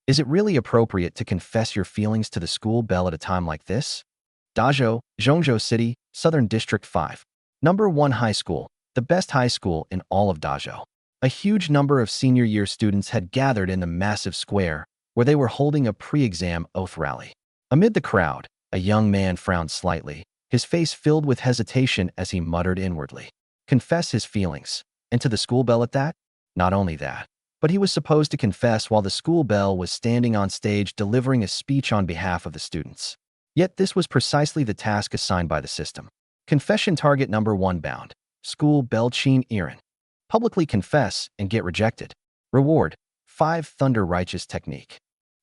Is it really appropriate to confess your feelings to the school bell at a time like this? Dazhou, Zhongzhou City, Southern District 5. Number 1 High School, the best high school in all of Dazhou. A huge number of senior year students had gathered in the massive square where they were holding a pre-exam oath rally. Amid the crowd, a young man frowned slightly, his face filled with hesitation as he muttered inwardly. Confess his feelings. And to the school bell at that? Not only that, but he was supposed to confess while the school bell was standing on stage delivering a speech on behalf of the students. Yet this was precisely the task assigned by the system. Confession target number 1 bound. School bell Yiren. Publicly confess and get rejected. Reward, 5 Thunder Righteous Technique.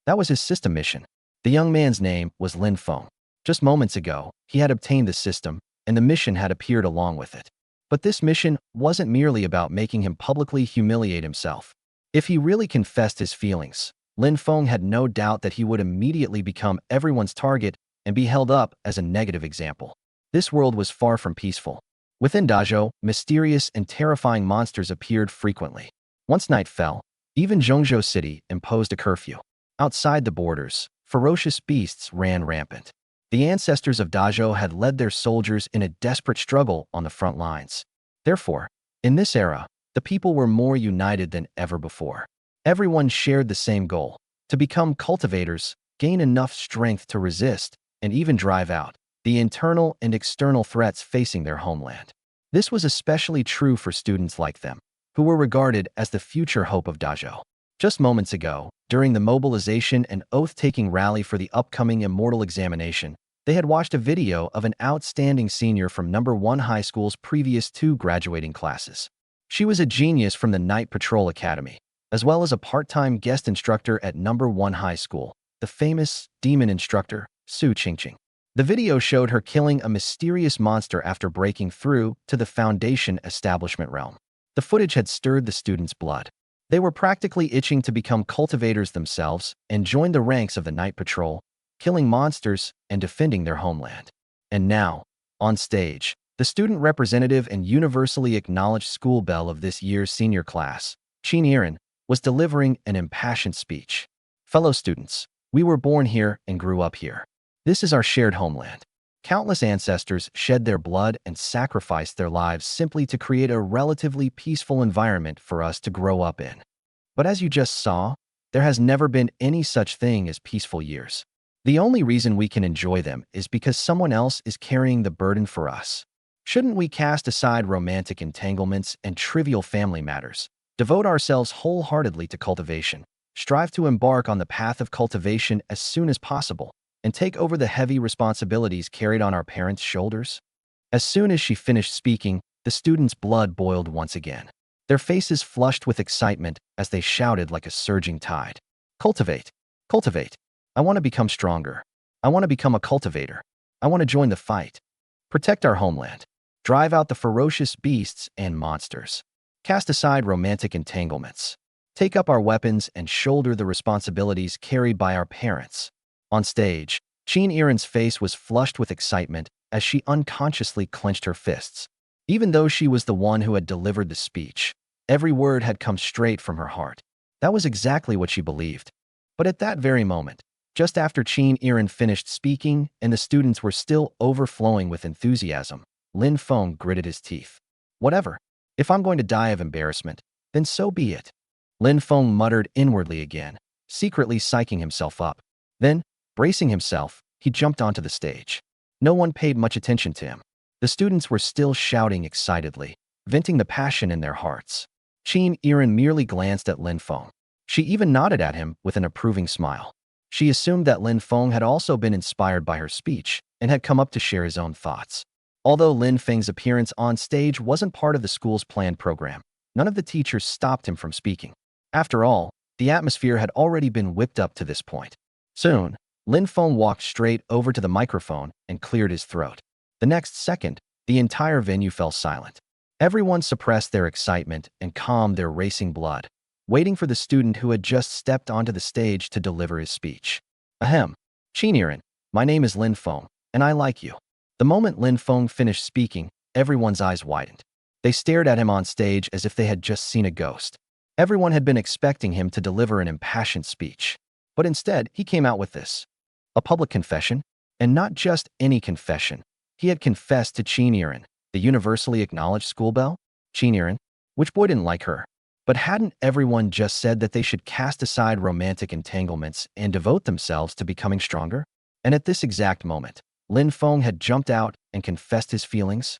That was his system mission. The young man's name was Lin Feng. Just moments ago, he had obtained the system, and the mission had appeared along with it. But this mission wasn't merely about making him publicly humiliate himself. If he really confessed his feelings, Lin Feng had no doubt that he would immediately become everyone's target and be held up as a negative example. This world was far from peaceful. Within Dazhou, mysterious and terrifying monsters appeared frequently. Once night fell, even Zhongzhou City imposed a curfew. Outside the borders, ferocious beasts ran rampant. The ancestors of Dazhou had led their soldiers in a desperate struggle on the front lines. Therefore, in this era, the people were more united than ever before. Everyone shared the same goal: to become cultivators, gain enough strength to resist, and even drive out the internal and external threats facing their homeland. This was especially true for students like them, who were regarded as the future hope of Dazhou. Just moments ago, during the mobilization and oath-taking rally for the upcoming Immortal examination, they had watched a video of an outstanding senior from number 1 high school's previous 2 graduating classes. She was a genius from the Night Patrol Academy, as well as a part-time guest instructor at number 1 high school, the famous demon instructor, Su Qingqing. The video showed her killing a mysterious monster after breaking through to the Foundation establishment realm. The footage had stirred the students' blood. They were practically itching to become cultivators themselves and join the ranks of the Night Patrol, killing monsters and defending their homeland. And now, on stage, the student representative and universally acknowledged school bell of this year's senior class, Yiren, was delivering an impassioned speech. Fellow students, we were born here and grew up here. This is our shared homeland. Countless ancestors shed their blood and sacrificed their lives simply to create a relatively peaceful environment for us to grow up in. But as you just saw, there has never been any such thing as peaceful years. The only reason we can enjoy them is because someone else is carrying the burden for us. Shouldn't we cast aside romantic entanglements and trivial family matters, devote ourselves wholeheartedly to cultivation, strive to embark on the path of cultivation as soon as possible, and take over the heavy responsibilities carried on our parents' shoulders? As soon as she finished speaking, the students' blood boiled once again. Their faces flushed with excitement as they shouted like a surging tide. Cultivate! Cultivate! I want to become stronger. I want to become a cultivator. I want to join the fight. Protect our homeland. Drive out the ferocious beasts and monsters. Cast aside romantic entanglements. Take up our weapons and shoulder the responsibilities carried by our parents. On stage, Yiren's face was flushed with excitement as she unconsciously clenched her fists. Even though she was the one who had delivered the speech, every word had come straight from her heart. That was exactly what she believed. But at that very moment, just after Yiren finished speaking and the students were still overflowing with enthusiasm, Lin Feng gritted his teeth. Whatever. If I'm going to die of embarrassment, then so be it. Lin Feng muttered inwardly again, secretly psyching himself up. Then, bracing himself, he jumped onto the stage. No one paid much attention to him. The students were still shouting excitedly, venting the passion in their hearts. Yiren merely glanced at Lin Feng. She even nodded at him with an approving smile. She assumed that Lin Feng had also been inspired by her speech and had come up to share his own thoughts. Although Lin Feng's appearance on stage wasn't part of the school's planned program, none of the teachers stopped him from speaking. After all, the atmosphere had already been whipped up to this point. Soon, Lin Feng walked straight over to the microphone and cleared his throat. The next second, the entire venue fell silent. Everyone suppressed their excitement and calmed their racing blood, waiting for the student who had just stepped onto the stage to deliver his speech. Ahem. Yiren, my name is Lin Feng, and I like you. The moment Lin Feng finished speaking, everyone's eyes widened. They stared at him on stage as if they had just seen a ghost. Everyone had been expecting him to deliver an impassioned speech. But instead, he came out with this. A public confession, and not just any confession. He had confessed to Yiren, the universally acknowledged school belle. Yiren, which boy didn't like her? But hadn't everyone just said that they should cast aside romantic entanglements and devote themselves to becoming stronger? And at this exact moment, Lin Feng had jumped out and confessed his feelings.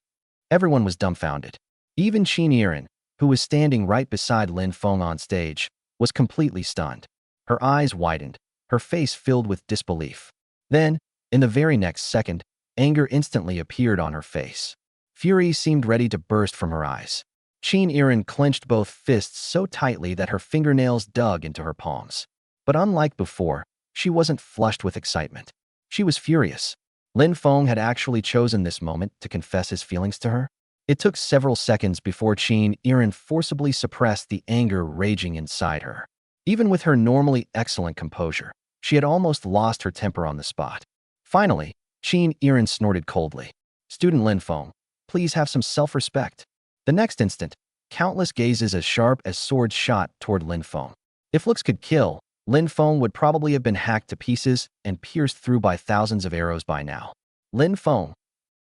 Everyone was dumbfounded. Even Yiren, who was standing right beside Lin Feng on stage, was completely stunned. Her eyes widened, her face filled with disbelief. Then, in the very next second, anger instantly appeared on her face. Fury seemed ready to burst from her eyes. Yiren clenched both fists so tightly that her fingernails dug into her palms. But unlike before, she wasn't flushed with excitement. She was furious. Lin Feng had actually chosen this moment to confess his feelings to her. It took several seconds before Yiren forcibly suppressed the anger raging inside her. Even with her normally excellent composure, she had almost lost her temper on the spot. Finally, Yiren snorted coldly. "Student Lin Feng, please have some self-respect." The next instant, countless gazes as sharp as swords shot toward Lin Feng. If looks could kill, Lin Feng would probably have been hacked to pieces and pierced through by thousands of arrows by now. Lin Feng.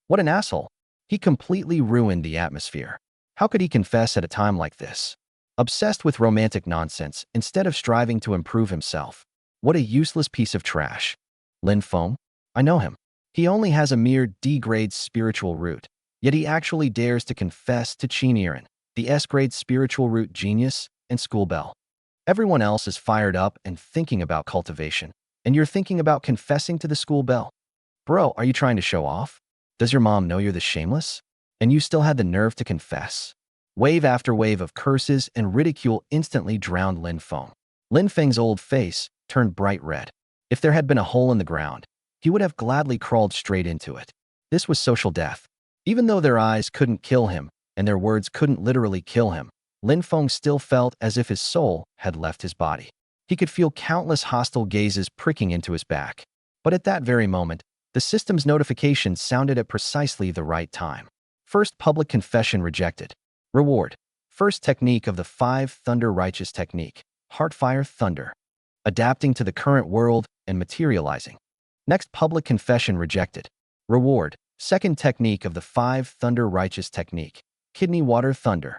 What an asshole. He completely ruined the atmosphere. How could he confess at a time like this? Obsessed with romantic nonsense instead of striving to improve himself. What a useless piece of trash. Lin Feng? I know him. He only has a mere D-grade spiritual root, yet he actually dares to confess to Yiren, the S-grade spiritual root genius and school belle. Everyone else is fired up and thinking about cultivation, and you're thinking about confessing to the school belle. Bro, are you trying to show off? Does your mom know you're this shameless? And you still had the nerve to confess? Wave after wave of curses and ridicule instantly drowned Lin Feng. Lin Feng's old face turned bright red. If there had been a hole in the ground, he would have gladly crawled straight into it. This was social death. Even though their eyes couldn't kill him, and their words couldn't literally kill him, Lin Feng still felt as if his soul had left his body. He could feel countless hostile gazes pricking into his back. But at that very moment, the system's notification sounded at precisely the right time. First public confession rejected. Reward. First technique of the 5 Thunder Righteous Technique. Heartfire Thunder. Adapting to the current world and materializing. Next public confession rejected. Reward. Second technique of the 5 Thunder Righteous Technique. Kidney Water Thunder.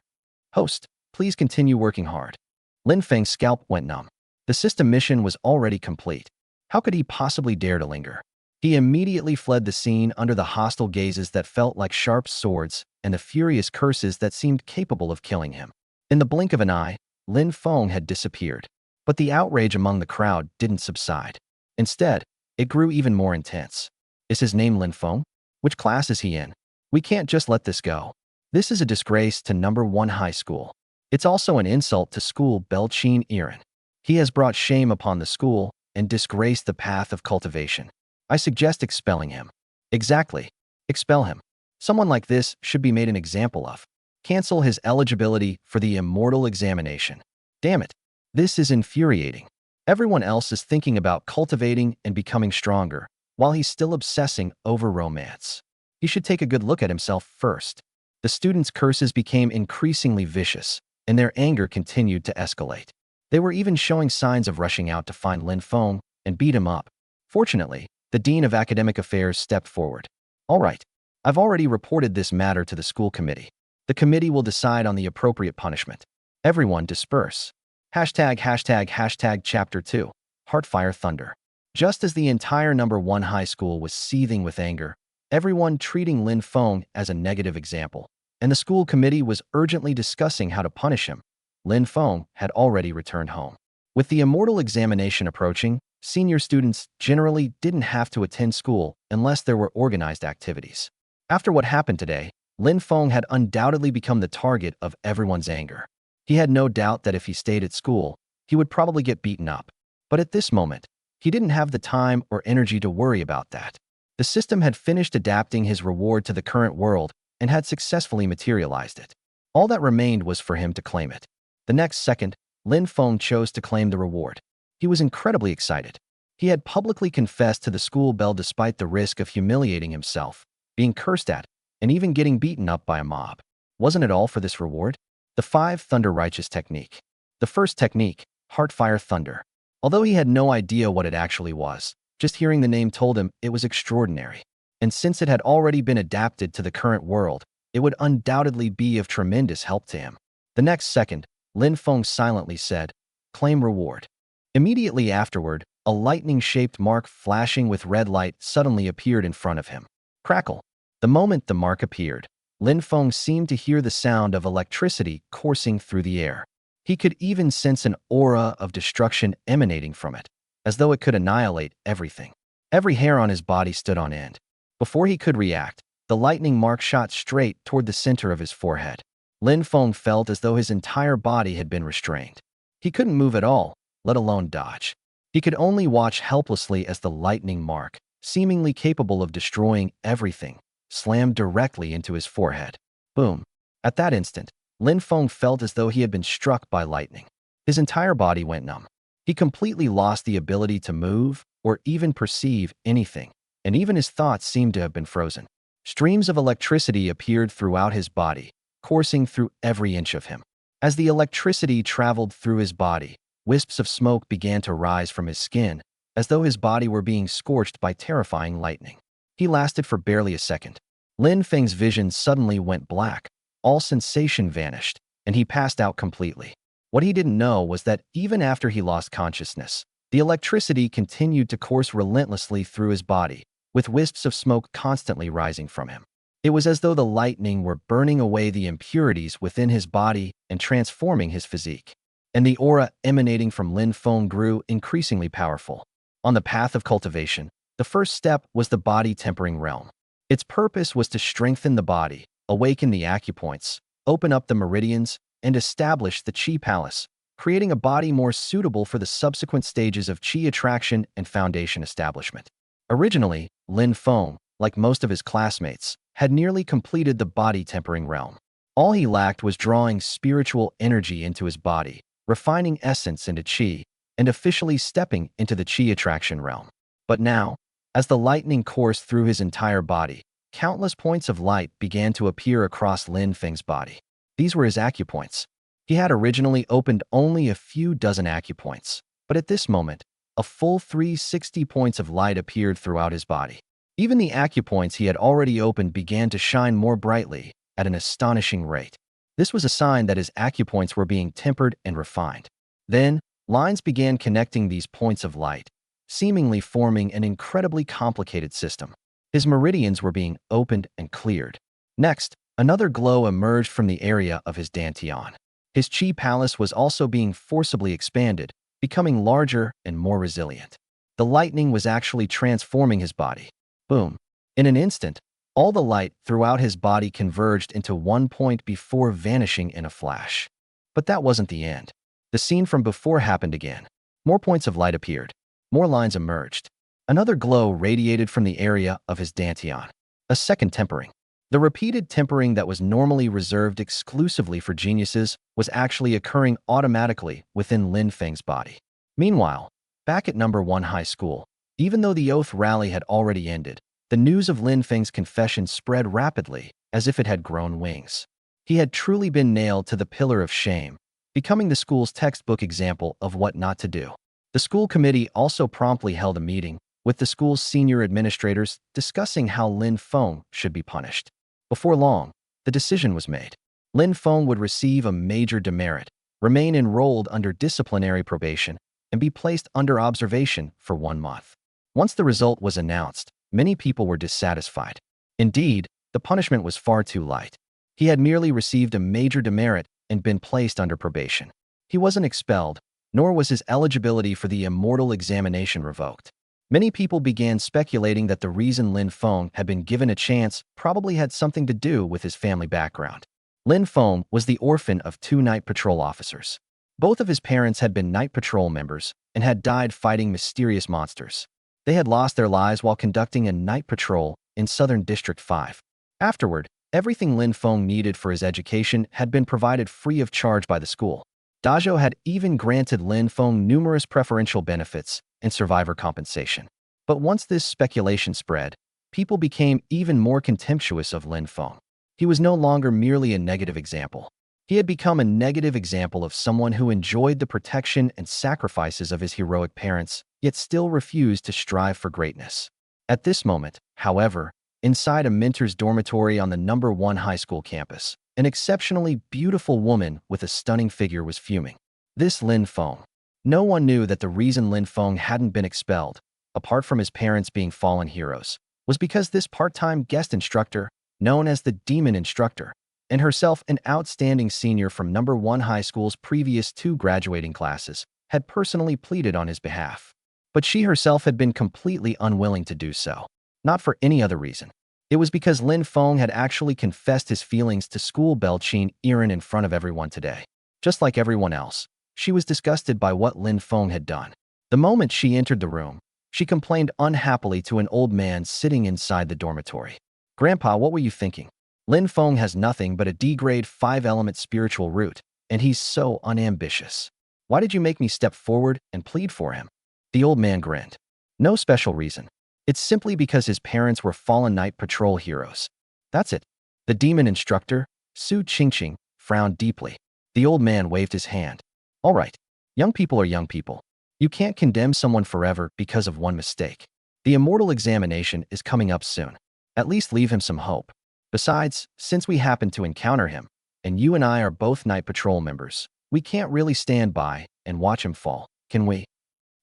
Host. Please continue working hard. Lin Feng's scalp went numb. The system mission was already complete. How could he possibly dare to linger? He immediately fled the scene under the hostile gazes that felt like sharp swords and the furious curses that seemed capable of killing him. In the blink of an eye, Lin Feng had disappeared. But the outrage among the crowd didn't subside. Instead, it grew even more intense. Is his name Lin Feng? Which class is he in? We can't just let this go. This is a disgrace to number 1 high school. It's also an insult to school belle Yiren. He has brought shame upon the school and disgraced the path of cultivation. I suggest expelling him. Exactly. Expel him. Someone like this should be made an example of. Cancel his eligibility for the immortal examination. Damn it. This is infuriating. Everyone else is thinking about cultivating and becoming stronger, while he's still obsessing over romance. He should take a good look at himself first. The students' curses became increasingly vicious, and their anger continued to escalate. They were even showing signs of rushing out to find Lin Feng and beat him up. Fortunately, the Dean of Academic Affairs stepped forward. All right, I've already reported this matter to the school committee. The committee will decide on the appropriate punishment. Everyone disperse. ####Chapter 2. Heartfire Thunder. Just as the entire number 1 high school was seething with anger, everyone treating Lin Feng as a negative example, and the school committee was urgently discussing how to punish him, Lin Feng had already returned home. With the immortal examination approaching, senior students generally didn't have to attend school unless there were organized activities. After what happened today, Lin Feng had undoubtedly become the target of everyone's anger. He had no doubt that if he stayed at school, he would probably get beaten up. But at this moment, he didn't have the time or energy to worry about that. The system had finished adapting his reward to the current world and had successfully materialized it. All that remained was for him to claim it. The next second, Lin Feng chose to claim the reward. He was incredibly excited. He had publicly confessed to the school belle despite the risk of humiliating himself, being cursed at, and even getting beaten up by a mob. Wasn't it all for this reward? The 5 Thunder Righteous Technique. The first technique, Heartfire Thunder. Although he had no idea what it actually was, just hearing the name told him it was extraordinary. And since it had already been adapted to the current world, it would undoubtedly be of tremendous help to him. The next second, Lin Feng silently said, "Claim reward." Immediately afterward, a lightning-shaped mark flashing with red light suddenly appeared in front of him. Crackle. The moment the mark appeared, Lin Feng seemed to hear the sound of electricity coursing through the air. He could even sense an aura of destruction emanating from it, as though it could annihilate everything. Every hair on his body stood on end. Before he could react, the lightning mark shot straight toward the center of his forehead. Lin Feng felt as though his entire body had been restrained. He couldn't move at all, let alone dodge. He could only watch helplessly as the lightning mark, seemingly capable of destroying everything, slammed directly into his forehead. Boom. At that instant, Lin Feng felt as though he had been struck by lightning. His entire body went numb. He completely lost the ability to move or even perceive anything, and even his thoughts seemed to have been frozen. Streams of electricity appeared throughout his body, coursing through every inch of him. As the electricity traveled through his body, wisps of smoke began to rise from his skin, as though his body were being scorched by terrifying lightning. He lasted for barely a second. Lin Feng's vision suddenly went black, all sensation vanished, and he passed out completely. What he didn't know was that even after he lost consciousness, the electricity continued to course relentlessly through his body, with wisps of smoke constantly rising from him. It was as though the lightning were burning away the impurities within his body and transforming his physique. And the aura emanating from Lin Feng grew increasingly powerful. On the path of cultivation, the first step was the body tempering realm. Its purpose was to strengthen the body, awaken the acupoints, open up the meridians, and establish the Qi Palace, creating a body more suitable for the subsequent stages of Qi attraction and foundation establishment. Originally, Lin Feng, like most of his classmates, had nearly completed the body tempering realm. All he lacked was drawing spiritual energy into his body, refining essence into Qi, and officially stepping into the Qi attraction realm. But now, as the lightning coursed through his entire body, countless points of light began to appear across Lin Feng's body. These were his acupoints. He had originally opened only a few dozen acupoints, but at this moment, a full 360 points of light appeared throughout his body. Even the acupoints he had already opened began to shine more brightly at an astonishing rate. This was a sign that his acupoints were being tempered and refined. Then, lines began connecting these points of light, seemingly forming an incredibly complicated system. His meridians were being opened and cleared. Next, another glow emerged from the area of his dantian. His Qi Palace was also being forcibly expanded, becoming larger and more resilient. The lightning was actually transforming his body. Boom. In an instant, all the light throughout his body converged into one point before vanishing in a flash. But that wasn't the end. The scene from before happened again. More points of light appeared. More lines emerged. Another glow radiated from the area of his dantian. A second tempering. The repeated tempering that was normally reserved exclusively for geniuses was actually occurring automatically within Lin Feng's body. Meanwhile, back at number 1 high school, even though the oath rally had already ended, the news of Lin Feng's confession spread rapidly as if it had grown wings. He had truly been nailed to the pillar of shame, becoming the school's textbook example of what not to do. The school committee also promptly held a meeting with the school's senior administrators discussing how Lin Feng should be punished. Before long, the decision was made. Lin Feng would receive a major demerit, remain enrolled under disciplinary probation, and be placed under observation for 1 month. Once the result was announced, many people were dissatisfied. Indeed, the punishment was far too light. He had merely received a major demerit and been placed under probation. He wasn't expelled, nor was his eligibility for the immortal examination revoked. Many people began speculating that the reason Lin Feng had been given a chance probably had something to do with his family background. Lin Feng was the orphan of 2 night patrol officers. Both of his parents had been night patrol members and had died fighting mysterious monsters. They had lost their lives while conducting a night patrol in Southern District 5. Afterward, everything Lin Feng needed for his education had been provided free of charge by the school. Dazhou had even granted Lin Feng numerous preferential benefits and survivor compensation. But once this speculation spread, people became even more contemptuous of Lin Feng. He was no longer merely a negative example. He had become a negative example of someone who enjoyed the protection and sacrifices of his heroic parents, yet still refused to strive for greatness. At this moment, however, inside a mentor's dormitory on the #1 high school campus, an exceptionally beautiful woman with a stunning figure was fuming. This Lin Feng. No one knew that the reason Lin Feng hadn't been expelled, apart from his parents being fallen heroes, was because this part-time guest instructor, known as the Demon Instructor, and herself an outstanding senior from #1 high school's previous 2 graduating classes, had personally pleaded on his behalf. But she herself had been completely unwilling to do so. Not for any other reason. It was because Lin Feng had actually confessed his feelings to school Belle Yiren in front of everyone today. Just like everyone else, she was disgusted by what Lin Feng had done. The moment she entered the room, she complained unhappily to an old man sitting inside the dormitory. "Grandpa, what were you thinking? Lin Feng has nothing but a D-grade 5-element spiritual root, and he's so unambitious. Why did you make me step forward and plead for him?" The old man grinned. "No special reason. It's simply because his parents were fallen night patrol heroes. That's it." The demon instructor, Su Qingqing, frowned deeply. The old man waved his hand. "All right. Young people are young people. You can't condemn someone forever because of one mistake. The immortal examination is coming up soon. At least leave him some hope. Besides, since we happen to encounter him, and you and I are both night patrol members, we can't really stand by and watch him fall, can we?"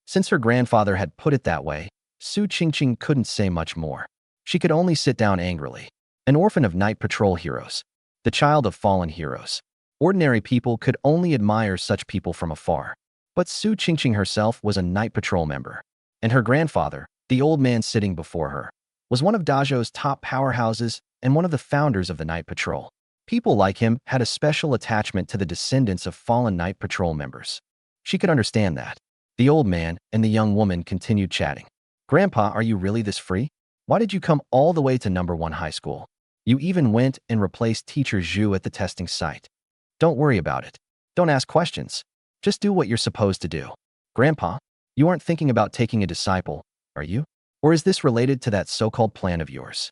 Since her grandfather had put it that way, Su Qingqing couldn't say much more. She could only sit down angrily. An orphan of night patrol heroes. The child of fallen heroes. Ordinary people could only admire such people from afar. But Su Qingqing herself was a night patrol member. And her grandfather, the old man sitting before her, was one of Dazhou's top powerhouses and one of the founders of the night patrol. People like him had a special attachment to the descendants of fallen night patrol members. She could understand that. The old man and the young woman continued chatting. "Grandpa, are you really this free? Why did you come all the way to #1 high school? You even went and replaced Teacher Zhu at the testing site. Don't worry about it. Don't ask questions. Just do what you're supposed to do. Grandpa, you aren't thinking about taking a disciple, are you? Or is this related to that so-called plan of yours?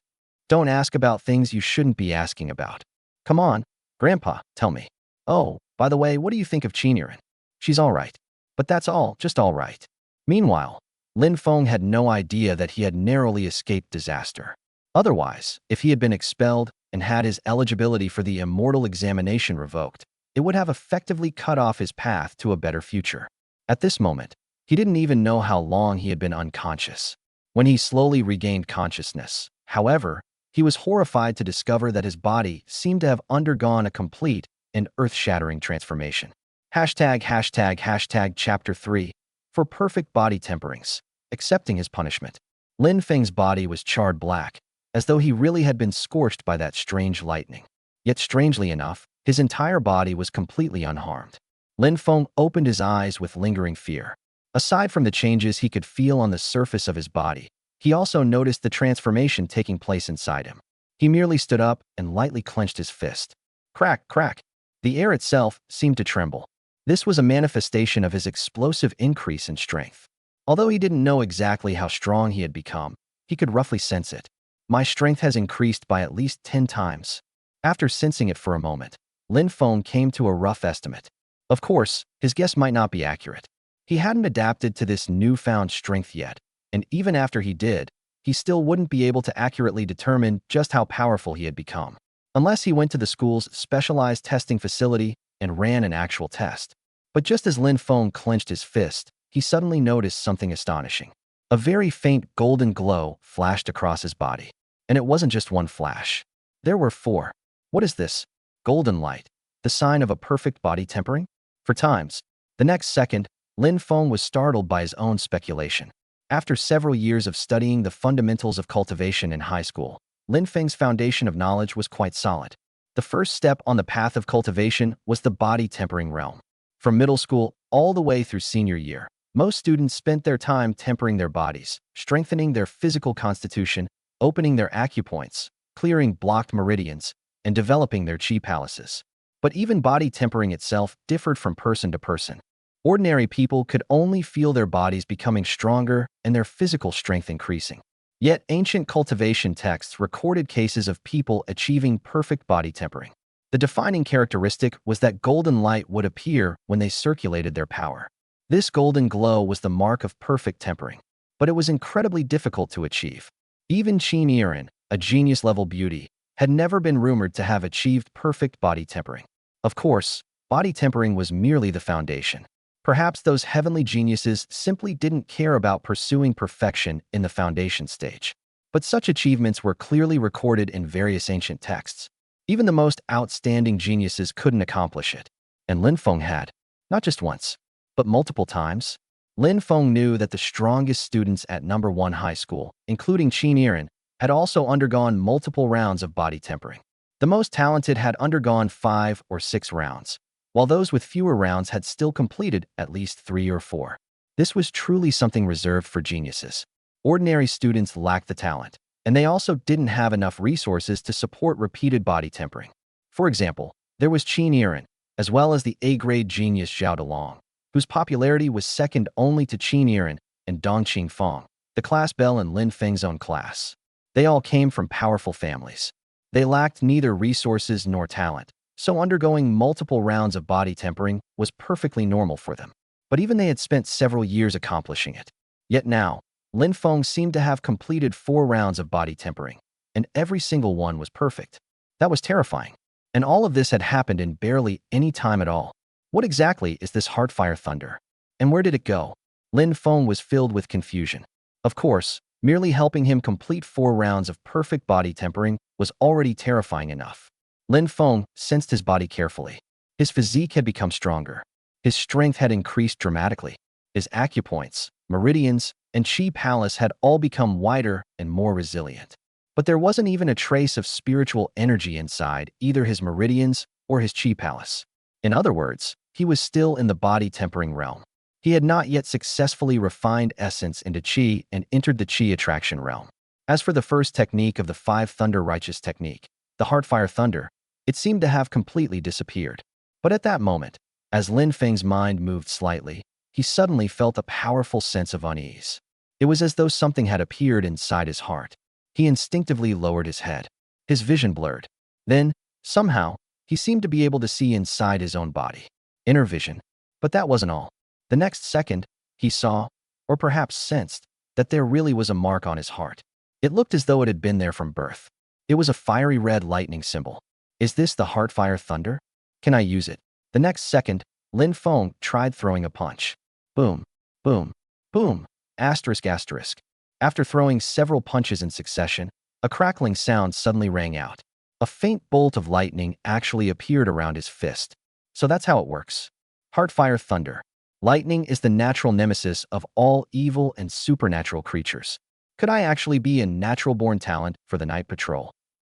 Don't ask about things you shouldn't be asking about. Come on, Grandpa, tell me. Oh, by the way, what do you think of Yiren? She's all right. But that's all, just all right." Meanwhile, Lin Feng had no idea that he had narrowly escaped disaster. Otherwise, if he had been expelled and had his eligibility for the immortal examination revoked, it would have effectively cut off his path to a better future. At this moment, he didn't even know how long he had been unconscious. When he slowly regained consciousness, however, he was horrified to discover that his body seemed to have undergone a complete and earth-shattering transformation. Chapter 3. For perfect body temperings. Accepting his punishment. Lin Feng's body was charred black, as though he really had been scorched by that strange lightning. Yet strangely enough, his entire body was completely unharmed. Lin Feng opened his eyes with lingering fear. Aside from the changes he could feel on the surface of his body, he also noticed the transformation taking place inside him. He merely stood up and lightly clenched his fist. Crack, crack. The air itself seemed to tremble. This was a manifestation of his explosive increase in strength. Although he didn't know exactly how strong he had become, he could roughly sense it. "My strength has increased by at least 10 times. After sensing it for a moment, Lin Feng came to a rough estimate. Of course, his guess might not be accurate. He hadn't adapted to this newfound strength yet, and even after he did, he still wouldn't be able to accurately determine just how powerful he had become, unless he went to the school's specialized testing facility and ran an actual test. But just as Lin Feng clenched his fist, he suddenly noticed something astonishing. A very faint golden glow flashed across his body. And it wasn't just one flash. There were 4. What is this? Golden light. The sign of a perfect body tempering? For times. The next second, Lin Feng was startled by his own speculation. After several years of studying the fundamentals of cultivation in high school, Lin Feng's foundation of knowledge was quite solid. The first step on the path of cultivation was the body tempering realm. From middle school all the way through senior year, most students spent their time tempering their bodies, strengthening their physical constitution, opening their acupoints, clearing blocked meridians, and developing their chi palaces. But even body tempering itself differed from person to person. Ordinary people could only feel their bodies becoming stronger and their physical strength increasing. Yet ancient cultivation texts recorded cases of people achieving perfect body tempering. The defining characteristic was that golden light would appear when they circulated their power. This golden glow was the mark of perfect tempering, but it was incredibly difficult to achieve. Even Qin Yiren, a genius-level beauty, had never been rumored to have achieved perfect body tempering. Of course, body tempering was merely the foundation. Perhaps those heavenly geniuses simply didn't care about pursuing perfection in the foundation stage. But such achievements were clearly recorded in various ancient texts. Even the most outstanding geniuses couldn't accomplish it. And Lin Feng had, not just once, but multiple times. Lin Feng knew that the strongest students at number 1 high school, including Qin Yiren, had also undergone multiple rounds of body tempering. The most talented had undergone 5 or 6 rounds, while those with fewer rounds had still completed at least 3 or 4. This was truly something reserved for geniuses. Ordinary students lacked the talent, and they also didn't have enough resources to support repeated body tempering. For example, there was Qin Yiren, as well as the A-grade genius Zhao Delong, whose popularity was second only to Qin Yiren and Dong Qingfeng, the class Belle and Lin Feng's own class. They all came from powerful families. They lacked neither resources nor talent, so undergoing multiple rounds of body tempering was perfectly normal for them. But even they had spent several years accomplishing it. Yet now, Lin Feng seemed to have completed 4 rounds of body tempering, and every single one was perfect. That was terrifying. And all of this had happened in barely any time at all. What exactly is this Heartfire Thunder? And where did it go? Lin Feng was filled with confusion. Of course, merely helping him complete 4 rounds of perfect body tempering was already terrifying enough. Lin Feng sensed his body carefully. His physique had become stronger. His strength had increased dramatically. His acupoints, meridians, and Qi Palace had all become wider and more resilient. But there wasn't even a trace of spiritual energy inside either his meridians or his Qi Palace. In other words, he was still in the body tempering realm. He had not yet successfully refined essence into Qi and entered the Qi attraction realm. As for the first technique of the 5 Thunder Righteous technique, the Heartfire Thunder, it seemed to have completely disappeared. But at that moment, as Lin Feng's mind moved slightly, he suddenly felt a powerful sense of unease. It was as though something had appeared inside his heart. He instinctively lowered his head. His vision blurred. Then, somehow, he seemed to be able to see inside his own body. Inner vision. But that wasn't all. The next second, he saw, or perhaps sensed, that there really was a mark on his heart. It looked as though it had been there from birth. It was a fiery red lightning symbol. Is this the Heartfire Thunder? Can I use it? The next second, Lin Feng tried throwing a punch. Boom, boom, boom, asterisk asterisk. After throwing several punches in succession, a crackling sound suddenly rang out. A faint bolt of lightning actually appeared around his fist. So that's how it works. Heartfire Thunder. Lightning is the natural nemesis of all evil and supernatural creatures. Could I actually be a natural-born talent for the night patrol?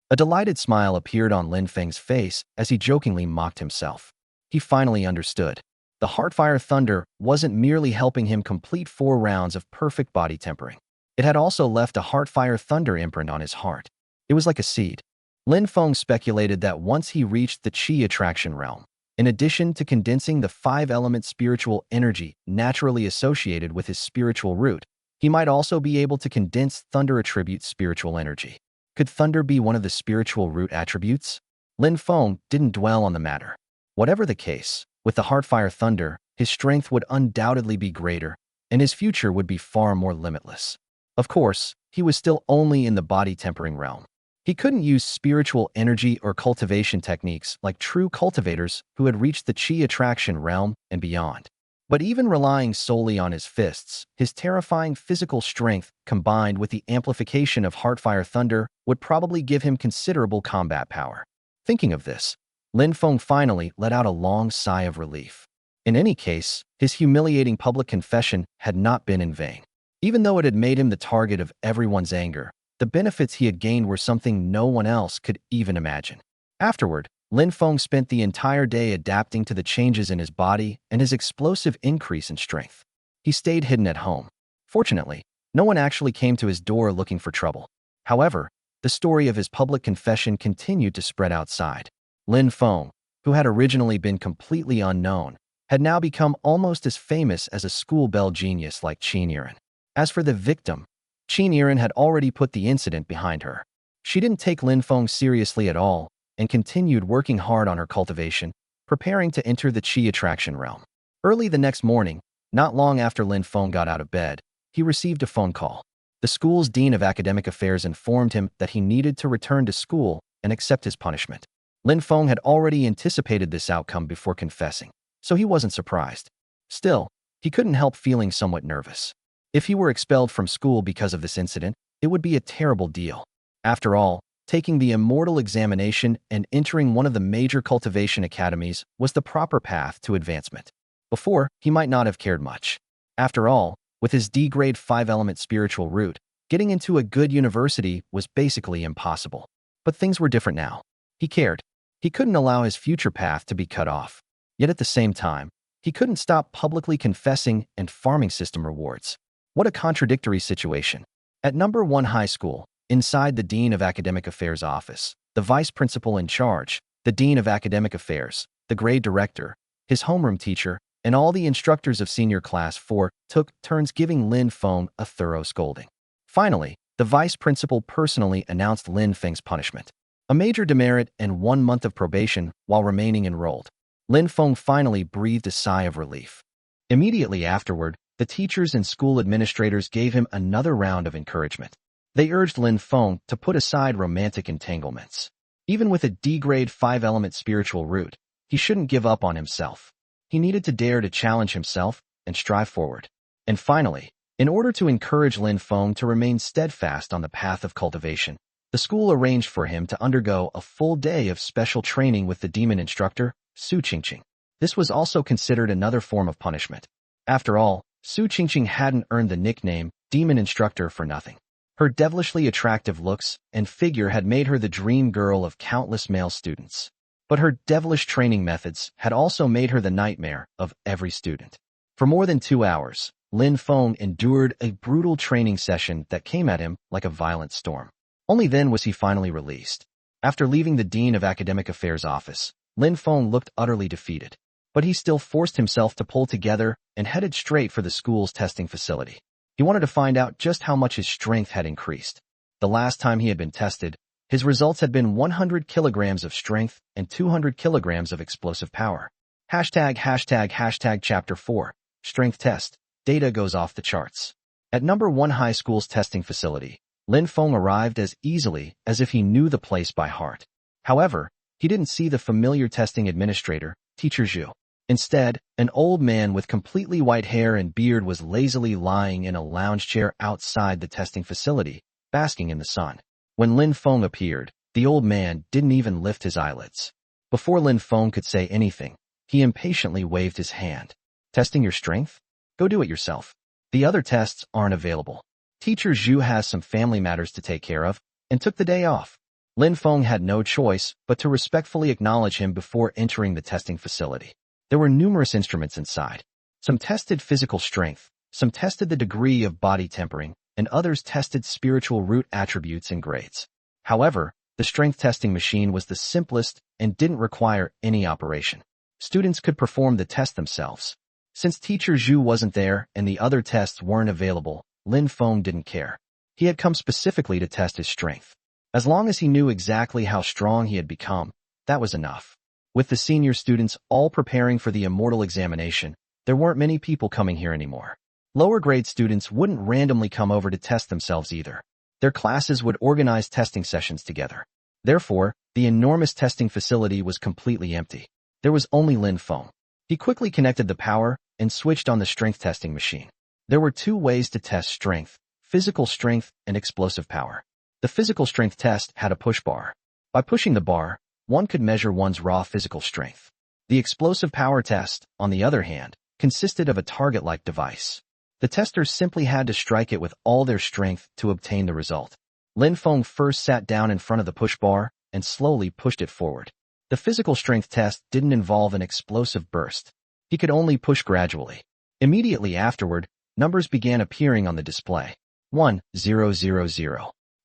A delighted smile appeared on Lin Feng's face as he jokingly mocked himself. He finally understood. The Heartfire Thunder wasn't merely helping him complete 4 rounds of perfect body tempering. It had also left a Heartfire Thunder imprint on his heart. It was like a seed. Lin Feng speculated that once he reached the Qi attraction realm, in addition to condensing the 5-element spiritual energy naturally associated with his spiritual root, he might also be able to condense thunder attribute spiritual energy. Could thunder be one of the spiritual root attributes? Lin Feng didn't dwell on the matter. Whatever the case, with the Heartfire Thunder, his strength would undoubtedly be greater, and his future would be far more limitless. Of course, he was still only in the body tempering realm. He couldn't use spiritual energy or cultivation techniques like true cultivators who had reached the Qi attraction realm and beyond. But even relying solely on his fists, his terrifying physical strength combined with the amplification of Heartfire Thunder would probably give him considerable combat power. Thinking of this, Lin Feng finally let out a long sigh of relief. In any case, his humiliating public confession had not been in vain. Even though it had made him the target of everyone's anger, the benefits he had gained were something no one else could even imagine. Afterward, Lin Feng spent the entire day adapting to the changes in his body and his explosive increase in strength. He stayed hidden at home. Fortunately, no one actually came to his door looking for trouble. However, the story of his public confession continued to spread outside. Lin Feng, who had originally been completely unknown, had now become almost as famous as a school bell genius like Qin Yiren. As for the victim, Qin Yiren had already put the incident behind her. She didn't take Lin Feng seriously at all, and continued working hard on her cultivation, preparing to enter the Qi attraction realm. Early the next morning, not long after Lin Feng got out of bed, he received a phone call. The school's dean of academic affairs informed him that he needed to return to school and accept his punishment. Lin Feng had already anticipated this outcome before confessing, so he wasn't surprised. Still, he couldn't help feeling somewhat nervous. If he were expelled from school because of this incident, it would be a terrible deal. After all, taking the immortal examination and entering one of the major cultivation academies was the proper path to advancement. Before, he might not have cared much. After all, with his D-grade 5-element spiritual root, getting into a good university was basically impossible. But things were different now. He cared. He couldn't allow his future path to be cut off. Yet at the same time, he couldn't stop publicly confessing and farming system rewards. What a contradictory situation. At number 1 high school, inside the Dean of Academic Affairs office, the vice principal in charge, the Dean of Academic Affairs, the grade director, his homeroom teacher, and all the instructors of senior class 4 took turns giving Lin Feng a thorough scolding. Finally, the vice principal personally announced Lin Feng's punishment. A major demerit and 1 month of probation while remaining enrolled. Lin Feng finally breathed a sigh of relief. Immediately afterward, the teachers and school administrators gave him another round of encouragement. They urged Lin Feng to put aside romantic entanglements. Even with a D-grade 5-element spiritual root, he shouldn't give up on himself. He needed to dare to challenge himself and strive forward. And finally, in order to encourage Lin Feng to remain steadfast on the path of cultivation, the school arranged for him to undergo a full day of special training with the demon instructor, Su Qingqing. This was also considered another form of punishment. After all, Su Qingqing hadn't earned the nickname demon instructor for nothing. Her devilishly attractive looks and figure had made her the dream girl of countless male students. But her devilish training methods had also made her the nightmare of every student. For more than 2 hours, Lin Feng endured a brutal training session that came at him like a violent storm. Only then was he finally released. After leaving the Dean of Academic Affairs office, Lin Feng looked utterly defeated. But he still forced himself to pull together and headed straight for the school's testing facility. He wanted to find out just how much his strength had increased. The last time he had been tested, his results had been 100 kilograms of strength and 200 kilograms of explosive power. Chapter 4. Strength Test. Data goes off the charts. At number 1 high school's testing facility, Lin Feng arrived as easily as if he knew the place by heart. However, he didn't see the familiar testing administrator, Teacher Zhu. Instead, an old man with completely white hair and beard was lazily lying in a lounge chair outside the testing facility, basking in the sun. When Lin Feng appeared, the old man didn't even lift his eyelids. Before Lin Feng could say anything, he impatiently waved his hand. Testing your strength? Go do it yourself. The other tests aren't available. Teacher Zhu has some family matters to take care of, and took the day off. Lin Feng had no choice but to respectfully acknowledge him before entering the testing facility. There were numerous instruments inside. Some tested physical strength, some tested the degree of body tempering, and others tested spiritual root attributes and grades. However, the strength testing machine was the simplest and didn't require any operation. Students could perform the test themselves. Since Teacher Zhu wasn't there and the other tests weren't available, Lin Feng didn't care. He had come specifically to test his strength. As long as he knew exactly how strong he had become, that was enough. With the senior students all preparing for the immortal examination, there weren't many people coming here anymore. Lower grade students wouldn't randomly come over to test themselves either. Their classes would organize testing sessions together. Therefore, the enormous testing facility was completely empty. There was only Lin Feng. He quickly connected the power and switched on the strength testing machine. There were 2 ways to test strength: physical strength and explosive power. The physical strength test had a push bar. By pushing the bar, one could measure one's raw physical strength. The explosive power test, on the other hand, consisted of a target-like device. The testers simply had to strike it with all their strength to obtain the result. Lin Feng first sat down in front of the push bar and slowly pushed it forward. The physical strength test didn't involve an explosive burst. He could only push gradually. Immediately afterward, numbers began appearing on the display. 1000,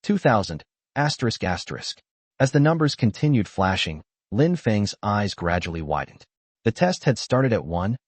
2000, ***. As the numbers continued flashing, Lin Feng's eyes gradually widened. The test had started at 1000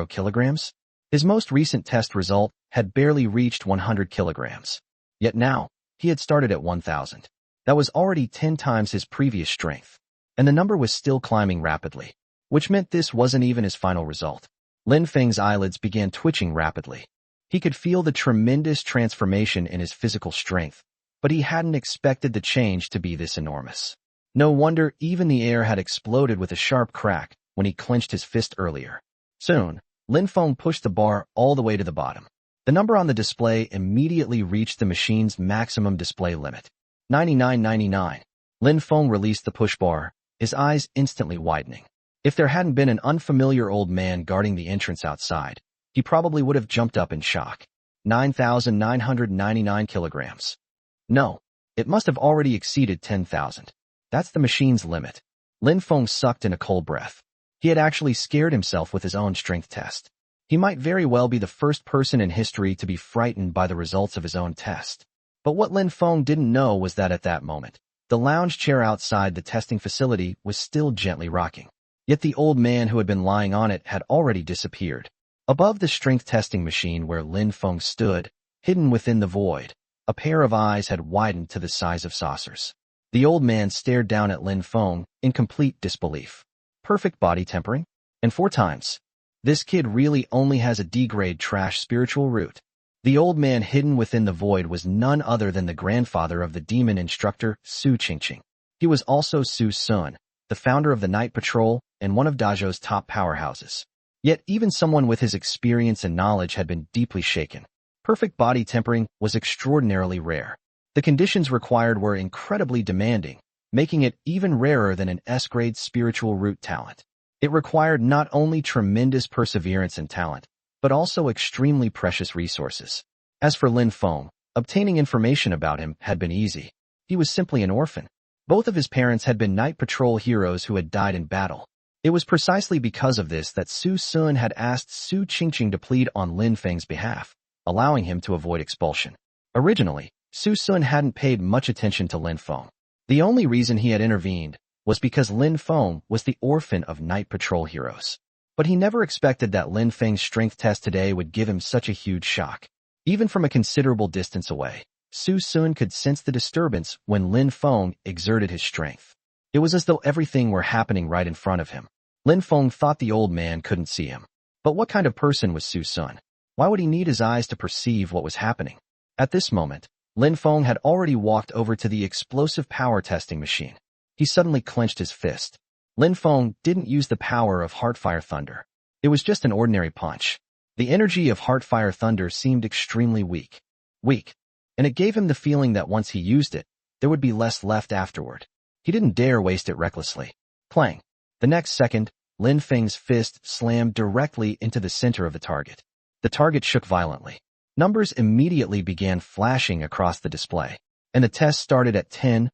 kilograms. His most recent test result had barely reached 100 kilograms. Yet now, he had started at 1000. That was already 10 times his previous strength. And the number was still climbing rapidly, which meant this wasn't even his final result. Lin Feng's eyelids began twitching rapidly. He could feel the tremendous transformation in his physical strength, but he hadn't expected the change to be this enormous. No wonder even the air had exploded with a sharp crack when he clenched his fist earlier. Soon, Lin Feng pushed the bar all the way to the bottom. The number on the display immediately reached the machine's maximum display limit. 9999. Lin Feng released the push bar, his eyes instantly widening. If there hadn't been an unfamiliar old man guarding the entrance outside, he probably would have jumped up in shock. 9,999 kilograms. No, it must have already exceeded 10,000. That's the machine's limit. Lin Feng sucked in a cold breath. He had actually scared himself with his own strength test. He might very well be the first person in history to be frightened by the results of his own test. But what Lin Feng didn't know was that at that moment, the lounge chair outside the testing facility was still gently rocking. Yet the old man who had been lying on it had already disappeared. Above the strength testing machine where Lin Feng stood, hidden within the void, a pair of eyes had widened to the size of saucers. The old man stared down at Lin Feng in complete disbelief. Perfect body tempering? And 4 times. This kid really only has a D-grade trash spiritual root. The old man hidden within the void was none other than the grandfather of the demon instructor, Su Qingqing. He was also Su Sun, the founder of the Night Patrol and one of Dazhou's top powerhouses. Yet even someone with his experience and knowledge had been deeply shaken. Perfect body tempering was extraordinarily rare. The conditions required were incredibly demanding, making it even rarer than an S-grade spiritual root talent. It required not only tremendous perseverance and talent, but also extremely precious resources. As for Lin Feng, obtaining information about him had been easy. He was simply an orphan. Both of his parents had been Night Patrol heroes who had died in battle. It was precisely because of this that Su Sun had asked Su Qingqing to plead on Lin Feng's behalf, allowing him to avoid expulsion. Originally, Su Sun hadn't paid much attention to Lin Feng. The only reason he had intervened was because Lin Feng was the orphan of Night Patrol heroes. But he never expected that Lin Feng's strength test today would give him such a huge shock. Even from a considerable distance away, Su Sun could sense the disturbance when Lin Feng exerted his strength. It was as though everything were happening right in front of him. Lin Feng thought the old man couldn't see him. But what kind of person was Su Sun? Why would he need his eyes to perceive what was happening? At this moment, Lin Feng had already walked over to the explosive power testing machine. He suddenly clenched his fist. Lin Feng didn't use the power of Heartfire Thunder. It was just an ordinary punch. The energy of Heartfire Thunder seemed extremely weak. And it gave him the feeling that once he used it, there would be less left afterward. He didn't dare waste it recklessly. Clang. The next second, Lin Feng's fist slammed directly into the center of the target. The target shook violently. Numbers immediately began flashing across the display, and the test started at 10,000.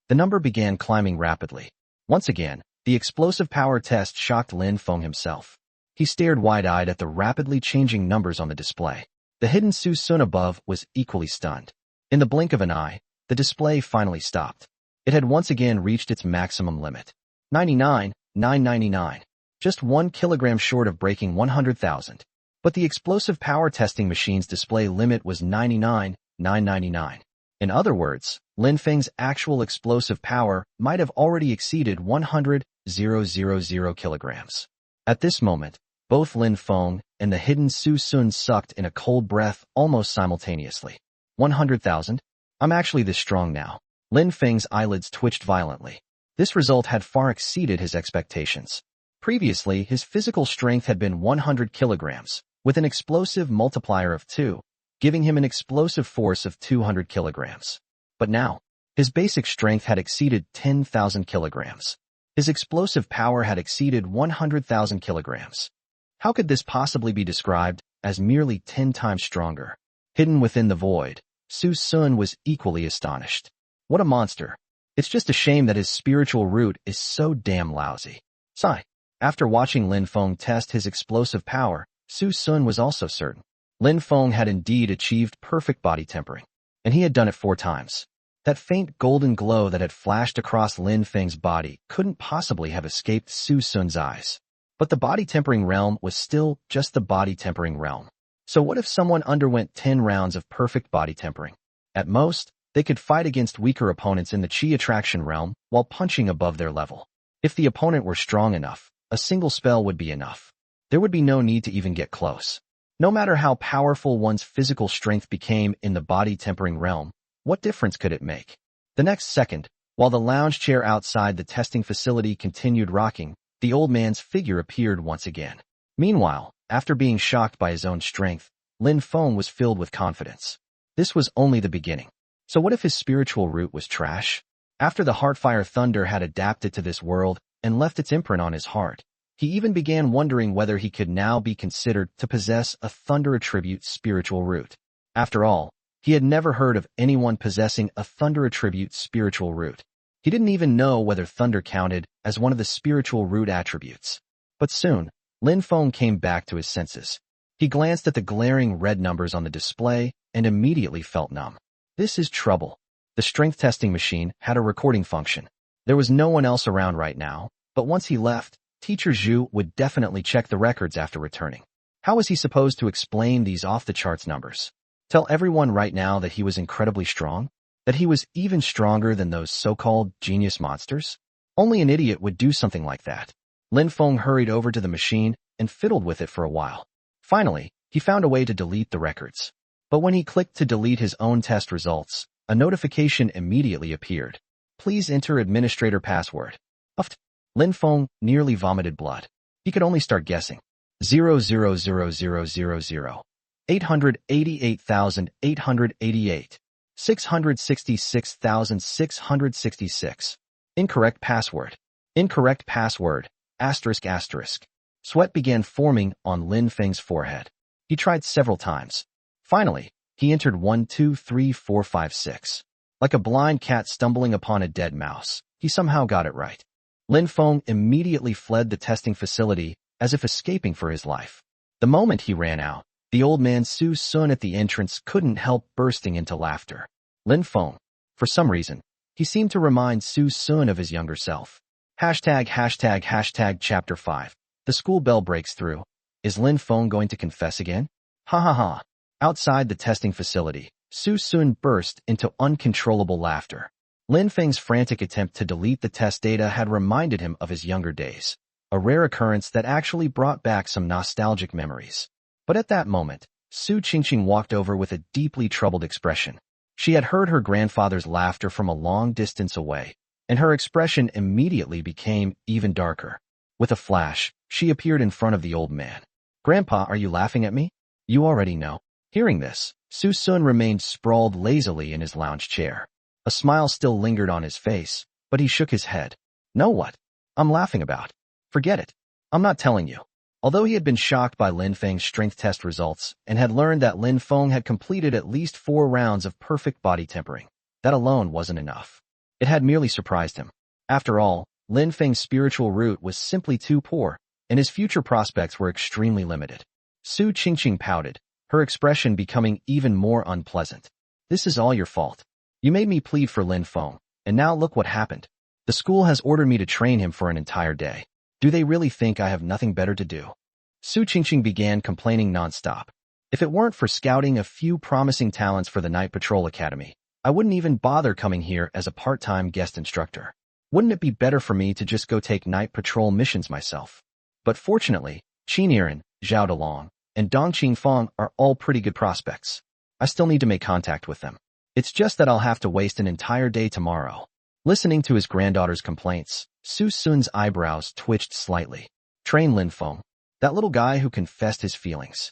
The number began climbing rapidly. Once again, the explosive power test shocked Lin Feng himself. He stared wide-eyed at the rapidly changing numbers on the display. The hidden Su Sun above was equally stunned. In the blink of an eye, the display finally stopped. It had once again reached its maximum limit. 99,999. Just 1 kilogram short of breaking 100,000. But the explosive power testing machine's display limit was 99,999. In other words, Lin Feng's actual explosive power might have already exceeded 100,000 kilograms. At this moment, both Lin Feng and the hidden Su Sun sucked in a cold breath almost simultaneously. 100,000? I'm actually this strong now. Lin Feng's eyelids twitched violently. This result had far exceeded his expectations. Previously, his physical strength had been 100 kilograms, with an explosive multiplier of 2, giving him an explosive force of 200 kilograms. But now, his basic strength had exceeded 10,000 kilograms. His explosive power had exceeded 100,000 kilograms. How could this possibly be described as merely 10 times stronger? Hidden within the void, Su Sun was equally astonished. What a monster. It's just a shame that his spiritual root is so damn lousy. Sigh. After watching Lin Feng test his explosive power, Su Sun was also certain. Lin Feng had indeed achieved perfect body tempering, and he had done it 4 times. That faint golden glow that had flashed across Lin Feng's body couldn't possibly have escaped Su Sun's eyes. But the body tempering realm was still just the body tempering realm. So what if someone underwent 10 rounds of perfect body tempering? At most, They could fight against weaker opponents in the Qi attraction realm while punching above their level. If the opponent were strong enough, a single spell would be enough. There would be no need to even get close. No matter how powerful one's physical strength became in the body-tempering realm, what difference could it make? The next second, while the lounge chair outside the testing facility continued rocking, the old man's figure appeared once again. Meanwhile, after being shocked by his own strength, Lin Feng was filled with confidence. This was only the beginning. So what if his spiritual root was trash? After the Heartfire Thunder had adapted to this world and left its imprint on his heart, he even began wondering whether he could now be considered to possess a Thunder attribute spiritual root. After all, he had never heard of anyone possessing a Thunder attribute spiritual root. He didn't even know whether Thunder counted as one of the spiritual root attributes. But soon, Lin Feng came back to his senses. He glanced at the glaring red numbers on the display and immediately felt numb. This is trouble. The strength testing machine had a recording function. There was no one else around right now, but once he left, Teacher Zhu would definitely check the records after returning. How was he supposed to explain these off-the-charts numbers? Tell everyone right now that he was incredibly strong? That he was even stronger than those so-called genius monsters? Only an idiot would do something like that. Lin Feng hurried over to the machine and fiddled with it for a while. Finally, he found a way to delete the records. But when he clicked to delete his own test results, a notification immediately appeared. Please enter administrator password. Uffed. Lin Feng nearly vomited blood. He could only start guessing. 0000000. 888,888. 666,666. Incorrect password. Incorrect password. Asterisk asterisk. Sweat began forming on Lin Feng's forehead. He tried several times. Finally, he entered 123456. Like a blind cat stumbling upon a dead mouse, he somehow got it right. Lin Feng immediately fled the testing facility as if escaping for his life. The moment he ran out, the old man Su Sun at the entrance couldn't help bursting into laughter. Lin Feng, for some reason, he seemed to remind Su Sun of his younger self. Hashtag chapter 5. The school bell breaks through. Is Lin Feng going to confess again? Ha ha ha. Outside the testing facility, Su Sun burst into uncontrollable laughter. Lin Feng's frantic attempt to delete the test data had reminded him of his younger days, a rare occurrence that actually brought back some nostalgic memories. But at that moment, Su Qingqing walked over with a deeply troubled expression. She had heard her grandfather's laughter from a long distance away, and her expression immediately became even darker. With a flash, she appeared in front of the old man. Grandpa, are you laughing at me? You already know. Hearing this, Su Sun remained sprawled lazily in his lounge chair. A smile still lingered on his face, but he shook his head. Know what? I'm laughing about. Forget it. I'm not telling you. Although he had been shocked by Lin Feng's strength test results and had learned that Lin Feng had completed at least 4 rounds of perfect body tempering, that alone wasn't enough. It had merely surprised him. After all, Lin Feng's spiritual root was simply too poor, and his future prospects were extremely limited. Su Qingqing pouted, her expression becoming even more unpleasant. This is all your fault. You made me plead for Lin Feng, and now look what happened. The school has ordered me to train him for an entire day. Do they really think I have nothing better to do? Su Qingqing began complaining nonstop. If it weren't for scouting a few promising talents for the Night Patrol Academy, I wouldn't even bother coming here as a part-time guest instructor. Wouldn't it be better for me to just go take night patrol missions myself? But fortunately, Yiren, Zhao Delong, and Dong Qingfang are all pretty good prospects. I still need to make contact with them. It's just that I'll have to waste an entire day tomorrow. Listening to his granddaughter's complaints, Su Sun's eyebrows twitched slightly. Train Lin Feng, that little guy who confessed his feelings.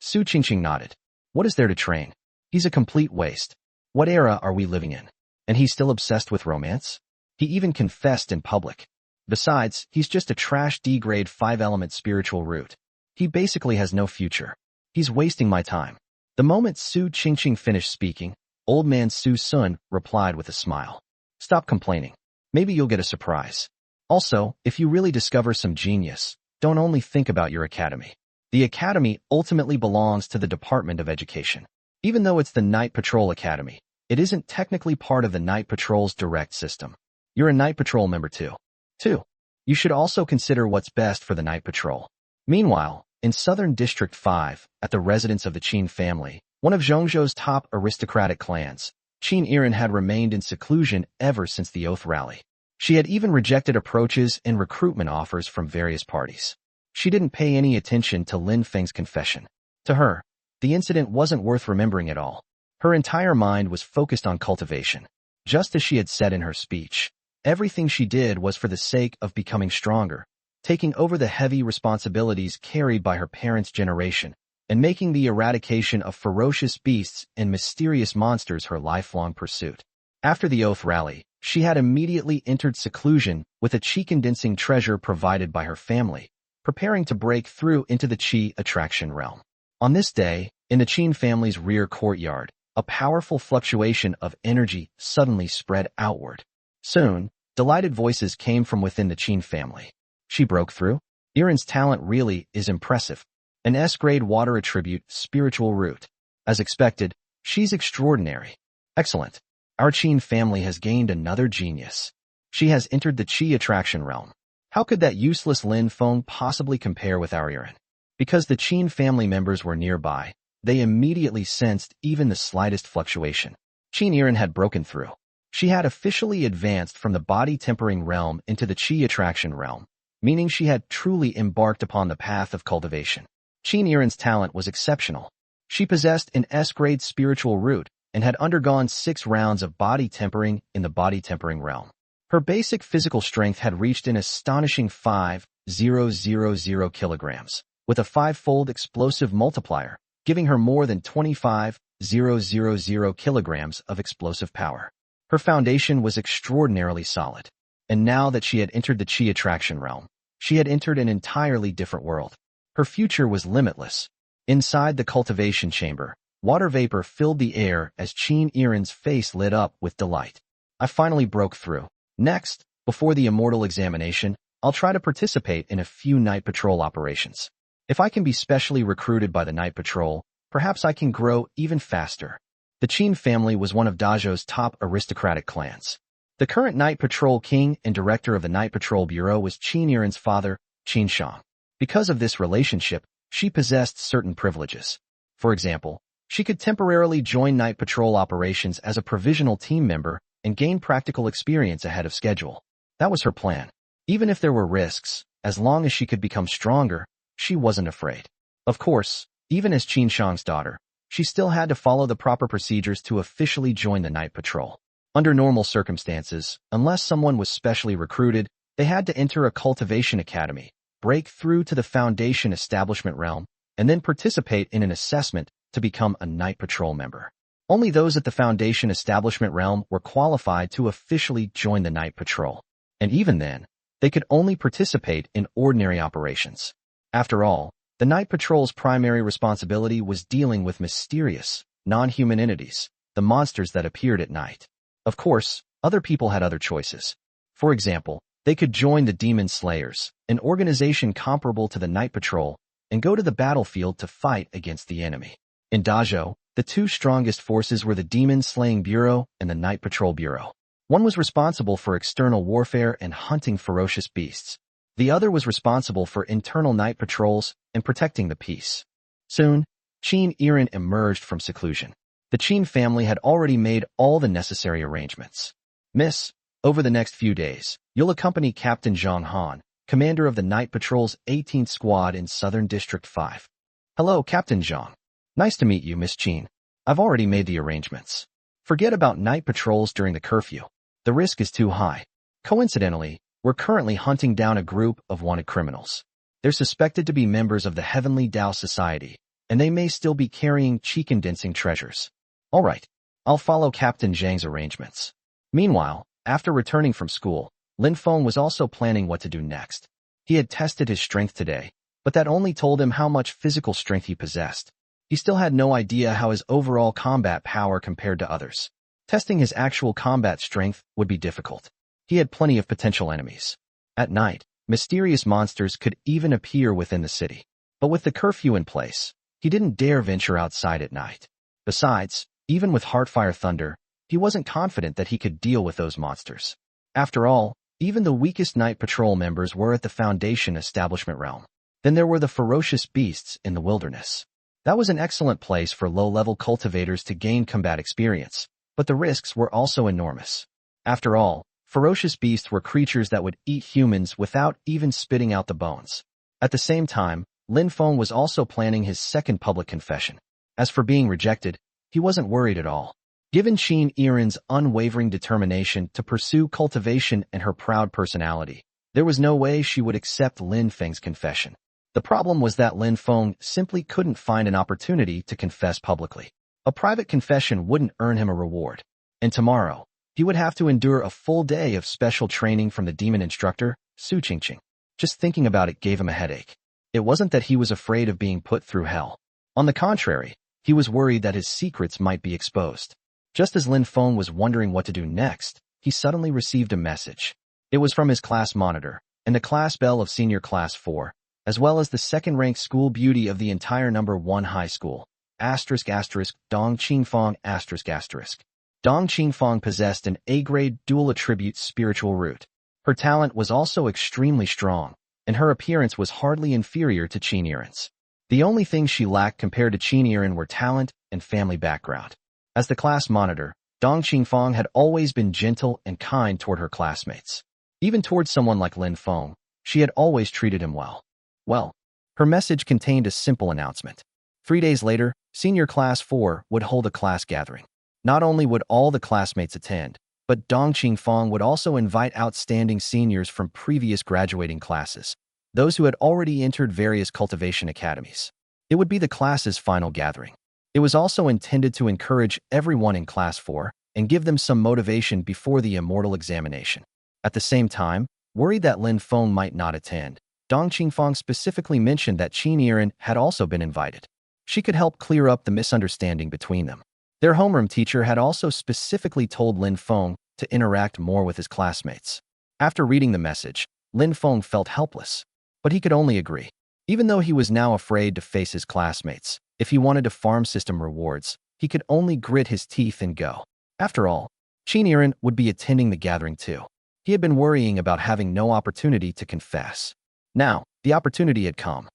Su Qingqing nodded. What is there to train? He's a complete waste. What era are we living in? And he's still obsessed with romance? He even confessed in public. Besides, he's just a trash D-grade 5-element spiritual root. He basically has no future. He's wasting my time. The moment Su Qingqing finished speaking, old man Su Sun replied with a smile. Stop complaining. Maybe you'll get a surprise. Also, if you really discover some genius, don't only think about your academy. The academy ultimately belongs to the Department of Education. Even though it's the Night Patrol Academy, it isn't technically part of the Night Patrol's direct system. You're a Night Patrol member too. 2. You should also consider what's best for the Night Patrol. Meanwhile, in Southern District 5, at the residence of the Qin family, one of Zhongzhou's top aristocratic clans, Yiren had remained in seclusion ever since the Oath Rally. She had even rejected approaches and recruitment offers from various parties. She didn't pay any attention to Lin Feng's confession. To her, the incident wasn't worth remembering at all. Her entire mind was focused on cultivation. Just as she had said in her speech, everything she did was for the sake of becoming stronger, taking over the heavy responsibilities carried by her parents' generation, and making the eradication of ferocious beasts and mysterious monsters her lifelong pursuit. After the Oath Rally, she had immediately entered seclusion with a qi-condensing treasure provided by her family, preparing to break through into the qi attraction realm. On this day, in the Qin family's rear courtyard, a powerful fluctuation of energy suddenly spread outward. Soon, delighted voices came from within the Qin family. She broke through? Yiren's talent really is impressive. An S-grade water attribute, spiritual root. As expected, she's extraordinary. Excellent. Our Qin family has gained another genius. She has entered the qi attraction realm. How could that useless Lin Feng possibly compare with our Yiren? Because the Qin family members were nearby, they immediately sensed even the slightest fluctuation. Qin Yiren had broken through. She had officially advanced from the body-tempering realm into the qi attraction realm, meaning she had truly embarked upon the path of cultivation. Qin Yiren's talent was exceptional. She possessed an S-grade spiritual root and had undergone 6 rounds of body tempering in the body-tempering realm. Her basic physical strength had reached an astonishing 5,000 kilograms, with a 5-fold explosive multiplier, giving her more than 25,000 kilograms of explosive power. Her foundation was extraordinarily solid, and now that she had entered the qi attraction realm, she had entered an entirely different world. Her future was limitless. Inside the cultivation chamber, water vapor filled the air as Qin Yiren's face lit up with delight. I finally broke through. Next, before the immortal examination, I'll try to participate in a few night patrol operations. If I can be specially recruited by the night patrol, perhaps I can grow even faster. The Qin family was one of Dazhou's top aristocratic clans. The current night patrol king and director of the night patrol bureau was Qin Yiren's father, Qin Shang. Because of this relationship, she possessed certain privileges. For example, she could temporarily join night patrol operations as a provisional team member and gain practical experience ahead of schedule. That was her plan. Even if there were risks, as long as she could become stronger, she wasn't afraid. Of course, even as Qin Shang's daughter, she still had to follow the proper procedures to officially join the night patrol. Under normal circumstances, unless someone was specially recruited, they had to enter a cultivation academy, break through to the foundation establishment realm, and then participate in an assessment to become a night patrol member. Only those at the foundation establishment realm were qualified to officially join the night patrol. And even then, they could only participate in ordinary operations. After all, the night patrol's primary responsibility was dealing with mysterious, non-human entities, the monsters that appeared at night. Of course, other people had other choices. For example, they could join the Demon Slayers, an organization comparable to the night patrol, and go to the battlefield to fight against the enemy. In Dazhou, the 2 strongest forces were the Demon Slaying Bureau and the Night Patrol Bureau. One was responsible for external warfare and hunting ferocious beasts. The other was responsible for internal night patrols and protecting the peace. Soon, Qin Yiren emerged from seclusion. The Qin family had already made all the necessary arrangements. Miss, over the next few days, you'll accompany Captain Zhang Han, commander of the Night Patrol's 18th Squad in Southern District 5. Hello, Captain Zhang. Nice to meet you, Miss Qin. I've already made the arrangements. Forget about night patrols during the curfew. The risk is too high. Coincidentally, we're currently hunting down a group of wanted criminals. They're suspected to be members of the Heavenly Tao Society, and they may still be carrying qi-condensing treasures. All right, I'll follow Captain Zhang's arrangements. Meanwhile, after returning from school, Lin Feng was also planning what to do next. He had tested his strength today, but that only told him how much physical strength he possessed. He still had no idea how his overall combat power compared to others. Testing his actual combat strength would be difficult. He had plenty of potential enemies. At night, mysterious monsters could even appear within the city. But with the curfew in place, he didn't dare venture outside at night. Besides, even with Heartfire Thunder, he wasn't confident that he could deal with those monsters. After all, even the weakest night patrol members were at the Foundation establishment realm. Then there were the ferocious beasts in the wilderness. That was an excellent place for low-level cultivators to gain combat experience, but the risks were also enormous. After all, ferocious beasts were creatures that would eat humans without even spitting out the bones. At the same time, Lin Feng was also planning his second public confession. As for being rejected, he wasn't worried at all. Given Qin Yiren's unwavering determination to pursue cultivation and her proud personality, there was no way she would accept Lin Feng's confession. The problem was that Lin Feng simply couldn't find an opportunity to confess publicly. A private confession wouldn't earn him a reward. And tomorrow, he would have to endure a full day of special training from the demon instructor, Su Qingqing. Just thinking about it gave him a headache. It wasn't that he was afraid of being put through hell. On the contrary, he was worried that his secrets might be exposed. Just as Lin Feng was wondering what to do next, he suddenly received a message. It was from his class monitor, and the class belle of senior class 4, as well as the second-ranked school beauty of the entire number 1 high school, ***, Dong Qingfang, ***. Dong Qingfang possessed an A-grade dual attribute spiritual root. Her talent was also extremely strong, and her appearance was hardly inferior to Qin Yiren's. The only thing she lacked compared to Qin Yiren were talent and family background. As the class monitor, Dong Qingfang had always been gentle and kind toward her classmates. Even towards someone like Lin Feng, she had always treated him well. Well, her message contained a simple announcement. 3 days later, senior class 4 would hold a class gathering. Not only would all the classmates attend, but Dong Qingfang would also invite outstanding seniors from previous graduating classes, those who had already entered various cultivation academies. It would be the class's final gathering. It was also intended to encourage everyone in class 4 and give them some motivation before the immortal examination. At the same time, worried that Lin Feng might not attend, Dong Qingfang specifically mentioned that Qin Yiren had also been invited. She could help clear up the misunderstanding between them. Their homeroom teacher had also specifically told Lin Feng to interact more with his classmates. After reading the message, Lin Feng felt helpless, but he could only agree. Even though he was now afraid to face his classmates, if he wanted to farm system rewards, he could only grit his teeth and go. After all, Qin Yiren would be attending the gathering too. He had been worrying about having no opportunity to confess. Now, the opportunity had come.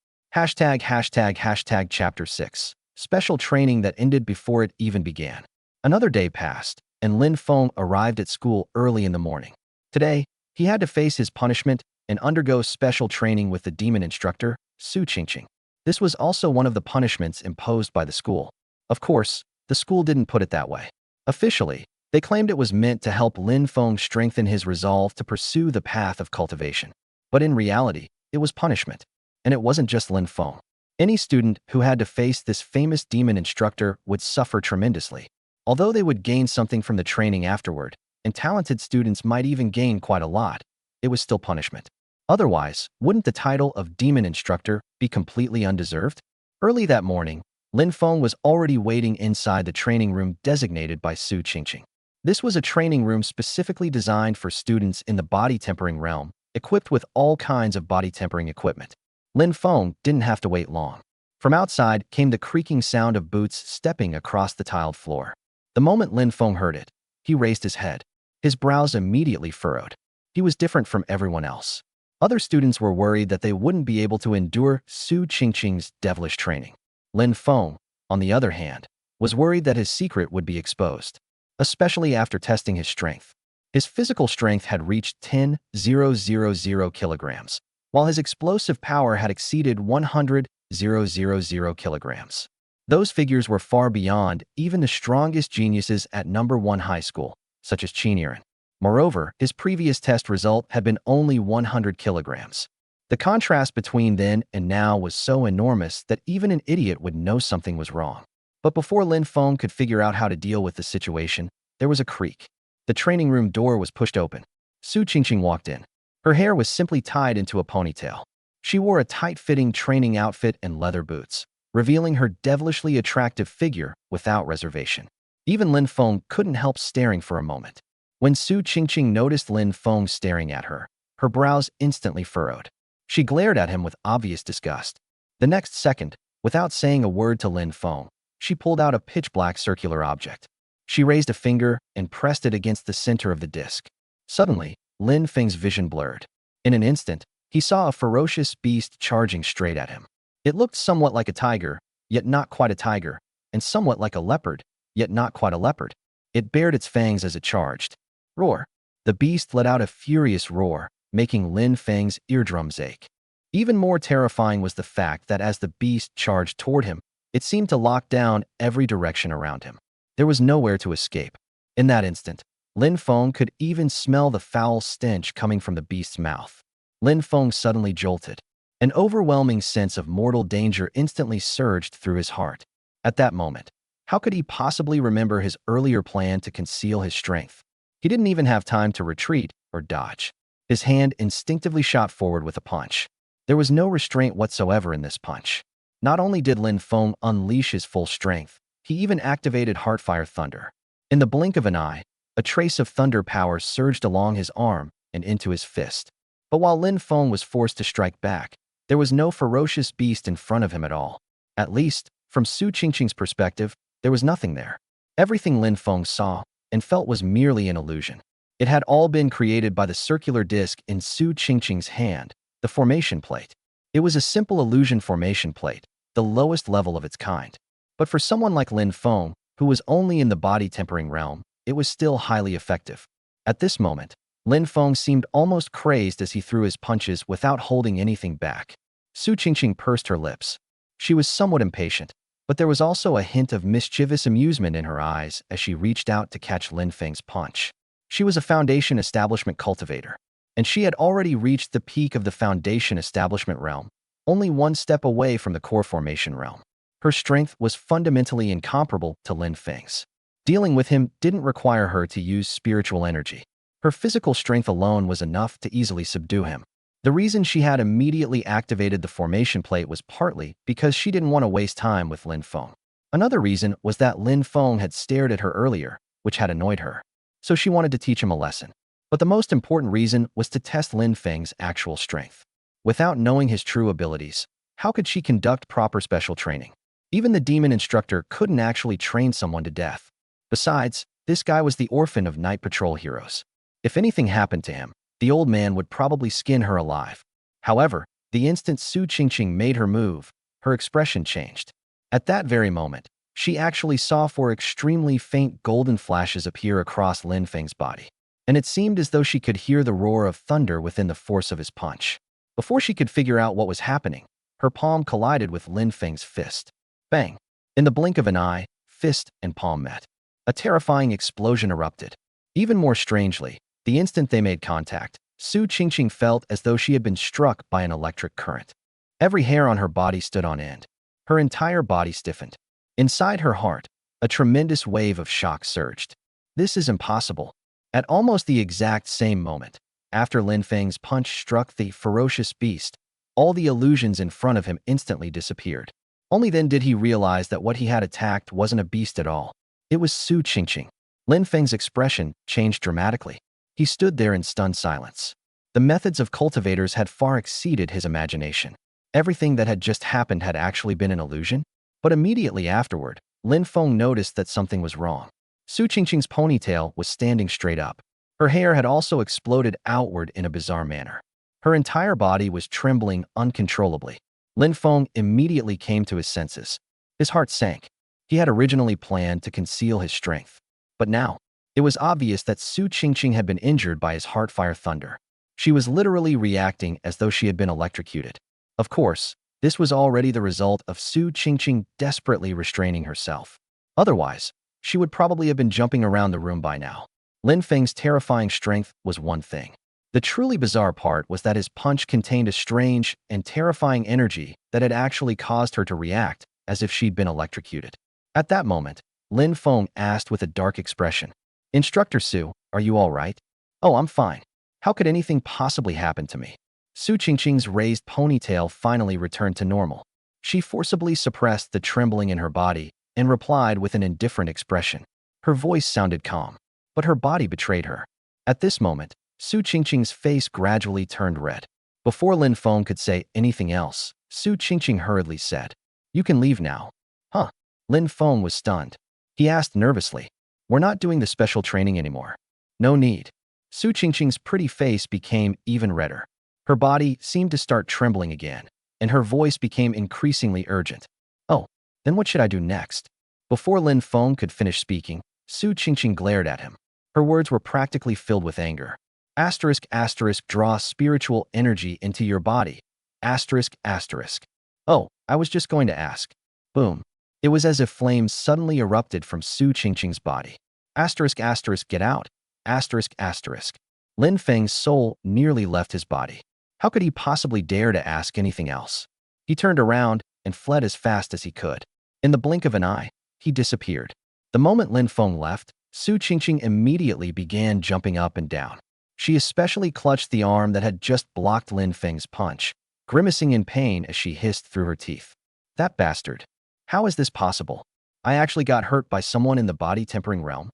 Chapter 6. Special training that ended before it even began. Another day passed, and Lin Feng arrived at school early in the morning. Today, he had to face his punishment and undergo special training with the demon instructor, Su Qingqing. This was also one of the punishments imposed by the school. Of course, the school didn't put it that way. Officially, they claimed it was meant to help Lin Feng strengthen his resolve to pursue the path of cultivation. But in reality, it was punishment. And it wasn't just Lin Feng. Any student who had to face this famous demon instructor would suffer tremendously. Although they would gain something from the training afterward, and talented students might even gain quite a lot, it was still punishment. Otherwise, wouldn't the title of demon instructor be completely undeserved? Early that morning, Lin Feng was already waiting inside the training room designated by Su Qingqing. This was a training room specifically designed for students in the body tempering realm, equipped with all kinds of body tempering equipment. Lin Feng didn't have to wait long. From outside came the creaking sound of boots stepping across the tiled floor. The moment Lin Feng heard it, he raised his head. His brows immediately furrowed. He was different from everyone else. Other students were worried that they wouldn't be able to endure Su Qingqing's devilish training. Lin Feng, on the other hand, was worried that his secret would be exposed, especially after testing his strength. His physical strength had reached 10,000 kilograms, while his explosive power had exceeded 100,000 kilograms. Those figures were far beyond even the strongest geniuses at number 1 high school, such as Qin Yiren. Moreover, his previous test result had been only 100 kilograms. The contrast between then and now was so enormous that even an idiot would know something was wrong. But before Lin Feng could figure out how to deal with the situation, there was a creak. The training room door was pushed open. Su Qingqing walked in. Her hair was simply tied into a ponytail. She wore a tight-fitting training outfit and leather boots, revealing her devilishly attractive figure without reservation. Even Lin Feng couldn't help staring for a moment. When Su Qingqing noticed Lin Feng staring at her, her brows instantly furrowed. She glared at him with obvious disgust. The next second, without saying a word to Lin Feng, she pulled out a pitch-black circular object. She raised a finger and pressed it against the center of the disc. Suddenly, Lin Feng's vision blurred. In an instant, he saw a ferocious beast charging straight at him. It looked somewhat like a tiger, yet not quite a tiger, and somewhat like a leopard, yet not quite a leopard. It bared its fangs as it charged. Roar! The beast let out a furious roar, making Lin Feng's eardrums ache. Even more terrifying was the fact that as the beast charged toward him, it seemed to lock down every direction around him. There was nowhere to escape. In that instant, Lin Feng could even smell the foul stench coming from the beast's mouth. Lin Feng suddenly jolted. An overwhelming sense of mortal danger instantly surged through his heart. At that moment, how could he possibly remember his earlier plan to conceal his strength? He didn't even have time to retreat or dodge. His hand instinctively shot forward with a punch. There was no restraint whatsoever in this punch. Not only did Lin Feng unleash his full strength, he even activated Heartfire Thunder. In the blink of an eye, a trace of thunder power surged along his arm and into his fist. But while Lin Feng was forced to strike back, there was no ferocious beast in front of him at all. At least, from Su Qingqing's perspective, there was nothing there. Everything Lin Feng saw and felt was merely an illusion. It had all been created by the circular disc in Su Qingqing's hand, the formation plate. It was a simple illusion formation plate, the lowest level of its kind. But for someone like Lin Feng, who was only in the body tempering realm, it was still highly effective. At this moment, Lin Feng seemed almost crazed as he threw his punches without holding anything back. Su Qingqing pursed her lips. She was somewhat impatient, but there was also a hint of mischievous amusement in her eyes as she reached out to catch Lin Feng's punch. She was a Foundation Establishment cultivator, and she had already reached the peak of the Foundation Establishment realm, only one step away from the Core Formation realm. Her strength was fundamentally incomparable to Lin Feng's. Dealing with him didn't require her to use spiritual energy. Her physical strength alone was enough to easily subdue him. The reason she had immediately activated the formation plate was partly because she didn't want to waste time with Lin Feng. Another reason was that Lin Feng had stared at her earlier, which had annoyed her. So she wanted to teach him a lesson. But the most important reason was to test Lin Feng's actual strength. Without knowing his true abilities, how could she conduct proper special training? Even the demon instructor couldn't actually train someone to death. Besides, this guy was the orphan of night patrol heroes. If anything happened to him, the old man would probably skin her alive. However, the instant Su Qingqing made her move, her expression changed. At that very moment, she actually saw four extremely faint golden flashes appear across Lin Feng's body. And it seemed as though she could hear the roar of thunder within the force of his punch. Before she could figure out what was happening, her palm collided with Lin Feng's fist. Bang! In the blink of an eye, fist and palm met. A terrifying explosion erupted. Even more strangely, the instant they made contact, Su Qingqing felt as though she had been struck by an electric current. Every hair on her body stood on end. Her entire body stiffened. Inside her heart, a tremendous wave of shock surged. This is impossible. At almost the exact same moment, after Lin Feng's punch struck the ferocious beast, all the illusions in front of him instantly disappeared. Only then did he realize that what he had attacked wasn't a beast at all. It was Su Qingqing. Lin Feng's expression changed dramatically. He stood there in stunned silence. The methods of cultivators had far exceeded his imagination. Everything that had just happened had actually been an illusion. But immediately afterward, Lin Feng noticed that something was wrong. Su Qingqing's ponytail was standing straight up. Her hair had also exploded outward in a bizarre manner. Her entire body was trembling uncontrollably. Lin Feng immediately came to his senses. His heart sank. He had originally planned to conceal his strength. But now, it was obvious that Su Qingqing had been injured by his Heartfire Thunder. She was literally reacting as though she had been electrocuted. Of course, this was already the result of Su Qingqing desperately restraining herself. Otherwise, she would probably have been jumping around the room by now. Lin Feng's terrifying strength was one thing. The truly bizarre part was that his punch contained a strange and terrifying energy that had actually caused her to react as if she'd been electrocuted. At that moment, Lin Feng asked with a dark expression, "Instructor Su, are you all right?" "Oh, I'm fine. How could anything possibly happen to me?" Su Qingqing's raised ponytail finally returned to normal. She forcibly suppressed the trembling in her body and replied with an indifferent expression. Her voice sounded calm, but her body betrayed her. At this moment, Su Qingqing's face gradually turned red. Before Lin Feng could say anything else, Su Qingqing hurriedly said, "You can leave now." "Huh?" Lin Feng was stunned. He asked nervously, "We're not doing the special training anymore." "No need." Su Qingqing's pretty face became even redder. Her body seemed to start trembling again, and her voice became increasingly urgent. "Oh, then what should I do next?" Before Lin Feng could finish speaking, Su Qingqing glared at him. Her words were practically filled with anger. Asterisk, asterisk, draw spiritual energy into your body. Asterisk, asterisk. Oh, I was just going to ask. Boom. It was as if flames suddenly erupted from Su Qingqing's body. Asterisk, asterisk, get out. Asterisk, asterisk. Lin Feng's soul nearly left his body. How could he possibly dare to ask anything else? He turned around and fled as fast as he could. In the blink of an eye, he disappeared. The moment Lin Feng left, Su Qingqing immediately began jumping up and down. She especially clutched the arm that had just blocked Lin Feng's punch, grimacing in pain as she hissed through her teeth. That bastard. How is this possible? I actually got hurt by someone in the body-tempering realm?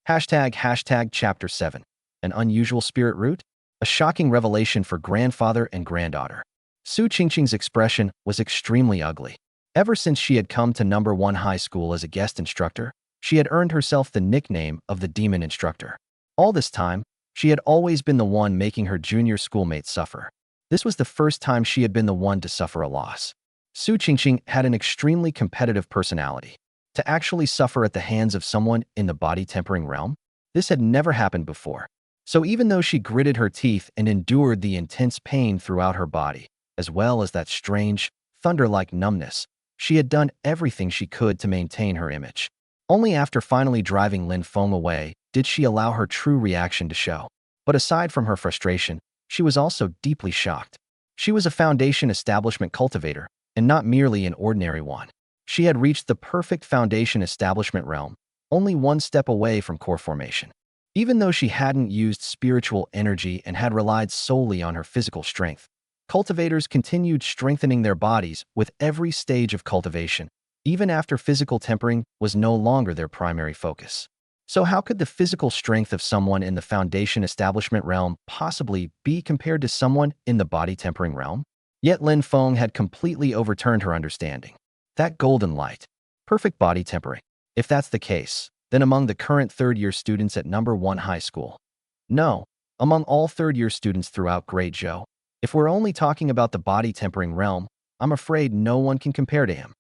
Hashtag Chapter 7. An unusual spirit root? A shocking revelation for grandfather and granddaughter. Su Qingqing's expression was extremely ugly. Ever since she had come to number 1 high school as a guest instructor, she had earned herself the nickname of the demon instructor. All this time, she had always been the one making her junior schoolmates suffer. This was the first time she had been the one to suffer a loss. Su Qingqing had an extremely competitive personality. To actually suffer at the hands of someone in the body-tempering realm? This had never happened before. So even though she gritted her teeth and endured the intense pain throughout her body, as well as that strange, thunder-like numbness, she had done everything she could to maintain her image. Only after finally driving Lin Feng away did she allow her true reaction to show. But aside from her frustration, she was also deeply shocked. She was a foundation establishment cultivator, and not merely an ordinary one. She had reached the perfect foundation establishment realm, only one step away from core formation. Even though she hadn't used spiritual energy and had relied solely on her physical strength, cultivators continued strengthening their bodies with every stage of cultivation, even after physical tempering was no longer their primary focus. So how could the physical strength of someone in the foundation establishment realm possibly be compared to someone in the body-tempering realm? Yet Lin Feng had completely overturned her understanding. That golden light. Perfect body tempering. If that's the case, then among the current third-year students at number 1 high school. No, among all third-year students throughout Great Zhou. If we're only talking about the body-tempering realm, I'm afraid no one can compare to him.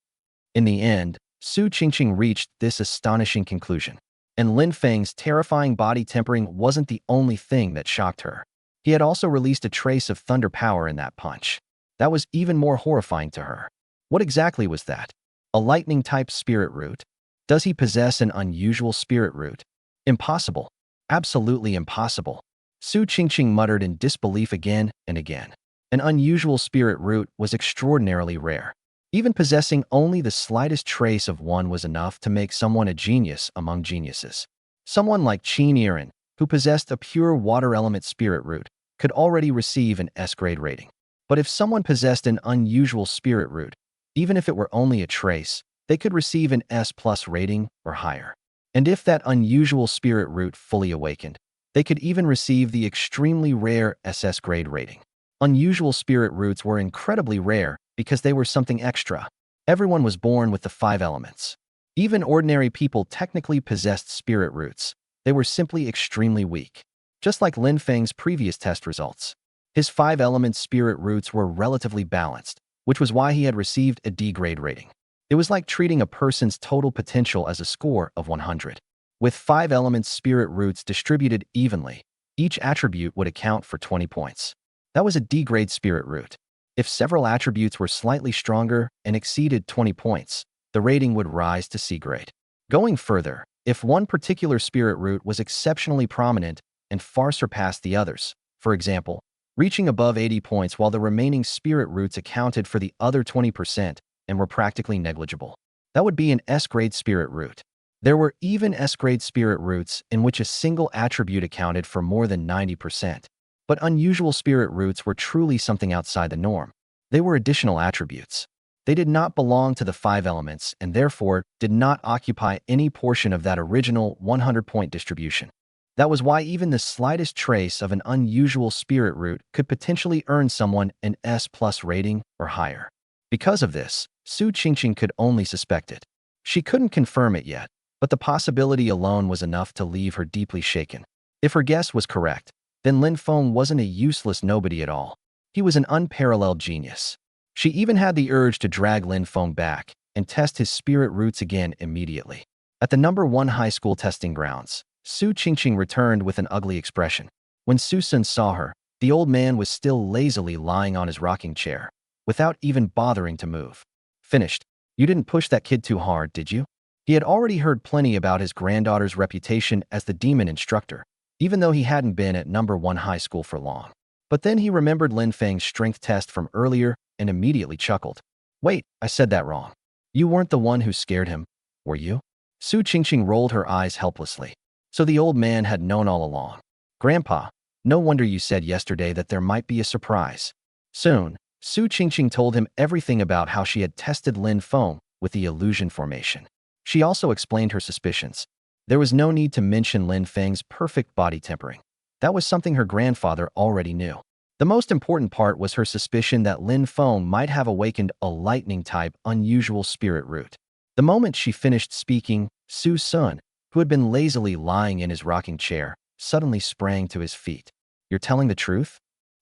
In the end, Su Qingqing reached this astonishing conclusion. And Lin Feng's terrifying body tempering wasn't the only thing that shocked her. He had also released a trace of thunder power in that punch. That was even more horrifying to her. What exactly was that? A lightning-type spirit root? Does he possess an unusual spirit root? Impossible. Absolutely impossible. Su Qingqing muttered in disbelief again and again. An unusual spirit root was extraordinarily rare. Even possessing only the slightest trace of one was enough to make someone a genius among geniuses. Someone like Yiren, who possessed a pure water element spirit root, could already receive an S-grade rating. But if someone possessed an unusual spirit root, even if it were only a trace, they could receive an S+ rating or higher. And if that unusual spirit root fully awakened, they could even receive the extremely rare SS grade rating. Unusual spirit roots were incredibly rare because they were something extra. Everyone was born with the 5 elements. Even ordinary people technically possessed spirit roots. They were simply extremely weak. Just like Lin Feng's previous test results. His 5-element spirit roots were relatively balanced, which was why he had received a D-grade rating. It was like treating a person's total potential as a score of 100. With 5-element spirit roots distributed evenly, each attribute would account for 20 points. That was a D-grade spirit root. If several attributes were slightly stronger and exceeded 20 points, the rating would rise to C-grade. Going further, if one particular spirit root was exceptionally prominent and far surpassed the others, for example, reaching above 80 points while the remaining spirit roots accounted for the other 20% and were practically negligible, that would be an S-grade spirit root. There were even S-grade spirit roots in which a single attribute accounted for more than 90%. But unusual spirit roots were truly something outside the norm. They were additional attributes. They did not belong to the 5 elements and therefore did not occupy any portion of that original 100-point distribution. That was why even the slightest trace of an unusual spirit root could potentially earn someone an S+ rating or higher. Because of this, Su Qingqing could only suspect it. She couldn't confirm it yet, but the possibility alone was enough to leave her deeply shaken. If her guess was correct, then Lin Feng wasn't a useless nobody at all. He was an unparalleled genius. She even had the urge to drag Lin Feng back and test his spirit roots again immediately. At the #1 high school testing grounds, Su Qingqing returned with an ugly expression. When Su Sun saw her, the old man was still lazily lying on his rocking chair, without even bothering to move. Finished. You didn't push that kid too hard, did you? He had already heard plenty about his granddaughter's reputation as the demon instructor, even though he hadn't been at #1 high school for long. But then he remembered Lin Feng's strength test from earlier and immediately chuckled. Wait, I said that wrong. You weren't the one who scared him, were you? Su Qingqing rolled her eyes helplessly. So the old man had known all along. Grandpa, no wonder you said yesterday that there might be a surprise. Soon, Su Qingqing told him everything about how she had tested Lin Feng with the illusion formation. She also explained her suspicions. There was no need to mention Lin Feng's perfect body tempering. That was something her grandfather already knew. The most important part was her suspicion that Lin Feng might have awakened a lightning-type unusual spirit root. The moment she finished speaking, Su Sun, who had been lazily lying in his rocking chair, suddenly sprang to his feet. You're telling the truth?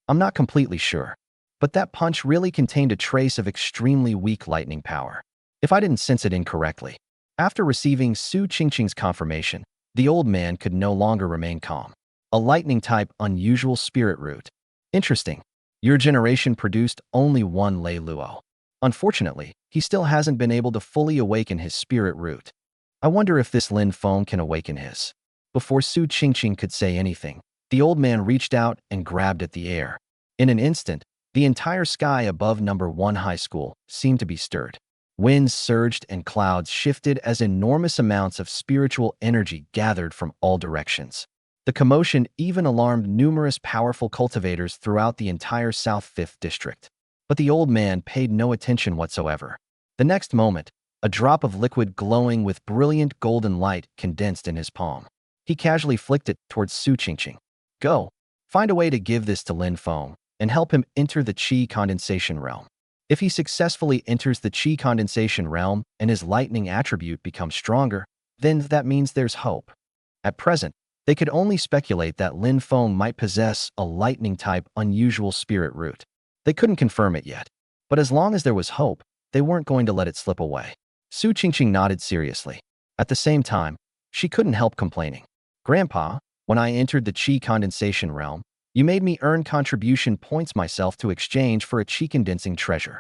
I'm not completely sure. But that punch really contained a trace of extremely weak lightning power. If I didn't sense it incorrectly. After receiving Su Qingqing's confirmation, the old man could no longer remain calm. A lightning-type unusual spirit root. Interesting. Your generation produced only one Lei Luo. Unfortunately, he still hasn't been able to fully awaken his spirit root. I wonder if this Lin Feng can awaken his. Before Su Qingqing could say anything, the old man reached out and grabbed at the air. In an instant, the entire sky above #1 high school seemed to be stirred. Winds surged and clouds shifted as enormous amounts of spiritual energy gathered from all directions. The commotion even alarmed numerous powerful cultivators throughout the entire South 5th District. But the old man paid no attention whatsoever. The next moment, a drop of liquid glowing with brilliant golden light condensed in his palm. He casually flicked it towards Su Qingqing. Go. Find a way to give this to Lin Feng and help him enter the Qi condensation realm. If he successfully enters the Qi condensation realm and his lightning attribute becomes stronger, then that means there's hope. At present, they could only speculate that Lin Feng might possess a lightning-type unusual spirit root. They couldn't confirm it yet, but as long as there was hope, they weren't going to let it slip away. Su Qingqing nodded seriously. At the same time, she couldn't help complaining. Grandpa, when I entered the Qi condensation realm, you made me earn contribution points myself to exchange for a Qi condensing treasure.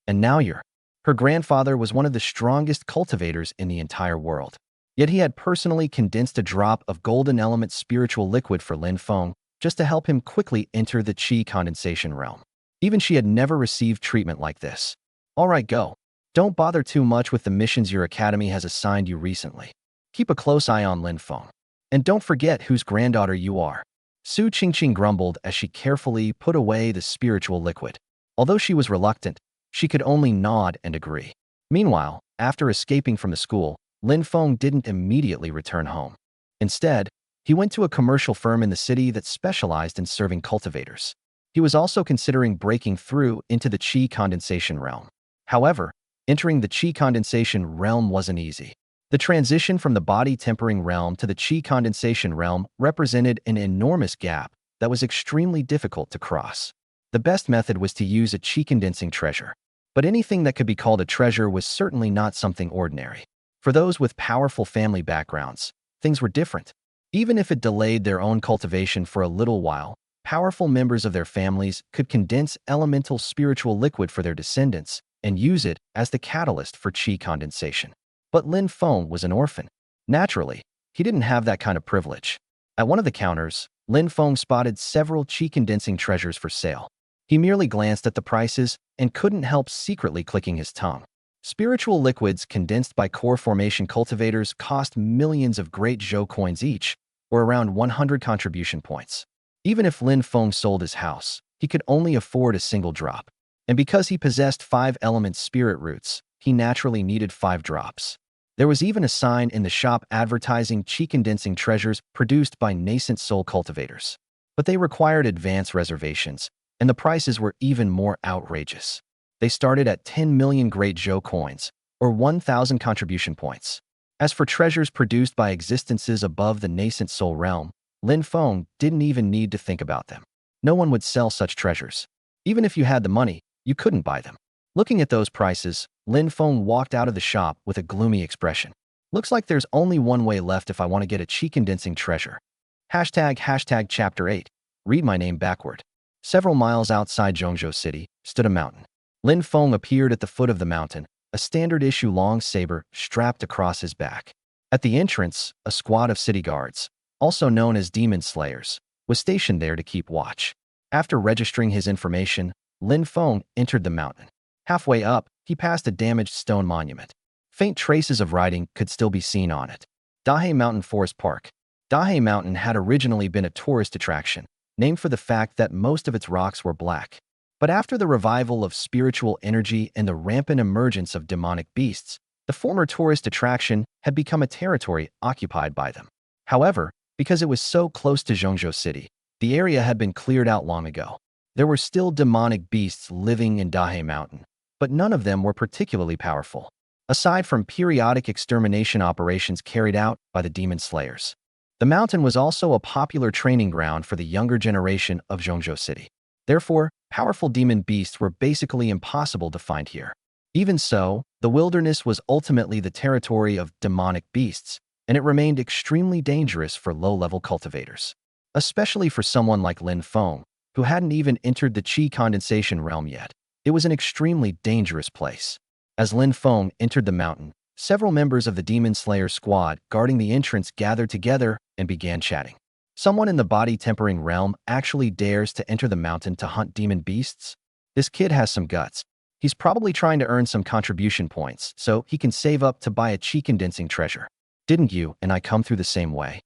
And now you're. Her grandfather was one of the strongest cultivators in the entire world. Yet he had personally condensed a drop of golden element spiritual liquid for Lin Feng just to help him quickly enter the Qi condensation realm. Even she had never received treatment like this. All right, go. Don't bother too much with the missions your academy has assigned you recently. Keep a close eye on Lin Feng. And don't forget whose granddaughter you are. Su Qingqing grumbled as she carefully put away the spiritual liquid. Although she was reluctant, she could only nod and agree. Meanwhile, after escaping from the school, Lin Feng didn't immediately return home. Instead, he went to a commercial firm in the city that specialized in serving cultivators. He was also considering breaking through into the Qi condensation realm. However, entering the Qi condensation realm wasn't easy. The transition from the body tempering realm to the Qi condensation realm represented an enormous gap that was extremely difficult to cross. The best method was to use a Qi condensing treasure. But anything that could be called a treasure was certainly not something ordinary. For those with powerful family backgrounds, things were different. Even if it delayed their own cultivation for a little while, powerful members of their families could condense elemental spiritual liquid for their descendants and use it as the catalyst for Qi condensation. But Lin Feng was an orphan. Naturally, he didn't have that kind of privilege. At one of the counters, Lin Feng spotted several Qi condensing treasures for sale. He merely glanced at the prices and couldn't help secretly clicking his tongue. Spiritual liquids condensed by core formation cultivators cost millions of great Zhou coins each, or around 100 contribution points. Even if Lin Feng sold his house, he could only afford a single drop. And because he possessed 5 element spirit roots, he naturally needed 5 drops. There was even a sign in the shop advertising Qi condensing treasures produced by nascent soul cultivators. But they required advance reservations, and the prices were even more outrageous. They started at 10 million great Zhou coins, or 1,000 contribution points. As for treasures produced by existences above the nascent soul realm, Lin Feng didn't even need to think about them. No one would sell such treasures. Even if you had the money, you couldn't buy them. Looking at those prices, Lin Feng walked out of the shop with a gloomy expression. Looks like there's only one way left if I want to get a chi-condensing treasure. Hashtag chapter 8. Read my name backward. Several miles outside Zhongzhou city stood a mountain. Lin Feng appeared at the foot of the mountain, a standard-issue long saber strapped across his back. At the entrance, a squad of city guards, also known as demon slayers, was stationed there to keep watch. After registering his information, Lin Feng entered the mountain. Halfway up, he passed a damaged stone monument. Faint traces of writing could still be seen on it. Dazhou Mountain Forest Park. Dazhou Mountain had originally been a tourist attraction, named for the fact that most of its rocks were black. But after the revival of spiritual energy and the rampant emergence of demonic beasts, the former tourist attraction had become a territory occupied by them. However, because it was so close to Zhongzhou city, the area had been cleared out long ago. There were still demonic beasts living in Dazhou Mountain, but none of them were particularly powerful, aside from periodic extermination operations carried out by the demon slayers. The mountain was also a popular training ground for the younger generation of Zhongzhou city. Therefore, powerful demon beasts were basically impossible to find here. Even so, the wilderness was ultimately the territory of demonic beasts, and it remained extremely dangerous for low-level cultivators, especially for someone like Lin Feng, who hadn't even entered the Qi condensation realm yet. It was an extremely dangerous place. As Lin Feng entered the mountain, several members of the Demon Slayer squad guarding the entrance gathered together and began chatting. Someone in the body-tempering realm actually dares to enter the mountain to hunt demon beasts? This kid has some guts. He's probably trying to earn some contribution points so he can save up to buy a chi-condensing treasure. Didn't you and I come through the same way?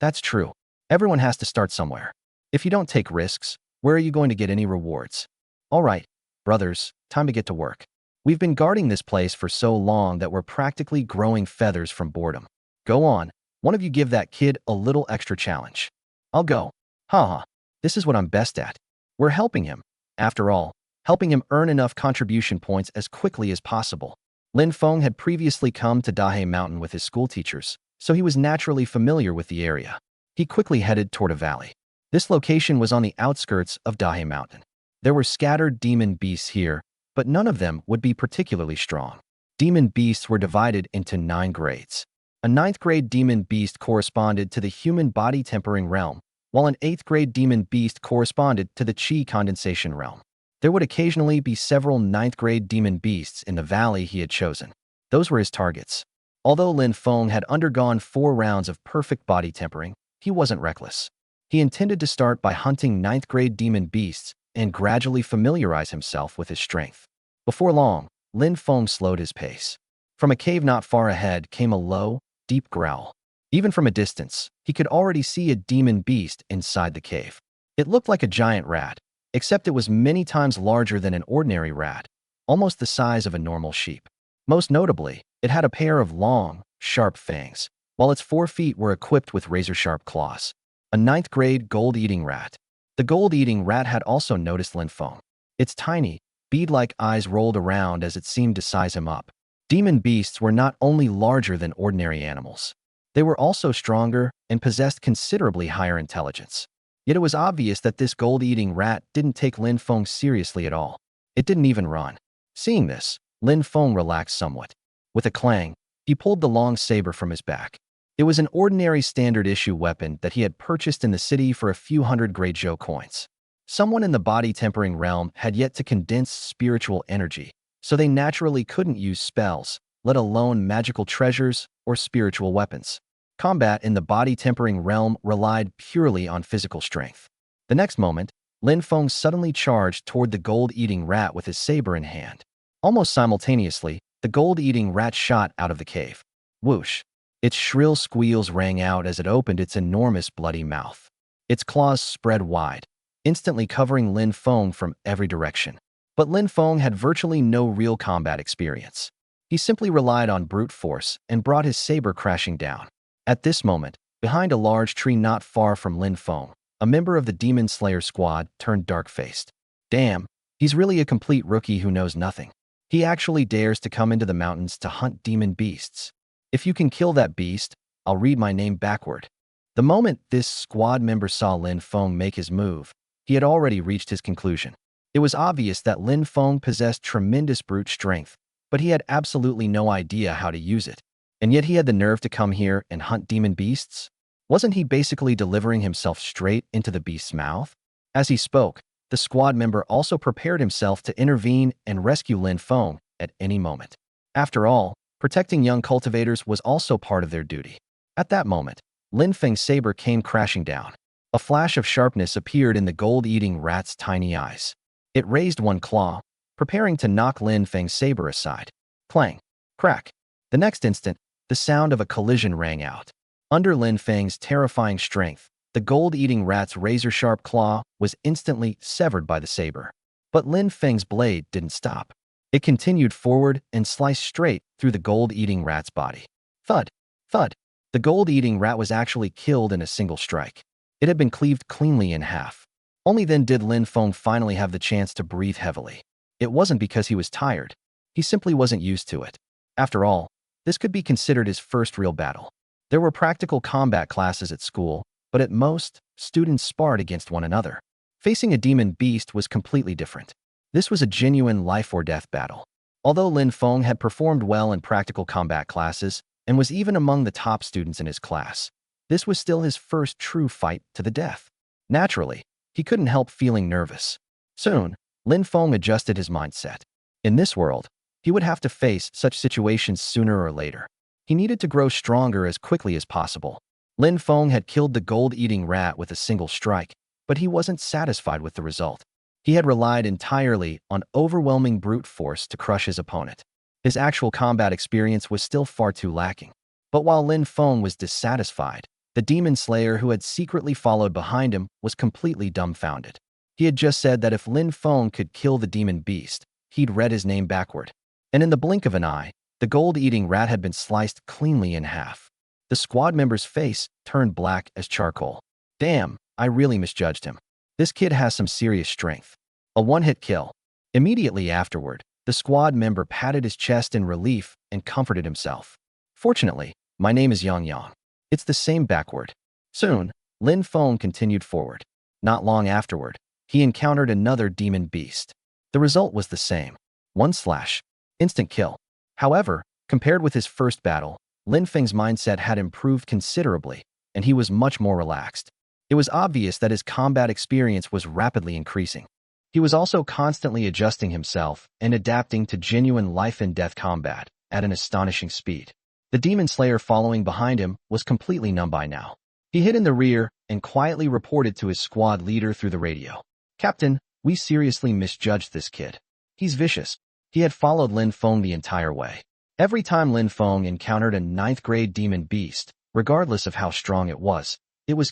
That's true. Everyone has to start somewhere. If you don't take risks, where are you going to get any rewards? All right, brothers, time to get to work. We've been guarding this place for so long that we're practically growing feathers from boredom. Go on, one of you give that kid a little extra challenge. I'll go. Haha, this is what I'm best at. We're helping him. After all, helping him earn enough contribution points as quickly as possible. Lin Feng had previously come to Dazhou Mountain with his school teachers, so he was naturally familiar with the area. He quickly headed toward a valley. This location was on the outskirts of Dazhou Mountain. There were scattered demon beasts here, but none of them would be particularly strong. Demon beasts were divided into 9 grades. A 9th grade demon beast corresponded to the human body tempering realm, while an 8th grade demon beast corresponded to the Qi condensation realm. There would occasionally be several 9th grade demon beasts in the valley he had chosen. Those were his targets. Although Lin Feng had undergone 4 rounds of perfect body tempering, he wasn't reckless. He intended to start by hunting 9th grade demon beasts and gradually familiarize himself with his strength. Before long, Lin Feng slowed his pace. From a cave not far ahead came a low, deep growl. Even from a distance, he could already see a demon beast inside the cave. It looked like a giant rat, except it was many times larger than an ordinary rat, almost the size of a normal sheep. Most notably, it had a pair of long, sharp fangs, while its 4 feet were equipped with razor-sharp claws. A 9th grade gold-eating rat. The gold-eating rat had also noticed Lin Feng. Its tiny, bead-like eyes rolled around as it seemed to size him up. Demon beasts were not only larger than ordinary animals. They were also stronger and possessed considerably higher intelligence. Yet it was obvious that this gold-eating rat didn't take Lin Feng seriously at all. It didn't even run. Seeing this, Lin Feng relaxed somewhat. With a clang, he pulled the long saber from his back. It was an ordinary standard-issue weapon that he had purchased in the city for a few hundred great Zhou coins. Someone in the body-tempering realm had yet to condense spiritual energy, so they naturally couldn't use spells, let alone magical treasures or spiritual weapons. Combat in the body-tempering realm relied purely on physical strength. The next moment, Lin Feng suddenly charged toward the gold-eating rat with his saber in hand. Almost simultaneously, the gold-eating rat shot out of the cave. Whoosh! Its shrill squeals rang out as it opened its enormous bloody mouth. Its claws spread wide, instantly covering Lin Feng from every direction. But Lin Feng had virtually no real combat experience. He simply relied on brute force and brought his saber crashing down. At this moment, behind a large tree not far from Lin Feng, a member of the Demon Slayer squad turned dark-faced. Damn, he's really a complete rookie who knows nothing. He actually dares to come into the mountains to hunt demon beasts. If you can kill that beast, I'll read my name backward. The moment this squad member saw Lin Feng make his move, he had already reached his conclusion. It was obvious that Lin Feng possessed tremendous brute strength, but he had absolutely no idea how to use it. And yet he had the nerve to come here and hunt demon beasts? Wasn't he basically delivering himself straight into the beast's mouth? As he spoke, the squad member also prepared himself to intervene and rescue Lin Feng at any moment. After all, protecting young cultivators was also part of their duty. At that moment, Lin Feng's saber came crashing down. A flash of sharpness appeared in the gold-eating rat's tiny eyes. It raised one claw, preparing to knock Lin Feng's saber aside. Clang! Crack! The next instant, the sound of a collision rang out. Under Lin Feng's terrifying strength, the gold-eating rat's razor-sharp claw was instantly severed by the saber. But Lin Feng's blade didn't stop. It continued forward and sliced straight through the gold-eating rat's body. Thud! Thud! The gold-eating rat was actually killed in a single strike. It had been cleaved cleanly in half. Only then did Lin Feng finally have the chance to breathe heavily. It wasn't because he was tired. He simply wasn't used to it. After all, this could be considered his first real battle. There were practical combat classes at school, but at most, students sparred against one another. Facing a demon beast was completely different. This was a genuine life-or-death battle. Although Lin Feng had performed well in practical combat classes and was even among the top students in his class, this was still his first true fight to the death. Naturally, he couldn't help feeling nervous. Soon, Lin Feng adjusted his mindset. In this world, he would have to face such situations sooner or later. He needed to grow stronger as quickly as possible. Lin Feng had killed the gold-eating rat with a single strike, but he wasn't satisfied with the result. He had relied entirely on overwhelming brute force to crush his opponent. His actual combat experience was still far too lacking. But while Lin Feng was dissatisfied, the demon slayer who had secretly followed behind him was completely dumbfounded. He had just said that if Lin Feng could kill the demon beast, he'd read his name backward. And in the blink of an eye, the gold-eating rat had been sliced cleanly in half. The squad member's face turned black as charcoal. Damn, I really misjudged him. This kid has some serious strength. A one-hit kill. Immediately afterward, the squad member patted his chest in relief and comforted himself. Fortunately, my name is Yang Yang. It's the same backward. Soon, Lin Feng continued forward. Not long afterward, he encountered another demon beast. The result was the same. One slash. Instant kill. However, compared with his first battle, Lin Feng's mindset had improved considerably, and he was much more relaxed. It was obvious that his combat experience was rapidly increasing. He was also constantly adjusting himself and adapting to genuine life-and-death combat at an astonishing speed. The demon slayer following behind him was completely numb by now. He hid in the rear and quietly reported to his squad leader through the radio. "Captain, we seriously misjudged this kid. He's vicious." He had followed Lin Feng the entire way. Every time Lin Feng encountered a 9th-grade demon beast, regardless of how strong it was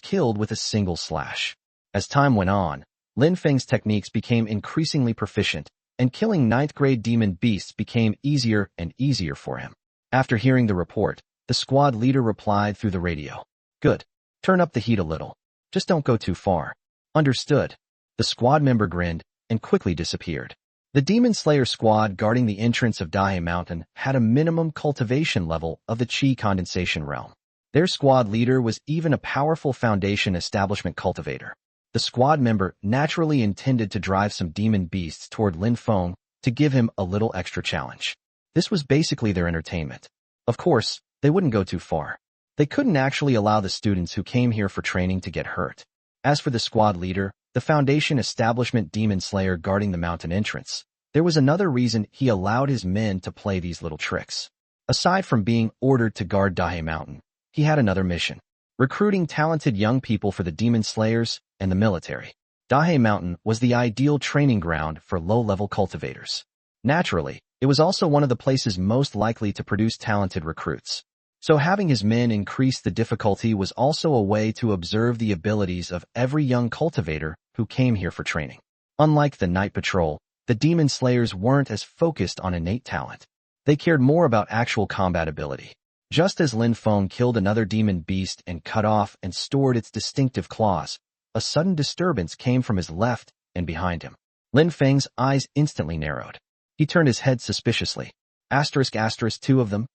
killed with a single slash. As time went on, Lin Feng's techniques became increasingly proficient, and killing 9th-grade demon beasts became easier and easier for him. After hearing the report, the squad leader replied through the radio. "Good. Turn up the heat a little. Just don't go too far." "Understood." The squad member grinned and quickly disappeared. The Demon Slayer squad guarding the entrance of Dazhou Mountain had a minimum cultivation level of the Qi condensation realm. Their squad leader was even a powerful Foundation establishment cultivator. The squad member naturally intended to drive some demon beasts toward Lin Feng to give him a little extra challenge. This was basically their entertainment. Of course, they wouldn't go too far. They couldn't actually allow the students who came here for training to get hurt. As for the squad leader, the Foundation establishment demon slayer guarding the mountain entrance, there was another reason he allowed his men to play these little tricks. Aside from being ordered to guard Dazhou Mountain, he had another mission: recruiting talented young people for the demon slayers and the military. Dazhou Mountain was the ideal training ground for low-level cultivators. Naturally, it was also one of the places most likely to produce talented recruits. So having his men increase the difficulty was also a way to observe the abilities of every young cultivator who came here for training. Unlike the night patrol, the demon slayers weren't as focused on innate talent. They cared more about actual combat ability. Just as Lin Feng killed another demon beast and cut off and stored its distinctive claws, a sudden disturbance came from his left and behind him. Lin Feng's eyes instantly narrowed. He turned his head suspiciously. Asterisk asterisk, two of them.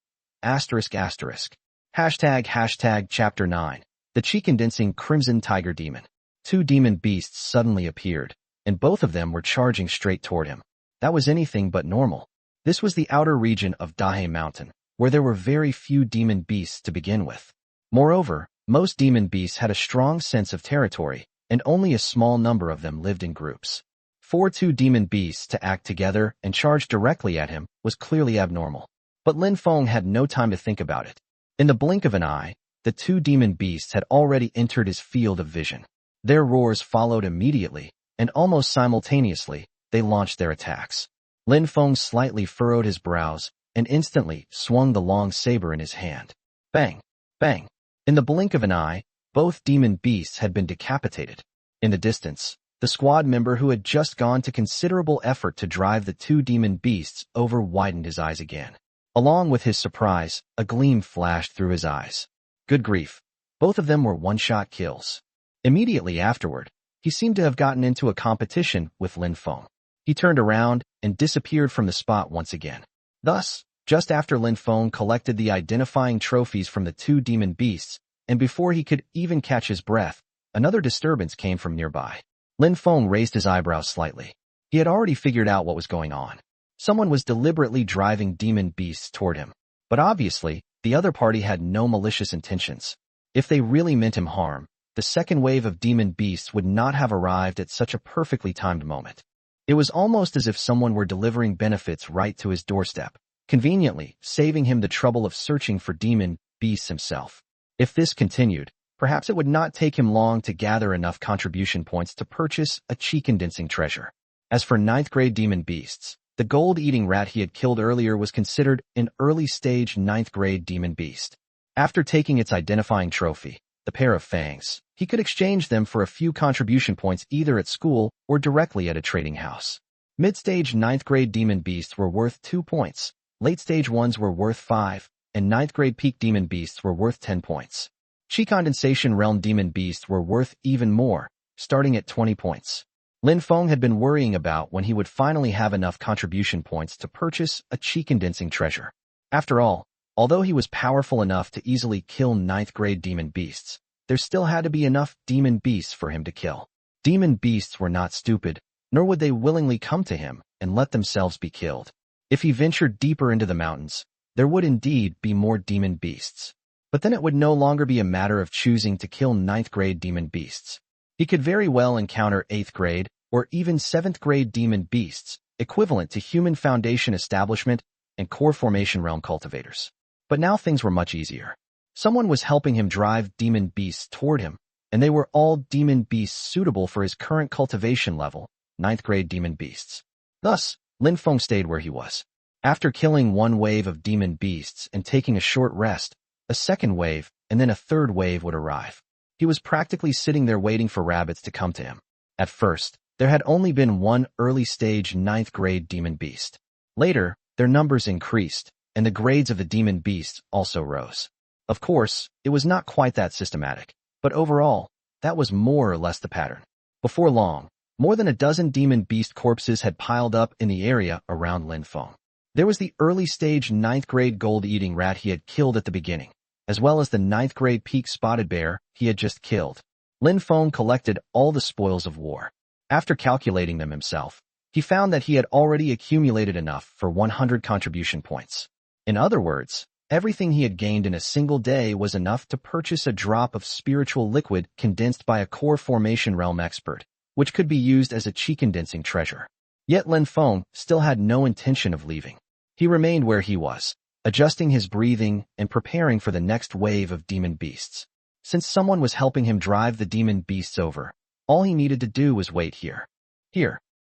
Asterisk asterisk. Hashtag chapter 9. The Qi-condensing Crimson Tiger Demon. Two demon beasts suddenly appeared, and both of them were charging straight toward him. That was anything but normal. This was the outer region of Dazhou Mountain, where there were very few demon beasts to begin with. Moreover, most demon beasts had a strong sense of territory, and only a small number of them lived in groups. For two demon beasts to act together and charge directly at him was clearly abnormal. But Lin Feng had no time to think about it. In the blink of an eye, the two demon beasts had already entered his field of vision. Their roars followed immediately, and almost simultaneously, they launched their attacks. Lin Feng slightly furrowed his brows and instantly swung the long saber in his hand. Bang! Bang! In the blink of an eye, both demon beasts had been decapitated. In the distance, the squad member who had just gone to considerable effort to drive the two demon beasts over widened his eyes again. Along with his surprise, a gleam flashed through his eyes. Good grief! Both of them were one-shot kills. Immediately afterward, he seemed to have gotten into a competition with Lin Feng. He turned around and disappeared from the spot once again. Thus, just after Lin Feng collected the identifying trophies from the two demon beasts, and before he could even catch his breath, another disturbance came from nearby. Lin Feng raised his eyebrows slightly. He had already figured out what was going on. Someone was deliberately driving demon beasts toward him. But obviously, the other party had no malicious intentions. If they really meant him harm, the second wave of demon beasts would not have arrived at such a perfectly timed moment. It was almost as if someone were delivering benefits right to his doorstep, conveniently saving him the trouble of searching for demon beasts himself. If this continued, perhaps it would not take him long to gather enough contribution points to purchase a chi-condensing treasure. As for ninth-grade demon beasts, the gold-eating rat he had killed earlier was considered an early-stage ninth-grade demon beast. After taking its identifying trophy, the pair of fangs, he could exchange them for a few contribution points either at school or directly at a trading house. Mid-stage ninth-grade demon beasts were worth 2 points, late-stage ones were worth 5, and ninth-grade peak demon beasts were worth 10 points. Chi-condensation realm demon beasts were worth even more, starting at 20 points. Lin Feng had been worrying about when he would finally have enough contribution points to purchase a chi-condensing treasure. After all, although he was powerful enough to easily kill ninth-grade demon beasts, there still had to be enough demon beasts for him to kill. Demon beasts were not stupid, nor would they willingly come to him and let themselves be killed. If he ventured deeper into the mountains, there would indeed be more demon beasts. But then it would no longer be a matter of choosing to kill ninth-grade demon beasts. He could very well encounter 8th grade or even 7th grade demon beasts, equivalent to Human Foundation Establishment and Core Formation Realm cultivators. But now things were much easier. Someone was helping him drive demon beasts toward him, and they were all demon beasts suitable for his current cultivation level, 9th grade demon beasts. Thus, Lin Feng stayed where he was. After killing one wave of demon beasts and taking a short rest, a second wave and then a third wave would arrive. He was practically sitting there waiting for rabbits to come to him. At first, there had only been one early-stage 9th grade demon beast. Later, their numbers increased, and the grades of the demon beasts also rose. Of course, it was not quite that systematic, but overall, that was more or less the pattern. Before long, more than a dozen demon beast corpses had piled up in the area around Lin Feng. There was the early-stage 9th grade gold-eating rat he had killed at the beginning, as well as the 9th grade peak spotted bear he had just killed. Lin Feng collected all the spoils of war. After calculating them himself, he found that he had already accumulated enough for 100 contribution points. In other words, everything he had gained in a single day was enough to purchase a drop of spiritual liquid condensed by a core formation realm expert, which could be used as a chi-condensing treasure. Yet Lin Feng still had no intention of leaving. He remained where he was, adjusting his breathing and preparing for the next wave of demon beasts. Since someone was helping him drive the demon beasts over, all he needed to do was wait here.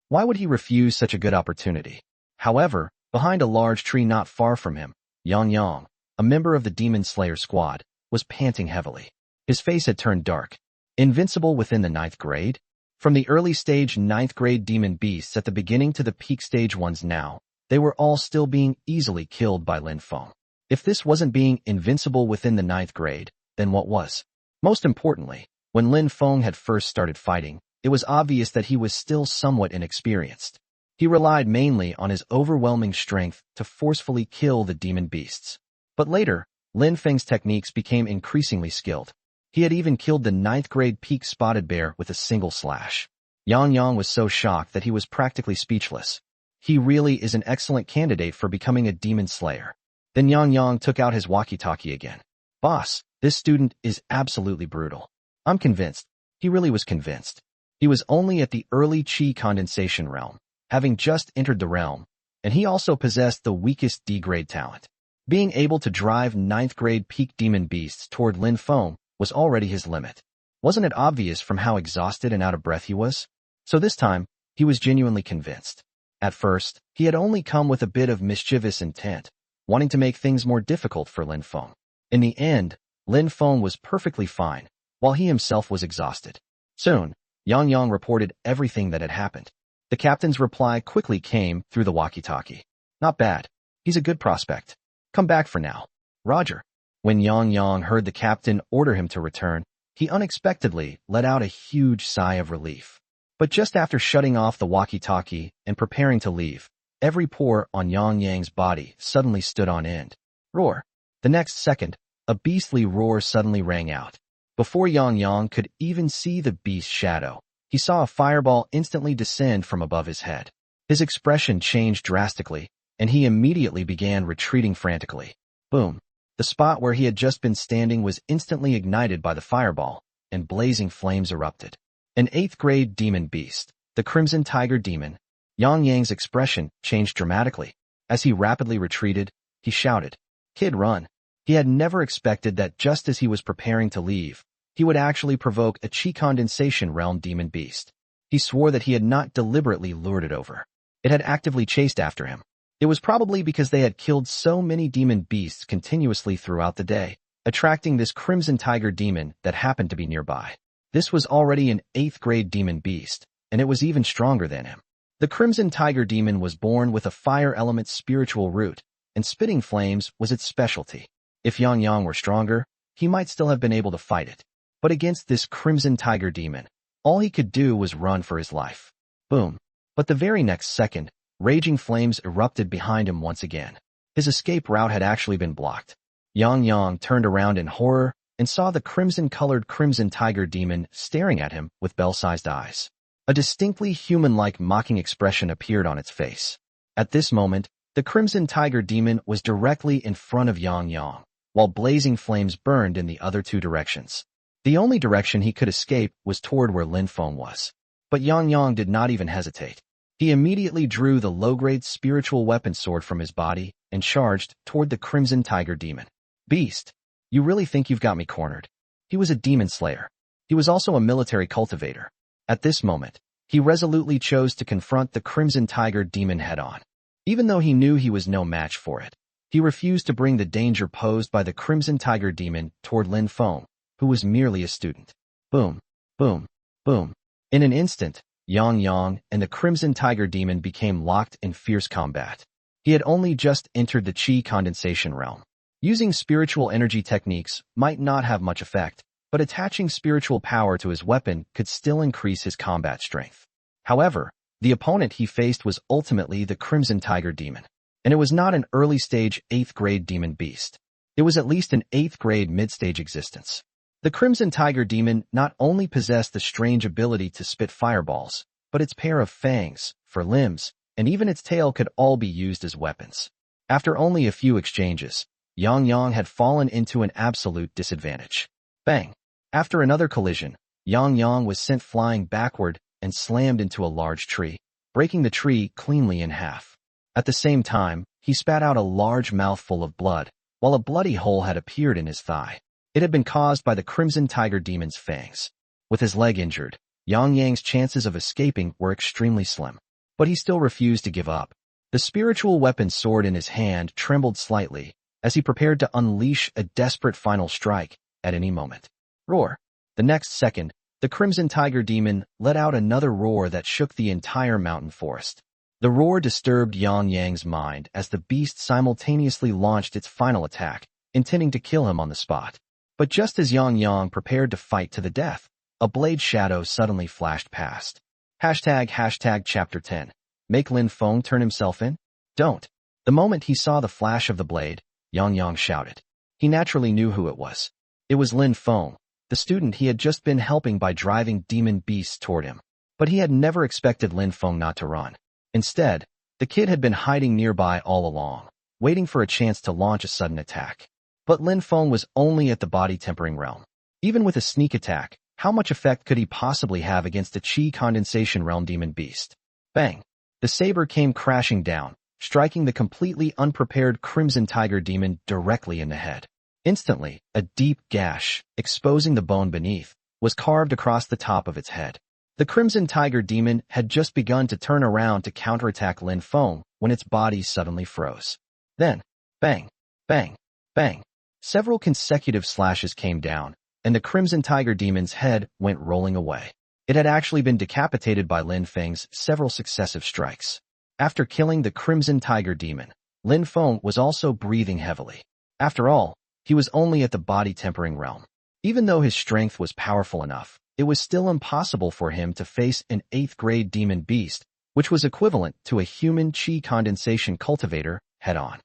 Why would he refuse such a good opportunity? However, behind a large tree not far from him, Yang, a member of the Demon Slayer squad, was panting heavily. His face had turned dark. Invincible within the 9th grade? From the early stage 9th grade demon beasts at the beginning to the peak stage ones now, they were all still being easily killed by Lin Feng. If this wasn't being invincible within the 9th grade, then what was? Most importantly, when Lin Feng had first started fighting, it was obvious that he was still somewhat inexperienced. He relied mainly on his overwhelming strength to forcefully kill the demon beasts. But later, Lin Feng's techniques became increasingly skilled. He had even killed the 9th grade peak spotted bear with a single slash. Yang was so shocked that he was practically speechless. He really is an excellent candidate for becoming a demon slayer. Then Yang Yang took out his walkie-talkie again. Boss, this student is absolutely brutal. I'm convinced. He really was convinced. He was only at the early Qi condensation realm, having just entered the realm, and he also possessed the weakest D-grade talent. Being able to drive 9th grade peak demon beasts toward Lin Feng was already his limit. Wasn't it obvious from how exhausted and out of breath he was? So this time, he was genuinely convinced. At first, he had only come with a bit of mischievous intent, wanting to make things more difficult for Lin Feng. In the end, Lin Feng was perfectly fine, while he himself was exhausted. Soon, Yang Yang reported everything that had happened. The captain's reply quickly came through the walkie-talkie. Not bad. He's a good prospect. Come back for now. Roger. When Yang Yang heard the captain order him to return, he unexpectedly let out a huge sigh of relief. But just after shutting off the walkie-talkie and preparing to leave, every pore on Yang Yang's body suddenly stood on end. Roar. The next second, a beastly roar suddenly rang out. Before Yang Yang could even see the beast's shadow, he saw a fireball instantly descend from above his head. His expression changed drastically, and he immediately began retreating frantically. Boom. The spot where he had just been standing was instantly ignited by the fireball, and blazing flames erupted. An 8th grade demon beast, the Crimson Tiger Demon. Yang Yang's expression changed dramatically. As he rapidly retreated, he shouted, "Kid, run." He had never expected that just as he was preparing to leave, he would actually provoke a Qi condensation realm demon beast. He swore that he had not deliberately lured it over. It had actively chased after him. It was probably because they had killed so many demon beasts continuously throughout the day, attracting this Crimson Tiger Demon that happened to be nearby. This was already an 8th grade demon beast, and it was even stronger than him. The Crimson Tiger Demon was born with a fire element spiritual root, and spitting flames was its specialty. If Yang Yang were stronger, he might still have been able to fight it. But against this Crimson Tiger Demon, all he could do was run for his life. Boom. But the very next second, raging flames erupted behind him once again. His escape route had actually been blocked. Yang Yang turned around in horror and saw the crimson-colored Crimson Tiger Demon staring at him with bell-sized eyes. A distinctly human-like mocking expression appeared on its face. At this moment, the Crimson Tiger Demon was directly in front of Yang Yang, while blazing flames burned in the other two directions. The only direction he could escape was toward where Lin Feng was. But Yang Yang did not even hesitate. He immediately drew the low-grade spiritual weapon sword from his body and charged toward the Crimson Tiger Demon. Beast, you really think you've got me cornered? He was a demon slayer. He was also a military cultivator. At this moment, he resolutely chose to confront the Crimson Tiger Demon head-on. Even though he knew he was no match for it, he refused to bring the danger posed by the Crimson Tiger Demon toward Lin Feng, who was merely a student. Boom, boom, boom. In an instant, Yang Yang and the Crimson Tiger Demon became locked in fierce combat. He had only just entered the Qi condensation realm. Using spiritual energy techniques might not have much effect, but attaching spiritual power to his weapon could still increase his combat strength. However, the opponent he faced was ultimately the Crimson Tiger Demon, and it was not an early-stage 8th grade demon beast. It was at least an 8th grade mid-stage existence. The Crimson Tiger Demon not only possessed the strange ability to spit fireballs, but its pair of fangs, for limbs, and even its tail could all be used as weapons. After only a few exchanges, Yang Yang had fallen into an absolute disadvantage. Bang! After another collision, Yang Yang was sent flying backward and slammed into a large tree, breaking the tree cleanly in half. At the same time, he spat out a large mouthful of blood, while a bloody hole had appeared in his thigh. It had been caused by the Crimson Tiger Demon's fangs. With his leg injured, Yang Yang's chances of escaping were extremely slim. But he still refused to give up. The spiritual weapon sword in his hand trembled slightly as he prepared to unleash a desperate final strike at any moment. Roar! The next second, the Crimson Tiger Demon let out another roar that shook the entire mountain forest. The roar disturbed Yang Yang's mind as the beast simultaneously launched its final attack, intending to kill him on the spot. But just as Yang Yang prepared to fight to the death, a blade shadow suddenly flashed past. Hashtag Chapter 10. Make Lin Feng turn himself in? Don't. The moment he saw the flash of the blade, Yang Yang shouted. He naturally knew who it was. It was Lin Feng, the student he had just been helping by driving demon beasts toward him. But he had never expected Lin Feng not to run. Instead, the kid had been hiding nearby all along, waiting for a chance to launch a sudden attack. But Lin Feng was only at the body-tempering realm. Even with a sneak attack, how much effect could he possibly have against a Qi condensation realm demon beast? Bang! The saber came crashing down, striking the completely unprepared Crimson Tiger demon directly in the head. Instantly, a deep gash, exposing the bone beneath, was carved across the top of its head. The Crimson Tiger demon had just begun to turn around to counterattack Lin Feng when its body suddenly froze. Then, bang, bang, bang. Several consecutive slashes came down, and the Crimson Tiger demon's head went rolling away. It had actually been decapitated by Lin Feng's several successive strikes. After killing the Crimson Tiger demon, Lin Feng was also breathing heavily. After all, he was only at the body-tempering realm. Even though his strength was powerful enough, it was still impossible for him to face an 8th-grade demon beast, which was equivalent to a human Qi condensation cultivator, head-on.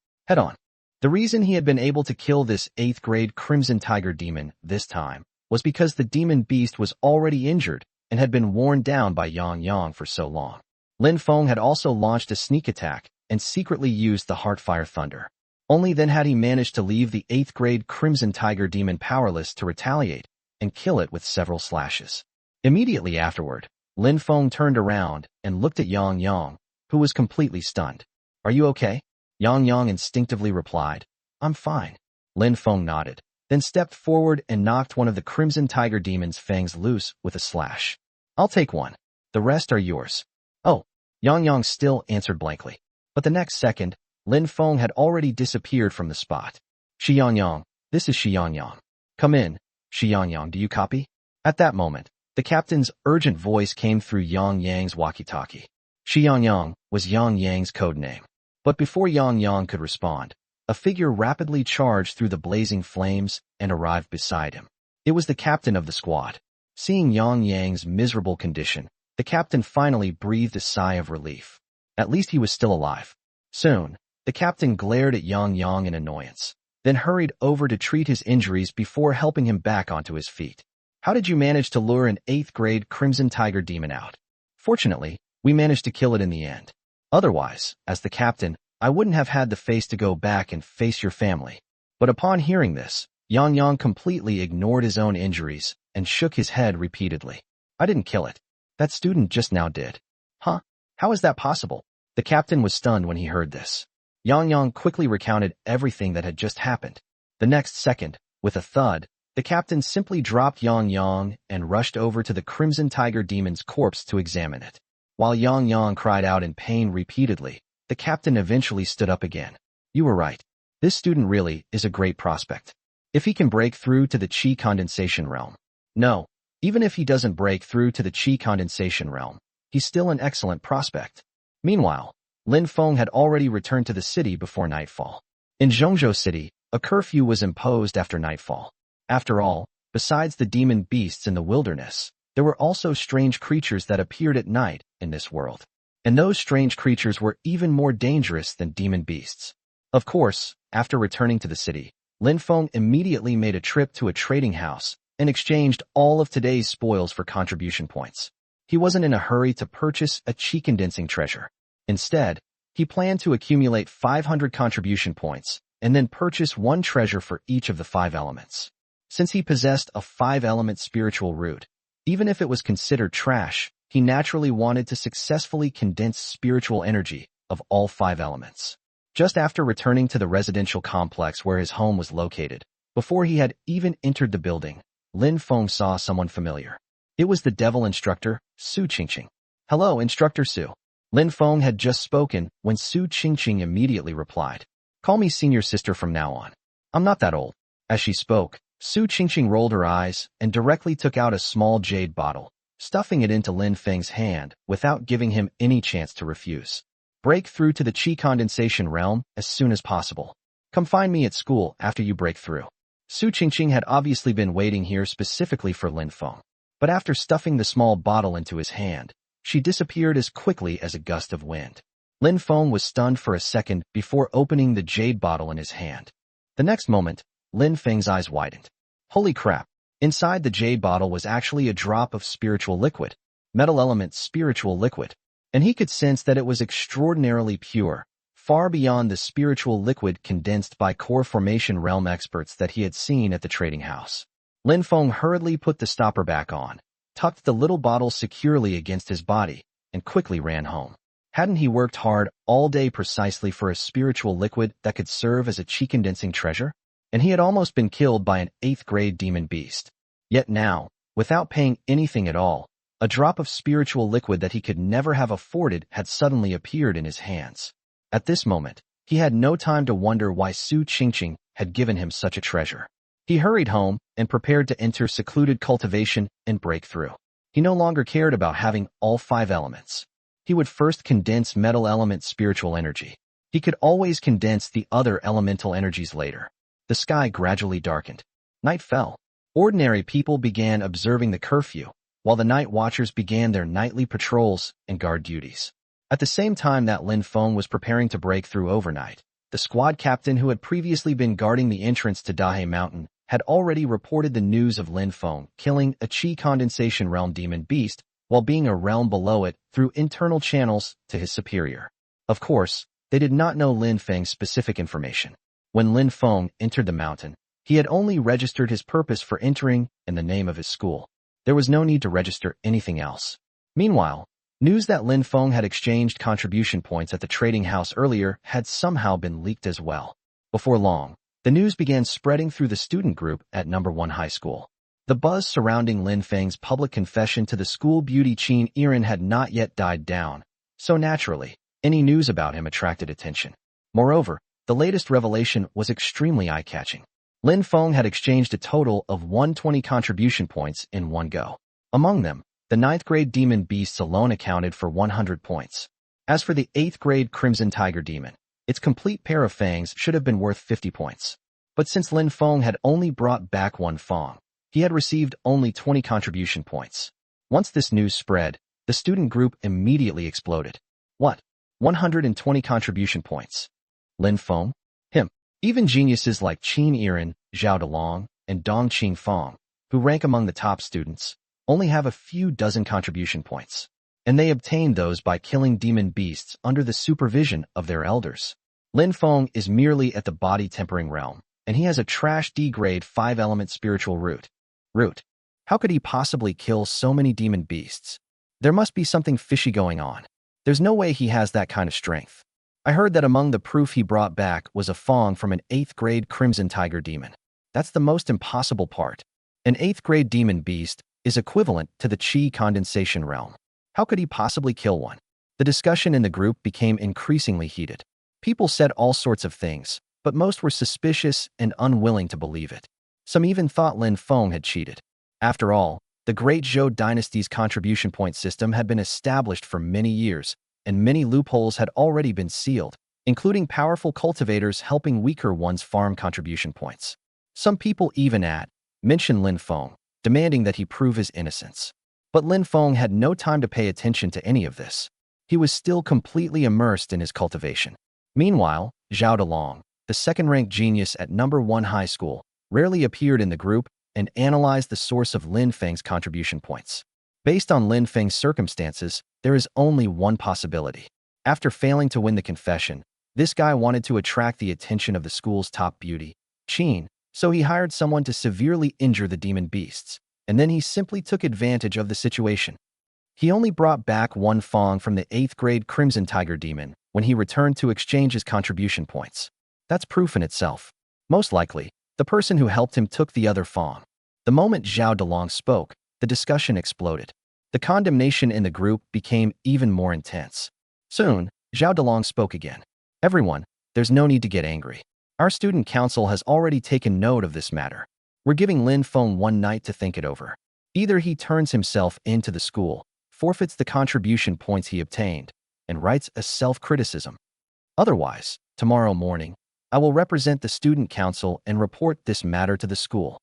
The reason he had been able to kill this 8th-grade Crimson Tiger demon this time was because the demon beast was already injured and had been worn down by Yang for so long. Lin Feng had also launched a sneak attack and secretly used the Heartfire Thunder. Only then had he managed to leave the 8th-grade Crimson Tiger demon powerless to retaliate and kill it with several slashes. Immediately afterward, Lin Feng turned around and looked at Yang, who was completely stunned. "Are you okay?" Yang instinctively replied, "I'm fine." Lin Feng nodded, then stepped forward and knocked one of the Crimson Tiger demon's fangs loose with a slash. "I'll take one. The rest are yours." "Oh," Yang still answered blankly. But the next second, Lin Feng had already disappeared from the spot. "Shi Yang, this is Shi Yang. Come in, Shi Yang, do you copy?" At that moment, the captain's urgent voice came through Yang's walkie-talkie. Shi Yang was Yang's code name. But before Yang could respond, a figure rapidly charged through the blazing flames and arrived beside him. It was the captain of the squad. Seeing Yang's miserable condition, the captain finally breathed a sigh of relief. At least he was still alive. Soon, the captain glared at Yang in annoyance, then hurried over to treat his injuries before helping him back onto his feet. "How did you manage to lure an 8th-grade Crimson Tiger demon out?" "Fortunately, we managed to kill it in the end. Otherwise, as the captain, I wouldn't have had the face to go back and face your family." But upon hearing this, Yang completely ignored his own injuries and shook his head repeatedly. "I didn't kill it. That student just now did." "Huh? How is that possible?" The captain was stunned when he heard this. Yang quickly recounted everything that had just happened. The next second, with a thud, the captain simply dropped Yang and rushed over to the Crimson Tiger demon's corpse to examine it. While Yang cried out in pain repeatedly, the captain eventually stood up again. "You were right. This student really is a great prospect. If he can break through to the Qi condensation realm." "No, even if he doesn't break through to the Qi condensation realm, he's still an excellent prospect." Meanwhile, Lin Feng had already returned to the city before nightfall. In Zhongzhou City, a curfew was imposed after nightfall. After all, besides the demon beasts in the wilderness, there were also strange creatures that appeared at night in this world. And those strange creatures were even more dangerous than demon beasts. Of course, after returning to the city, Lin Feng immediately made a trip to a trading house and exchanged all of today's spoils for contribution points. He wasn't in a hurry to purchase a Qi condensing treasure. Instead, he planned to accumulate 500 contribution points and then purchase one treasure for each of the 5 elements. Since he possessed a 5-element spiritual root, even if it was considered trash, he naturally wanted to successfully condense spiritual energy of all 5 elements. Just after returning to the residential complex where his home was located, before he had even entered the building, Lin Feng saw someone familiar. It was the devil instructor, Su Qingqing. "Hello, Instructor Su." Lin Feng had just spoken when Su Qingqing immediately replied, "Call me senior sister from now on. I'm not that old." As she spoke, Su Qingqing rolled her eyes and directly took out a small jade bottle, stuffing it into Lin Feng's hand without giving him any chance to refuse. "Break through to the Qi condensation realm as soon as possible. Come find me at school after you break through." Su Qingqing had obviously been waiting here specifically for Lin Feng, but after stuffing the small bottle into his hand, she disappeared as quickly as a gust of wind. Lin Feng was stunned for a second before opening the jade bottle in his hand. The next moment, Lin Feng's eyes widened. Holy crap! Inside the jade bottle was actually a drop of spiritual liquid, metal element spiritual liquid, and he could sense that it was extraordinarily pure, far beyond the spiritual liquid condensed by core formation realm experts that he had seen at the trading house. Lin Feng hurriedly put the stopper back on, tucked the little bottle securely against his body, and quickly ran home. Hadn't he worked hard all day precisely for a spiritual liquid that could serve as a chi-condensing treasure? And he had almost been killed by an 8th-grade demon beast. Yet now, without paying anything at all, a drop of spiritual liquid that he could never have afforded had suddenly appeared in his hands. At this moment, he had no time to wonder why Su Qingqing had given him such a treasure. He hurried home and prepared to enter secluded cultivation and break through. He no longer cared about having all 5 elements. He would first condense metal element spiritual energy. He could always condense the other elemental energies later. The sky gradually darkened. Night fell. Ordinary people began observing the curfew, while the night watchers began their nightly patrols and guard duties. At the same time that Lin Feng was preparing to break through overnight, the squad captain who had previously been guarding the entrance to Dazhou Mountain had already reported the news of Lin Feng killing a chi condensation realm demon beast while being a realm below it through internal channels to his superior. Of course, they did not know Lin Feng's specific information. When Lin Feng entered the mountain, he had only registered his purpose for entering and the name of his school. There was no need to register anything else. Meanwhile, news that Lin Feng had exchanged contribution points at the trading house earlier had somehow been leaked as well. Before long, the news began spreading through the student group at No. 1 High School. The buzz surrounding Lin Feng's public confession to the school beauty Qin Yiren had not yet died down, so naturally, any news about him attracted attention. Moreover, the latest revelation was extremely eye-catching. Lin Feng had exchanged a total of 120 contribution points in one go. Among them, the 9th-grade demon beasts alone accounted for 100 points. As for the 8th-grade crimson tiger demon, its complete pair of fangs should have been worth 50 points. But since Lin Feng had only brought back one fang, he had received only 20 contribution points. Once this news spread, the student group immediately exploded. What? 120 contribution points? Lin Feng? Him. Even geniuses like Qin Yiren, Zhao Delong, and Dong Qingfang, who rank among the top students, only have a few dozen contribution points. And they obtained those by killing demon beasts under the supervision of their elders. Lin Feng is merely at the body tempering realm, and he has a trash D-grade 5-element spiritual root. How could he possibly kill so many demon beasts? There must be something fishy going on. There's no way he has that kind of strength. I heard that among the proof he brought back was a fang from an 8th-grade crimson tiger demon. That's the most impossible part. An 8th-grade demon beast is equivalent to the chi condensation realm. How could he possibly kill one? The discussion in the group became increasingly heated. People said all sorts of things, but most were suspicious and unwilling to believe it. Some even thought Lin Feng had cheated. After all, the Great Zhou dynasty's contribution point system had been established for many years, and many loopholes had already been sealed, including powerful cultivators helping weaker ones farm contribution points. Some people even mentioned Lin Feng, demanding that he prove his innocence. But Lin Feng had no time to pay attention to any of this. He was still completely immersed in his cultivation. Meanwhile, Zhao Delong, the second-ranked genius at No. 1 High School, rarely appeared in the group and analyzed the source of Lin Feng's contribution points. Based on Lin Feng's circumstances, there is only one possibility. After failing to win the confession, this guy wanted to attract the attention of the school's top beauty, Qin, so he hired someone to severely injure the demon beasts, and then he simply took advantage of the situation. He only brought back one fang from the 8th-grade crimson tiger demon when he returned to exchange his contribution points. That's proof in itself. Most likely, the person who helped him took the other fang. The moment Zhao Delong spoke, the discussion exploded. The condemnation in the group became even more intense. Soon, Zhao Delong spoke again. Everyone, there's no need to get angry. Our student council has already taken note of this matter. We're giving Lin Feng one night to think it over. Either he turns himself into the school, forfeits the contribution points he obtained, and writes a self-criticism. Otherwise, tomorrow morning, I will represent the student council and report this matter to the school.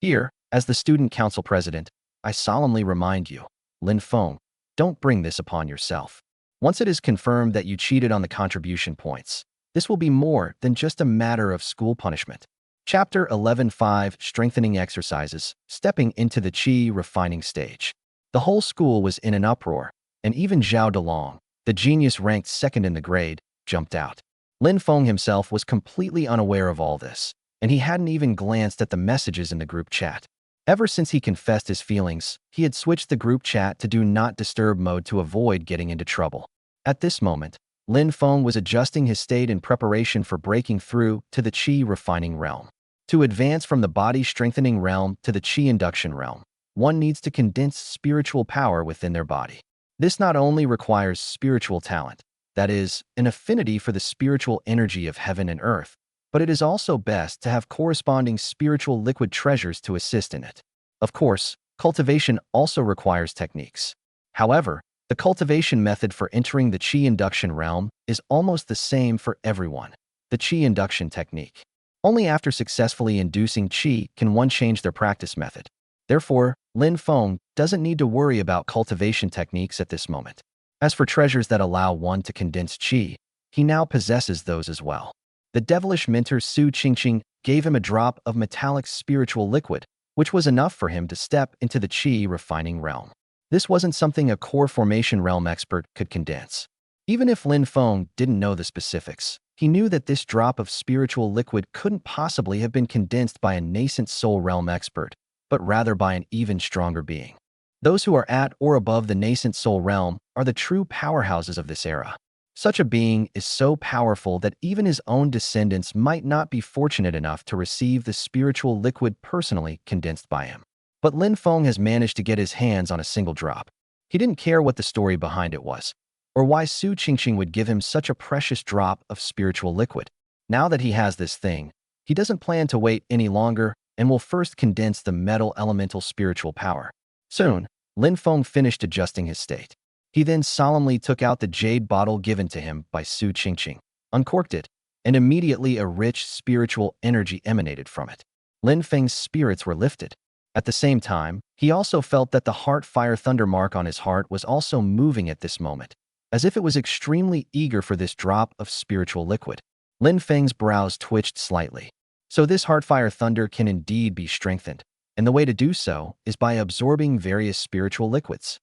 Here, as the student council president, I solemnly remind you, Lin Feng, don't bring this upon yourself. Once it is confirmed that you cheated on the contribution points, this will be more than just a matter of school punishment. Chapter 11:5 Strengthening Exercises, Stepping into the Qi Refining Stage. The whole school was in an uproar, and even Zhao Delong, the genius ranked second in the grade, jumped out. Lin Feng himself was completely unaware of all this, and he hadn't even glanced at the messages in the group chat. Ever since he confessed his feelings, he had switched the group chat to Do Not Disturb mode to avoid getting into trouble. At this moment, Lin Feng was adjusting his state in preparation for breaking through to the Qi refining realm. To advance from the body strengthening realm to the Qi induction realm, one needs to condense spiritual power within their body. This not only requires spiritual talent, that is, an affinity for the spiritual energy of heaven and earth, but it is also best to have corresponding spiritual liquid treasures to assist in it. Of course, cultivation also requires techniques. However, the cultivation method for entering the Qi induction realm is almost the same for everyone, the Qi induction technique. Only after successfully inducing Qi can one change their practice method. Therefore, Lin Feng doesn't need to worry about cultivation techniques at this moment. As for treasures that allow one to condense Qi, he now possesses those as well. The devilish mentor Su Qingqing gave him a drop of metallic spiritual liquid, which was enough for him to step into the Qi refining realm. This wasn't something a core formation realm expert could condense. Even if Lin Feng didn't know the specifics, he knew that this drop of spiritual liquid couldn't possibly have been condensed by a nascent soul realm expert, but rather by an even stronger being. Those who are at or above the nascent soul realm are the true powerhouses of this era. Such a being is so powerful that even his own descendants might not be fortunate enough to receive the spiritual liquid personally condensed by him. But Lin Feng has managed to get his hands on a single drop. He didn't care what the story behind it was, or why Su Qingqing would give him such a precious drop of spiritual liquid. Now that he has this thing, he doesn't plan to wait any longer and will first condense the metal elemental spiritual power. Soon, Lin Feng finished adjusting his state. He then solemnly took out the jade bottle given to him by Su Qingqing, uncorked it, and immediately a rich spiritual energy emanated from it. Lin Feng's spirits were lifted. At the same time, he also felt that the heart fire thunder mark on his heart was also moving at this moment, as if it was extremely eager for this drop of spiritual liquid. Lin Feng's brows twitched slightly. So this heart fire thunder can indeed be strengthened, and the way to do so is by absorbing various spiritual liquids.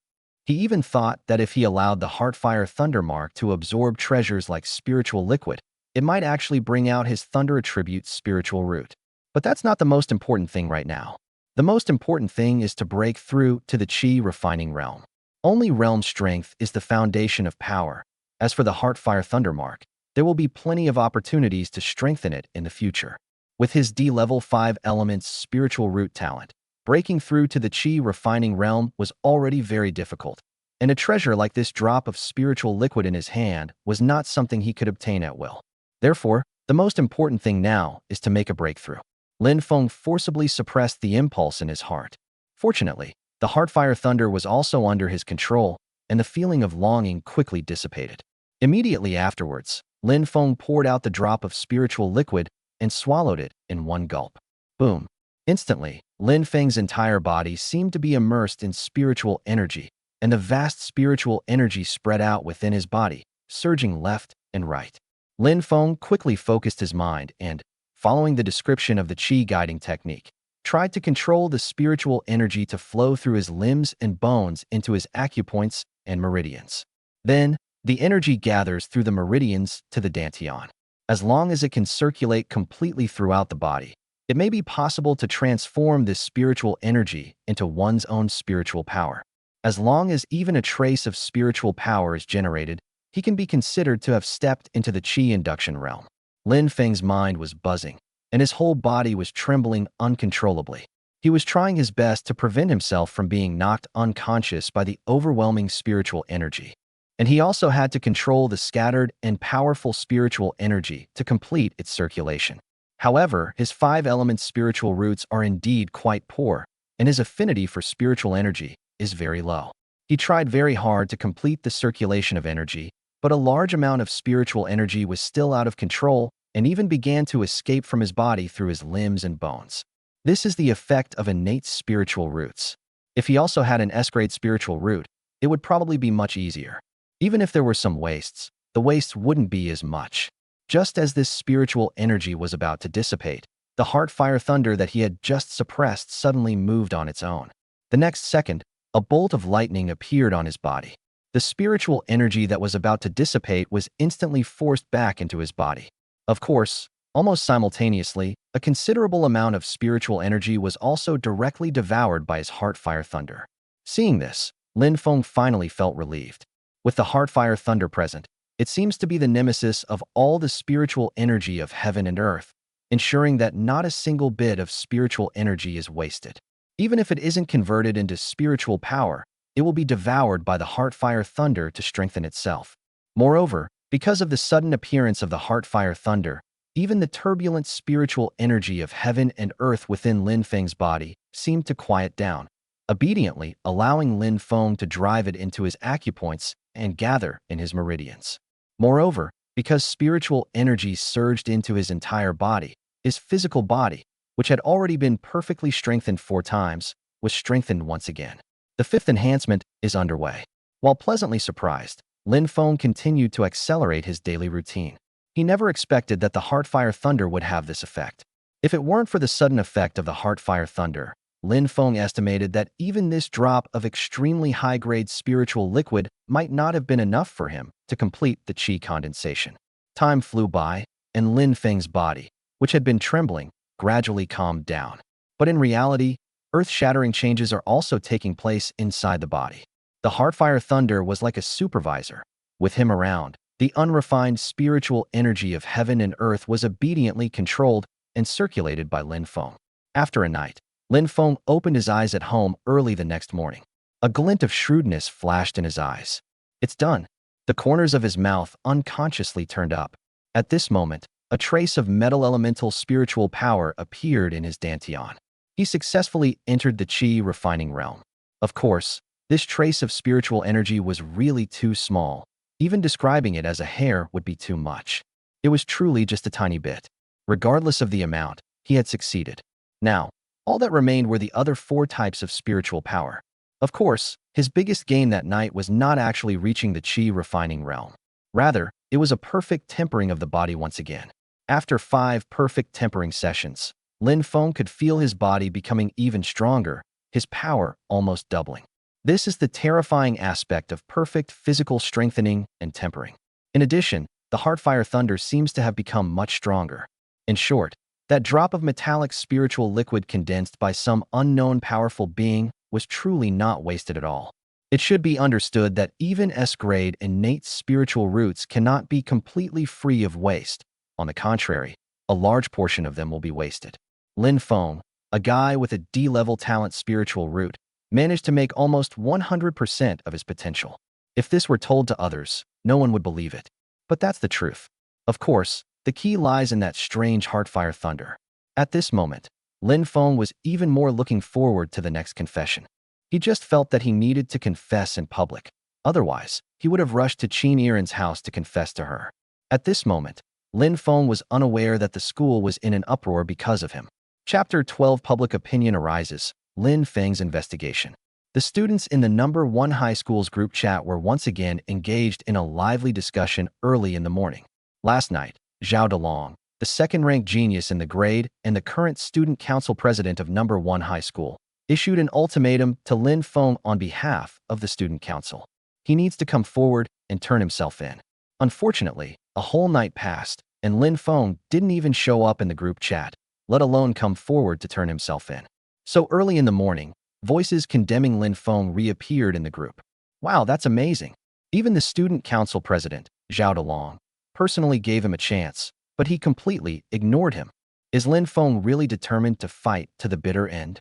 He even thought that if he allowed the Heartfire Thunder Mark to absorb treasures like spiritual liquid, it might actually bring out his Thunder Attribute spiritual root. But that's not the most important thing right now. The most important thing is to break through to the Qi refining realm. Only realm strength is the foundation of power. As for the Heartfire Thunder Mark, there will be plenty of opportunities to strengthen it in the future. With his D-level 5 elements spiritual root talent, breaking through to the Qi refining realm was already very difficult, and a treasure like this drop of spiritual liquid in his hand was not something he could obtain at will. Therefore, the most important thing now is to make a breakthrough. Lin Feng forcibly suppressed the impulse in his heart. Fortunately, the Heartfire Thunder was also under his control, and the feeling of longing quickly dissipated. Immediately afterwards, Lin Feng poured out the drop of spiritual liquid and swallowed it in one gulp. Boom! Instantly, Lin Feng's entire body seemed to be immersed in spiritual energy, and the vast spiritual energy spread out within his body, surging left and right. Lin Feng quickly focused his mind and, following the description of the Qi guiding technique, tried to control the spiritual energy to flow through his limbs and bones into his acupoints and meridians. Then, the energy gathers through the meridians to the dantian. As long as it can circulate completely throughout the body, it may be possible to transform this spiritual energy into one's own spiritual power. As long as even a trace of spiritual power is generated, he can be considered to have stepped into the Qi induction realm. Lin Feng's mind was buzzing, and his whole body was trembling uncontrollably. He was trying his best to prevent himself from being knocked unconscious by the overwhelming spiritual energy. And he also had to control the scattered and powerful spiritual energy to complete its circulation. However, his 5-element spiritual roots are indeed quite poor, and his affinity for spiritual energy is very low. He tried very hard to complete the circulation of energy, but a large amount of spiritual energy was still out of control and even began to escape from his body through his limbs and bones. This is the effect of innate spiritual roots. If he also had an S-grade spiritual root, it would probably be much easier. Even if there were some wastes, the wastes wouldn't be as much. Just as this spiritual energy was about to dissipate, the Heartfire Thunder that he had just suppressed suddenly moved on its own. The next second, a bolt of lightning appeared on his body. The spiritual energy that was about to dissipate was instantly forced back into his body. Of course, almost simultaneously, a considerable amount of spiritual energy was also directly devoured by his Heartfire Thunder. Seeing this, Lin Feng finally felt relieved. With the Heartfire Thunder present, it seems to be the nemesis of all the spiritual energy of heaven and earth, ensuring that not a single bit of spiritual energy is wasted. Even if it isn't converted into spiritual power, it will be devoured by the Heartfire Thunder to strengthen itself. Moreover, because of the sudden appearance of the Heartfire Thunder, even the turbulent spiritual energy of heaven and earth within Lin Feng's body seemed to quiet down, obediently allowing Lin Feng to drive it into his acupoints and gather in his meridians. Moreover, because spiritual energy surged into his entire body, his physical body, which had already been perfectly strengthened 4 times, was strengthened once again. The 5th enhancement is underway. While pleasantly surprised, Lin Feng continued to accelerate his daily routine. He never expected that the Heartfire Thunder would have this effect. If it weren't for the sudden effect of the Heartfire Thunder, Lin Feng estimated that even this drop of extremely high-grade spiritual liquid might not have been enough for him to complete the qi condensation. Time flew by, and Lin Feng's body, which had been trembling, gradually calmed down. But in reality, earth-shattering changes are also taking place inside the body. The Heartfire Thunder was like a supervisor. With him around, the unrefined spiritual energy of heaven and earth was obediently controlled and circulated by Lin Feng. After a night, Lin Feng opened his eyes at home early the next morning. A glint of shrewdness flashed in his eyes. It's done. The corners of his mouth unconsciously turned up. At this moment, a trace of metal elemental spiritual power appeared in his dantian. He successfully entered the qi refining realm. Of course, this trace of spiritual energy was really too small. Even describing it as a hair would be too much. It was truly just a tiny bit. Regardless of the amount, he had succeeded. Now, all that remained were the other 4 types of spiritual power. Of course, his biggest gain that night was not actually reaching the qi refining realm. Rather, it was a perfect tempering of the body once again. After 5 perfect tempering sessions, Lin Feng could feel his body becoming even stronger, his power almost doubling. This is the terrifying aspect of perfect physical strengthening and tempering. In addition, the Heartfire Thunder seems to have become much stronger. In short, that drop of metallic spiritual liquid condensed by some unknown powerful being was truly not wasted at all. It should be understood that even S-grade innate spiritual roots cannot be completely free of waste. On the contrary, a large portion of them will be wasted. Lin Feng, a guy with a D-level talent spiritual root, managed to make almost 100% of his potential. If this were told to others, no one would believe it. But that's the truth. Of course, the key lies in that strange Heartfire Thunder. At this moment, Lin Feng was even more looking forward to the next confession. He just felt that he needed to confess in public. Otherwise, he would have rushed to Yiren's house to confess to her. At this moment, Lin Feng was unaware that the school was in an uproar because of him. Chapter 12 Public Opinion Arises, Lin Feng's Investigation. The students in the number 1 high school's group chat were once again engaged in a lively discussion early in the morning. Last night, Zhao Delong, the second-ranked genius in the grade and the current student council president of number 1 high school, issued an ultimatum to Lin Feng on behalf of the student council. He needs to come forward and turn himself in. Unfortunately, a whole night passed, and Lin Feng didn't even show up in the group chat, let alone come forward to turn himself in. So early in the morning, voices condemning Lin Feng reappeared in the group. Wow, that's amazing. Even the student council president, Zhao Delong, personally gave him a chance, but he completely ignored him. Is Lin Feng really determined to fight to the bitter end?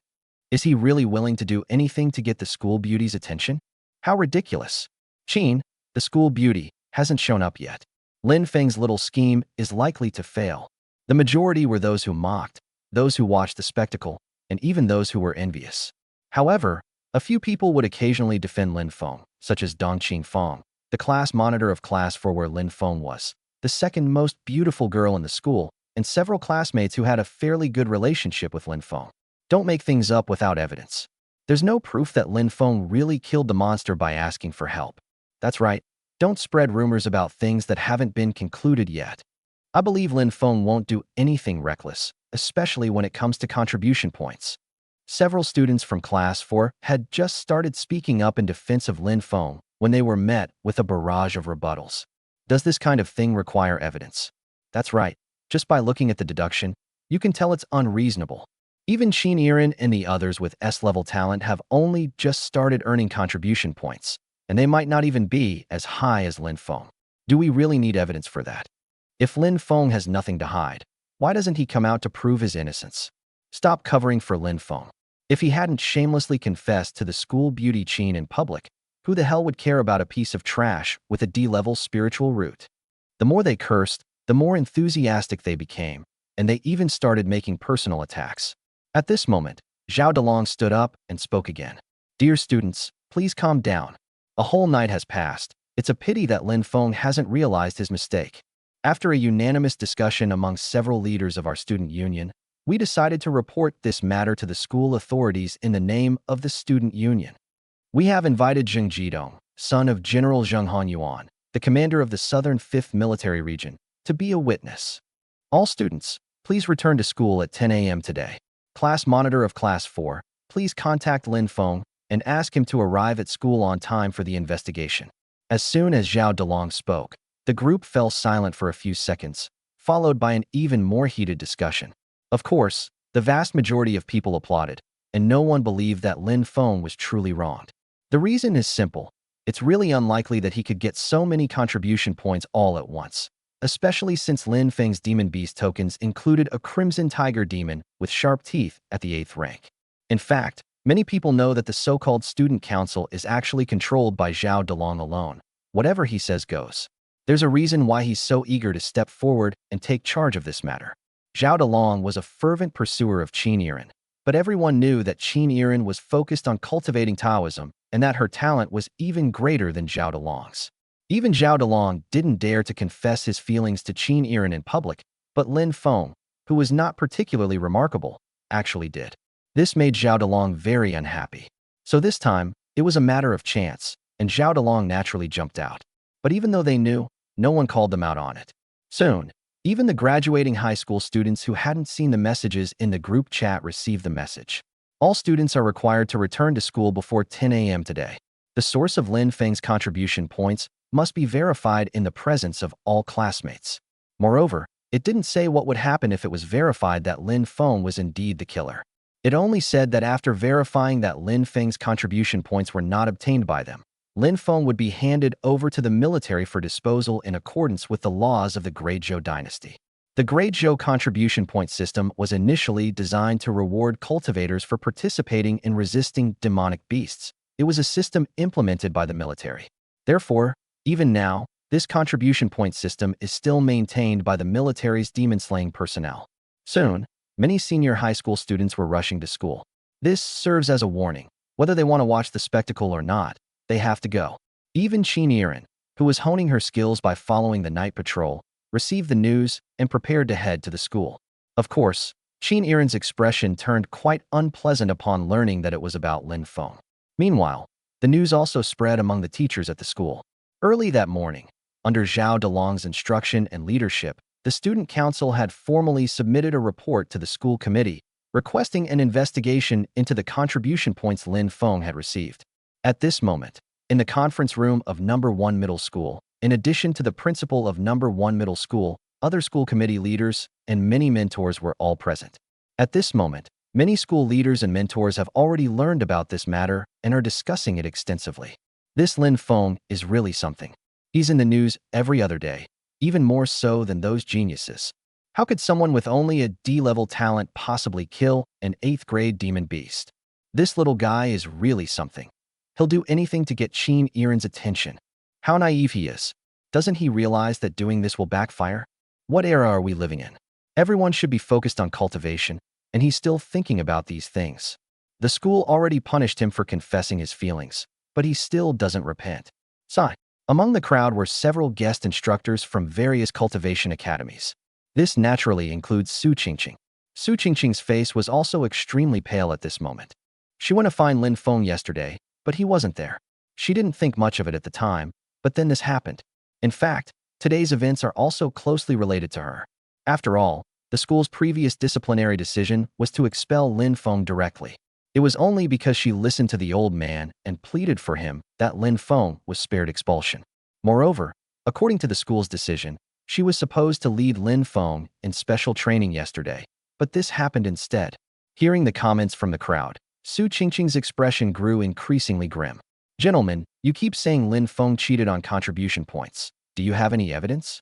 Is he really willing to do anything to get the school beauty's attention? How ridiculous. Qin, the school beauty, hasn't shown up yet. Lin Feng's little scheme is likely to fail. The majority were those who mocked, those who watched the spectacle, and even those who were envious. However, a few people would occasionally defend Lin Feng, such as Dong Qingfeng, the class monitor of class 4 where Lin Feng was, the second most beautiful girl in the school, and several classmates who had a fairly good relationship with Lin Feng. Don't make things up without evidence. There's no proof that Lin Feng really killed the monster by asking for help. That's right, don't spread rumors about things that haven't been concluded yet. I believe Lin Feng won't do anything reckless, especially when it comes to contribution points. Several students from Class 4 had just started speaking up in defense of Lin Feng when they were met with a barrage of rebuttals. Does this kind of thing require evidence? That's right. Just by looking at the deduction, you can tell it's unreasonable. Even Qin Yiren and the others with S-level talent have only just started earning contribution points, and they might not even be as high as Lin Feng. Do we really need evidence for that? If Lin Feng has nothing to hide, why doesn't he come out to prove his innocence? Stop covering for Lin Feng. If he hadn't shamelessly confessed to the school beauty Qin in public, who the hell would care about a piece of trash with a D-level spiritual root? The more they cursed, the more enthusiastic they became, and they even started making personal attacks. At this moment, Zhao Delong stood up and spoke again. Dear students, please calm down. A whole night has passed. It's a pity that Lin Feng hasn't realized his mistake. After a unanimous discussion among several leaders of our student union, we decided to report this matter to the school authorities in the name of the student union. We have invited Zheng Jidong, son of General Zheng Hanyuan, the commander of the Southern 5th Military Region, to be a witness. All students, please return to school at 10 a.m. today. Class monitor of Class 4, please contact Lin Feng and ask him to arrive at school on time for the investigation. As soon as Zhao Delong spoke, the group fell silent for a few seconds, followed by an even more heated discussion. Of course, the vast majority of people applauded, and no one believed that Lin Feng was truly wronged. The reason is simple. It's really unlikely that he could get so many contribution points all at once, especially since Lin Feng's Demon Beast tokens included a Crimson Tiger Demon with sharp teeth at the 8th rank. In fact, many people know that the so-called Student Council is actually controlled by Zhao Delong alone. Whatever he says goes. There's a reason why he's so eager to step forward and take charge of this matter. Zhao Delong was a fervent pursuer of Qin Yiren, but everyone knew that Qin Yiren was focused on cultivating Taoism and that her talent was even greater than Zhao Delong's. Even Zhao Delong didn't dare to confess his feelings to Qin Yiren in public, but Lin Feng, who was not particularly remarkable, actually did. This made Zhao Delong very unhappy. So this time, it was a matter of chance, and Zhao Delong naturally jumped out. But even though they knew, no one called them out on it. Soon, even the graduating high school students who hadn't seen the messages in the group chat received the message. All students are required to return to school before 10 a.m. today. The source of Lin Feng's contribution points must be verified in the presence of all classmates. Moreover, it didn't say what would happen if it was verified that Lin Feng was indeed the killer. It only said that after verifying that Lin Feng's contribution points were not obtained by them, Lin Feng would be handed over to the military for disposal in accordance with the laws of the Great Zhou dynasty. The Great Zhou contribution point system was initially designed to reward cultivators for participating in resisting demonic beasts. It was a system implemented by the military. Therefore, even now, this contribution point system is still maintained by the military's demon-slaying personnel. Soon, many senior high school students were rushing to school. This serves as a warning. Whether they want to watch the spectacle or not, they have to go. Even Qin Yiren, who was honing her skills by following the night patrol, received the news and prepared to head to the school. Of course, Qin Yiren's expression turned quite unpleasant upon learning that it was about Lin Feng. Meanwhile, the news also spread among the teachers at the school. Early that morning, under Zhao Delong's instruction and leadership, the student council had formally submitted a report to the school committee, requesting an investigation into the contribution points Lin Feng had received. At this moment, in the conference room of No. 1 Middle School, in addition to the principal of No. 1 Middle School, other school committee leaders, and many mentors were all present. At this moment, many school leaders and mentors have already learned about this matter and are discussing it extensively. This Lin Feng is really something. He's in the news every other day, even more so than those geniuses. How could someone with only a D-level talent possibly kill an 8th-grade demon beast? This little guy is really something. He'll do anything to get Qin Yiren's attention. How naive he is. Doesn't he realize that doing this will backfire? What era are we living in? Everyone should be focused on cultivation, and he's still thinking about these things. The school already punished him for confessing his feelings, but he still doesn't repent. Sigh. Among the crowd were several guest instructors from various cultivation academies. This naturally includes Su Qingqing. Su Qingqing's face was also extremely pale at this moment. She went to find Lin Feng yesterday, but he wasn't there. She didn't think much of it at the time, but then this happened. In fact, today's events are also closely related to her. After all, the school's previous disciplinary decision was to expel Lin Feng directly. It was only because she listened to the old man and pleaded for him that Lin Feng was spared expulsion. Moreover, according to the school's decision, she was supposed to lead Lin Feng in special training yesterday, but this happened instead. Hearing the comments from the crowd, Su Qingqing's expression grew increasingly grim. Gentlemen, you keep saying Lin Feng cheated on contribution points. Do you have any evidence?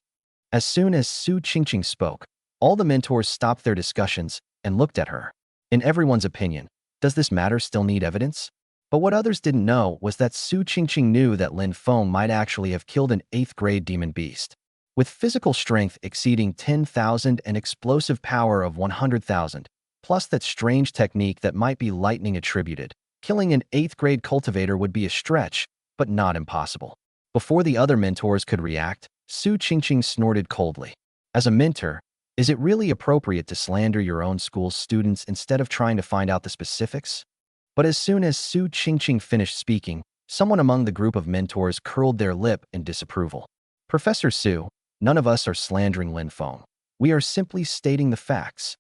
As soon as Su Qingqing spoke, all the mentors stopped their discussions and looked at her. In everyone's opinion, does this matter still need evidence? But what others didn't know was that Su Qingqing knew that Lin Feng might actually have killed an 8th-grade demon beast. With physical strength exceeding 10,000 and explosive power of 100,000, plus that strange technique that might be lightning attributed, killing an 8th-grade cultivator would be a stretch, but not impossible. Before the other mentors could react, Su Qingqing snorted coldly. As a mentor, is it really appropriate to slander your own school's students instead of trying to find out the specifics? But as soon as Su Qingqing finished speaking, someone among the group of mentors curled their lip in disapproval. Professor Su, none of us are slandering Lin Feng. We are simply stating the facts.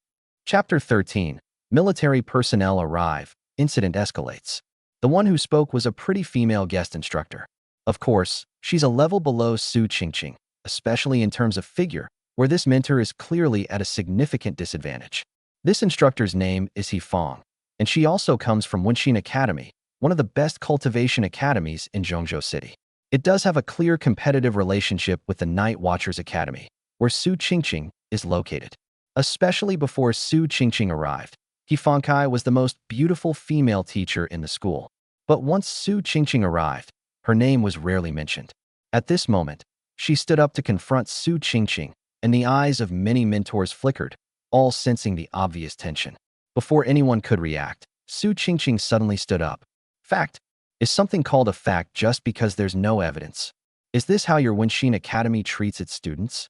Chapter 13. Military personnel arrive. Incident escalates. The one who spoke was a pretty female guest instructor. Of course, she's a level below Su Qingqing, especially in terms of figure, where this mentor is clearly at a significant disadvantage. This instructor's name is He Feng, and she also comes from Wenxin Academy, one of the best cultivation academies in Zhongzhou City. It does have a clear competitive relationship with the Night Watchers Academy, where Su Qingqing is located. Especially before Su Qingqing arrived, He Fengkai was the most beautiful female teacher in the school. But once Su Qingqing arrived, her name was rarely mentioned. At this moment, she stood up to confront Su Qingqing, and the eyes of many mentors flickered, all sensing the obvious tension. Before anyone could react, Su Qingqing suddenly stood up. Fact. Is something called a fact just because there's no evidence? Is this how your Wenxin Academy treats its students?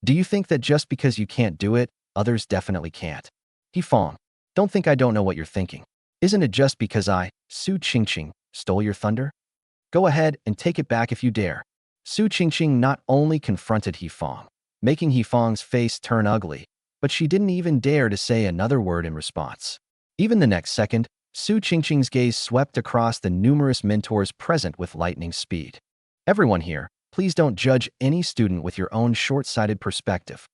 Do you think that just because you can't do it, others definitely can't? He Feng, don't think I don't know what you're thinking. Isn't it just because I, Su Qingqing, stole your thunder? Go ahead and take it back if you dare. Su Qingqing not only confronted He Feng, making He Feng's face turn ugly, but she didn't even dare to say another word in response. Even the next second, Su Qingqing's gaze swept across the numerous mentors present with lightning speed. Everyone here, please don't judge any student with your own short-sighted perspective.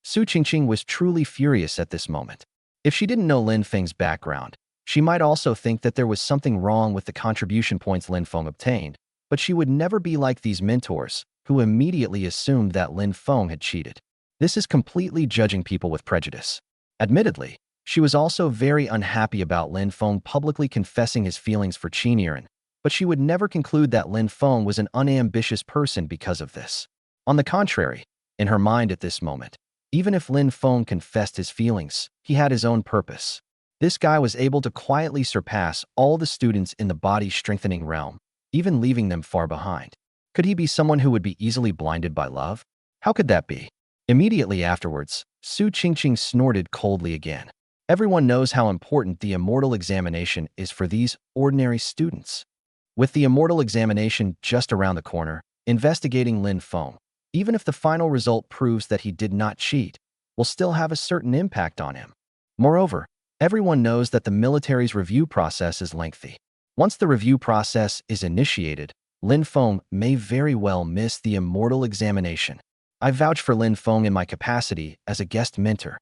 Su Qingqing was truly furious at this moment. If she didn't know Lin Feng's background, she might also think that there was something wrong with the contribution points Lin Feng obtained, but she would never be like these mentors, who immediately assumed that Lin Feng had cheated. This is completely judging people with prejudice. Admittedly, she was also very unhappy about Lin Feng publicly confessing his feelings for Yiren, but she would never conclude that Lin Feng was an unambitious person because of this. On the contrary, in her mind at this moment, even if Lin Feng confessed his feelings, he had his own purpose. This guy was able to quietly surpass all the students in the body-strengthening realm, even leaving them far behind. Could he be someone who would be easily blinded by love? How could that be? Immediately afterwards, Su Qingqing snorted coldly again. Everyone knows how important the immortal examination is for these ordinary students. With the immortal examination just around the corner, investigating Lin Feng, even if the final result proves that he did not cheat, will still have a certain impact on him. Moreover, everyone knows that the military's review process is lengthy. Once the review process is initiated, Lin Feng may very well miss the immortal examination. I vouch for Lin Feng in my capacity as a guest mentor.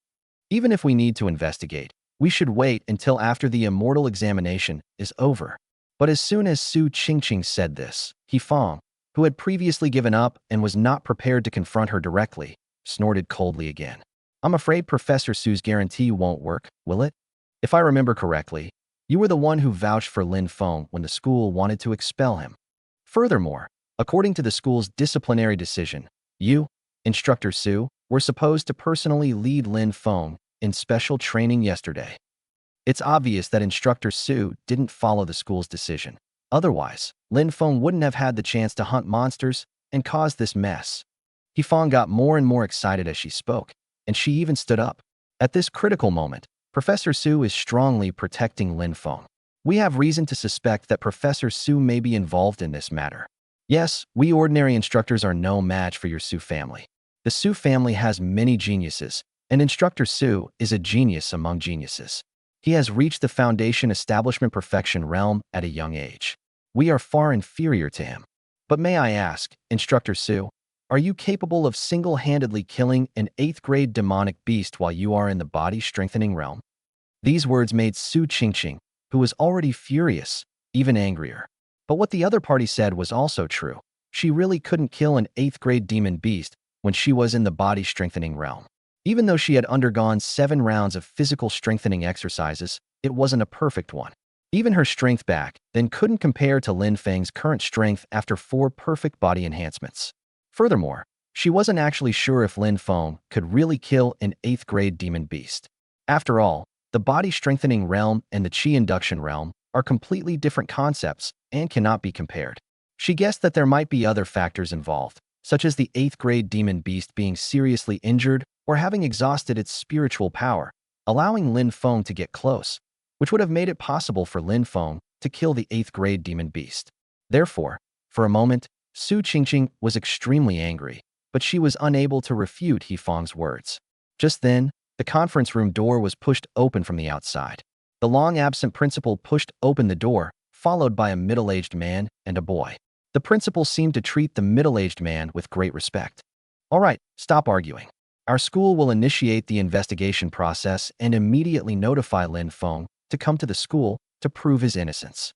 Even if we need to investigate, we should wait until after the immortal examination is over. But as soon as Su Qingqing said this, He Feng, who had previously given up and was not prepared to confront her directly, snorted coldly again. I'm afraid Professor Su's guarantee won't work, will it? If I remember correctly, you were the one who vouched for Lin Feng when the school wanted to expel him. Furthermore, according to the school's disciplinary decision, you, Instructor Su, were supposed to personally lead Lin Feng in special training yesterday. It's obvious that Instructor Su didn't follow the school's decision. Otherwise, Lin Feng wouldn't have had the chance to hunt monsters and cause this mess. He Feng got more and more excited as she spoke, and she even stood up. At this critical moment, Professor Su is strongly protecting Lin Feng. We have reason to suspect that Professor Su may be involved in this matter. Yes, we ordinary instructors are no match for your Su family. The Su family has many geniuses, and Instructor Su is a genius among geniuses. He has reached the foundation establishment perfection realm at a young age. We are far inferior to him. But may I ask, Instructor Su, are you capable of single-handedly killing an 8th grade demonic beast while you are in the body-strengthening realm? These words made Su Qingqing, who was already furious, even angrier. But what the other party said was also true. She really couldn't kill an 8th grade demon beast when she was in the body-strengthening realm. Even though she had undergone 7 rounds of physical strengthening exercises, it wasn't a perfect one. Even her strength back then couldn't compare to Lin Feng's current strength after 4 perfect body enhancements. Furthermore, she wasn't actually sure if Lin Feng could really kill an 8th grade demon beast. After all, the body-strengthening realm and the Qi induction realm are completely different concepts and cannot be compared. She guessed that there might be other factors involved, such as the 8th grade demon beast being seriously injured or having exhausted its spiritual power, allowing Lin Feng to get close, which would have made it possible for Lin Feng to kill the 8th grade demon beast. Therefore, for a moment, Su Qingqing was extremely angry, but she was unable to refute He Feng's words. Just then, the conference room door was pushed open from the outside. The long-absent principal pushed open the door, followed by a middle-aged man and a boy. The principal seemed to treat the middle-aged man with great respect. "All right, stop arguing. Our school will initiate the investigation process and immediately notify Lin Feng to come to the school to prove his innocence."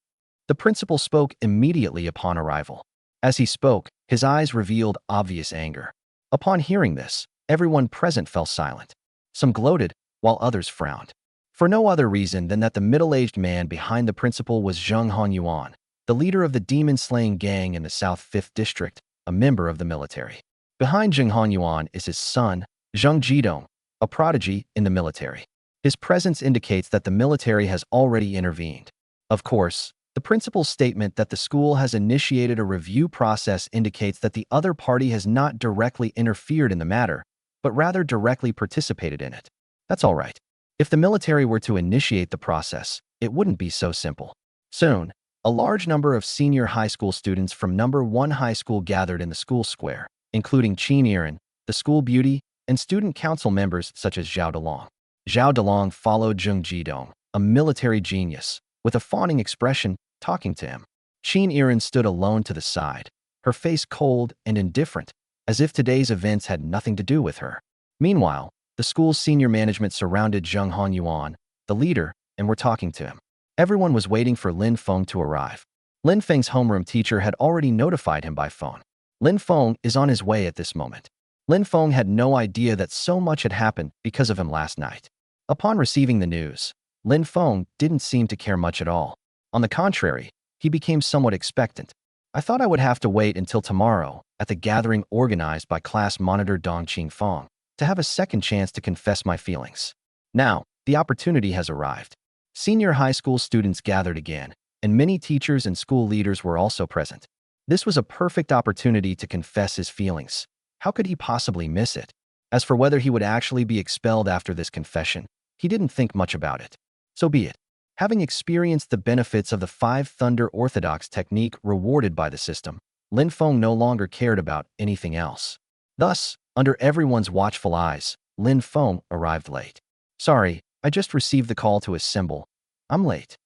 The principal spoke immediately upon arrival. As he spoke, his eyes revealed obvious anger. Upon hearing this, everyone present fell silent. Some gloated, while others frowned. For no other reason than that the middle-aged man behind the principal was Zheng Honyuan, the leader of the demon-slaying gang in the South 5th District, a member of the military. Behind Zheng Honyuan is his son, Zheng Jidong, a prodigy in the military. His presence indicates that the military has already intervened. Of course, the principal's statement that the school has initiated a review process indicates that the other party has not directly interfered in the matter, but rather directly participated in it. That's all right. If the military were to initiate the process, it wouldn't be so simple. Soon, a large number of senior high school students from number 1 high school gathered in the school square, including Yiren, the school beauty, and student council members such as Zhao Delong. Zhao Delong followed Zheng Jidong, a military genius, with a fawning expression, talking to him. Yiren stood alone to the side, her face cold and indifferent, as if today's events had nothing to do with her. Meanwhile, the school's senior management surrounded Zheng Honyuan, the leader, and were talking to him. Everyone was waiting for Lin Feng to arrive. Lin Feng's homeroom teacher had already notified him by phone. Lin Feng is on his way at this moment. Lin Feng had no idea that so much had happened because of him last night. Upon receiving the news, Lin Feng didn't seem to care much at all. On the contrary, he became somewhat expectant. "I thought I would have to wait until tomorrow at the gathering organized by class monitor Dong Qingfeng to have a second chance to confess my feelings. Now, the opportunity has arrived." Senior high school students gathered again, and many teachers and school leaders were also present. This was a perfect opportunity to confess his feelings. How could he possibly miss it? As for whether he would actually be expelled after this confession, he didn't think much about it. So be it. Having experienced the benefits of the 5 Thunder Orthodox technique rewarded by the system, Lin Feng no longer cared about anything else. Thus, under everyone's watchful eyes, Lin Feng arrived late. "Sorry, I just received the call to assemble. I'm late."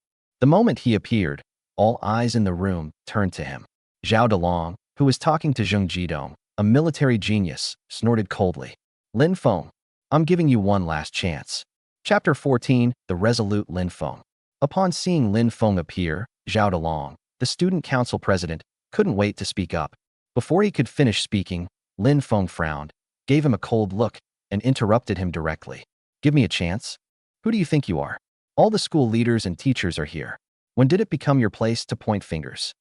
The moment he appeared, all eyes in the room turned to him. Zhao Delong, who was talking to Zheng Jidong, a military genius, snorted coldly. "Lin Feng, I'm giving you one last chance." Chapter 14, The Resolute Lin Feng. Upon seeing Lin Feng appear, Zhao Delong, the student council president, couldn't wait to speak up. Before he could finish speaking, Lin Feng frowned, gave him a cold look, and interrupted him directly. "Give me a chance? Who do you think you are? All the school leaders and teachers are here. When did it become your place to point fingers?"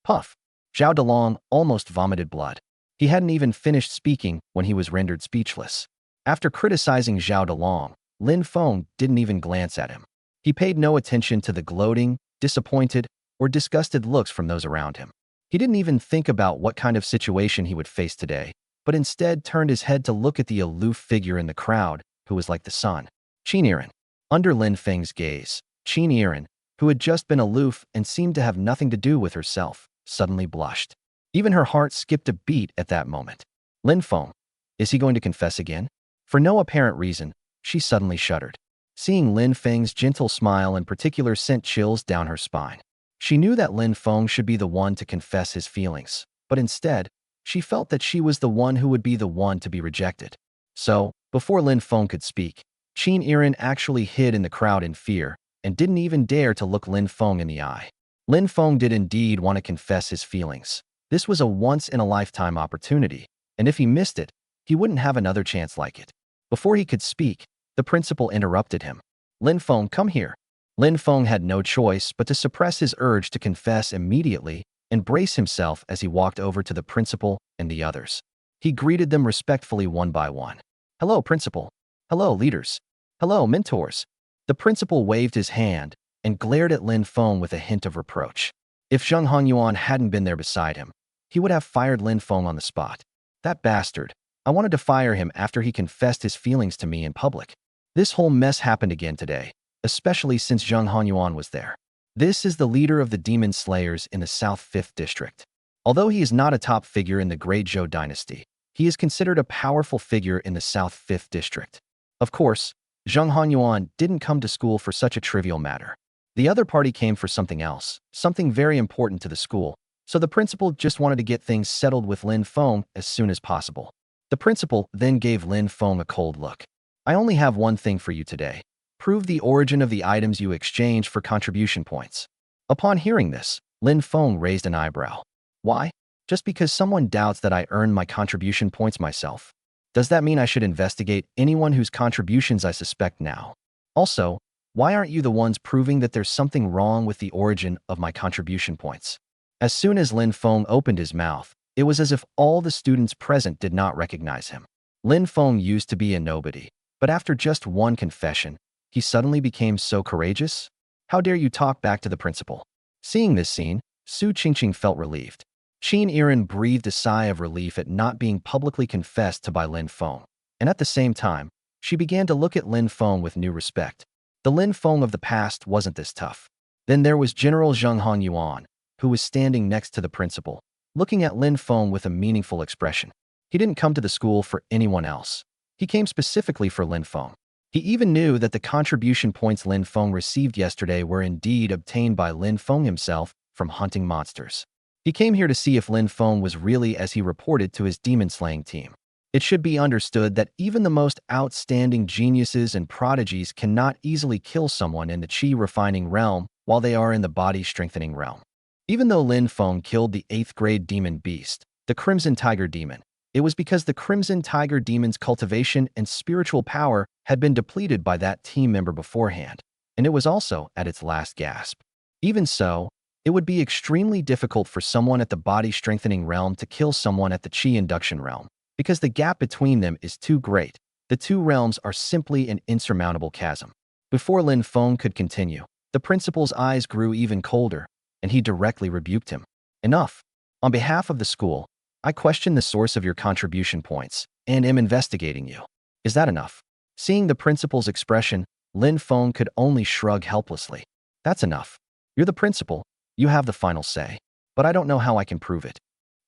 Puff. Zhao Delong almost vomited blood. He hadn't even finished speaking when he was rendered speechless. After criticizing Zhao Delong, Lin Feng didn't even glance at him. He paid no attention to the gloating, disappointed, or disgusted looks from those around him. He didn't even think about what kind of situation he would face today, but instead turned his head to look at the aloof figure in the crowd, who was like the sun. Yiren. Under Lin Feng's gaze, Yiren, who had just been aloof and seemed to have nothing to do with herself, suddenly blushed. Even her heart skipped a beat at that moment. "Lin Feng, is he going to confess again?" For no apparent reason, she suddenly shuddered. Seeing Lin Feng's gentle smile in particular sent chills down her spine. She knew that Lin Feng should be the one to confess his feelings, but instead, she felt that she was the one who would be the one to be rejected. So, before Lin Feng could speak, Qin Yiren actually hid in the crowd in fear and didn't even dare to look Lin Feng in the eye. Lin Feng did indeed want to confess his feelings. This was a once-in-a-lifetime opportunity, and if he missed it, he wouldn't have another chance like it. Before he could speak, the principal interrupted him. Lin Feng, come here. Lin Feng had no choice but to suppress his urge to confess immediately and brace himself as he walked over to the principal and the others. He greeted them respectfully one by one. Hello, principal. Hello, leaders. Hello, mentors. The principal waved his hand and glared at Lin Feng with a hint of reproach. If Zheng Hanyuan hadn't been there beside him, he would have fired Lin Feng on the spot. That bastard. I wanted to fire him after he confessed his feelings to me in public. This whole mess happened again today, especially since Zheng Hanyuan was there. This is the leader of the Demon Slayers in the South 5th District. Although he is not a top figure in the Great Zhou dynasty, he is considered a powerful figure in the South 5th District. Of course, Zheng Hanyuan didn't come to school for such a trivial matter. The other party came for something else, something very important to the school, so the principal just wanted to get things settled with Lin Feng as soon as possible. The principal then gave Lin Feng a cold look. I only have one thing for you today. Prove the origin of the items you exchange for contribution points. Upon hearing this, Lin Feng raised an eyebrow. Why? Just because someone doubts that I earned my contribution points myself. Does that mean I should investigate anyone whose contributions I suspect now? Also, why aren't you the ones proving that there's something wrong with the origin of my contribution points? As soon as Lin Feng opened his mouth, it was as if all the students present did not recognize him. Lin Feng used to be a nobody, but after just one confession, he suddenly became so courageous? How dare you talk back to the principal? Seeing this scene, Su Qingqing felt relieved. Qin Yiren breathed a sigh of relief at not being publicly confessed to by Lin Feng, and at the same time, she began to look at Lin Feng with new respect. The Lin Feng of the past wasn't this tough. Then there was General Zheng Hanyuan, who was standing next to the principal, looking at Lin Feng with a meaningful expression. He didn't come to the school for anyone else. He came specifically for Lin Feng. He even knew that the contribution points Lin Feng received yesterday were indeed obtained by Lin Feng himself from hunting monsters. He came here to see if Lin Feng was really as he reported to his demon-slaying team. It should be understood that even the most outstanding geniuses and prodigies cannot easily kill someone in the chi-refining realm while they are in the body-strengthening realm. Even though Lin Feng killed the 8th-grade demon beast, the Crimson Tiger Demon, it was because the Crimson Tiger Demon's cultivation and spiritual power had been depleted by that team member beforehand, and it was also at its last gasp. Even so, it would be extremely difficult for someone at the body-strengthening realm to kill someone at the chi-induction realm, because the gap between them is too great. The two realms are simply an insurmountable chasm. Before Lin Feng could continue, the principal's eyes grew even colder, and he directly rebuked him. Enough. On behalf of the school, I question the source of your contribution points and am investigating you. Is that enough? Seeing the principal's expression, Lin Feng could only shrug helplessly. That's enough. You're the principal. You have the final say. But I don't know how I can prove it.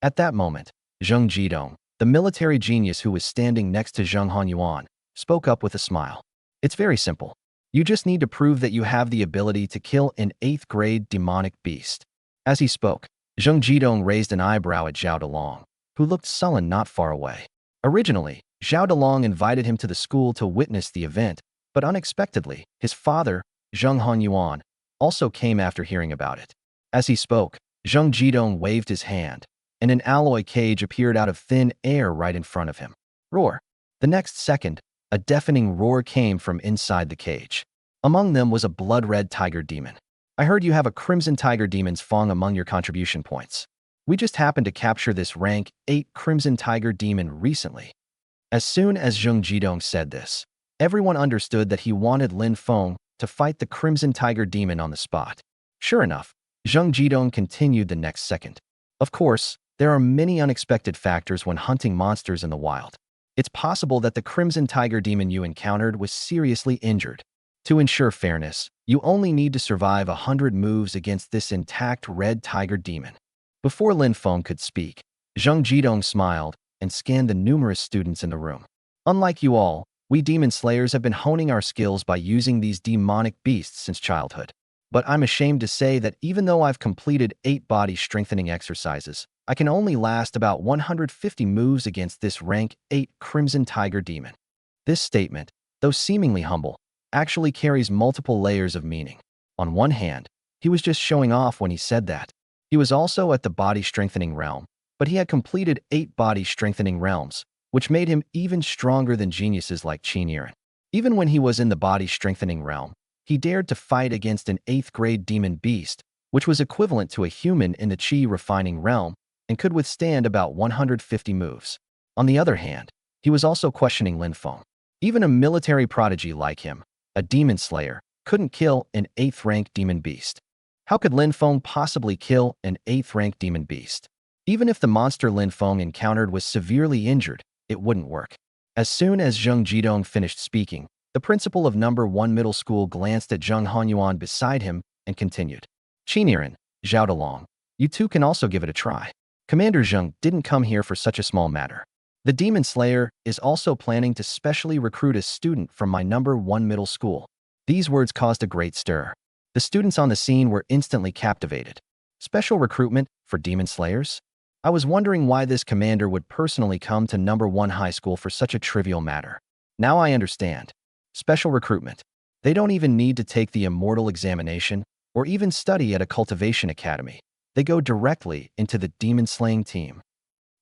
At that moment, Zheng Jidong, the military genius who was standing next to Zheng Hanyuan, spoke up with a smile. It's very simple. You just need to prove that you have the ability to kill an 8th-grade demonic beast. As he spoke, Zheng Jidong raised an eyebrow at Zhao Dalong, who looked sullen not far away. Originally, Zhao Dalong invited him to the school to witness the event, but unexpectedly, his father, Zheng Hanyuan, also came after hearing about it. As he spoke, Zheng Jidong waved his hand, and an alloy cage appeared out of thin air right in front of him. Roar! The next second, a deafening roar came from inside the cage. Among them was a blood-red tiger demon. I heard you have a Crimson Tiger Demon's Fong among your contribution points. We just happened to capture this rank 8 Crimson Tiger Demon recently. As soon as Zheng Jidong said this, everyone understood that he wanted Lin Feng to fight the Crimson Tiger Demon on the spot. Sure enough, Zheng Jidong continued the next second. Of course, there are many unexpected factors when hunting monsters in the wild. It's possible that the Crimson Tiger Demon you encountered was seriously injured. To ensure fairness, you only need to survive 100 moves against this intact red tiger demon. Before Lin Feng could speak, Zheng Jidong smiled and scanned the numerous students in the room. Unlike you all, We demon slayers have been honing our skills by using these demonic beasts since childhood. But I'm ashamed to say that even though I've completed 8 body strengthening exercises, I can only last about 150 moves against this rank 8 Crimson Tiger demon. This statement, though seemingly humble, actually carries multiple layers of meaning. On one hand, he was just showing off when he said that. He was also at the body strengthening realm, but he had completed 8 body strengthening realms, which made him even stronger than geniuses like Yiren. Even when he was in the body strengthening realm, he dared to fight against an 8th grade demon beast, which was equivalent to a human in the Qi refining realm and could withstand about 150 moves. On the other hand, he was also questioning Lin Feng. Even a military prodigy like him, a demon slayer, couldn't kill an 8th rank demon beast. How could Lin Feng possibly kill an 8th rank demon beast? Even if the monster Lin Feng encountered was severely injured, it wouldn't work. As soon as Zheng Jidong finished speaking, the principal of number 1 middle school glanced at Zheng Hanyuan beside him and continued. Yiren, Zhao Dalong, you two can also give it a try. Commander Zheng didn't come here for such a small matter. The demon slayer is also planning to specially recruit a student from my number 1 middle school. These words caused a great stir. The students on the scene were instantly captivated. Special recruitment for demon slayers? I was wondering why this commander would personally come to number 1 high school for such a trivial matter. Now I understand. Special recruitment. They don't even need to take the immortal examination or even study at a cultivation academy. They go directly into the demon-slaying team.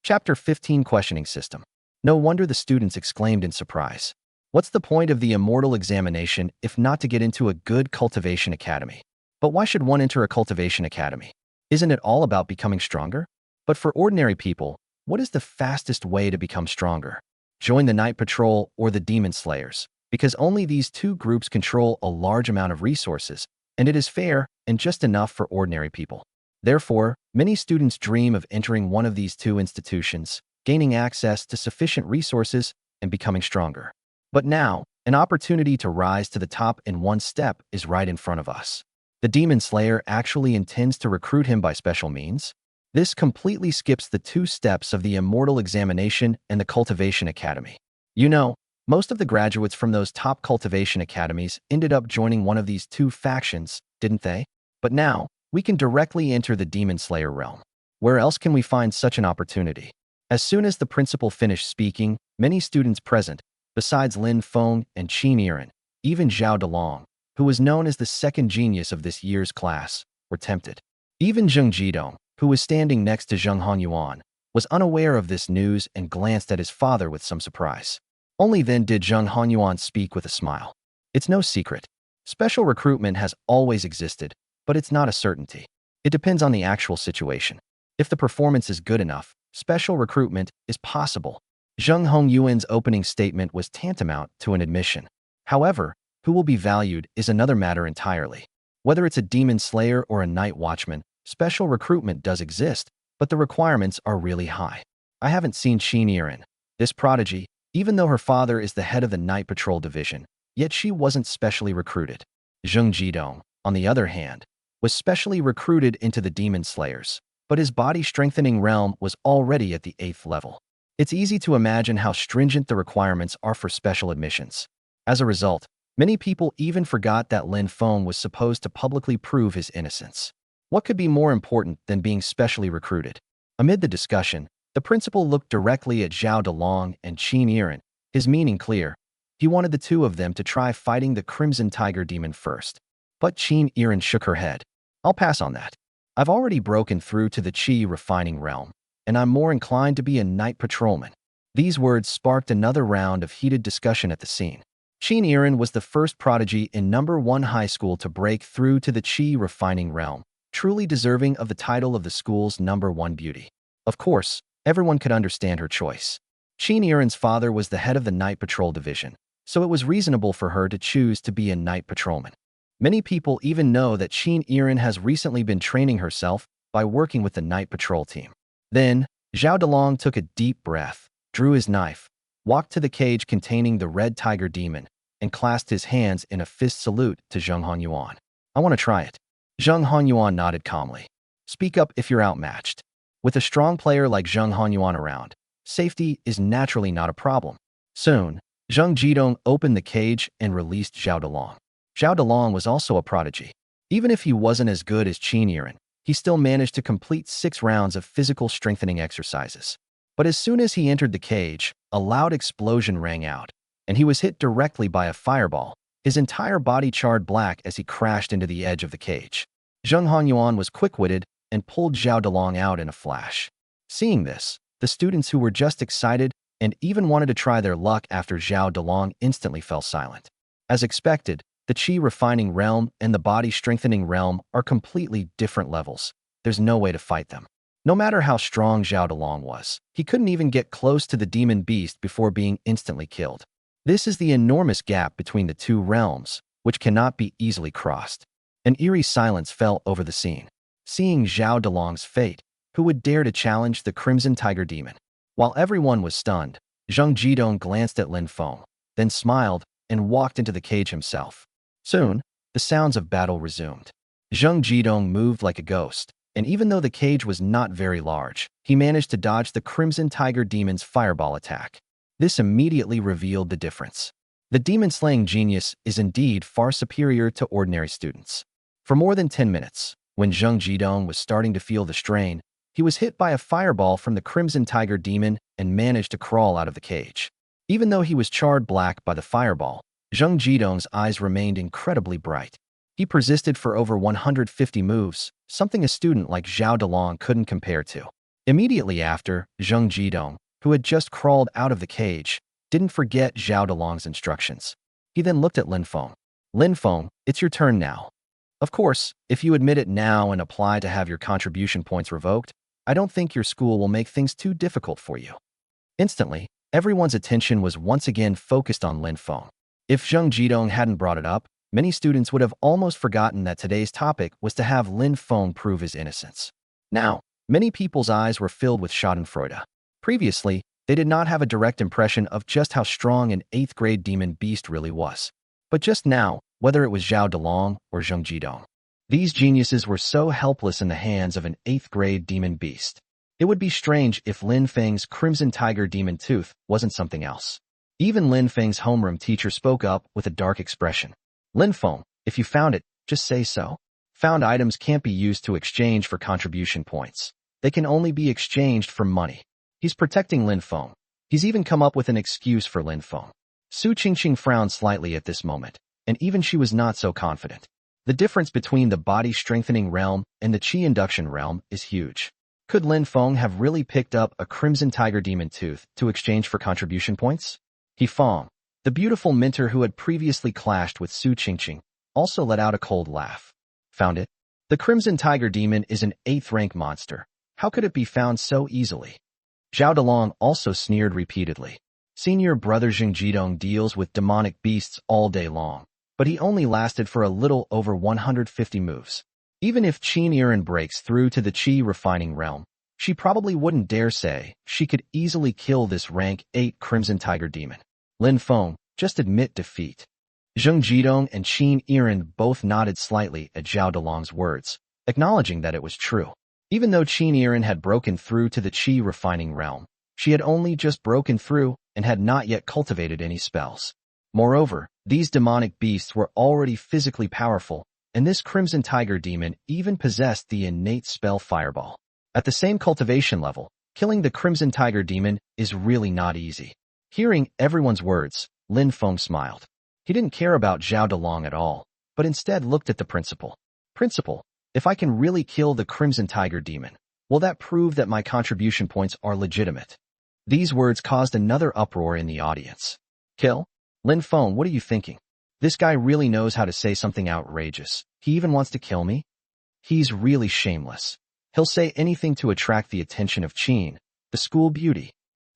Chapter 15 Questioning System. No wonder the students exclaimed in surprise. What's the point of the immortal examination if not to get into a good cultivation academy? But why should one enter a cultivation academy? Isn't it all about becoming stronger? But for ordinary people, what is the fastest way to become stronger? Join the Night Patrol or the Demon Slayers, because only these two groups control a large amount of resources, and it is fair and just enough for ordinary people. Therefore, many students dream of entering one of these two institutions, gaining access to sufficient resources, and becoming stronger. But now, an opportunity to rise to the top in one step is right in front of us. The Demon Slayer actually intends to recruit him by special means. This completely skips the 2 steps of the Immortal Examination and the Cultivation Academy. You know, most of the graduates from those top cultivation academies ended up joining one of these 2 factions, didn't they? But now, we can directly enter the Demon Slayer realm. Where else can we find such an opportunity? As soon as the principal finished speaking, many students present, besides Lin Feng and Yiren, even Zhao Dalong, who was known as the second genius of this year's class, were tempted. Even Zheng Jidong, who was standing next to Zheng Hanyuan, was unaware of this news and glanced at his father with some surprise. Only then did Zheng Hanyuan speak with a smile. It's no secret. Special recruitment has always existed, but it's not a certainty. It depends on the actual situation. If the performance is good enough, special recruitment is possible. Zheng Hongyuan's opening statement was tantamount to an admission. However, who will be valued is another matter entirely. Whether it's a demon slayer or a night watchman, special recruitment does exist, but the requirements are really high. I haven't seen Yiren, this prodigy, even though her father is the head of the Night Patrol Division, yet she wasn't specially recruited. Zheng Jidong, on the other hand, was specially recruited into the Demon Slayers, but his body-strengthening realm was already at the 8th level. It's easy to imagine how stringent the requirements are for special admissions. As a result, many people even forgot that Lin Feng was supposed to publicly prove his innocence. What could be more important than being specially recruited? Amid the discussion, the principal looked directly at Zhao Dalong and Yiren, his meaning clear. He wanted the 2 of them to try fighting the Crimson Tiger Demon first. But Yiren shook her head. I'll pass on that. I've already broken through to the Qi refining realm, and I'm more inclined to be a night patrolman. These words sparked another round of heated discussion at the scene. Yiren was the first prodigy in number 1 high school to break through to the Qi refining realm, truly deserving of the title of the school's number 1 beauty. Of course, everyone could understand her choice. Yiren's father was the head of the Night Patrol Division, so it was reasonable for her to choose to be a night patrolman. Many people even know that Yiren has recently been training herself by working with the Night Patrol team. Then, Zhao Dalong took a deep breath, drew his knife, walked to the cage containing the Red Tiger Demon, and clasped his hands in a fist salute to Zheng Hanyuan. I want to try it. Zheng Hanyuan nodded calmly. Speak up if you're outmatched. With a strong player like Zheng Hanyuan around, safety is naturally not a problem. Soon, Zhang Jidong opened the cage and released Zhao Delong. Zhao Delong was also a prodigy. Even if he wasn't as good as Qin Yiren, he still managed to complete 6 rounds of physical strengthening exercises. But as soon as he entered the cage, a loud explosion rang out, and he was hit directly by a fireball. His entire body charred black as he crashed into the edge of the cage. Zheng Hanyuan was quick-witted and pulled Zhao Delong out in a flash. Seeing this, the students who were just excited and even wanted to try their luck after Zhao Delong instantly fell silent. As expected, the Qi refining realm and the body strengthening realm are completely different levels. There's no way to fight them. No matter how strong Zhao Delong was, he couldn't even get close to the demon beast before being instantly killed. This is the enormous gap between the two realms, which cannot be easily crossed. An eerie silence fell over the scene. Seeing Zhao Delong's fate, who would dare to challenge the Crimson Tiger Demon? While everyone was stunned, Zhang Jidong glanced at Lin Feng, then smiled and walked into the cage himself. Soon, the sounds of battle resumed. Zhang Jidong moved like a ghost, and even though the cage was not very large, he managed to dodge the Crimson Tiger Demon's fireball attack. This immediately revealed the difference. The demon-slaying genius is indeed far superior to ordinary students. For more than 10 minutes, when Zhang Jidong was starting to feel the strain, he was hit by a fireball from the Crimson Tiger Demon and managed to crawl out of the cage. Even though he was charred black by the fireball, Zhang Jidong's eyes remained incredibly bright. He persisted for over 150 moves, something a student like Zhao Delong couldn't compare to. Immediately after, Zhang Jidong, who had just crawled out of the cage, didn't forget Zhao Delong's instructions. He then looked at Lin Feng. Lin Feng, it's your turn now. Of course, if you admit it now and apply to have your contribution points revoked, I don't think your school will make things too difficult for you. Instantly, everyone's attention was once again focused on Lin Feng. If Zhang Jidong hadn't brought it up, many students would have almost forgotten that today's topic was to have Lin Feng prove his innocence. Now, many people's eyes were filled with schadenfreude. Previously, they did not have a direct impression of just how strong an 8th grade demon beast really was. But just now, whether it was Zhao Delong or Zhang Jidong, these geniuses were so helpless in the hands of an 8th grade demon beast. It would be strange if Lin Feng's Crimson Tiger Demon Tooth wasn't something else. Even Lin Feng's homeroom teacher spoke up with a dark expression. Lin Feng, if you found it, just say so. Found items can't be used to exchange for contribution points. They can only be exchanged for money. He's protecting Lin Feng. He's even come up with an excuse for Lin Feng. Su Qingqing frowned slightly at this moment, and even she was not so confident. The difference between the body strengthening realm and the Qi induction realm is huge. Could Lin Feng have really picked up a Crimson Tiger Demon Tooth to exchange for contribution points? He Feng, the beautiful mentor who had previously clashed with Su Qingqing, also let out a cold laugh. Found it? The Crimson Tiger Demon is an 8th rank monster. How could it be found so easily? Zhao Delong also sneered repeatedly. Senior brother Zhang Jidong deals with demonic beasts all day long, but he only lasted for a little over 150 moves. Even if Qin Yiren breaks through to the Qi refining realm, she probably wouldn't dare say she could easily kill this rank 8 Crimson Tiger Demon. Lin Feng, just admit defeat. Zhang Jidong and Qin Yiren both nodded slightly at Zhao Delong's words, acknowledging that it was true. Even though Qin Yiren had broken through to the Qi refining realm, she had only just broken through and had not yet cultivated any spells. Moreover, these demonic beasts were already physically powerful, and this Crimson Tiger Demon even possessed the innate spell Fireball. At the same cultivation level, killing the Crimson Tiger Demon is really not easy. Hearing everyone's words, Lin Feng smiled. He didn't care about Zhao Delong at all, but instead looked at the principal. Principal, if I can really kill the Crimson Tiger Demon, will that prove that my contribution points are legitimate? These words caused another uproar in the audience. Kill? Lin Feng, what are you thinking? This guy really knows how to say something outrageous. He even wants to kill me? He's really shameless. He'll say anything to attract the attention of Qin, the school beauty.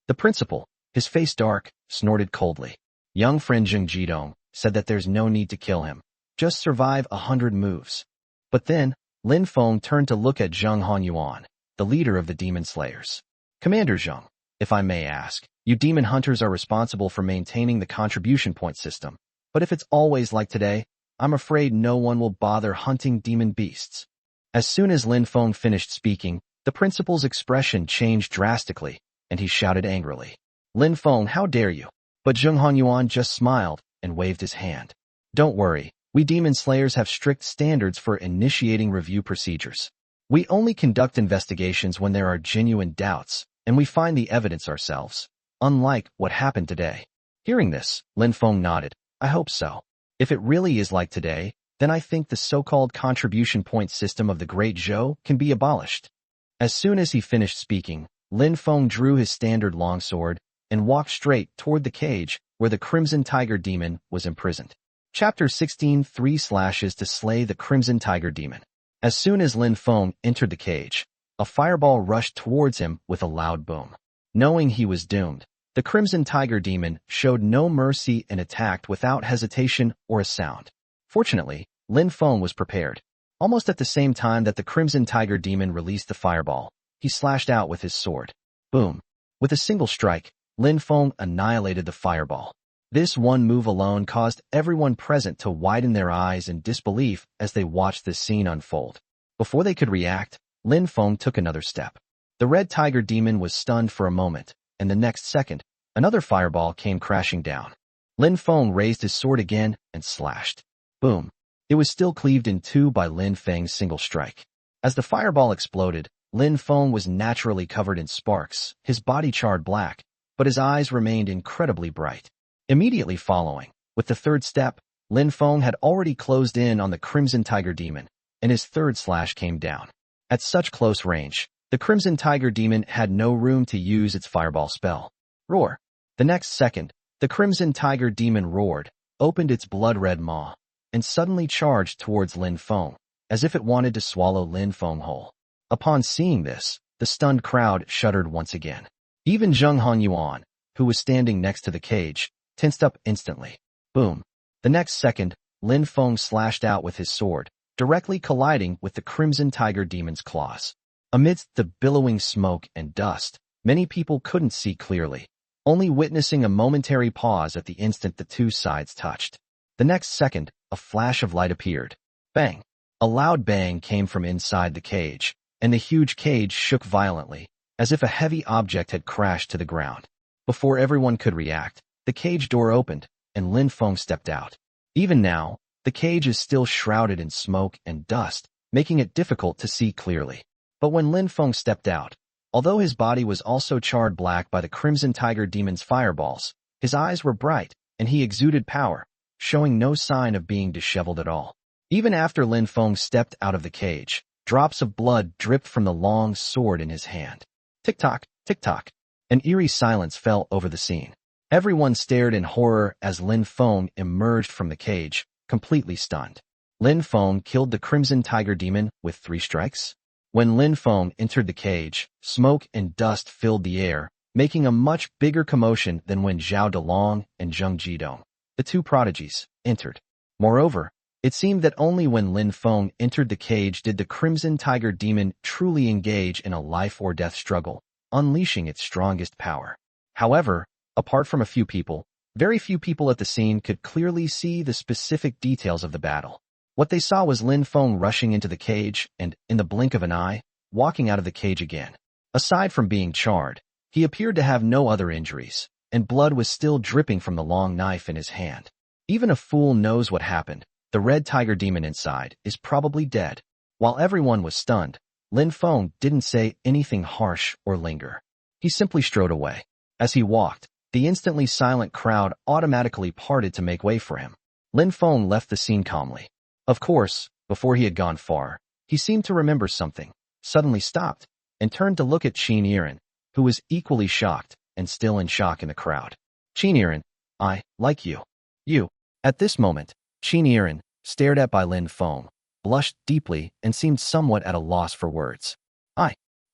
The principal, his face dark, snorted coldly. Young friend Zhang Jidong said that there's no need to kill him. Just survive 100 moves. But then, Lin Feng turned to look at Zheng Hanyuan, the leader of the Demon Slayers. Commander Zheng, if I may ask, you demon hunters are responsible for maintaining the contribution point system. But if it's always like today, I'm afraid no one will bother hunting demon beasts. As soon as Lin Feng finished speaking, the principal's expression changed drastically, and he shouted angrily. Lin Feng, how dare you? But Zheng Hanyuan just smiled and waved his hand. Don't worry, we demon slayers have strict standards for initiating review procedures. We only conduct investigations when there are genuine doubts, and we find the evidence ourselves, unlike what happened today. Hearing this, Lin Feng nodded. I hope so. If it really is like today, then I think the so-called contribution point system of the Great Zhou can be abolished. As soon as he finished speaking, Lin Feng drew his standard longsword and walked straight toward the cage where the Crimson Tiger Demon was imprisoned. Chapter 16: 3 Slashes to Slay the Crimson Tiger Demon. As soon as Lin Feng entered the cage, a fireball rushed towards him with a loud boom. Knowing he was doomed, the Crimson Tiger Demon showed no mercy and attacked without hesitation or a sound. Fortunately, Lin Feng was prepared. Almost at the same time that the Crimson Tiger Demon released the fireball, he slashed out with his sword. Boom! With a single strike, Lin Feng annihilated the fireball. This one move alone caused everyone present to widen their eyes in disbelief as they watched this scene unfold. Before they could react, Lin Feng took another step. The Red Tiger Demon was stunned for a moment, and the next second, another fireball came crashing down. Lin Feng raised his sword again and slashed. Boom! It was still cleaved in two by Lin Feng's single strike. As the fireball exploded, Lin Feng was naturally covered in sparks, his body charred black, but his eyes remained incredibly bright. Immediately following, with the third step, Lin Feng had already closed in on the Crimson Tiger Demon, and his third slash came down. At such close range, the Crimson Tiger Demon had no room to use its fireball spell. Roar! The next second, the Crimson Tiger Demon roared, opened its blood-red maw, and suddenly charged towards Lin Feng, as if it wanted to swallow Lin Feng whole. Upon seeing this, the stunned crowd shuddered once again. Even Zheng Hanyuan, who was standing next to the cage, tensed up instantly. Boom! The next second, Lin Feng slashed out with his sword, directly colliding with the Crimson Tiger Demon's claws. Amidst the billowing smoke and dust, many people couldn't see clearly, only witnessing a momentary pause at the instant the two sides touched. The next second, a flash of light appeared. Bang! A loud bang came from inside the cage, and the huge cage shook violently, as if a heavy object had crashed to the ground. Before everyone could react, the cage door opened, and Lin Feng stepped out. Even now, the cage is still shrouded in smoke and dust, making it difficult to see clearly. But when Lin Feng stepped out, although his body was also charred black by the Crimson Tiger Demon's fireballs, his eyes were bright, and he exuded power, showing no sign of being disheveled at all. Even after Lin Feng stepped out of the cage, drops of blood dripped from the long sword in his hand. Tick-tock, tick-tock. An eerie silence fell over the scene. Everyone stared in horror as Lin Feng emerged from the cage, completely stunned. Lin Feng killed the Crimson Tiger Demon with 3 strikes? When Lin Feng entered the cage, smoke and dust filled the air, making a much bigger commotion than when Zhao Delong and Zheng Jidong, the 2 prodigies, entered. Moreover, it seemed that only when Lin Feng entered the cage did the Crimson Tiger Demon truly engage in a life-or-death struggle, unleashing its strongest power. However, apart from a few people, very few people at the scene could clearly see the specific details of the battle. What they saw was Lin Feng rushing into the cage and, in the blink of an eye, walking out of the cage again. Aside from being charred, he appeared to have no other injuries, and blood was still dripping from the long knife in his hand. Even a fool knows what happened. The Red Tiger Demon inside is probably dead. While everyone was stunned, Lin Feng didn't say anything harsh or linger. He simply strode away. As he walked, the instantly silent crowd automatically parted to make way for him. Lin Feng left the scene calmly. Of course, before he had gone far, he seemed to remember something, suddenly stopped, and turned to look at Yiren, who was equally shocked and still in shock in the crowd. Yiren, I like you. You. At this moment, Yiren, stared at by Lin Feng, blushed deeply and seemed somewhat at a loss for words.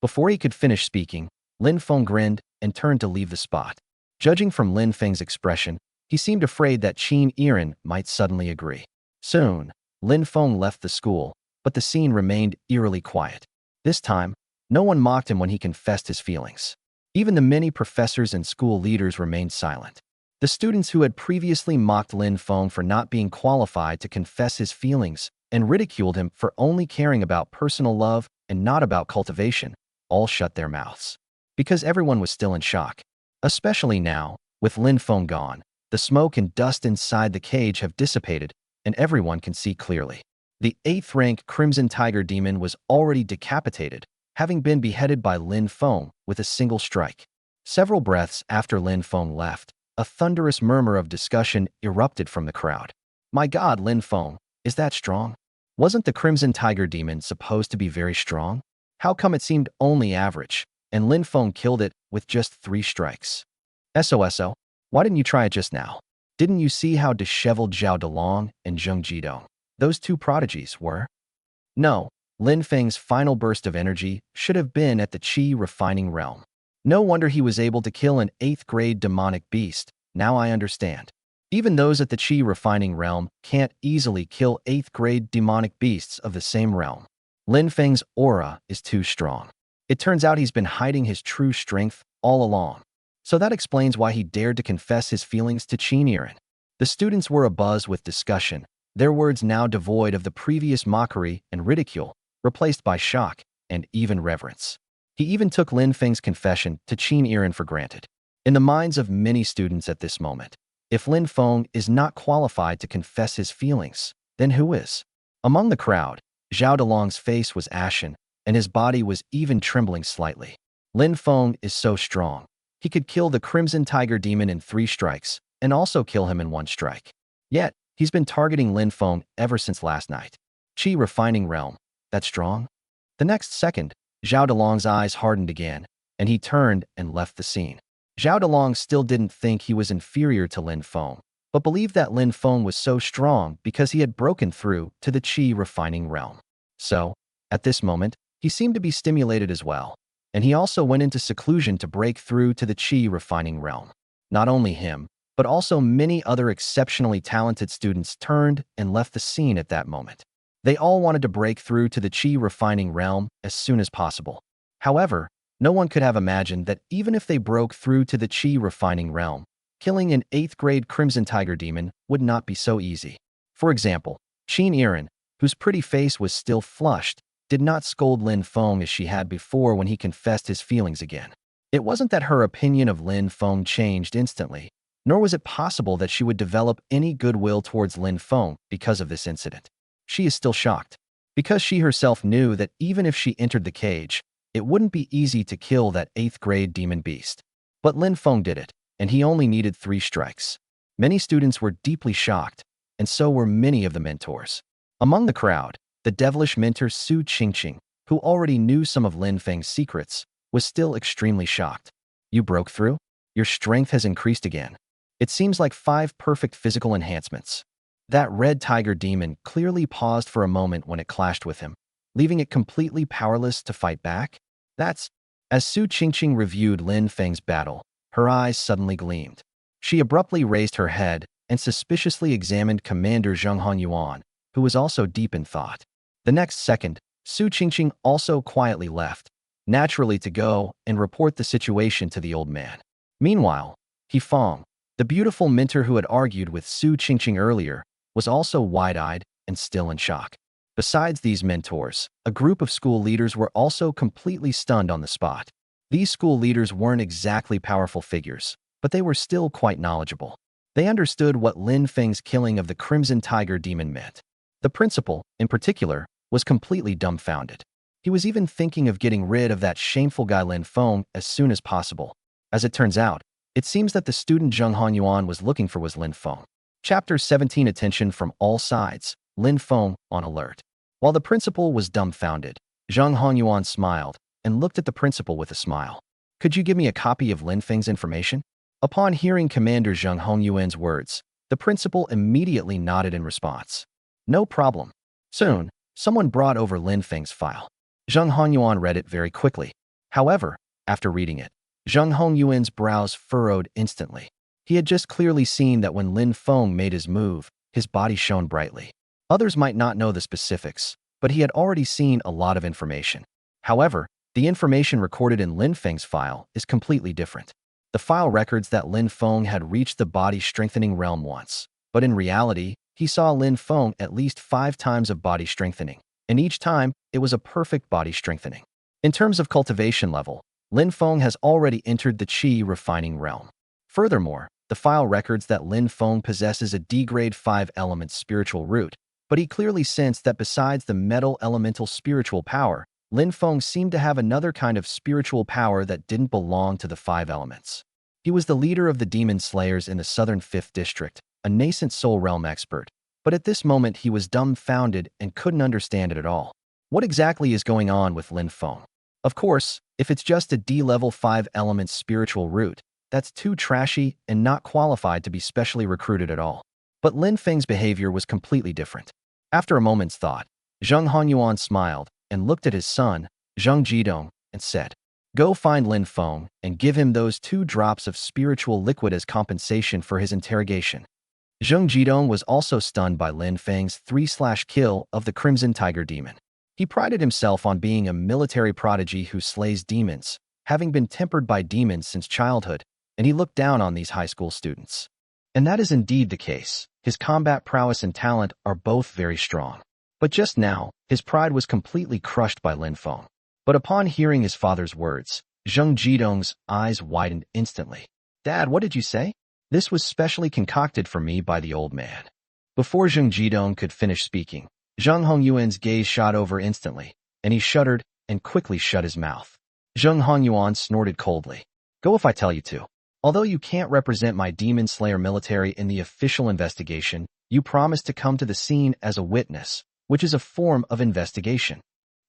Before he could finish speaking, Lin Feng grinned and turned to leave the spot. Judging from Lin Feng's expression, he seemed afraid that Yiren might suddenly agree. Soon, Lin Feng left the school, but the scene remained eerily quiet. This time, no one mocked him when he confessed his feelings. Even the many professors and school leaders remained silent. The students who had previously mocked Lin Feng for not being qualified to confess his feelings and ridiculed him for only caring about personal love and not about cultivation, all shut their mouths. Because everyone was still in shock. Especially now, With Lin Feng gone, the smoke and dust inside the cage have dissipated, and everyone can see clearly. The 8th rank Crimson Tiger Demon was already decapitated, having been beheaded by Lin Feng with a single strike. Several breaths after Lin Feng left, a thunderous murmur of discussion erupted from the crowd. My God, Lin Feng, is that strong? Wasn't the Crimson Tiger Demon supposed to be very strong? How come it seemed only average, and Lin Feng killed it with just 3 strikes? SOSO, why didn't you try it just now? Didn't you see how disheveled Zhao Delong and Zheng Jidong, those 2 prodigies, were? No, Lin Feng's final burst of energy should have been at the Qi refining realm. No wonder he was able to kill an 8th grade demonic beast. Now I understand. Even those at the Qi refining realm can't easily kill 8th grade demonic beasts of the same realm. Lin Feng's aura is too strong. It turns out he's been hiding his true strength all along. So that explains why he dared to confess his feelings to Yiren. The students were abuzz with discussion, their words now devoid of the previous mockery and ridicule, replaced by shock and even reverence. He even took Lin Feng's confession to Yiren for granted. In the minds of many students at this moment, if Lin Feng is not qualified to confess his feelings, then who is? Among the crowd, Zhao Delong's face was ashen, and his body was even trembling slightly. Lin Feng is so strong. He could kill the Crimson Tiger Demon in 3 strikes, and also kill him in 1 strike. Yet, he's been targeting Lin Feng ever since last night. Qi refining realm, that strong? The next second, Zhao Delong's eyes hardened again, and he turned and left the scene. Zhao Delong still didn't think he was inferior to Lin Feng, but believed that Lin Feng was so strong because he had broken through to the Qi refining realm. So, at this moment, he seemed to be stimulated as well, and he also went into seclusion to break through to the Qi refining realm. Not only him, but also many other exceptionally talented students turned and left the scene at that moment. They all wanted to break through to the Qi refining realm as soon as possible. However, no one could have imagined that even if they broke through to the Qi refining realm, killing an 8th grade Crimson Tiger Demon would not be so easy. For example, Yiren, whose pretty face was still flushed, did not scold Lin Feng as she had before when he confessed his feelings again. It wasn't that her opinion of Lin Feng changed instantly, nor was it possible that she would develop any goodwill towards Lin Feng because of this incident. She is still shocked, because she herself knew that even if she entered the cage, it wouldn't be easy to kill that 8th grade demon beast. But Lin Feng did it, and he only needed 3 strikes. Many students were deeply shocked, and so were many of the mentors. Among the crowd, the devilish mentor Su Qingqing, who already knew some of Lin Feng's secrets, was still extremely shocked. You broke through? Your strength has increased again. It seems like 5 perfect physical enhancements. That red tiger demon clearly paused for a moment when it clashed with him, leaving it completely powerless to fight back. As Su Qingqing reviewed Lin Feng's battle, her eyes suddenly gleamed. She abruptly raised her head and suspiciously examined Commander Zheng Honyuan, who was also deep in thought. The next second, Su Qingqing also quietly left, naturally to go and report the situation to the old man. Meanwhile, He Feng, the beautiful mentor who had argued with Su Qingqing earlier, was also wide-eyed and still in shock. Besides these mentors, a group of school leaders were also completely stunned on the spot. These school leaders weren't exactly powerful figures, but they were still quite knowledgeable. They understood what Lin Feng's killing of the Crimson Tiger Demon meant. The principal, in particular, was completely dumbfounded. He was even thinking of getting rid of that shameful guy Lin Feng as soon as possible. As it turns out, it seems that the student Zheng Honyuan was looking for was Lin Feng. Chapter 17. Attention from all sides. Lin Feng on alert. While the principal was dumbfounded, Zheng Honyuan smiled and looked at the principal with a smile. Could you give me a copy of Lin Feng's information? Upon hearing Commander Zheng Hongyuan's words, the principal immediately nodded in response. No problem. Soon, someone brought over Lin Feng's file. Zheng Hongyuan read it very quickly. However, after reading it, Zheng Hongyuan's brows furrowed instantly. He had just clearly seen that when Lin Feng made his move, his body shone brightly. Others might not know the specifics, but he had already seen a lot of information. However, the information recorded in Lin Feng's file is completely different. The file records that Lin Feng had reached the body-strengthening realm once, but in reality, he saw Lin Feng at least 5 times of body strengthening, and each time, it was a perfect body strengthening. In terms of cultivation level, Lin Feng has already entered the Qi refining realm. Furthermore, the file records that Lin Feng possesses a D-grade 5-element spiritual root, but he clearly sensed that besides the metal elemental spiritual power, Lin Feng seemed to have another kind of spiritual power that didn't belong to the 5 elements. He was the leader of the demon slayers in the southern 5th district, a nascent soul realm expert, but at this moment he was dumbfounded and couldn't understand it at all. What exactly is going on with Lin Feng? Of course, if it's just a D-level 5-element spiritual root, that's too trashy and not qualified to be specially recruited at all. But Lin Feng's behavior was completely different. After a moment's thought, Zheng Hanyuan smiled and looked at his son, Zheng Jidong, and said, "Go find Lin Feng and give him those 2 drops of spiritual liquid as compensation for his interrogation." Zheng Jidong was also stunned by Lin Feng's 3/kill of the Crimson Tiger Demon. He prided himself on being a military prodigy who slays demons, having been tempered by demons since childhood, and he looked down on these high school students. And that is indeed the case. His combat prowess and talent are both very strong. But just now, his pride was completely crushed by Lin Feng. But upon hearing his father's words, Zheng Jidong's eyes widened instantly. "Dad, what did you say?" "This was specially concocted for me by the old man." Before Zheng Jidong could finish speaking, Zheng Hongyuan's gaze shot over instantly, and he shuddered and quickly shut his mouth. Zheng Hongyuan snorted coldly. "Go if I tell you to. Although you can't represent my Demon Slayer military in the official investigation, you promised to come to the scene as a witness, which is a form of investigation.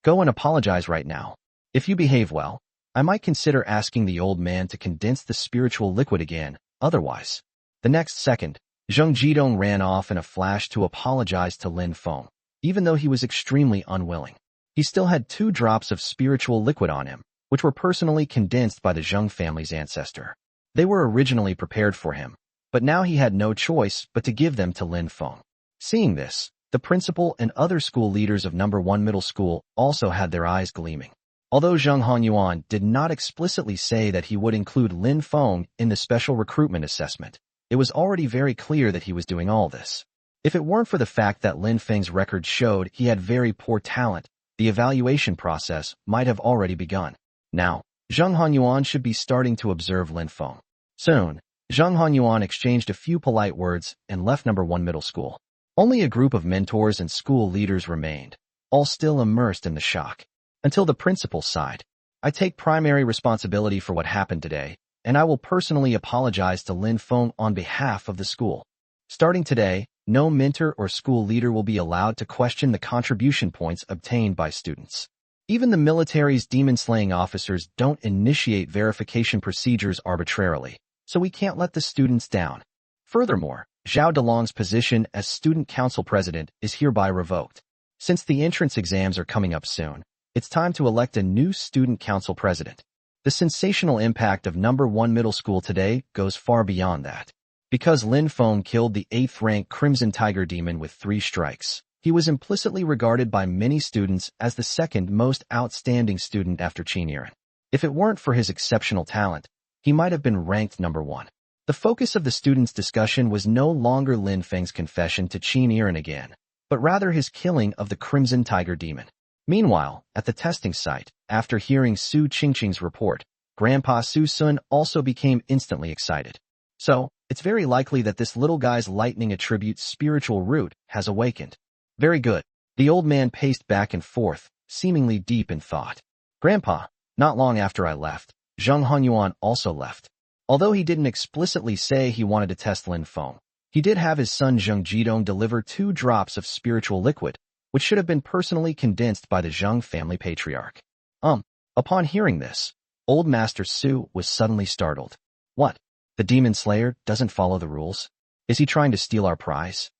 Go and apologize right now. If you behave well, I might consider asking the old man to condense the spiritual liquid again, otherwise." The next second, Zheng Jidong ran off in a flash to apologize to Lin Feng, even though he was extremely unwilling. He still had 2 drops of spiritual liquid on him, which were personally condensed by the Zheng family's ancestor. They were originally prepared for him, but now he had no choice but to give them to Lin Feng. Seeing this, the principal and other school leaders of No. 1 Middle School also had their eyes gleaming. Although Zheng Hanyuan did not explicitly say that he would include Lin Feng in the special recruitment assessment, it was already very clear that he was doing all this. If it weren't for the fact that Lin Feng's record showed he had very poor talent, the evaluation process might have already begun. Now, Zheng Hanyuan should be starting to observe Lin Feng. Soon, Zheng Hanyuan exchanged a few polite words and left No. 1 Middle School. Only a group of mentors and school leaders remained, all still immersed in the shock. Until the principal sighed. "I take primary responsibility for what happened today, and I will personally apologize to Lin Feng on behalf of the school. Starting today, no mentor or school leader will be allowed to question the contribution points obtained by students. Even the military's demon-slaying officers don't initiate verification procedures arbitrarily, so we can't let the students down. Furthermore, Zhao Delong's position as student council president is hereby revoked. Since the entrance exams are coming up soon, it's time to elect a new student council president." The sensational impact of No. 1 Middle School today goes far beyond that. Because Lin Feng killed the 8th-ranked Crimson Tiger Demon with 3 strikes, he was implicitly regarded by many students as the second most outstanding student after Yiren. If it weren't for his exceptional talent, he might have been ranked No. 1. The focus of the students' discussion was no longer Lin Feng's confession to Yiren again, but rather his killing of the Crimson Tiger Demon. Meanwhile, at the testing site, after hearing Su Qingqing's report, Grandpa Su Sun also became instantly excited. So, it's very likely that this little guy's lightning attribute spiritual root has awakened. Very good. The old man paced back and forth, seemingly deep in thought. "Grandpa, not long after I left, Zheng Hanyuan also left. Although he didn't explicitly say he wanted to test Lin Feng, he did have his son Zheng Jidong deliver 2 drops of spiritual liquid, which should have been personally condensed by the Zheng family patriarch." Upon hearing this, Old Master Su was suddenly startled. "What? The Demon Slayer doesn't follow the rules? Is he trying to steal our prize?"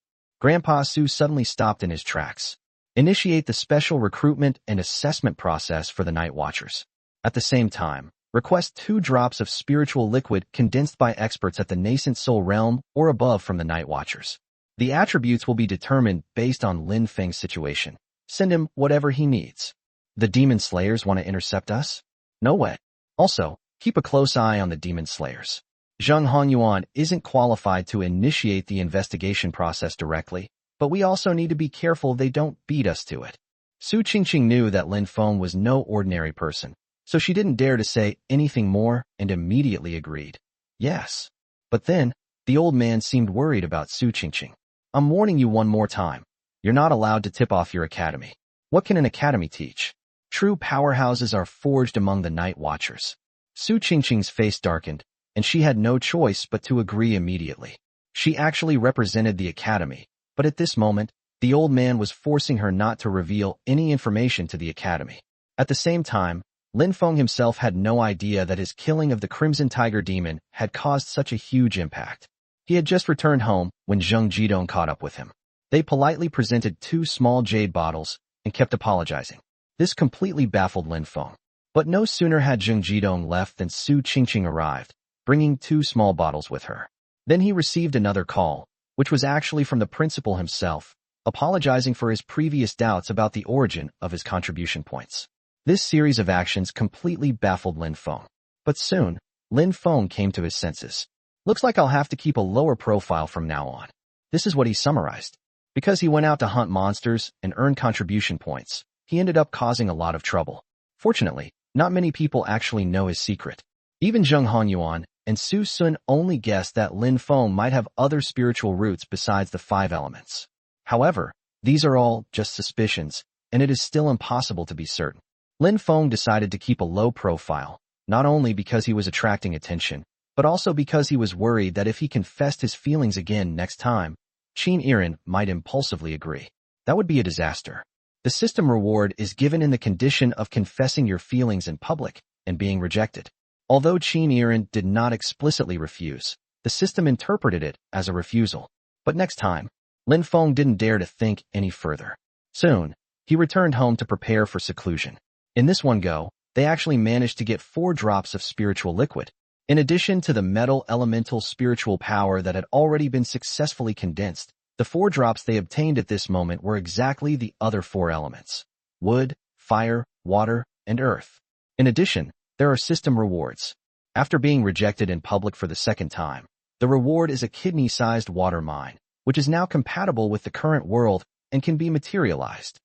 Grandpa Su suddenly stopped in his tracks. "Initiate the special recruitment and assessment process for the Night Watchers. At the same time, request 2 drops of spiritual liquid condensed by experts at the nascent soul realm or above from the Night Watchers. The attributes will be determined based on Lin Feng's situation. Send him whatever he needs. The Demon Slayers want to intercept us? No way. Also, keep a close eye on the Demon Slayers. Zheng Hanyuan isn't qualified to initiate the investigation process directly, but we also need to be careful they don't beat us to it." Su Qingqing knew that Lin Feng was no ordinary person, so she didn't dare to say anything more and immediately agreed. "Yes." But then, the old man seemed worried about Su Qingqing. I'm warning you one more time. You're not allowed to tip off your academy. What can an academy teach? True powerhouses are forged among the night watchers. Su Qingqing's face darkened, and she had no choice but to agree immediately. She actually represented the academy, but at this moment, the old man was forcing her not to reveal any information to the academy. At the same time, Lin Feng himself had no idea that his killing of the Crimson Tiger Demon had caused such a huge impact. He had just returned home when Zheng Jidong caught up with him. They politely presented 2 small jade bottles and kept apologizing. This completely baffled Lin Feng. But no sooner had Zheng Jidong left than Su Qingqing arrived, bringing 2 small bottles with her. Then he received another call, which was actually from the principal himself, apologizing for his previous doubts about the origin of his contribution points. This series of actions completely baffled Lin Feng. But soon, Lin Feng came to his senses. Looks like I'll have to keep a lower profile from now on. This is what he summarized. Because he went out to hunt monsters and earn contribution points, he ended up causing a lot of trouble. Fortunately, not many people actually know his secret. Even Zheng Honyuan and Su Sun only guessed that Lin Feng might have other spiritual roots besides the 5 elements. However, these are all just suspicions, and it is still impossible to be certain. Lin Feng decided to keep a low profile, not only because he was attracting attention, but also because he was worried that if he confessed his feelings again next time, Qin Yiren might impulsively agree. That would be a disaster. The system reward is given in the condition of confessing your feelings in public and being rejected. Although Qin Yiren did not explicitly refuse, the system interpreted it as a refusal. But next time, Lin Feng didn't dare to think any further. Soon, he returned home to prepare for seclusion. In this one go, they actually managed to get 4 drops of spiritual liquid. In addition to the metal elemental spiritual power that had already been successfully condensed, the 4 drops they obtained at this moment were exactly the other 4 elements: wood, fire, water, and earth. In addition, there are system rewards. After being rejected in public for the 2nd time, the reward is a kidney-sized water mine, which is now compatible with the current world and can be materialized.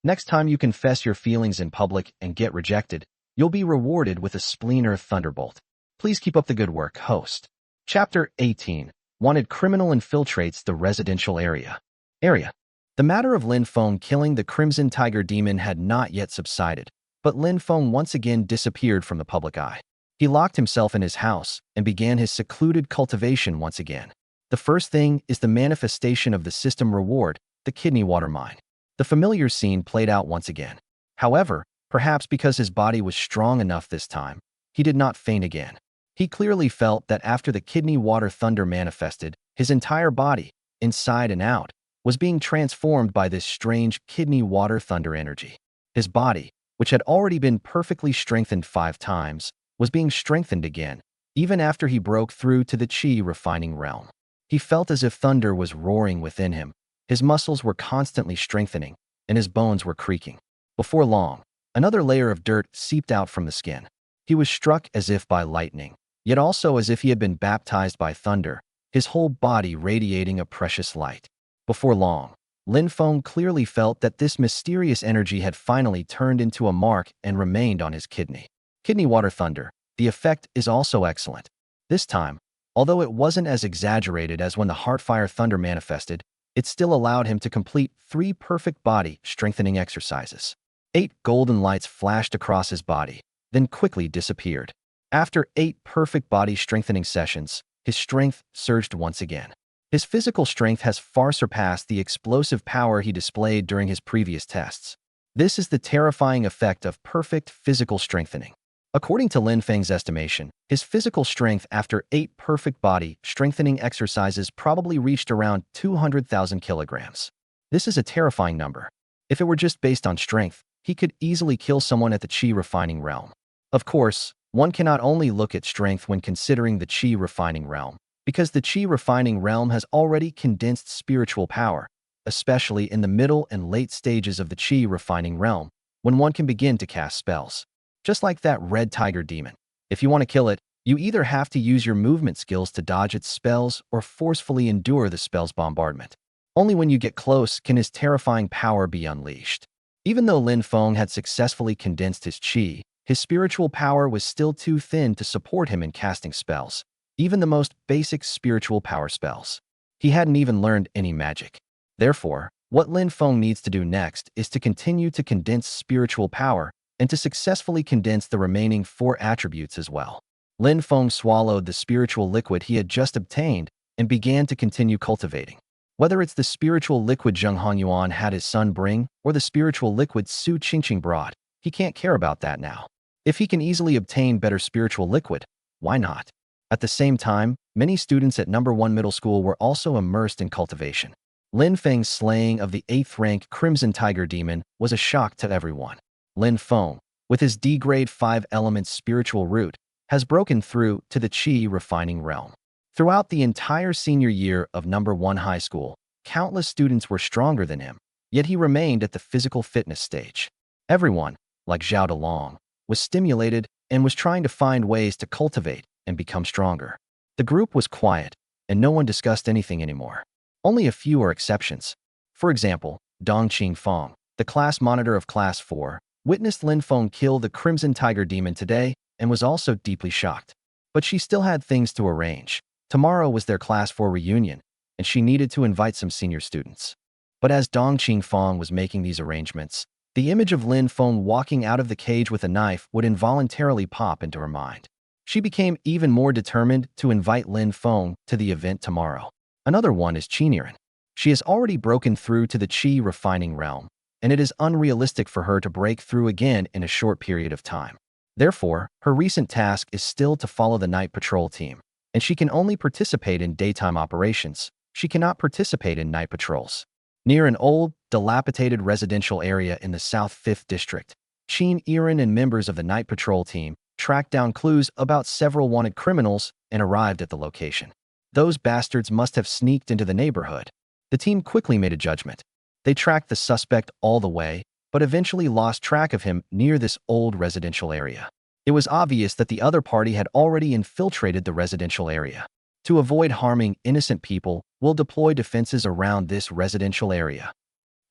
Next time you confess your feelings in public and get rejected, you'll be rewarded with a spleen or thunderbolt. Please keep up the good work, host. Chapter 18. Wanted criminal infiltrates the residential area. The matter of Lin Feng killing the Crimson Tiger Demon had not yet subsided, but Lin Feng once again disappeared from the public eye. He locked himself in his house and began his secluded cultivation once again. The first thing is the manifestation of the system reward, the kidney water mine. The familiar scene played out once again. However, perhaps because his body was strong enough this time, he did not faint again. He clearly felt that after the kidney water thunder manifested, his entire body, inside and out, was being transformed by this strange kidney water thunder energy. His body, which had already been perfectly strengthened 5 times, was being strengthened again, even after he broke through to the Qi refining realm. He felt as if thunder was roaring within him. His muscles were constantly strengthening, and his bones were creaking. Before long, another layer of dirt seeped out from the skin. He was struck as if by lightning, yet also as if he had been baptized by thunder, his whole body radiating a precious light. Before long, Lin Feng clearly felt that this mysterious energy had finally turned into a mark and remained on his kidney. Kidney water thunder. The effect is also excellent. This time, although it wasn't as exaggerated as when the Heartfire thunder manifested, it still allowed him to complete 3 perfect body strengthening exercises. 8 golden lights flashed across his body, then quickly disappeared. After 8 perfect body strengthening sessions, his strength surged once again. His physical strength has far surpassed the explosive power he displayed during his previous tests. This is the terrifying effect of perfect physical strengthening. According to Lin Feng's estimation, his physical strength after 8 perfect body strengthening exercises probably reached around 200,000 kilograms. This is a terrifying number. If it were just based on strength, he could easily kill someone at the Qi refining realm. Of course, one cannot only look at strength when considering the Qi refining realm, because the Qi refining realm has already condensed spiritual power, especially in the middle and late stages of the Qi refining realm, when one can begin to cast spells. Just like that red tiger demon. If you want to kill it, you either have to use your movement skills to dodge its spells or forcefully endure the spell's bombardment. Only when you get close can his terrifying power be unleashed. Even though Lin Feng had successfully condensed his Qi, his spiritual power was still too thin to support him in casting spells. even the most basic spiritual power spells. He hadn't even learned any magic. Therefore, what Lin Feng needs to do next is to continue to condense spiritual power and to successfully condense the remaining 4 attributes as well. Lin Feng swallowed the spiritual liquid he had just obtained and began to continue cultivating. Whether it's the spiritual liquid Zheng Hongyuan had his son bring or the spiritual liquid Su Qingqing brought, he can't care about that now. If he can easily obtain better spiritual liquid, why not? At the same time, many students at number 1 middle school were also immersed in cultivation. Lin Feng's slaying of the 8th rank Crimson Tiger Demon was a shock to everyone. Lin Feng, with his D-grade 5 elements spiritual root, has broken through to the Qi refining realm. Throughout the entire senior year of number 1 high school, countless students were stronger than him, yet he remained at the physical fitness stage. Everyone, like Zhao Delong, was stimulated and was trying to find ways to cultivate and become stronger. The group was quiet, and no one discussed anything anymore. Only a few are exceptions. For example, Dong Qingfeng, the class monitor of Class 4, witnessed Lin Feng kill the Crimson Tiger Demon today and was also deeply shocked. But she still had things to arrange. Tomorrow was their Class 4 reunion, and she needed to invite some senior students. But as Dong Qingfeng was making these arrangements, the image of Lin Feng walking out of the cage with a knife would involuntarily pop into her mind. She became even more determined to invite Lin Feng to the event tomorrow. Another one is Yiren. She has already broken through to the Qi refining realm, and it is unrealistic for her to break through again in a short period of time. Therefore, her recent task is still to follow the night patrol team, and she can only participate in daytime operations. She cannot participate in night patrols. Near an old, dilapidated residential area in the South 5th District, Yiren and members of the night patrol team tracked down clues about several wanted criminals and arrived at the location. Those bastards must have sneaked into the neighborhood. The team quickly made a judgment. They tracked the suspect all the way, but eventually lost track of him near this old residential area. It was obvious that the other party had already infiltrated the residential area. To avoid harming innocent people, we'll deploy defenses around this residential area.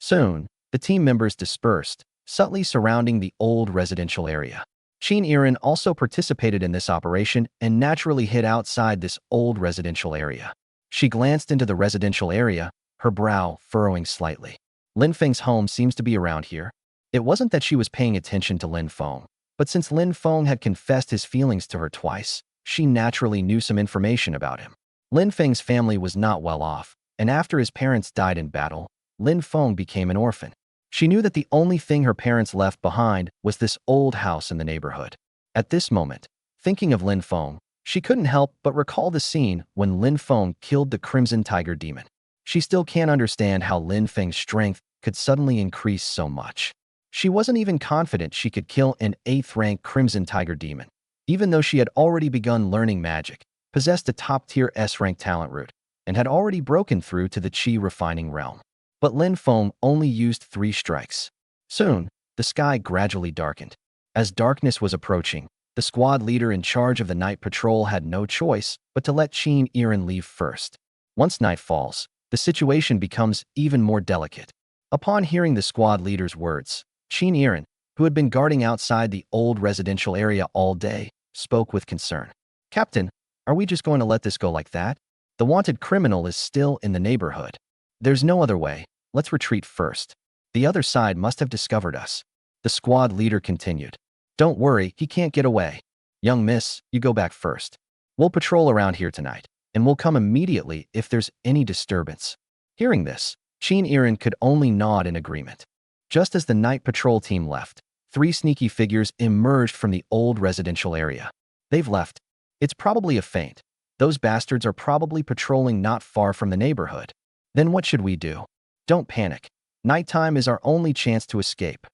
Soon, the team members dispersed, subtly surrounding the old residential area. Yiren also participated in this operation and naturally hid outside this old residential area. She glanced into the residential area, her brow furrowing slightly. Lin Feng's home seems to be around here. It wasn't that she was paying attention to Lin Feng, but since Lin Feng had confessed his feelings to her twice, she naturally knew some information about him. Lin Feng's family was not well off, and after his parents died in battle, Lin Feng became an orphan. She knew that the only thing her parents left behind was this old house in the neighborhood. At this moment, thinking of Lin Feng, she couldn't help but recall the scene when Lin Feng killed the Crimson Tiger Demon. She still can't understand how Lin Feng's strength could suddenly increase so much. She wasn't even confident she could kill an 8th rank Crimson Tiger Demon, even though she had already begun learning magic, possessed a top-tier S-rank talent root, and had already broken through to the Qi refining realm. But Lin Feng only used 3 strikes. Soon, the sky gradually darkened. As darkness was approaching, the squad leader in charge of the night patrol had no choice but to let Yiren leave first. Once night falls, the situation becomes even more delicate. Upon hearing the squad leader's words, Yiren, who had been guarding outside the old residential area all day, spoke with concern. "Captain, are we just going to let this go like that? The wanted criminal is still in the neighborhood. There's no other way. Let's retreat first. The other side must have discovered us." The squad leader continued. "Don't worry, he can't get away. Young miss, you go back first. We'll patrol around here tonight, and we'll come immediately if there's any disturbance." Hearing this, Yiren could only nod in agreement. Just as the night patrol team left, 3 sneaky figures emerged from the old residential area. "They've left. It's probably a feint. Those bastards are probably patrolling not far from the neighborhood. Then what should we do? Don't panic. Nighttime is our only chance to escape.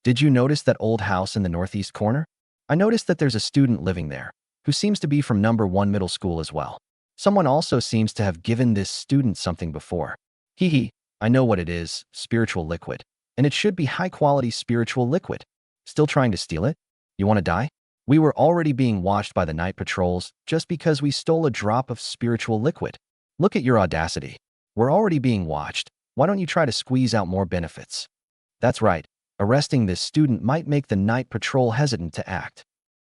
Did you notice that old house in the northeast corner? I noticed that there's a student living there, who seems to be from number 1 middle school as well. Someone also seems to have given this student something before. Hee, I know what it is, spiritual liquid. And it should be high-quality spiritual liquid. Still trying to steal it? You want to die? We were already being watched by the night patrols just because we stole a drop of spiritual liquid. Look at your audacity. We're already being watched. Why don't you try to squeeze out more benefits?" That's right. Arresting this student might make the night patrol hesitant to act.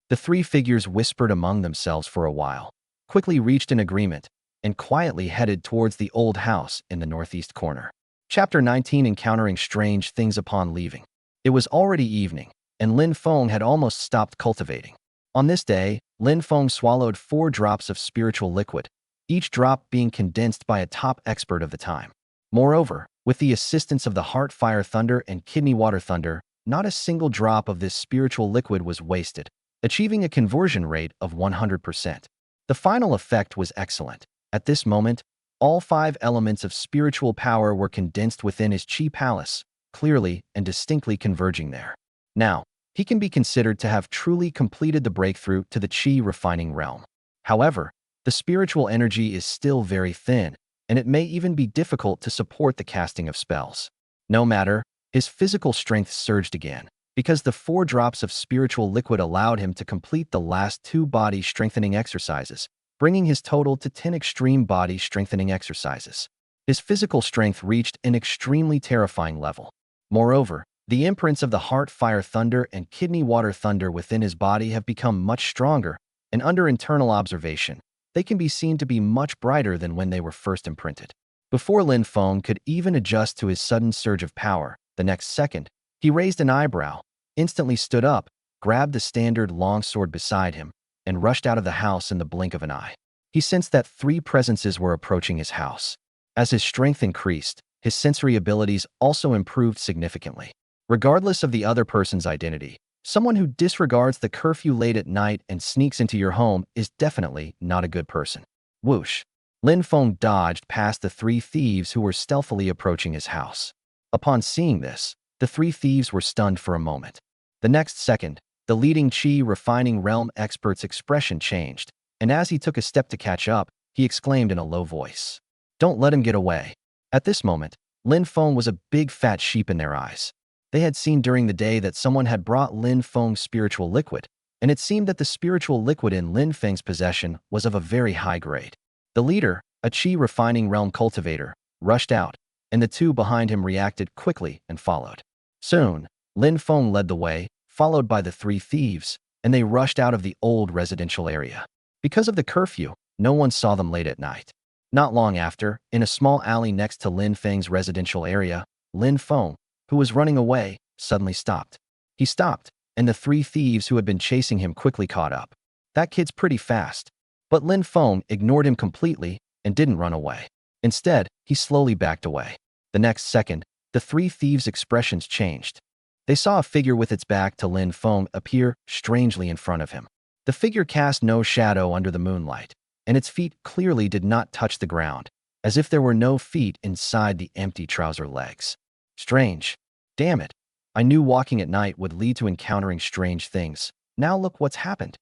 The 3 figures whispered among themselves for a while. quickly reached an agreement and quietly headed towards the old house in the northeast corner. Chapter 19: Encountering Strange Things Upon Leaving. It was already evening, and Lin Feng had almost stopped cultivating. On this day, Lin Feng swallowed 4 drops of spiritual liquid, each drop being condensed by a top expert of the time. Moreover, with the assistance of the Heart Fire Thunder and Kidney Water Thunder, not a single drop of this spiritual liquid was wasted, achieving a conversion rate of 100%. The final effect was excellent. At this moment, all 5 elements of spiritual power were condensed within his Qi Palace, clearly and distinctly converging there. Now, he can be considered to have truly completed the breakthrough to the Qi refining realm. However, the spiritual energy is still very thin, and it may even be difficult to support the casting of spells. No matter, his physical strength surged again, because the 4 drops of spiritual liquid allowed him to complete the last 2 body strengthening exercises, bringing his total to 10 extreme body strengthening exercises. His physical strength reached an extremely terrifying level. Moreover, the imprints of the Heart Fire Thunder and Kidney Water Thunder within his body have become much stronger, and under internal observation, they can be seen to be much brighter than when they were first imprinted. Before Lin Feng could even adjust to his sudden surge of power, the next second, he raised an eyebrow, instantly stood up, grabbed the standard longsword beside him, and rushed out of the house in the blink of an eye. He sensed that 3 presences were approaching his house. As his strength increased, his sensory abilities also improved significantly. Regardless of the other person's identity, someone who disregards the curfew late at night and sneaks into your home is definitely not a good person. Whoosh! Lin Feng dodged past the 3 thieves who were stealthily approaching his house. Upon seeing this, the 3 thieves were stunned for a moment. The next second, the leading Qi refining realm expert's expression changed, and as he took a step to catch up, he exclaimed in a low voice, "Don't let him get away." At this moment, Lin Feng was a big fat sheep in their eyes. They had seen during the day that someone had brought Lin Feng's spiritual liquid, and it seemed that the spiritual liquid in Lin Feng's possession was of a very high grade. The leader, a Qi refining realm cultivator, rushed out, and the 2 behind him reacted quickly and followed. Soon, Lin Feng led the way, followed by the 3 thieves, and they rushed out of the old residential area. Because of the curfew, no one saw them late at night. Not long after, in a small alley next to Lin Feng's residential area, Lin Feng, who was running away, suddenly stopped. He stopped, and the 3 thieves who had been chasing him quickly caught up. That kid's pretty fast. But Lin Feng ignored him completely and didn't run away. Instead, he slowly backed away. The next second, the 3 thieves' expressions changed. They saw a figure with its back to Lin Feng appear strangely in front of him. The figure cast no shadow under the moonlight, and its feet clearly did not touch the ground, as if there were no feet inside the empty trouser legs. Strange. Damn it. I knew walking at night would lead to encountering strange things. Now look what's happened.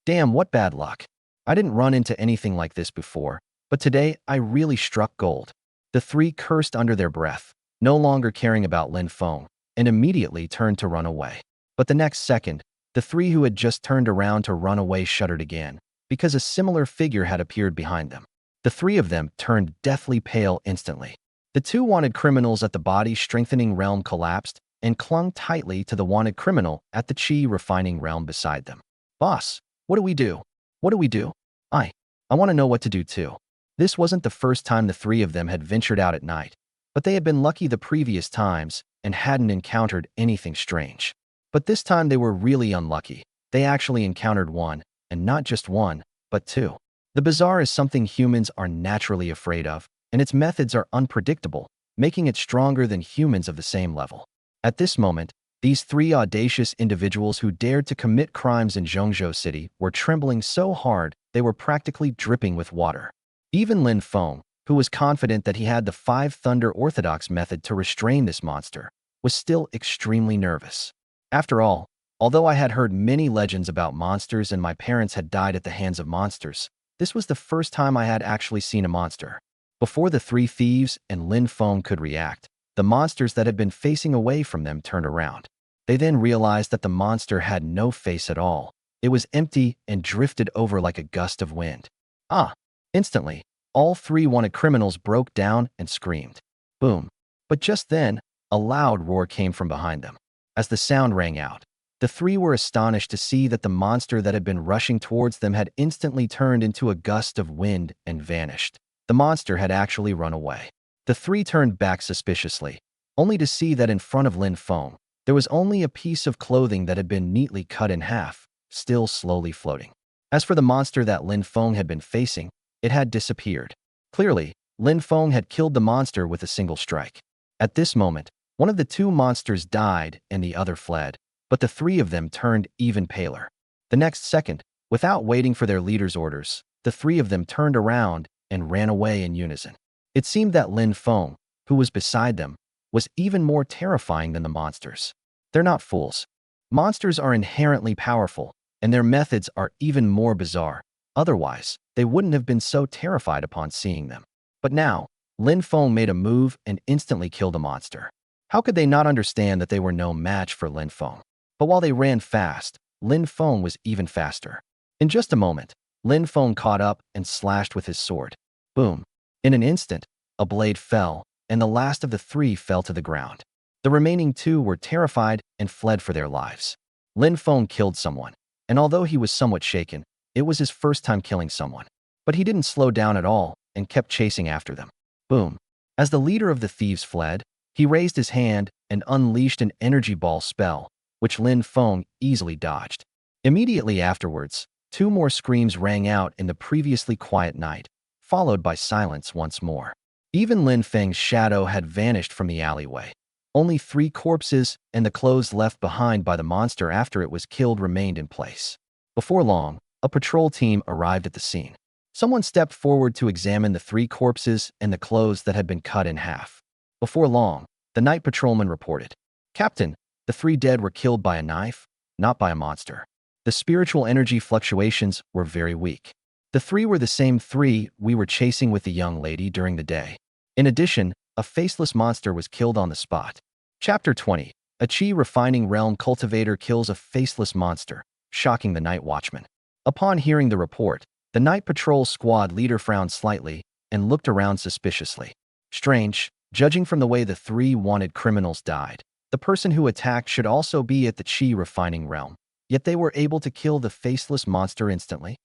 Damn, what bad luck. I didn't run into anything like this before, but today I really struck gold. The 3 cursed under their breath, no longer caring about Lin Feng, and immediately turned to run away. But the next second, the 3 who had just turned around to run away shuddered again, because a similar figure had appeared behind them. The 3 of them turned deathly pale instantly. The 2 wanted criminals at the body strengthening realm collapsed and clung tightly to the wanted criminal at the Qi refining realm beside them. "Boss, what do we do? What do we do? I want to know what to do too." This wasn't the first time the 3 of them had ventured out at night, but they had been lucky the previous times and hadn't encountered anything strange. But this time they were really unlucky. They actually encountered one, and not just one, but 2. The bizarre is something humans are naturally afraid of, and its methods are unpredictable, making it stronger than humans of the same level. At this moment, these 3 audacious individuals who dared to commit crimes in Zhongzhou City were trembling so hard they were practically dripping with water. Even Lin Feng, who was confident that he had the 5 Thunder Orthodox method to restrain this monster, was still extremely nervous. After all, although I had heard many legends about monsters and my parents had died at the hands of monsters, this was the first time I had actually seen a monster. Before the 3 thieves and Lin Feng could react, the monsters that had been facing away from them turned around. They then realized that the monster had no face at all. It was empty and drifted over like a gust of wind. Ah! Instantly, all 3 wanted criminals broke down and screamed. Boom! But just then, a loud roar came from behind them. As the sound rang out, The three were astonished to see that the monster that had been rushing towards them had instantly turned into a gust of wind and vanished. The monster had actually run away. The three turned back suspiciously, only to see that in front of Lin Feng, there was only a piece of clothing that had been neatly cut in half, still slowly floating. As for the monster that Lin Feng had been facing, it had disappeared. Clearly, Lin Feng had killed the monster with a single strike. At this moment, one of the two monsters died and the other fled, but the three of them turned even paler. The next second, without waiting for their leader's orders, the three of them turned around and ran away in unison. It seemed that Lin Feng, who was beside them, was even more terrifying than the monsters. They're not fools. Monsters are inherently powerful, and their methods are even more bizarre. Otherwise, they wouldn't have been so terrified upon seeing them. But now, Lin Feng made a move and instantly killed the monster. How could they not understand that they were no match for Lin Feng? But while they ran fast, Lin Feng was even faster. In just a moment, Lin Feng caught up and slashed with his sword. Boom! In an instant, a blade fell, and the last of the three fell to the ground. The remaining two were terrified and fled for their lives. Lin Feng killed someone, and although he was somewhat shaken, it was his first time killing someone. But he didn't slow down at all and kept chasing after them. Boom! As the leader of the thieves fled, he raised his hand and unleashed an energy ball spell, which Lin Feng easily dodged. Immediately afterwards, two more screams rang out in the previously quiet night, followed by silence once more. Even Lin Feng's shadow had vanished from the alleyway. Only 3 corpses and the clothes left behind by the monster after it was killed remained in place. Before long, a patrol team arrived at the scene. Someone stepped forward to examine the 3 corpses and the clothes that had been cut in half. Before long, the night patrolman reported, "Captain, the 3 dead were killed by a knife, not by a monster. The spiritual energy fluctuations were very weak. The 3 were the same 3 we were chasing with the young lady during the day. In addition, a faceless monster was killed on the spot." Chapter 20. A Qi Refining Realm Cultivator Kills a Faceless Monster, Shocking the Night Watchman. Upon hearing the report, the night patrol squad leader frowned slightly and looked around suspiciously. Strange, judging from the way the 3 wanted criminals died. The person who attacked should also be at the Qi Refining Realm, yet they were able to kill the faceless monster instantly.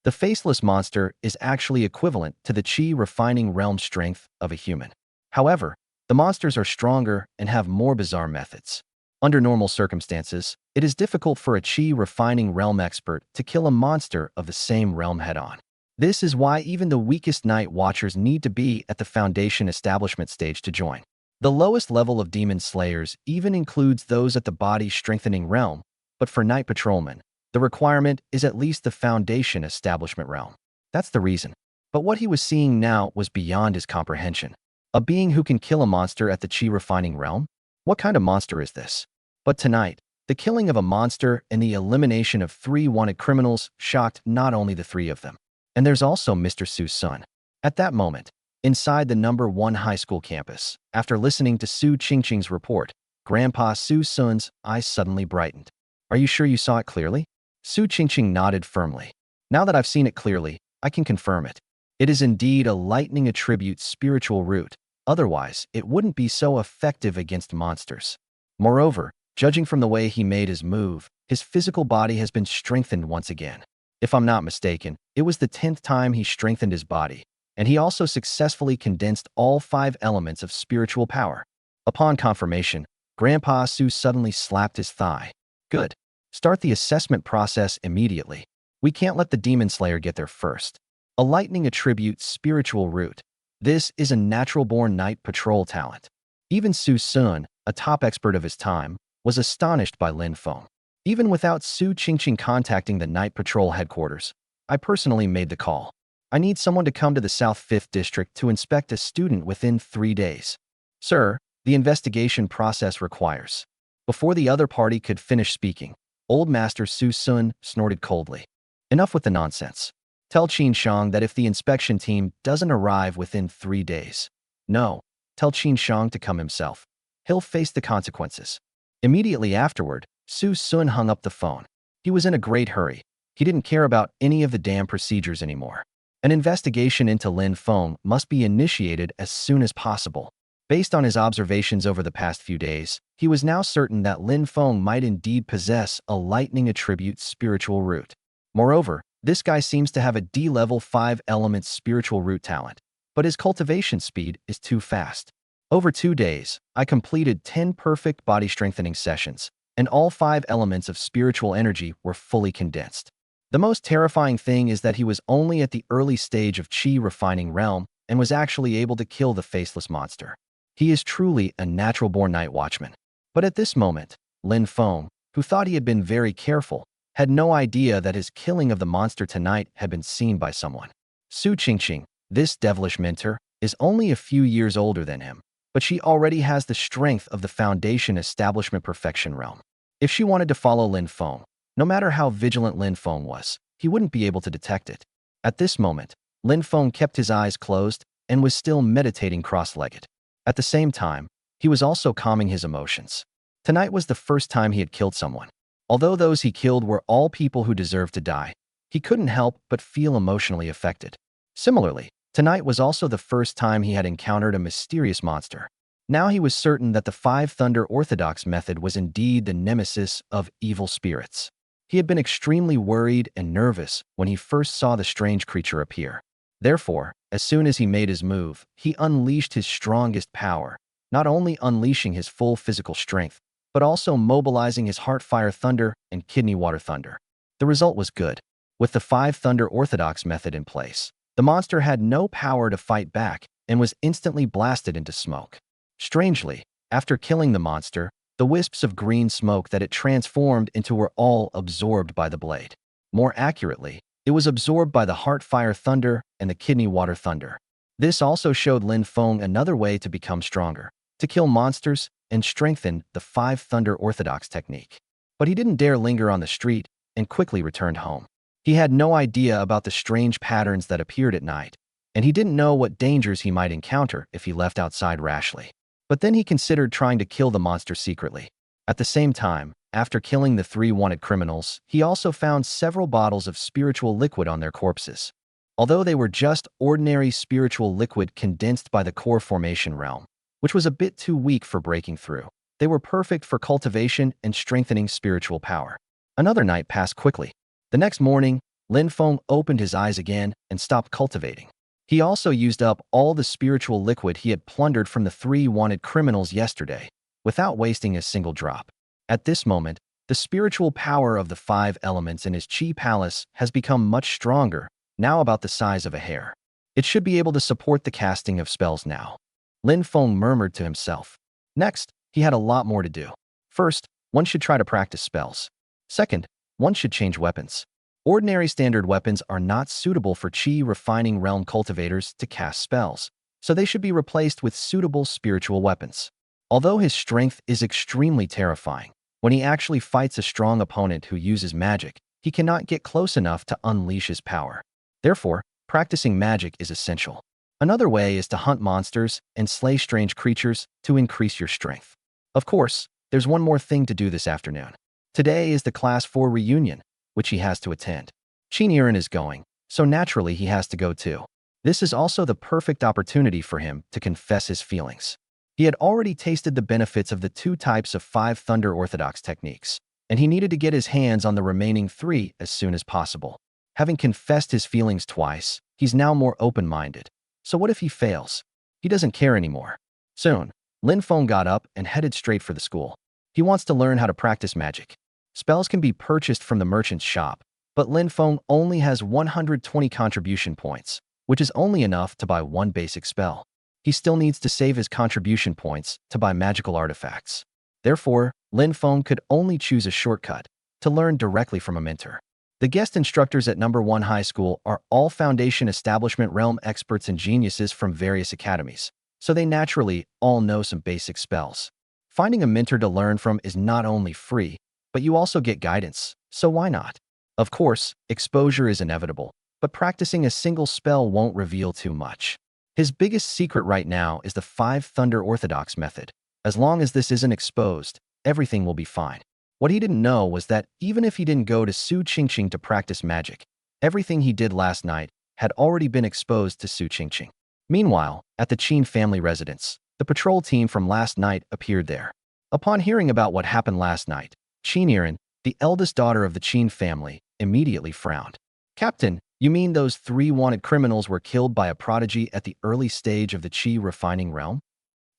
The faceless monster is actually equivalent to the Qi Refining Realm strength of a human. However, the monsters are stronger and have more bizarre methods. Under normal circumstances, it is difficult for a Qi Refining Realm expert to kill a monster of the same realm head-on. This is why even the weakest night watchers need to be at the Foundation establishment stage to join. The lowest level of demon slayers even includes those at the body strengthening realm, but for night patrolmen, the requirement is at least the Foundation establishment realm. That's the reason. But what he was seeing now was beyond his comprehension. A being who can kill a monster at the Qi Refining Realm? What kind of monster is this? But tonight, the killing of a monster and the elimination of 3 wanted criminals shocked not only the 3 of them. And there's also Mr. Su's son. At that moment, inside the number 1 high school campus, after listening to Su Qingqing's report, Grandpa Su Sun's eyes suddenly brightened. "Are you sure you saw it clearly?" Su Qingqing nodded firmly. "Now that I've seen it clearly, I can confirm it. It is indeed a lightning attribute spiritual root. Otherwise, it wouldn't be so effective against monsters. Moreover, judging from the way he made his move, his physical body has been strengthened once again. If I'm not mistaken, it was the 10th time he strengthened his body, and he also successfully condensed all 5 elements of spiritual power." Upon confirmation, Grandpa Su suddenly slapped his thigh. "Good. Start the assessment process immediately. We can't let the Demon Slayer get there first. A lightning attribute spiritual root. This is a natural-born night patrol talent." Even Su Sun, a top expert of his time, was astonished by Lin Feng. "Even without Su Qingqing contacting the night patrol headquarters, I personally made the call. I need someone to come to the South 5th District to inspect a student within 3 days. Sir, the investigation process requires." Before the other party could finish speaking, Old Master Su Sun snorted coldly. "Enough with the nonsense. Tell Qin Shang that if the inspection team doesn't arrive within 3 days. No, tell Qin Shang to come himself. He'll face the consequences." Immediately afterward, Su Sun hung up the phone. He was in a great hurry. He didn't care about any of the damn procedures anymore. An investigation into Lin Feng must be initiated as soon as possible. Based on his observations over the past few days, he was now certain that Lin Feng might indeed possess a lightning attribute spiritual root. Moreover, this guy seems to have a D-level 5 elements spiritual root talent, but his cultivation speed is too fast. Over 2 days, I completed 10 perfect body strengthening sessions, and all 5 elements of spiritual energy were fully condensed. The most terrifying thing is that he was only at the early stage of Qi refining realm and was actually able to kill the faceless monster. He is truly a natural-born night watchman. But at this moment, Lin Feng, who thought he had been very careful, had no idea that his killing of the monster tonight had been seen by someone. Su Qingqing, this devilish mentor, is only a few years older than him, but she already has the strength of the Foundation Establishment Perfection realm. If she wanted to follow Lin Feng, no matter how vigilant Lin Feng was, he wouldn't be able to detect it. At this moment, Lin Feng kept his eyes closed and was still meditating cross-legged. At the same time, he was also calming his emotions. Tonight was the first time he had killed someone. Although those he killed were all people who deserved to die, he couldn't help but feel emotionally affected. Similarly, tonight was also the first time he had encountered a mysterious monster. Now he was certain that the Five Thunder Orthodox method was indeed the nemesis of evil spirits. He had been extremely worried and nervous when he first saw the strange creature appear. Therefore, as soon as he made his move, he unleashed his strongest power, not only unleashing his full physical strength, but also mobilizing his Heart Fire Thunder and Kidney Water Thunder. The result was good. With the Five Thunder Orthodox method in place, the monster had no power to fight back and was instantly blasted into smoke. Strangely, after killing the monster, the wisps of green smoke that it transformed into were all absorbed by the blade. More accurately, it was absorbed by the Heart Fire Thunder and the Kidney Water Thunder. This also showed Lin Feng another way to become stronger, to kill monsters and strengthen the Five Thunder Orthodox technique. But he didn't dare linger on the street and quickly returned home. He had no idea about the strange patterns that appeared at night, and he didn't know what dangers he might encounter if he left outside rashly. But then he considered trying to kill the monster secretly. At the same time, after killing the 3 wanted criminals, he also found several bottles of spiritual liquid on their corpses. Although they were just ordinary spiritual liquid condensed by the core formation realm, which was a bit too weak for breaking through, they were perfect for cultivation and strengthening spiritual power. Another night passed quickly. The next morning, Lin Feng opened his eyes again and stopped cultivating. He also used up all the spiritual liquid he had plundered from the 3 wanted criminals yesterday, without wasting a single drop. At this moment, the spiritual power of the 5 elements in his Qi Palace has become much stronger, now about the size of a hair. It should be able to support the casting of spells now. Lin Feng murmured to himself. Next, he had a lot more to do. First, one should try to practice spells. Second, one should change weapons. Ordinary standard weapons are not suitable for Qi refining realm cultivators to cast spells, so they should be replaced with suitable spiritual weapons. Although his strength is extremely terrifying, when he actually fights a strong opponent who uses magic, he cannot get close enough to unleash his power. Therefore, practicing magic is essential. Another way is to hunt monsters and slay strange creatures to increase your strength. Of course, there's one more thing to do this afternoon. Today is the Class 4 reunion, which he has to attend. Yiren is going, so naturally he has to go too. This is also the perfect opportunity for him to confess his feelings. He had already tasted the benefits of the 2 types of 5 Thunder Orthodox techniques, and he needed to get his hands on the remaining 3 as soon as possible. Having confessed his feelings twice, he's now more open-minded. So what if he fails? He doesn't care anymore. Soon, Lin Feng got up and headed straight for the school. He wants to learn how to practice magic. Spells can be purchased from the merchant's shop, but Lin Feng only has 120 contribution points, which is only enough to buy 1 basic spell. He still needs to save his contribution points to buy magical artifacts. Therefore, Lin Feng could only choose a shortcut, to learn directly from a mentor. The guest instructors at number 1 high school are all Foundation Establishment realm experts and geniuses from various academies, so they naturally all know some basic spells. Finding a mentor to learn from is not only free, but you also get guidance, so why not? Of course, exposure is inevitable, but practicing a single spell won't reveal too much. His biggest secret right now is the 5 Thunder Orthodox method. As long as this isn't exposed, everything will be fine. What he didn't know was that even if he didn't go to Su Qingqing to practice magic, everything he did last night had already been exposed to Su Qingqing. Meanwhile, at the Qin family residence, The patrol team from last night appeared there. Upon hearing about what happened last night, Yiren, the eldest daughter of the Qin family, immediately frowned. Captain, you mean those 3 wanted criminals were killed by a prodigy at the early stage of the Qi refining realm?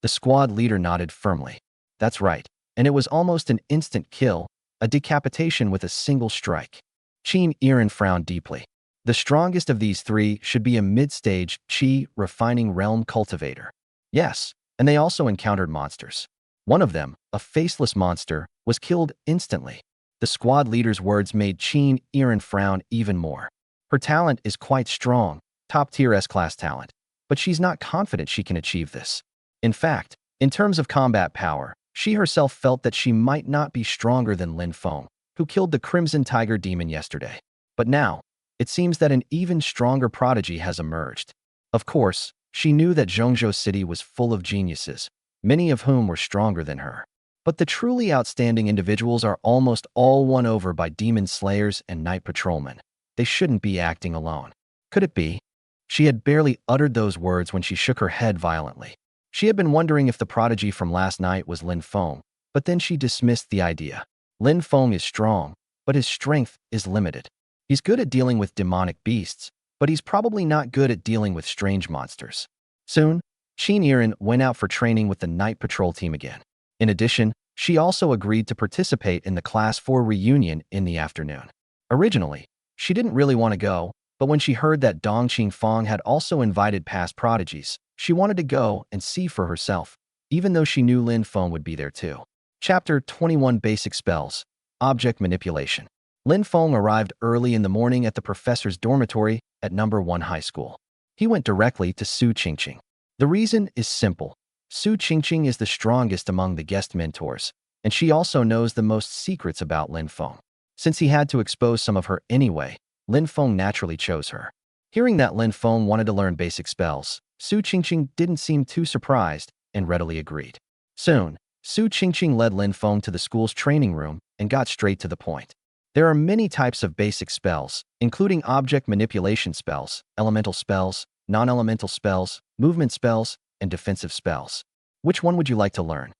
The squad leader nodded firmly. That's right, and it was almost an instant kill, a decapitation with a single strike. Yiren frowned deeply. The strongest of these 3 should be a mid-stage Qi refining realm cultivator. Yes, and they also encountered monsters. One of them, a faceless monster, was killed instantly. The squad leader's words made Yiren frown even more. Her talent is quite strong, top-tier S-class talent, but she's not confident she can achieve this. In fact, in terms of combat power, she herself felt that she might not be stronger than Lin Feng, who killed the Crimson Tiger Demon yesterday. But now, it seems that an even stronger prodigy has emerged. Of course, she knew that Zhongzhou City was full of geniuses, many of whom were stronger than her. But the truly outstanding individuals are almost all won over by demon slayers and night patrolmen. They shouldn't be acting alone. Could it be? She had barely uttered those words when she shook her head violently. She had been wondering if the prodigy from last night was Lin Feng, but then she dismissed the idea. Lin Feng is strong, but his strength is limited. He's good at dealing with demonic beasts, but he's probably not good at dealing with strange monsters. Soon, Yiren went out for training with the night patrol team again. In addition, she also agreed to participate in the Class 4 reunion in the afternoon. Originally, she didn't really want to go, but when she heard that Dong Qingfang had also invited past prodigies, she wanted to go and see for herself, even though she knew Lin Feng would be there too. Chapter 21 Basic Spells, Object Manipulation. Lin Feng arrived early in the morning at the professor's dormitory at No. 1 High School. He went directly to Su Qingqing. The reason is simple. Su Qingqing is the strongest among the guest mentors, and she also knows the most secrets about Lin Feng. Since he had to expose some of her anyway, Lin Feng naturally chose her. Hearing that Lin Feng wanted to learn basic spells, Su Qingqing didn't seem too surprised and readily agreed. Soon, Su Qingqing led Lin Feng to the school's training room and got straight to the point. There are many types of basic spells, including object manipulation spells, elemental spells, non-elemental spells, movement spells, and defensive spells. Which one would you like to learn?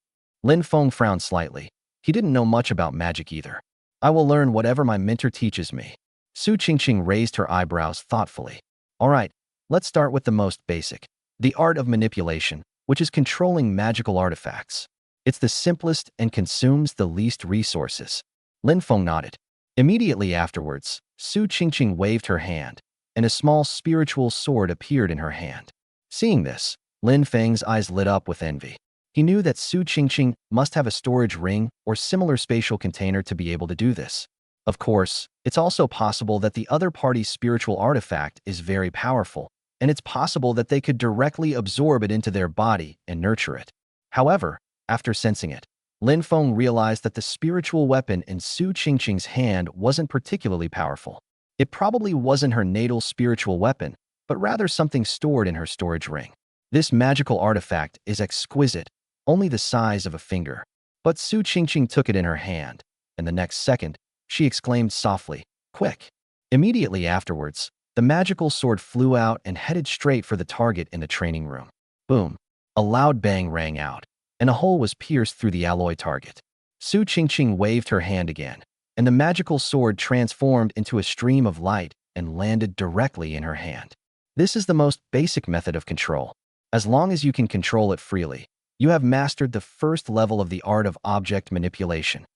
Lin Feng frowned slightly. He didn't know much about magic either. I will learn whatever my mentor teaches me. Su Qingqing raised her eyebrows thoughtfully. All right, let's start with the most basic. The art of manipulation, which is controlling magical artifacts. It's the simplest and consumes the least resources. Lin Feng nodded. Immediately afterwards, Su Qingqing waved her hand, and a small spiritual sword appeared in her hand. Seeing this, Lin Feng's eyes lit up with envy. He knew that Su Qingqing must have a storage ring or similar spatial container to be able to do this. Of course, it's also possible that the other party's spiritual artifact is very powerful, and it's possible that they could directly absorb it into their body and nurture it. However, after sensing it, Lin Feng realized that the spiritual weapon in Su Qingqing's hand wasn't particularly powerful. It probably wasn't her natal spiritual weapon, but rather something stored in her storage ring. This magical artifact is exquisite, only the size of a finger. But Su Qingqing took it in her hand, and the next second, she exclaimed softly, "Quick!" Immediately afterwards, the magical sword flew out and headed straight for the target in the training room. Boom! A loud bang rang out, and a hole was pierced through the alloy target. Su Qingqing waved her hand again, and the magical sword transformed into a stream of light and landed directly in her hand. This is the most basic method of control. As long as you can control it freely, you have mastered the first level of the art of object manipulation.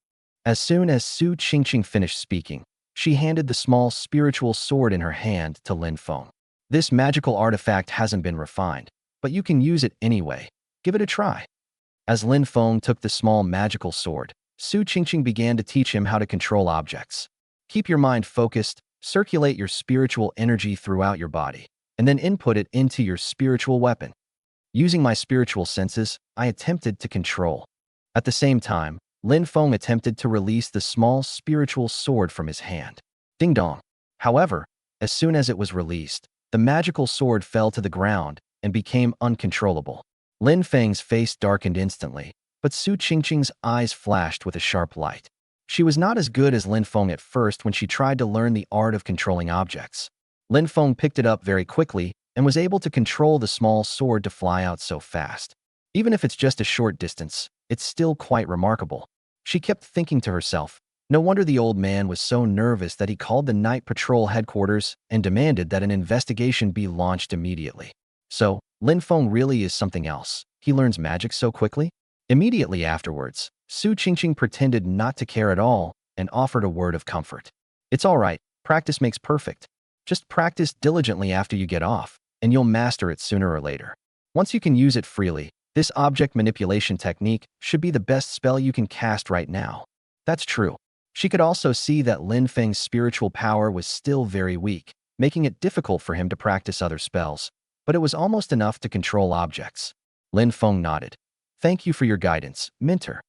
As soon as Su Qingqing finished speaking, she handed the small spiritual sword in her hand to Lin Feng. This magical artifact hasn't been refined, but you can use it anyway. Give it a try. As Lin Feng took the small magical sword, Su Qingqing began to teach him how to control objects. Keep your mind focused, circulate your spiritual energy throughout your body, and then input it into your spiritual weapon. Using my spiritual senses, I attempted to control. At the same time, Lin Feng attempted to release the small spiritual sword from his hand. Ding dong. However, as soon as it was released, the magical sword fell to the ground and became uncontrollable. Lin Feng's face darkened instantly, but Su Qingqing's eyes flashed with a sharp light. She was not as good as Lin Feng at first when she tried to learn the art of controlling objects. Lin Feng picked it up very quickly and was able to control the small sword to fly out so fast. Even if it's just a short distance, it's still quite remarkable. She kept thinking to herself, no wonder the old man was so nervous that he called the night patrol headquarters and demanded that an investigation be launched immediately. So, Lin Feng really is something else. He learns magic so quickly? Immediately afterwards, Su Qingqing pretended not to care at all and offered a word of comfort. It's all right, practice makes perfect. Just practice diligently after you get off, and you'll master it sooner or later. Once you can use it freely, this object manipulation technique should be the best spell you can cast right now. That's true. She could also see that Lin Feng's spiritual power was still very weak, making it difficult for him to practice other spells, but it was almost enough to control objects. Lin Feng nodded. Thank you for your guidance, Mentor.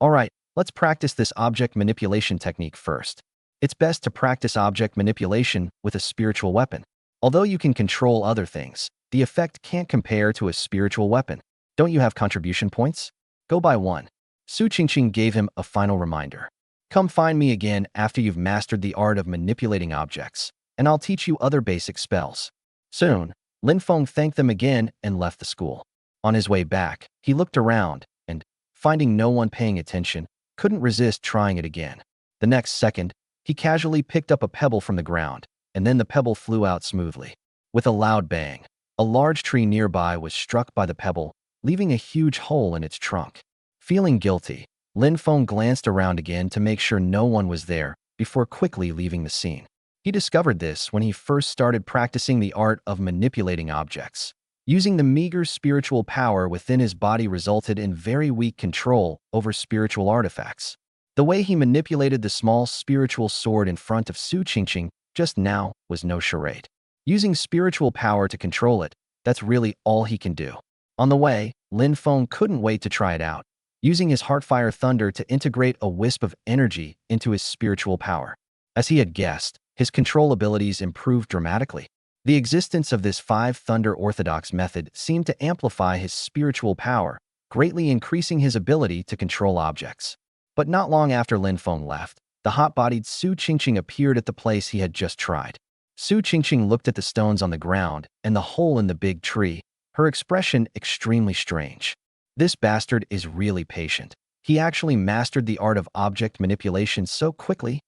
All right, let's practice this object manipulation technique first. It's best to practice object manipulation with a spiritual weapon. Although you can control other things, the effect can't compare to a spiritual weapon. Don't you have contribution points? Go buy one. Su Qingqing gave him a final reminder. Come find me again after you've mastered the art of manipulating objects, and I'll teach you other basic spells. Soon, Lin Feng thanked them again and left the school. On his way back, he looked around and, finding no one paying attention, couldn't resist trying it again. The next second, he casually picked up a pebble from the ground, and then the pebble flew out smoothly. With a loud bang, a large tree nearby was struck by the pebble, leaving a huge hole in its trunk. Feeling guilty, Lin Feng glanced around again to make sure no one was there before quickly leaving the scene. He discovered this when he first started practicing the art of manipulating objects. Using the meager spiritual power within his body resulted in very weak control over spiritual artifacts. The way he manipulated the small spiritual sword in front of Su Qingqing just now was no charade. Using spiritual power to control it, that's really all he can do. On the way, Lin Feng couldn't wait to try it out, using his Heartfire Thunder to integrate a wisp of energy into his spiritual power. As he had guessed, his control abilities improved dramatically. The existence of this 5 Thunder Orthodox method seemed to amplify his spiritual power, greatly increasing his ability to control objects. But not long after Lin Feng left, the hot-bodied Su Qingqing appeared at the place he had just tried. Su Qingqing looked at the stones on the ground and the hole in the big tree, her expression extremely strange. This bastard is really patient. He actually mastered the art of object manipulation so quickly.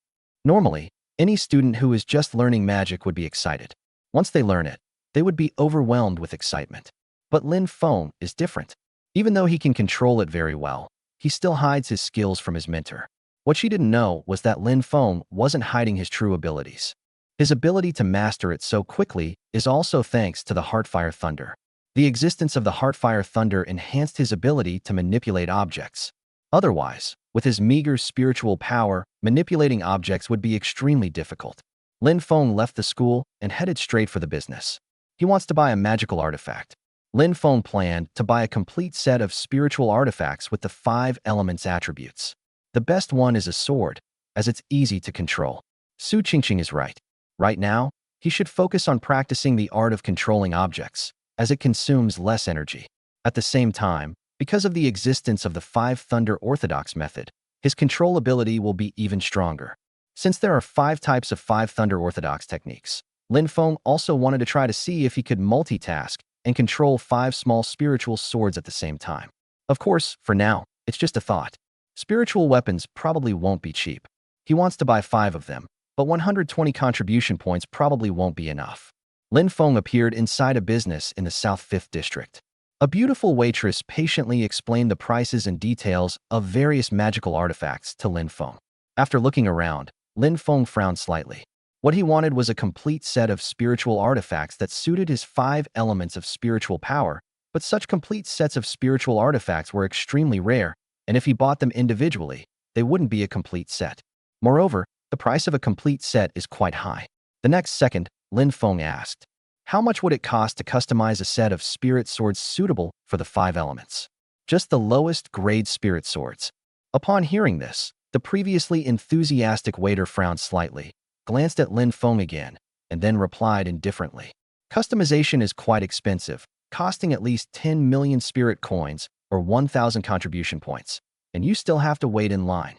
Normally, any student who is just learning magic would be excited. Once they learn it, they would be overwhelmed with excitement. But Lin Feng is different. Even though he can control it very well, he still hides his skills from his mentor. What she didn't know was that Lin Feng wasn't hiding his true abilities. His ability to master it so quickly is also thanks to the Heartfire Thunder. The existence of the Heartfire Thunder enhanced his ability to manipulate objects. Otherwise, with his meager spiritual power, manipulating objects would be extremely difficult. Lin Feng left the school and headed straight for the business. He wants to buy a magical artifact. Lin Feng planned to buy a complete set of spiritual artifacts with the 5 elements attributes. The best one is a sword, as it's easy to control. Su Qingqing is right. Right now, he should focus on practicing the art of controlling objects, as it consumes less energy. At the same time, because of the existence of the 5 Thunder Orthodox method, his control ability will be even stronger. Since there are 5 types of 5 Thunder Orthodox techniques, Lin Feng also wanted to try to see if he could multitask and control 5 small spiritual swords at the same time. Of course, for now, it's just a thought. Spiritual weapons probably won't be cheap. He wants to buy 5 of them, but 120 contribution points probably won't be enough. Lin Feng appeared inside a business in the South 5th District. A beautiful waitress patiently explained the prices and details of various magical artifacts to Lin Feng. After looking around, Lin Feng frowned slightly. What he wanted was a complete set of spiritual artifacts that suited his 5 elements of spiritual power, but such complete sets of spiritual artifacts were extremely rare, and if he bought them individually, they wouldn't be a complete set. Moreover, the price of a complete set is quite high. The next second, Lin Feng asked, how much would it cost to customize a set of spirit swords suitable for the 5 elements? Just the lowest grade spirit swords. Upon hearing this, the previously enthusiastic waiter frowned slightly, glanced at Lin Feng again, and then replied indifferently. Customization is quite expensive, costing at least 10 million spirit coins or 1,000 contribution points, and you still have to wait in line.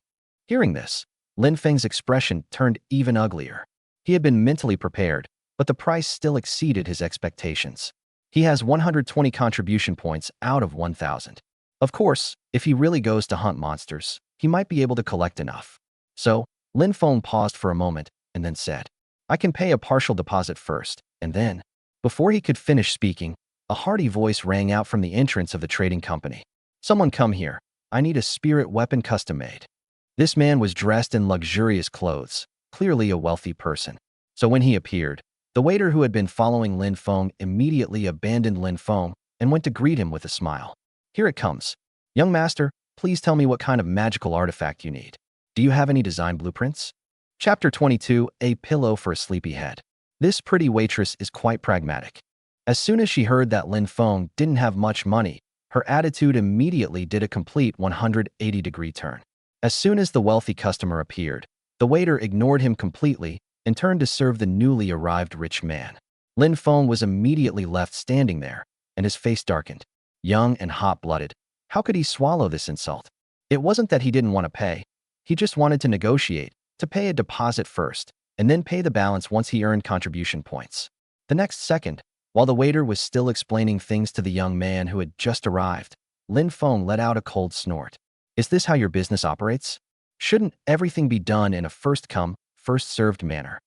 Hearing this, Lin Feng's expression turned even uglier. He had been mentally prepared, but the price still exceeded his expectations. He has 120 contribution points out of 1,000. Of course, if he really goes to hunt monsters, he might be able to collect enough. So, Lin Feng paused for a moment and then said, I can pay a partial deposit first, and then, before he could finish speaking, a hearty voice rang out from the entrance of the trading company. Someone come here. I need a spirit weapon custom made. This man was dressed in luxurious clothes, clearly a wealthy person. So when he appeared, the waiter who had been following Lin Feng immediately abandoned Lin Feng and went to greet him with a smile. Here it comes. Young master, please tell me what kind of magical artifact you need. Do you have any design blueprints? Chapter 22, A Pillow for a Sleepyhead. This pretty waitress is quite pragmatic. As soon as she heard that Lin Feng didn't have much money, her attitude immediately did a complete 180-degree turn. As soon as the wealthy customer appeared, the waiter ignored him completely and turned to serve the newly arrived rich man. Lin Feng was immediately left standing there, and his face darkened. Young and hot-blooded, how could he swallow this insult? It wasn't that he didn't want to pay. He just wanted to negotiate, to pay a deposit first, and then pay the balance once he earned contribution points. The next second, while the waiter was still explaining things to the young man who had just arrived, Lin Feng let out a cold snort. Is this how your business operates? Shouldn't everything be done in a first-come, first-served manner?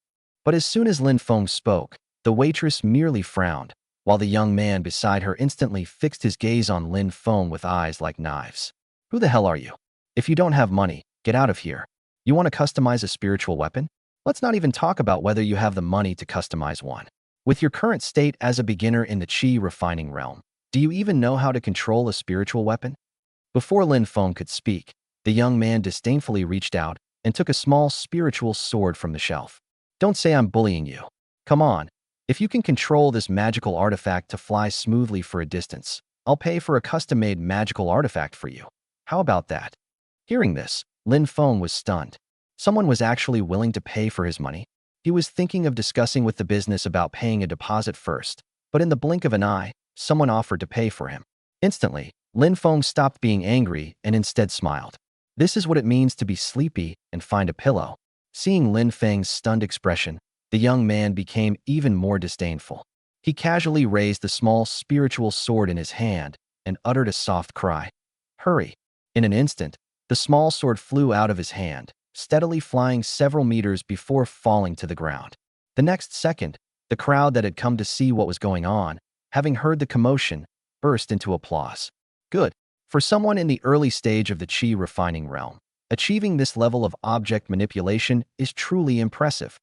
But as soon as Lin Feng spoke, the waitress merely frowned, while the young man beside her instantly fixed his gaze on Lin Feng with eyes like knives. Who the hell are you? If you don't have money, get out of here. You want to customize a spiritual weapon? Let's not even talk about whether you have the money to customize one. With your current state as a beginner in the qi refining realm, do you even know how to control a spiritual weapon? Before Lin Feng could speak, the young man disdainfully reached out and took a small spiritual sword from the shelf. Don't say I'm bullying you. Come on. If you can control this magical artifact to fly smoothly for a distance, I'll pay for a custom-made magical artifact for you. How about that? Hearing this, Lin Feng was stunned. Someone was actually willing to pay for his money. He was thinking of discussing with the business about paying a deposit first, but in the blink of an eye, someone offered to pay for him. Instantly, Lin Feng stopped being angry and instead smiled. This is what it means to be sleepy and find a pillow. Seeing Lin Feng's stunned expression, the young man became even more disdainful. He casually raised the small spiritual sword in his hand and uttered a soft cry. Hurry! In an instant, the small sword flew out of his hand, steadily flying several meters before falling to the ground. The next second, the crowd that had come to see what was going on, having heard the commotion, burst into applause. Good. For someone in the early stage of the qi refining realm, achieving this level of object manipulation is truly impressive.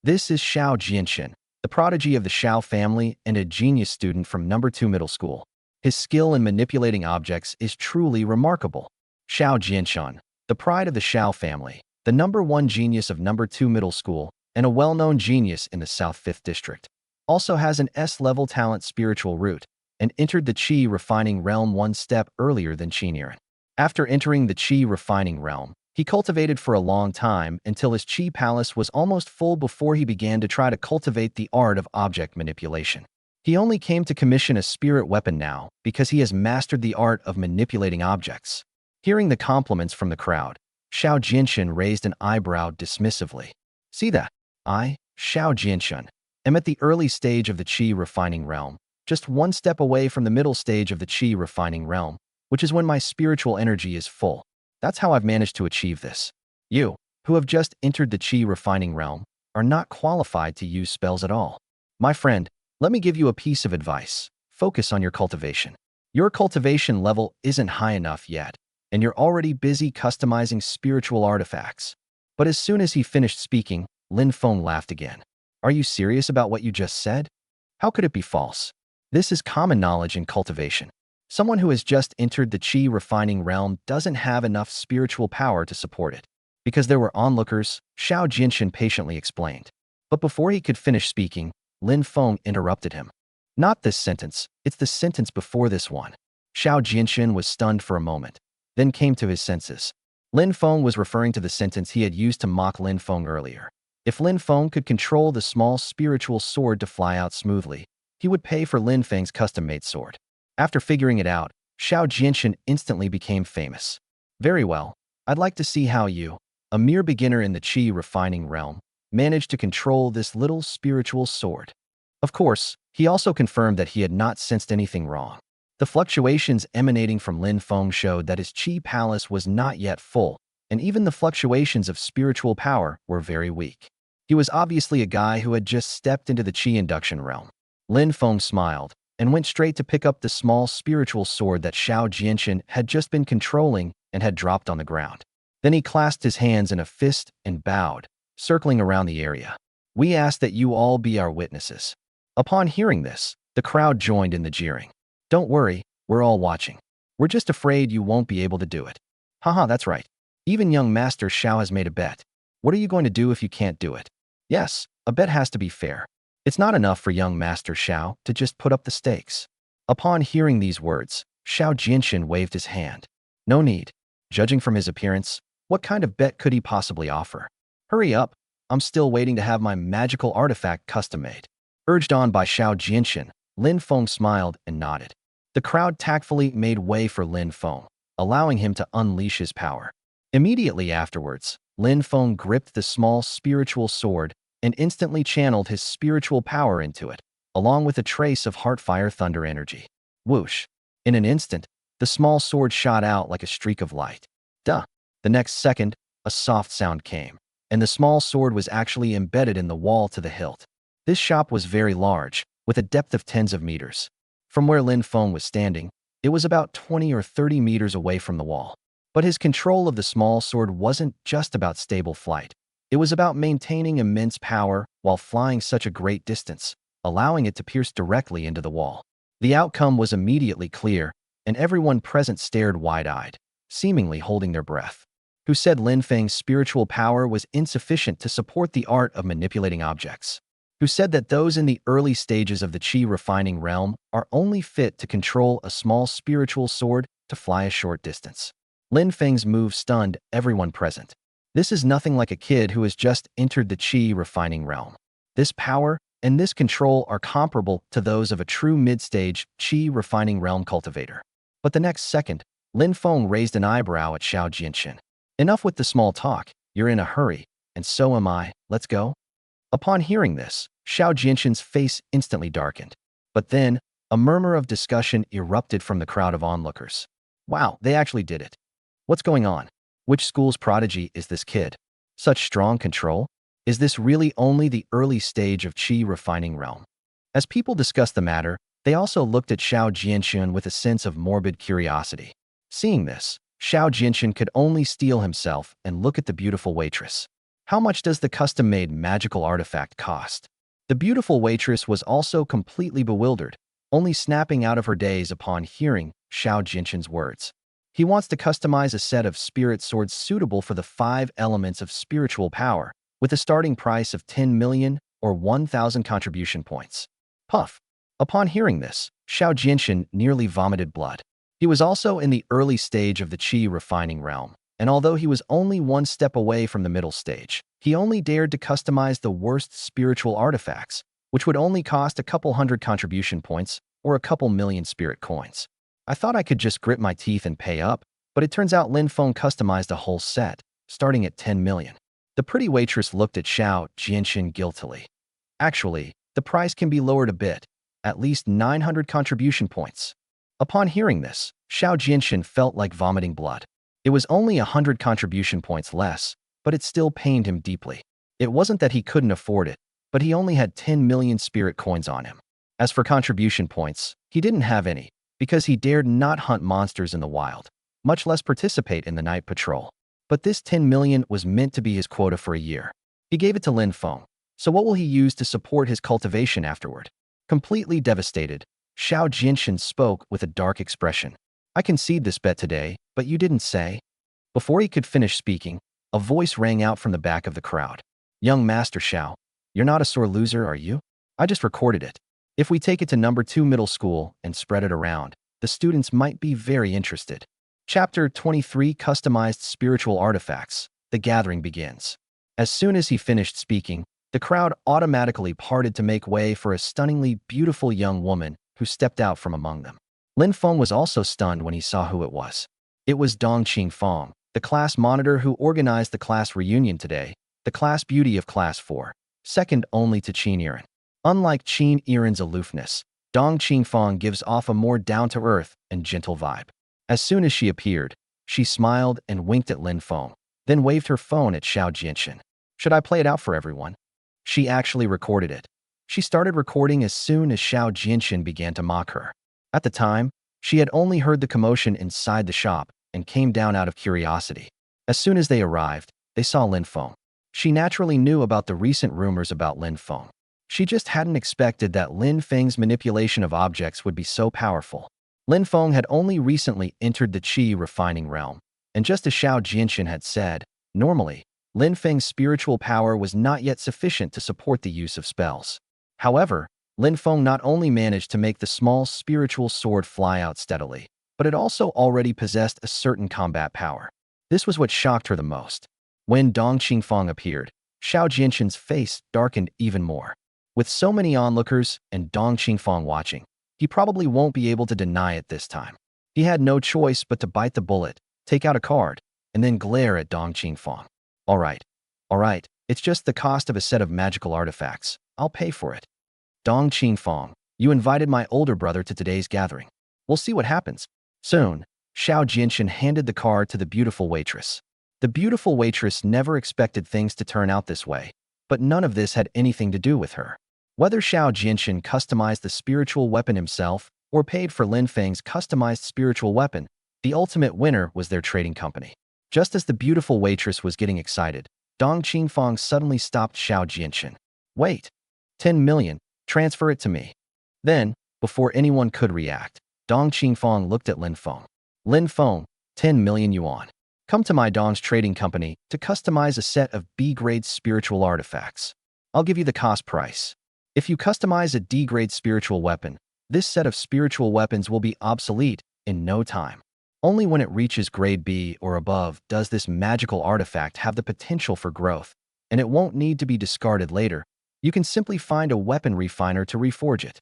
This is Xiao Jianxin, the prodigy of the Xiao family and a genius student from No. 2 middle school. His skill in manipulating objects is truly remarkable. Xiao Jianxin, the pride of the Xiao family, the No. 1 genius of No. 2 middle school, and a well-known genius in the South 5th District, also has an S-level talent spiritual root and entered the qi refining realm one step earlier than Yiren. After entering the qi refining realm, he cultivated for a long time until his qi palace was almost full before he began to try to cultivate the art of object manipulation. He only came to commission a spirit weapon now because he has mastered the art of manipulating objects. Hearing the compliments from the crowd, Xiao Jianxin raised an eyebrow dismissively. See that? I, Xiao Jianxin, am at the early stage of the qi refining realm, just one step away from the middle stage of the qi refining realm, which is when my spiritual energy is full. That's how I've managed to achieve this. You, who have just entered the qi refining realm, are not qualified to use spells at all. My friend, let me give you a piece of advice. Focus on your cultivation. Your cultivation level isn't high enough yet, and you're already busy customizing spiritual artifacts. But as soon as he finished speaking, Lin Feng laughed again. Are you serious about what you just said? How could it be false? This is common knowledge in cultivation. Someone who has just entered the qi refining realm doesn't have enough spiritual power to support it. Because there were onlookers, Xiao Jianxin patiently explained. But before he could finish speaking, Lin Feng interrupted him. Not this sentence, it's the sentence before this one. Xiao Jianxin was stunned for a moment, then came to his senses. Lin Feng was referring to the sentence he had used to mock Lin Feng earlier. If Lin Feng could control the small spiritual sword to fly out smoothly, he would pay for Lin Feng's custom-made sword. After figuring it out, Xiao Jianxin instantly became famous. Very well, I'd like to see how you, a mere beginner in the qi refining realm, managed to control this little spiritual sword. Of course, He also confirmed that he had not sensed anything wrong. The fluctuations emanating from Lin Feng showed that his Qi palace was not yet full, and even the fluctuations of spiritual power were very weak. He was obviously a guy who had just stepped into the Qi induction realm. Lin Feng smiled and went straight to pick up the small spiritual sword that Xiao Jianxin had just been controlling and had dropped on the ground. Then he clasped his hands in a fist and bowed, circling around the area. "We ask that you all be our witnesses." Upon hearing this, the crowd joined in the jeering. "Don't worry, we're all watching. We're just afraid you won't be able to do it." "Haha, that's right. Even young Master Xiao has made a bet. What are you going to do if you can't do it?" "Yes, a bet has to be fair. It's not enough for young Master Xiao to just put up the stakes." Upon hearing these words, Xiao Jianxin waved his hand. "No need. Judging from his appearance, what kind of bet could he possibly offer? Hurry up, I'm still waiting to have my magical artifact custom-made." Urged on by Xiao Jianxin, Lin Feng smiled and nodded. The crowd tactfully made way for Lin Feng, allowing him to unleash his power. Immediately afterwards, Lin Feng gripped the small spiritual sword and instantly channeled his spiritual power into it, along with a trace of Heartfire Thunder energy. Whoosh! In an instant, the small sword shot out like a streak of light. Duh! The next second, a soft sound came, and the small sword was actually embedded in the wall to the hilt. This shop was very large, with a depth of tens of meters. From where Lin Feng was standing, it was about 20 or 30 meters away from the wall. But his control of the small sword wasn't just about stable flight. It was about maintaining immense power while flying such a great distance, allowing it to pierce directly into the wall. The outcome was immediately clear, and everyone present stared wide-eyed, seemingly holding their breath. Who said Lin Feng's spiritual power was insufficient to support the art of manipulating objects? Who said that those in the early stages of the Qi refining realm are only fit to control a small spiritual sword to fly a short distance? Lin Feng's move stunned everyone present. This is nothing like a kid who has just entered the Qi refining realm. This power and this control are comparable to those of a true mid-stage Qi refining realm cultivator. But the next second, Lin Feng raised an eyebrow at Xiao Jianxin. "Enough with the small talk, you're in a hurry, and so am I, let's go." Upon hearing this, Xiao Jianxin's face instantly darkened. But then, a murmur of discussion erupted from the crowd of onlookers. "Wow, they actually did it. What's going on? Which school's prodigy is this kid? Such strong control? Is this really only the early stage of Qi refining realm?" As people discussed the matter, they also looked at Xiao Jianxin with a sense of morbid curiosity. Seeing this, Xiao Jianxin could only steel himself and look at the beautiful waitress. "How much does the custom-made magical artifact cost?" The beautiful waitress was also completely bewildered, only snapping out of her daze upon hearing Xiao Jianxin's words. He wants to customize a set of spirit swords suitable for the 5 elements of spiritual power, with a starting price of 10 million or 1,000 contribution points. Puff! Upon hearing this, Xiao Jianxin nearly vomited blood. He was also in the early stage of the Qi refining realm, and although he was only one step away from the middle stage, he only dared to customize the worst spiritual artifacts, which would only cost a couple hundred contribution points or a couple million spirit coins. "I thought I could just grit my teeth and pay up, but it turns out Lin Feng customized a whole set, starting at 10 million. The pretty waitress looked at Xiao Jianxin guiltily. "Actually, the price can be lowered a bit, at least 900 contribution points." Upon hearing this, Xiao Jianxin felt like vomiting blood. It was only 100 contribution points less, but it still pained him deeply. It wasn't that he couldn't afford it, but he only had 10 million spirit coins on him. As for contribution points, he didn't have any, because he dared not hunt monsters in the wild, much less participate in the night patrol. But this 10 million was meant to be his quota for a year. He gave it to Lin Feng, so what will he use to support his cultivation afterward? Completely devastated, Xiao Jianxin spoke with a dark expression. "I concede this bet today, but you didn't say." Before he could finish speaking, a voice rang out from the back of the crowd. "Young Master Xiao, you're not a sore loser, are you? I just recorded it. If we take it to number 2 middle school and spread it around, the students might be very interested." Chapter 23 Customized Spiritual Artifacts. The gathering begins. As soon as he finished speaking, the crowd automatically parted to make way for a stunningly beautiful young woman who stepped out from among them. Lin Feng was also stunned when he saw who it was. It was Dong Qingfeng, the class monitor who organized the class reunion today, the class beauty of Class 4, second only to Yiren. Unlike Qin Yiren's aloofness, Dong Qingfang gives off a more down-to-earth and gentle vibe. As soon as she appeared, she smiled and winked at Lin Feng, then waved her phone at Xiao Jianxin. Should I play it out for everyone? She actually recorded it. She started recording as soon as Xiao Jianxin began to mock her. At the time, she had only heard the commotion inside the shop and came down out of curiosity. As soon as they arrived, they saw Lin Feng. She naturally knew about the recent rumors about Lin Feng. She just hadn't expected that Lin Feng's manipulation of objects would be so powerful. Lin Feng had only recently entered the qi refining realm, and just as Xiao Jianxin had said, normally, Lin Feng's spiritual power was not yet sufficient to support the use of spells. However, Lin Feng not only managed to make the small spiritual sword fly out steadily, but it also already possessed a certain combat power. This was what shocked her the most. When Dong Qingfang appeared, Xiao Jianxin's face darkened even more. With so many onlookers and Dong Qingfang watching, he probably won't be able to deny it this time. He had no choice but to bite the bullet, take out a card, and then glare at Dong Qingfang. All right, it's just the cost of a set of magical artifacts. I'll pay for it. Dong Qingfang, you invited my older brother to today's gathering. We'll see what happens. Soon, Xiao Jianxin handed the card to the beautiful waitress. The beautiful waitress never expected things to turn out this way, but none of this had anything to do with her. Whether Xiao Jianxin customized the spiritual weapon himself or paid for Lin Feng's customized spiritual weapon, the ultimate winner was their trading company. Just as the beautiful waitress was getting excited, Dong Qingfang suddenly stopped Xiao Jianxin. Wait, 10 million, transfer it to me. Then, before anyone could react, Dong Qingfang looked at Lin Feng. Lin Feng, 10 million yuan. Come to my Dong's trading company to customize a set of B-grade spiritual artifacts. I'll give you the cost price. If you customize a D-grade spiritual weapon, this set of spiritual weapons will be obsolete in no time. Only when it reaches grade B or above does this magical artifact have the potential for growth, and it won't need to be discarded later. You can simply find a weapon refiner to reforge it.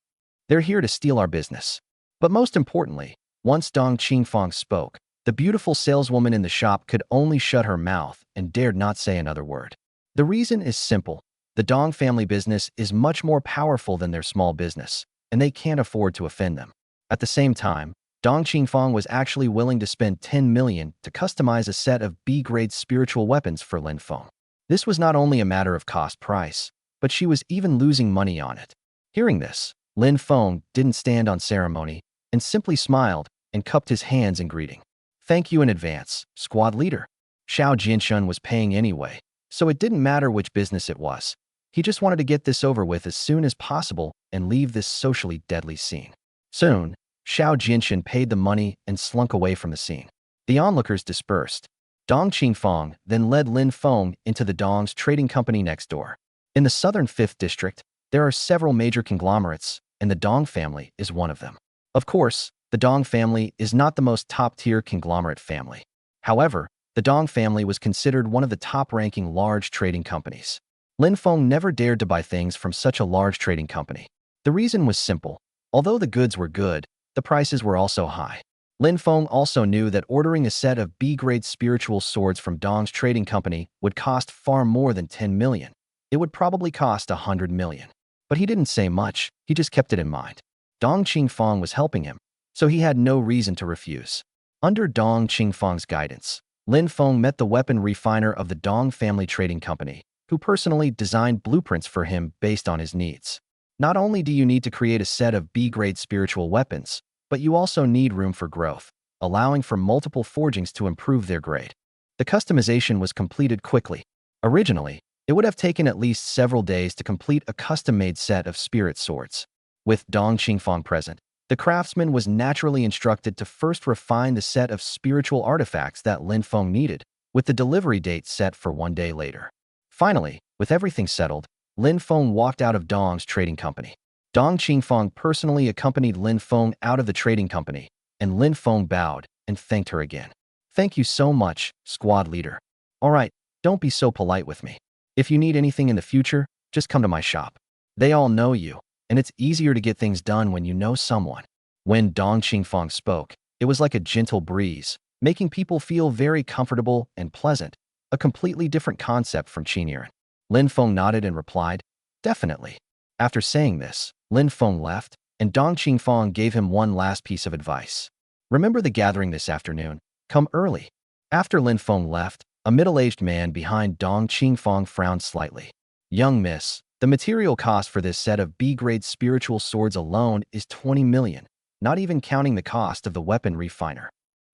They're here to steal our business. But most importantly, once Dong Qingfang spoke, the beautiful saleswoman in the shop could only shut her mouth and dared not say another word. The reason is simple. The Dong family business is much more powerful than their small business, and they can't afford to offend them. At the same time, Dong Qingfang was actually willing to spend 10 million to customize a set of B-grade spiritual weapons for Lin Feng. This was not only a matter of cost price, but she was even losing money on it. Hearing this, Lin Feng didn't stand on ceremony and simply smiled and cupped his hands in greeting. Thank you in advance, squad leader. Xiao Jianxin was paying anyway, so it didn't matter which business it was. He just wanted to get this over with as soon as possible and leave this socially deadly scene. Soon, Xiao Jianxin paid the money and slunk away from the scene. The onlookers dispersed. Dong Qingfang then led Lin Feng into the Dong's trading company next door. In the southern 5th district, there are several major conglomerates, and the Dong family is one of them. Of course, the Dong family is not the most top-tier conglomerate family. However, the Dong family was considered one of the top-ranking large trading companies. Lin Feng never dared to buy things from such a large trading company. The reason was simple. Although the goods were good, the prices were also high. Lin Feng also knew that ordering a set of B-grade spiritual swords from Dong's trading company would cost far more than 10 million. It would probably cost 100 million. But he didn't say much, he just kept it in mind. Dong Qingfang was helping him, so he had no reason to refuse. Under Dong Qingfang's guidance, Lin Feng met the weapon refiner of the Dong family trading company, who personally designed blueprints for him based on his needs. Not only do you need to create a set of B-grade spiritual weapons, but you also need room for growth, allowing for multiple forgings to improve their grade. The customization was completed quickly. Originally, it would have taken at least several days to complete a custom-made set of spirit swords. With Dong Qingfang present, the craftsman was naturally instructed to first refine the set of spiritual artifacts that Lin Feng needed, with the delivery date set for 1 day later. Finally, with everything settled, Lin Feng walked out of Dong's trading company. Dong Qingfang personally accompanied Lin Feng out of the trading company, and Lin Feng bowed and thanked her again. Thank you so much, squad leader. All right, don't be so polite with me. If you need anything in the future, just come to my shop. They all know you, and it's easier to get things done when you know someone. When Dong Qingfang spoke, it was like a gentle breeze, making people feel very comfortable and pleasant, a completely different concept from Qin Yiren. Lin Feng nodded and replied, definitely. After saying this, Lin Feng left, and Dong Qingfang gave him one last piece of advice. Remember the gathering this afternoon. Come early. After Lin Feng left, a middle-aged man behind Dong Qingfang frowned slightly. Young miss, the material cost for this set of B-grade spiritual swords alone is 20 million, not even counting the cost of the weapon refiner.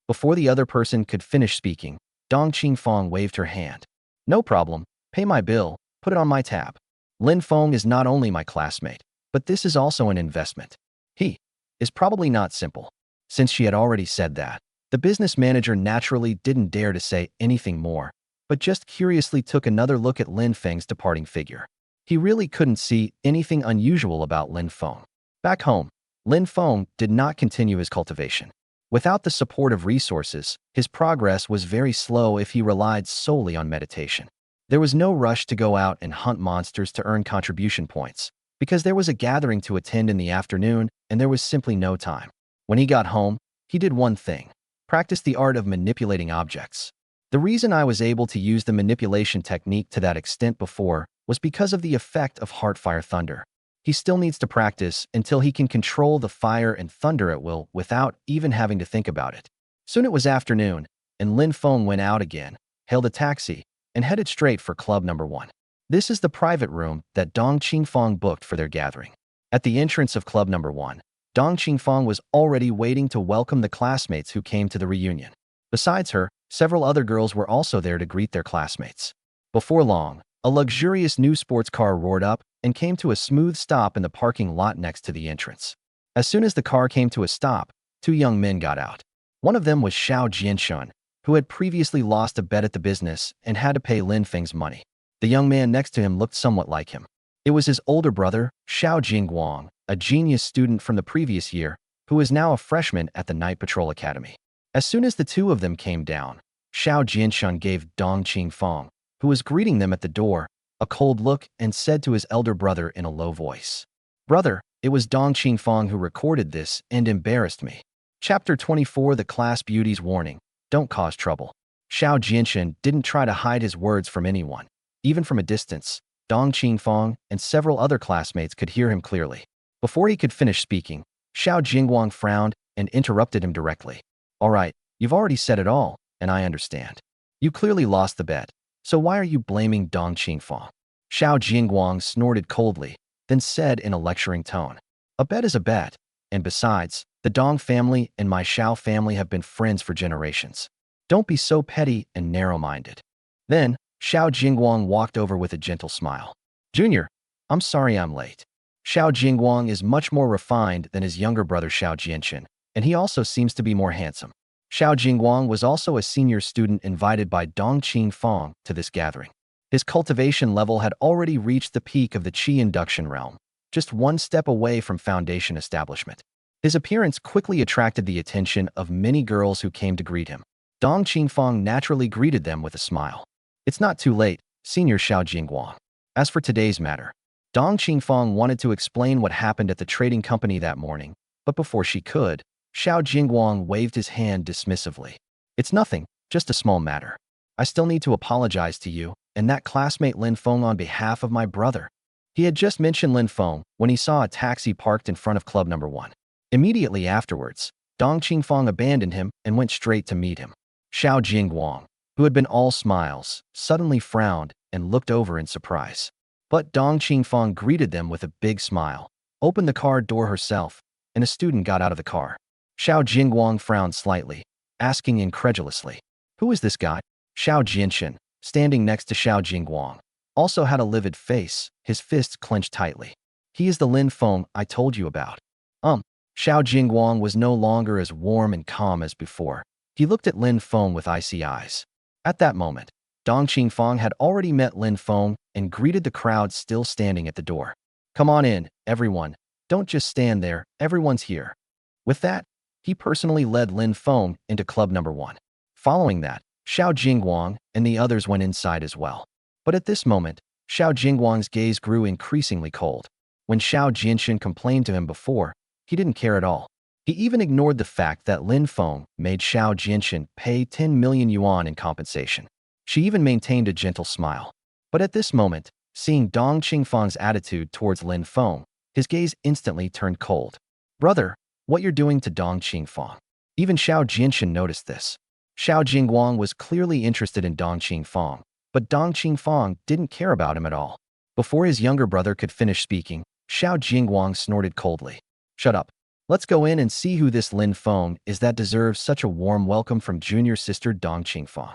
Before the other person could finish speaking, Dong Qingfang waved her hand. No problem, pay my bill, put it on my tab. Lin Feng is not only my classmate, but this is also an investment. He is probably not simple. Since she had already said that, the business manager naturally didn't dare to say anything more, but just curiously took another look at Lin Feng's departing figure. He really couldn't see anything unusual about Lin Feng. Back home, Lin Feng did not continue his cultivation. Without the support of resources, his progress was very slow if he relied solely on meditation. There was no rush to go out and hunt monsters to earn contribution points, because there was a gathering to attend in the afternoon and there was simply no time. When he got home, he did one thing: practice the art of manipulating objects. The reason I was able to use the manipulation technique to that extent before was because of the effect of Heartfire Thunder. He still needs to practice until he can control the fire and thunder at will without even having to think about it. Soon it was afternoon, and Lin Feng went out again, hailed a taxi, and headed straight for Club Number 1. This is the private room that Dong Qingfang booked for their gathering. At the entrance of Club Number 1, Dong Qingfang was already waiting to welcome the classmates who came to the reunion. Besides her, several other girls were also there to greet their classmates. Before long, a luxurious new sports car roared up and came to a smooth stop in the parking lot next to the entrance. As soon as the car came to a stop, two young men got out. One of them was Xiao Jianshun, who had previously lost a bet at the business and had to pay Lin Feng's money. The young man next to him looked somewhat like him. It was his older brother, Xiao Jingguang, a genius student from the previous year, who is now a freshman at the Night Patrol Academy. As soon as the two of them came down, Xiao Jianshun gave Dong Qingfang, who was greeting them at the door, a cold look and said to his elder brother in a low voice, "Brother, it was Dong Qingfang who recorded this and embarrassed me." Chapter 24: The Class Beauty's Warning. Don't cause trouble. Xiao Jianshun didn't try to hide his words from anyone. Even from a distance, Dong Qingfang and several other classmates could hear him clearly. Before he could finish speaking, Xiao Jingguang frowned and interrupted him directly. "All right, you've already said it all, and I understand. You clearly lost the bet, so why are you blaming Dong Qingfang?" Xiao Jingguang snorted coldly, then said in a lecturing tone, "A bet is a bet, and besides, the Dong family and my Xiao family have been friends for generations. Don't be so petty and narrow-minded." Then, Xiao Jingguang walked over with a gentle smile. "Junior, I'm sorry I'm late." Xiao Jingguang is much more refined than his younger brother Xiao Jianshun, and he also seems to be more handsome. Xiao Jingguang was also a senior student invited by Dong Qingfang to this gathering. His cultivation level had already reached the peak of the Qi induction realm, just one step away from foundation establishment. His appearance quickly attracted the attention of many girls who came to greet him. Dong Qingfang naturally greeted them with a smile. "It's not too late, Senior Xiao Jingguang." As for today's matter, Dong Qingfang wanted to explain what happened at the trading company that morning, but before she could, Xiao Jingguang waved his hand dismissively. "It's nothing, just a small matter. I still need to apologize to you and that classmate Lin Feng on behalf of my brother." He had just mentioned Lin Feng when he saw a taxi parked in front of Club Number 1. Immediately afterwards, Dong Qingfang abandoned him and went straight to meet him. Xiao Jingguang, who had been all smiles, suddenly frowned and looked over in surprise. But Dong Qingfang greeted them with a big smile, opened the car door herself, and a student got out of the car. Xiao Jingguang frowned slightly, asking incredulously, "Who is this guy?" Xiao Jianshun, standing next to Xiao Jingguang, also had a livid face, his fists clenched tightly. "He is the Lin Feng I told you about." Xiao Jingguang was no longer as warm and calm as before. He looked at Lin Feng with icy eyes. At that moment, Dong Qingfang had already met Lin Feng and greeted the crowd still standing at the door. "Come on in, everyone. Don't just stand there, everyone's here." With that, he personally led Lin Feng into Club Number 1. Following that, Xiao Jingguang and the others went inside as well. But at this moment, Xiao Jingguang's gaze grew increasingly cold. When Xiao Jianshun complained to him before, he didn't care at all. He even ignored the fact that Lin Feng made Xiao Jianshun pay 10 million yuan in compensation. She even maintained a gentle smile. But at this moment, Seeing Dong Qingfang's attitude towards Lin Feng, his gaze instantly turned cold. Brother, what you're doing to Dong Qingfang? Even Xiao Jinshan noticed this. Xiao Jingguang was clearly interested in Dong Qingfang, but Dong Qingfang didn't care about him at all. Before his younger brother could finish speaking, Xiao Jingguang snorted coldly. Shut up. Let's go in and see who this Lin Feng is that deserves such a warm welcome from junior sister Dong Qingfang.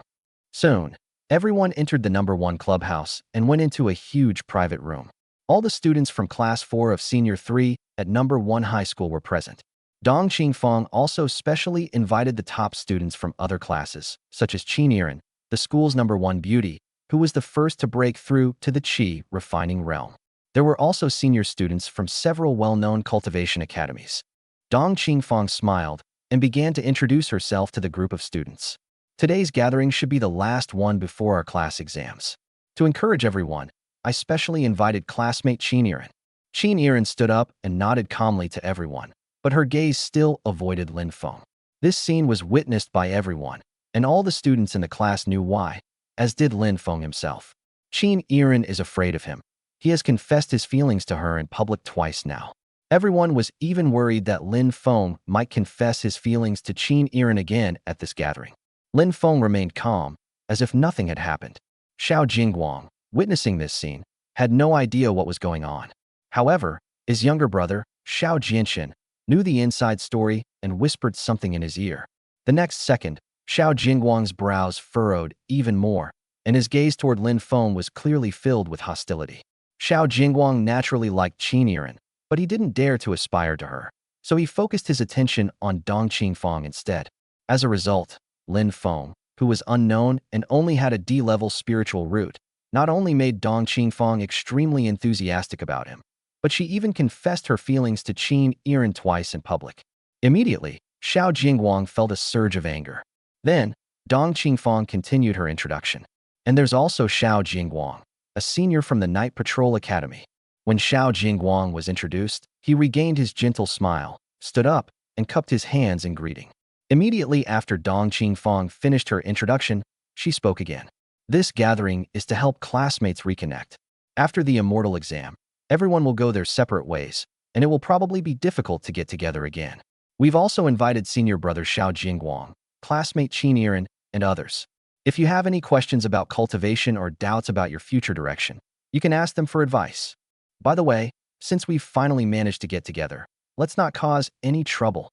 Soon, everyone entered the #1 clubhouse and went into a huge private room. All the students from Class 4 of Senior 3 at #1 High School were present. Dong Qingfang also specially invited the top students from other classes, such as Yiren, the school's #1 beauty, who was the first to break through to the Qi refining realm. There were also senior students from several well-known cultivation academies. Dong Qingfang smiled and began to introduce herself to the group of students. Today's gathering should be the last one before our class exams. To encourage everyone, I specially invited classmate Yiren. Yiren stood up and nodded calmly to everyone, but her gaze still avoided Lin Feng. This scene was witnessed by everyone, and all the students in the class knew why, as did Lin Feng himself. Yiren is afraid of him. He has confessed his feelings to her in public twice now. Everyone was even worried that Lin Feng might confess his feelings to Yiren again at this gathering. Lin Feng remained calm, as if nothing had happened. Xiao Jingguang, witnessing this scene, had no idea what was going on. However, his younger brother, Xiao Jinshan, knew the inside story and whispered something in his ear. The next second, Xiao Jingguang's brows furrowed even more, and his gaze toward Lin Feng was clearly filled with hostility. Xiao Jingguang naturally liked Yiren, but he didn't dare to aspire to her, so he focused his attention on Dong Qingfang instead. As a result, Lin Feng, who was unknown and only had a D-level spiritual root, not only made Dong Qingfang extremely enthusiastic about him, but she even confessed her feelings to Yiren twice in public. Immediately, Xiao Jingguang felt a surge of anger. Then, Dong Qingfang continued her introduction. And there's also Xiao Jingguang, a senior from the Night Patrol Academy. When Xiao Jingguang was introduced, he regained his gentle smile, stood up, and cupped his hands in greeting. Immediately after Dong Qingfang finished her introduction, she spoke again. This gathering is to help classmates reconnect. After the immortal exam, everyone will go their separate ways, and it will probably be difficult to get together again. We've also invited senior brother Xiao Jingguang, classmate Yiren, and others. If you have any questions about cultivation or doubts about your future direction, you can ask them for advice. By the way, since we've finally managed to get together, let's not cause any trouble.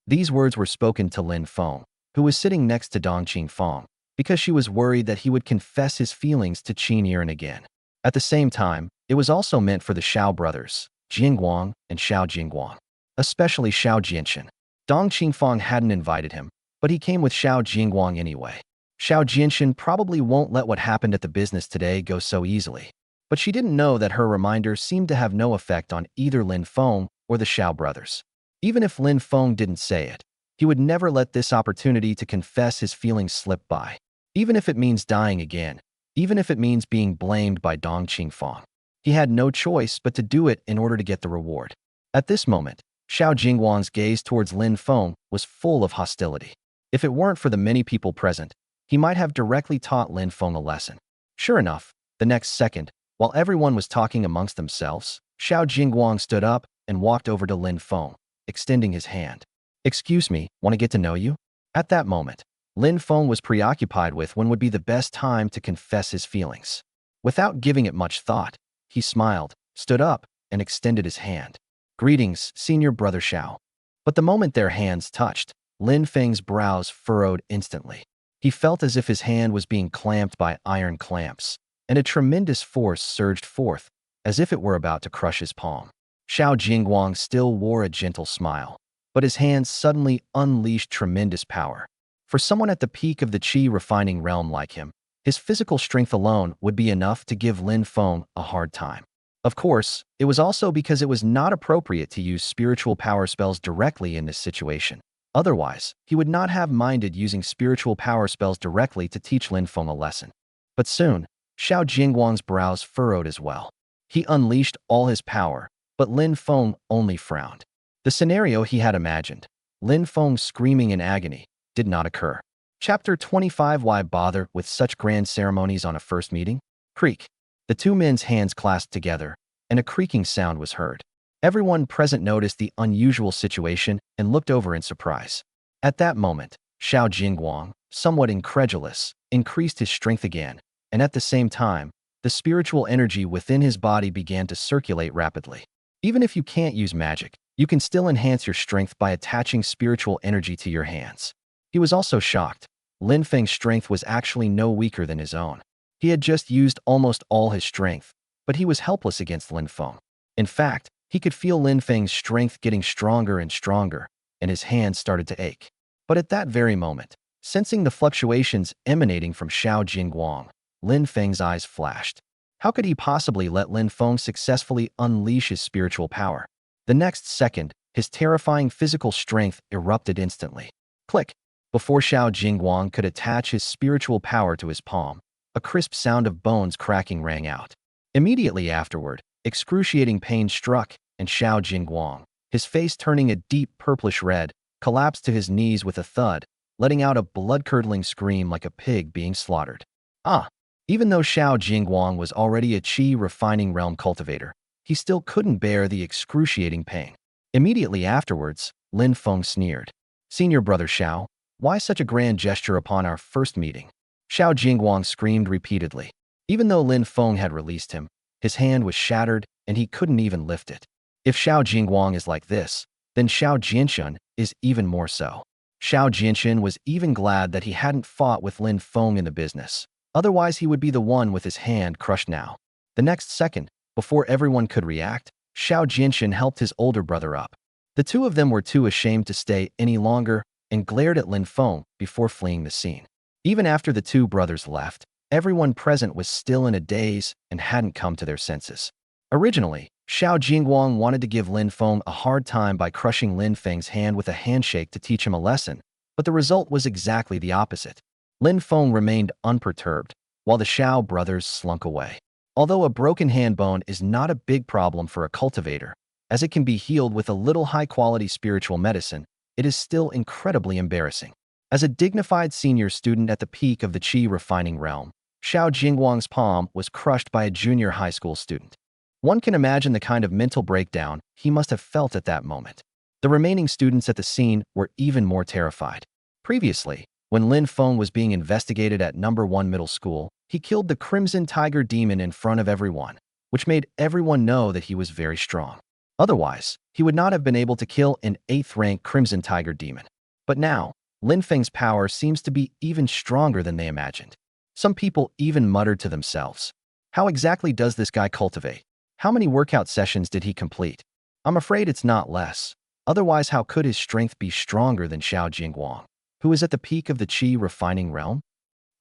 These words were spoken to Lin Feng, who was sitting next to Dong Qingfang, because she was worried that he would confess his feelings to Yiren again. At the same time, it was also meant for the Xiao brothers, Jingguang and Xiao Jingguang, especially Xiao Jinshan. Dong Qingfang hadn't invited him, but he came with Xiao Jingguang anyway. Xiao Jinshan probably won't let what happened at the business today go so easily. But she didn't know that her reminder seemed to have no effect on either Lin Feng or the Xiao brothers. Even if Lin Feng didn't say it, he would never let this opportunity to confess his feelings slip by. Even if it means dying again, even if it means being blamed by Dong Qingfang. He had no choice but to do it in order to get the reward. At this moment, Xiao Jingguang's gaze towards Lin Feng was full of hostility. If it weren't for the many people present, he might have directly taught Lin Feng a lesson. Sure enough, the next second, while everyone was talking amongst themselves, Xiao Jingguang stood up and walked over to Lin Feng, extending his hand. "Excuse me, want to get to know you?" At that moment, Lin Feng was preoccupied with when would be the best time to confess his feelings. Without giving it much thought, he smiled, stood up, and extended his hand. "Greetings, senior brother Xiao." But the moment their hands touched, Lin Feng's brows furrowed instantly. He felt as if his hand was being clamped by iron clamps, and a tremendous force surged forth, as if it were about to crush his palm. Xiao Jingguang still wore a gentle smile, but his hands suddenly unleashed tremendous power. For someone at the peak of the Qi refining realm like him, his physical strength alone would be enough to give Lin Feng a hard time. Of course, it was also because it was not appropriate to use spiritual power spells directly in this situation. Otherwise, he would not have minded using spiritual power spells directly to teach Lin Feng a lesson. But soon, Xiao Jingguang's brows furrowed as well. He unleashed all his power, but Lin Feng only frowned. The scenario he had imagined, Lin Feng screaming in agony, did not occur. Chapter 25. Why bother with such grand ceremonies on a first meeting? Creek. The two men's hands clasped together, and a creaking sound was heard. Everyone present noticed the unusual situation and looked over in surprise. At that moment, Xiao Jingguang, somewhat incredulous, increased his strength again, and at the same time, the spiritual energy within his body began to circulate rapidly. Even if you can't use magic, you can still enhance your strength by attaching spiritual energy to your hands. He was also shocked. Lin Feng's strength was actually no weaker than his own. He had just used almost all his strength, but he was helpless against Lin Feng. In fact, he could feel Lin Feng's strength getting stronger and stronger, and his hands started to ache. But at that very moment, sensing the fluctuations emanating from Xiao Jingguang, Lin Feng's eyes flashed. How could he possibly let Lin Feng successfully unleash his spiritual power? The next second, his terrifying physical strength erupted instantly. Click! Before Xiao Jingguang could attach his spiritual power to his palm, a crisp sound of bones cracking rang out. Immediately afterward, excruciating pain struck, and Xiao Jingguang, his face turning a deep purplish red, collapsed to his knees with a thud, letting out a blood-curdling scream like a pig being slaughtered. Ah! Even though Xiao Jingguang was already a qi refining realm cultivator, he still couldn't bear the excruciating pain. Immediately afterwards, Lin Feng sneered. "Senior brother Xiao, why such a grand gesture upon our first meeting?" Xiao Jingguang screamed repeatedly. Even though Lin Feng had released him, his hand was shattered and he couldn't even lift it. If Xiao Jingguang is like this, then Xiao Jianxun is even more so. Xiao Jianxun was even glad that he hadn't fought with Lin Feng in the business. Otherwise, he would be the one with his hand crushed now. The next second, before everyone could react, Xiao Jianxun helped his older brother up. The two of them were too ashamed to stay any longer and glared at Lin Feng before fleeing the scene. Even after the two brothers left, everyone present was still in a daze and hadn't come to their senses. Originally, Xiao Jingguang wanted to give Lin Feng a hard time by crushing Lin Feng's hand with a handshake to teach him a lesson, but the result was exactly the opposite. Lin Feng remained unperturbed, while the Xiao brothers slunk away. Although a broken hand bone is not a big problem for a cultivator, as it can be healed with a little high-quality spiritual medicine, it is still incredibly embarrassing. As a dignified senior student at the peak of the qi refining realm, Xiao Jingguang's palm was crushed by a junior high school student. One can imagine the kind of mental breakdown he must have felt at that moment. The remaining students at the scene were even more terrified. Previously, when Lin Feng was being investigated at No. 1 Middle School, he killed the Crimson Tiger Demon in front of everyone, which made everyone know that he was very strong. Otherwise, he would not have been able to kill an 8th-rank Crimson Tiger Demon. But now, Lin Feng's power seems to be even stronger than they imagined. Some people even muttered to themselves, "How exactly does this guy cultivate? How many workout sessions did he complete? I'm afraid it's not less. Otherwise, how could his strength be stronger than Xiao Jingguang, who is at the peak of the qi refining realm?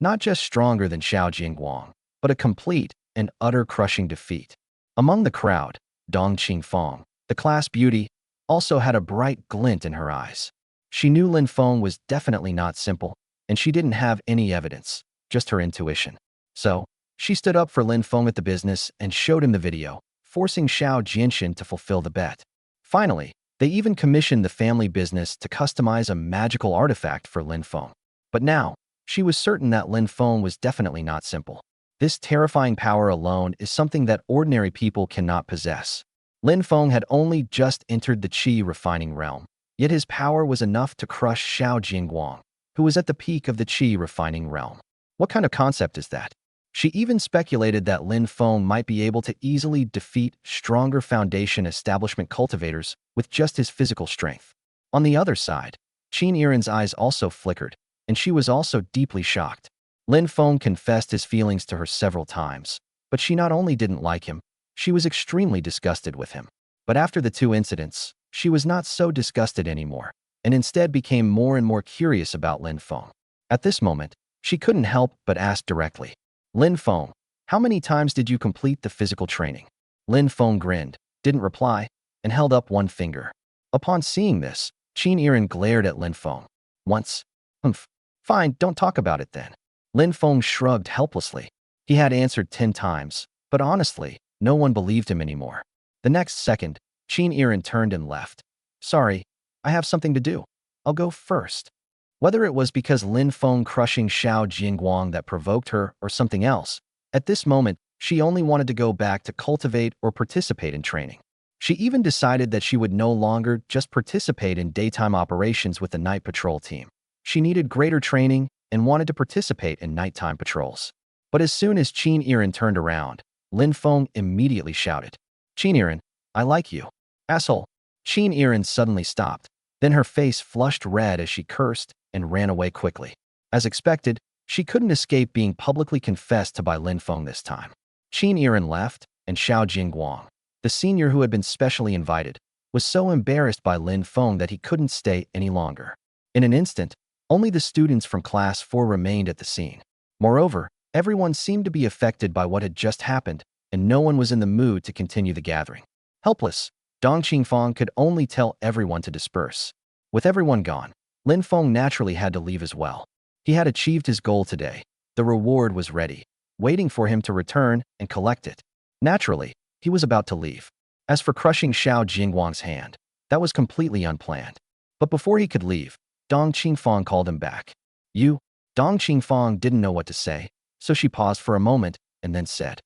Not just stronger than Xiao Jingguang, but a complete and utter crushing defeat." Among the crowd, Dong Qingfeng, the class beauty, also had a bright glint in her eyes. She knew Lin Feng was definitely not simple, and she didn't have any evidence, just her intuition. So, she stood up for Lin Feng at the business and showed him the video, forcing Xiao Jianxun to fulfill the bet. Finally, they even commissioned the family business to customize a magical artifact for Lin Feng. But now, she was certain that Lin Feng was definitely not simple. This terrifying power alone is something that ordinary people cannot possess. Lin Feng had only just entered the qi refining realm, yet his power was enough to crush Xiao Jingguang, who was at the peak of the qi refining realm. What kind of concept is that? She even speculated that Lin Feng might be able to easily defeat stronger foundation establishment cultivators with just his physical strength. On the other side, Yiren's eyes also flickered, and she was also deeply shocked. Lin Feng confessed his feelings to her several times, but she not only didn't like him, she was extremely disgusted with him. But after the two incidents, she was not so disgusted anymore, and instead became more and more curious about Lin Feng. At this moment, she couldn't help but ask directly, "Lin Feng, how many times did you complete the physical training?" Lin Feng grinned, didn't reply, and held up one finger. Upon seeing this, Yiren glared at Lin Feng. "Once? Humph. Fine, don't talk about it then." Lin Feng shrugged helplessly. He had answered 10 times, but honestly, no one believed him anymore. The next second, Yiren turned and left. "Sorry, I have something to do. I'll go first." Whether it was because Lin Feng crushing Xiao Jingguang that provoked her or something else, at this moment, She only wanted to go back to cultivate or participate in training. She even decided that she would no longer just participate in daytime operations with the night patrol team. She needed greater training and wanted to participate in nighttime patrols. But as soon as Qin Yiren turned around, Lin Feng immediately shouted, "Qin Yiren, I like you. Asshole." Qin Yiren suddenly stopped. Then her face flushed red as she cursed and ran away quickly. As expected, she couldn't escape being publicly confessed to by Lin Feng this time. Qin Yiren left, and Xiao Jingguang, the senior who had been specially invited, was so embarrassed by Lin Feng that he couldn't stay any longer. In an instant, only the students from Class 4 remained at the scene. Moreover, everyone seemed to be affected by what had just happened, and no one was in the mood to continue the gathering. Helpless, Dong Qingfang could only tell everyone to disperse. With everyone gone, Lin Feng naturally had to leave as well. He had achieved his goal today. The reward was ready, waiting for him to return and collect it. Naturally, he was about to leave. As for crushing Xiao Jingguang's hand, that was completely unplanned. But before he could leave, Dong Qingfang called him back. "You?" Dong Qingfang didn't know what to say, so she paused for a moment and then said,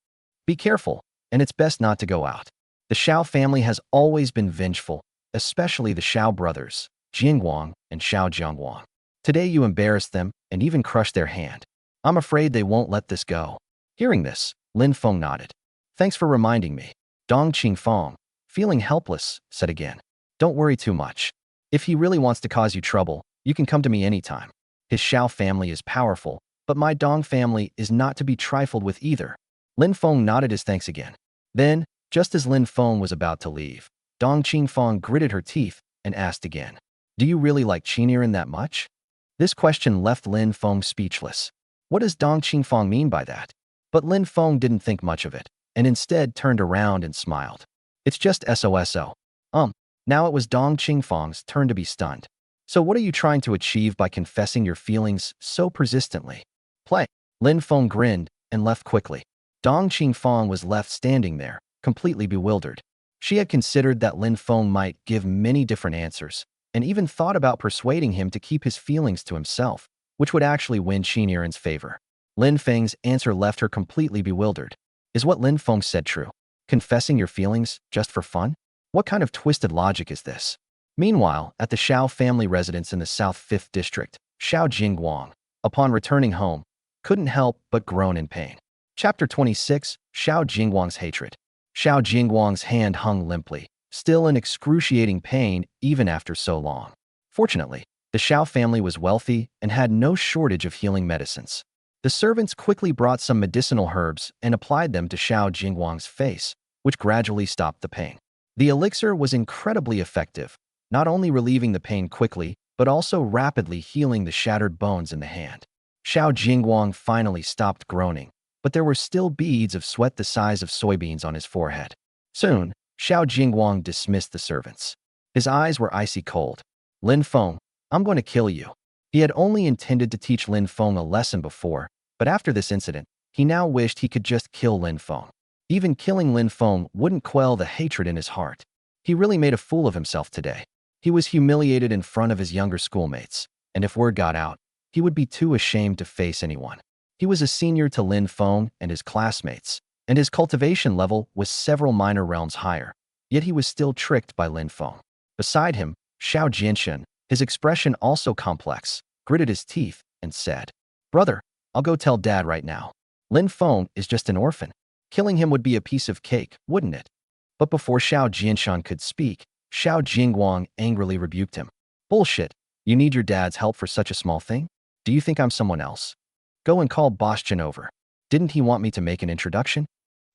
"Be careful, and it's best not to go out. The Xiao family has always been vengeful, especially the Xiao brothers, Jingguang and Xiao Jiangguang. Today you embarrassed them and even crushed their hand. I'm afraid they won't let this go." Hearing this, Lin Feng nodded. "Thanks for reminding me." Dong Qingfang, feeling helpless, said again, "Don't worry too much. If he really wants to cause you trouble, you can come to me anytime. His Xiao family is powerful, but my Dong family is not to be trifled with either." Lin Feng nodded his thanks again. Then, just as Lin Feng was about to leave, Dong Qingfang gritted her teeth and asked again, "Do you really like Qin Yiren that much?" This question left Lin Feng speechless. What does Dong Qingfang mean by that? But Lin Feng didn't think much of it, and instead turned around and smiled. "It's just SOSO. Now it was Dong Qingfang's turn to be stunned. "So what are you trying to achieve by confessing your feelings so persistently?" "Play." Lin Feng grinned and left quickly. Dong Qingfang was left standing there, completely bewildered. She had considered that Lin Feng might give many different answers, and even thought about persuading him to keep his feelings to himself, which would actually win Qin Yiren's favor. Lin Feng's answer left her completely bewildered. Is what Lin Feng said true? Confessing your feelings just for fun? What kind of twisted logic is this? Meanwhile, at the Xiao family residence in the South 5th District, Xiao Jingguang, upon returning home, couldn't help but groan in pain. Chapter 26, Xiao Jingguang's Hatred. Xiao Jingguang's hand hung limply, still in excruciating pain even after so long. Fortunately, the Xiao family was wealthy and had no shortage of healing medicines. The servants quickly brought some medicinal herbs and applied them to Xiao Jingguang's face, which gradually stopped the pain. The elixir was incredibly effective, not only relieving the pain quickly, but also rapidly healing the shattered bones in the hand. Xiao Jingguang finally stopped groaning, but there were still beads of sweat the size of soybeans on his forehead. Soon, Xiao Jingguang dismissed the servants. His eyes were icy cold. "Lin Feng, I'm going to kill you." He had only intended to teach Lin Feng a lesson before, but after this incident, he now wished he could just kill Lin Feng. Even killing Lin Feng wouldn't quell the hatred in his heart. He really made a fool of himself today. He was humiliated in front of his younger schoolmates, and if word got out, he would be too ashamed to face anyone. He was a senior to Lin Feng and his classmates, and his cultivation level was several minor realms higher, yet he was still tricked by Lin Feng. Beside him, Xiao Jinshan, his expression also complex, gritted his teeth and said, "Brother, I'll go tell Dad right now. Lin Feng is just an orphan. Killing him would be a piece of cake, wouldn't it?" But before Xiao Jinshan could speak, Xiao Jingguang angrily rebuked him. "Bullshit. You need your dad's help for such a small thing? Do you think I'm someone else? Go and call Boss Jin over. Didn't he want me to make an introduction?"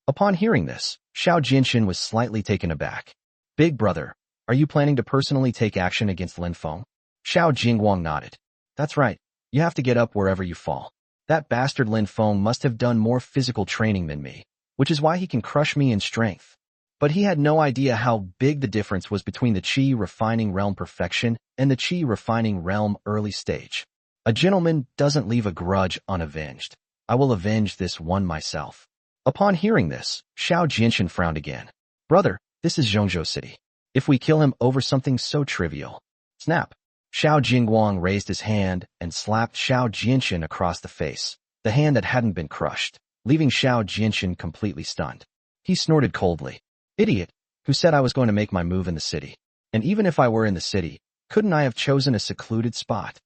Upon hearing this, Xiao Jinshan was slightly taken aback. "Big brother, are you planning to personally take action against Lin Feng?" Xiao Jingguang nodded. "That's right. You have to get up wherever you fall. That bastard Lin Feng must have done more physical training than me, which is why he can crush me in strength." But he had no idea how big the difference was between the Qi refining realm perfection and the Qi refining realm early stage. A gentleman doesn't leave a grudge unavenged. I will avenge this one myself. Upon hearing this, Xiao Jinshan frowned again. "Brother, this is Zhongzhou City. If we kill him over something so trivial..." Snap! Xiao Jingguang raised his hand and slapped Xiao Jinshan across the face, the hand that hadn't been crushed. leaving Xiao Jinshan completely stunned. He snorted coldly. Idiot, who said I was going to make my move in the city? And even if I were in the city, couldn't I have chosen a secluded spot?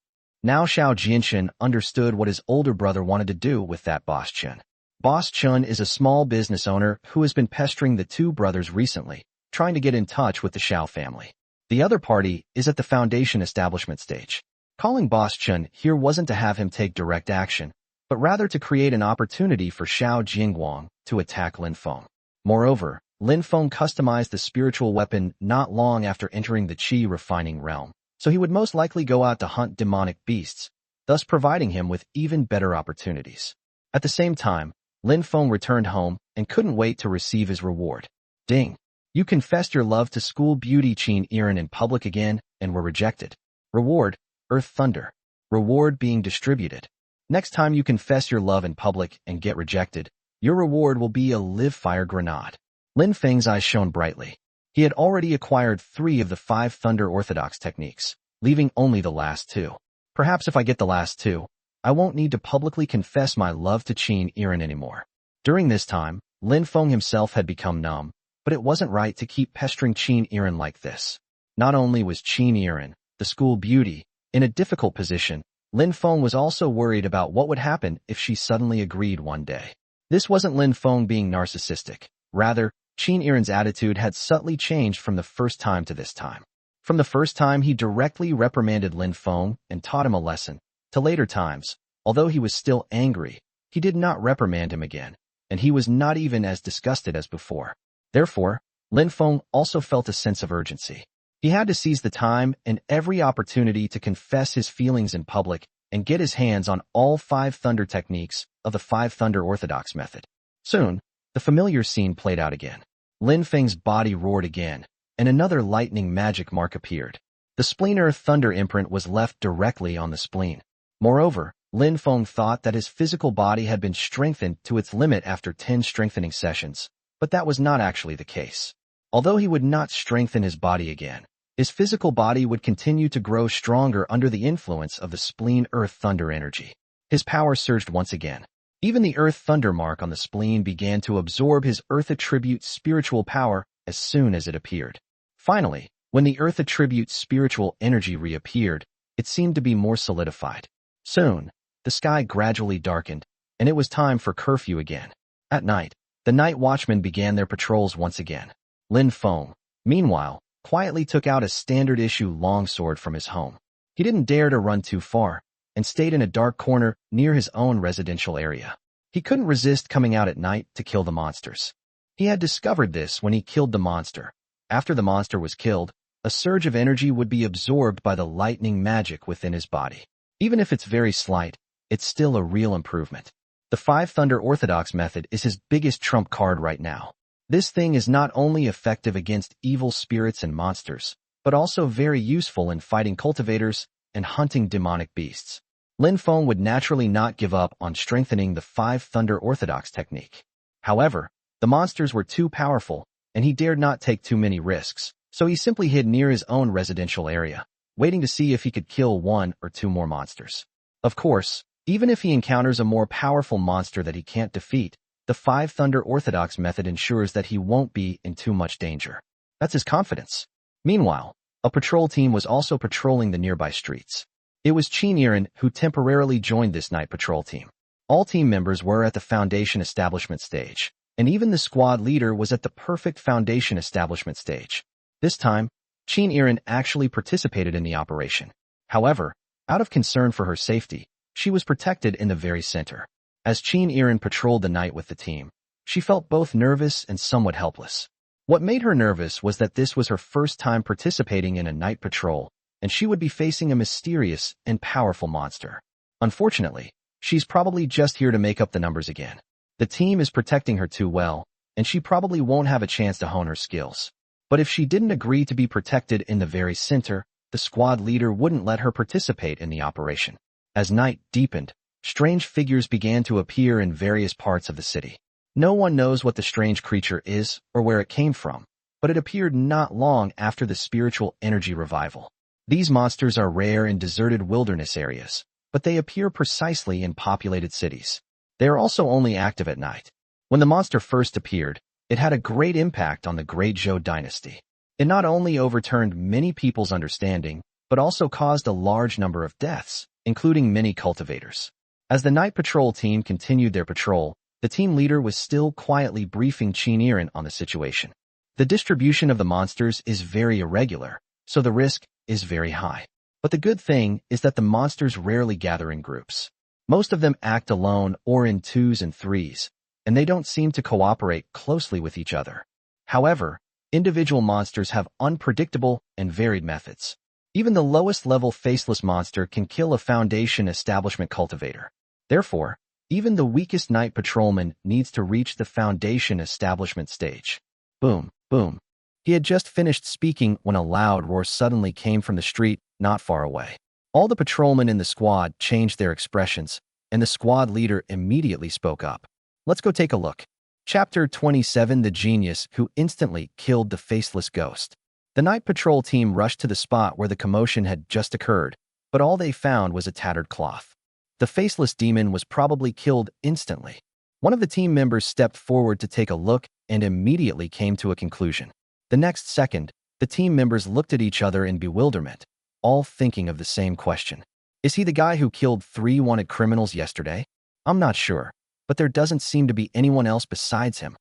Now Xiao Jinshan understood what his older brother wanted to do with that Boss Chun. Boss Chun is a small business owner who has been pestering the two brothers recently, trying to get in touch with the Xiao family. The other party is at the foundation establishment stage. Calling Boss Chun here wasn't to have him take direct action, but rather to create an opportunity for Xiao Jingguang to attack Lin Feng. Moreover, Lin Feng customized the spiritual weapon not long after entering the Qi refining realm, so he would most likely go out to hunt demonic beasts, thus providing him with even better opportunities. At the same time, Lin Feng returned home and couldn't wait to receive his reward. Ding! You confessed your love to school beauty Qin Yiren in public again and were rejected. Reward, Earth Thunder. Reward being distributed. Next time you confess your love in public and get rejected, your reward will be a live fire grenade. Lin Feng's eyes shone brightly. He had already acquired 3 of the 5 Thunder Orthodox techniques, leaving only the last 2. Perhaps if I get the last 2, I won't need to publicly confess my love to Qin Yiren anymore. During this time, Lin Feng himself had become numb, but it wasn't right to keep pestering Qin Yiren like this. Not only was Qin Yiren, the school beauty, in a difficult position, Lin Feng was also worried about what would happen if she suddenly agreed one day. This wasn't Lin Feng being narcissistic. Rather, Qin Yiren's attitude had subtly changed from the first time to this time. From the first time he directly reprimanded Lin Feng and taught him a lesson, to later times, although he was still angry, he did not reprimand him again, and he was not even as disgusted as before. Therefore, Lin Feng also felt a sense of urgency. He had to seize the time and every opportunity to confess his feelings in public and get his hands on all 5 thunder techniques of the 5 Thunder Orthodox method. Soon, the familiar scene played out again. Lin Feng's body roared again, and another lightning magic mark appeared. The spleen Earth Thunder imprint was left directly on the spleen. Moreover, Lin Feng thought that his physical body had been strengthened to its limit after 10 strengthening sessions, but that was not actually the case. Although he would not strengthen his body again, his physical body would continue to grow stronger under the influence of the spleen Earth Thunder energy. His power surged once again. Even the Earth Thunder mark on the spleen began to absorb his Earth attribute spiritual power as soon as it appeared. Finally, when the Earth attribute spiritual energy reappeared, it seemed to be more solidified. Soon, the sky gradually darkened, and it was time for curfew again. At night, the night watchmen began their patrols once again. Lin Feng, meanwhile, quietly took out a standard-issue longsword from his home. He didn't dare to run too far, and stayed in a dark corner near his own residential area. He couldn't resist coming out at night to kill the monsters. He had discovered this when he killed the monster. After the monster was killed, a surge of energy would be absorbed by the lightning magic within his body. Even if it's very slight, it's still a real improvement. The 5 Thunder Orthodox method is his biggest trump card right now. This thing is not only effective against evil spirits and monsters, but also very useful in fighting cultivators and hunting demonic beasts. Lin Feng would naturally not give up on strengthening the 5 Thunder Orthodox technique. However, the monsters were too powerful, and he dared not take too many risks, so he simply hid near his own residential area, waiting to see if he could kill 1 or 2 more monsters. Of course, even if he encounters a more powerful monster that he can't defeat, the 5 Thunder Orthodox method ensures that he won't be in too much danger. That's his confidence. Meanwhile, a patrol team was also patrolling the nearby streets. It was Qin Yiren who temporarily joined this night patrol team. All team members were at the foundation establishment stage, and even the squad leader was at the perfect foundation establishment stage. This time, Qin Yiren actually participated in the operation. However, out of concern for her safety, she was protected in the very center. As Qin Yiren patrolled the night with the team, she felt both nervous and somewhat helpless. What made her nervous was that this was her first time participating in a night patrol, and she would be facing a mysterious and powerful monster. Unfortunately, she's probably just here to make up the numbers again. The team is protecting her too well, and she probably won't have a chance to hone her skills. But if she didn't agree to be protected in the very center, the squad leader wouldn't let her participate in the operation. As night deepened, strange figures began to appear in various parts of the city. No one knows what the strange creature is or where it came from, but it appeared not long after the spiritual energy revival. These monsters are rare in deserted wilderness areas, but they appear precisely in populated cities. They are also only active at night. When the monster first appeared, it had a great impact on the Great Zhou dynasty. It not only overturned many people's understanding, but also caused a large number of deaths, including many cultivators. As the night patrol team continued their patrol, the team leader was still quietly briefing Yiren on the situation. The distribution of the monsters is very irregular, so the risk is very high. But the good thing is that the monsters rarely gather in groups. Most of them act alone or in twos and threes, and they don't seem to cooperate closely with each other. However, individual monsters have unpredictable and varied methods. Even the lowest level faceless monster can kill a Foundation establishment cultivator. Therefore, even the weakest night patrolman needs to reach the Foundation establishment stage. Boom, boom. He had just finished speaking when a loud roar suddenly came from the street not far away. All the patrolmen in the squad changed their expressions, and the squad leader immediately spoke up. Let's go take a look. Chapter 27: The Genius Who Instantly Killed the Faceless Ghost. The night patrol team rushed to the spot where the commotion had just occurred, but all they found was a tattered cloth. The faceless demon was probably killed instantly. One of the team members stepped forward to take a look and immediately came to a conclusion. The next second, the team members looked at each other in bewilderment, all thinking of the same question. Is he the guy who killed 3 wanted criminals yesterday? I'm not sure, but there doesn't seem to be anyone else besides him.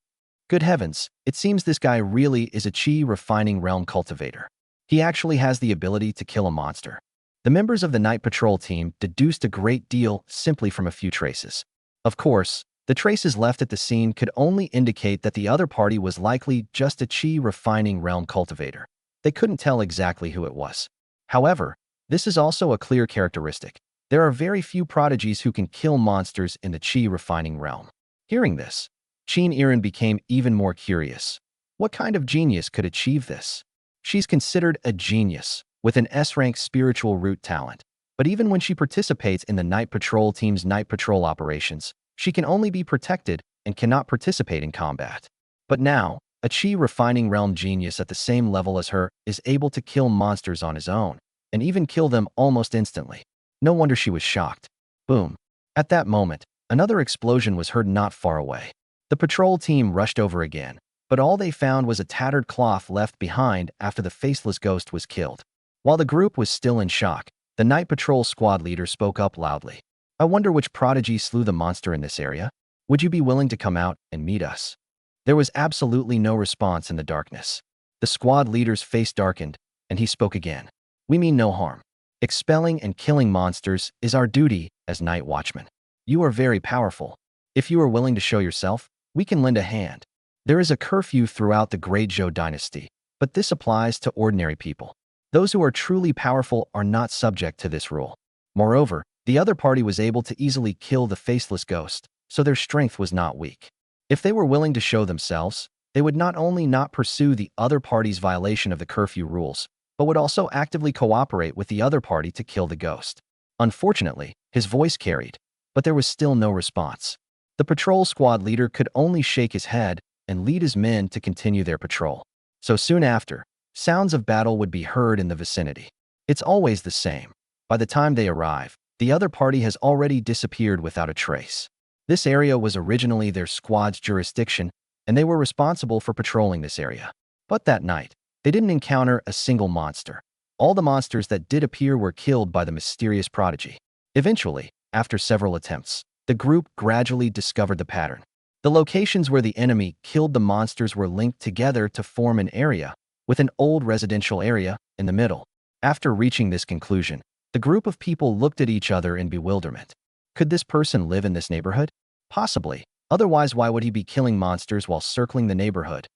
Good heavens, it seems this guy really is a chi refining realm cultivator. He actually has the ability to kill a monster. The members of the night patrol team deduced a great deal simply from a few traces. Of course, the traces left at the scene could only indicate that the other party was likely just a chi refining realm cultivator. They couldn't tell exactly who it was. However, this is also a clear characteristic. There are very few prodigies who can kill monsters in the chi refining realm. Hearing this, Yiren became even more curious. What kind of genius could achieve this? She's considered a genius, with an S-rank spiritual root talent. But even when she participates in the night patrol team's night patrol operations, she can only be protected and cannot participate in combat. But now, a chi refining realm genius at the same level as her is able to kill monsters on his own, and even kill them almost instantly. No wonder she was shocked. Boom. At that moment, another explosion was heard not far away. The patrol team rushed over again, but all they found was a tattered cloth left behind after the faceless ghost was killed. While the group was still in shock, the night patrol squad leader spoke up loudly. I wonder which prodigy slew the monster in this area? Would you be willing to come out and meet us? There was absolutely no response in the darkness. The squad leader's face darkened, and he spoke again. We mean no harm. Expelling and killing monsters is our duty as night watchmen. You are very powerful. If you are willing to show yourself, we can lend a hand. There is a curfew throughout the Great Zhou dynasty, but this applies to ordinary people. Those who are truly powerful are not subject to this rule. Moreover, the other party was able to easily kill the faceless ghost, so their strength was not weak. If they were willing to show themselves, they would not only not pursue the other party's violation of the curfew rules, but would also actively cooperate with the other party to kill the ghost. Unfortunately, his voice carried, but there was still no response. The patrol squad leader could only shake his head and lead his men to continue their patrol. So soon after, sounds of battle would be heard in the vicinity. It's always the same. By the time they arrive, the other party has already disappeared without a trace. This area was originally their squad's jurisdiction, and they were responsible for patrolling this area. But that night, they didn't encounter a single monster. All the monsters that did appear were killed by the mysterious prodigy. Eventually, after several attempts, the group gradually discovered the pattern. The locations where the enemy killed the monsters were linked together to form an area, with an old residential area in the middle. After reaching this conclusion, the group of people looked at each other in bewilderment. Could this person live in this neighborhood? Possibly. Otherwise, why would he be killing monsters while circling the neighborhood?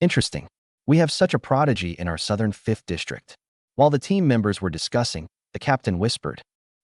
Interesting. We have such a prodigy in our southern 5th district. While the team members were discussing, the captain whispered,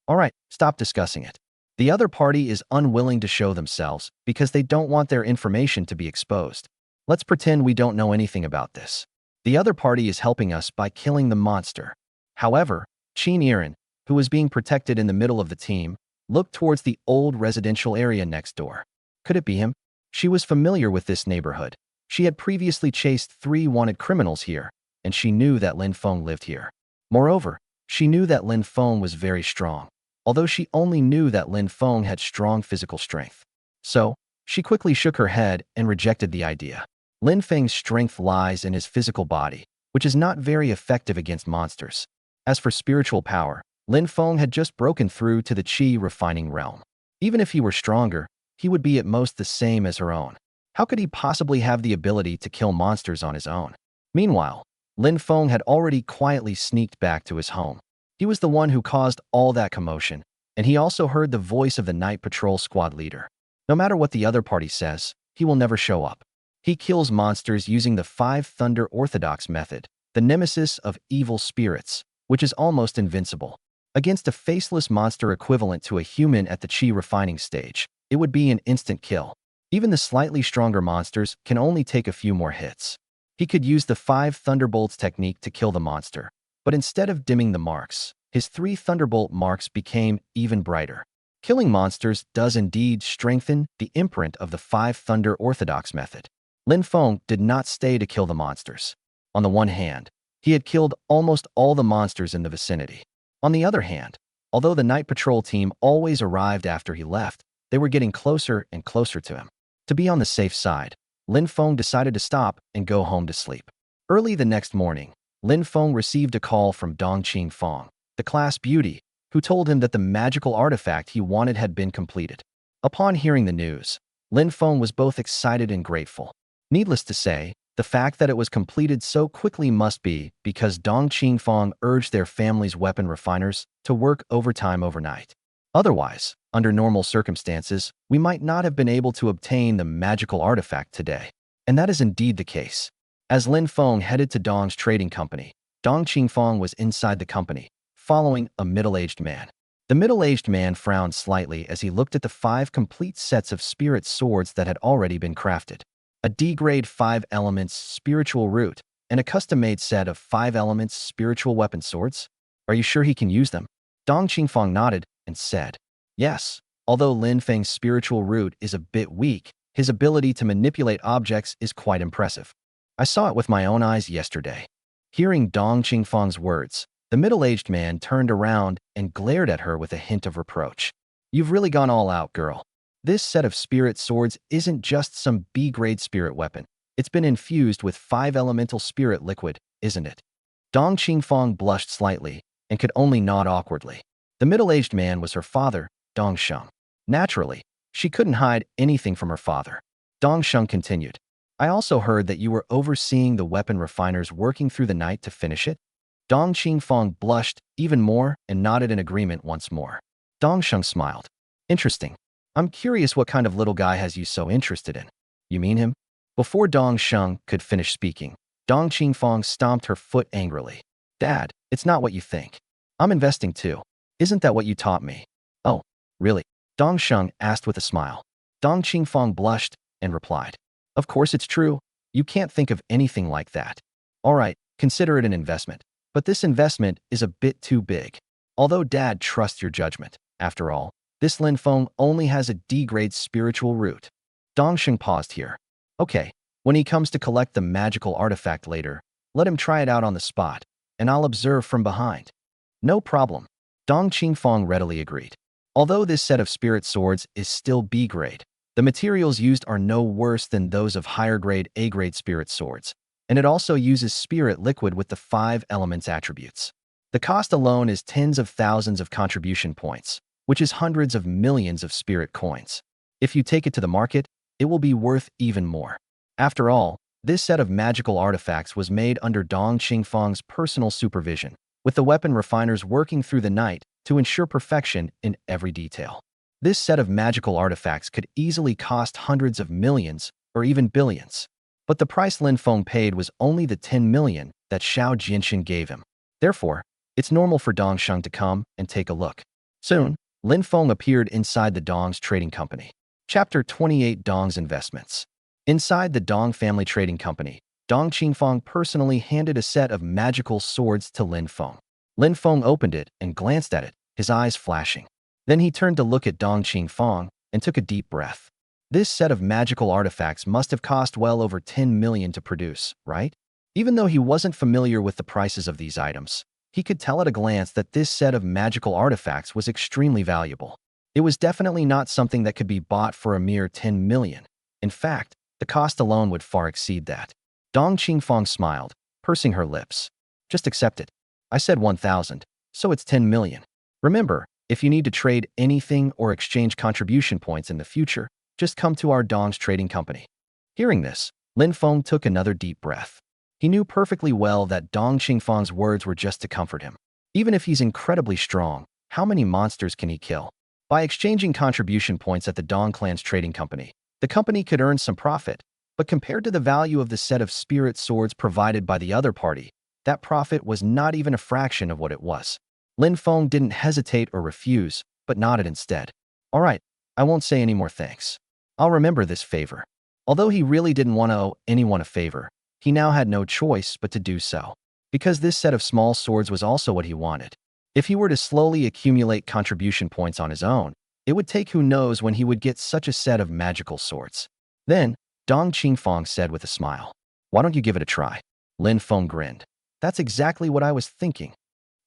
"All right, stop discussing it. The other party is unwilling to show themselves because they don't want their information to be exposed. Let's pretend we don't know anything about this. The other party is helping us by killing the monster." However, Yiren, who was being protected in the middle of the team, looked towards the old residential area next door. Could it be him? She was familiar with this neighborhood. She had previously chased 3 wanted criminals here, and she knew that Lin Feng lived here. Moreover, she knew that Lin Feng was very strong, although she only knew that Lin Feng had strong physical strength. So, she quickly shook her head and rejected the idea. Lin Feng's strength lies in his physical body, which is not very effective against monsters. As for spiritual power, Lin Feng had just broken through to the qi refining realm. Even if he were stronger, he would be at most the same as her own. How could he possibly have the ability to kill monsters on his own? Meanwhile, Lin Feng had already quietly sneaked back to his home. He was the one who caused all that commotion, and he also heard the voice of the night patrol squad leader. No matter what the other party says, he will never show up. He kills monsters using the Five Thunder Orthodox method, the nemesis of evil spirits, which is almost invincible. Against a faceless monster equivalent to a human at the qi refining stage, it would be an instant kill. Even the slightly stronger monsters can only take a few more hits. He could use the 5 Thunderbolts technique to kill the monster, but instead of dimming the marks, his 3 Thunderbolt marks became even brighter. Killing monsters does indeed strengthen the imprint of the 5 Thunder Orthodox method. Lin Feng did not stay to kill the monsters. On the one hand, he had killed almost all the monsters in the vicinity. On the other hand, although the night patrol team always arrived after he left, they were getting closer and closer to him. To be on the safe side, Lin Feng decided to stop and go home to sleep. Early the next morning, Lin Feng received a call from Dong Qingfang, the class beauty, who told him that the magical artifact he wanted had been completed. Upon hearing the news, Lin Feng was both excited and grateful. Needless to say, the fact that it was completed so quickly must be because Dong Qingfang urged their family's weapon refiners to work overtime overnight. Otherwise, under normal circumstances, we might not have been able to obtain the magical artifact today. And that is indeed the case. As Lin Feng headed to Dong's trading company, Dong Qingfang was inside the company, following a middle-aged man. The middle-aged man frowned slightly as he looked at the 5 complete sets of spirit swords that had already been crafted. A D-grade 5 elements spiritual root, and a custom-made set of 5 elements spiritual weapon swords? Are you sure he can use them? Dong Qingfang nodded and said, yes. Although Lin Feng's spiritual root is a bit weak, his ability to manipulate objects is quite impressive. I saw it with my own eyes yesterday. Hearing Dong Qingfang's words, the middle-aged man turned around and glared at her with a hint of reproach. You've really gone all out, girl. This set of spirit swords isn't just some B-grade spirit weapon. It's been infused with 5 elemental spirit liquid, isn't it? Dong Qingfang blushed slightly and could only nod awkwardly. The middle-aged man was her father, Dong Sheng. Naturally, she couldn't hide anything from her father. Dong Sheng continued, I also heard that you were overseeing the weapon refiners working through the night to finish it. Dong Qingfang blushed even more and nodded in agreement once more. Dong Sheng smiled. Interesting. I'm curious what kind of little guy has you so interested in. You mean him? Before Dong Sheng could finish speaking, Dong Qingfang stomped her foot angrily. Dad, it's not what you think. I'm investing too. Isn't that what you taught me? Oh, really? Dong Sheng asked with a smile. Dong Qingfang blushed and replied, of course it's true. You can't think of anything like that. All right, consider it an investment. But this investment is a bit too big. Although Dad trusts your judgment, after all, this Lin Feng only has a D-grade spiritual root. Dong Sheng paused here. Okay, when he comes to collect the magical artifact later, let him try it out on the spot, and I'll observe from behind. No problem. Dong Qingfang readily agreed. Although this set of spirit swords is still B-grade, the materials used are no worse than those of higher-grade A-grade spirit swords, and it also uses spirit liquid with the 5 elements attributes. The cost alone is tens of thousands of contribution points, which is hundreds of millions of spirit coins. If you take it to the market, it will be worth even more. After all, this set of magical artifacts was made under Dong Qingfang's personal supervision, with the weapon refiners working through the night to ensure perfection in every detail. This set of magical artifacts could easily cost hundreds of millions or even billions. But the price Lin Feng paid was only the 10 million that Xiao Jinshin gave him. Therefore, it's normal for Dong Sheng to come and take a look. Soon, Lin Feng appeared inside the Dong's trading company. Chapter 28 Dong's Investments. Inside the Dong family trading company, Dong Qingfang personally handed a set of magical swords to Lin Feng. Lin Feng opened it and glanced at it, his eyes flashing. Then he turned to look at Dong Qingfang and took a deep breath. This set of magical artifacts must have cost well over 10 million to produce, right? Even though he wasn't familiar with the prices of these items, he could tell at a glance that this set of magical artifacts was extremely valuable. It was definitely not something that could be bought for a mere 10 million. In fact, the cost alone would far exceed that. Dong Qingfang smiled, pursing her lips. Just accept it. I said 1,000, so it's 10 million. Remember, if you need to trade anything or exchange contribution points in the future, just come to our Dong's trading company. Hearing this, Lin Feng took another deep breath. He knew perfectly well that Dong Qingfang's words were just to comfort him. Even if he's incredibly strong, how many monsters can he kill? By exchanging contribution points at the Dong clan's trading company, the company could earn some profit, but compared to the value of the set of spirit swords provided by the other party, that profit was not even a fraction of what it was. Lin Feng didn't hesitate or refuse, but nodded instead. All right, I won't say any more thanks. I'll remember this favor. Although he really didn't want to owe anyone a favor, he now had no choice but to do so. Because this set of small swords was also what he wanted. If he were to slowly accumulate contribution points on his own, it would take who knows when he would get such a set of magical swords. Then, Dong Qingfang said with a smile, "Why don't you give it a try?" Lin Feng grinned. That's exactly what I was thinking.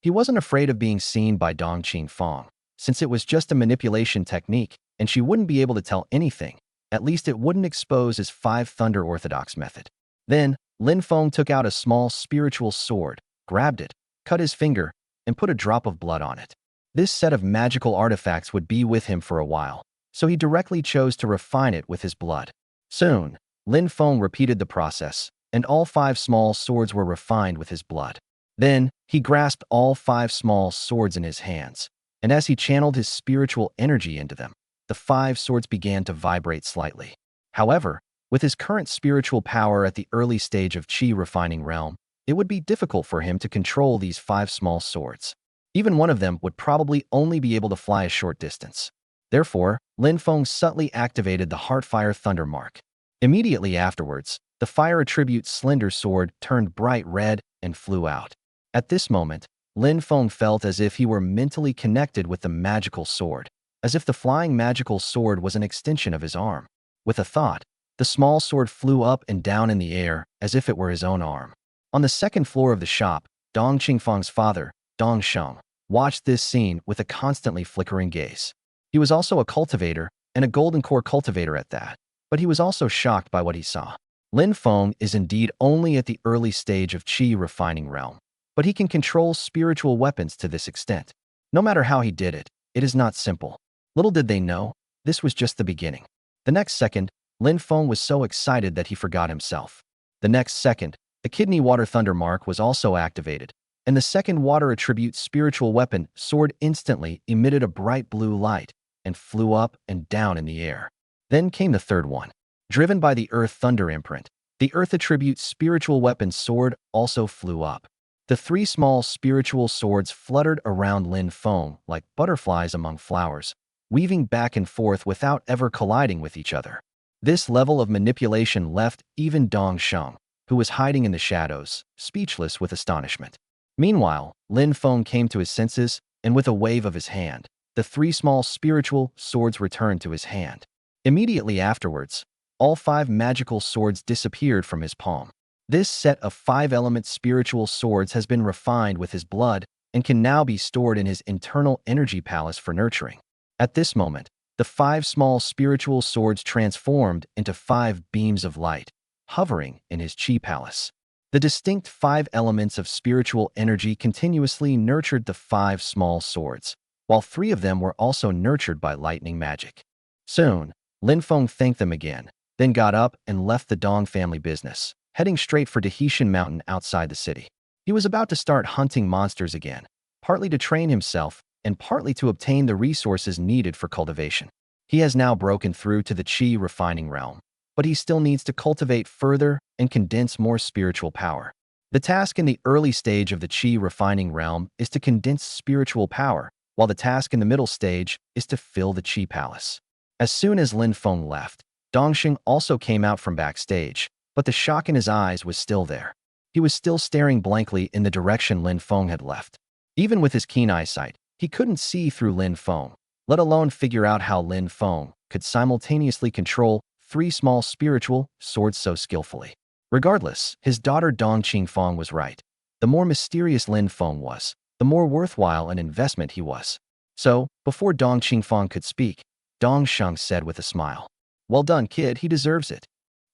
He wasn't afraid of being seen by Dong Qingfang, since it was just a manipulation technique and she wouldn't be able to tell anything. At least it wouldn't expose his five thunder orthodox method. Then, Lin Feng took out a small spiritual sword, grabbed it, cut his finger, and put a drop of blood on it. This set of magical artifacts would be with him for a while, so he directly chose to refine it with his blood. Soon, Lin Feng repeated the process, and all 5 small swords were refined with his blood. Then, he grasped all 5 small swords in his hands, and as he channeled his spiritual energy into them, the 5 swords began to vibrate slightly. However, with his current spiritual power at the early stage of Qi refining realm, it would be difficult for him to control these 5 small swords. Even one of them would probably only be able to fly a short distance. Therefore, Lin Feng subtly activated the Heartfire Thunder Mark. Immediately afterwards, the fire attribute Slender Sword turned bright red and flew out. At this moment, Lin Feng felt as if he were mentally connected with the magical sword, as if the flying magical sword was an extension of his arm. With a thought, the small sword flew up and down in the air as if it were his own arm. On the second floor of the shop, Dong Qingfang's father, Dong Sheng, watched this scene with a constantly flickering gaze. He was also a cultivator, and a golden core cultivator at that, but he was also shocked by what he saw. Lin Feng is indeed only at the early stage of Qi refining realm, but he can control spiritual weapons to this extent. No matter how he did it, it is not simple. Little did they know, this was just the beginning. The next second, Lin Feng was so excited that he forgot himself. The next second, the Kidney Water Thunder Mark was also activated, and the second water attribute spiritual weapon sword instantly emitted a bright blue light and flew up and down in the air. Then came the third one. Driven by the Earth Thunder imprint, the Earth attribute spiritual weapon sword also flew up. The 3 small spiritual swords fluttered around Lin Feng like butterflies among flowers, weaving back and forth without ever colliding with each other. This level of manipulation left even Dong Sheng, who was hiding in the shadows, speechless with astonishment. Meanwhile, Lin Feng came to his senses, and with a wave of his hand, the 3 small spiritual swords returned to his hand. Immediately afterwards, all 5 magical swords disappeared from his palm. This set of 5-element spiritual swords has been refined with his blood and can now be stored in his internal energy palace for nurturing. At this moment, the 5 small spiritual swords transformed into 5 beams of light, hovering in his Qi palace. The distinct 5 elements of spiritual energy continuously nurtured the 5 small swords, while 3 of them were also nurtured by lightning magic. Soon, Lin Feng thanked them again, then got up and left the Dong family business, heading straight for Dahishan Mountain outside the city. He was about to start hunting monsters again, partly to train himself and partly to obtain the resources needed for cultivation. He has now broken through to the Qi refining realm, but he still needs to cultivate further and condense more spiritual power. The task in the early stage of the Qi refining realm is to condense spiritual power, while the task in the middle stage is to fill the Qi palace. As soon as Lin Feng left, Dongxing also came out from backstage, but the shock in his eyes was still there. He was still staring blankly in the direction Lin Feng had left. Even with his keen eyesight, he couldn't see through Lin Feng, let alone figure out how Lin Feng could simultaneously control 3 small spiritual swords so skillfully. Regardless, his daughter Dong Qingfang was right. The more mysterious Lin Feng was, the more worthwhile an investment he was. So, before Dong Qingfang could speak, Dong Sheng said with a smile, "Well done, kid, he deserves it."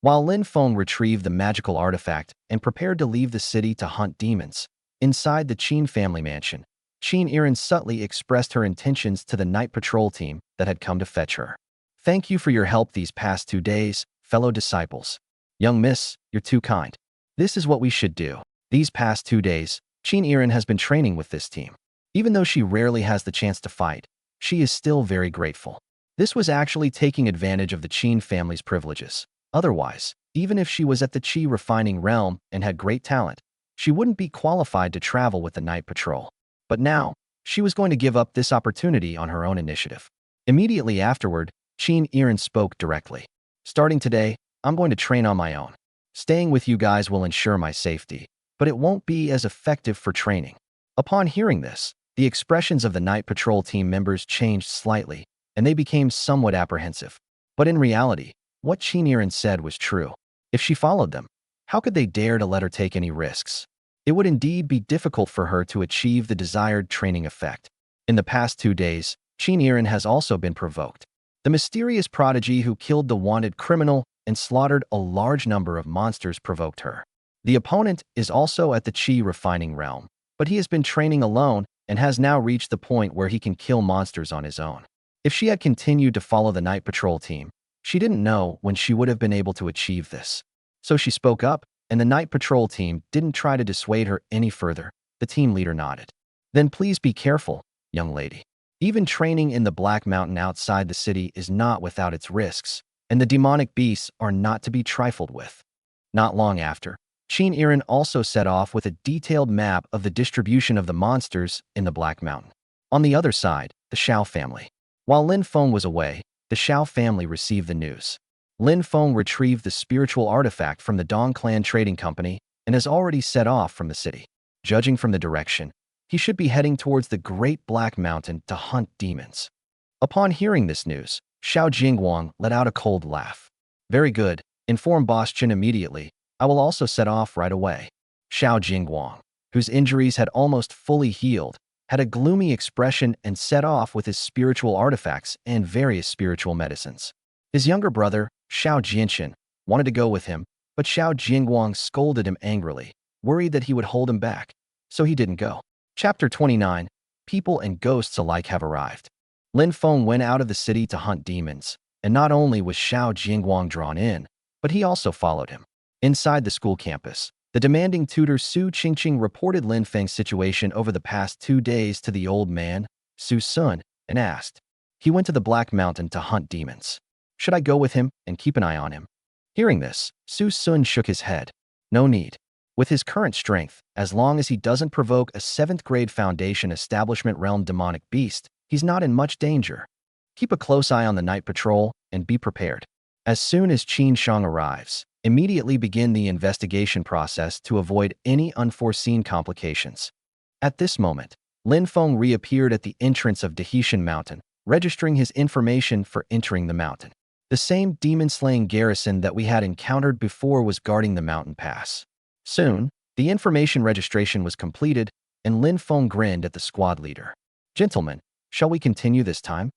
While Lin Feng retrieved the magical artifact and prepared to leave the city to hunt demons, inside the Qin family mansion, Qin Yiren subtly expressed her intentions to the night patrol team that had come to fetch her. "Thank you for your help these past 2 days, fellow disciples. Young miss, you're too kind. This is what we should do." These past 2 days, Qin Yiren has been training with this team. Even though she rarely has the chance to fight, she is still very grateful. This was actually taking advantage of the Qin family's privileges. Otherwise, even if she was at the Qi refining realm and had great talent, she wouldn't be qualified to travel with the night patrol. But now, she was going to give up this opportunity on her own initiative. Immediately afterward, Qin Yiren spoke directly. "Starting today, I'm going to train on my own. Staying with you guys will ensure my safety, but it won't be as effective for training." Upon hearing this, the expressions of the night patrol team members changed slightly, and they became somewhat apprehensive. But in reality, what Qin Yiren said was true. If she followed them, how could they dare to let her take any risks? It would indeed be difficult for her to achieve the desired training effect. In the past 2 days, Qin Yiren has also been provoked. The mysterious prodigy who killed the wanted criminal and slaughtered a large number of monsters provoked her. The opponent is also at the Qi refining realm, but he has been training alone and has now reached the point where he can kill monsters on his own. If she had continued to follow the night patrol team, she didn't know when she would have been able to achieve this. So she spoke up, and the night patrol team didn't try to dissuade her any further. The team leader nodded. "Then please be careful, young lady. Even training in the Black Mountain outside the city is not without its risks, and the demonic beasts are not to be trifled with." Not long after, Qin Yiren also set off with a detailed map of the distribution of the monsters in the Black Mountain. On the other side, the Xiao family. While Lin Feng was away, the Xiao family received the news. Lin Feng retrieved the spiritual artifact from the Dong Clan Trading Company and has already set off from the city. Judging from the direction, he should be heading towards the Great Black Mountain to hunt demons. Upon hearing this news, Xiao Jingguang let out a cold laugh. "Very good, inform Boss Chen immediately. I will also set off right away." Xiao Jingguang, whose injuries had almost fully healed, had a gloomy expression and set off with his spiritual artifacts and various spiritual medicines. His younger brother, Xiao Jianchen, wanted to go with him, but Xiao Jingguang scolded him angrily, worried that he would hold him back, so he didn't go. Chapter 29. People and ghosts alike have arrived. Lin Feng went out of the city to hunt demons, and not only was Xiao Jingguang drawn in, but he also followed him. Inside the school campus, the demanding tutor Su Qingqing reported Lin Feng's situation over the past 2 days to the old man, Su Sun, and asked. He went to the Black Mountain to hunt demons. Should I go with him and keep an eye on him? Hearing this, Su Sun shook his head. No need. With his current strength, as long as he doesn't provoke a 7th grade Foundation Establishment Realm demonic beast, he's not in much danger. Keep a close eye on the night patrol and be prepared. As soon as Qin Shang arrives, immediately begin the investigation process to avoid any unforeseen complications. At this moment, Lin Feng reappeared at the entrance of Dahishan Mountain, registering his information for entering the mountain. The same demon-slaying garrison that we had encountered before was guarding the mountain pass. Soon, the information registration was completed, and Lin Feng grinned at the squad leader. Gentlemen, shall we continue this time?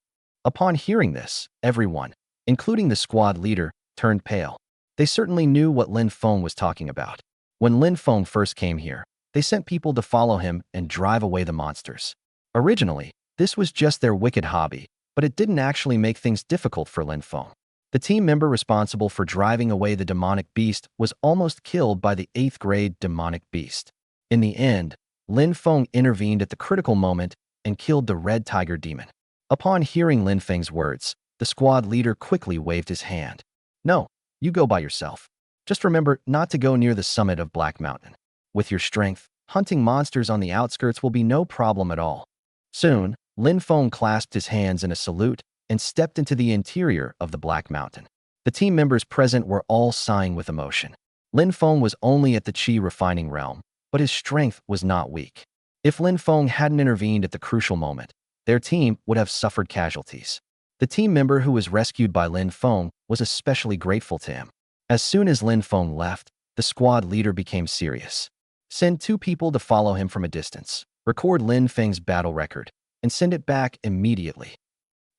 Upon hearing this, everyone, including the squad leader, turned pale. They certainly knew what Lin Feng was talking about. When Lin Feng first came here, they sent people to follow him and drive away the monsters. Originally, this was just their wicked hobby, but it didn't actually make things difficult for Lin Feng. The team member responsible for driving away the demonic beast was almost killed by the 8th grade demonic beast. In the end, Lin Feng intervened at the critical moment and killed the red tiger demon. Upon hearing Lin Feng's words, the squad leader quickly waved his hand. No, you go by yourself. Just remember not to go near the summit of Black Mountain. With your strength, hunting monsters on the outskirts will be no problem at all. Soon, Lin Feng clasped his hands in a salute and stepped into the interior of the Black Mountain. The team members present were all sighing with emotion. Lin Feng was only at the Qi refining realm, but his strength was not weak. If Lin Feng hadn't intervened at the crucial moment, their team would have suffered casualties. The team member who was rescued by Lin Feng was especially grateful to him. As soon as Lin Feng left, the squad leader became serious. Send 2 people to follow him from a distance. Record Lin Feng's battle record and send it back immediately.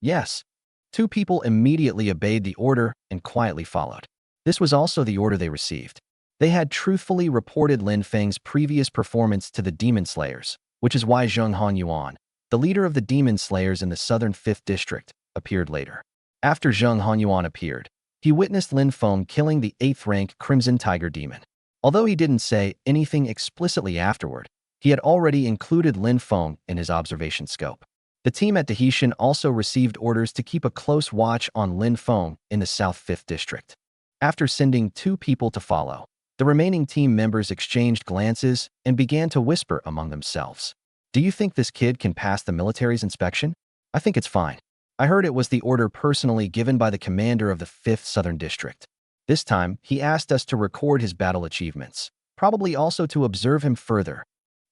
Yes. Two people immediately obeyed the order and quietly followed. This was also the order they received. They had truthfully reported Lin Feng's previous performance to the Demon Slayers, which is why Zheng Hanyuan, the leader of the Demon Slayers in the southern 5th District, appeared later. After Zheng Hanyuan appeared, he witnessed Lin Feng killing the 8th-rank Crimson Tiger Demon. Although he didn't say anything explicitly afterward, he had already included Lin Feng in his observation scope. The team at Dazhou also received orders to keep a close watch on Lin Feng in the South 5th District. After sending 2 people to follow, the remaining team members exchanged glances and began to whisper among themselves. Do you think this kid can pass the military's inspection? I think it's fine. I heard it was the order personally given by the commander of the 5th Southern District. This time, he asked us to record his battle achievements, probably also to observe him further.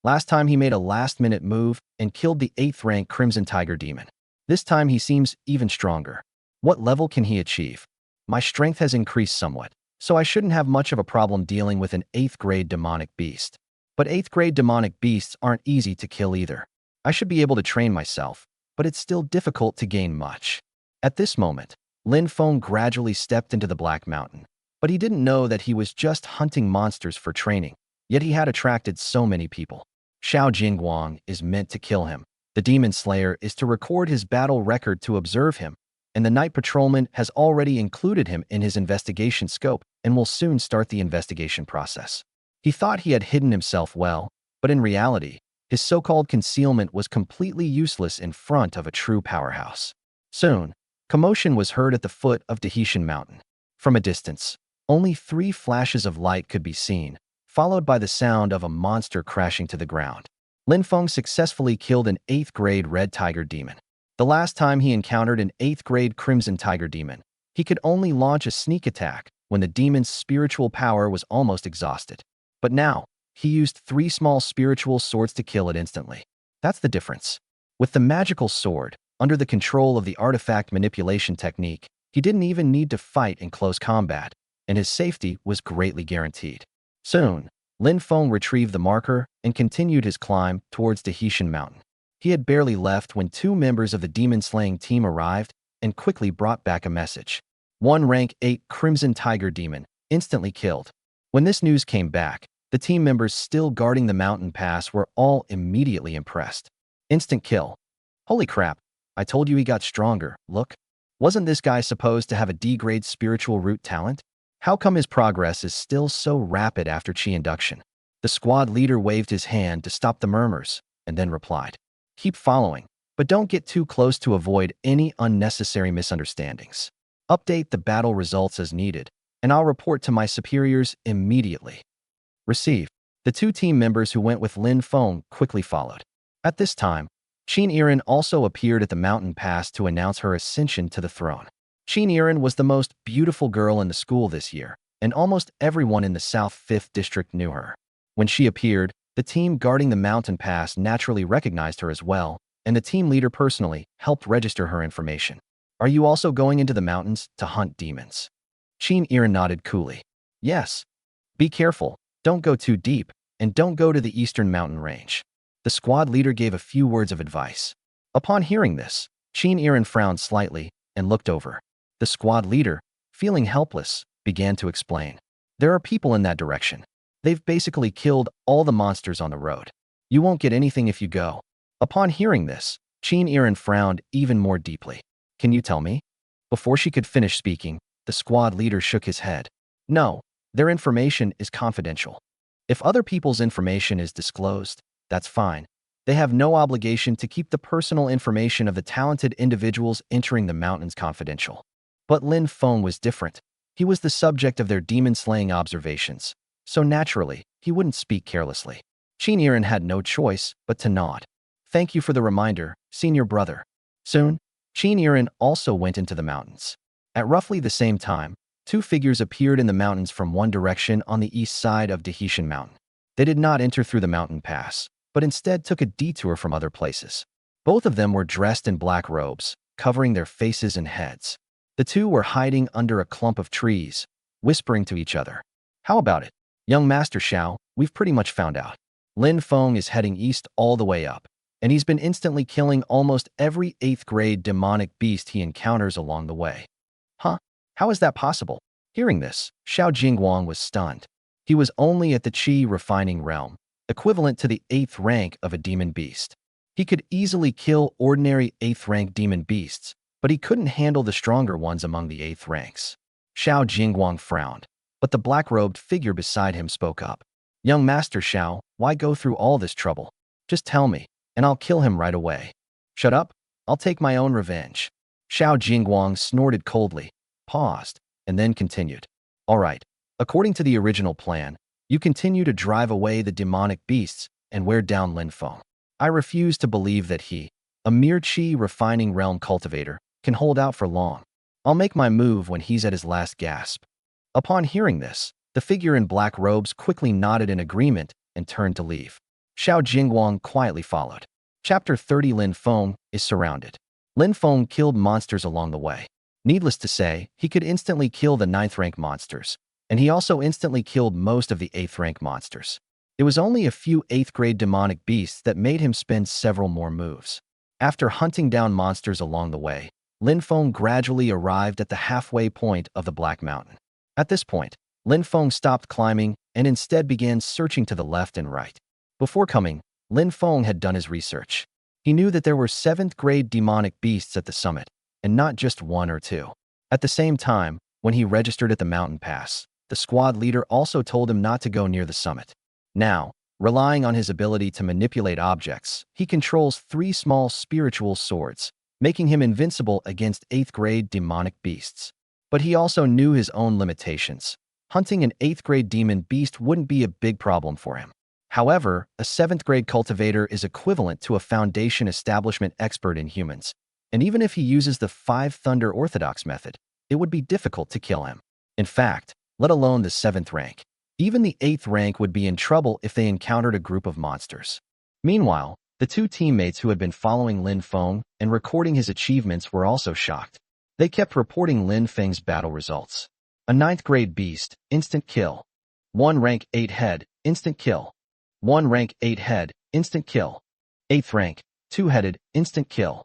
Last time he made a last-minute move and killed the 8th-rank Crimson Tiger Demon. This time he seems even stronger. What level can he achieve? My strength has increased somewhat, so I shouldn't have much of a problem dealing with an 8th-grade demonic beast. But 8th-grade demonic beasts aren't easy to kill either. I should be able to train myself, but it's still difficult to gain much. At this moment, Lin Feng gradually stepped into the Black Mountain, but he didn't know that he was just hunting monsters for training, yet he had attracted so many people. Xiao Jingguang is meant to kill him. The Demon Slayer is to record his battle record to observe him, and the Night Patrolman has already included him in his investigation scope and will soon start the investigation process. He thought he had hidden himself well, but in reality, his so-called concealment was completely useless in front of a true powerhouse. Soon, commotion was heard at the foot of Dazhou Mountain. From a distance, only 3 flashes of light could be seen, followed by the sound of a monster crashing to the ground. Lin Feng successfully killed an 8th-grade Red Tiger Demon. The last time he encountered an 8th-grade Crimson Tiger Demon, he could only launch a sneak attack when the demon's spiritual power was almost exhausted. But now, he used 3 small spiritual swords to kill it instantly. That's the difference. With the magical sword, under the control of the artifact manipulation technique, he didn't even need to fight in close combat, and his safety was greatly guaranteed. Soon, Lin Feng retrieved the marker and continued his climb towards Dazhou Mountain. He had barely left when 2 members of the demon-slaying team arrived and quickly brought back a message. 1 rank 8 Crimson Tiger Demon, instantly killed. When this news came back, the team members still guarding the mountain pass were all immediately impressed. Instant kill. Holy crap, I told you he got stronger, look. Wasn't this guy supposed to have a D-grade spiritual root talent? How come his progress is still so rapid after Qi induction? The squad leader waved his hand to stop the murmurs, and then replied, keep following, but don't get too close to avoid any unnecessary misunderstandings. Update the battle results as needed, and I'll report to my superiors immediately. Receive. The 2 team members who went with Lin Feng quickly followed. At this time, Yiren also appeared at the mountain pass to announce her ascension to the throne. Yiren was the most beautiful girl in the school this year, and almost everyone in the South 5th District knew her. When she appeared, the team guarding the mountain pass naturally recognized her as well, and the team leader personally helped register her information. Are you also going into the mountains to hunt demons? Yiren nodded coolly. Yes. Be careful, don't go too deep, and don't go to the eastern mountain range. The squad leader gave a few words of advice. Upon hearing this, Yiren frowned slightly and looked over. The squad leader, feeling helpless, began to explain. There are people in that direction. They've basically killed all the monsters on the road. You won't get anything if you go. Upon hearing this, Yiren frowned even more deeply. Can you tell me? Before she could finish speaking, the squad leader shook his head. No, their information is confidential. If other people's information is disclosed, that's fine. They have no obligation to keep the personal information of the talented individuals entering the mountains confidential. But Lin Feng was different. He was the subject of their demon-slaying observations, so naturally, he wouldn't speak carelessly. Yiren had no choice but to nod. Thank you for the reminder, senior brother. Soon, Yiren also went into the mountains. At roughly the same time, 2 figures appeared in the mountains from one direction on the east side of Dazhou Mountain. They did not enter through the mountain pass, but instead took a detour from other places. Both of them were dressed in black robes, covering their faces and heads. The 2 were hiding under a clump of trees, whispering to each other. How about it? Young Master Xiao, we've pretty much found out. Lin Feng is heading east all the way up, and he's been instantly killing almost every 8th grade demonic beast he encounters along the way. Huh? How is that possible? Hearing this, Xiao Jingguang was stunned. He was only at the Qi refining realm, equivalent to the 8th rank of a demon beast. He could easily kill ordinary 8th rank demon beasts, but he couldn't handle the stronger ones among the 8th ranks. Xiao Jingguang frowned, but the black-robed figure beside him spoke up. Young Master Xiao, why go through all this trouble? Just tell me, and I'll kill him right away. Shut up, I'll take my own revenge. Xiao Jingguang snorted coldly, paused, and then continued. All right, according to the original plan, you continue to drive away the demonic beasts and wear down Lin Feng. I refuse to believe that he, a mere Qi refining realm cultivator, can hold out for long. I'll make my move when he's at his last gasp. Upon hearing this, the figure in black robes quickly nodded in agreement and turned to leave. Xiao Jingguang quietly followed. Chapter 30. Lin Feng is surrounded. Lin Feng killed monsters along the way. Needless to say, he could instantly kill the 9th rank monsters, and he also instantly killed most of the 8th rank monsters. It was only a few 8th grade demonic beasts that made him spend several more moves. After hunting down monsters along the way, Lin Feng gradually arrived at the halfway point of the Black Mountain. At this point, Lin Feng stopped climbing and instead began searching to the left and right. Before coming, Lin Feng had done his research. He knew that there were 7th grade demonic beasts at the summit, and not just 1 or 2. At the same time, when he registered at the mountain pass, the squad leader also told him not to go near the summit. Now, relying on his ability to manipulate objects, he controls 3 small spiritual swords, making him invincible against 8th grade demonic beasts. But he also knew his own limitations. Hunting an 8th grade demon beast wouldn't be a big problem for him. However, a 7th grade cultivator is equivalent to a Foundation establishment expert in humans, and even if he uses the 5 Thunder Orthodox method, it would be difficult to kill him. In fact, let alone the 7th rank. Even the 8th rank would be in trouble if they encountered a group of monsters. Meanwhile, the 2 teammates who had been following Lin Feng and recording his achievements were also shocked. They kept reporting Lin Feng's battle results. A 9th grade beast, instant kill. 1 rank 8 head, instant kill. 1 rank 8 head, instant kill. 8th rank, 2-headed, instant kill.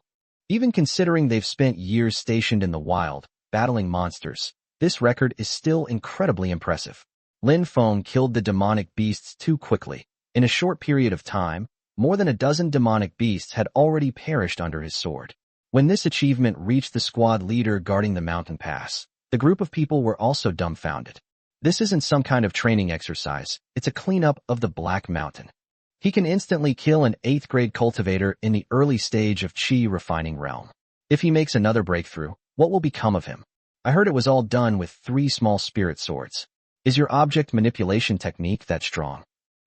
Even considering they've spent years stationed in the wild, battling monsters, this record is still incredibly impressive. Lin Feng killed the demonic beasts too quickly. In a short period of time, more than a dozen demonic beasts had already perished under his sword. When this achievement reached the squad leader guarding the mountain pass, the group of people were also dumbfounded. This isn't some kind of training exercise, it's a cleanup of the Black Mountain. He can instantly kill an 8th grade cultivator in the early stage of Qi refining realm. If he makes another breakthrough, what will become of him? I heard it was all done with 3 small spirit swords. Is your object manipulation technique that strong?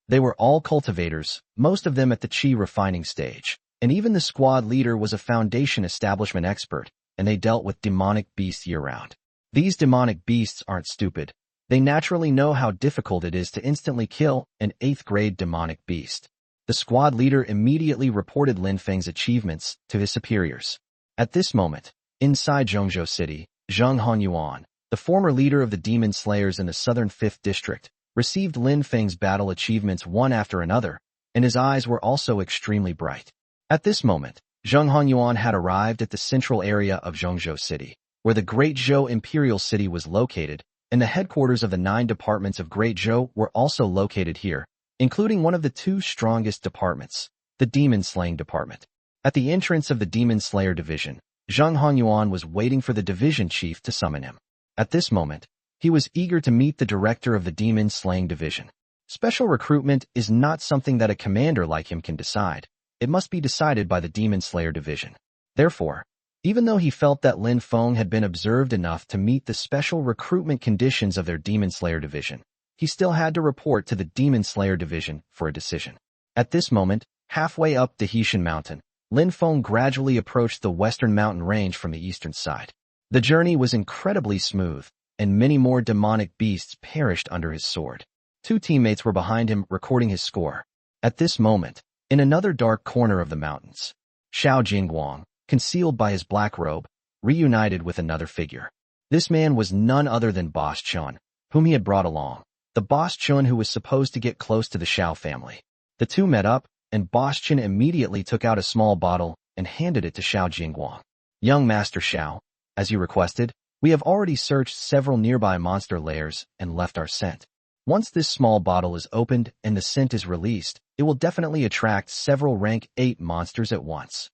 They were all cultivators, most of them at the Qi refining stage, and even the squad leader was a Foundation establishment expert, and they dealt with demonic beasts year-round. These demonic beasts aren't stupid. They naturally know how difficult it is to instantly kill an 8th grade demonic beast. The squad leader immediately reported Lin Feng's achievements to his superiors. At this moment, inside Zhongzhou City, Zheng Hanyuan, the former leader of the demon slayers in the southern 5th district, received Lin Feng's battle achievements one after another, and his eyes were also extremely bright. At this moment, Zheng Hanyuan had arrived at the central area of Zhongzhou City, where the Great Zhou Imperial City was located, and the headquarters of the 9 departments of Great Zhou were also located here, including one of the 2 strongest departments, the Demon Slaying Department. At the entrance of the Demon Slayer Division, Zheng Hanyuan was waiting for the division chief to summon him. At this moment, he was eager to meet the director of the Demon Slaying Division. Special recruitment is not something that a commander like him can decide. It must be decided by the Demon Slayer Division. Therefore, even though he felt that Lin Feng had been observed enough to meet the special recruitment conditions of their Demon Slayer Division, he still had to report to the Demon Slayer Division for a decision. At this moment, halfway up the Heishan Mountain, Lin Feng gradually approached the western mountain range from the eastern side. The journey was incredibly smooth, and many more demonic beasts perished under his sword. 2 teammates were behind him recording his score. At this moment, in another dark corner of the mountains, Xiao Jingguang, concealed by his black robe, reunited with another figure. This man was none other than Boss Chun, whom he had brought along, the Boss Chun who was supposed to get close to the Xiao family. The 2 met up, and Boss Chen immediately took out a small bottle and handed it to Xiao Jingguang. Young Master Xiao, as you requested, we have already searched several nearby monster lairs and left our scent. Once this small bottle is opened and the scent is released, it will definitely attract several rank 8 monsters at once.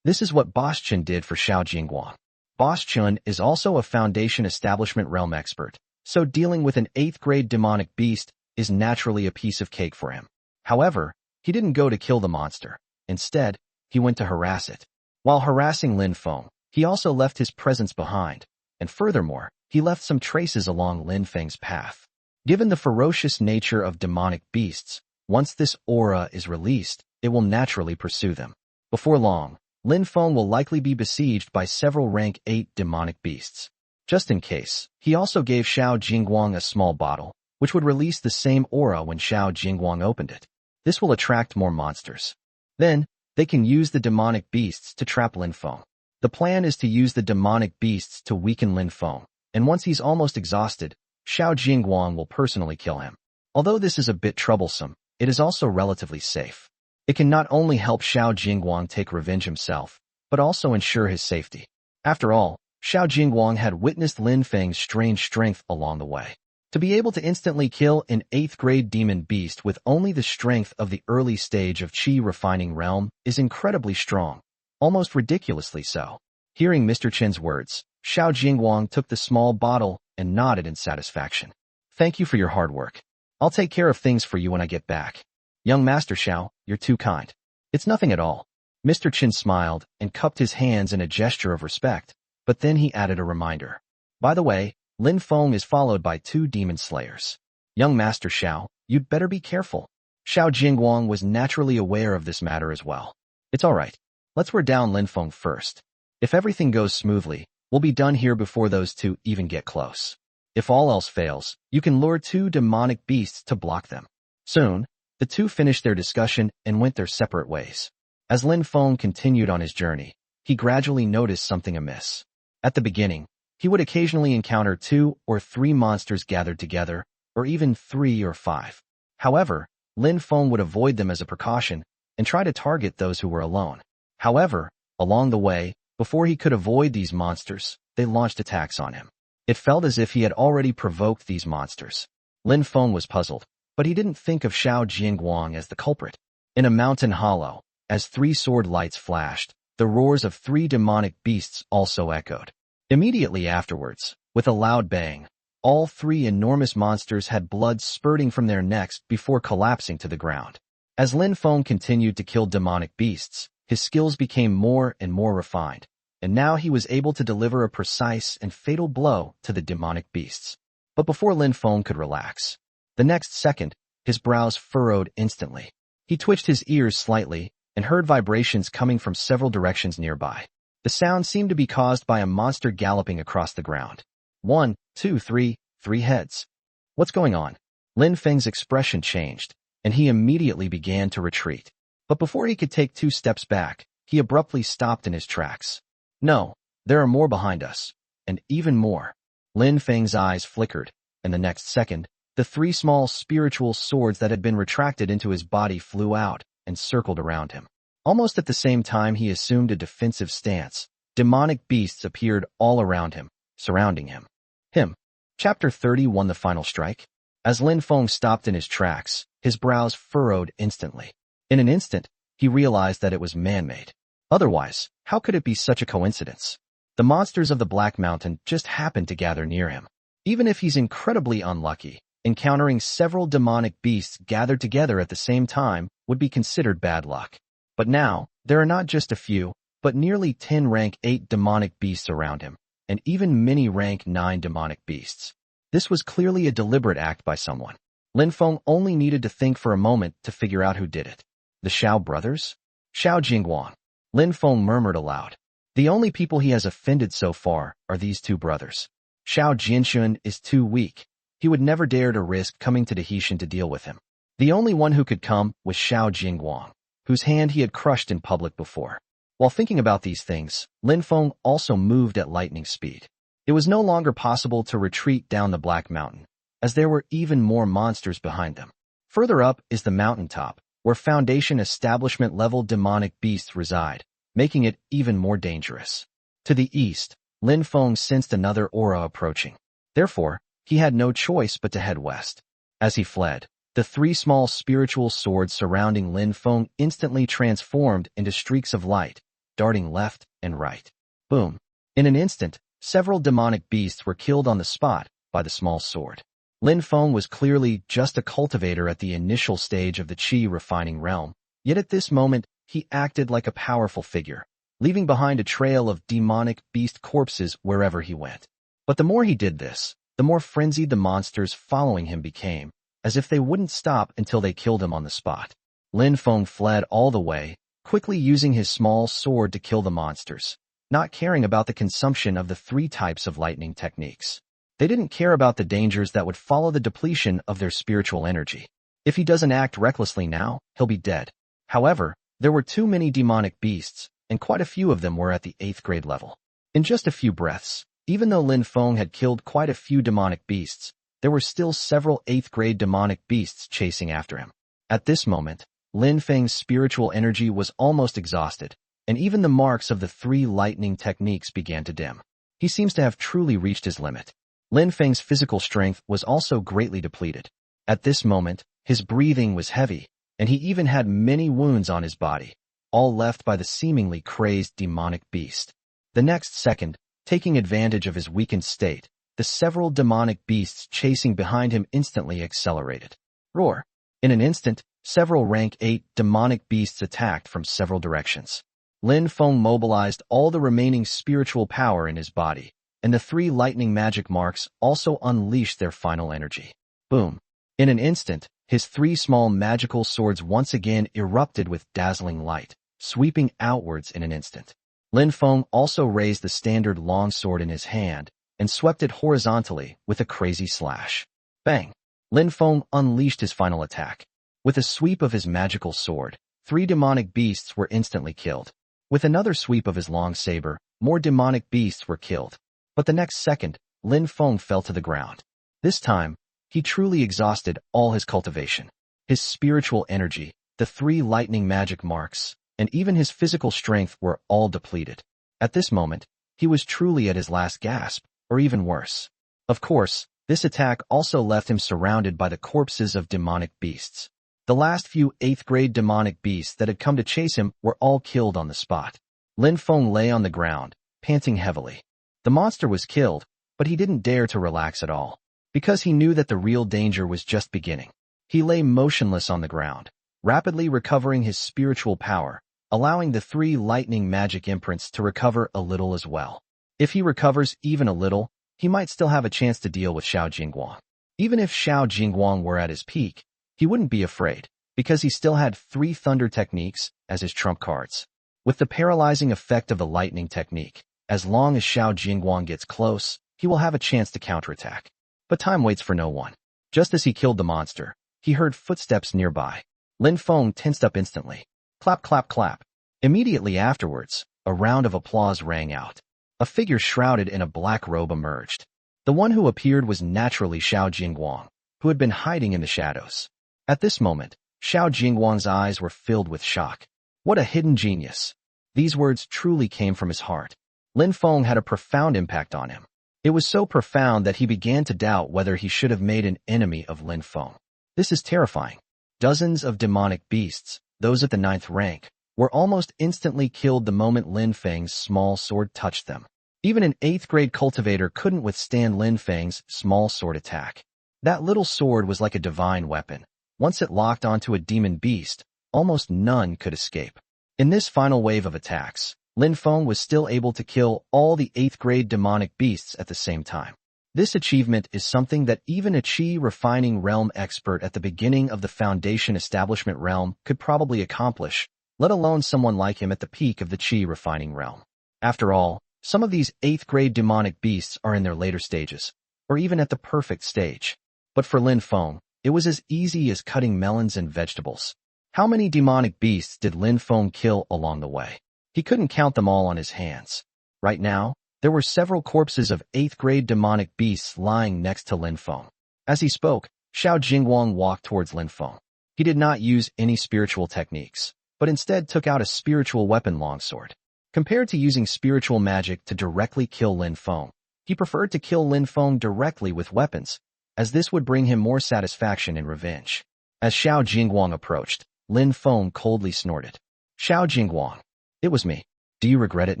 This is what Boss Chen did for Xiao Jingguang. Boss Chen is also a Foundation Establishment Realm expert, so dealing with an 8th grade demonic beast is naturally a piece of cake for him. However, he didn't go to kill the monster. Instead, he went to harass it. While harassing Lin Feng, he also left his presence behind, and furthermore, he left some traces along Lin Feng's path. Given the ferocious nature of demonic beasts, once this aura is released, it will naturally pursue them. Before long, Lin Feng will likely be besieged by several rank 8 demonic beasts. Just in case, he also gave Xiao Jingguang a small bottle, which would release the same aura when Xiao Jingguang opened it. This will attract more monsters. Then, they can use the demonic beasts to trap Lin Feng. The plan is to use the demonic beasts to weaken Lin Feng, and once he's almost exhausted, Xiao Jingguang will personally kill him. Although this is a bit troublesome, it is also relatively safe. It can not only help Xiao Jingguang take revenge himself, but also ensure his safety. After all, Xiao Jingguang had witnessed Lin Feng's strange strength along the way. To be able to instantly kill an 8th grade demon beast with only the strength of the early stage of Qi refining realm is incredibly strong, almost ridiculously so. Hearing Mr. Chen's words, Xiao Jingguang took the small bottle and nodded in satisfaction. Thank you for your hard work. I'll take care of things for you when I get back. Young Master Xiao, you're too kind. It's nothing at all. Mr. Chen smiled and cupped his hands in a gesture of respect, but then he added a reminder. By the way, Lin Feng is followed by 2 demon slayers. Young Master Xiao, you'd better be careful. Xiao Jingguang was naturally aware of this matter as well. It's alright. Let's wear down Lin Feng first. If everything goes smoothly, we'll be done here before those 2 even get close. If all else fails, you can lure 2 demonic beasts to block them. Soon, the 2 finished their discussion and went their separate ways. As Lin Feng continued on his journey, he gradually noticed something amiss. At the beginning, he would occasionally encounter 2 or 3 monsters gathered together, or even 3 or 5. However, Lin Feng would avoid them as a precaution and try to target those who were alone. However, along the way, before he could avoid these monsters, they launched attacks on him. It felt as if he had already provoked these monsters. Lin Feng was puzzled, but he didn't think of Xiao Jingguang as the culprit. In a mountain hollow, as 3 sword lights flashed, the roars of 3 demonic beasts also echoed. Immediately afterwards, with a loud bang, all 3 enormous monsters had blood spurting from their necks before collapsing to the ground. As Lin Feng continued to kill demonic beasts, his skills became more and more refined, and now he was able to deliver a precise and fatal blow to the demonic beasts. But before Lin Feng could relax, the next second, his brows furrowed instantly. He twitched his ears slightly and heard vibrations coming from several directions nearby. The sound seemed to be caused by a monster galloping across the ground. 1, 2, 3 heads. What's going on? Lin Feng's expression changed, and he immediately began to retreat. But before he could take 2 steps back, he abruptly stopped in his tracks. No, there are more behind us, and even more. Lin Feng's eyes flickered, and the next second, the 3 small spiritual swords that had been retracted into his body flew out and circled around him. Almost at the same time he assumed a defensive stance, demonic beasts appeared all around him, surrounding him. Chapter 31 The Final Strike. As Lin Feng stopped in his tracks, his brows furrowed instantly. In an instant, he realized that it was man-made. Otherwise, how could it be such a coincidence? The monsters of the Black Mountain just happened to gather near him. Even if he's incredibly unlucky, encountering several demonic beasts gathered together at the same time would be considered bad luck. But now, there are not just a few, but nearly 10 rank 8 demonic beasts around him, and even many rank 9 demonic beasts. This was clearly a deliberate act by someone. Lin Feng only needed to think for a moment to figure out who did it. The Xiao brothers? Xiao Jingguang. Lin Feng murmured aloud. The only people he has offended so far are these 2 brothers. Xiao Jianxun is too weak. He would never dare to risk coming to Dazhou to deal with him. The only one who could come was Xiao Jingguang, whose hand he had crushed in public before. While thinking about these things, Lin Feng also moved at lightning speed. It was no longer possible to retreat down the Black Mountain, as there were even more monsters behind them. Further up is the mountaintop, where Foundation establishment-level demonic beasts reside, making it even more dangerous. To the east, Lin Feng sensed another aura approaching. Therefore, he had no choice but to head west. As he fled, the three small spiritual swords surrounding Lin Feng instantly transformed into streaks of light, darting left and right. Boom! In an instant, several demonic beasts were killed on the spot by the small sword. Lin Feng was clearly just a cultivator at the initial stage of the qi refining realm, yet at this moment he acted like a powerful figure, leaving behind a trail of demonic beast corpses wherever he went. But the more he did this, the more frenzied the monsters following him became, as if they wouldn't stop until they killed him on the spot. Lin Feng fled all the way, quickly using his small sword to kill the monsters, not caring about the consumption of the three types of lightning techniques. They didn't care about the dangers that would follow the depletion of their spiritual energy. If he doesn't act recklessly now, he'll be dead. However, there were too many demonic beasts, and quite a few of them were at the 8th grade level. In just a few breaths, even though Lin Feng had killed quite a few demonic beasts, there were still several 8th grade demonic beasts chasing after him. At this moment, Lin Feng's spiritual energy was almost exhausted, and even the marks of the three lightning techniques began to dim. He seems to have truly reached his limit. Lin Feng's physical strength was also greatly depleted. At this moment, his breathing was heavy, and he even had many wounds on his body, all left by the seemingly crazed demonic beast. The next second, taking advantage of his weakened state, the several demonic beasts chasing behind him instantly accelerated. Roar! In an instant, several rank 8 demonic beasts attacked from several directions. Lin Feng mobilized all the remaining spiritual power in his body, and the three lightning magic marks also unleashed their final energy. Boom! In an instant, his three small magical swords once again erupted with dazzling light, sweeping outwards in an instant. Lin Feng also raised the standard long sword in his hand and swept it horizontally with a crazy slash. Bang! Lin Feng unleashed his final attack. With a sweep of his magical sword, three demonic beasts were instantly killed. With another sweep of his long saber, more demonic beasts were killed. But the next second, Lin Feng fell to the ground. This time, he truly exhausted all his cultivation. His spiritual energy, the three lightning magic marks, and even his physical strength were all depleted. At this moment, he was truly at his last gasp, or even worse. Of course, this attack also left him surrounded by the corpses of demonic beasts. The last few 8th grade demonic beasts that had come to chase him were all killed on the spot. Lin Feng lay on the ground, panting heavily. The monster was killed, but he didn't dare to relax at all, because he knew that the real danger was just beginning. He lay motionless on the ground, rapidly recovering his spiritual power, allowing the three lightning magic imprints to recover a little as well. If he recovers even a little, he might still have a chance to deal with Xiao Jingguang. Even if Xiao Jingguang were at his peak, he wouldn't be afraid, because he still had three thunder techniques as his trump cards. With the paralyzing effect of the lightning technique, as long as Xiao Jingguang gets close, he will have a chance to counterattack. But time waits for no one. Just as he killed the monster, he heard footsteps nearby. Lin Feng tensed up instantly. Clap, clap, clap. Immediately afterwards, a round of applause rang out. A figure shrouded in a black robe emerged. The one who appeared was naturally Xiao Jingguang, who had been hiding in the shadows. At this moment, Xiao Jingguang's eyes were filled with shock. What a hidden genius. These words truly came from his heart. Lin Feng had a profound impact on him. It was so profound that he began to doubt whether he should have made an enemy of Lin Feng. This is terrifying. Dozens of demonic beasts, those at the 9th rank, were almost instantly killed the moment Lin Feng's small sword touched them. Even an 8th grade cultivator couldn't withstand Lin Feng's small sword attack. That little sword was like a divine weapon. Once it locked onto a demon beast, almost none could escape. In this final wave of attacks, Lin Feng was still able to kill all the 8th grade demonic beasts at the same time. This achievement is something that even a qi refining realm expert at the beginning of the Foundation establishment realm could probably accomplish, let alone someone like him at the peak of the qi refining realm. After all, some of these 8th grade demonic beasts are in their later stages, or even at the perfect stage. But for Lin Feng, it was as easy as cutting melons and vegetables. How many demonic beasts did Lin Feng kill along the way? He couldn't count them all on his hands. Right now, there were several corpses of 8th grade demonic beasts lying next to Lin Feng. As he spoke, Xiao Jingguang walked towards Lin Feng. He did not use any spiritual techniques, but instead took out a spiritual weapon longsword. Compared to using spiritual magic to directly kill Lin Feng, he preferred to kill Lin Feng directly with weapons, as this would bring him more satisfaction and revenge. As Xiao Jingguang approached, Lin Feng coldly snorted. Xiao Jingguang, it was me. Do you regret it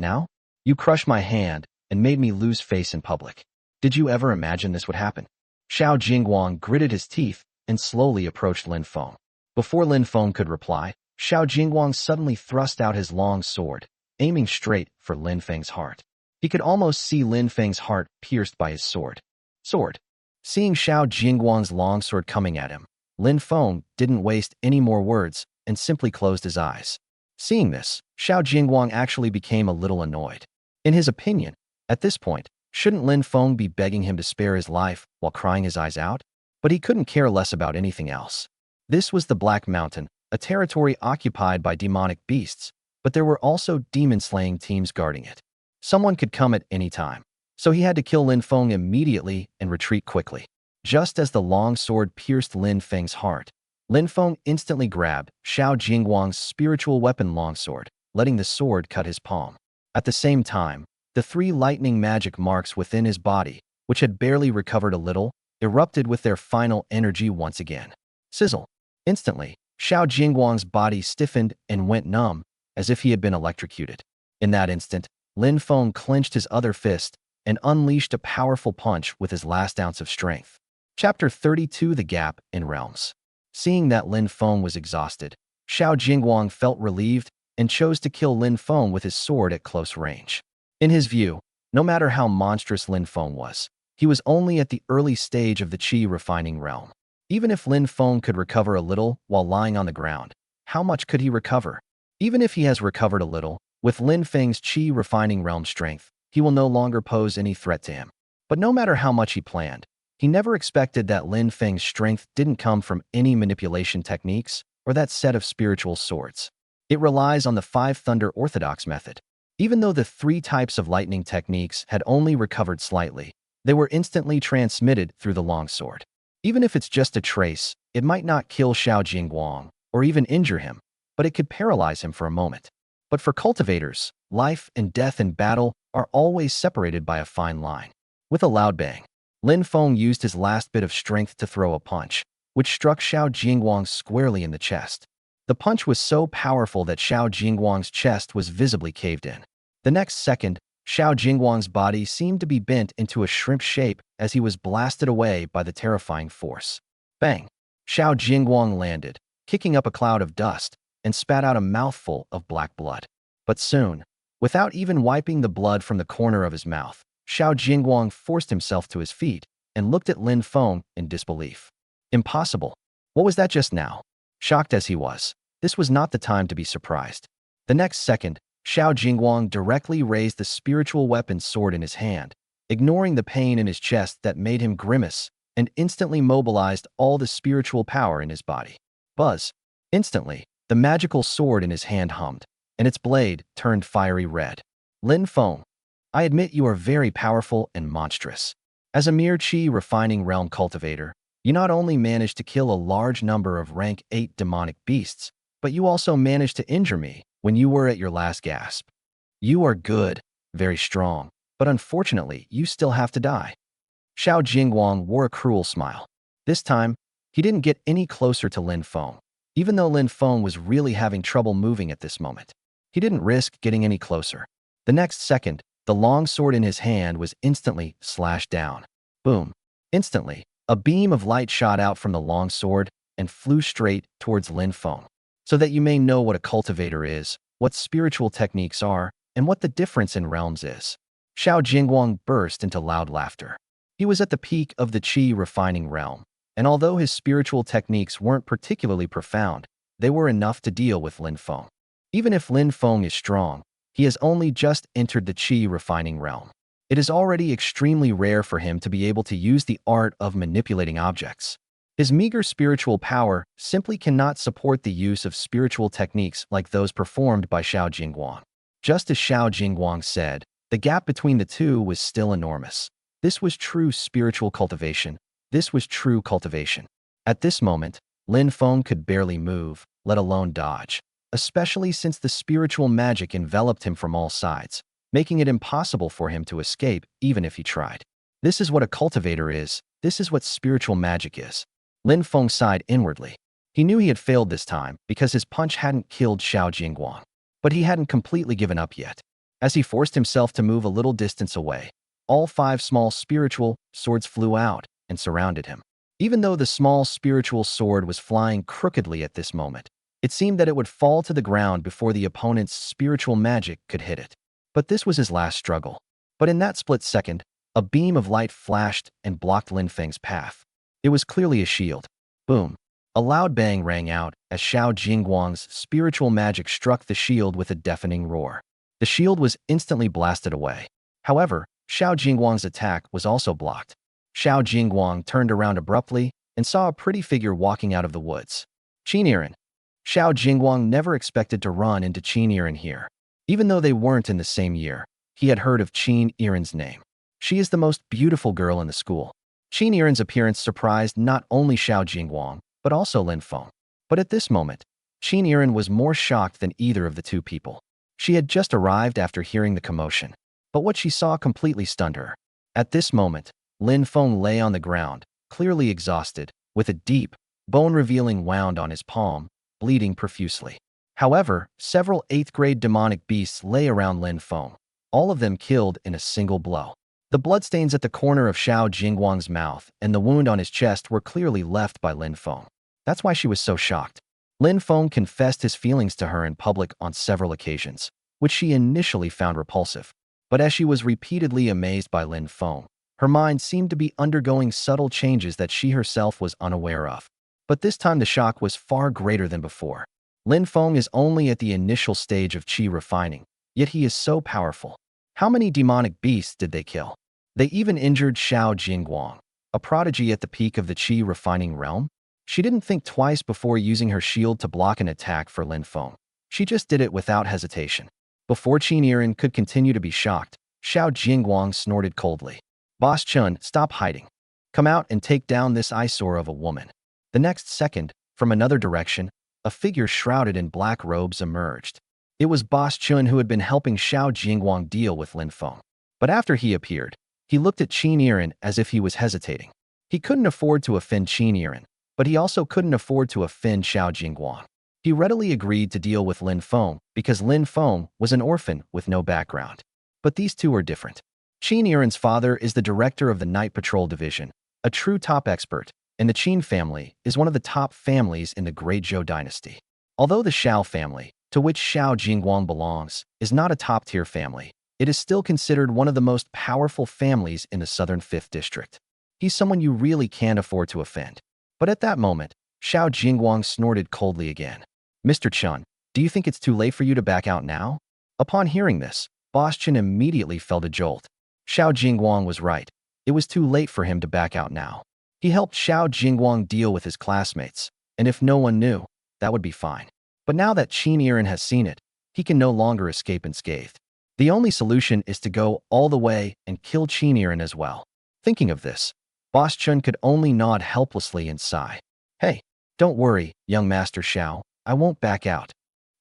now? You crushed my hand and made me lose face in public. Did you ever imagine this would happen? Xiao Jingguang gritted his teeth and slowly approached Lin Feng. Before Lin Feng could reply, Xiao Jingguang suddenly thrust out his long sword, aiming straight for Lin Feng's heart. He could almost see Lin Feng's heart pierced by his sword. Seeing Xiao Jingguang's long sword coming at him, Lin Feng didn't waste any more words and simply closed his eyes. Seeing this, Xiao Jingguang actually became a little annoyed. In his opinion, at this point, shouldn't Lin Feng be begging him to spare his life while crying his eyes out? But he couldn't care less about anything else. This was the Black Mountain, a territory occupied by demonic beasts, but there were also demon-slaying teams guarding it. Someone could come at any time, so he had to kill Lin Feng immediately and retreat quickly. Just as the long sword pierced Lin Feng's heart, Lin Feng instantly grabbed Xiao Jingguang's spiritual weapon longsword, letting the sword cut his palm. At the same time, the 3 lightning magic marks within his body, which had barely recovered a little, erupted with their final energy once again. Sizzle! Instantly, Xiao Jingguang's body stiffened and went numb, as if he had been electrocuted. In that instant, Lin Feng clenched his other fist and unleashed a powerful punch with his last ounce of strength. Chapter 32: The Gap in Realms. Seeing that Lin Feng was exhausted, Xiao Jingguang felt relieved and chose to kill Lin Feng with his sword at close range. In his view, no matter how monstrous Lin Feng was, he was only at the early stage of the qi refining realm. Even if Lin Feng could recover a little while lying on the ground, how much could he recover? Even if he has recovered a little, with Lin Feng's qi refining realm strength, he will no longer pose any threat to him. But no matter how much he planned, he never expected that Lin Feng's strength didn't come from any manipulation techniques or that set of spiritual swords. It relies on the 5 Thunder Orthodox method. Even though the 3 types of lightning techniques had only recovered slightly, they were instantly transmitted through the longsword. Even if it's just a trace, it might not kill Xiao Jingguang or even injure him, but it could paralyze him for a moment. But for cultivators, life and death in battle are always separated by a fine line. With a loud bang, Lin Feng used his last bit of strength to throw a punch, which struck Xiao Jingguang squarely in the chest. The punch was so powerful that Xiao Jingguang's chest was visibly caved in. The next second, Xiao Jingguang's body seemed to be bent into a shrimp shape as he was blasted away by the terrifying force. Bang! Xiao Jingguang landed, kicking up a cloud of dust, and spat out a mouthful of black blood. But soon, without even wiping the blood from the corner of his mouth, Xiao Jingguang forced himself to his feet and looked at Lin Feng in disbelief. Impossible! What was that just now? Shocked as he was, this was not the time to be surprised. The next second, Xiao Jingguang directly raised the spiritual weapon sword in his hand, ignoring the pain in his chest that made him grimace, and instantly mobilized all the spiritual power in his body. Buzz! Instantly, the magical sword in his hand hummed, and its blade turned fiery red. Lin Feng, I admit you are very powerful and monstrous. As a mere qi refining realm cultivator, you not only managed to kill a large number of rank 8 demonic beasts, but you also managed to injure me when you were at your last gasp. You are good, very strong, but unfortunately, you still have to die. Xiao Jingguang wore a cruel smile. This time, he didn't get any closer to Lin Feng, even though Lin Feng was really having trouble moving at this moment. He didn't risk getting any closer. The next second, the long sword in his hand was instantly slashed down. Boom! Instantly, a beam of light shot out from the long sword and flew straight towards Lin Feng. So that you may know what a cultivator is, what spiritual techniques are, and what the difference in realms is. Xiao Jingguang burst into loud laughter. He was at the peak of the qi refining realm, and although his spiritual techniques weren't particularly profound, they were enough to deal with Lin Feng. Even if Lin Feng is strong, he has only just entered the qi refining realm. It is already extremely rare for him to be able to use the art of manipulating objects. His meager spiritual power simply cannot support the use of spiritual techniques like those performed by Xiao Jingguang. Just as Xiao Jingguang said, the gap between the two was still enormous. This was true spiritual cultivation. This was true cultivation. At this moment, Lin Feng could barely move, let alone dodge, especially since the spiritual magic enveloped him from all sides, making it impossible for him to escape even if he tried. This is what a cultivator is. This is what spiritual magic is. Lin Feng sighed inwardly. He knew he had failed this time because his punch hadn't killed Xiao Jingguang, but he hadn't completely given up yet. As he forced himself to move a little distance away, all 5 small spiritual swords flew out and surrounded him. Even though the small spiritual sword was flying crookedly at this moment, it seemed that it would fall to the ground before the opponent's spiritual magic could hit it. But this was his last struggle. But in that split second, a beam of light flashed and blocked Lin Feng's path. It was clearly a shield. Boom. A loud bang rang out as Xiao Jingguang's spiritual magic struck the shield with a deafening roar. The shield was instantly blasted away. However, Xiao Jingguang's attack was also blocked. Xiao Jingguang turned around abruptly and saw a pretty figure walking out of the woods. Yiren. Xiao Jingguang never expected to run into Yiren here. Even though they weren't in the same year, he had heard of Yiren's name. She is the most beautiful girl in the school. Yiren's appearance surprised not only Xiao Jingguang, but also Lin Feng. But at this moment, Yiren was more shocked than either of the two people. She had just arrived after hearing the commotion, but what she saw completely stunned her. At this moment, Lin Feng lay on the ground, clearly exhausted, with a deep, bone-revealing wound on his palm, bleeding profusely. However, several 8th-grade demonic beasts lay around Lin Feng, all of them killed in a single blow. The bloodstains at the corner of Xiao Jingguang's mouth and the wound on his chest were clearly left by Lin Feng. That's why she was so shocked. Lin Feng confessed his feelings to her in public on several occasions, which she initially found repulsive. But as she was repeatedly amazed by Lin Feng, her mind seemed to be undergoing subtle changes that she herself was unaware of. But this time the shock was far greater than before. Lin Feng is only at the initial stage of qi refining, yet he is so powerful. How many demonic beasts did they kill? They even injured Xiao Jingguang, a prodigy at the peak of the qi refining realm. She didn't think twice before using her shield to block an attack for Lin Feng. She just did it without hesitation. Before Yiren could continue to be shocked, Xiao Jingguang snorted coldly. "Boss Chun, stop hiding. Come out and take down this eyesore of a woman." The next second, from another direction, a figure shrouded in black robes emerged. It was Boss Chun who had been helping Xiao Jingguang deal with Lin Feng. But after he appeared, he looked at Yiren as if he was hesitating. He couldn't afford to offend Yiren, but he also couldn't afford to offend Xiao Jingguang. He readily agreed to deal with Lin Feng because Lin Feng was an orphan with no background. But these two are different. Yiren's father is the director of the Night Patrol Division, a true top expert, and the Qin family is one of the top families in the Great Zhou dynasty. Although the Xiao family, to which Xiao Jingguang belongs, is not a top-tier family, it is still considered one of the most powerful families in the southern 5th district. He's someone you really can't afford to offend. But at that moment, Xiao Jingguang snorted coldly again. "Mr. Chun, do you think it's too late for you to back out now?" Upon hearing this, Boss Chun immediately felt a jolt. Xiao Jingguang was right. It was too late for him to back out now. He helped Xiao Jingguang deal with his classmates, and if no one knew, that would be fine. But now that Yiren has seen it, he can no longer escape unscathed. The only solution is to go all the way and kill Yiren as well. Thinking of this, Boss Chun could only nod helplessly and sigh. "Hey, don't worry, young Master Xiao, I won't back out."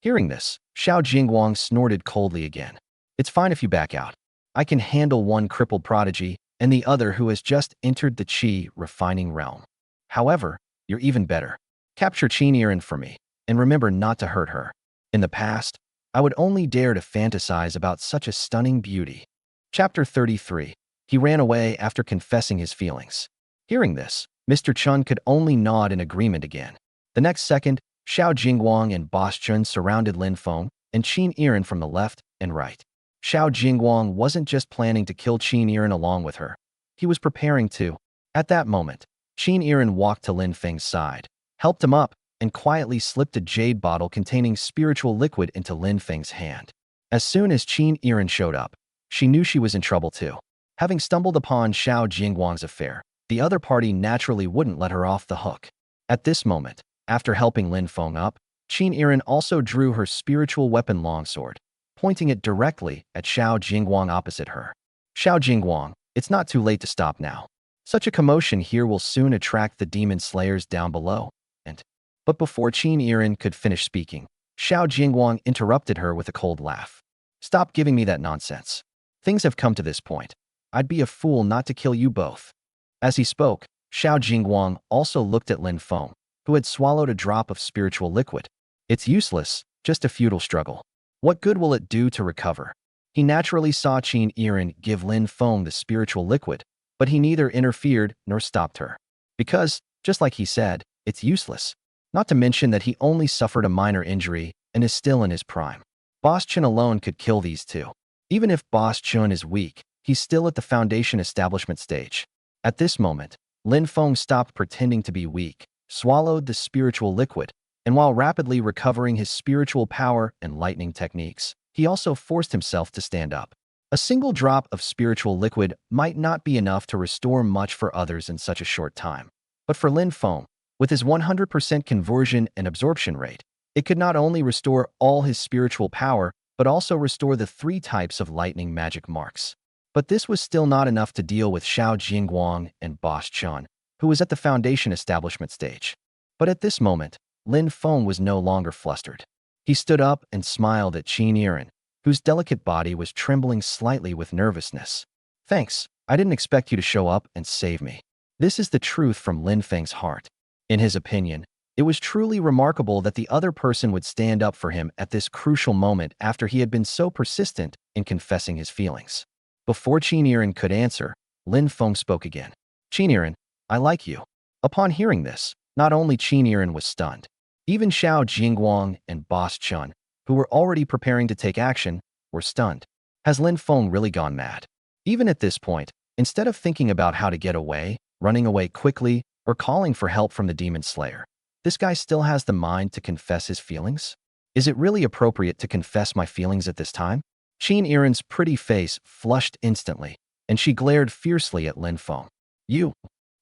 Hearing this, Xiao Jingguang snorted coldly again. "It's fine if you back out. I can handle one crippled prodigy and the other who has just entered the qi refining realm. However, you're even better. Capture Yiren for me, and remember not to hurt her. In the past, I would only dare to fantasize about such a stunning beauty." Chapter 33. He ran away after confessing his feelings. Hearing this, Mr. Chun could only nod in agreement again. The next second, Xiao Jingguang and Boss Chun surrounded Lin Feng and Yiren from the left and right. Xiao Jingguang wasn't just planning to kill Yiren along with her. He was preparing to. At that moment, Yiren walked to Lin Feng's side, helped him up, and quietly slipped a jade bottle containing spiritual liquid into Lin Feng's hand. As soon as Yiren showed up, she knew she was in trouble too. Having stumbled upon Xiao Jingguang's affair, the other party naturally wouldn't let her off the hook. At this moment, after helping Lin Feng up, Yiren also drew her spiritual weapon longsword, pointing it directly at Xiao Jingguang opposite her. "Xiao Jingguang, it's not too late to stop now. Such a commotion here will soon attract the demon slayers down below, and But before Qin Yiren could finish speaking, Xiao Jingguang interrupted her with a cold laugh. Stop giving me that nonsense. Things have come to this point. I'd be a fool not to kill you both. As he spoke, Xiao Jingguang also looked at Lin Feng, who had swallowed a drop of spiritual liquid. It's useless, just a futile struggle. What good will it do to recover? He naturally saw Qin Yiren give Lin Feng the spiritual liquid, but he neither interfered nor stopped her. Because, just like he said, it's useless. Not to mention that he only suffered a minor injury and is still in his prime. Boss Chen alone could kill these two. Even if Boss Chen is weak, he's still at the foundation establishment stage. At this moment, Lin Feng stopped pretending to be weak, swallowed the spiritual liquid, and while rapidly recovering his spiritual power and lightning techniques, he also forced himself to stand up. A single drop of spiritual liquid might not be enough to restore much for others in such a short time. But for Lin Feng, with his 100% conversion and absorption rate, it could not only restore all his spiritual power, but also restore the 3 types of lightning magic marks. But this was still not enough to deal with Xiao Jingguang and Boss Chen, who was at the foundation establishment stage. But at this moment, Lin Feng was no longer flustered. He stood up and smiled at Qin Yiren, whose delicate body was trembling slightly with nervousness. Thanks, I didn't expect you to show up and save me. This is the truth from Lin Feng's heart. In his opinion, it was truly remarkable that the other person would stand up for him at this crucial moment after he had been so persistent in confessing his feelings. Before Qin Yiren could answer, Lin Feng spoke again. Qin Yiren, I like you. Upon hearing this, not only Qin Yiren was stunned. Even Xiao Jingguang and Boss Chen, who were already preparing to take action, were stunned. Has Lin Feng really gone mad? Even at this point, instead of thinking about how to get away, running away quickly, or calling for help from the Demon Slayer, this guy still has the mind to confess his feelings? Is it really appropriate to confess my feelings at this time? Qin Yiren's pretty face flushed instantly, and she glared fiercely at Lin Feng. You.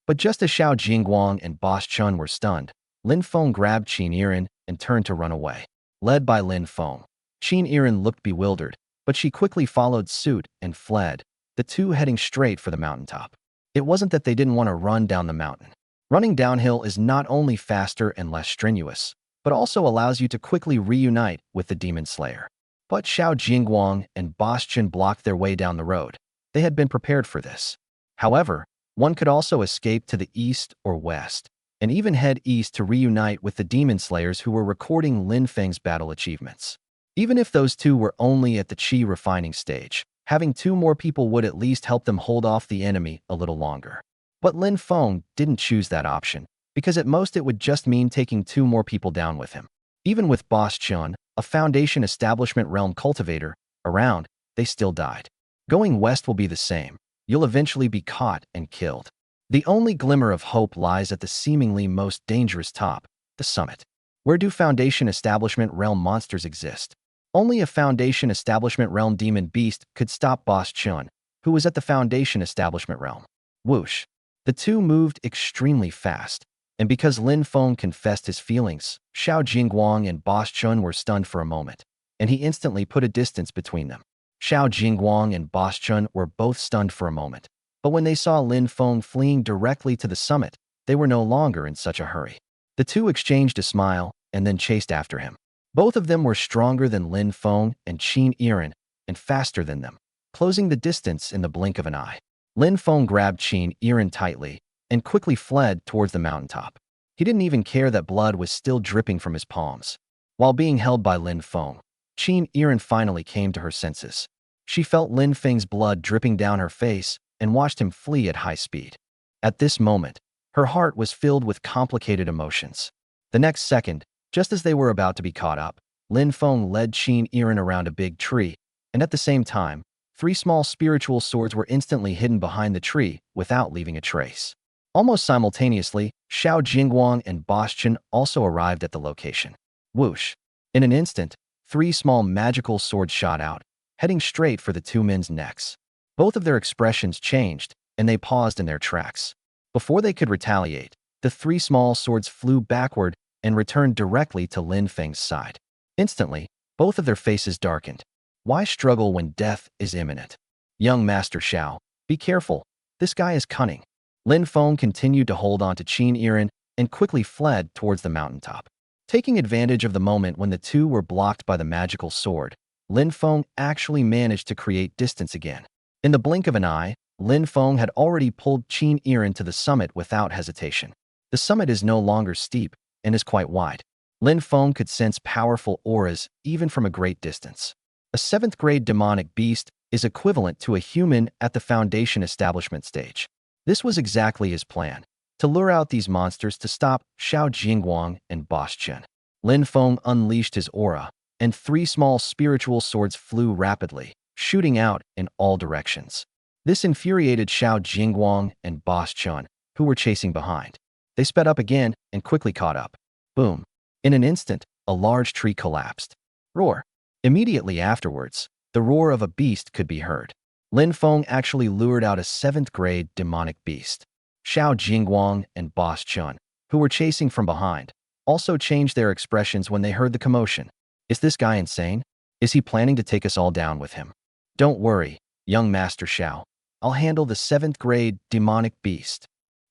But just as Xiao Jingguang and Boss Chen were stunned, Lin Feng grabbed Qin Yiren and turned to run away. Led by Lin Feng, Qin Yiren looked bewildered, but she quickly followed suit and fled, the two heading straight for the mountaintop. It wasn't that they didn't want to run down the mountain. Running downhill is not only faster and less strenuous, but also allows you to quickly reunite with the Demon Slayer. But Xiao Jingguang and Boss Chen blocked their way down the road. They had been prepared for this. However, one could also escape to the east or west, and even head east to reunite with the Demon Slayers who were recording Lin Feng's battle achievements. Even if those two were only at the Qi refining stage, having 2 more people would at least help them hold off the enemy a little longer. But Lin Feng didn't choose that option, because at most it would just mean taking 2 more people down with him. Even with Boss Chen, a Foundation Establishment Realm cultivator, around, they still died. Going west will be the same. You'll eventually be caught and killed. The only glimmer of hope lies at the seemingly most dangerous top, the summit. Where do Foundation Establishment Realm monsters exist? Only a Foundation Establishment Realm demon beast could stop Boss Chen, who was at the Foundation Establishment Realm. Whoosh. The two moved extremely fast, and because Lin Feng confessed his feelings, Xiao Jingguang and Boss Chen were stunned for a moment, and he instantly put a distance between them. Xiao Jingguang and Boss Chen were both stunned for a moment, but when they saw Lin Feng fleeing directly to the summit, they were no longer in such a hurry. The two exchanged a smile and then chased after him. Both of them were stronger than Lin Feng and Qin Yiren, and faster than them, closing the distance in the blink of an eye. Lin Feng grabbed Qin Yiren tightly and quickly fled towards the mountaintop. He didn't even care that blood was still dripping from his palms. While being held by Lin Feng, Qin Yiren finally came to her senses. She felt Lin Feng's blood dripping down her face and watched him flee at high speed. At this moment, her heart was filled with complicated emotions. The next second, just as they were about to be caught up, Lin Feng led Qin Yiren around a big tree, and at the same time, 3 small spiritual swords were instantly hidden behind the tree without leaving a trace. Almost simultaneously, Xiao Jingguang and Boss Chen also arrived at the location. Whoosh! In an instant, 3 small magical swords shot out, heading straight for the 2 men's necks. Both of their expressions changed, and they paused in their tracks. Before they could retaliate, the 3 small swords flew backward and returned directly to Lin Feng's side. Instantly, both of their faces darkened. Why struggle when death is imminent? Young Master Xiao, be careful. This guy is cunning. Lin Feng continued to hold on to Qin Yiren and quickly fled towards the mountaintop. Taking advantage of the moment when the two were blocked by the magical sword, Lin Feng actually managed to create distance again. In the blink of an eye, Lin Feng had already pulled Qin Yiren to the summit without hesitation. The summit is no longer steep and is quite wide. Lin Feng could sense powerful auras even from a great distance. A 7th-grade demonic beast is equivalent to a human at the Foundation establishment stage. This was exactly his plan, to lure out these monsters to stop Xiao Jingguang and Boss Chen. Lin Feng unleashed his aura, and 3 small spiritual swords flew rapidly, shooting out in all directions. This infuriated Xiao Jingguang and Boss Chen, who were chasing behind. They sped up again and quickly caught up. Boom! In an instant, a large tree collapsed. Roar! Immediately afterwards, the roar of a beast could be heard. Lin Feng actually lured out a 7th-grade demonic beast. Xiao Jingguang and Boss Chen, who were chasing from behind, also changed their expressions when they heard the commotion. Is this guy insane? Is he planning to take us all down with him? Don't worry, young Master Xiao. I'll handle the 7th-grade demonic beast.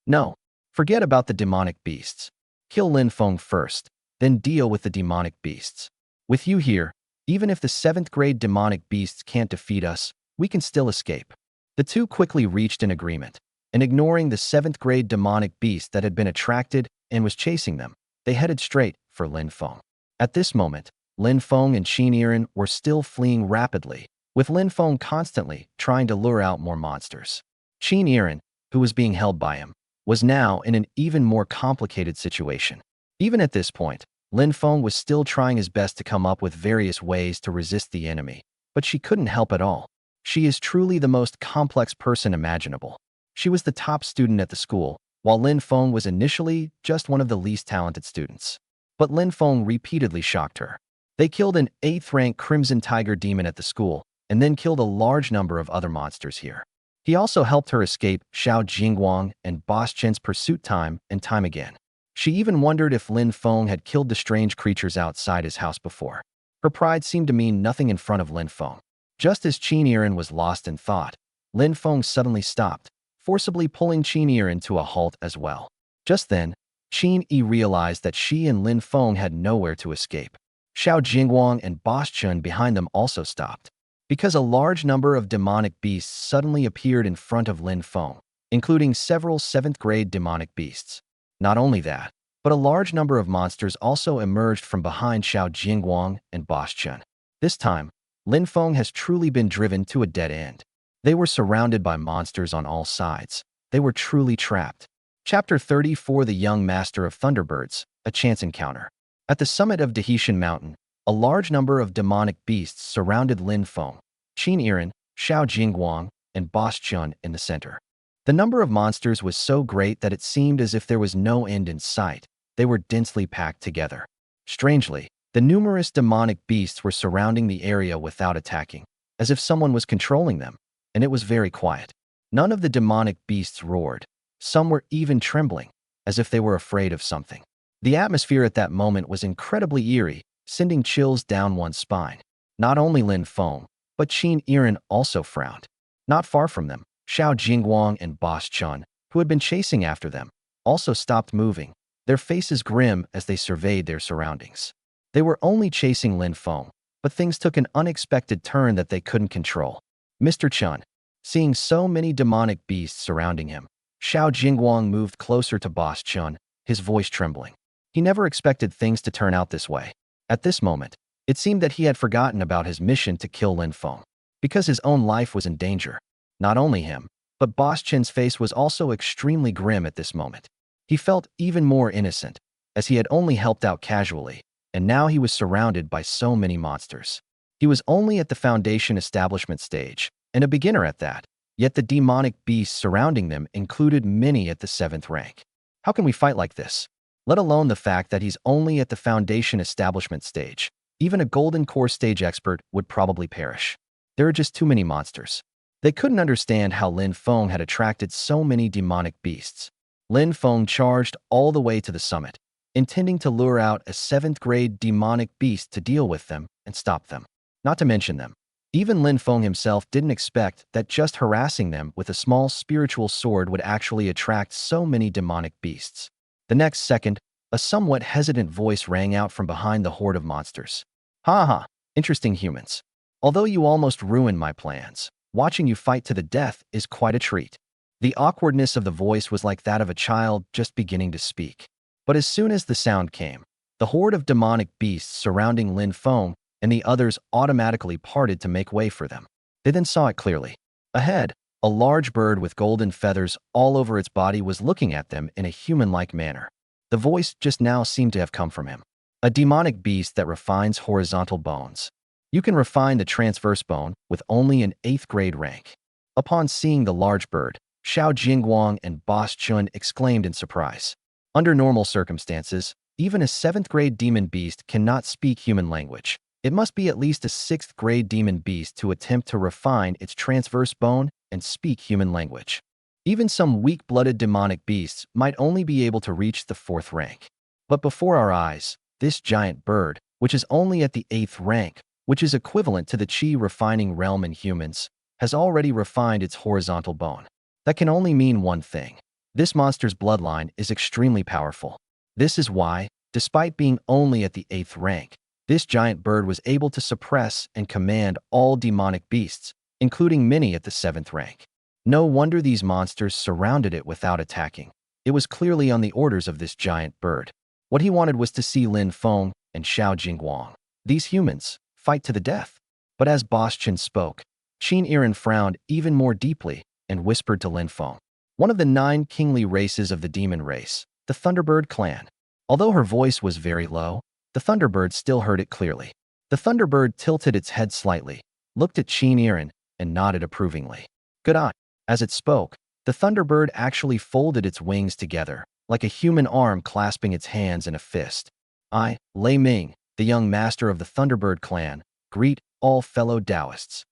No, forget about the demonic beasts. Kill Lin Feng first, then deal with the demonic beasts. With you here, even if the 7th-grade demonic beasts can't defeat us, we can still escape. The two quickly reached an agreement, and ignoring the 7th-grade demonic beast that had been attracted and was chasing them, they headed straight for Lin Feng. At this moment, Lin Feng and Qin Yiren were still fleeing rapidly, with Lin Feng constantly trying to lure out more monsters. Qin Yiren, who was being held by him, was now in an even more complicated situation. Even at this point, Lin Feng was still trying his best to come up with various ways to resist the enemy, but she couldn't help at all. She is truly the most complex person imaginable. She was the top student at the school, while Lin Feng was initially just one of the least talented students. But Lin Feng repeatedly shocked her. They killed an 8th-rank Crimson Tiger demon at the school, and then killed a large number of other monsters here. He also helped her escape Xiao Jingguang and Boss Chen's pursuit time and time again. She even wondered if Lin Feng had killed the strange creatures outside his house before. Her pride seemed to mean nothing in front of Lin Feng. Just as Qin Yiren was lost in thought, Lin Feng suddenly stopped, forcibly pulling Qin Yiren to a halt as well. Just then, Qin Yi realized that she and Lin Feng had nowhere to escape. Xiao Jingguang and Boss Chen behind them also stopped, because a large number of demonic beasts suddenly appeared in front of Lin Feng, including several 7th-grade demonic beasts. Not only that, but a large number of monsters also emerged from behind Xiao Jingguang and Boss Chen. This time, Lin Feng has truly been driven to a dead end. They were surrounded by monsters on all sides. They were truly trapped. Chapter 34: The Young Master of Thunderbirds, A Chance Encounter. At the summit of Dahetian Mountain, a large number of demonic beasts surrounded Lin Feng, Qin Yiren, Xiao Jingguang, and Boss Chen in the center. The number of monsters was so great that it seemed as if there was no end in sight. They were densely packed together. Strangely, the numerous demonic beasts were surrounding the area without attacking, as if someone was controlling them, and it was very quiet. None of the demonic beasts roared. Some were even trembling, as if they were afraid of something. The atmosphere at that moment was incredibly eerie, sending chills down one's spine. Not only Lin Feng, but Qin Yiren also frowned. Not far from them, Xiao Jingguang and Boss Chen, who had been chasing after them, also stopped moving, their faces grim as they surveyed their surroundings. They were only chasing Lin Feng, but things took an unexpected turn that they couldn't control. Mr. Chen, seeing so many demonic beasts surrounding him, Xiao Jingguang moved closer to Boss Chen, his voice trembling. He never expected things to turn out this way. At this moment, it seemed that he had forgotten about his mission to kill Lin Feng, because his own life was in danger. Not only him, but Boss Chen's face was also extremely grim at this moment. He felt even more innocent, as he had only helped out casually, and now he was surrounded by so many monsters. He was only at the Foundation establishment stage, and a beginner at that, yet the demonic beasts surrounding them included many at the 7th rank. How can we fight like this? Let alone the fact that he's only at the Foundation establishment stage. Even a Golden Core stage expert would probably perish. There are just too many monsters. They couldn't understand how Lin Feng had attracted so many demonic beasts. Lin Feng charged all the way to the summit, intending to lure out a 7th-grade demonic beast to deal with them and stop them. Not to mention them. Even Lin Feng himself didn't expect that just harassing them with a small spiritual sword would actually attract so many demonic beasts. The next second, A somewhat hesitant voice rang out from behind the horde of monsters. Ha ha, interesting humans. Although you almost ruined my plans, watching you fight to the death is quite a treat. The awkwardness of the voice was like that of a child just beginning to speak. But as soon as the sound came, the horde of demonic beasts surrounding Lin Feng and the others automatically parted to make way for them. They then saw it clearly. Ahead, a large bird with golden feathers all over its body was looking at them in a human-like manner. The voice just now seemed to have come from him. A demonic beast that refines horizontal bones. You can refine the transverse bone with only an 8th grade rank. Upon seeing the large bird, Xiao Jingguang and Boss Chun exclaimed in surprise. Under normal circumstances, even a 7th grade demon beast cannot speak human language. It must be at least a 6th grade demon beast to attempt to refine its transverse bone and speak human language. Even some weak-blooded demonic beasts might only be able to reach the 4th rank. But before our eyes, this giant bird, which is only at the 8th rank, which is equivalent to the Qi refining realm in humans, has already refined its horizontal bone. That can only mean one thing. This monster's bloodline is extremely powerful. This is why, despite being only at the 8th rank, this giant bird was able to suppress and command all demonic beasts, including many at the 7th rank. No wonder these monsters surrounded it without attacking. It was clearly on the orders of this giant bird. What he wanted was to see Lin Feng and Xiao Jingguang, these humans, fight to the death. But as Boss Chen spoke, Qin Yiren frowned even more deeply and whispered to Lin Feng, one of the 9 kingly races of the demon race, the Thunderbird clan. Although her voice was very low, the Thunderbird still heard it clearly. The Thunderbird tilted its head slightly, looked at Qin Yiren, and nodded approvingly. Good eye. As it spoke, the Thunderbird actually folded its wings together, like a human arm clasping its hands in a fist. I, Lei Ming, the young master of the Thunderbird clan, greet all fellow Taoists.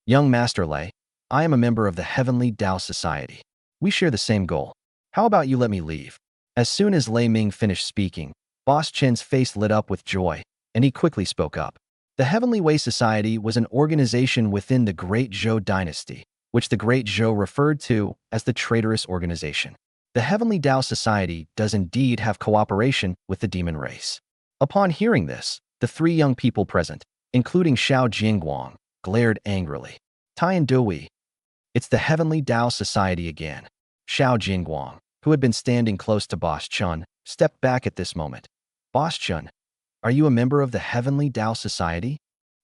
Young Master Lei, I am a member of the Heavenly Tao Society. We share the same goal. How about you let me leave? As soon as Lei Ming finished speaking, Boss Chen's face lit up with joy, and he quickly spoke up. The Heavenly Way Society was an organization within the Great Zhou dynasty, which the Great Zhou referred to as the traitorous organization. The Heavenly Tao Society does indeed have cooperation with the demon race. Upon hearing this, the 3 young people present, including Xiao Jingguang, glared angrily. Tian Dui. It's the Heavenly Tao Society again. Xiao Jingguang, who had been standing close to Boss Chun, stepped back at this moment. Boss Chun, are you a member of the Heavenly Tao Society?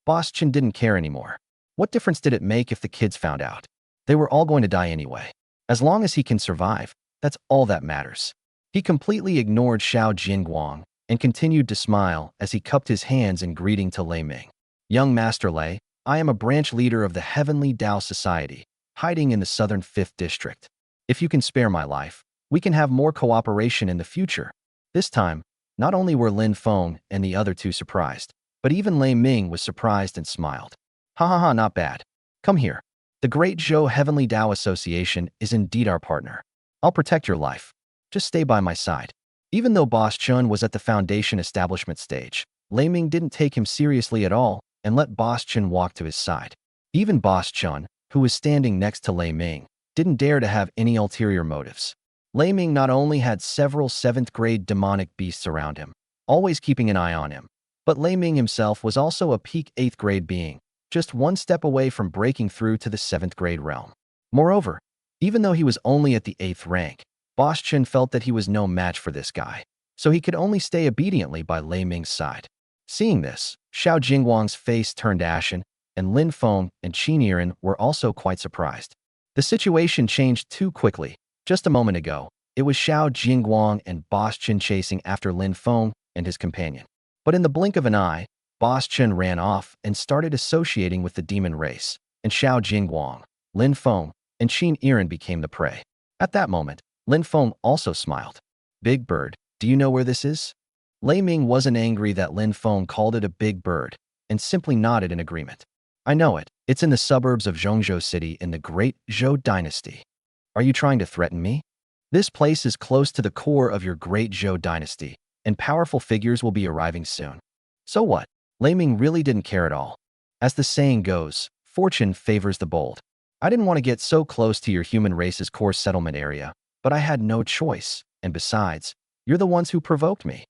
Boss Chun didn't care anymore. What difference did it make if the kids found out? They were all going to die anyway. As long as he can survive, that's all that matters. He completely ignored Xiao Jingguang and continued to smile as he cupped his hands in greeting to Lei Ming. Young Master Lei, I am a branch leader of the Heavenly Tao Society, hiding in the southern 5th district. If you can spare my life, we can have more cooperation in the future. This time, not only were Lin Feng and the other 2 surprised, but even Lei Ming was surprised and smiled. Ha ha ha, not bad. Come here. The Great Zhou Heavenly Tao Association is indeed our partner. I'll protect your life. Just stay by my side. Even though Boss Chun was at the foundation establishment stage, Lei Ming didn't take him seriously at all and let Boss Chun walk to his side. Even Boss Chun, who was standing next to Lei Ming, didn't dare to have any ulterior motives. Lei Ming not only had several 7th grade demonic beasts around him, always keeping an eye on him, but Lei Ming himself was also a peak 8th grade being, just 1 step away from breaking through to the 7th grade realm. Moreover, even though he was only at the 8th rank, Boss Chun felt that he was no match for this guy, so he could only stay obediently by Lei Ming's side. Seeing this, Xiao Jingguang's face turned ashen, and Lin Feng and Qin Yiren were also quite surprised. The situation changed too quickly. Just a moment ago, it was Xiao Jingguang and Boss Chun chasing after Lin Feng and his companion. But in the blink of an eye, Boss Chun ran off and started associating with the demon race, and Xiao Jingguang, Lin Feng, and Qin Yiren became the prey. At that moment, Lin Feng also smiled. Big bird, do you know where this is? Lei Ming wasn't angry that Lin Feng called it a big bird, and simply nodded in agreement. I know it. It's in the suburbs of Zhongzhou City in the Great Zhou dynasty. Are you trying to threaten me? This place is close to the core of your Great Zhou dynasty, and powerful figures will be arriving soon. So what? Lei Ming really didn't care at all. As the saying goes, fortune favors the bold. I didn't want to get so close to your human race's core settlement area, but I had no choice, and besides, you're the ones who provoked me.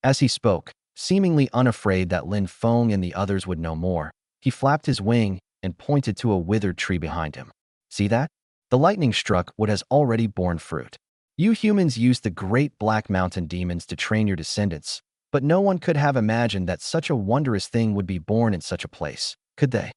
As he spoke, seemingly unafraid that Lin Feng and the others would know more, he flapped his wing and pointed to a withered tree behind him. See that? The lightning struck what has already borne fruit. You humans used the great black mountain demons to train your descendants, but no one could have imagined that such a wondrous thing would be born in such a place, could they?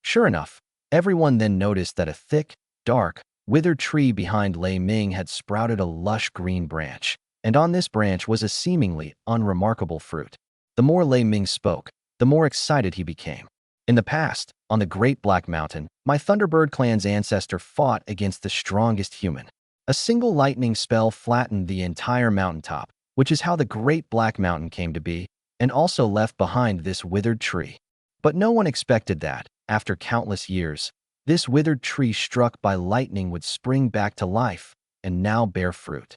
Sure enough, everyone then noticed that a thick, dark, withered tree behind Lei Ming had sprouted a lush green branch, and on this branch was a seemingly unremarkable fruit. The more Lei Ming spoke, the more excited he became. In the past, on the Great Black Mountain, my Thunderbird clan's ancestor fought against the strongest human. A single lightning spell flattened the entire mountaintop, which is how the Great Black Mountain came to be, and also left behind this withered tree. But no one expected that, after countless years, this withered tree struck by lightning would spring back to life and now bear fruit.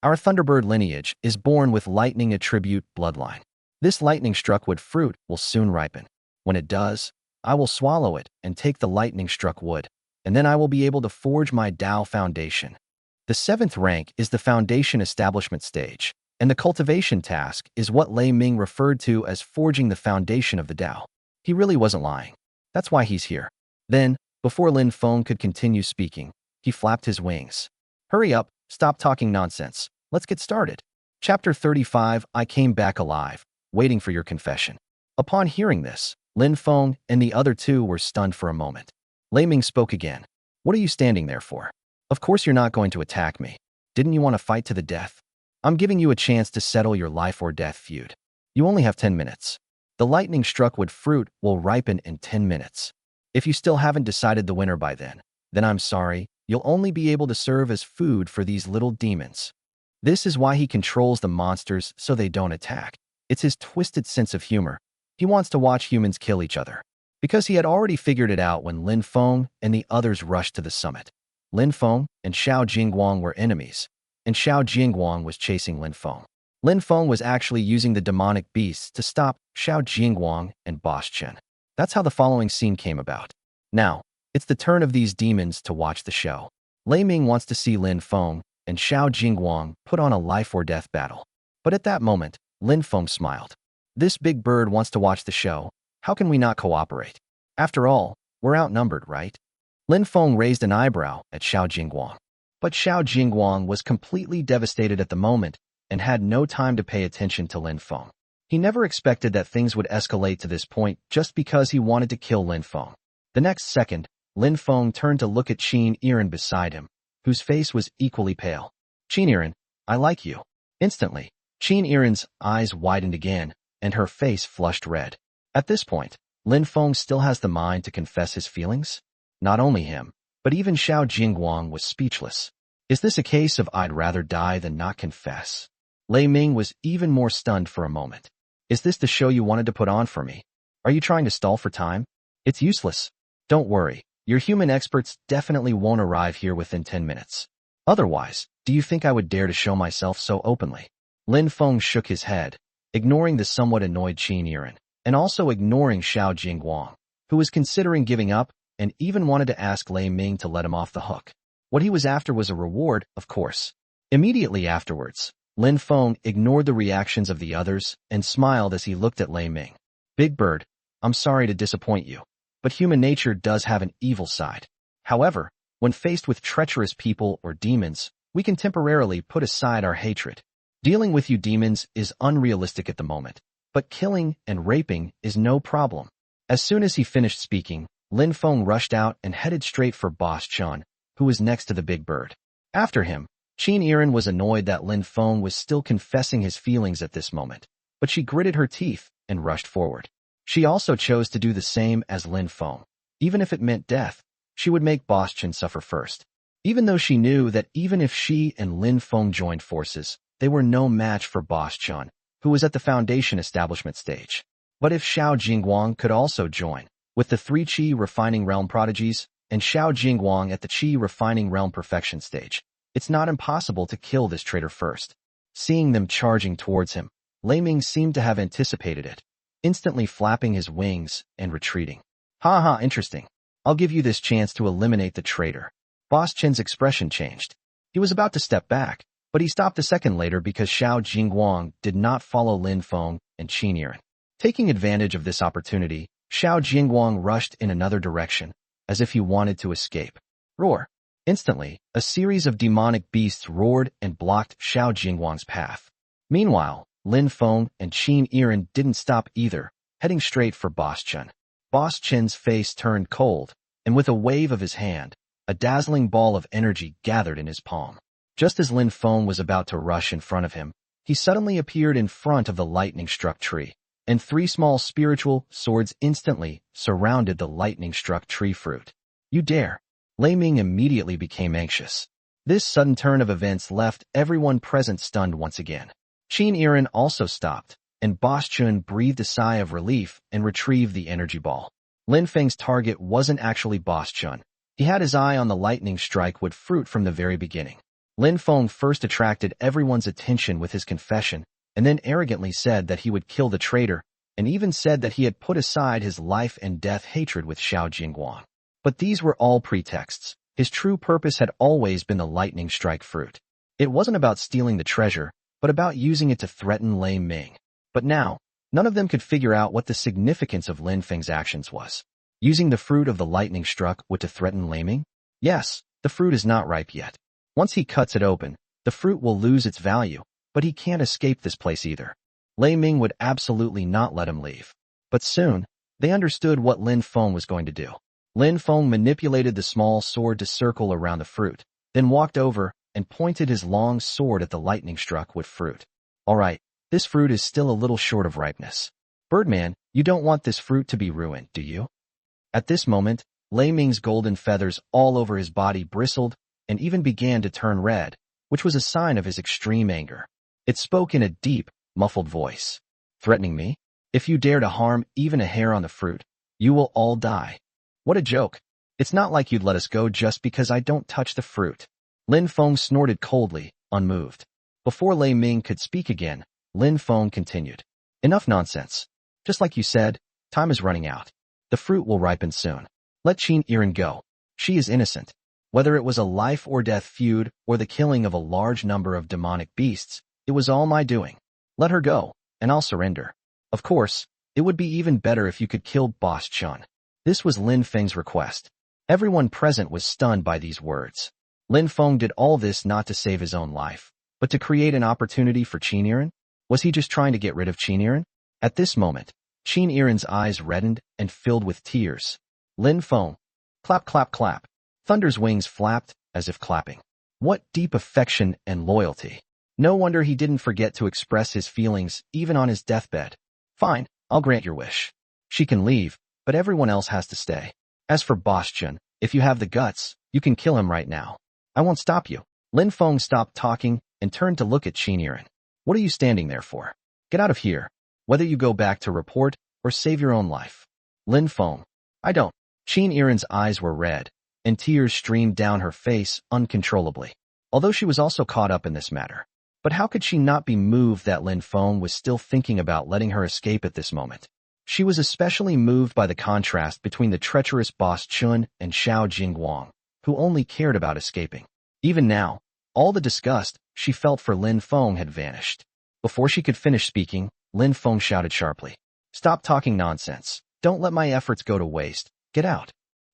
Our Thunderbird lineage is born with lightning attribute bloodline. This lightning-struck wood fruit will soon ripen. When it does, I will swallow it and take the lightning-struck wood, and then I will be able to forge my Dao foundation. The 7th rank is the foundation establishment stage, and the cultivation task is what Lei Ming referred to as forging the foundation of the Dao. He really wasn't lying. That's why he's here. Then, before Lin Feng could continue speaking, he flapped his wings. Hurry up, stop talking nonsense. Let's get started. Chapter 35, I Came Back Alive, Waiting for Your Confession. Upon hearing this, Lin Feng and the other two were stunned for a moment. Lei Ming spoke again. What are you standing there for? Of course you're not going to attack me. Didn't you want to fight to the death? I'm giving you a chance to settle your life or death feud. You only have 10 minutes. The lightning-struck wood fruit will ripen in 10 minutes. If you still haven't decided the winner by then I'm sorry, you'll only be able to serve as food for these little demons. This is why he controls the monsters so they don't attack. It's his twisted sense of humor. He wants to watch humans kill each other. Because he had already figured it out when Lin Feng and the others rushed to the summit. Lin Feng and Xiao Jingguang were enemies, and Xiao Jingguang was chasing Lin Feng. Lin Feng was actually using the demonic beasts to stop Xiao Jingguang and Boss Chen. That's how the following scene came about. Now, it's the turn of these demons to watch the show. Lei Ming wants to see Lin Feng and Xiao Jingguang put on a life-or-death battle. But at that moment, Lin Feng smiled. This big bird wants to watch the show. How can we not cooperate? After all, we're outnumbered, right? Lin Feng raised an eyebrow at Xiao Jingguang. But Xiao Jingguang was completely devastated at the moment and had no time to pay attention to Lin Feng. He never expected that things would escalate to this point just because he wanted to kill Lin Feng. The next second, Lin Feng turned to look at Qin Yiren beside him, whose face was equally pale. Qin Yiren, I like you. Instantly, Qin Yiren's eyes widened again, and her face flushed red. At this point, Lin Feng still has the mind to confess his feelings? Not only him, but even Xiao Jingguang was speechless. Is this a case of I'd rather die than not confess? Lei Ming was even more stunned for a moment. Is this the show you wanted to put on for me? Are you trying to stall for time? It's useless. Don't worry, your human experts definitely won't arrive here within 10 minutes. Otherwise, do you think I would dare to show myself so openly? Lin Feng shook his head, ignoring the somewhat annoyed Qin Yiren, and also ignoring Xiao Jingguang, who was considering giving up and even wanted to ask Lei Ming to let him off the hook. What he was after was a reward, of course. Immediately afterwards, Lin Feng ignored the reactions of the others and smiled as he looked at Lei Ming. Big Bird, I'm sorry to disappoint you, but human nature does have an evil side. However, when faced with treacherous people or demons, we can temporarily put aside our hatred. Dealing with you demons is unrealistic at the moment, but killing and raping is no problem. As soon as he finished speaking, Lin Feng rushed out and headed straight for Boss Chen, who was next to the big bird. After him, Qin Yiren was annoyed that Lin Feng was still confessing his feelings at this moment, but she gritted her teeth and rushed forward. She also chose to do the same as Lin Feng. Even if it meant death, she would make Boss Chen suffer first. Even though she knew that even if she and Lin Feng joined forces, they were no match for Boss Chen, who was at the foundation establishment stage. But if Xiao Jingguang could also join, with the 3 Qi refining realm prodigies, and Xiao Jingguang at the Qi refining realm perfection stage, it's not impossible to kill this traitor first. Seeing them charging towards him, Lei Ming seemed to have anticipated it, instantly flapping his wings and retreating. Ha ha, interesting. I'll give you this chance to eliminate the traitor. Boss Chen's expression changed. He was about to step back, But he stopped a second later because Xiao Jingguang did not follow Lin Feng and Qin Yiren. Taking advantage of this opportunity, Xiao Jingguang rushed in another direction, as if he wanted to escape. Roar! Instantly, a series of demonic beasts roared and blocked Xiao Jingguang's path. Meanwhile, Lin Feng and Qin Yiren didn't stop either, heading straight for Boss Chen. Boss Chen's face turned cold, and with a wave of his hand, a dazzling ball of energy gathered in his palm. Just as Lin Feng was about to rush in front of him, he suddenly appeared in front of the lightning-struck tree, and 3 small spiritual swords instantly surrounded the lightning-struck tree fruit. You dare! Lei Ming immediately became anxious. This sudden turn of events left everyone present stunned once again. Qin Yiren also stopped, and Boss Chun breathed a sigh of relief and retrieved the energy ball. Lin Feng's target wasn't actually Boss Chun. He had his eye on the lightning strike wood fruit from the very beginning. Lin Feng first attracted everyone's attention with his confession, and then arrogantly said that he would kill the traitor, and even said that he had put aside his life and death hatred with Xiao Jingguang. But these were all pretexts. His true purpose had always been the lightning strike fruit. It wasn't about stealing the treasure, but about using it to threaten Lei Ming. But now, none of them could figure out what the significance of Lin Feng's actions was. Using the fruit of the lightning struck wood to threaten Lei Ming? Yes, the fruit is not ripe yet. Once he cuts it open, the fruit will lose its value, but he can't escape this place either. Lei Ming would absolutely not let him leave. But soon, they understood what Lin Feng was going to do. Lin Feng manipulated the small sword to circle around the fruit, then walked over and pointed his long sword at the lightning-struck wood fruit. All right, this fruit is still a little short of ripeness. Birdman, you don't want this fruit to be ruined, do you? At this moment, Lei Ming's golden feathers all over his body bristled and even began to turn red, which was a sign of his extreme anger. It spoke in a deep, muffled voice. Threatening me? If you dare to harm even a hair on the fruit, you will all die. What a joke. It's not like you'd let us go just because I don't touch the fruit. Lin Feng snorted coldly, unmoved. Before Lei Ming could speak again, Lin Feng continued. Enough nonsense. Just like you said, time is running out. The fruit will ripen soon. Let Qin Yiren go. She is innocent. Whether it was a life or death feud or the killing of a large number of demonic beasts, it was all my doing. Let her go, and I'll surrender. Of course, it would be even better if you could kill Boss Chun. This was Lin Feng's request. Everyone present was stunned by these words. Lin Feng did all this not to save his own life, but to create an opportunity for Qin Yiren? Was he just trying to get rid of Qin Yiren? At this moment, Qin Yiren's eyes reddened and filled with tears. Lin Feng. Clap, clap, clap. Thunder's wings flapped, as if clapping. What deep affection and loyalty. No wonder he didn't forget to express his feelings, even on his deathbed. Fine, I'll grant your wish. She can leave, but everyone else has to stay. As for Boss Chun, if you have the guts, you can kill him right now. I won't stop you. Lin Feng stopped talking and turned to look at Qin Yiren. What are you standing there for? Get out of here. Whether you go back to report or save your own life. Lin Feng. I don't. Qin Yiren's eyes were red, and tears streamed down her face uncontrollably, although she was also caught up in this matter. But how could she not be moved that Lin Feng was still thinking about letting her escape at this moment? She was especially moved by the contrast between the treacherous Boss Chun and Xiao Jingguang, who only cared about escaping. Even now, all the disgust she felt for Lin Feng had vanished. Before she could finish speaking, Lin Feng shouted sharply. Stop talking nonsense. Don't let my efforts go to waste. Get out.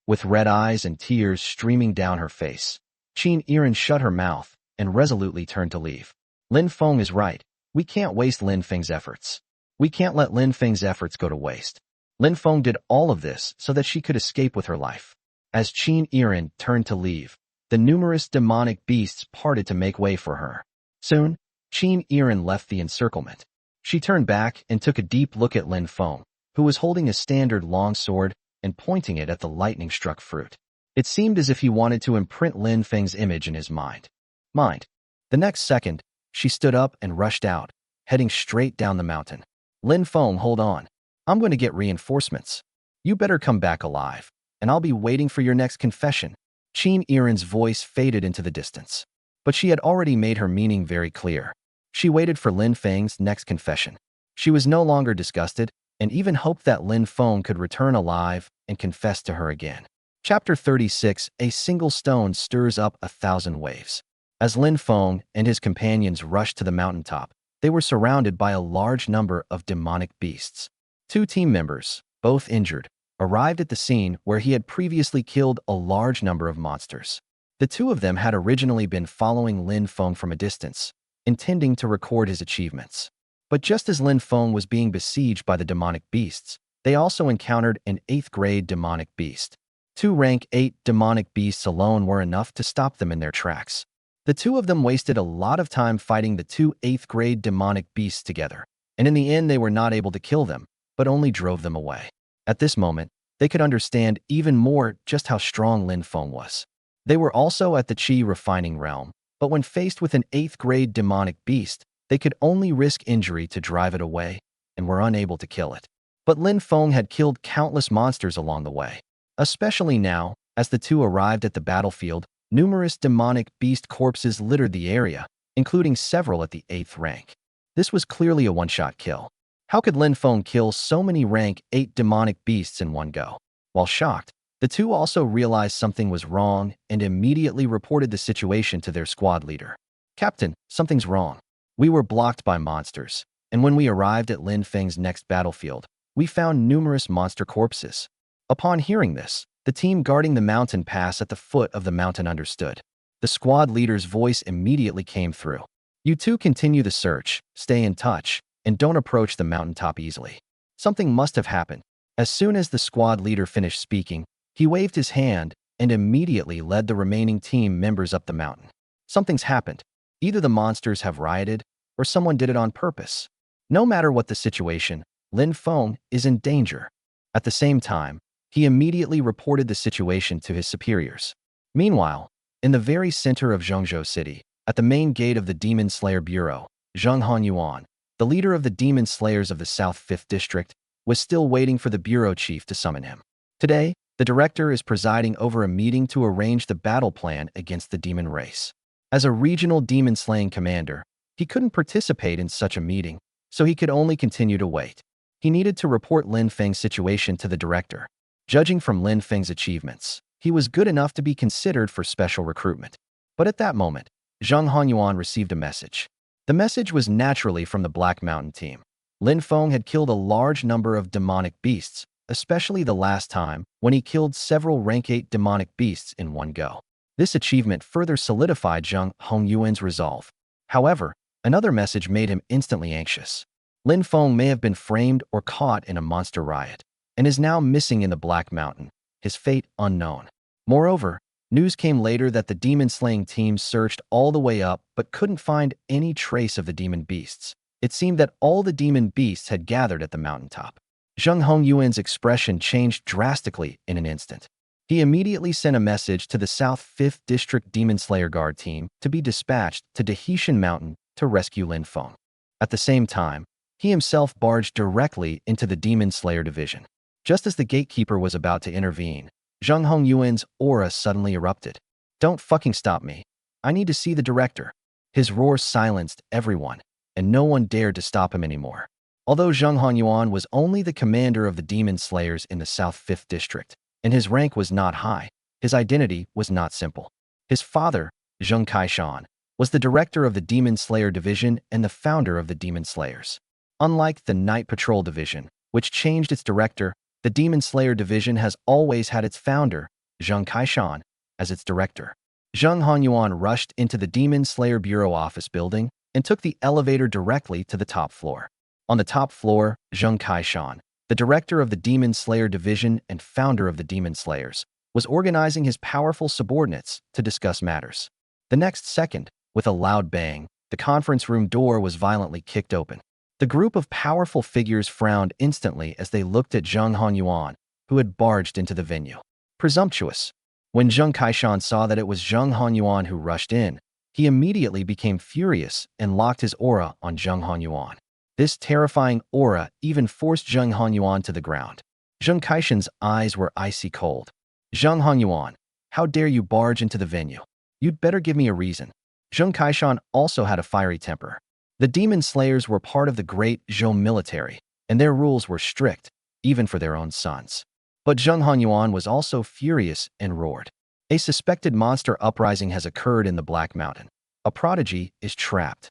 With red eyes and tears streaming down her face, Qin Yiren shut her mouth and resolutely turned to leave. Lin Feng is right. We can't waste Lin Feng's efforts. We can't let Lin Feng's efforts go to waste. Lin Feng did all of this so that she could escape with her life. As Qin Yiren turned to leave, the numerous demonic beasts parted to make way for her. Soon, Qin Yiren left the encirclement. She turned back and took a deep look at Lin Feng, who was holding a standard long sword and pointing it at the lightning-struck fruit. It seemed as if he wanted to imprint Lin Feng's image in his mind. The next second, she stood up and rushed out, heading straight down the mountain. Lin Feng, hold on. I'm going to get reinforcements. You better come back alive, and I'll be waiting for your next confession. Qin Yiren's voice faded into the distance. But she had already made her meaning very clear. She waited for Lin Feng's next confession. She was no longer disgusted, and even hoped that Lin Feng could return alive and confess to her again. Chapter 36. A single stone stirs up 1,000 waves. As Lin Feng and his companions rushed to the mountaintop, they were surrounded by a large number of demonic beasts. Two team members, both injured, arrived at the scene where he had previously killed a large number of monsters. The two of them had originally been following Lin Feng from a distance, intending to record his achievements. But just as Lin Feng was being besieged by the demonic beasts, they also encountered an 8th grade demonic beast. Two rank 8 demonic beasts alone were enough to stop them in their tracks. The two of them wasted a lot of time fighting the two 8th grade demonic beasts together, and in the end they were not able to kill them, but only drove them away. At this moment, they could understand even more just how strong Lin Feng was. They were also at the Qi refining realm, but when faced with an 8th grade demonic beast, they could only risk injury to drive it away, and were unable to kill it. But Lin Feng had killed countless monsters along the way. Especially now, as the two arrived at the battlefield, numerous demonic beast corpses littered the area, including several at the 8th rank. This was clearly a one-shot kill. How could Lin Feng kill so many rank 8 demonic beasts in one go? While shocked, the two also realized something was wrong and immediately reported the situation to their squad leader. "Captain, something's wrong. We were blocked by monsters, and when we arrived at Lin Feng's next battlefield, we found numerous monster corpses." Upon hearing this, the team guarding the mountain pass at the foot of the mountain understood. The squad leader's voice immediately came through. "You two continue the search, stay in touch, and don't approach the mountaintop easily." Something must have happened. As soon as the squad leader finished speaking, he waved his hand and immediately led the remaining team members up the mountain. Something's happened. Either the monsters have rioted, or someone did it on purpose. No matter what the situation, Lin Feng is in danger. At the same time, he immediately reported the situation to his superiors. Meanwhile, in the very center of Zhongzhou City, at the main gate of the Demon Slayer Bureau, Zhang Hanyuan, the leader of the Demon Slayers of the South 5th District, was still waiting for the bureau chief to summon him. Today, the director is presiding over a meeting to arrange the battle plan against the demon race. As a regional demon-slaying commander, he couldn't participate in such a meeting, so he could only continue to wait. He needed to report Lin Feng's situation to the director. Judging from Lin Feng's achievements, he was good enough to be considered for special recruitment. But at that moment, Zhang Hanyuan received a message. The message was naturally from the Black Mountain team. Lin Feng had killed a large number of demonic beasts, especially the last time when he killed several rank 8 demonic beasts in one go. This achievement further solidified Zhang Hongyuan's resolve. However, another message made him instantly anxious. Lin Feng may have been framed or caught in a monster riot, and is now missing in the Black Mountain, his fate unknown. Moreover, news came later that the demon-slaying team searched all the way up but couldn't find any trace of the demon beasts. It seemed that all the demon beasts had gathered at the mountaintop. Zhang Hongyuan's expression changed drastically in an instant. He immediately sent a message to the South 5th District Demon Slayer Guard team to be dispatched to Dahishan Mountain to rescue Lin Feng. At the same time, he himself barged directly into the Demon Slayer division. Just as the gatekeeper was about to intervene, Zhang Hongyuan's aura suddenly erupted. "Don't fucking stop me. I need to see the director." His roar silenced everyone, and no one dared to stop him anymore. Although Zhang Hanyuan was only the commander of the Demon Slayers in the South 5th District, and his rank was not high, his identity was not simple. His father, Zheng Kaishan, was the director of the Demon Slayer Division and the founder of the Demon Slayers. Unlike the Night Patrol Division, which changed its director, the Demon Slayer Division has always had its founder, Zheng Kaishan, as its director. Zhang Hanyuan rushed into the Demon Slayer Bureau office building and took the elevator directly to the top floor. On the top floor, Zheng Kaishan, the director of the Demon Slayer Division and founder of the Demon Slayers, was organizing his powerful subordinates to discuss matters. The next second, with a loud bang, the conference room door was violently kicked open. The group of powerful figures frowned instantly as they looked at Zhang Hanyuan, who had barged into the venue. Presumptuous. When Zheng Kaishan saw that it was Zhang Hanyuan who rushed in, he immediately became furious and locked his aura on Zheng Hanyuan. This terrifying aura even forced Zheng Hanyuan to the ground. Zheng Kaishan's eyes were icy cold. "Zheng Hanyuan, how dare you barge into the venue? You'd better give me a reason." Zheng Kaishan also had a fiery temper. The Demon Slayers were part of the great Zhou military, and their rules were strict, even for their own sons. But Zheng Hanyuan was also furious and roared. "A suspected monster uprising has occurred in the Black Mountain. A prodigy is trapped.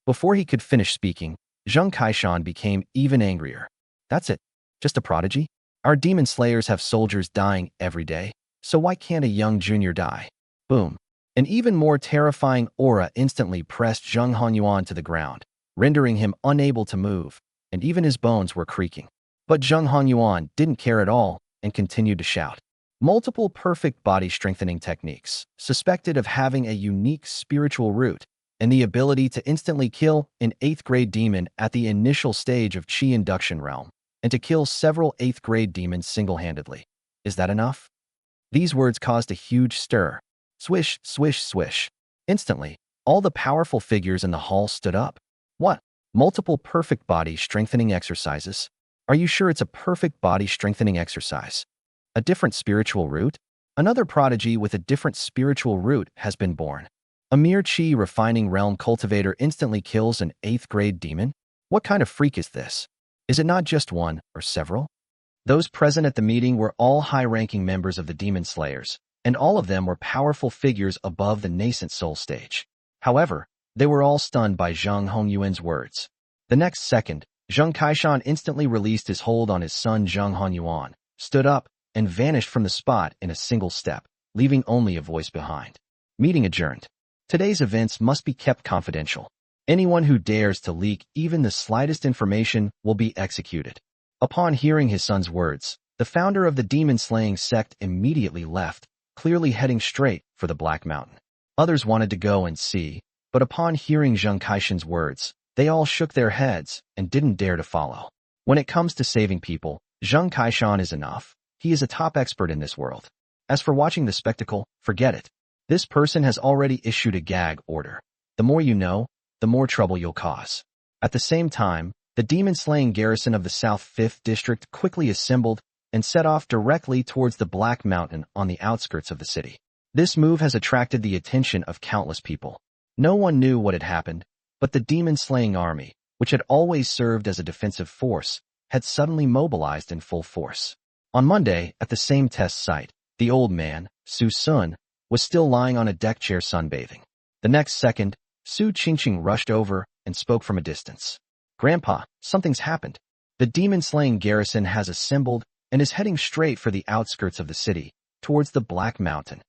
Before he could finish speaking, Zheng Kaishan became even angrier. That's it. Just a prodigy? Our demon slayers have soldiers dying every day, so why can't a young junior die? Boom. An even more terrifying aura instantly pressed Zheng Honyuan to the ground, rendering him unable to move, and even his bones were creaking. But Zheng Honyuan didn't care at all and continued to shout. Multiple perfect body strengthening techniques, suspected of having a unique spiritual root, and the ability to instantly kill an 8th grade demon at the initial stage of Qi induction realm, and to kill several 8th grade demons single-handedly. Is that enough? These words caused a huge stir. Swish, swish, swish. Instantly, all the powerful figures in the hall stood up. What? Multiple perfect body strengthening exercises? Are you sure it's a perfect body strengthening exercise? A different spiritual root? Another prodigy with a different spiritual root has been born. A mere Qi refining realm cultivator instantly kills an 8th grade demon? What kind of freak is this? Is it not just one or several? Those present at the meeting were all high-ranking members of the Demon Slayers, and all of them were powerful figures above the nascent soul stage. However, they were all stunned by Zheng Hongyuan's words. The next second, Zheng Kaishan instantly released his hold on his son Zheng Honyuan, stood up, and vanished from the spot in a single step, leaving only a voice behind. Meeting adjourned. Today's events must be kept confidential. Anyone who dares to leak even the slightest information will be executed. Upon hearing his son's words, the founder of the demon-slaying sect immediately left, clearly heading straight for the Black Mountain. Others wanted to go and see, but upon hearing Zheng Kaishan's words, they all shook their heads and didn't dare to follow. When it comes to saving people, Zheng Kaishan is enough. He is a top expert in this world. As for watching the spectacle, forget it. This person has already issued a gag order. The more you know, the more trouble you'll cause. At the same time, the demon-slaying garrison of the South 5th District quickly assembled and set off directly towards the Black Mountain on the outskirts of the city. This move has attracted the attention of countless people. No one knew what had happened, but the demon-slaying army, which had always served as a defensive force, had suddenly mobilized in full force. On Monday, at the same test site, the old man, Su Sun, was still lying on a deck chair sunbathing. The next second, Su Qingqing rushed over and spoke from a distance. Grandpa, something's happened. The demon-slaying garrison has assembled and is heading straight for the outskirts of the city, towards the Black Mountain.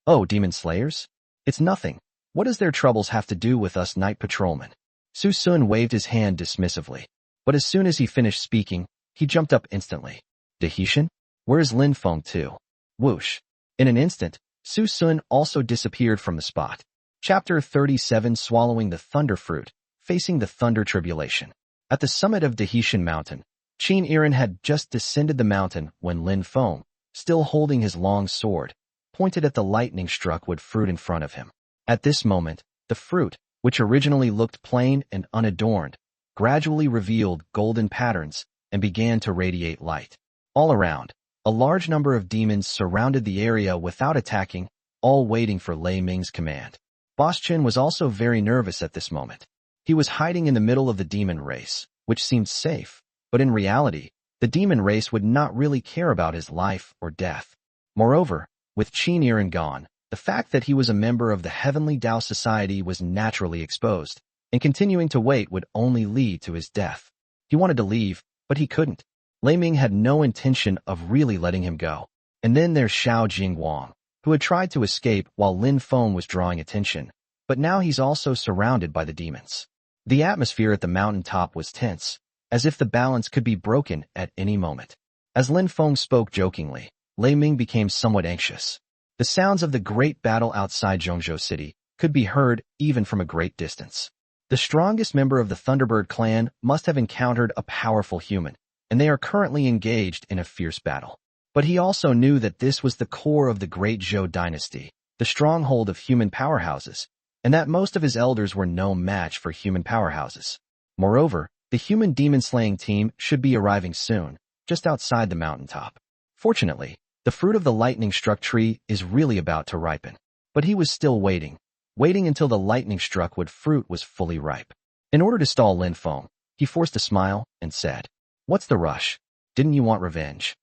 Oh, demon slayers? It's nothing. What does their troubles have to do with us night patrolmen? Su Sun waved his hand dismissively, but as soon as he finished speaking, he jumped up instantly. Dahetian? Where's Lin Feng too? Whoosh. In an instant, Su Sun also disappeared from the spot. Chapter 37 Swallowing the Thunder Fruit, Facing the Thunder Tribulation. At the summit of Dahetian Mountain, Yiren had just descended the mountain when Lin Feng, still holding his long sword, pointed at the lightning-struck wood fruit in front of him. At this moment, the fruit, which originally looked plain and unadorned, gradually revealed golden patterns and began to radiate light. All around, a large number of demons surrounded the area without attacking, all waiting for Lei Ming's command. Boss Chen was also very nervous at this moment. He was hiding in the middle of the demon race, which seemed safe, but in reality, the demon race would not really care about his life or death. Moreover, with Yiren gone, the fact that he was a member of the Heavenly Dao Society was naturally exposed, and continuing to wait would only lead to his death. He wanted to leave, but he couldn't. Lei Ming had no intention of really letting him go. And then there's Xiao Jingwang, who had tried to escape while Lin Feng was drawing attention, but now he's also surrounded by the demons. The atmosphere at the mountaintop was tense, as if the balance could be broken at any moment. As Lin Feng spoke jokingly, Lei Ming became somewhat anxious. The sounds of the great battle outside Zhongzhou city could be heard even from a great distance. The strongest member of the Thunderbird clan must have encountered a powerful human, and they are currently engaged in a fierce battle. But he also knew that this was the core of the great Zhou dynasty, the stronghold of human powerhouses, and that most of his elders were no match for human powerhouses. Moreover, the human demon-slaying team should be arriving soon, just outside the mountaintop. Fortunately, the fruit of the lightning-struck tree is really about to ripen. But he was still waiting until the lightning-struck wood fruit was fully ripe. In order to stall Lin Feng, he forced a smile and said, "What's the rush? Didn't you want revenge?"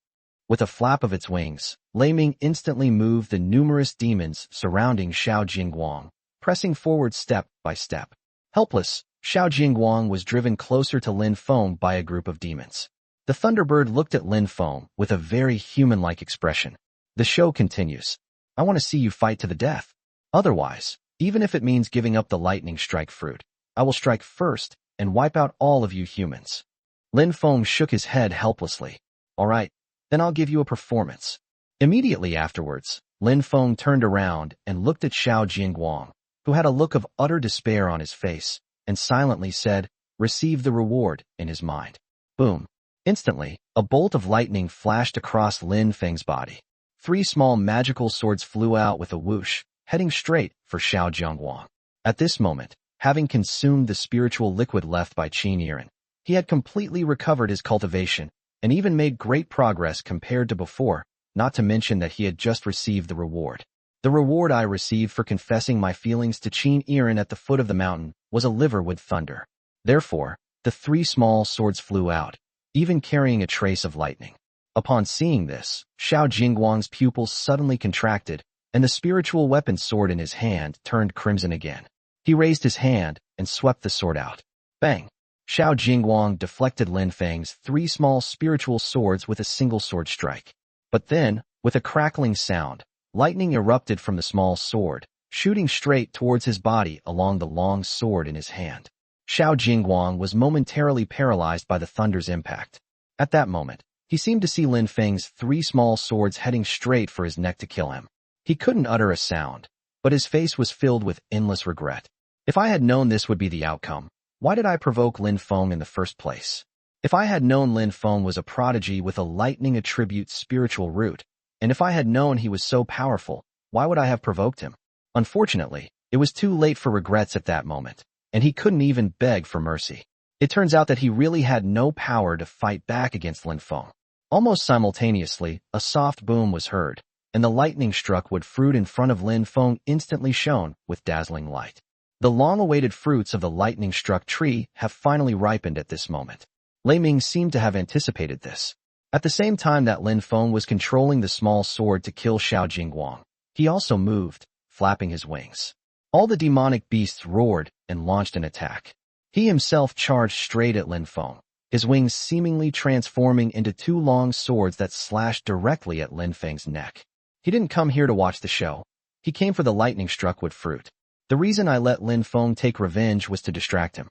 With a flap of its wings, Lei Ming instantly moved the numerous demons surrounding Xiao Jingguang, pressing forward step by step. Helpless, Xiao Jingguang was driven closer to Lin Feng by a group of demons. The Thunderbird looked at Lin Feng with a very human-like expression. The show continues. I want to see you fight to the death. Otherwise, even if it means giving up the lightning strike fruit, I will strike first and wipe out all of you humans. Lin Feng shook his head helplessly. All right, then I'll give you a performance. Immediately afterwards, Lin Feng turned around and looked at Xiao Jingguang, who had a look of utter despair on his face, and silently said, receive the reward, in his mind. Boom. Instantly, a bolt of lightning flashed across Lin Feng's body. 3 small magical swords flew out with a whoosh, heading straight for Xiao Jingguang. At this moment, having consumed the spiritual liquid left by Qin Yiren, he had completely recovered his cultivation, and even made great progress compared to before, not to mention that he had just received the reward. The reward I received for confessing my feelings to Qin Yiren at the foot of the mountain was a liver with thunder. Therefore, the 3 small swords flew out, even carrying a trace of lightning. Upon seeing this, Xiao Jingguang's pupils suddenly contracted, and the spiritual weapon sword in his hand turned crimson again. He raised his hand and swept the sword out. Bang! Xiao Jingguang deflected Lin Feng's 3 small spiritual swords with a single sword strike. But then, with a crackling sound, lightning erupted from the small sword, shooting straight towards his body along the long sword in his hand. Xiao Jingguang was momentarily paralyzed by the thunder's impact. At that moment, he seemed to see Lin Feng's 3 small swords heading straight for his neck to kill him. He couldn't utter a sound, but his face was filled with endless regret. If I had known this would be the outcome, why did I provoke Lin Feng in the first place? If I had known Lin Feng was a prodigy with a lightning attribute spiritual root, and if I had known he was so powerful, why would I have provoked him? Unfortunately, it was too late for regrets at that moment, and he couldn't even beg for mercy. It turns out that he really had no power to fight back against Lin Feng. Almost simultaneously, a soft boom was heard, and the lightning struck wood fruit in front of Lin Feng instantly shone with dazzling light. The long-awaited fruits of the lightning-struck tree have finally ripened at this moment. Lei Ming seemed to have anticipated this. At the same time that Lin Feng was controlling the small sword to kill Xiao Jingguang, he also moved, flapping his wings. All the demonic beasts roared and launched an attack. He himself charged straight at Lin Feng, his wings seemingly transforming into 2 long swords that slashed directly at Lin Feng's neck. He didn't come here to watch the show. He came for the lightning-struck wood fruit. The reason I let Lin Feng take revenge was to distract him.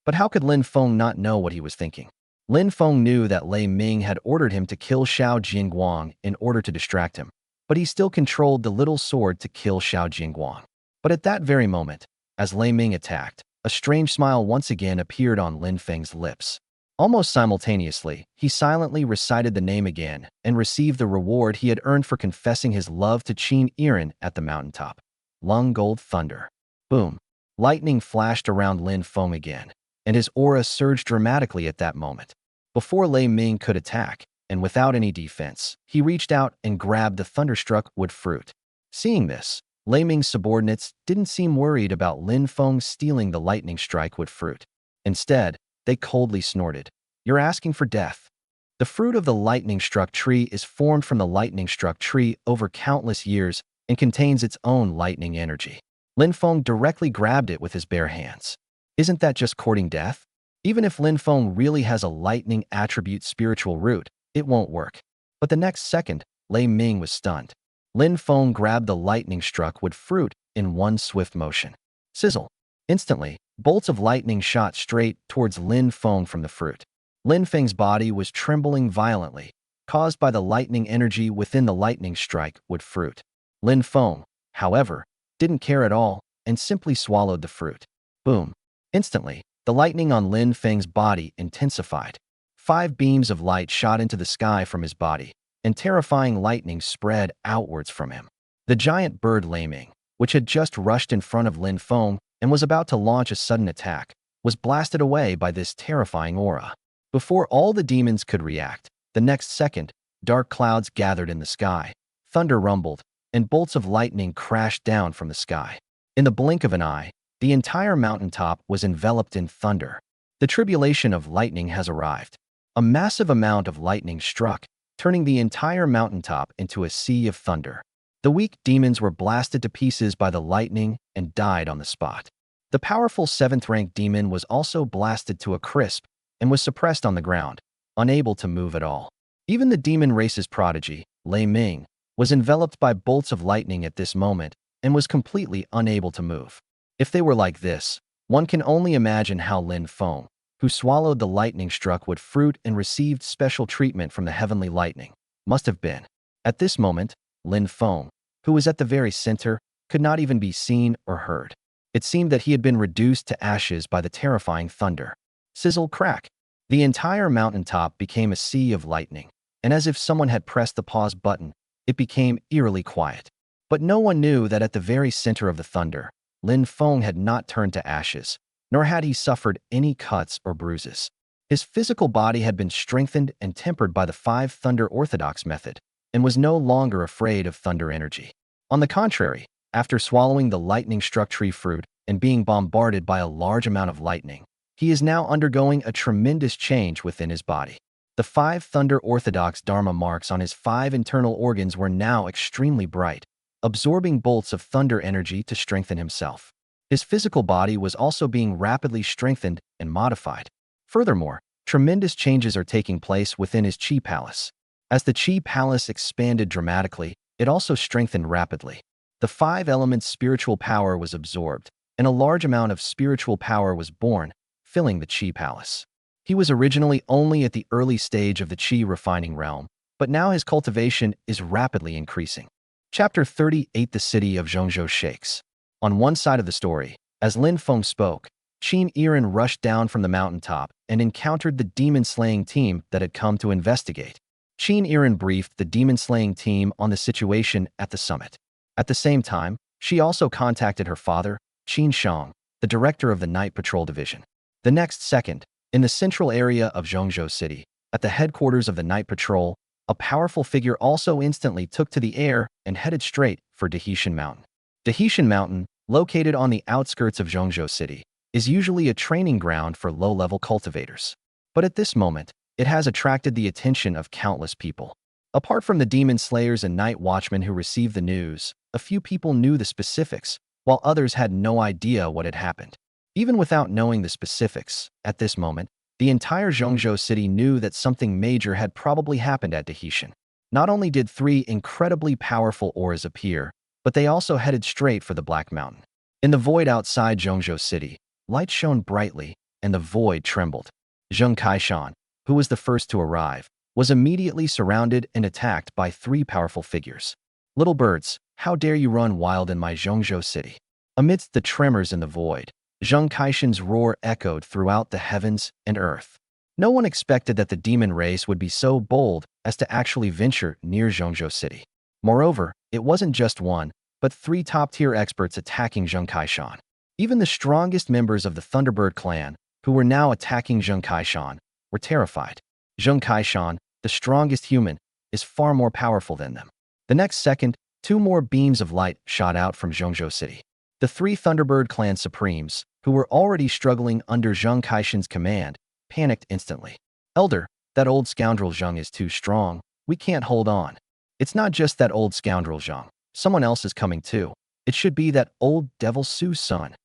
But how could Lin Feng not know what he was thinking? Lin Feng knew that Lei Ming had ordered him to kill Xiao Jingguang in order to distract him, but he still controlled the little sword to kill Xiao Jingguang. But at that very moment, as Lei Ming attacked, a strange smile once again appeared on Lin Feng's lips. Almost simultaneously, he silently recited the name again and received the reward he had earned for confessing his love to Qin Yiren at the mountaintop. Lung gold thunder. Boom. Lightning flashed around Lin Feng again, and his aura surged dramatically at that moment. Before Lei Ming could attack, and without any defense, he reached out and grabbed the thunderstruck wood fruit. Seeing this, Lei Ming's subordinates didn't seem worried about Lin Feng stealing the lightning strike wood fruit. Instead, they coldly snorted, "You're asking for death." The fruit of the lightning-struck tree is formed from the lightning-struck tree over countless years and contains its own lightning energy. Lin Feng directly grabbed it with his bare hands. Isn't that just courting death? Even if Lin Feng really has a lightning attribute spiritual root, it won't work. But the next second, Lei Ming was stunned. Lin Feng grabbed the lightning-struck wood fruit in one swift motion. Sizzle. Instantly, bolts of lightning shot straight towards Lin Feng from the fruit. Lin Feng's body was trembling violently, caused by the lightning energy within the lightning strike wood fruit. Lin Feng, however, didn't care at all and simply swallowed the fruit. Boom. Instantly, the lightning on Lin Feng's body intensified. 5 beams of light shot into the sky from his body, and terrifying lightning spread outwards from him. The giant bird Lei Ming, which had just rushed in front of Lin Feng and was about to launch a sudden attack, was blasted away by this terrifying aura. Before all the demons could react, the next second, dark clouds gathered in the sky, thunder rumbled, and bolts of lightning crashed down from the sky. In the blink of an eye, the entire mountaintop was enveloped in thunder. The tribulation of lightning has arrived. A massive amount of lightning struck, turning the entire mountaintop into a sea of thunder. The weak demons were blasted to pieces by the lightning and died on the spot. The powerful 7th-rank demon was also blasted to a crisp and was suppressed on the ground, unable to move at all. Even the demon race's prodigy, Lei Ming, was enveloped by bolts of lightning at this moment and was completely unable to move. If they were like this, one can only imagine how Lin Feng, who swallowed the lightning-struck wood fruit and received special treatment from the heavenly lightning, must have been. At this moment, Lin Feng, who was at the very center, could not even be seen or heard. It seemed that he had been reduced to ashes by the terrifying thunder. Sizzle crack. The entire mountaintop became a sea of lightning, and as if someone had pressed the pause button, it became eerily quiet. But no one knew that at the very center of the thunder, Lin Feng had not turned to ashes, nor had he suffered any cuts or bruises. His physical body had been strengthened and tempered by the 5 Thunder Orthodox method, and was no longer afraid of thunder energy. On the contrary, after swallowing the lightning-struck tree fruit and being bombarded by a large amount of lightning, he is now undergoing a tremendous change within his body. The 5 Thunder Orthodox Dharma marks on his 5 internal organs were now extremely bright, absorbing bolts of thunder energy to strengthen himself. His physical body was also being rapidly strengthened and modified. Furthermore, tremendous changes are taking place within his Qi Palace. As the Qi Palace expanded dramatically, it also strengthened rapidly. The 5 elements' spiritual power was absorbed, and a large amount of spiritual power was born, filling the Qi Palace. He was originally only at the early stage of the Qi refining realm, but now his cultivation is rapidly increasing. Chapter 38: The City of Zhongzhou Shakes. On one side of the story, as Lin Feng spoke, Qin Yiren rushed down from the mountaintop and encountered the demon-slaying team that had come to investigate. Qin Yiren briefed the demon-slaying team on the situation at the summit. At the same time, she also contacted her father, Qin Shang, the director of the Night Patrol Division. The next second, in the central area of Zhongzhou City, at the headquarters of the Night Patrol, a powerful figure also instantly took to the air and headed straight for Dazhou Mountain. Dazhou Mountain, located on the outskirts of Zhongzhou City, is usually a training ground for low-level cultivators. But at this moment, it has attracted the attention of countless people. Apart from the demon slayers and night watchmen who received the news, a few people knew the specifics, while others had no idea what had happened. Even without knowing the specifics, at this moment, the entire Zhongzhou city knew that something major had probably happened at Dazhou. Not only did 3 incredibly powerful auras appear, but they also headed straight for the Black Mountain. In the void outside Zhongzhou city, light shone brightly, and the void trembled. Zheng Kaishan, who was the first to arrive, was immediately surrounded and attacked by 3 powerful figures. "Little birds, how dare you run wild in my Zhongzhou city?" Amidst the tremors in the void, Zheng Kaishan's roar echoed throughout the heavens and earth. No one expected that the demon race would be so bold as to actually venture near Zhongzhou city. Moreover, it wasn't just 1, but 3 top-tier experts attacking Zheng Kaishan. Even the strongest members of the Thunderbird clan, who were now attacking Zheng Kaishan, were terrified. Zheng Kaishan, the strongest human, is far more powerful than them. The next second, 2 more beams of light shot out from Zhongzhou city. The 3 Thunderbird clan supremes, who were already struggling under Zheng Kaishan's command, panicked instantly. "Elder, that old scoundrel Zheng is too strong. We can't hold on." "It's not just that old scoundrel Zheng. Someone else is coming too. It should be that old devil Su's son.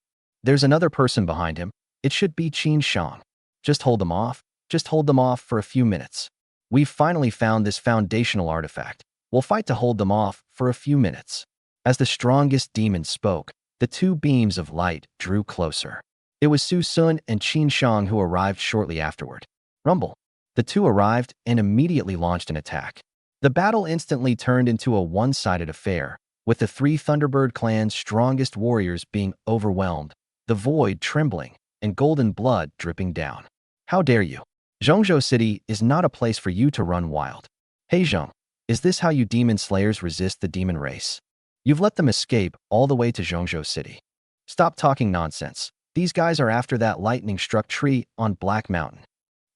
There's another person behind him. It should be Qin Shang. Just hold them off. Just hold them off for a few minutes. We've finally found this foundational artifact. We'll fight to hold them off for a few minutes." As the strongest demon spoke, the 2 beams of light drew closer. It was Su Sun and Qin Shang who arrived shortly afterward. Rumble. The 2 arrived and immediately launched an attack. The battle instantly turned into a one-sided affair, with the 3 Thunderbird clan's strongest warriors being overwhelmed, the void trembling, and golden blood dripping down. "How dare you? Zhongzhou city is not a place for you to run wild. Hey Zheng, is this how you demon slayers resist the demon race? You've let them escape all the way to Zhongzhou city. Stop talking nonsense. These guys are after that lightning-struck tree on Black Mountain."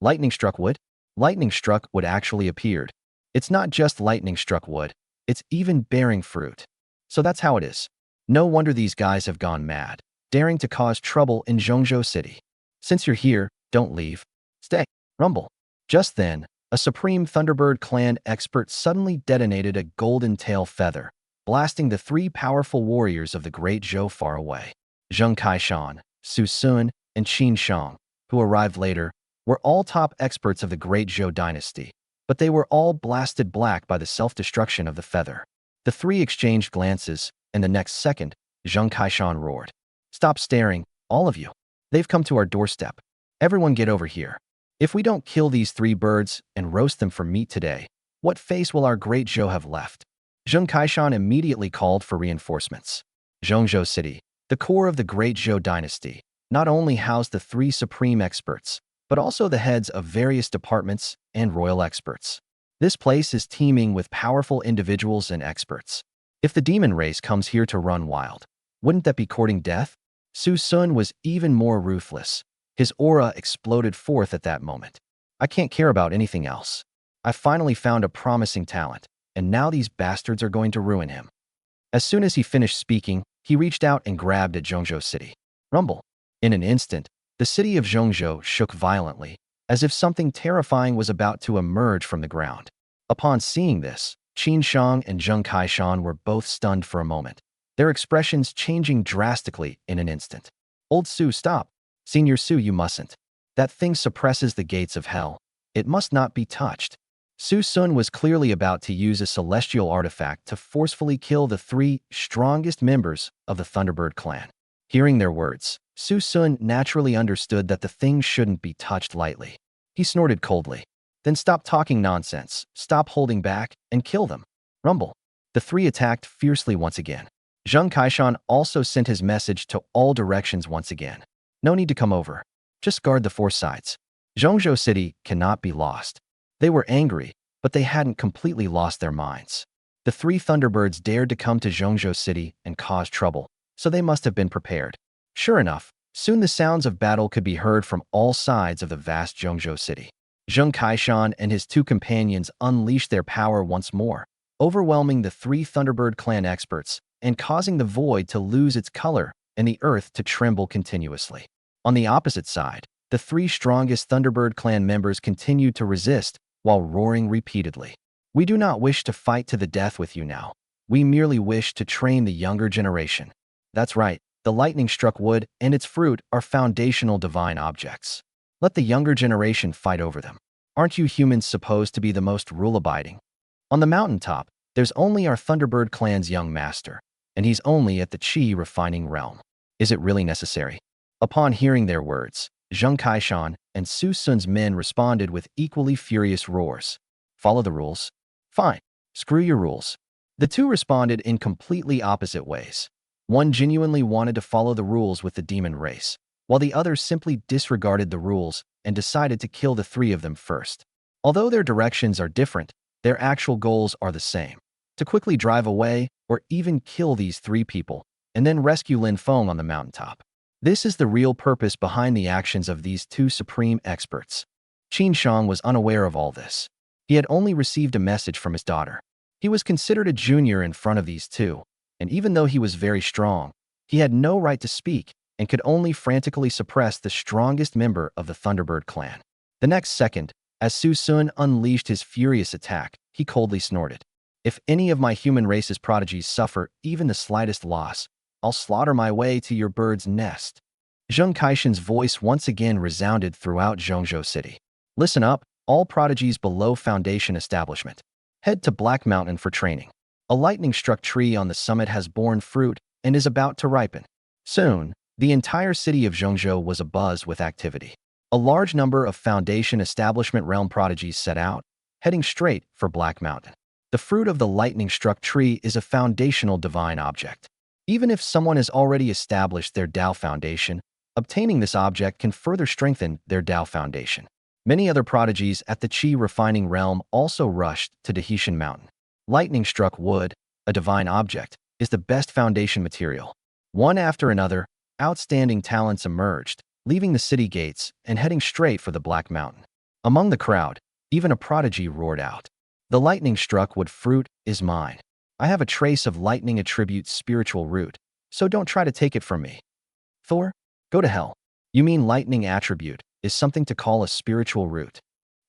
Lightning-struck wood? Lightning-struck wood actually appeared. It's not just lightning-struck wood, it's even bearing fruit. So that's how it is. No wonder these guys have gone mad, daring to cause trouble in Zhongzhou city. Since you're here, don't leave. Stay. Rumble. Just then, a Supreme Thunderbird clan expert suddenly detonated a golden tail feather, blasting the three powerful warriors of the Great Zhou far away. Zheng Kaishan, Su Sun, and Qin Shang, who arrived later, were all top experts of the Great Zhou dynasty, but they were all blasted black by the self-destruction of the feather. The three exchanged glances, and the next second, Zheng Kaishan roared. "Stop staring, all of you. They've come to our doorstep. Everyone get over here. If we don't kill these three birds and roast them for meat today, what face will our Great Zhou have left?" Zheng Kaishan immediately called for reinforcements. Zhongzhou City, the core of the Great Zhou dynasty, not only housed the three supreme experts, but also the heads of various departments and royal experts. This place is teeming with powerful individuals and experts. If the demon race comes here to run wild, wouldn't that be courting death? Su Sun was even more ruthless. His aura exploded forth at that moment. "I can't care about anything else. I finally found a promising talent, and now these bastards are going to ruin him." As soon as he finished speaking, he reached out and grabbed at Zhongzhou City. Rumble. In an instant, the city of Zhongzhou shook violently, as if something terrifying was about to emerge from the ground. Upon seeing this, Qin Shang and Zheng Kaishan were both stunned for a moment, their expressions changing drastically in an instant. "Old Su, stop. Senior Su, you mustn't. That thing suppresses the gates of hell. It must not be touched." Su Sun was clearly about to use a celestial artifact to forcefully kill the three strongest members of the Thunderbird clan. Hearing their words, Su Sun naturally understood that the thing shouldn't be touched lightly. He snorted coldly. "Then stop talking nonsense, stop holding back, and kill them." Rumble. The three attacked fiercely once again. Zheng Kaishan also sent his message to all directions once again. "No need to come over. Just guard the four sides. Zhongzhou City cannot be lost." They were angry, but they hadn't completely lost their minds. The three Thunderbirds dared to come to Zhongzhou City and cause trouble, so they must have been prepared. Sure enough, soon the sounds of battle could be heard from all sides of the vast Zhongzhou City. Zheng Kaishan and his two companions unleashed their power once more, overwhelming the three Thunderbird clan experts and causing the void to lose its color and the earth to tremble continuously. On the opposite side, the three strongest Thunderbird clan members continued to resist while roaring repeatedly. "We do not wish to fight to the death with you now. We merely wish to train the younger generation." That's right, the lightning-struck wood and its fruit are foundational divine objects. Let the younger generation fight over them. Aren't you humans supposed to be the most rule-abiding? On the mountaintop, there's only our Thunderbird clan's young master, and he's only at the Qi refining realm. Is it really necessary? Upon hearing their words, Zheng Kaishan and Su Sun's men responded with equally furious roars. "Follow the rules?" "Fine. Screw your rules." The two responded in completely opposite ways. One genuinely wanted to follow the rules with the demon race, while the other simply disregarded the rules and decided to kill the three of them first. Although their directions are different, their actual goals are the same: to quickly drive away or even kill these three people, and then rescue Lin Feng on the mountaintop. This is the real purpose behind the actions of these two supreme experts. Qin Shang was unaware of all this. He had only received a message from his daughter. He was considered a junior in front of these two, and even though he was very strong, he had no right to speak and could only frantically suppress the strongest member of the Thunderbird clan. The next second, as Su Sun unleashed his furious attack, he coldly snorted. "If any of my human race's prodigies suffer even the slightest loss, I'll slaughter my way to your bird's nest." Zheng Kaishan's voice once again resounded throughout Zhongzhou City. "Listen up, all prodigies below Foundation Establishment. Head to Black Mountain for training. A lightning-struck tree on the summit has borne fruit and is about to ripen." Soon, the entire city of Zhongzhou was abuzz with activity. A large number of Foundation Establishment realm prodigies set out, heading straight for Black Mountain. The fruit of the lightning-struck tree is a foundational divine object. Even if someone has already established their Dao foundation, obtaining this object can further strengthen their Dao foundation. Many other prodigies at the Qi refining realm also rushed to Dahishan Mountain. Lightning-struck wood, a divine object, is the best foundation material. One after another, outstanding talents emerged, leaving the city gates and heading straight for the Black Mountain. Among the crowd, even a prodigy roared out, "The lightning-struck wood fruit is mine. I have a trace of lightning attribute's spiritual root, so don't try to take it from me." "Thor, go to hell. You mean lightning attribute is something to call a spiritual root?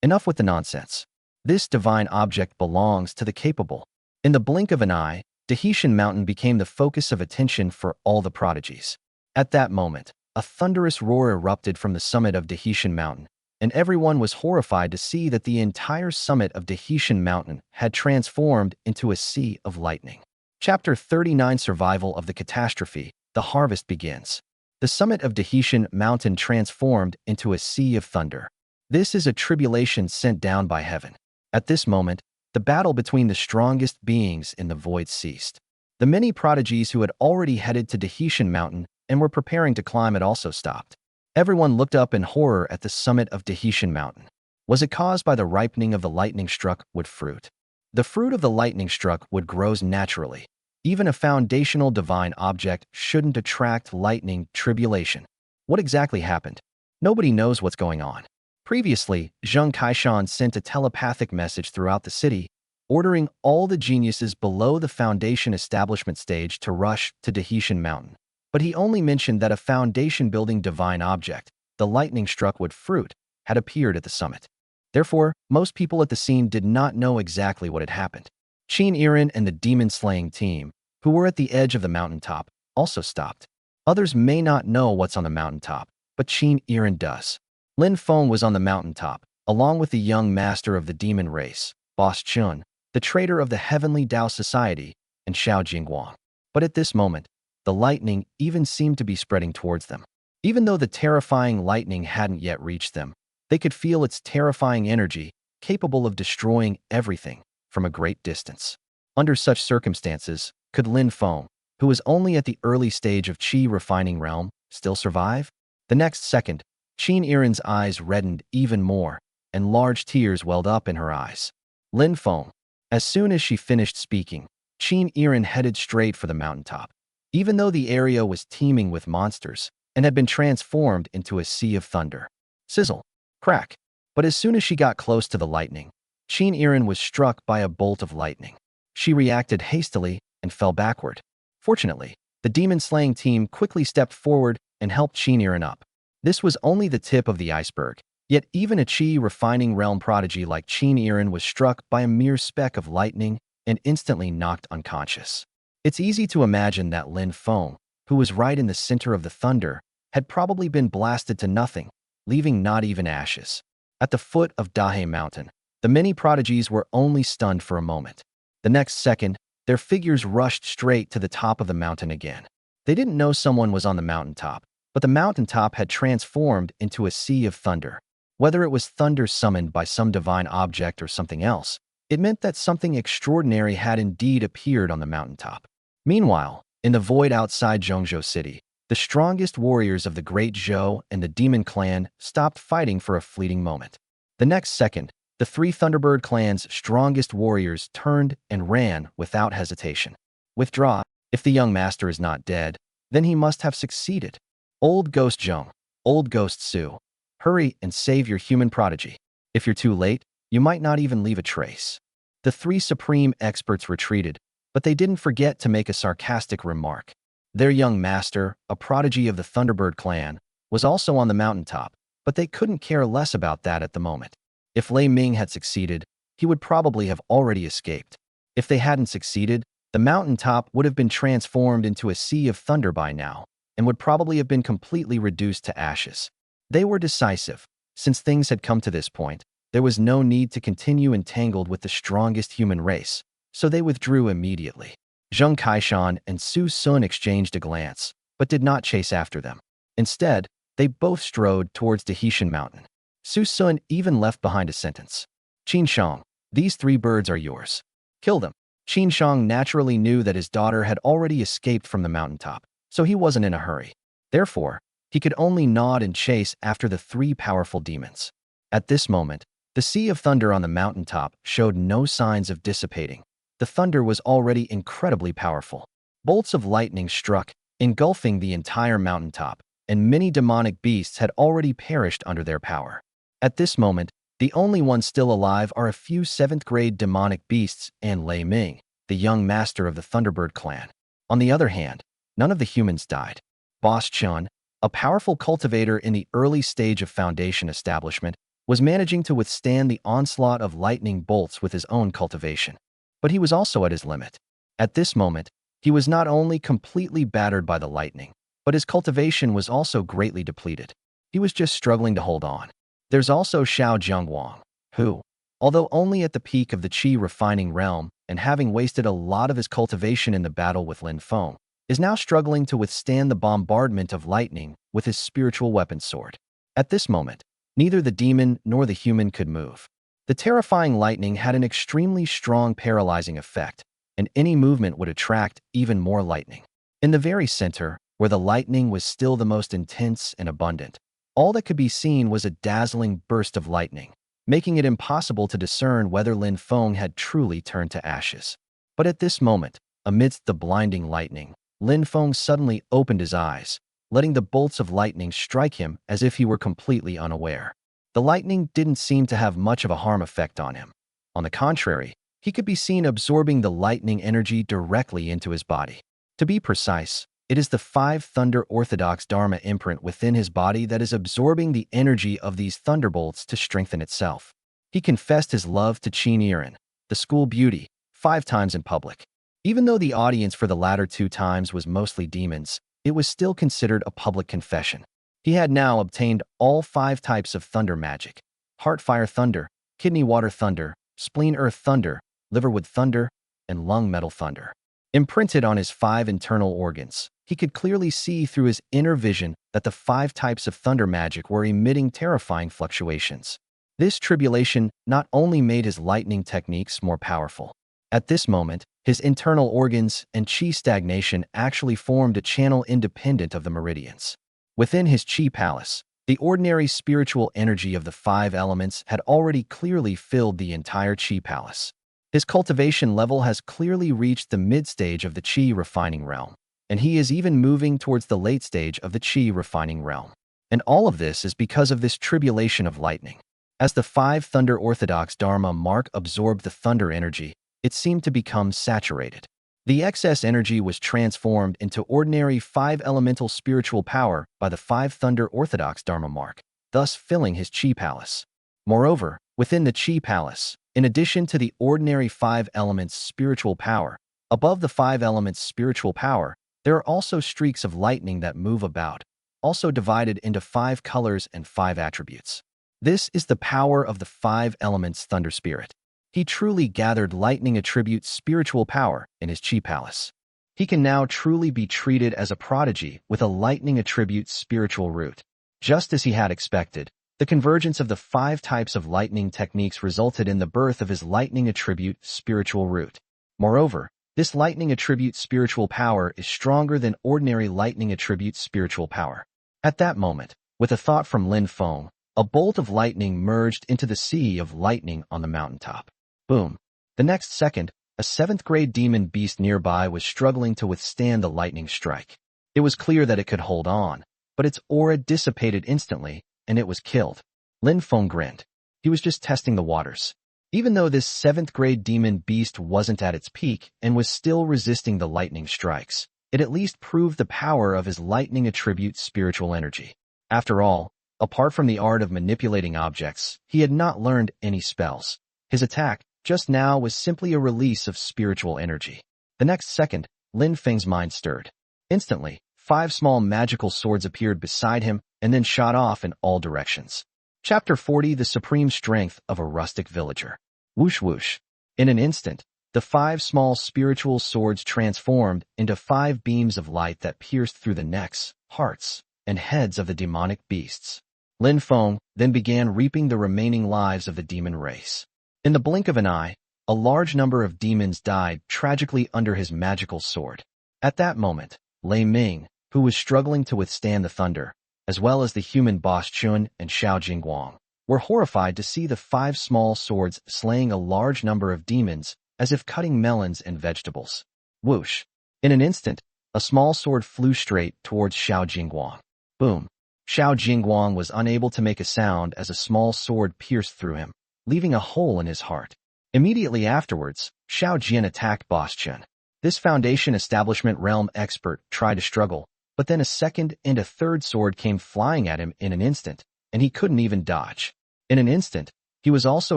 Enough with the nonsense. This divine object belongs to the capable." In the blink of an eye, Dahetian Mountain became the focus of attention for all the prodigies. At that moment, a thunderous roar erupted from the summit of Dahetian Mountain, and everyone was horrified to see that the entire summit of Dahetian Mountain had transformed into a sea of lightning. Chapter 39 Survival of the Catastrophe. The harvest begins. The summit of Dahetian Mountain transformed into a sea of thunder. This is a tribulation sent down by heaven. At this moment, the battle between the strongest beings in the void ceased. The many prodigies who had already headed to Dahetian Mountain and were preparing to climb it also stopped. Everyone looked up in horror at the summit of Dahetian Mountain. Was it caused by the ripening of the lightning-struck wood fruit? The fruit of the lightning-struck wood grows naturally. Even a foundational divine object shouldn't attract lightning tribulation. What exactly happened? Nobody knows what's going on. Previously, Zheng Kaishan sent a telepathic message throughout the city, ordering all the geniuses below the foundation establishment stage to rush to Dahetian Mountain. But he only mentioned that a foundation-building divine object, the lightning-struck wood fruit, had appeared at the summit. Therefore, most people at the scene did not know exactly what had happened. Yiren and the demon-slaying team, who were at the edge of the mountaintop, also stopped. Others may not know what's on the mountaintop, but Yiren does. Lin Feng was on the mountaintop, along with the young master of the demon race, Boss Chun, the traitor of the Heavenly Tao Society, and Xiao Jingguang. But at this moment, the lightning even seemed to be spreading towards them. Even though the terrifying lightning hadn't yet reached them, they could feel its terrifying energy, capable of destroying everything from a great distance. Under such circumstances, could Lin Feng, who was only at the early stage of Qi refining realm, still survive? The next second, Yiren's eyes reddened even more, and large tears welled up in her eyes. Lin Feng. As soon as she finished speaking, Yiren headed straight for the mountaintop. Even though the area was teeming with monsters and had been transformed into a sea of thunder. Sizzle. Crack. But as soon as she got close to the lightning, Yiren was struck by a bolt of lightning. She reacted hastily and fell backward. Fortunately, the demon-slaying team quickly stepped forward and helped Yiren up. This was only the tip of the iceberg, yet even a Qi refining realm prodigy like Yiren was struck by a mere speck of lightning and instantly knocked unconscious. It's easy to imagine that Lin Feng, who was right in the center of the thunder, had probably been blasted to nothing, leaving not even ashes. At the foot of Dahei Mountain, the many prodigies were only stunned for a moment. The next second, their figures rushed straight to the top of the mountain again. They didn't know someone was on the mountaintop, but the mountaintop had transformed into a sea of thunder. Whether it was thunder summoned by some divine object or something else, it meant that something extraordinary had indeed appeared on the mountaintop. Meanwhile, in the void outside Zhongzhou city, the strongest warriors of the Great Zhou and the Demon Clan stopped fighting for a fleeting moment. The next second, the three Thunderbird clan's strongest warriors turned and ran without hesitation. Withdraw. If the young master is not dead, then he must have succeeded. Old Ghost Zhong, Old Ghost Su, hurry and save your human prodigy. If you're too late, you might not even leave a trace. The three supreme experts retreated, but they didn't forget to make a sarcastic remark. Their young master, a prodigy of the Thunderbird clan, was also on the mountaintop, but they couldn't care less about that at the moment. If Lei Ming had succeeded, he would probably have already escaped. If they hadn't succeeded, the mountaintop would have been transformed into a sea of thunder by now, and would probably have been completely reduced to ashes. They were decisive. Since things had come to this point, there was no need to continue entangled with the strongest human race, so they withdrew immediately. Zheng Kaishan and Su Sun exchanged a glance, but did not chase after them. Instead, they both strode towards Dahetian Mountain. Su Sun even left behind a sentence. Qin Shang, these three birds are yours. Kill them. Qin Shang naturally knew that his daughter had already escaped from the mountaintop, so he wasn't in a hurry. Therefore, he could only nod and chase after the three powerful demons. At this moment, the sea of thunder on the mountaintop showed no signs of dissipating. The thunder was already incredibly powerful. Bolts of lightning struck, engulfing the entire mountaintop, and many demonic beasts had already perished under their power. At this moment, the only ones still alive are a few 7th-grade demonic beasts and Lei Ming, the young master of the Thunderbird clan. On the other hand, none of the humans died. Boss Chun, a powerful cultivator in the early stage of foundation establishment, was managing to withstand the onslaught of lightning bolts with his own cultivation. But he was also at his limit. At this moment, he was not only completely battered by the lightning, but his cultivation was also greatly depleted. He was just struggling to hold on. There's also Xiao Zhongwang, who, although only at the peak of the qi refining realm and having wasted a lot of his cultivation in the battle with Lin Feng, is now struggling to withstand the bombardment of lightning with his spiritual weapon sword. At this moment, neither the demon nor the human could move. The terrifying lightning had an extremely strong paralyzing effect, and any movement would attract even more lightning. In the very center, where the lightning was still the most intense and abundant, all that could be seen was a dazzling burst of lightning, making it impossible to discern whether Lin Feng had truly turned to ashes. But at this moment, amidst the blinding lightning, Lin Feng suddenly opened his eyes, letting the bolts of lightning strike him as if he were completely unaware. The lightning didn't seem to have much of a harm effect on him. On the contrary, he could be seen absorbing the lightning energy directly into his body. To be precise, it is the 5 Thunder Orthodox Dharma imprint within his body that is absorbing the energy of these thunderbolts to strengthen itself. He confessed his love to Yiren, the school beauty, 5 times in public. Even though the audience for the latter 2 times was mostly demons, it was still considered a public confession. He had now obtained all 5 types of thunder magic: heart fire thunder, kidney water thunder, spleen earth thunder, liver wood thunder, and lung metal thunder. Imprinted on his 5 internal organs, he could clearly see through his inner vision that the 5 types of thunder magic were emitting terrifying fluctuations. This tribulation not only made his lightning techniques more powerful. At this moment, his internal organs and qi stagnation actually formed a channel independent of the meridians. Within his qi palace, the ordinary spiritual energy of the 5 elements had already clearly filled the entire qi palace. His cultivation level has clearly reached the mid-stage of the qi refining realm, and he is even moving towards the late stage of the qi refining realm. And all of this is because of this tribulation of lightning. As the 5 Thunder Orthodox Dharma mark absorbed the thunder energy, it seemed to become saturated. The excess energy was transformed into ordinary 5 elemental spiritual power by the 5 Thunder Orthodox Dharma mark, thus filling his qi palace. Moreover, within the qi palace, in addition to the ordinary 5 elements spiritual power, above the 5 elements spiritual power, there are also streaks of lightning that move about, also divided into 5 colors and 5 attributes. This is the power of the 5 elements thunder spirit. He truly gathered lightning attribute spiritual power in his qi palace. He can now truly be treated as a prodigy with a lightning attribute spiritual root. Just as he had expected, the convergence of the 5 types of lightning techniques resulted in the birth of his lightning attribute spiritual root. Moreover, this lightning attribute spiritual power is stronger than ordinary lightning attribute spiritual power. At that moment, with a thought from Lin Feng, a bolt of lightning merged into the sea of lightning on the mountaintop. Boom. The next second, a 7th grade demon beast nearby was struggling to withstand the lightning strike. It was clear that it could hold on, but its aura dissipated instantly, and it was killed. Lin Feng grinned. He was just testing the waters. Even though this 7th grade demon beast wasn't at its peak and was still resisting the lightning strikes, it at least proved the power of his lightning attribute spiritual energy. After all, apart from the art of manipulating objects, he had not learned any spells. His attack, just now, was simply a release of spiritual energy. The next second, Lin Feng's mind stirred. Instantly, 5 small magical swords appeared beside him and then shot off in all directions. Chapter 40: The Supreme Strength of a Rustic Villager. Whoosh whoosh. In an instant, the 5 small spiritual swords transformed into 5 beams of light that pierced through the necks, hearts, and heads of the demonic beasts. Lin Feng then began reaping the remaining lives of the demon race. In the blink of an eye, a large number of demons died tragically under his magical sword. At that moment, Lei Ming, who was struggling to withstand the thunder, as well as the human boss Chun and Xiao Jingguang, were horrified to see the 5 small swords slaying a large number of demons as if cutting melons and vegetables. Whoosh! In an instant, a small sword flew straight towards Xiao Jingguang. Boom! Xiao Jingguang was unable to make a sound as a small sword pierced through him, leaving a hole in his heart. Immediately afterwards, Xiao Jian attacked Boss Chun. This Foundation Establishment realm expert tried to struggle, but then a second and a third sword came flying at him in an instant, and he couldn't even dodge. In an instant, he was also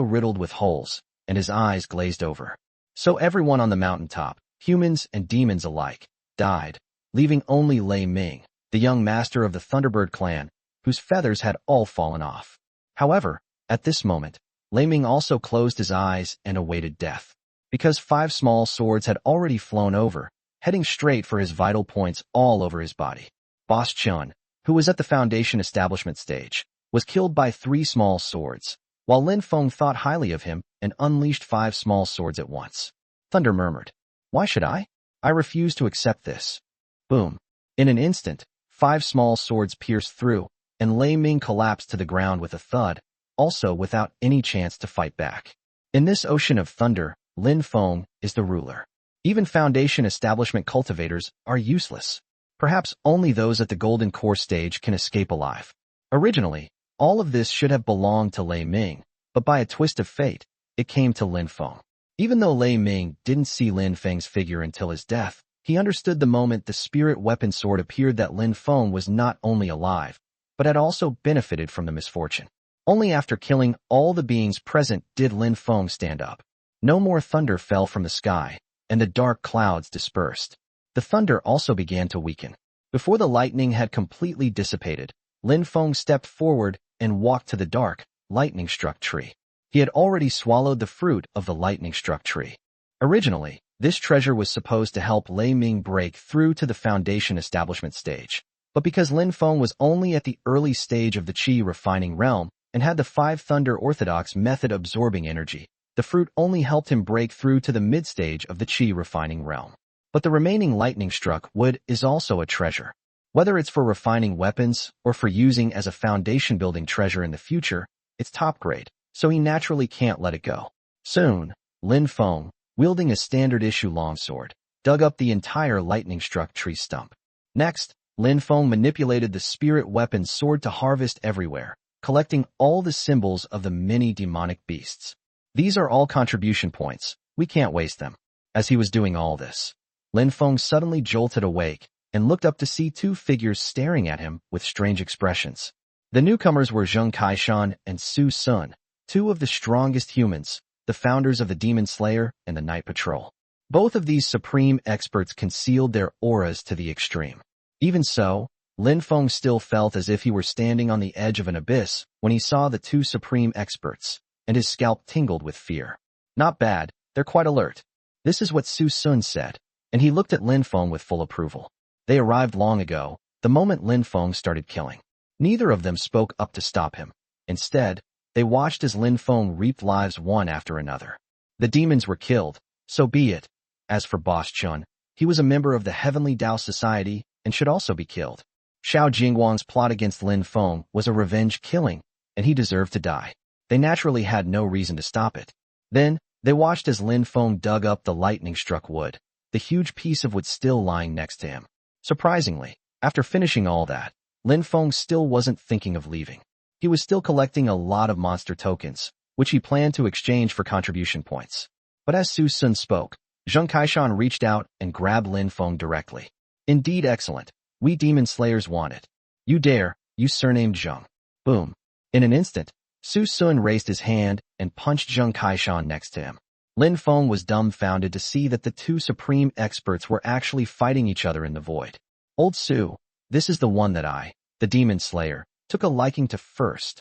riddled with holes, and his eyes glazed over. So everyone on the mountaintop, Humans and demons alike died, leaving only Lei Ming, the young master of the Thunderbird clan, whose feathers had all fallen off. However, at this moment, Lei Ming also closed his eyes and awaited death. Because 5 small swords had already flown over, heading straight for his vital points all over his body. Boss Chun, who was at the Foundation establishment stage, was killed by 3 small swords, while Lin Feng thought highly of him and unleashed 5 small swords at once. Thunder murmured, "Why should I? I refuse to accept this." Boom. In an instant, 5 small swords pierced through, and Lei Ming collapsed to the ground with a thud, also without any chance to fight back. In this ocean of thunder, Lin Feng is the ruler. Even Foundation establishment cultivators are useless. Perhaps only those at the Golden Core stage can escape alive. Originally, all of this should have belonged to Lei Ming, but by a twist of fate, it came to Lin Feng. Even though Lei Ming didn't see Lin Feng's figure until his death, he understood the moment the spirit weapon sword appeared that Lin Feng was not only alive, but had also benefited from the misfortune. Only after killing all the beings present did Lin Feng stand up. No more thunder fell from the sky, and the dark clouds dispersed. The thunder also began to weaken. Before the lightning had completely dissipated, Lin Feng stepped forward and walked to the dark, lightning-struck tree. He had already swallowed the fruit of the lightning-struck tree. Originally, this treasure was supposed to help Lei Ming break through to the Foundation establishment stage. But because Lin Feng was only at the early stage of the Qi refining realm and had the 5 Thunder Orthodox method absorbing energy, the fruit only helped him break through to the mid-stage of the Qi refining realm. But the remaining lightning-struck wood is also a treasure. Whether it's for refining weapons or for using as a foundation-building treasure in the future, it's top grade, so he naturally can't let it go. Soon, Lin Feng, wielding a standard-issue longsword, dug up the entire lightning-struck tree stump. Next, Lin Feng manipulated the spirit weapon sword to harvest everywhere, collecting all the symbols of the many demonic beasts. These are all contribution points. We can't waste them. As he was doing all this, Lin Feng suddenly jolted awake and looked up to see 2 figures staring at him with strange expressions. The newcomers were Zheng Kaishan and Su Sun, 2 of the strongest humans, the founders of the Demon Slayer and the Night Patrol. Both of these supreme experts concealed their auras to the extreme. Even so, Lin Feng still felt as if he were standing on the edge of an abyss when he saw the 2 supreme experts, and his scalp tingled with fear. Not bad, they're quite alert. This is what Su Sun said, and he looked at Lin Feng with full approval. They arrived long ago, the moment Lin Feng started killing. Neither of them spoke up to stop him. Instead, they watched as Lin Feng reaped lives one after another. The demons were killed, so be it. As for Boss Chun, he was a member of the Heavenly Dao Society and should also be killed. Xiao Jingguang's plot against Lin Feng was a revenge killing, and he deserved to die. They naturally had no reason to stop it. Then, they watched as Lin Feng dug up the lightning-struck wood, the huge piece of wood still lying next to him. Surprisingly, after finishing all that, Lin Feng still wasn't thinking of leaving. He was still collecting a lot of monster tokens, which he planned to exchange for contribution points. But as Su Sun spoke, Zheng Kaishan reached out and grabbed Lin Feng directly. "Indeed excellent. We demon slayers want it. You dare, you surnamed Zheng." Boom. In an instant, Su Sun raised his hand and punched Zheng Kaishan next to him. Lin Feng was dumbfounded to see that the 2 supreme experts were actually fighting each other in the void. "Old Su, this is the one that I, the demon slayer, took a liking to first."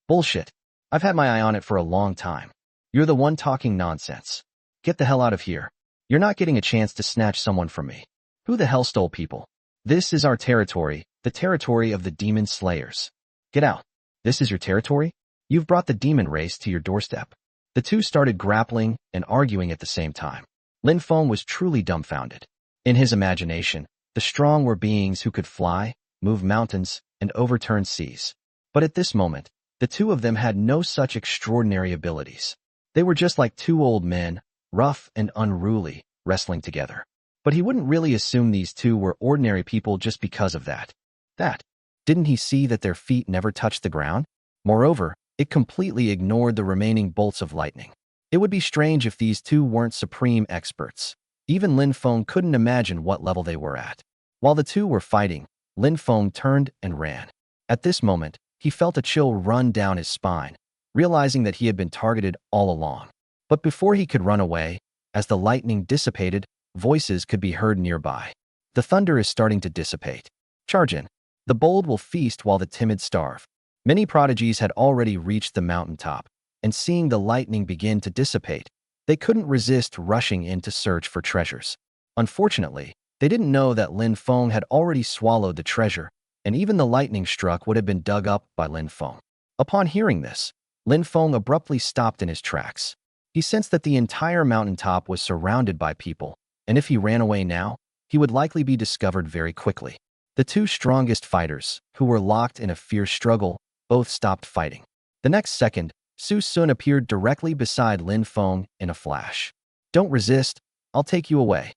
"Bullshit. I've had my eye on it for a long time. You're the one talking nonsense. Get the hell out of here. You're not getting a chance to snatch someone from me. Who the hell stole people? This is our territory, the territory of the demon slayers. Get out. This is your territory? You've brought the demon race to your doorstep." The 2 started grappling and arguing at the same time. Lin Feng was truly dumbfounded. In his imagination, the strong were beings who could fly, move mountains, and overturn seas. But at this moment, the 2 of them had no such extraordinary abilities. They were just like 2 old men, rough and unruly, wrestling together. But he wouldn't really assume these 2 were ordinary people just because of that. Didn't he see that their feet never touched the ground? Moreover, it completely ignored the remaining bolts of lightning. It would be strange if these 2 weren't supreme experts. Even Lin Feng couldn't imagine what level they were at. While the 2 were fighting, Lin Feng turned and ran. At this moment, he felt a chill run down his spine, realizing that he had been targeted all along. But before he could run away, as the lightning dissipated, Voices could be heard nearby. The thunder is starting to dissipate. Charge in. The bold will feast while the timid starve. Many prodigies had already reached the mountaintop, and seeing the lightning begin to dissipate, they couldn't resist rushing in to search for treasures. Unfortunately, they didn't know that Lin Feng had already swallowed the treasure, and even the lightning struck would have been dug up by Lin Feng. Upon hearing this, Lin Feng abruptly stopped in his tracks. He sensed that the entire mountaintop was surrounded by people, and if he ran away now, he would likely be discovered very quickly. The two strongest fighters, who were locked in a fierce struggle, both stopped fighting. The next second, Su Sun appeared directly beside Lin Feng in a flash. "Don't resist, I'll take you away."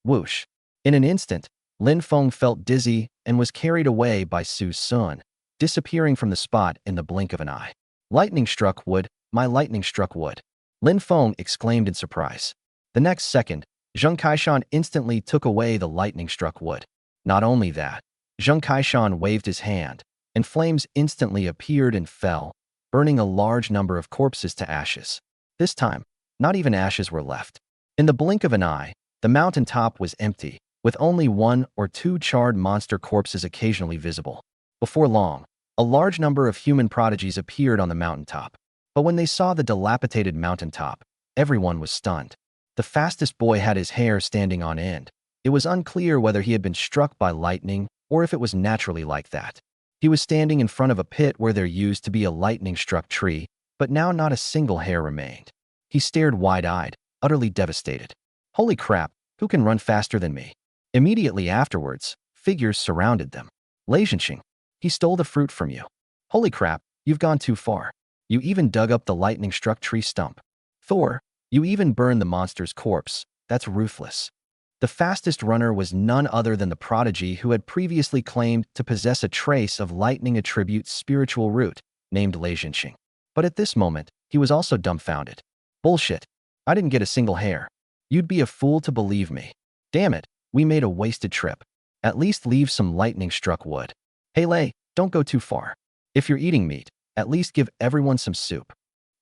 Whoosh. In an instant, Lin Feng felt dizzy and was carried away by Su Sun, disappearing from the spot in the blink of an eye. "Lightning struck wood, my lightning struck wood," Lin Feng exclaimed in surprise. The next second, Zheng Kaishan instantly took away the lightning-struck wood. Not only that, Zheng Kaishan waved his hand, and flames instantly appeared and fell, burning a large number of corpses to ashes. This time, not even ashes were left. In the blink of an eye, the mountaintop was empty, with only one or two charred monster corpses occasionally visible. Before long, a large number of human prodigies appeared on the mountaintop. But when they saw the dilapidated mountaintop, everyone was stunned. The fastest boy had his hair standing on end. It was unclear whether he had been struck by lightning or if it was naturally like that. He was standing in front of a pit where there used to be a lightning-struck tree, but now not a single hair remained. He stared wide-eyed, utterly devastated. "Holy crap, who can run faster than me?" Immediately afterwards, figures surrounded them. "Lei Zhenxing, he stole the fruit from you. Holy crap, you've gone too far. You even dug up the lightning-struck tree stump. Thor, you even burned the monster's corpse. That's ruthless." The fastest runner was none other than the prodigy who had previously claimed to possess a trace of lightning attribute spiritual root, named Lei Zhenxing. But at this moment, he was also dumbfounded. "Bullshit. I didn't get a single hair. You'd be a fool to believe me. Damn it, we made a wasted trip. At least leave some lightning-struck wood. Hey Lei, don't go too far. If you're eating meat, at least give everyone some soup."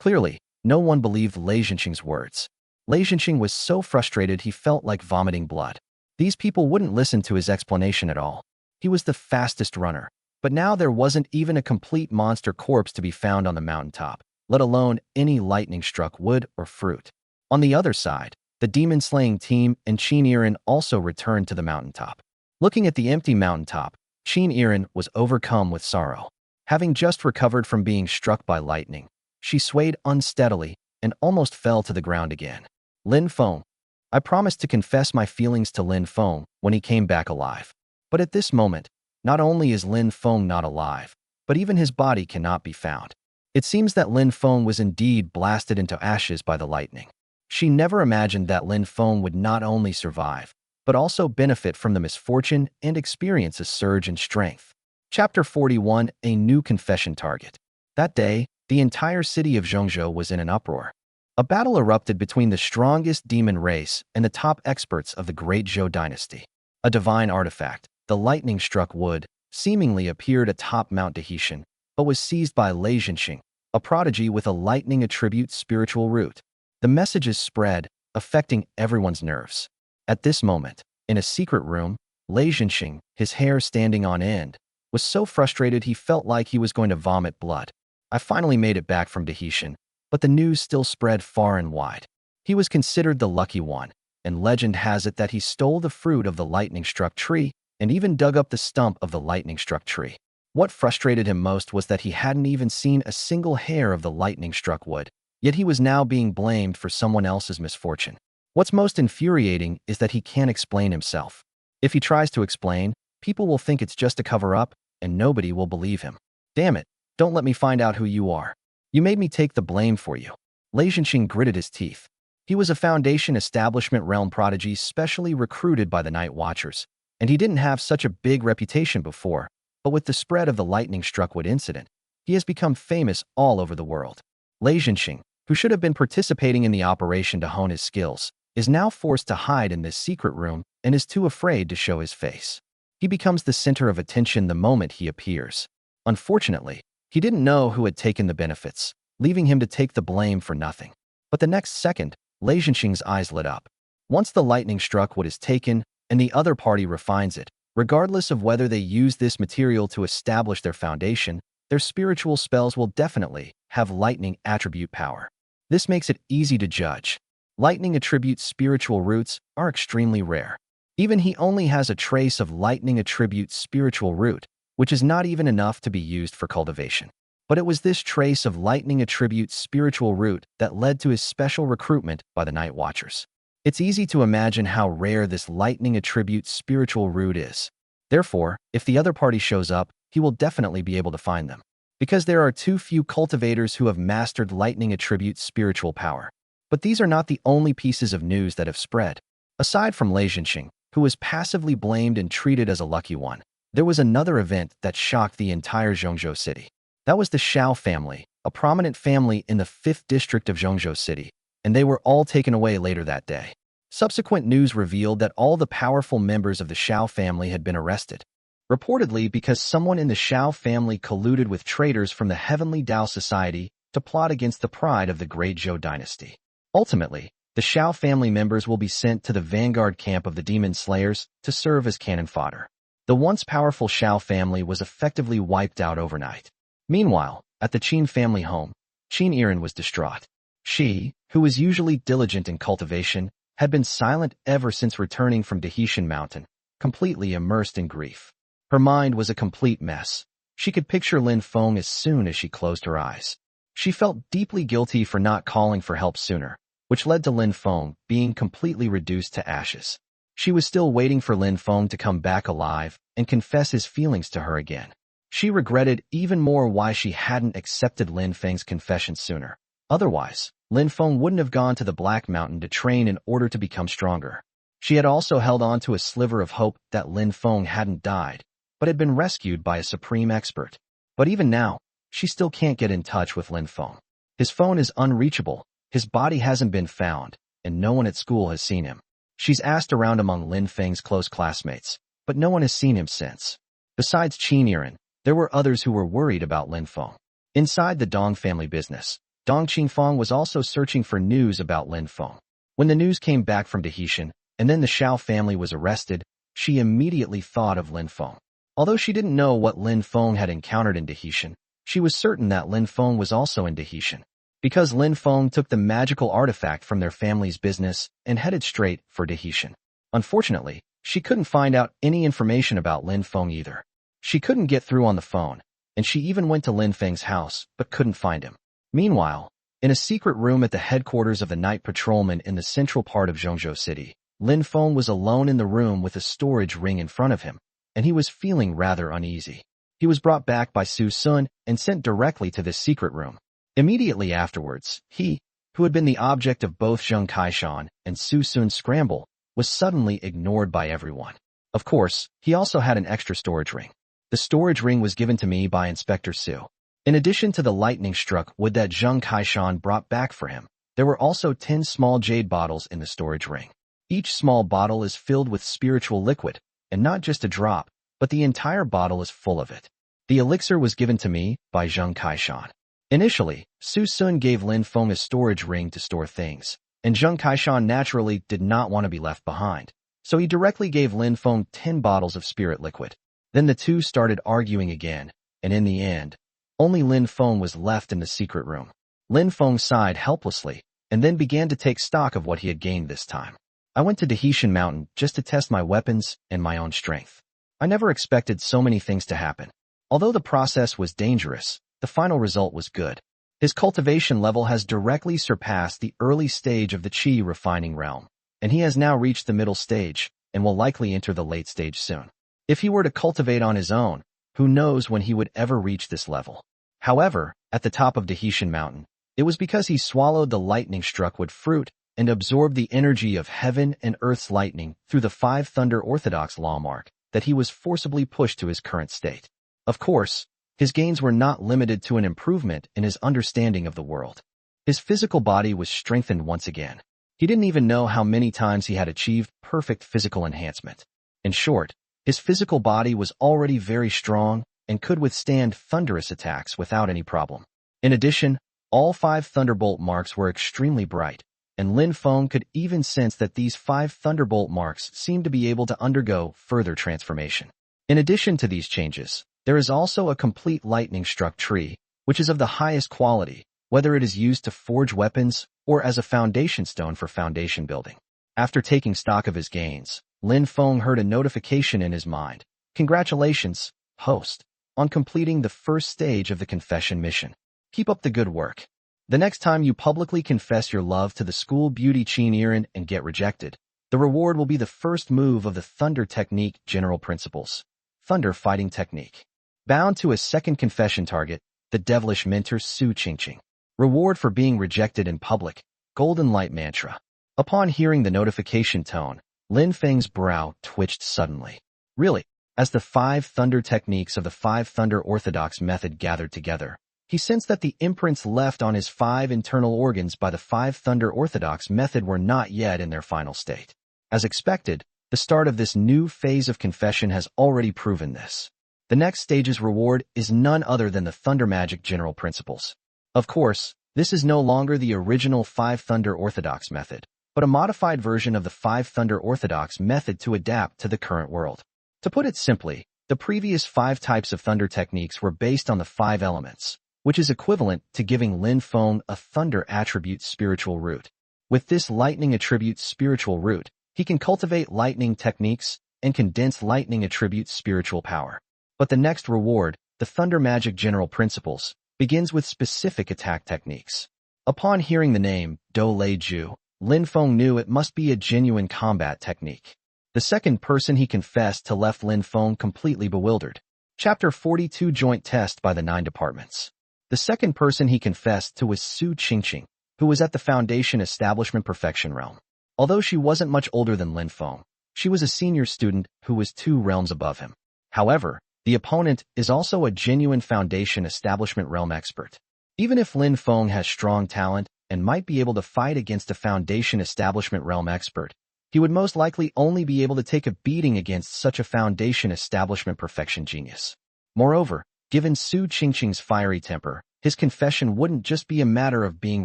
Clearly, no one believed Lei Zhenxing's words. Lei Zhenxing was so frustrated he felt like vomiting blood. These people wouldn't listen to his explanation at all. He was the fastest runner, but now there wasn't even a complete monster corpse to be found on the mountaintop, let alone any lightning-struck wood or fruit. On the other side, the demon-slaying team and Qin Yiren also returned to the mountaintop. Looking at the empty mountaintop, Qin Yiren was overcome with sorrow. Having just recovered from being struck by lightning, she swayed unsteadily and almost fell to the ground again. "Lin Feng. I promised to confess my feelings to Lin Feng when he came back alive. But at this moment, not only is Lin Feng not alive, but even his body cannot be found." It seems that Lin Feng was indeed blasted into ashes by the lightning. She never imagined that Lin Feng would not only survive, but also benefit from the misfortune and experience a surge in strength. Chapter 41, A New Confession Target. That day, the entire city of Zhongzhou was in an uproar. A battle erupted between the strongest demon race and the top experts of the Great Zhou dynasty. A divine artifact, the lightning-struck wood, seemingly appeared atop Mount Dahetian, but was seized by Lei Zhenxing, a prodigy with a lightning attribute spiritual root. The messages spread, affecting everyone's nerves. At this moment, in a secret room, Lei Zhenxing, his hair standing on end, was so frustrated he felt like he was going to vomit blood. "I finally made it back from Dahetian, but the news still spread far and wide. He was considered the lucky one, and legend has it that he stole the fruit of the lightning-struck tree and even dug up the stump of the lightning-struck tree. What frustrated him most was that he hadn't even seen a single hair of the lightning-struck wood, yet he was now being blamed for someone else's misfortune. What's most infuriating is that he can't explain himself. If he tries to explain, people will think it's just a cover-up, and nobody will believe him. Damn it, don't let me find out who you are. You made me take the blame for you." Lei Zhenxing gritted his teeth. He was a Foundation Establishment realm prodigy specially recruited by the Night Watchers, and he didn't have such a big reputation before, but with the spread of the lightning-struck wood incident, he has become famous all over the world. Lei Zhenxing, who should have been participating in the operation to hone his skills, is now forced to hide in this secret room and is too afraid to show his face. He becomes the center of attention the moment he appears. Unfortunately, he didn't know who had taken the benefits, leaving him to take the blame for nothing. But the next second, Lei Zhenxing's eyes lit up. Once the lightning struck, what is taken, and the other party refines it. Regardless of whether they use this material to establish their foundation, their spiritual spells will definitely have lightning attribute power. This makes it easy to judge. Lightning attribute spiritual roots are extremely rare. Even he only has a trace of lightning attribute spiritual root, which is not even enough to be used for cultivation. But it was this trace of lightning attribute spiritual root that led to his special recruitment by the Night Watchers. It's easy to imagine how rare this lightning attribute spiritual root is. Therefore, if the other party shows up, he will definitely be able to find them. Because there are too few cultivators who have mastered lightning attribute spiritual power. But these are not the only pieces of news that have spread. Aside from Lei Zhenxing, who was passively blamed and treated as a lucky one, there was another event that shocked the entire Zhongzhou city. That was the Xiao family, a prominent family in the 5th district of Zhongzhou city, and they were all taken away later that day. Subsequent news revealed that all the powerful members of the Xiao family had been arrested, reportedly because someone in the Xiao family colluded with traitors from the Heavenly Dao Society to plot against the pride of the Great Zhou dynasty. Ultimately, the Xiao family members will be sent to the vanguard camp of the Demon Slayers to serve as cannon fodder. The once powerful Xiao family was effectively wiped out overnight. Meanwhile, at the Qin family home, Yiren was distraught. She, who was usually diligent in cultivation, had been silent ever since returning from Dazhou Mountain, completely immersed in grief. Her mind was a complete mess. She could picture Lin Feng as soon as she closed her eyes. She felt deeply guilty for not calling for help sooner, which led to Lin Feng being completely reduced to ashes. She was still waiting for Lin Feng to come back alive and confess his feelings to her again. She regretted even more why she hadn't accepted Lin Feng's confession sooner. Otherwise, Lin Feng wouldn't have gone to the Black Mountain to train in order to become stronger. She had also held on to a sliver of hope that Lin Feng hadn't died, but had been rescued by a supreme expert. But even now, she still can't get in touch with Lin Feng. His phone is unreachable, his body hasn't been found, and no one at school has seen him. She's asked around among Lin Feng's close classmates, but no one has seen him since. Besides Qin Yiren, there were others who were worried about Lin Feng. Inside the Dong family business, Dong Qingfang was also searching for news about Lin Feng. When the news came back from Dazhou, and then the Xiao family was arrested, she immediately thought of Lin Feng. Although she didn't know what Lin Feng had encountered in Dazhou, she was certain that Lin Feng was also in Dazhou. Because Lin Feng took the magical artifact from their family's business and headed straight for Dazhou. Unfortunately, she couldn't find out any information about Lin Feng either. She couldn't get through on the phone, and she even went to Lin Feng's house but couldn't find him. Meanwhile, in a secret room at the headquarters of the night patrolmen in the central part of Zhongzhou City, Lin Feng was alone in the room with a storage ring in front of him, and he was feeling rather uneasy. He was brought back by Su Sun and sent directly to this secret room. Immediately afterwards, he, who had been the object of both Zheng Kaishan and Su Sun's scramble, was suddenly ignored by everyone. Of course, he also had an extra storage ring. The storage ring was given to me by Inspector Su. In addition to the lightning-struck wood that Zheng Kaishan brought back for him, there were also 10 small jade bottles in the storage ring. Each small bottle is filled with spiritual liquid, and not just a drop, but the entire bottle is full of it. The elixir was given to me by Zheng Kaishan. Initially, Su Sun gave Lin Feng a storage ring to store things, and Zheng Kaishan naturally did not want to be left behind, so he directly gave Lin Feng 10 bottles of spirit liquid. Then the two started arguing again, and in the end, only Lin Feng was left in the secret room. Lin Feng sighed helplessly, and then began to take stock of what he had gained this time. I went to Dazhou Mountain just to test my weapons and my own strength. I never expected so many things to happen. Although the process was dangerous, the final result was good. His cultivation level has directly surpassed the early stage of the qi refining realm, and he has now reached the middle stage, and will likely enter the late stage soon. If he were to cultivate on his own, who knows when he would ever reach this level. However, at the top of Dazhou Mountain, it was because he swallowed the lightning-struck wood fruit and absorbed the energy of heaven and earth's lightning through the 5 Thunder Orthodox law mark that he was forcibly pushed to his current state. Of course, his gains were not limited to an improvement in his understanding of the world. His physical body was strengthened once again. He didn't even know how many times he had achieved perfect physical enhancement. In short, his physical body was already very strong and could withstand thunderous attacks without any problem. In addition, all 5 thunderbolt marks were extremely bright, and Lin Feng could even sense that these 5 thunderbolt marks seemed to be able to undergo further transformation. In addition to these changes, there is also a complete lightning-struck tree, which is of the highest quality, whether it is used to forge weapons or as a foundation stone for foundation building. After taking stock of his gains, Lin Feng heard a notification in his mind. Congratulations, host, on completing the first stage of the confession mission. Keep up the good work. The next time you publicly confess your love to the school beauty Qin Yiren and get rejected, the reward will be the first move of the Thunder Technique General Principles. Thunder Fighting Technique. Bound to a second confession target, the devilish mentor Su Qingqing. Reward for being rejected in public. Golden Light Mantra. Upon hearing the notification tone, Lin Feng's brow twitched suddenly. Really? As the 5 thunder techniques of the 5 thunder orthodox method gathered together, he sensed that the imprints left on his 5 internal organs by the 5 thunder orthodox method were not yet in their final state. As expected, the start of this new phase of confession has already proven this. The next stage's reward is none other than the Thunder Magic General Principles. Of course, this is no longer the original 5 thunder orthodox method, but a modified version of the 5 thunder orthodox method to adapt to the current world. To put it simply, the previous 5 types of thunder techniques were based on the 5 elements, which is equivalent to giving Lin Feng a thunder attribute spiritual root. With this lightning attribute spiritual root, he can cultivate lightning techniques and condense lightning attribute spiritual power. But the next reward, the Thunder Magic General Principles, begins with specific attack techniques. Upon hearing the name, Do Lei Ju, Lin Feng knew it must be a genuine combat technique. The second person he confessed to left Lin Feng completely bewildered. Chapter 42 Joint Test by the 9 Departments. The second person he confessed to was Su Qingqing, who was at the Foundation Establishment Perfection Realm. Although she wasn't much older than Lin Feng, she was a senior student who was 2 realms above him. However, the opponent is also a genuine Foundation Establishment Realm expert. Even if Lin Feng has strong talent and might be able to fight against a Foundation Establishment Realm expert, he would most likely only be able to take a beating against such a Foundation Establishment Perfection genius. Moreover, given Su Qingqing's fiery temper, his confession wouldn't just be a matter of being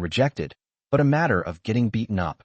rejected, but a matter of getting beaten up.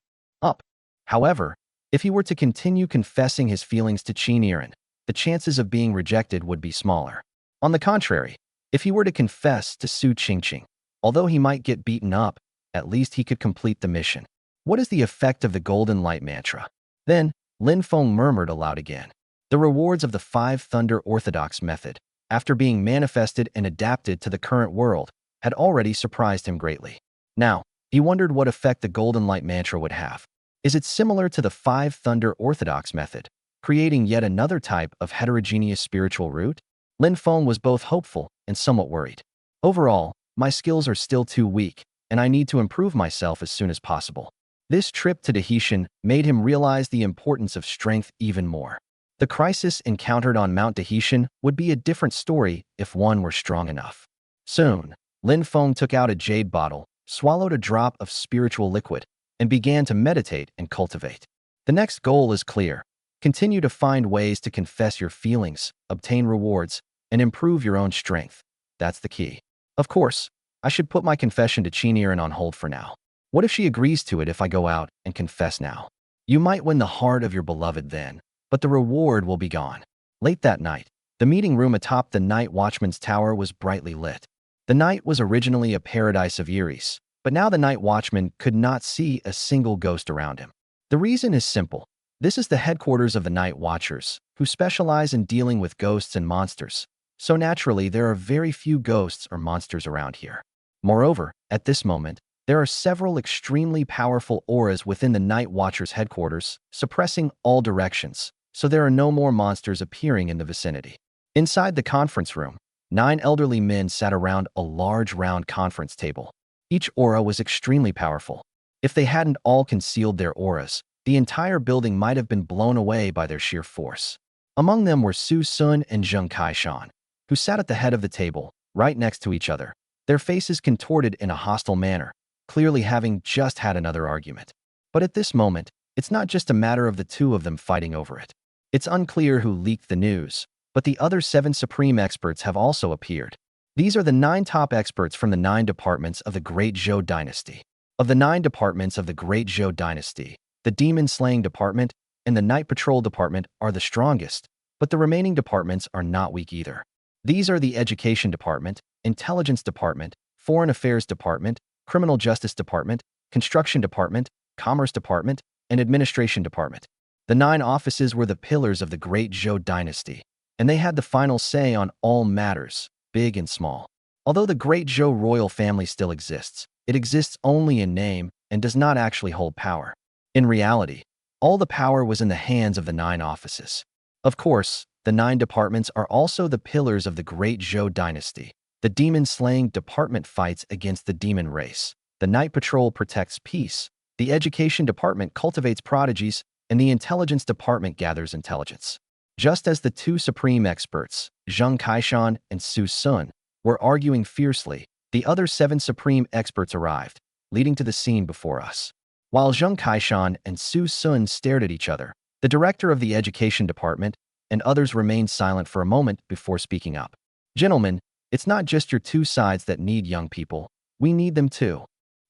However, if he were to continue confessing his feelings to Qin Yiren, the chances of being rejected would be smaller. On the contrary, if he were to confess to Su Qingqing, although he might get beaten up, at least he could complete the mission. What is the effect of the Golden Light Mantra? Then, Lin Feng murmured aloud again. The rewards of the 5 Thunder Orthodox method, after being manifested and adapted to the current world, had already surprised him greatly. Now, he wondered what effect the Golden Light Mantra would have. Is it similar to the 5 Thunder Orthodox method, creating yet another type of heterogeneous spiritual root? Lin Feng was both hopeful and somewhat worried. Overall, my skills are still too weak, and I need to improve myself as soon as possible. This trip to Dahetian made him realize the importance of strength even more. The crisis encountered on Mount Dahetian would be a different story if one were strong enough. Soon, Lin Feng took out a jade bottle, swallowed a drop of spiritual liquid, and began to meditate and cultivate. The next goal is clear. Continue to find ways to confess your feelings, obtain rewards, and improve your own strength. That's the key. Of course, I should put my confession to Qin Yiren on hold for now. What if she agrees to it if I go out and confess now? You might win the heart of your beloved then, but the reward will be gone. Late that night, the meeting room atop the night watchman's tower was brightly lit. The night was originally a paradise of Eries, but now the night watchman could not see a single ghost around him. The reason is simple. This is the headquarters of the Night Watchers, who specialize in dealing with ghosts and monsters, so naturally there are very few ghosts or monsters around here. Moreover, at this moment, there are several extremely powerful auras within the Night Watchers' headquarters, suppressing all directions, so there are no more monsters appearing in the vicinity. Inside the conference room, 9 elderly men sat around a large round conference table. Each aura was extremely powerful. If they hadn't all concealed their auras, the entire building might have been blown away by their sheer force. Among them were Su Sun and Zheng Kaishan, who sat at the head of the table, right next to each other, their faces contorted in a hostile manner, clearly having just had another argument. But at this moment, it's not just a matter of the 2 of them fighting over it. It's unclear who leaked the news, but the other 7 supreme experts have also appeared. These are the 9 top experts from the 9 departments of the Great Zhou dynasty. Of the 9 departments of the Great Zhou dynasty, the demon-slaying department and the night patrol department are the strongest, but the remaining departments are not weak either. These are the Education Department, Intelligence Department, Foreign Affairs Department, Criminal Justice Department, Construction Department, Commerce Department, and Administration Department. The 9 offices were the pillars of the Great Zhou dynasty, and they had the final say on all matters, big and small. Although the Great Zhou royal family still exists, it exists only in name and does not actually hold power. In reality, all the power was in the hands of the 9 offices. Of course, the 9 departments are also the pillars of the Great Zhou dynasty. The demon-slaying department fights against the demon race. The night patrol protects peace. The education department cultivates prodigies, and the intelligence department gathers intelligence. Just as the 2 supreme experts, Zheng Kaishan and Su Sun, were arguing fiercely, the other 7 supreme experts arrived, leading to the scene before us. While Zheng Kaishan and Su Sun stared at each other, the director of the education department and others remained silent for a moment before speaking up. Gentlemen, it's not just your 2 sides that need young people. We need them too.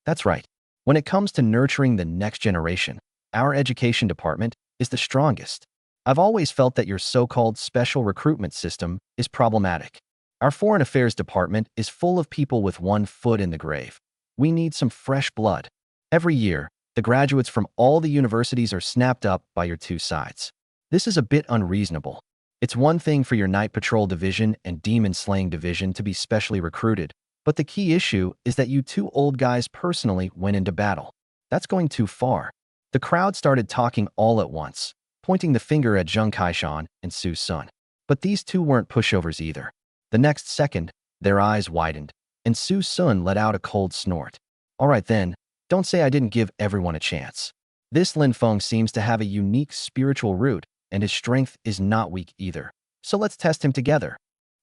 That's right. When it comes to nurturing the next generation, our education department is the strongest. I've always felt that your so-called special recruitment system is problematic. Our foreign affairs department is full of people with one foot in the grave. We need some fresh blood. Every year, the graduates from all the universities are snapped up by your 2 sides. This is a bit unreasonable. It's one thing for your night patrol division and demon-slaying division to be specially recruited, but the key issue is that you 2 old guys personally went into battle. That's going too far. The crowd started talking all at once, pointing the finger at Zheng Kaishan and Su Sun. But these 2 weren't pushovers either. The next second, their eyes widened, and Su Sun let out a cold snort. All right then, don't say I didn't give everyone a chance. This Lin Feng seems to have a unique spiritual root, and his strength is not weak either. So let's test him together.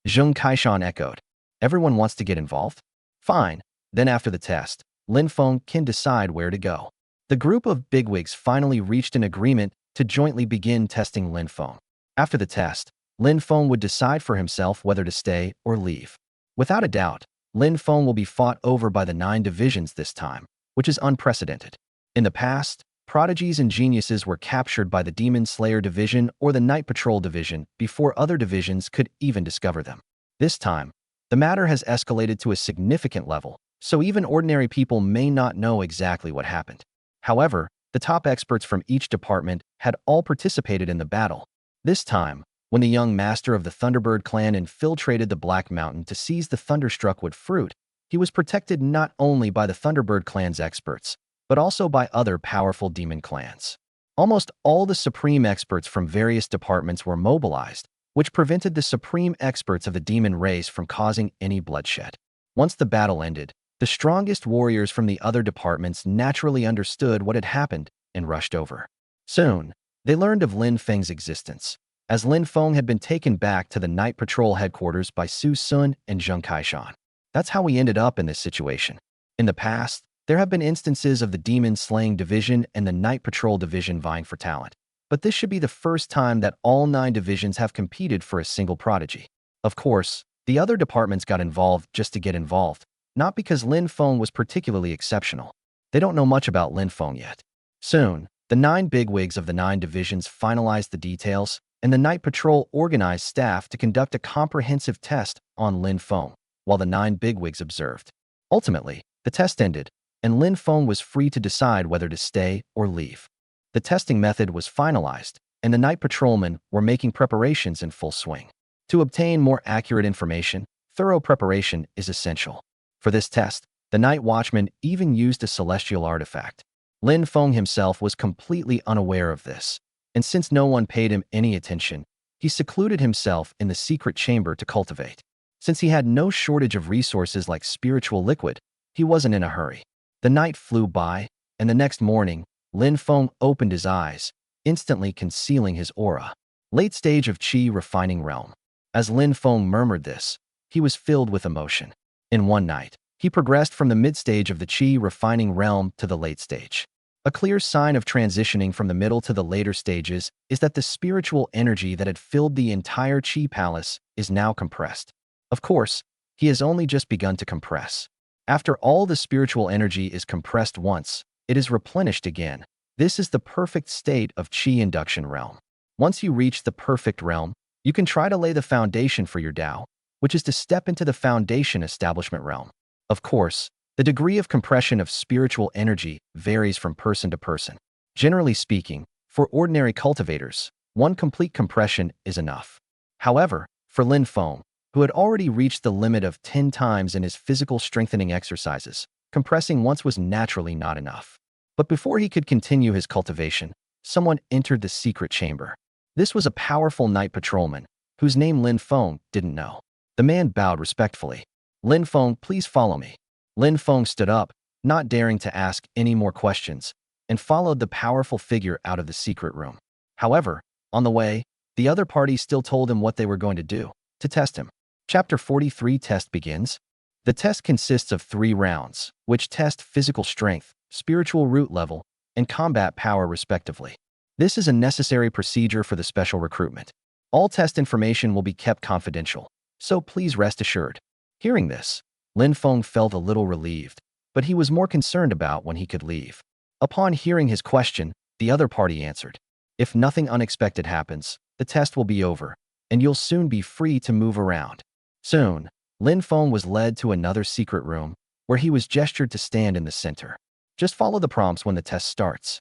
Zheng Kaishan echoed. Everyone wants to get involved? Fine. Then after the test, Lin Feng can decide where to go. The group of bigwigs finally reached an agreement to jointly begin testing Lin Feng. After the test, Lin Feng would decide for himself whether to stay or leave. Without a doubt, Lin Feng will be fought over by the 9 divisions this time, which is unprecedented. In the past, prodigies and geniuses were captured by the Demon Slayer Division or the Night Patrol Division before other divisions could even discover them. This time, the matter has escalated to a significant level, so even ordinary people may not know exactly what happened. However, the top experts from each department had all participated in the battle. This time, when the young master of the Thunderbird clan infiltrated the Black Mountain to seize the Thunderstruck Wood Fruit, he was protected not only by the Thunderbird clan's experts, but also by other powerful demon clans. Almost all the supreme experts from various departments were mobilized, which prevented the supreme experts of the demon race from causing any bloodshed. Once the battle ended, the strongest warriors from the other departments naturally understood what had happened and rushed over. Soon, they learned of Lin Feng's existence, as Lin Feng had been taken back to the Night Patrol headquarters by Su Sun and Zheng Kaishan. That's how we ended up in this situation. In the past, there have been instances of the Demon-Slaying Division and the Night Patrol Division vying for talent, but this should be the first time that all 9 divisions have competed for a single prodigy. Of course, the other departments got involved just to get involved, not because Lin Feng was particularly exceptional. They don't know much about Lin Feng yet. Soon, the 9 bigwigs of the 9 divisions finalized the details, and the Night Patrol organized staff to conduct a comprehensive test on Lin Feng, while the 9 bigwigs observed. Ultimately, the test ended, and Lin Feng was free to decide whether to stay or leave. The testing method was finalized, and the night patrolmen were making preparations in full swing. To obtain more accurate information, thorough preparation is essential. For this test, the night watchman even used a celestial artifact. Lin Feng himself was completely unaware of this, and since no one paid him any attention, he secluded himself in the secret chamber to cultivate. Since he had no shortage of resources like spiritual liquid, he wasn't in a hurry. The night flew by, and the next morning, Lin Feng opened his eyes, instantly concealing his aura. Late stage of Qi refining realm. As Lin Feng murmured this, he was filled with emotion. In one night, he progressed from the mid-stage of the Qi refining realm to the late stage. A clear sign of transitioning from the middle to the later stages is that the spiritual energy that had filled the entire Qi palace is now compressed. Of course, he has only just begun to compress. After all the spiritual energy is compressed once, it is replenished again. This is the perfect state of Qi induction realm. Once you reach the perfect realm, you can try to lay the foundation for your Tao, which is to step into the foundation establishment realm. Of course, the degree of compression of spiritual energy varies from person to person. Generally speaking, for ordinary cultivators, one complete compression is enough. However, for Lin Feng, who had already reached the limit of 10 times in his physical strengthening exercises, compressing once was naturally not enough. But before he could continue his cultivation, someone entered the secret chamber. This was a powerful night patrolman, whose name Lin Feng didn't know. The man bowed respectfully. "Lin Feng, please follow me." Lin Feng stood up, not daring to ask any more questions, and followed the powerful figure out of the secret room. However, on the way, the other party still told him what they were going to do, to test him. Chapter 43 Test begins. The test consists of 3 rounds, which test physical strength, spiritual root level, and combat power respectively. This is a necessary procedure for the special recruitment. All test information will be kept confidential, so please rest assured. Hearing this, Lin Feng felt a little relieved, but he was more concerned about when he could leave. Upon hearing his question, the other party answered, "If nothing unexpected happens, the test will be over, and you'll soon be free to move around." Soon, Lin Feng was led to another secret room, where he was gestured to stand in the center. Just follow the prompts when the test starts.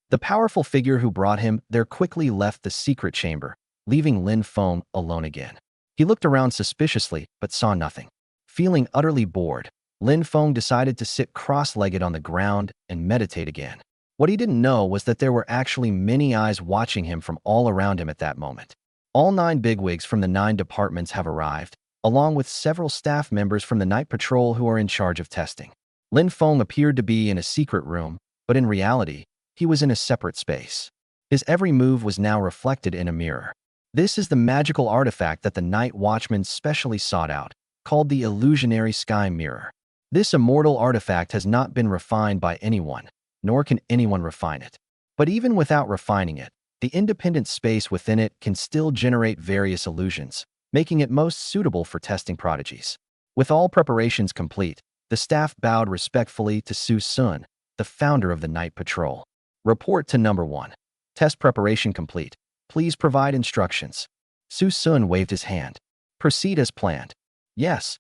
The powerful figure who brought him there quickly left the secret chamber, leaving Lin Feng alone again. He looked around suspiciously, but saw nothing. Feeling utterly bored, Lin Feng decided to sit cross-legged on the ground and meditate again. What he didn't know was that there were actually many eyes watching him from all around him at that moment. All 9 bigwigs from the 9 departments have arrived, along with several staff members from the night patrol who are in charge of testing. Lin Feng appeared to be in a secret room, but in reality, he was in a separate space. His every move was now reflected in a mirror. This is the magical artifact that the night watchman specially sought out, called the illusionary sky mirror. This immortal artifact has not been refined by anyone, nor can anyone refine it. But even without refining it, the independent space within it can still generate various illusions, making it most suitable for testing prodigies. With all preparations complete, the staff bowed respectfully to Su Sun, the founder of the night patrol. Report to number 1. Test preparation complete. Please provide instructions. Su Sun waved his hand. Proceed as planned. Yes.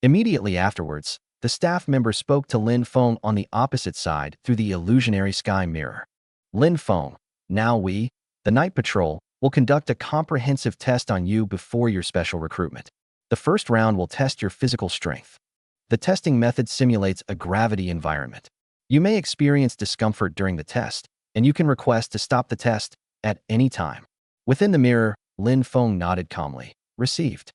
Immediately afterwards, the staff member spoke to Lin Feng on the opposite side through the illusionary sky mirror. "Lin Feng, now we, the night patrol, will conduct a comprehensive test on you before your special recruitment. The first round will test your physical strength. The testing method simulates a gravity environment. You may experience discomfort during the test, and you can request to stop the test at any time." Within the mirror, Lin Feng nodded calmly. Received.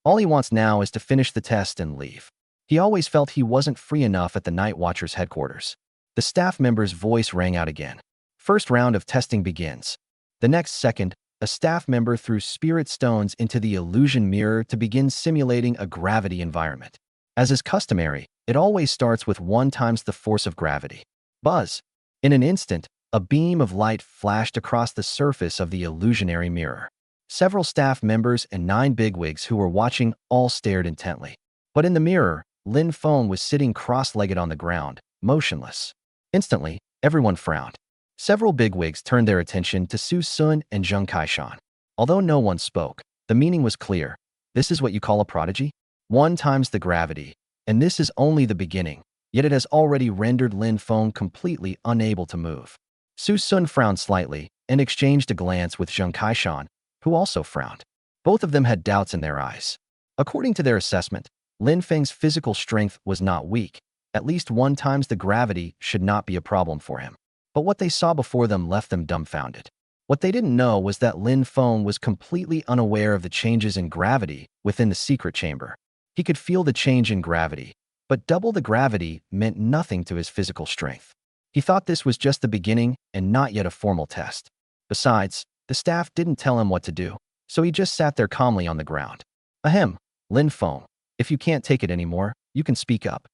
All he wants now is to finish the test and leave. He always felt he wasn't free enough at the Night Watcher's headquarters. The staff member's voice rang out again. First round of testing begins. The next second, a staff member threw spirit stones into the illusion mirror to begin simulating a gravity environment. As is customary, it always starts with 1 times the force of gravity. Buzz! In an instant, a beam of light flashed across the surface of the illusionary mirror. Several staff members and 9 bigwigs who were watching all stared intently. But in the mirror, Lin Feng was sitting cross-legged on the ground, motionless. Instantly, everyone frowned. Several bigwigs turned their attention to Su Sun and Zheng Kaishan. Although no one spoke, the meaning was clear. This is what you call a prodigy? 1 times the gravity, and this is only the beginning, yet it has already rendered Lin Feng completely unable to move. Su Sun frowned slightly and exchanged a glance with Zheng Kaishan, who also frowned. Both of them had doubts in their eyes. According to their assessment, Lin Feng's physical strength was not weak. At least 1 times the gravity should not be a problem for him. But what they saw before them left them dumbfounded. What they didn't know was that Lin Feng was completely unaware of the changes in gravity within the secret chamber. He could feel the change in gravity, but double the gravity meant nothing to his physical strength. He thought this was just the beginning and not yet a formal test. Besides, the staff didn't tell him what to do, so he just sat there calmly on the ground. Ahem, Lin Feng, if you can't take it anymore, you can speak up.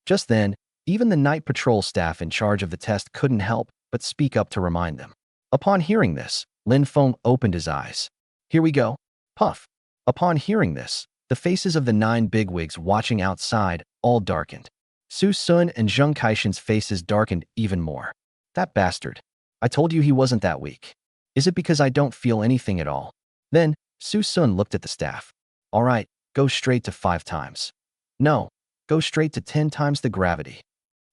Just then, even the night patrol staff in charge of the test couldn't help but speak up to remind them. Upon hearing this, Lin Feng opened his eyes. Here we go. Puff. Upon hearing this, the faces of the 9 bigwigs watching outside all darkened. Su Sun and Zheng Kaishan's faces darkened even more. That bastard. I told you he wasn't that weak. Is it because I don't feel anything at all? Then, Su Sun looked at the staff. All right, go straight to 5 times. No, go straight to 10 times the gravity.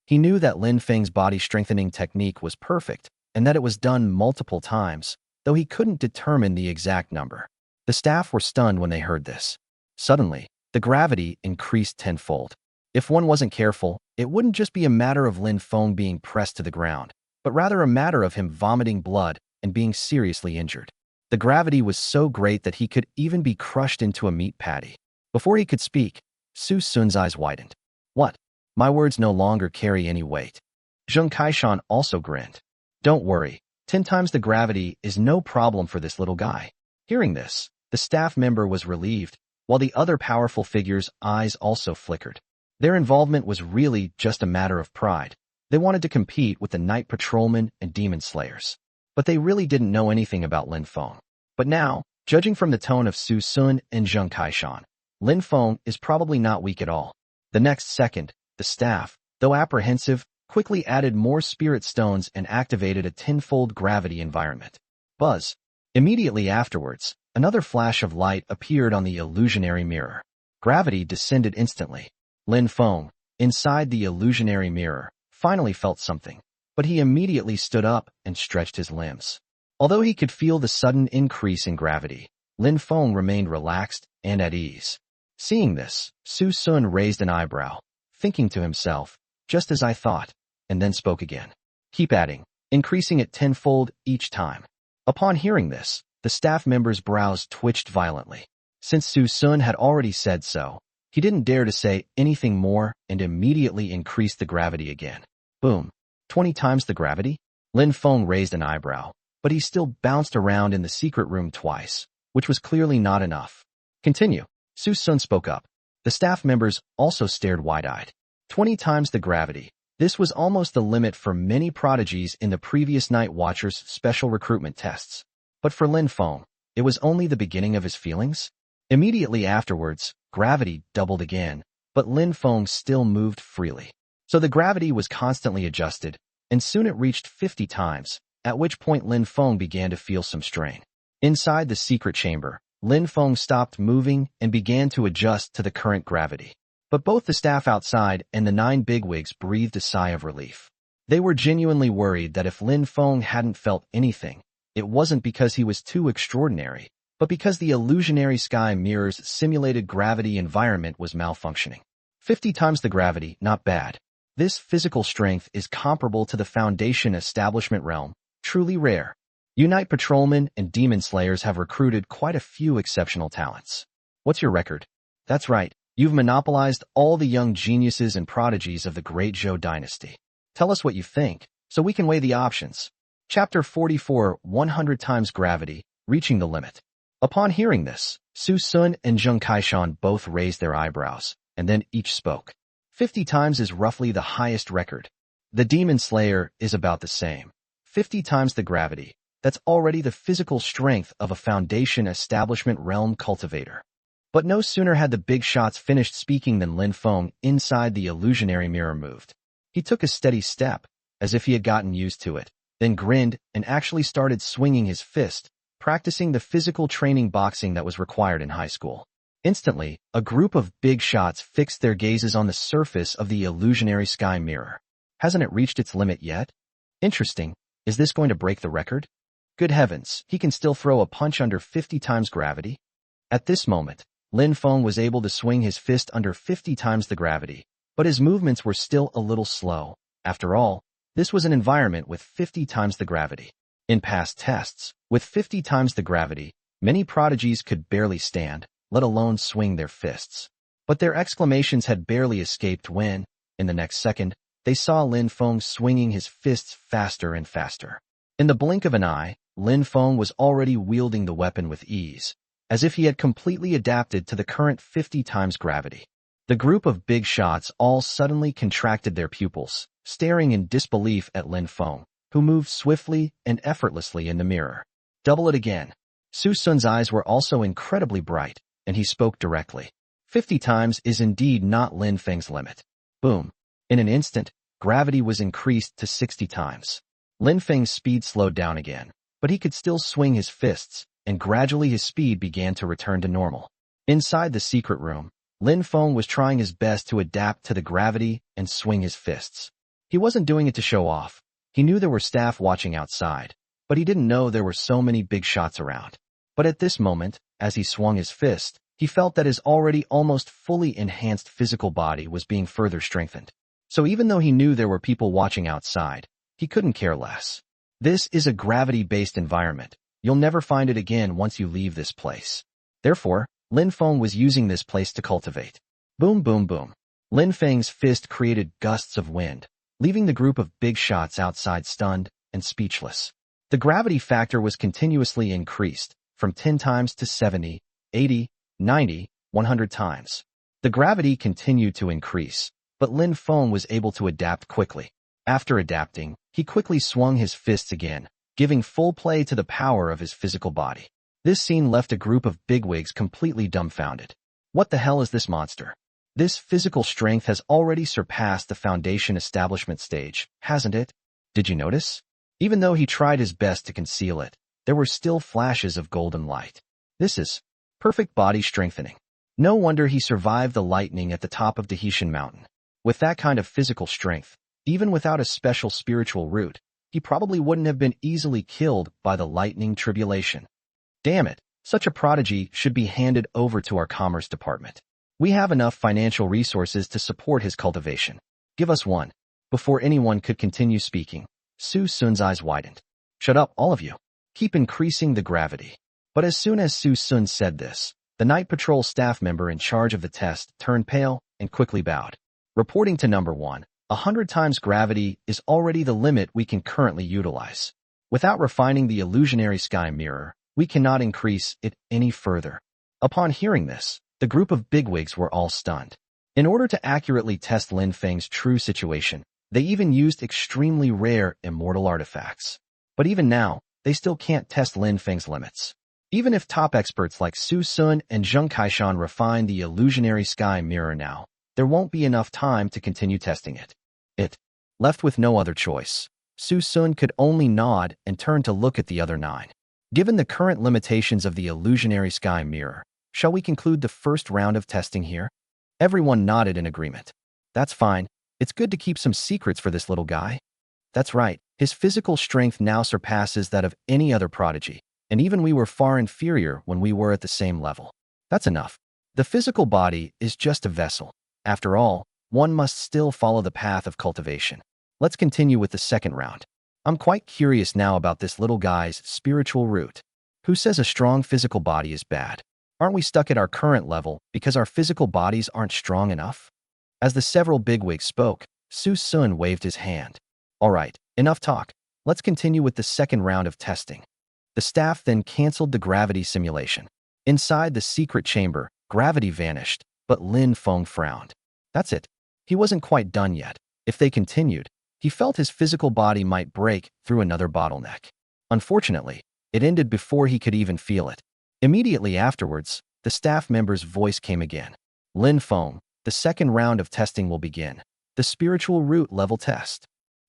He knew that Lin Feng's body strengthening technique was perfect and that it was done multiple times, though he couldn't determine the exact number. The staff were stunned when they heard this. Suddenly, the gravity increased tenfold. If one wasn't careful, it wouldn't just be a matter of Lin Feng being pressed to the ground, but rather a matter of him vomiting blood and being seriously injured. The gravity was so great that he could even be crushed into a meat patty. Before he could speak, Su Sun's eyes widened. What? My words no longer carry any weight. Zheng Kaishan also grinned. Don't worry, 10 times the gravity is no problem for this little guy. Hearing this, the staff member was relieved, while the other powerful figure's eyes also flickered. Their involvement was really just a matter of pride. They wanted to compete with the night patrolmen and demon slayers. But they really didn't know anything about Lin Feng. But now, judging from the tone of Su Sun and Zheng Kaishan, Lin Feng is probably not weak at all. The next second, the staff, though apprehensive, quickly added more spirit stones and activated a tenfold gravity environment. Buzz. Immediately afterwards, another flash of light appeared on the illusionary mirror. Gravity descended instantly. Lin Feng, inside the illusionary mirror, finally felt something, but he immediately stood up and stretched his limbs. Although he could feel the sudden increase in gravity, Lin Feng remained relaxed and at ease. Seeing this, Su Sun raised an eyebrow, thinking to himself, just as I thought, and then spoke again. Keep adding, increasing it tenfold each time. Upon hearing this, the staff member's brows twitched violently. Since Su Sun had already said so, he didn't dare to say anything more and immediately increased the gravity again. Boom. 20 times the gravity? Lin Feng raised an eyebrow, but he still bounced around in the secret room twice, which was clearly not enough. Continue. Su Sun spoke up. The staff members also stared wide-eyed. 20 times the gravity. This was almost the limit for many prodigies in the previous Night Watcher's special recruitment tests. But for Lin Feng, it was only the beginning of his feelings. Immediately afterwards, gravity doubled again, but Lin Feng still moved freely. So the gravity was constantly adjusted, and soon it reached 50 times, at which point Lin Feng began to feel some strain. Inside the secret chamber, Lin Feng stopped moving and began to adjust to the current gravity. But both the staff outside and the 9 bigwigs breathed a sigh of relief. They were genuinely worried that if Lin Feng hadn't felt anything, it wasn't because he was too extraordinary, but because the illusionary sky mirror's simulated gravity environment was malfunctioning. 50 times the gravity, not bad. This physical strength is comparable to the Foundation establishment realm, truly rare. Unite patrolmen and demon slayers have recruited quite a few exceptional talents. What's your record? That's right, you've monopolized all the young geniuses and prodigies of the Great Zhou dynasty. Tell us what you think, so we can weigh the options. Chapter 44, 100 times gravity, reaching the limit. Upon hearing this, Su Sun and Zheng Kaishan both raised their eyebrows, and then each spoke. 50 times is roughly the highest record. The Demon Slayer is about the same. 50 times the gravity. That's already the physical strength of a Foundation establishment realm cultivator. But no sooner had the big shots finished speaking than Lin Feng inside the illusionary mirror moved. He took a steady step, as if he had gotten used to it, then grinned and actually started swinging his fist, practicing the physical training boxing that was required in high school. Instantly, a group of big shots fixed their gazes on the surface of the illusionary sky mirror. Hasn't it reached its limit yet? Interesting. Is this going to break the record? Good heavens, he can still throw a punch under 50 times gravity? At this moment, Lin Feng was able to swing his fist under 50 times the gravity, but his movements were still a little slow. After all, this was an environment with 50 times the gravity. In past tests, with 50 times the gravity, many prodigies could barely stand, let alone swing their fists. But their exclamations had barely escaped when, in the next second, they saw Lin Feng swinging his fists faster and faster. In the blink of an eye, Lin Feng was already wielding the weapon with ease, as if he had completely adapted to the current 50 times gravity. The group of big shots all suddenly contracted their pupils, staring in disbelief at Lin Feng, who moved swiftly and effortlessly in the mirror. Double it again. Su Sun's eyes were also incredibly bright, and he spoke directly. 50 times is indeed not Lin Feng's limit. Boom. In an instant, gravity was increased to 60 times. Lin Feng's speed slowed down again, but he could still swing his fists, and gradually his speed began to return to normal. Inside the secret room, Lin Feng was trying his best to adapt to the gravity and swing his fists. He wasn't doing it to show off. He knew there were staff watching outside, but he didn't know there were so many big shots around. But at this moment, as he swung his fist, he felt that his already almost fully enhanced physical body was being further strengthened. So even though he knew there were people watching outside, he couldn't care less. This is a gravity-based environment. You'll never find it again once you leave this place. Therefore, Lin Feng was using this place to cultivate. Boom, boom, boom. Lin Feng's fist created gusts of wind, leaving the group of big shots outside stunned and speechless. The gravity factor was continuously increased, from 10 times to 70, 80, 90, 100 times. The gravity continued to increase, but Lin Feng was able to adapt quickly. After adapting, he quickly swung his fists again, giving full play to the power of his physical body. This scene left a group of bigwigs completely dumbfounded. What the hell is this monster? This physical strength has already surpassed the foundation establishment stage, hasn't it? Did you notice? Even though he tried his best to conceal it, there were still flashes of golden light. This is perfect body strengthening. No wonder he survived the lightning at the top of Dahetian Mountain. With that kind of physical strength, even without a special spiritual root, he probably wouldn't have been easily killed by the lightning tribulation. Damn it, such a prodigy should be handed over to our commerce department. We have enough financial resources to support his cultivation. Give us one. Before anyone could continue speaking, Su Sun's eyes widened. Shut up, all of you. Keep increasing the gravity. But as soon as Su Sun said this, the night patrol staff member in charge of the test turned pale and quickly bowed. Reporting to number 1, 100 times gravity is already the limit we can currently utilize. Without refining the illusionary sky mirror, we cannot increase it any further. Upon hearing this, the group of bigwigs were all stunned. In order to accurately test Lin Feng's true situation, they even used extremely rare immortal artifacts. But even now, they still can't test Lin Feng's limits. Even if top experts like Su Sun and Zheng Kaishan refine the illusionary sky mirror now, there won't be enough time to continue testing it. Left with no other choice, Su Sun could only nod and turn to look at the other 9. Given the current limitations of the illusionary sky mirror, shall we conclude the first round of testing here? Everyone nodded in agreement. That's fine. It's good to keep some secrets for this little guy. That's right. His physical strength now surpasses that of any other prodigy, and even we were far inferior when we were at the same level. That's enough. The physical body is just a vessel. After all, one must still follow the path of cultivation. Let's continue with the second round. I'm quite curious now about this little guy's spiritual root. Who says a strong physical body is bad? Aren't we stuck at our current level because our physical bodies aren't strong enough? As the several bigwigs spoke, Su Sun waved his hand. All right, enough talk. Let's continue with the second round of testing. The staff then canceled the gravity simulation. Inside the secret chamber, gravity vanished, but Lin Feng frowned. That's it. He wasn't quite done yet. If they continued, he felt his physical body might break through another bottleneck. Unfortunately, it ended before he could even feel it. Immediately afterwards, the staff member's voice came again. Lin Feng, the second round of testing will begin. The spiritual root level test.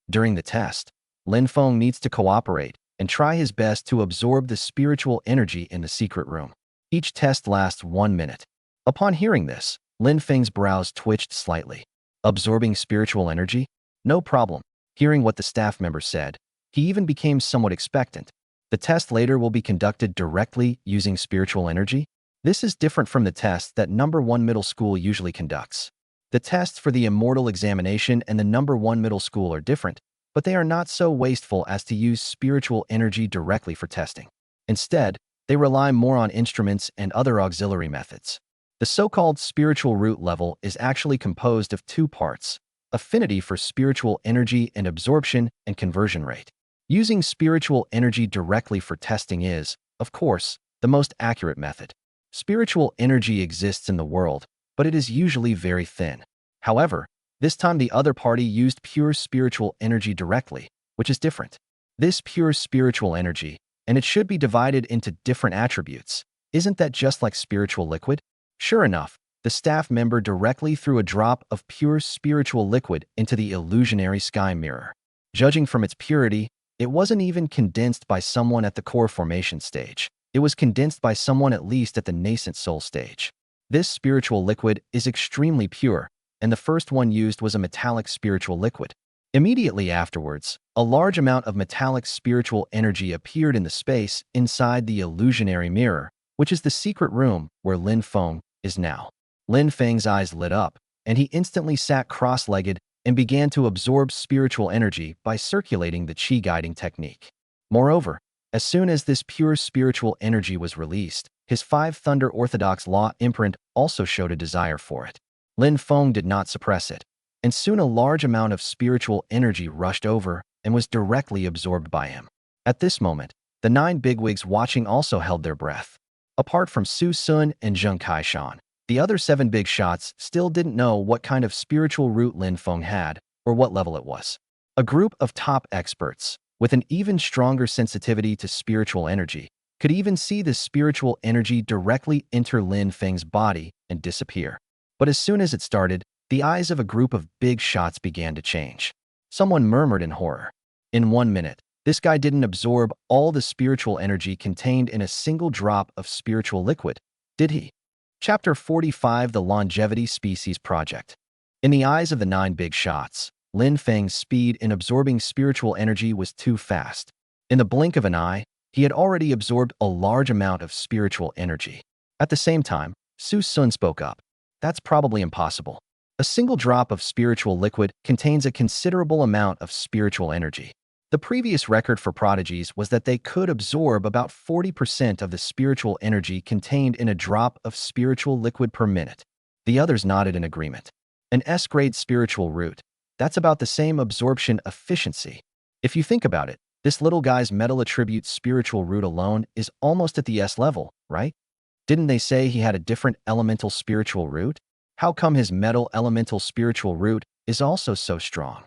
During the test, Lin Feng needs to cooperate and try his best to absorb the spiritual energy in the secret room. Each test lasts 1 minute. Upon hearing this, Lin Feng's brows twitched slightly. Absorbing spiritual energy? No problem. Hearing what the staff member said, he even became somewhat expectant. The test later will be conducted directly using spiritual energy. This is different from the test that number 1 middle school usually conducts. The tests for the immortal examination and the number 1 middle school are different, but they are not so wasteful as to use spiritual energy directly for testing. Instead, they rely more on instruments and other auxiliary methods. The so-called spiritual root level is actually composed of 2 parts: affinity for spiritual energy and absorption and conversion rate. Using spiritual energy directly for testing is, of course, the most accurate method. Spiritual energy exists in the world, but it is usually very thin. However, this time the other party used pure spiritual energy directly, which is different. This pure spiritual energy, and it should be divided into different attributes. Isn't that just like spiritual liquid? Sure enough, the staff member directly threw a drop of pure spiritual liquid into the illusionary sky mirror. Judging from its purity, it wasn't even condensed by someone at the core formation stage. It was condensed by someone at least at the nascent soul stage. This spiritual liquid is extremely pure, and the first one used was a metallic spiritual liquid. Immediately afterwards, a large amount of metallic spiritual energy appeared in the space inside the illusionary mirror, which is the secret room where Lin Feng is now. Lin Feng's eyes lit up, and he instantly sat cross-legged and began to absorb spiritual energy by circulating the qi guiding technique. Moreover, as soon as this pure spiritual energy was released, his five thunder orthodox law imprint also showed a desire for it. Lin Feng did not suppress it, and soon a large amount of spiritual energy rushed over and was directly absorbed by him. At this moment, the 9 bigwigs watching also held their breath. Apart from Su Sun and Zheng Kaishan, the other 7 big shots still didn't know what kind of spiritual root Lin Feng had or what level it was. A group of top experts, with an even stronger sensitivity to spiritual energy, could even see this spiritual energy directly enter Lin Feng's body and disappear. But as soon as it started, the eyes of a group of big shots began to change. Someone murmured in horror. In 1 minute, this guy didn't absorb all the spiritual energy contained in a single drop of spiritual liquid, did he? Chapter 45: The Longevity Species Project. In the eyes of the 9 big shots, Lin Feng's speed in absorbing spiritual energy was too fast. In the blink of an eye, he had already absorbed a large amount of spiritual energy. At the same time, Su Sun spoke up. That's probably impossible. A single drop of spiritual liquid contains a considerable amount of spiritual energy. The previous record for prodigies was that they could absorb about 40% of the spiritual energy contained in a drop of spiritual liquid per minute. The others nodded in agreement. An S-grade spiritual root, that's about the same absorption efficiency. If you think about it, this little guy's metal attribute spiritual root alone is almost at the S level, right? Didn't they say he had a different elemental spiritual root? How come his metal elemental spiritual root is also so strong?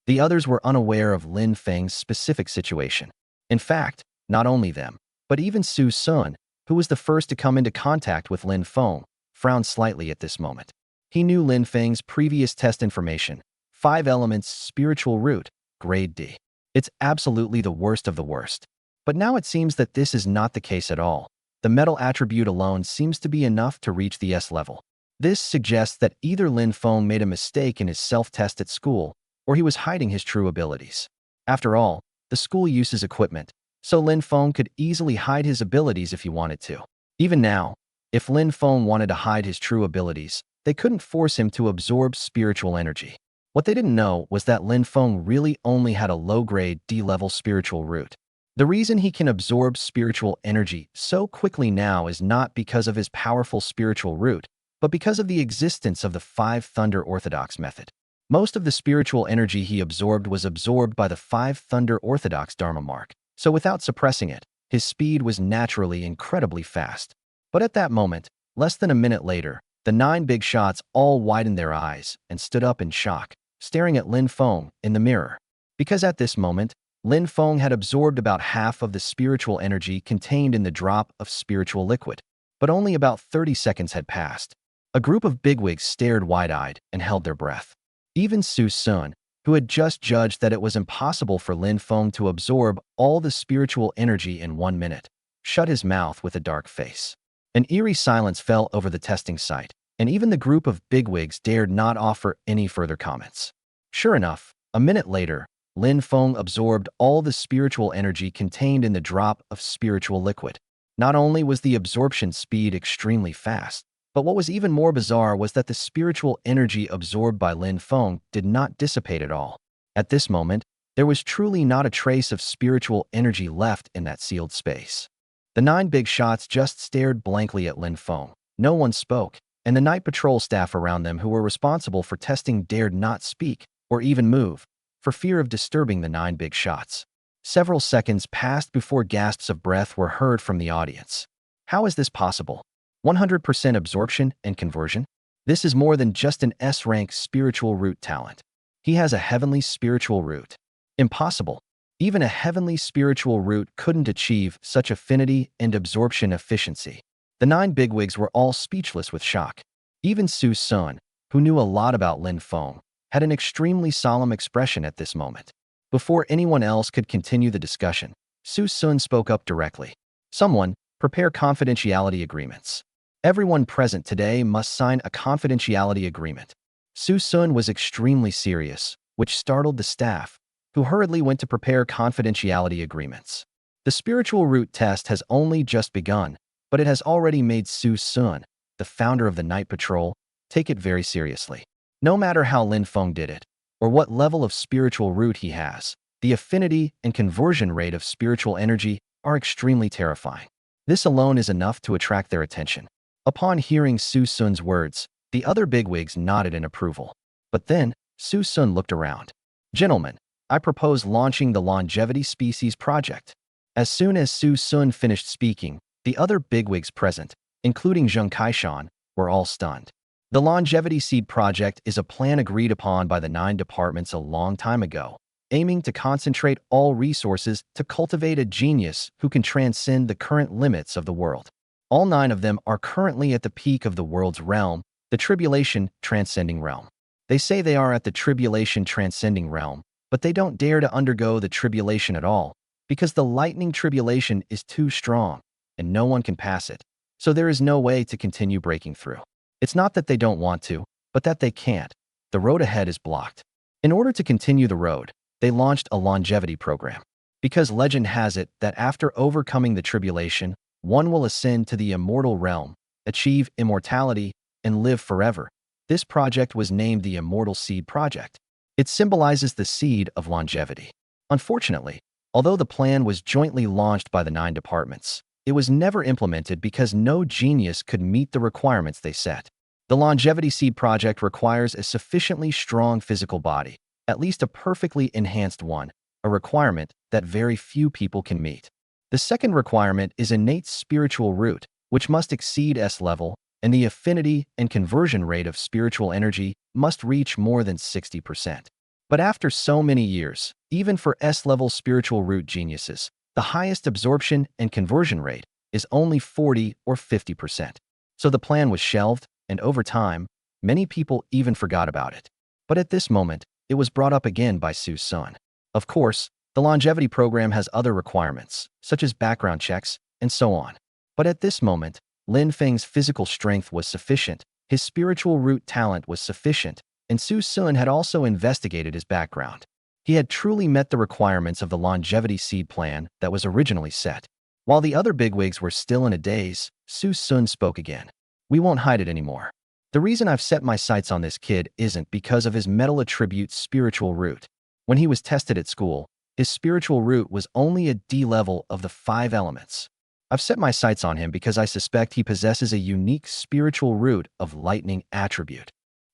The others were unaware of Lin Feng's specific situation. In fact, not only them, but even Su Sun, who was the first to come into contact with Lin Feng, frowned slightly at this moment. He knew Lin Feng's previous test information, 5 elements spiritual root, grade D. It's absolutely the worst of the worst. But now it seems that this is not the case at all. The metal attribute alone seems to be enough to reach the S level. This suggests that either Lin Feng made a mistake in his self-test at school, or he was hiding his true abilities. After all, the school uses equipment, so Lin Feng could easily hide his abilities if he wanted to. Even now, if Lin Feng wanted to hide his true abilities, they couldn't force him to absorb spiritual energy. What they didn't know was that Lin Feng really only had a low-grade D-level spiritual root. The reason he can absorb spiritual energy so quickly now is not because of his powerful spiritual root, but because of the existence of the 5 Thunder Orthodox method. Most of the spiritual energy he absorbed was absorbed by the 5 Thunder Orthodox Dharma mark, so without suppressing it, his speed was naturally incredibly fast. But at that moment, less than a minute later, the 9 big shots all widened their eyes and stood up in shock, staring at Lin Feng in the mirror. Because at this moment, Lin Feng had absorbed about half of the spiritual energy contained in the drop of spiritual liquid, but only about 30 seconds had passed. A group of bigwigs stared wide-eyed and held their breath. Even Su Sun, who had just judged that it was impossible for Lin Feng to absorb all the spiritual energy in 1 minute, shut his mouth with a dark face. An eerie silence fell over the testing site, and even the group of bigwigs dared not offer any further comments. Sure enough, a minute later, Lin Feng absorbed all the spiritual energy contained in the drop of spiritual liquid. Not only was the absorption speed extremely fast, but what was even more bizarre was that the spiritual energy absorbed by Lin Feng did not dissipate at all. At this moment, there was truly not a trace of spiritual energy left in that sealed space. The 9 big shots just stared blankly at Lin Feng. No one spoke, and the night patrol staff around them who were responsible for testing dared not speak or even move, for fear of disturbing the 9 big shots. Several seconds passed before gasps of breath were heard from the audience. How is this possible? 100% absorption and conversion? This is more than just an S-rank spiritual root talent. He has a heavenly spiritual root. Impossible. Even a heavenly spiritual root couldn't achieve such affinity and absorption efficiency. The 9 bigwigs were all speechless with shock. Even Su Sun, who knew a lot about Lin Feng, had an extremely solemn expression at this moment. Before anyone else could continue the discussion, Su Sun spoke up directly. Someone, prepare confidentiality agreements. Everyone present today must sign a confidentiality agreement. Su Sun was extremely serious, which startled the staff, who hurriedly went to prepare confidentiality agreements. The spiritual root test has only just begun, but it has already made Su Sun, the founder of the Night Patrol, take it very seriously. No matter how Lin Feng did it, or what level of spiritual root he has, the affinity and conversion rate of spiritual energy are extremely terrifying. This alone is enough to attract their attention. Upon hearing Su Sun's words, the other bigwigs nodded in approval. But then, Su Sun looked around. Gentlemen, I propose launching the Longevity Species Project. As soon as Su Sun finished speaking, the other bigwigs present, including Zheng Kaishan, were all stunned. The Longevity Seed Project is a plan agreed upon by the 9 departments a long time ago, aiming to concentrate all resources to cultivate a genius who can transcend the current limits of the world. All 9 of them are currently at the peak of the world's realm, the Tribulation Transcending Realm. They say they are at the Tribulation Transcending Realm, but they don't dare to undergo the tribulation at all, because the lightning tribulation is too strong, and no one can pass it, so there is no way to continue breaking through. It's not that they don't want to, but that they can't. The road ahead is blocked. In order to continue the road, they launched a longevity program. Because legend has it that after overcoming the tribulation, one will ascend to the immortal realm, achieve immortality, and live forever. This project was named the Immortal Seed Project. It symbolizes the seed of longevity. Unfortunately, although the plan was jointly launched by the 9 departments, it was never implemented because no genius could meet the requirements they set. The Longevity Seed Project requires a sufficiently strong physical body, at least a perfectly enhanced one, a requirement that very few people can meet. The second requirement is innate spiritual root, which must exceed S level, and the affinity and conversion rate of spiritual energy must reach more than 60%. But after so many years, even for S-level spiritual root geniuses, the highest absorption and conversion rate is only 40 or 50%. So the plan was shelved, and over time, many people even forgot about it. But at this moment, it was brought up again by Su Sun. Of course, the longevity program has other requirements, such as background checks, and so on. But at this moment, Lin Feng's physical strength was sufficient, his spiritual root talent was sufficient, and Su Sun had also investigated his background. He had truly met the requirements of the longevity seed plan that was originally set. While the other bigwigs were still in a daze, Su Sun spoke again. We won't hide it anymore. The reason I've set my sights on this kid isn't because of his metal attribute spiritual root. When he was tested at school, his spiritual root was only a D level of the 5 elements. I've set my sights on him because I suspect he possesses a unique spiritual root of lightning attribute.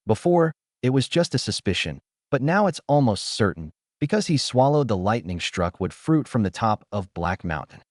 Before, it was just a suspicion, but now it's almost certain, because he swallowed the lightning-struck wood fruit from the top of Black Mountain.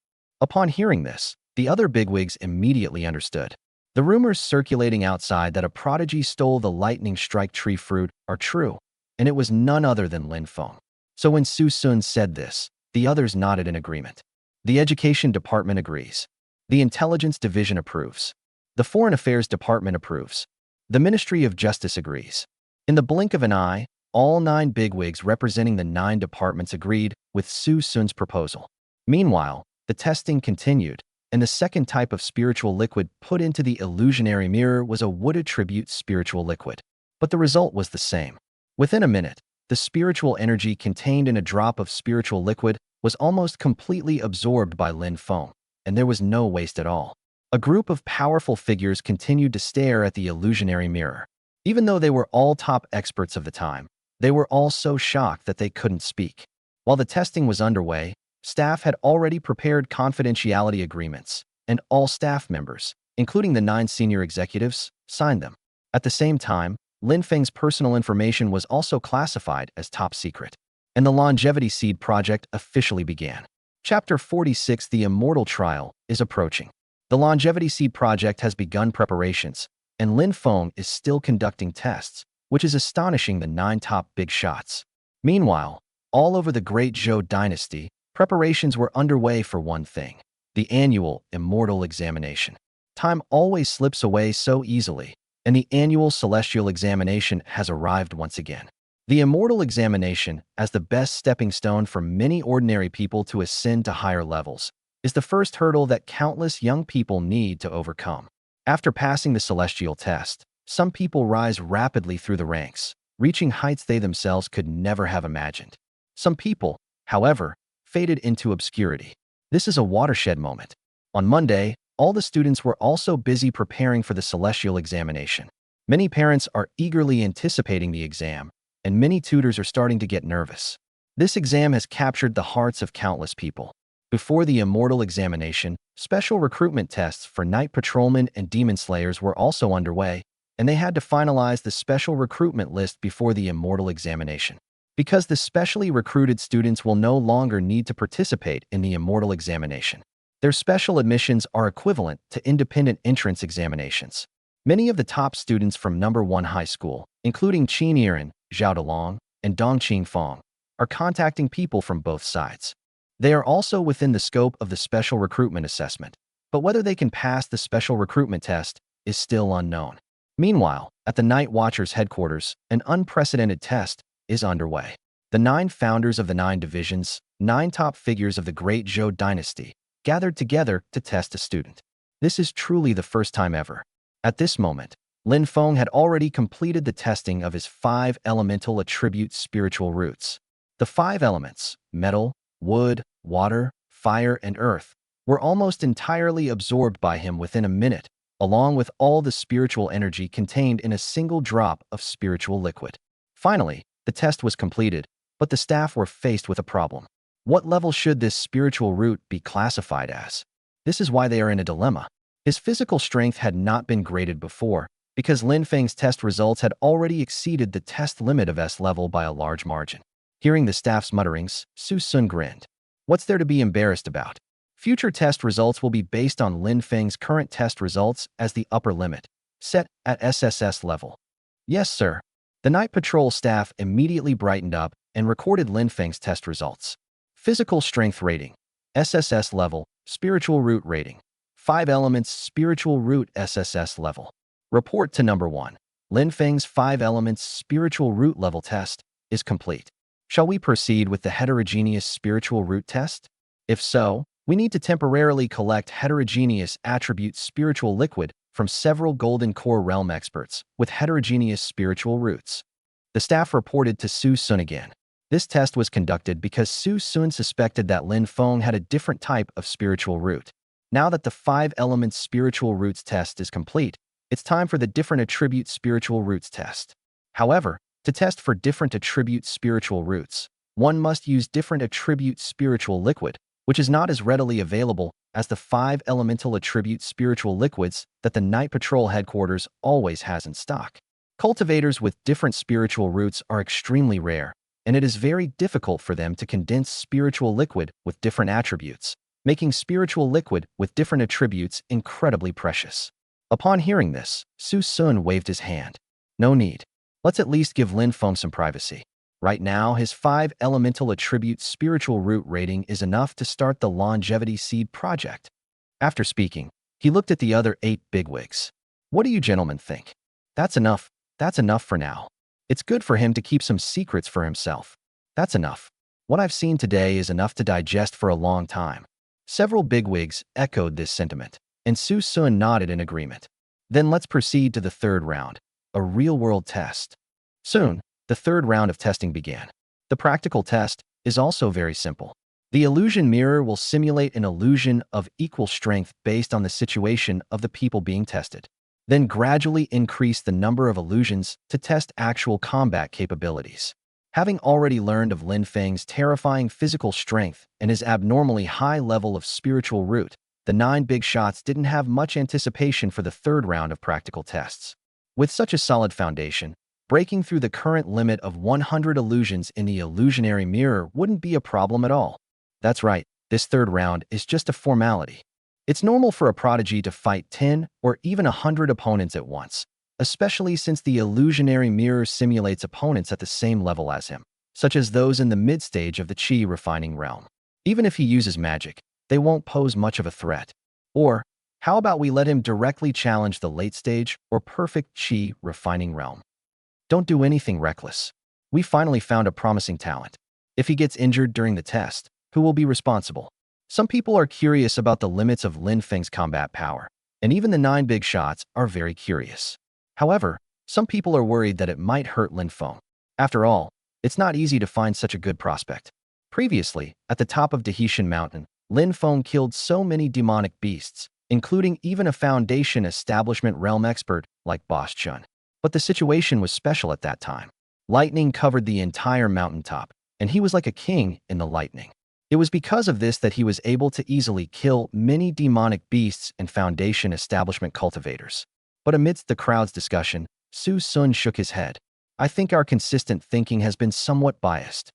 Upon hearing this, the other bigwigs immediately understood. The rumors circulating outside that a prodigy stole the lightning-strike tree fruit are true, and it was none other than Lin Feng. So when Su Sun said this, the others nodded in agreement. The Education Department agrees. The Intelligence Division approves. The Foreign Affairs Department approves. The Ministry of Justice agrees. In the blink of an eye, all 9 bigwigs representing the 9 departments agreed with Su Sun's proposal. Meanwhile, the testing continued, and the second type of spiritual liquid put into the illusionary mirror was a wood attribute spiritual liquid. But the result was the same. Within a minute, the spiritual energy contained in a drop of spiritual liquid was almost completely absorbed by Lin Feng, and there was no waste at all. A group of powerful figures continued to stare at the illusionary mirror. Even though they were all top experts of the time, they were all so shocked that they couldn't speak. While the testing was underway, staff had already prepared confidentiality agreements, and all staff members, including the 9 senior executives, signed them. At the same time, Lin Feng's personal information was also classified as top secret, and the Longevity Seed Project officially began. Chapter 46, The Immortal Trial, is approaching. The Longevity Seed Project has begun preparations, and Lin Feng is still conducting tests, which is astonishing the 9 top big shots. Meanwhile, all over the Great Zhou dynasty, preparations were underway for one thing: the annual Immortal Examination. Time always slips away so easily, and the annual celestial examination has arrived once again. The immortal examination, as the best stepping stone for many ordinary people to ascend to higher levels, is the first hurdle that countless young people need to overcome. After passing the celestial test, some people rise rapidly through the ranks, reaching heights they themselves could never have imagined. Some people, however, faded into obscurity. This is a watershed moment. On Monday, all the students were also busy preparing for the celestial examination. Many parents are eagerly anticipating the exam, and many tutors are starting to get nervous. This exam has captured the hearts of countless people. Before the immortal examination, special recruitment tests for night patrolmen and demon slayers were also underway, and they had to finalize the special recruitment list before the immortal examination. Because the specially recruited students will no longer need to participate in the immortal examination, their special admissions are equivalent to independent entrance examinations. Many of the top students from number 1 high school, including Qin Yiren, Zhao Delong, and Dongqing Fong, are contacting people from both sides. They are also within the scope of the special recruitment assessment, but whether they can pass the special recruitment test is still unknown. Meanwhile, at the Night Watchers headquarters, an unprecedented test is underway. The 9 founders of the 9 divisions, 9 top figures of the great Zhou dynasty, gathered together to test a student. This is truly the first time ever. At this moment, Lin Feng had already completed the testing of his 5 elemental attribute spiritual roots. The 5 elements, metal, wood, water, fire, and earth, were almost entirely absorbed by him within a minute, along with all the spiritual energy contained in a single drop of spiritual liquid. Finally, the test was completed, but the staff were faced with a problem. What level should this spiritual root be classified as? This is why they are in a dilemma. His physical strength had not been graded before, because Lin Feng's test results had already exceeded the test limit of S level by a large margin. Hearing the staff's mutterings, Su Sun grinned. What's there to be embarrassed about? Future test results will be based on Lin Feng's current test results as the upper limit, set at SSS level. Yes, sir. The Night Patrol staff immediately brightened up and recorded Lin Feng's test results. Physical strength rating, SSS level, spiritual root rating, 5 elements spiritual root SSS level. Report to number 1. Lin Feng's 5 elements spiritual root level test is complete. Shall we proceed with the heterogeneous spiritual root test? If so, we need to temporarily collect heterogeneous attribute spiritual liquid from several Golden Core Realm experts with heterogeneous spiritual roots. The staff reported to Su Sun again. This test was conducted because Su Sun suspected that Lin Feng had a different type of spiritual root. Now that the 5 elements spiritual roots test is complete, it's time for the different attribute spiritual roots test. However, to test for different attribute spiritual roots, one must use different attribute spiritual liquid, which is not as readily available as the 5 elemental attribute spiritual liquids that the Night Patrol headquarters always has in stock. Cultivators with different spiritual roots are extremely rare, and it is very difficult for them to condense spiritual liquid with different attributes, making spiritual liquid with different attributes incredibly precious. Upon hearing this, Su Sun waved his hand. No need. Let's at least give Lin Feng some privacy. Right now, his 5 elemental attribute spiritual root rating is enough to start the Longevity Seed project. After speaking, he looked at the other 8 bigwigs. What do you gentlemen think? That's enough. That's enough for now. It's good for him to keep some secrets for himself. That's enough. What I've seen today is enough to digest for a long time. Several bigwigs echoed this sentiment, and Su Sun nodded in agreement. Then let's proceed to the 3rd round, a real-world test. Soon, the 3rd round of testing began. The practical test is also very simple. The illusion mirror will simulate an illusion of equal strength based on the situation of the people being tested, then gradually increase the number of illusions to test actual combat capabilities. Having already learned of Lin Feng's terrifying physical strength and his abnormally high level of spiritual root, the 9 big shots didn't have much anticipation for the 3rd round of practical tests. With such a solid foundation, breaking through the current limit of 100 illusions in the illusionary mirror wouldn't be a problem at all. That's right, this 3rd round is just a formality. It's normal for a prodigy to fight 10 or even 100 opponents at once, especially since the illusionary mirror simulates opponents at the same level as him, such as those in the mid-stage of the Qi refining realm. Even if he uses magic, they won't pose much of a threat. Or, How about we let him directly challenge the late stage or perfect chi refining realm? Don't do anything reckless. We finally found a promising talent. If he gets injured during the test, who will be responsible? Some people are curious about the limits of Lin Feng's combat power, and even the 9 big shots are very curious. However, some people are worried that it might hurt Lin Feng. After all, it's not easy to find such a good prospect. Previously, at the top of Dahetian Mountain, Lin Feng killed so many demonic beasts, including even a Foundation Establishment realm expert like Boss Chun. But the situation was special at that time. Lightning covered the entire mountaintop, and he was like a king in the lightning. It was because of this that he was able to easily kill many demonic beasts and Foundation Establishment cultivators. But amidst the crowd's discussion, Su Sun shook his head. I think our consistent thinking has been somewhat biased.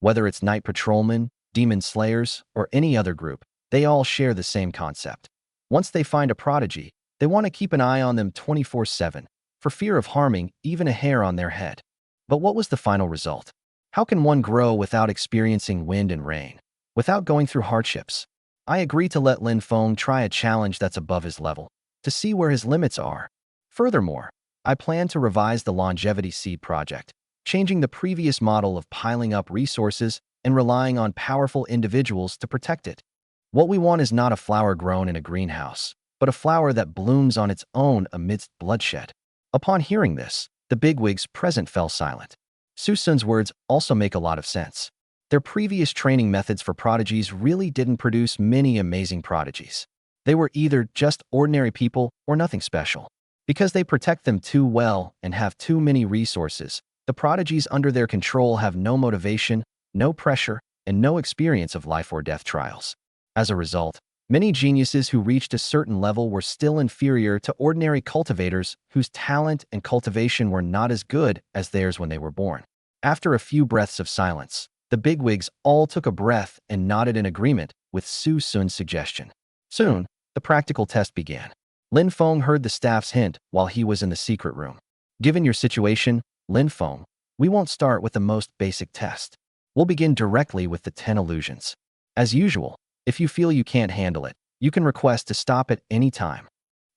Whether it's Night Patrolmen, Demon Slayers, or any other group, they all share the same concept. Once they find a prodigy, they want to keep an eye on them 24/7, for fear of harming even a hair on their head. But what was the final result? How can one grow without experiencing wind and rain, without going through hardships? I agree to let Lin Feng try a challenge that's above his level, to see where his limits are. Furthermore, I plan to revise the Longevity Seed project, changing the previous model of piling up resources and relying on powerful individuals to protect it. What we want is not a flower grown in a greenhouse, but a flower that blooms on its own amidst bloodshed. Upon hearing this, the bigwigs present fell silent. Su Sun's words also make a lot of sense. Their previous training methods for prodigies really didn't produce many amazing prodigies. They were either just ordinary people or nothing special. Because they protect them too well and have too many resources, the prodigies under their control have no motivation, no pressure, and no experience of life or death trials. As a result, many geniuses who reached a certain level were still inferior to ordinary cultivators whose talent and cultivation were not as good as theirs when they were born. After a few breaths of silence, the bigwigs all took a breath and nodded in agreement with Su Sun's suggestion. Soon, the practical test began. Lin Feng heard the staff's hint while he was in the secret room. Given your situation, Lin Feng, we won't start with the most basic test. We'll begin directly with the 10 illusions. As usual, if you feel you can't handle it, you can request to stop at any time.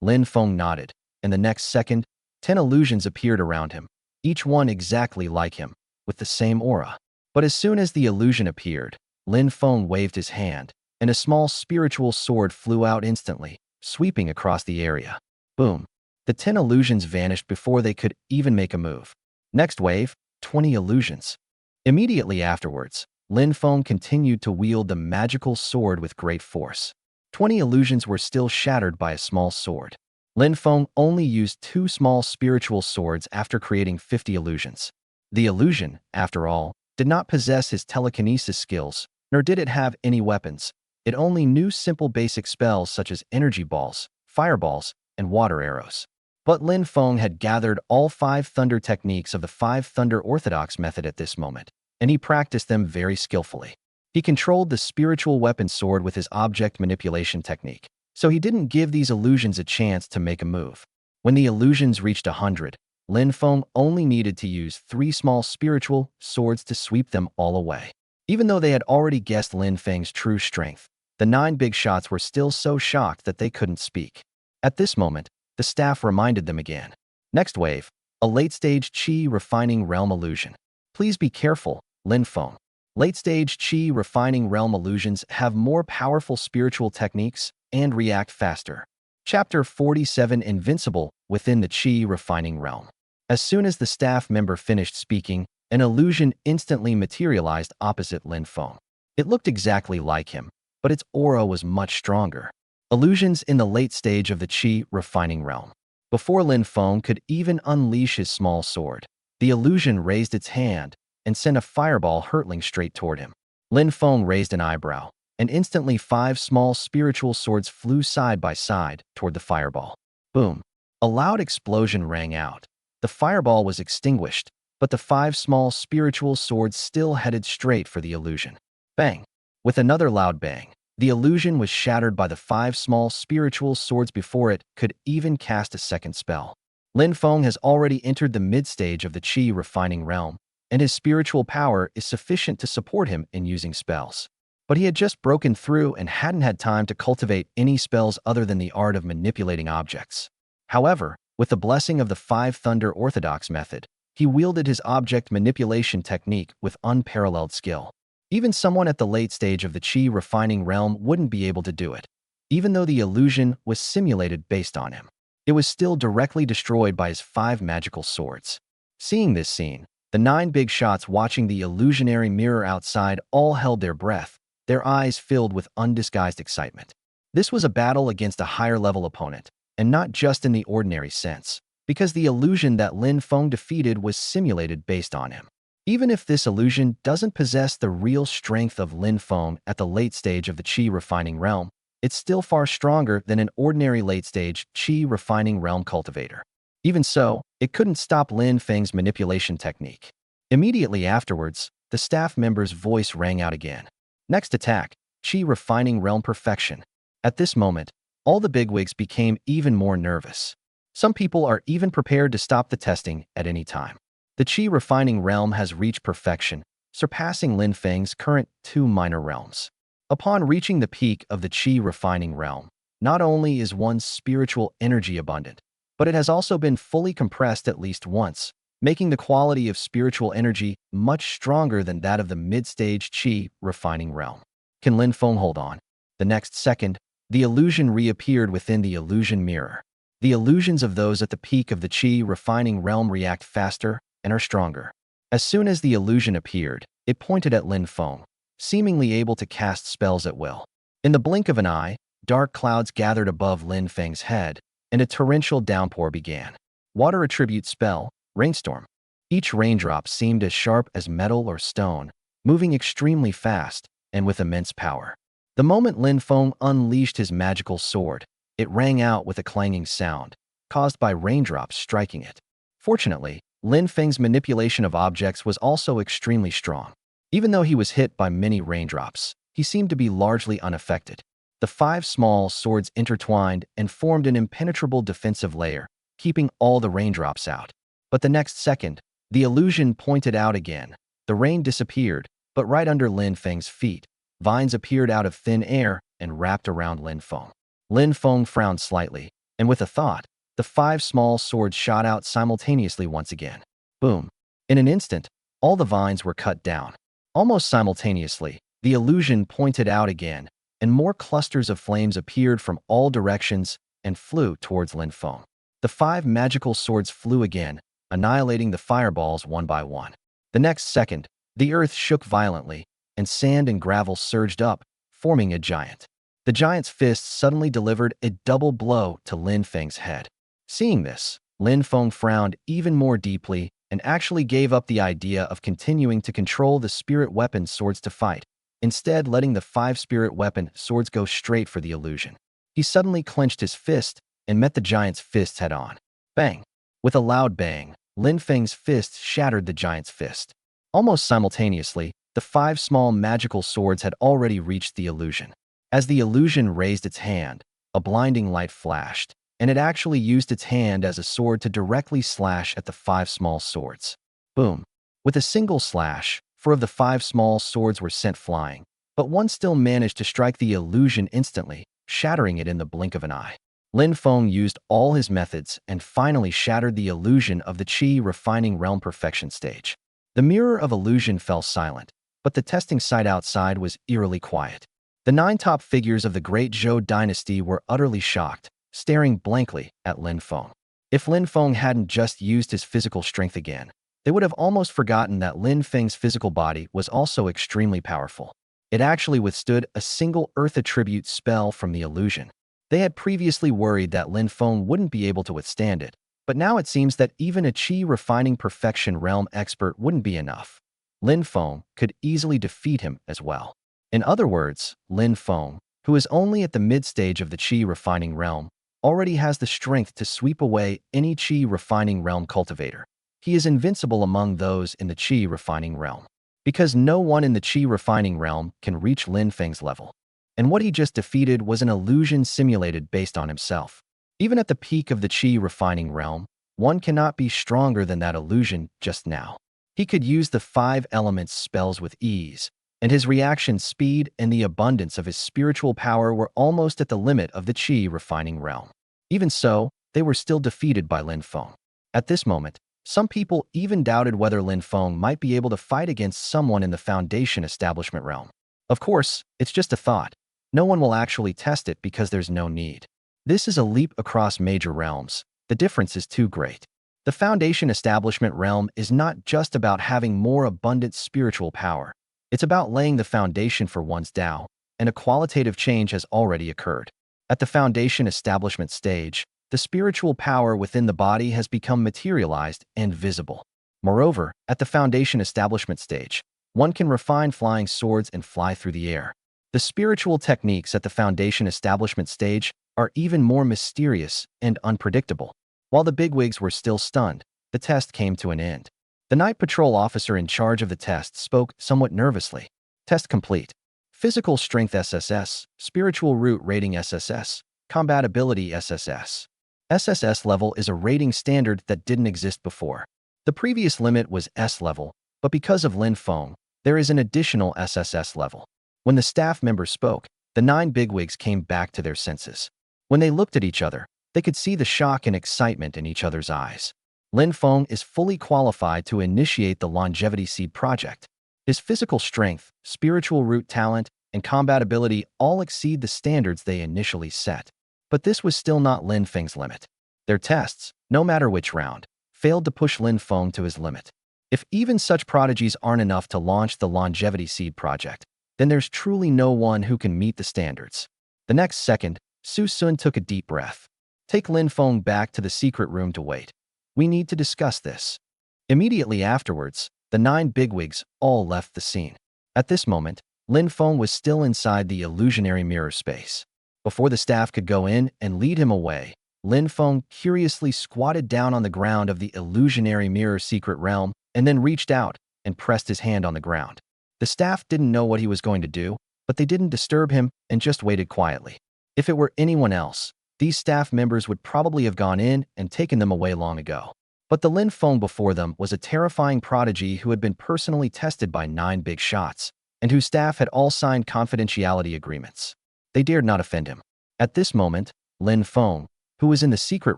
Lin Feng nodded, and the next second, 10 illusions appeared around him, each one exactly like him, with the same aura. But as soon as the illusion appeared, Lin Feng waved his hand, and a small spiritual sword flew out instantly, sweeping across the area. Boom! The 10 illusions vanished before they could even make a move. Next wave, 20 illusions. Immediately afterwards, Lin Feng continued to wield the magical sword with great force. 20 illusions were still shattered by a small sword. Lin Feng only used 2 small spiritual swords after creating 50 illusions. The illusion, after all, did not possess his telekinesis skills, nor did it have any weapons. It only knew simple basic spells such as energy balls, fireballs, and water arrows. But Lin Feng had gathered all 5 thunder techniques of the 5 thunder orthodox method at this moment, and he practiced them very skillfully. He controlled the spiritual weapon sword with his object manipulation technique, so he didn't give these illusions a chance to make a move. When the illusions reached 100, Lin Feng only needed to use 3 small spiritual swords to sweep them all away. Even though they had already guessed Lin Feng's true strength, the 9 big shots were still so shocked that they couldn't speak. At this moment, the staff reminded them again. Next wave, a late-stage Qi refining realm illusion. Please be careful, Lin Feng. Late-stage Qi refining realm illusions have more powerful spiritual techniques and react faster. Chapter 47 Invincible within the Qi refining realm. As soon as the staff member finished speaking, an illusion instantly materialized opposite Lin Feng. It looked exactly like him, but its aura was much stronger. Illusions in the late stage of the Qi refining realm. Before Lin Feng could even unleash his small sword, the illusion raised its hand and sent a fireball hurtling straight toward him. Lin Feng raised an eyebrow, and instantly 5 small spiritual swords flew side by side toward the fireball. Boom! A loud explosion rang out. The fireball was extinguished, but the 5 small spiritual swords still headed straight for the illusion. Bang! With another loud bang, the illusion was shattered by the 5 small spiritual swords before it could even cast a second spell. Lin Feng has already entered the mid-stage of the Qi refining realm, and his spiritual power is sufficient to support him in using spells. But he had just broken through and hadn't had time to cultivate any spells other than the art of manipulating objects. However, with the blessing of the Five Thunder Orthodox method, he wielded his object manipulation technique with unparalleled skill. Even someone at the late stage of the Qi refining realm wouldn't be able to do it, even though the illusion was simulated based on him. It was still directly destroyed by his 5 magical swords. Seeing this scene, the 9 big shots watching the illusionary mirror outside all held their breath, their eyes filled with undisguised excitement. This was a battle against a higher-level opponent, and not just in the ordinary sense, because the illusion that Lin Feng defeated was simulated based on him. Even if this illusion doesn't possess the real strength of Lin Feng at the late stage of the Qi refining realm, it's still far stronger than an ordinary late-stage Qi refining realm cultivator. Even so, it couldn't stop Lin Feng's manipulation technique. Immediately afterwards, the staff member's voice rang out again. Next attack, Qi refining realm perfection. At this moment, all the bigwigs became even more nervous. Some people are even prepared to stop the testing at any time. The Qi refining realm has reached perfection, surpassing Lin Feng's current 2 minor realms. Upon reaching the peak of the Qi refining realm, not only is one's spiritual energy abundant, but it has also been fully compressed at least once, making the quality of spiritual energy much stronger than that of the mid-stage Qi refining realm. Can Lin Feng hold on? The next second, the illusion reappeared within the illusion mirror. The illusions of those at the peak of the Qi refining realm react faster and are stronger. As soon as the illusion appeared, it pointed at Lin Feng, seemingly able to cast spells at will. In the blink of an eye, dark clouds gathered above Lin Feng's head, and a torrential downpour began. Water attribute spell, Rainstorm. Each raindrop seemed as sharp as metal or stone, moving extremely fast and with immense power. The moment Lin Feng unleashed his magical sword, it rang out with a clanging sound, caused by raindrops striking it. Fortunately, Lin Feng's manipulation of objects was also extremely strong. Even though he was hit by many raindrops, he seemed to be largely unaffected. The 5 small swords intertwined and formed an impenetrable defensive layer, keeping all the raindrops out. But the next second, the illusion pointed out again. The rain disappeared, but right under Lin Feng's feet, vines appeared out of thin air and wrapped around Lin Feng. Lin Feng frowned slightly, and with a thought, the 5 small swords shot out simultaneously once again. Boom! In an instant, all the vines were cut down. Almost simultaneously, the illusion pointed out again, and more clusters of flames appeared from all directions and flew towards Lin Feng. The 5 magical swords flew again, annihilating the fireballs one by one. The next second, the earth shook violently, and sand and gravel surged up, forming a giant. The giant's fist suddenly delivered a double blow to Lin Feng's head. Seeing this, Lin Feng frowned even more deeply and actually gave up the idea of continuing to control the spirit weapon swords to fight, instead letting the 5 spirit weapon swords go straight for the illusion. He suddenly clenched his fist and met the giant's fist head-on. Bang! With a loud bang, Lin Feng's fist shattered the giant's fist. Almost simultaneously, the 5 small magical swords had already reached the illusion. As the illusion raised its hand, a blinding light flashed, and it actually used its hand as a sword to directly slash at the 5 small swords. Boom! With a single slash, 4 of the 5 small swords were sent flying, but one still managed to strike the illusion instantly, shattering it in the blink of an eye. Lin Feng used all his methods and finally shattered the illusion of the Qi refining realm perfection stage. The mirror of illusion fell silent, but the testing site outside was eerily quiet. The 9 top figures of the great Zhou dynasty were utterly shocked, staring blankly at Lin Feng. If Lin Feng hadn't just used his physical strength again, they would have almost forgotten that Lin Feng's physical body was also extremely powerful. It actually withstood a single earth attribute spell from the illusion. They had previously worried that Lin Feng wouldn't be able to withstand it, but now it seems that even a Qi refining perfection realm expert wouldn't be enough. Lin Feng could easily defeat him as well. In other words, Lin Feng, who is only at the mid-stage of the Qi refining realm, already has the strength to sweep away any Qi refining realm cultivator. He is invincible among those in the Qi refining realm, because no one in the Qi refining realm can reach Lin Feng's level. And what he just defeated was an illusion simulated based on himself. Even at the peak of the Qi refining realm, one cannot be stronger than that illusion just now. He could use the 5 elements spells with ease, and his reaction speed and the abundance of his spiritual power were almost at the limit of the qi refining realm. Even so, they were still defeated by Lin Feng. At this moment, some people even doubted whether Lin Feng might be able to fight against someone in the Foundation establishment realm. Of course, it's just a thought. No one will actually test it because there's no need. This is a leap across major realms. The difference is too great. The Foundation establishment realm is not just about having more abundant spiritual power. It's about laying the foundation for one's Tao, and a qualitative change has already occurred. At the Foundation establishment stage, the spiritual power within the body has become materialized and visible. Moreover, at the Foundation establishment stage, one can refine flying swords and fly through the air. The spiritual techniques at the Foundation establishment stage are even more mysterious and unpredictable. While the bigwigs were still stunned, the test came to an end. The night patrol officer in charge of the test spoke somewhat nervously. Test complete. Physical strength SSS, spiritual root rating SSS, combat ability SSS. SSS level is a rating standard that didn't exist before. The previous limit was S level, but because of Lin Feng, there is an additional SSS level. When the staff members spoke, the 9 bigwigs came back to their senses. When they looked at each other, they could see the shock and excitement in each other's eyes. Lin Feng is fully qualified to initiate the Longevity Seed project. His physical strength, spiritual root talent, and combat ability all exceed the standards they initially set. But this was still not Lin Feng's limit. Their tests, no matter which round, failed to push Lin Feng to his limit. If even such prodigies aren't enough to launch the Longevity Seed project, then there's truly no one who can meet the standards. The next second, Su Sun took a deep breath. Take Lin Feng back to the secret room to wait. We need to discuss this. Immediately afterwards, the 9 bigwigs all left the scene. At this moment, Lin Feng was still inside the illusionary mirror space. Before the staff could go in and lead him away, Lin Feng curiously squatted down on the ground of the illusionary mirror secret realm and then reached out and pressed his hand on the ground. The staff didn't know what he was going to do, but they didn't disturb him and just waited quietly. If it were anyone else, these staff members would probably have gone in and taken them away long ago. But the Lin Feng before them was a terrifying prodigy who had been personally tested by 9 big shots, and whose staff had all signed confidentiality agreements. They dared not offend him. At this moment, Lin Feng, who was in the secret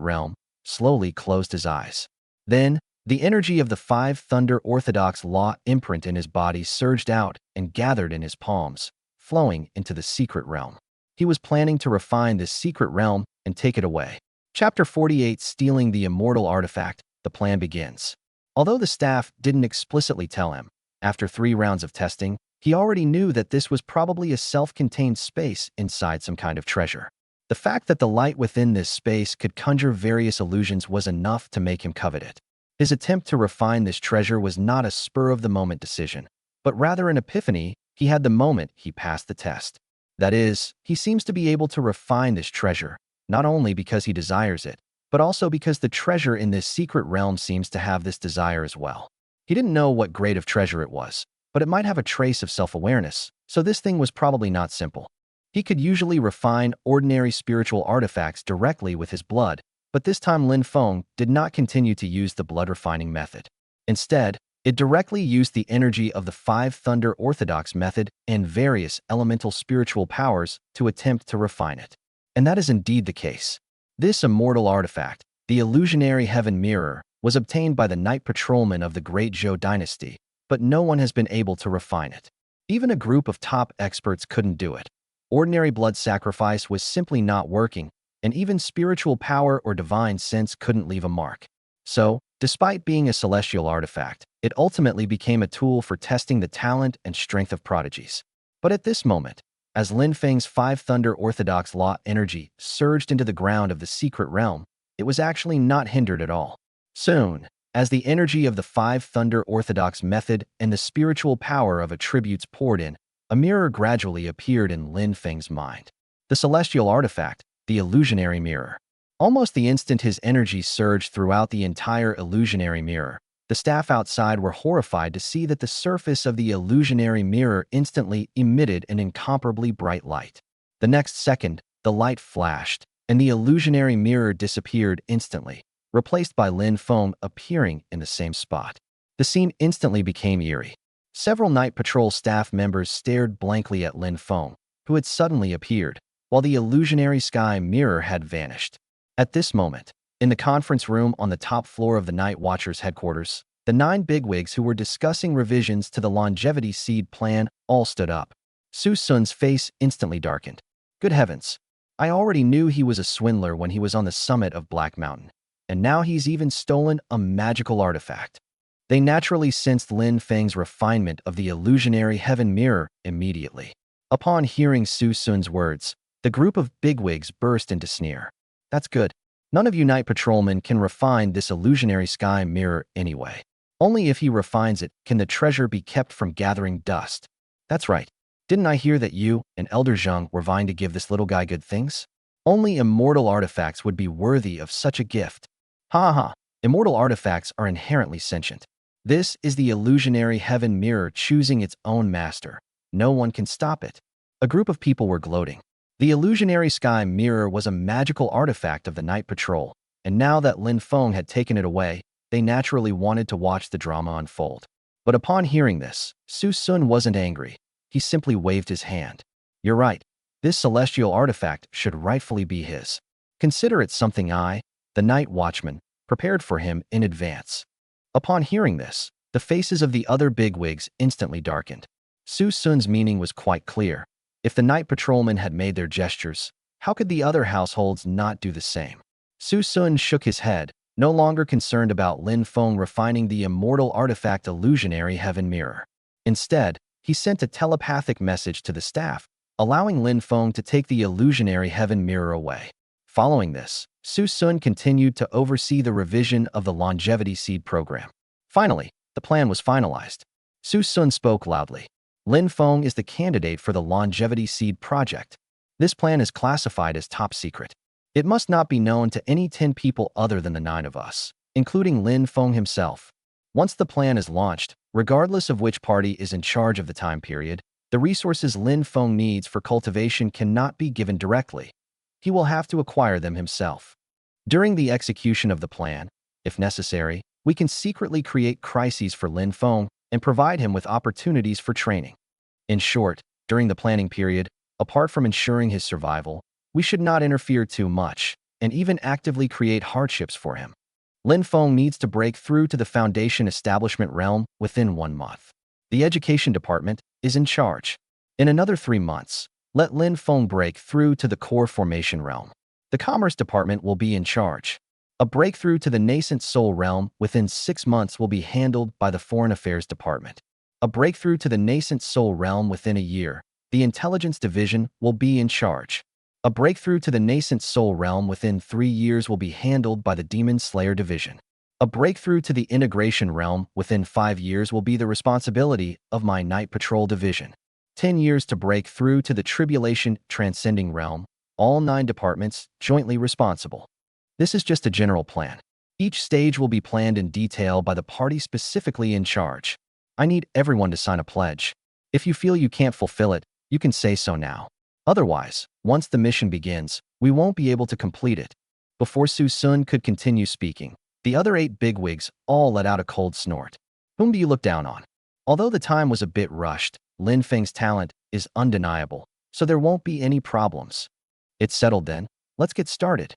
realm, slowly closed his eyes. Then, the energy of the 5 Thunder Orthodox Law imprint in his body surged out and gathered in his palms, flowing into the secret realm. He was planning to refine this secret realm and take it away. Chapter 48, Stealing the Immortal Artifact. The plan begins. Although the staff didn't explicitly tell him, after 3 rounds of testing, he already knew that this was probably a self-contained space inside some kind of treasure. The fact that the light within this space could conjure various illusions was enough to make him covet it. His attempt to refine this treasure was not a spur-of-the-moment decision, but rather an epiphany he had the moment he passed the test. That is, he seems to be able to refine this treasure, not only because he desires it, but also because the treasure in this secret realm seems to have this desire as well. He didn't know what grade of treasure it was, but it might have a trace of self-awareness, so this thing was probably not simple. He could usually refine ordinary spiritual artifacts directly with his blood, but this time Lin Feng did not continue to use the blood refining method. Instead, it directly used the energy of the 5 Thunder Orthodox method and various elemental spiritual powers to attempt to refine it. And that is indeed the case. This immortal artifact, the illusionary heaven mirror, was obtained by the night patrolmen of the Great Zhou dynasty, but no one has been able to refine it. Even a group of top experts couldn't do it. Ordinary blood sacrifice was simply not working, and even spiritual power or divine sense couldn't leave a mark. So, despite being a celestial artifact, it ultimately became a tool for testing the talent and strength of prodigies. But at this moment, as Lin Feng's 5 Thunder Orthodox Law energy surged into the ground of the secret realm, it was actually not hindered at all. Soon, as the energy of the 5 Thunder Orthodox method and the spiritual power of attributes poured in, a mirror gradually appeared in Lin Feng's mind. The celestial artifact, the illusionary mirror. Almost the instant his energy surged throughout the entire illusionary mirror, the staff outside were horrified to see that the surface of the illusionary mirror instantly emitted an incomparably bright light. The next second, the light flashed, and the illusionary mirror disappeared instantly, replaced by Lin Feng appearing in the same spot. The scene instantly became eerie. Several night patrol staff members stared blankly at Lin Feng, who had suddenly appeared, while the illusionary sky mirror had vanished. At this moment, in the conference room on the top floor of the Night Watchers' headquarters, the 9 bigwigs who were discussing revisions to the longevity seed plan all stood up. Su Sun's face instantly darkened. Good heavens! I already knew he was a swindler when he was on the summit of Black Mountain, and now he's even stolen a magical artifact. They naturally sensed Lin Feng's refinement of the illusionary heaven mirror immediately. Upon hearing Su Sun's words, the group of bigwigs burst into sneer. That's good. None of you night patrolmen can refine this illusionary sky mirror anyway. Only if he refines it can the treasure be kept from gathering dust. That's right. Didn't I hear that you and Elder Zheng were vying to give this little guy good things? Only immortal artifacts would be worthy of such a gift. Ha ha! Immortal artifacts are inherently sentient. This is the illusionary heaven mirror choosing its own master. No one can stop it. A group of people were gloating. The illusionary sky mirror was a magical artifact of the night patrol, and now that Lin Feng had taken it away, they naturally wanted to watch the drama unfold. But upon hearing this, Su Sun wasn't angry. He simply waved his hand. You're right. This celestial artifact should rightfully be his. Consider it something I, the night watchman, prepared for him in advance. Upon hearing this, the faces of the other bigwigs instantly darkened. Su Sun's meaning was quite clear. If the night patrolmen had made their gestures, how could the other households not do the same? Su Sun shook his head, no longer concerned about Lin Feng refining the immortal artifact illusionary heaven mirror. Instead, he sent a telepathic message to the staff, allowing Lin Feng to take the illusionary heaven mirror away. Following this, Su Sun continued to oversee the revision of the longevity seed program. Finally, the plan was finalized. Su Sun spoke loudly. Lin Feng is the candidate for the longevity seed project. This plan is classified as top secret. It must not be known to any 10 people other than the 9 of us, including Lin Feng himself. Once the plan is launched, regardless of which party is in charge of the time period, the resources Lin Feng needs for cultivation cannot be given directly. He will have to acquire them himself. During the execution of the plan, if necessary, we can secretly create crises for Lin Feng and provide him with opportunities for training. In short, during the planning period, apart from ensuring his survival, we should not interfere too much and even actively create hardships for him. Lin Feng needs to break through to the foundation establishment realm within 1 month. The education department is in charge. In another 3 months, let Lin Feng break through to the core formation realm. The commerce department will be in charge. A breakthrough to the nascent soul realm within 6 months will be handled by the foreign affairs department. A breakthrough to the nascent soul realm within a year, the intelligence division will be in charge. A breakthrough to the nascent soul realm within 3 years will be handled by the demon slayer division. A breakthrough to the integration realm within 5 years will be the responsibility of my night patrol division. 10 years to break through to the tribulation transcending realm, all 9 departments jointly responsible. This is just a general plan. Each stage will be planned in detail by the party specifically in charge. I need everyone to sign a pledge. If you feel you can't fulfill it, you can say so now. Otherwise, once the mission begins, we won't be able to complete it. Before Su Sun could continue speaking, the other 8 bigwigs all let out a cold snort. Whom do you look down on? Although the time was a bit rushed, Lin Feng's talent is undeniable, so there won't be any problems. It's settled then. Let's get started.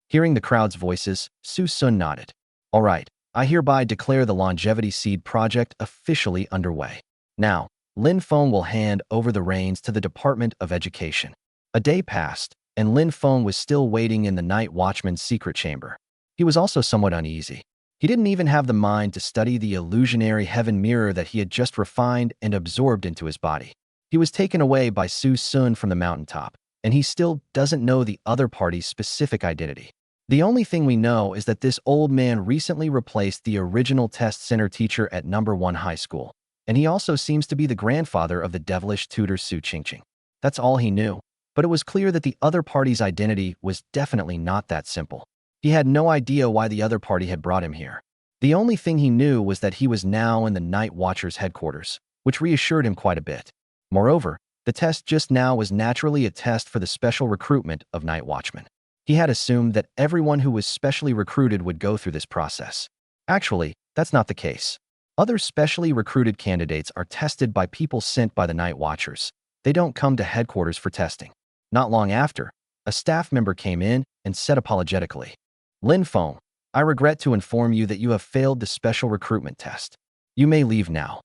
Hearing the crowd's voices, Su Sun nodded. All right, I hereby declare the longevity seed project officially underway. Now, Lin Feng will hand over the reins to the Department of Education. A day passed, and Lin Feng was still waiting in the night watchman's secret chamber. He was also somewhat uneasy. He didn't even have the mind to study the illusionary heaven mirror that he had just refined and absorbed into his body. He was taken away by Su Sun from the mountaintop, and he still doesn't know the other party's specific identity. The only thing we know is that this old man recently replaced the original test center teacher at number 1 high school, and he also seems to be the grandfather of the devilish tutor Su Qingqing. That's all he knew, but it was clear that the other party's identity was definitely not that simple. He had no idea why the other party had brought him here. The only thing he knew was that he was now in the Night Watchers' headquarters, which reassured him quite a bit. Moreover, the test just now was naturally a test for the special recruitment of Night Watchmen. He had assumed that everyone who was specially recruited would go through this process. Actually, that's not the case. Other specially recruited candidates are tested by people sent by the night watchers. They don't come to headquarters for testing. Not long after, a staff member came in and said apologetically, "Lin Feng, I regret to inform you that you have failed the special recruitment test. You may leave now."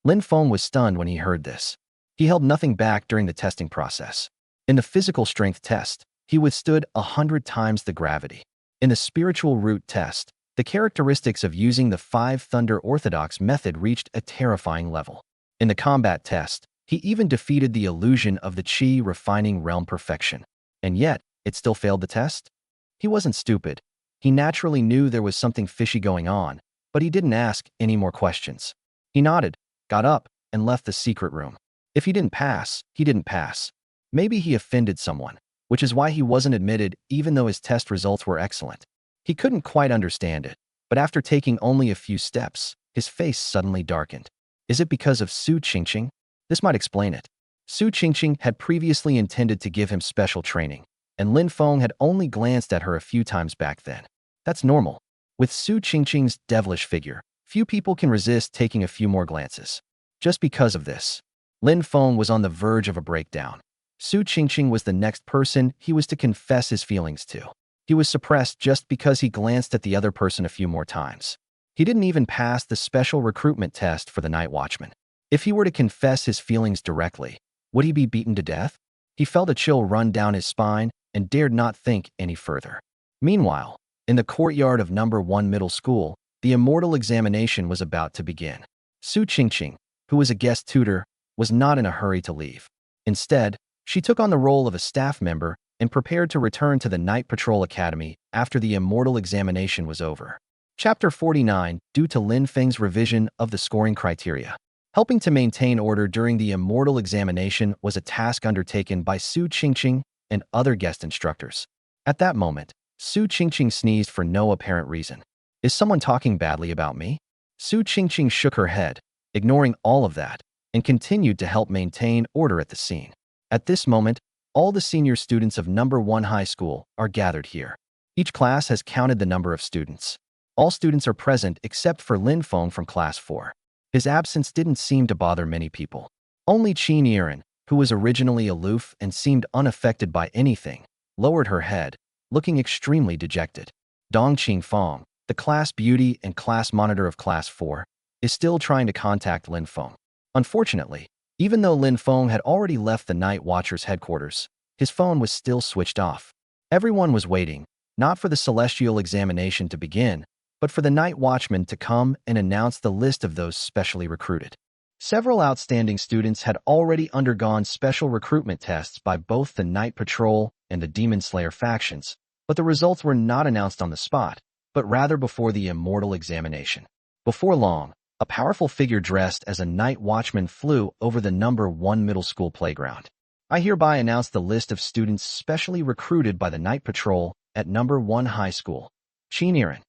Lin Feng was stunned when he heard this. He held nothing back during the testing process. In the physical strength test, he withstood 100 times the gravity. In the spiritual root test, the characteristics of using the 5 Thunder Orthodox method reached a terrifying level. In the combat test, he even defeated the illusion of the Qi refining realm perfection. And yet, it still failed the test? He wasn't stupid. He naturally knew there was something fishy going on, but he didn't ask any more questions. He nodded, got up, and left the secret room. If he didn't pass, he didn't pass. Maybe he offended someone, which is why he wasn't admitted even though his test results were excellent. He couldn't quite understand it, but after taking only a few steps, his face suddenly darkened. Is it because of Su Qingqing? This might explain it. Su Qingqing had previously intended to give him special training, and Lin Feng had only glanced at her a few times back then. That's normal. With Su Qingqing's devilish figure, few people can resist taking a few more glances. Just because of this, Lin Feng was on the verge of a breakdown. Su Qingqing was the next person he was to confess his feelings to. He was suppressed just because he glanced at the other person a few more times. He didn't even pass the special recruitment test for the night watchman. If he were to confess his feelings directly, would he be beaten to death? He felt a chill run down his spine and dared not think any further. Meanwhile, in the courtyard of number 1 middle school, the immortal examination was about to begin. Su Qingqing, who was a guest tutor, was not in a hurry to leave. Instead, she took on the role of a staff member and prepared to return to the Night Patrol Academy after the immortal examination was over. Chapter 49, due to Lin Feng's revision of the scoring criteria. Helping to maintain order during the immortal examination was a task undertaken by Su Qingqing and other guest instructors. At that moment, Su Qingqing sneezed for no apparent reason. Is someone talking badly about me? Su Qingqing shook her head, ignoring all of that, and continued to help maintain order at the scene. At this moment, all the senior students of number 1 high school are gathered here. Each class has counted the number of students. All students are present except for Lin Feng from class 4. His absence didn't seem to bother many people. Only Yiren, who was originally aloof and seemed unaffected by anything, lowered her head, looking extremely dejected. Dong Qingfeng, the class beauty and class monitor of class 4, is still trying to contact Lin Feng. Unfortunately, even though Lin Feng had already left the Night Watcher's headquarters, his phone was still switched off. Everyone was waiting, not for the celestial examination to begin, but for the Night Watchman to come and announce the list of those specially recruited. Several outstanding students had already undergone special recruitment tests by both the Night Patrol and the Demon Slayer factions, but the results were not announced on the spot, but rather before the immortal examination. Before long, a powerful figure dressed as a night watchman flew over the number 1 middle school playground. I hereby announce the list of students specially recruited by the Night Patrol at number 1 high school. Yiren.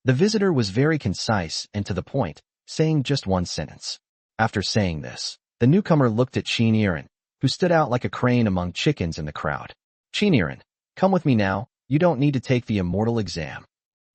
The visitor was very concise and to the point, saying just one sentence. After saying this, the newcomer looked at Yiren, who stood out like a crane among chickens in the crowd. Yiren, come with me now, you don't need to take the immortal exam.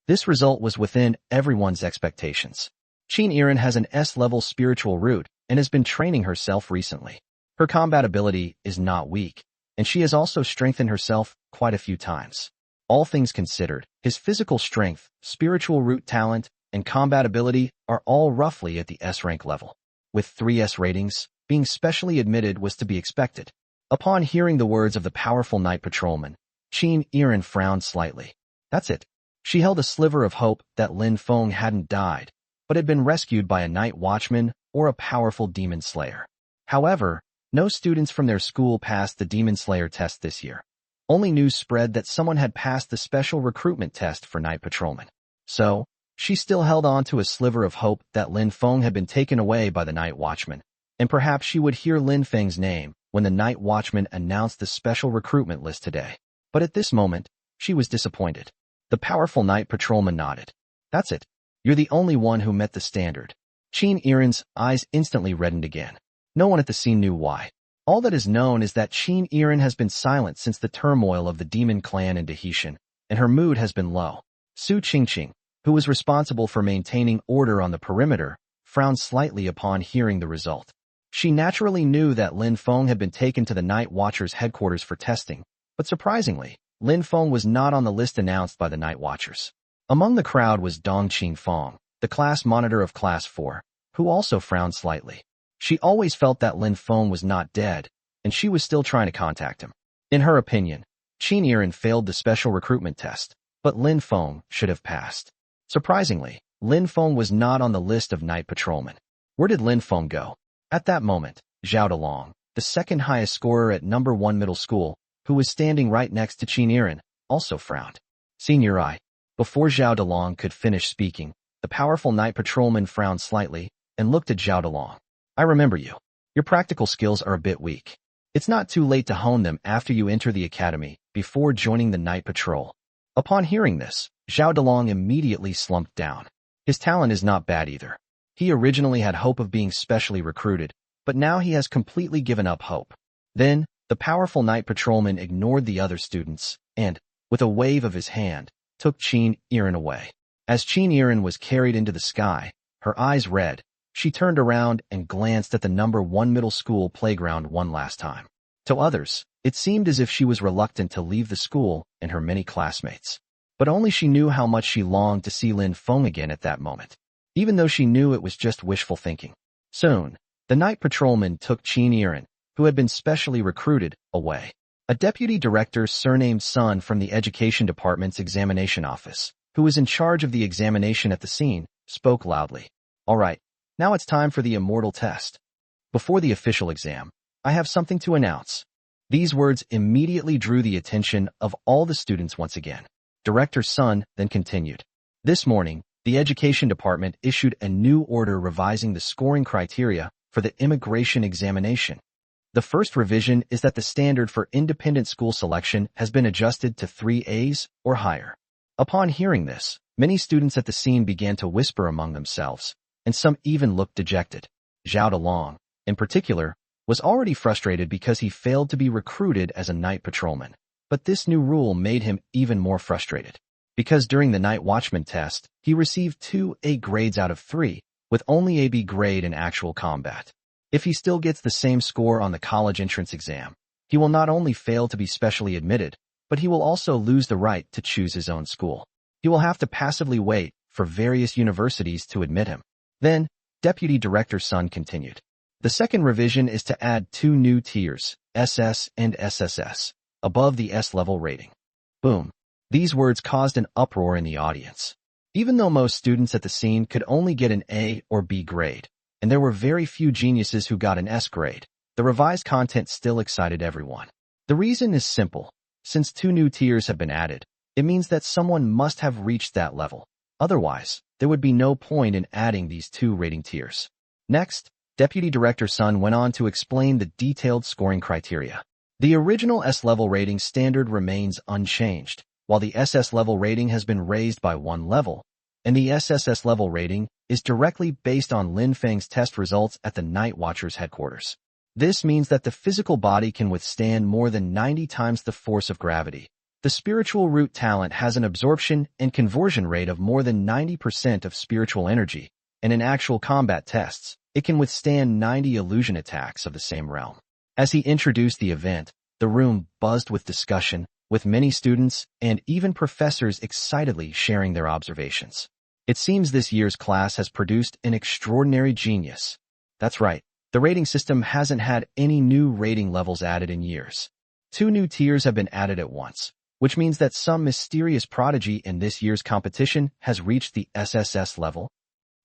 This result was within everyone's expectations. Yiren has an S-level spiritual root and has been training herself recently. Her combat ability is not weak, and she has also strengthened herself quite a few times. All things considered, his physical strength, spiritual root talent, and combat ability are all roughly at the S-rank level. With 3 S ratings, being specially admitted was to be expected. Upon hearing the words of the powerful night patrolman, Yiren frowned slightly. That's it. She held a sliver of hope that Lin Feng hadn't died, but had been rescued by a night watchman or a powerful demon slayer. However, no students from their school passed the demon slayer test this year. Only news spread that someone had passed the special recruitment test for night patrolmen. So, she still held on to a sliver of hope that Lin Feng had been taken away by the night watchman, and perhaps she would hear Lin Feng's name when the night watchman announced the special recruitment list today. But at this moment, she was disappointed. The powerful night patrolman nodded. That's it. You're the only one who met the standard. Yiren's eyes instantly reddened again. No one at the scene knew why. All that is known is that Yiren has been silent since the turmoil of the demon clan in Dazhou, and her mood has been low. Su Qingqing, who was responsible for maintaining order on the perimeter, frowned slightly upon hearing the result. She naturally knew that Lin Feng had been taken to the Night Watchers' headquarters for testing, but surprisingly, Lin Feng was not on the list announced by the Night Watchers. Among the crowd was Dong Qingfeng, the class monitor of Class 4, who also frowned slightly. She always felt that Lin Feng was not dead, and she was still trying to contact him. In her opinion, Yiren failed the special recruitment test, but Lin Feng should have passed. Surprisingly, Lin Feng was not on the list of night patrolmen. Where did Lin Feng go? At that moment, Zhao Dalong, the second highest scorer at number 1 middle school, who was standing right next to Yiren, also frowned. Senior I. Before Zhao Dalong could finish speaking, the powerful night patrolman frowned slightly and looked at Zhao Dalong. I remember you. Your practical skills are a bit weak. It's not too late to hone them after you enter the academy, before joining the night patrol. Upon hearing this, Zhao Dalong immediately slumped down. His talent is not bad either. He originally had hope of being specially recruited, but now he has completely given up hope. Then, the powerful night patrolman ignored the other students and, with a wave of his hand, took Yiren away. As Yiren was carried into the sky, her eyes red, she turned around and glanced at the number 1 middle school playground one last time. To others, it seemed as if she was reluctant to leave the school and her many classmates. But only she knew how much she longed to see Lin Feng again at that moment, even though she knew it was just wishful thinking. Soon, the night patrolman took Yiren, who had been specially recruited, away. A deputy director surnamed Sun from the Education Department's examination office, who was in charge of the examination at the scene, spoke loudly. All right, now it's time for the immortal test. Before the official exam, I have something to announce. These words immediately drew the attention of all the students once again. Director Sun then continued. This morning, the Education Department issued a new order revising the scoring criteria for the immigration examination. The first revision is that the standard for independent school selection has been adjusted to 3 A's or higher. Upon hearing this, many students at the scene began to whisper among themselves, and some even looked dejected. Zhao Dalong, in particular, was already frustrated because he failed to be recruited as a night patrolman. But this new rule made him even more frustrated. Because during the night watchman test, he received 2 A grades out of 3, with only a B grade in actual combat. If he still gets the same score on the college entrance exam, he will not only fail to be specially admitted, but he will also lose the right to choose his own school. He will have to passively wait for various universities to admit him. Then, Deputy Director Sun continued. The second revision is to add 2 new tiers, SS and SSS, above the S-level rating. Boom. These words caused an uproar in the audience. Even though most students at the scene could only get an A or B grade, and there were very few geniuses who got an S grade, the revised content still excited everyone. The reason is simple. Since 2 new tiers have been added, it means that someone must have reached that level. Otherwise, there would be no point in adding these 2 rating tiers. Next, Deputy Director Sun went on to explain the detailed scoring criteria. The original S-level rating standard remains unchanged, while the SS level rating has been raised by 1 level, and the SSS level rating is directly based on Lin Feng's test results at the Night Watchers headquarters. This means that the physical body can withstand more than 90 times the force of gravity. The spiritual root talent has an absorption and conversion rate of more than 90% of spiritual energy, and in actual combat tests, it can withstand 90 illusion attacks of the same realm. As he introduced the event, the room buzzed with discussion, with many students and even professors excitedly sharing their observations. It seems this year's class has produced an extraordinary genius. That's right, the rating system hasn't had any new rating levels added in years. 2 new tiers have been added at once, which means that some mysterious prodigy in this year's competition has reached the SSS level.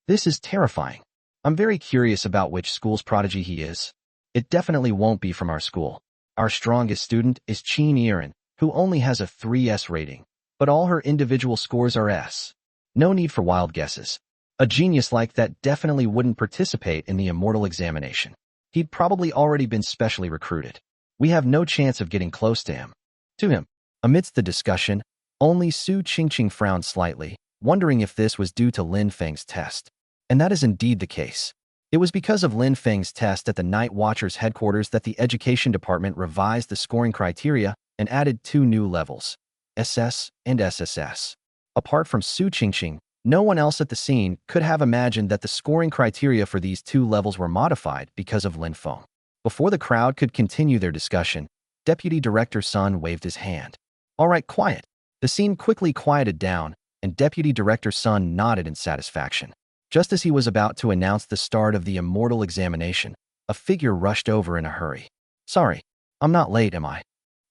This is terrifying. I'm very curious about which school's prodigy he is. It definitely won't be from our school. Our strongest student is Yiren, who only has a 3S rating, but all her individual scores are S. No need for wild guesses. A genius like that definitely wouldn't participate in the immortal examination. He'd probably already been specially recruited. We have no chance of getting close to him. Amidst the discussion, only Su Qingqing frowned slightly, wondering if this was due to Lin Feng's test. And that is indeed the case. It was because of Lin Feng's test at the Night Watchers headquarters that the Education Department revised the scoring criteria and added 2 new levels, SS and SSS. Apart from Su Qingqing, No one else at the scene could have imagined that the scoring criteria for these two levels were modified because of Lin Feng. Before the crowd could continue their discussion, Deputy Director Sun waved his hand. "All right, quiet." The scene quickly quieted down, and Deputy Director Sun nodded in satisfaction. Just as he was about to announce the start of the immortal examination, a figure rushed over in a hurry. "Sorry, I'm not late, am I?"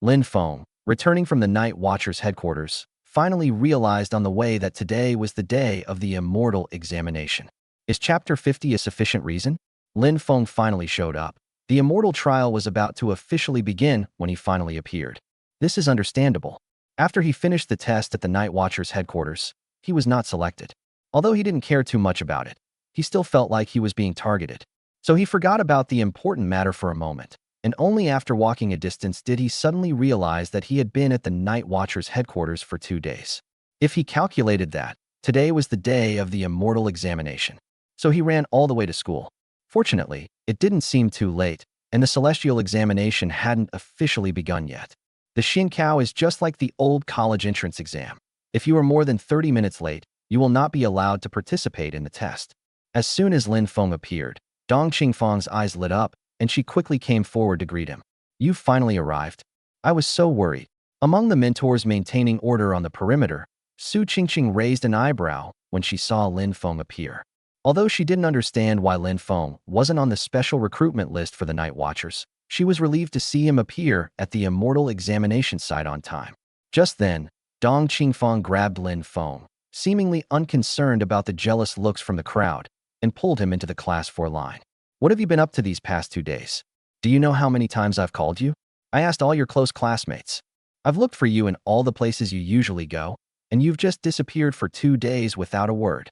Lin Feng, returning from the Night Watcher's headquarters, finally realized on the way that today was the day of the immortal examination. Is Chapter 50 a sufficient reason? Lin Feng finally showed up. The immortal trial was about to officially begin when he finally appeared. This is understandable. After he finished the test at the Night Watcher's headquarters, he was not selected. Although he didn't care too much about it, he still felt like he was being targeted. So he forgot about the important matter for a moment, and only after walking a distance did he suddenly realize that he had been at the Night Watcher's headquarters for 2 days. If he calculated that, today was the day of the immortal examination. So he ran all the way to school. Fortunately, it didn't seem too late, and the celestial examination hadn't officially begun yet. The Xinkao is just like the old college entrance exam. If you are more than 30 minutes late, you will not be allowed to participate in the test. As soon as Lin Feng appeared, Dong Qingfang's eyes lit up, and she quickly came forward to greet him. "You finally arrived. I was so worried." Among the mentors maintaining order on the perimeter, Su Qingqing raised an eyebrow when she saw Lin Feng appear. Although she didn't understand why Lin Feng wasn't on the special recruitment list for the Night Watchers, she was relieved to see him appear at the immortal examination site on time. Just then, Dong Qingfang grabbed Lin Feng, seemingly unconcerned about the jealous looks from the crowd, and pulled him into the Class 4 line. "What have you been up to these past 2 days? Do you know how many times I've called you? I asked all your close classmates. I've looked for you in all the places you usually go, and you've just disappeared for 2 days without a word.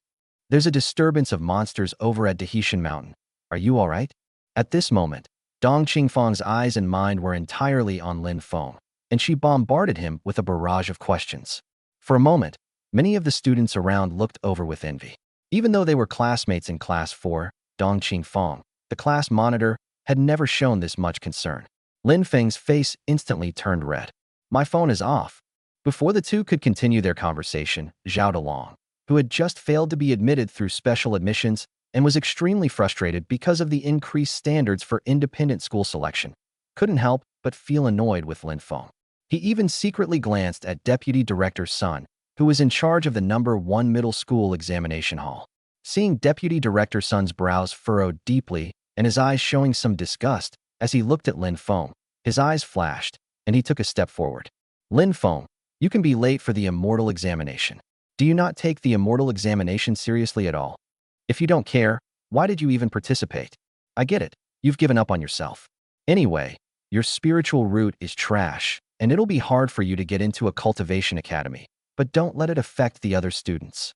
There's a disturbance of monsters over at Dahishan Mountain. Are you all right?" At this moment, Dong Qingfang's eyes and mind were entirely on Lin Feng, and she bombarded him with a barrage of questions. For a moment, many of the students around looked over with envy. Even though they were classmates in Class 4, Dong Qingfang, the class monitor, had never shown this much concern. Lin Feng's face instantly turned red. "My phone is off." Before the two could continue their conversation, Zhao Dalong, who had just failed to be admitted through special admissions and was extremely frustrated because of the increased standards for independent school selection, couldn't help but feel annoyed with Lin Feng. He even secretly glanced at Deputy Director Sun, who was in charge of the number 1 middle school examination hall. Seeing Deputy Director Sun's brows furrowed deeply and his eyes showing some disgust as he looked at Lin Feng, his eyes flashed, and he took a step forward. "Lin Feng, you can be late for the immortal examination. Do you not take the immortal examination seriously at all? If you don't care, why did you even participate? I get it, you've given up on yourself. Anyway, your spiritual route is trash, and it'll be hard for you to get into a cultivation academy, but don't let it affect the other students."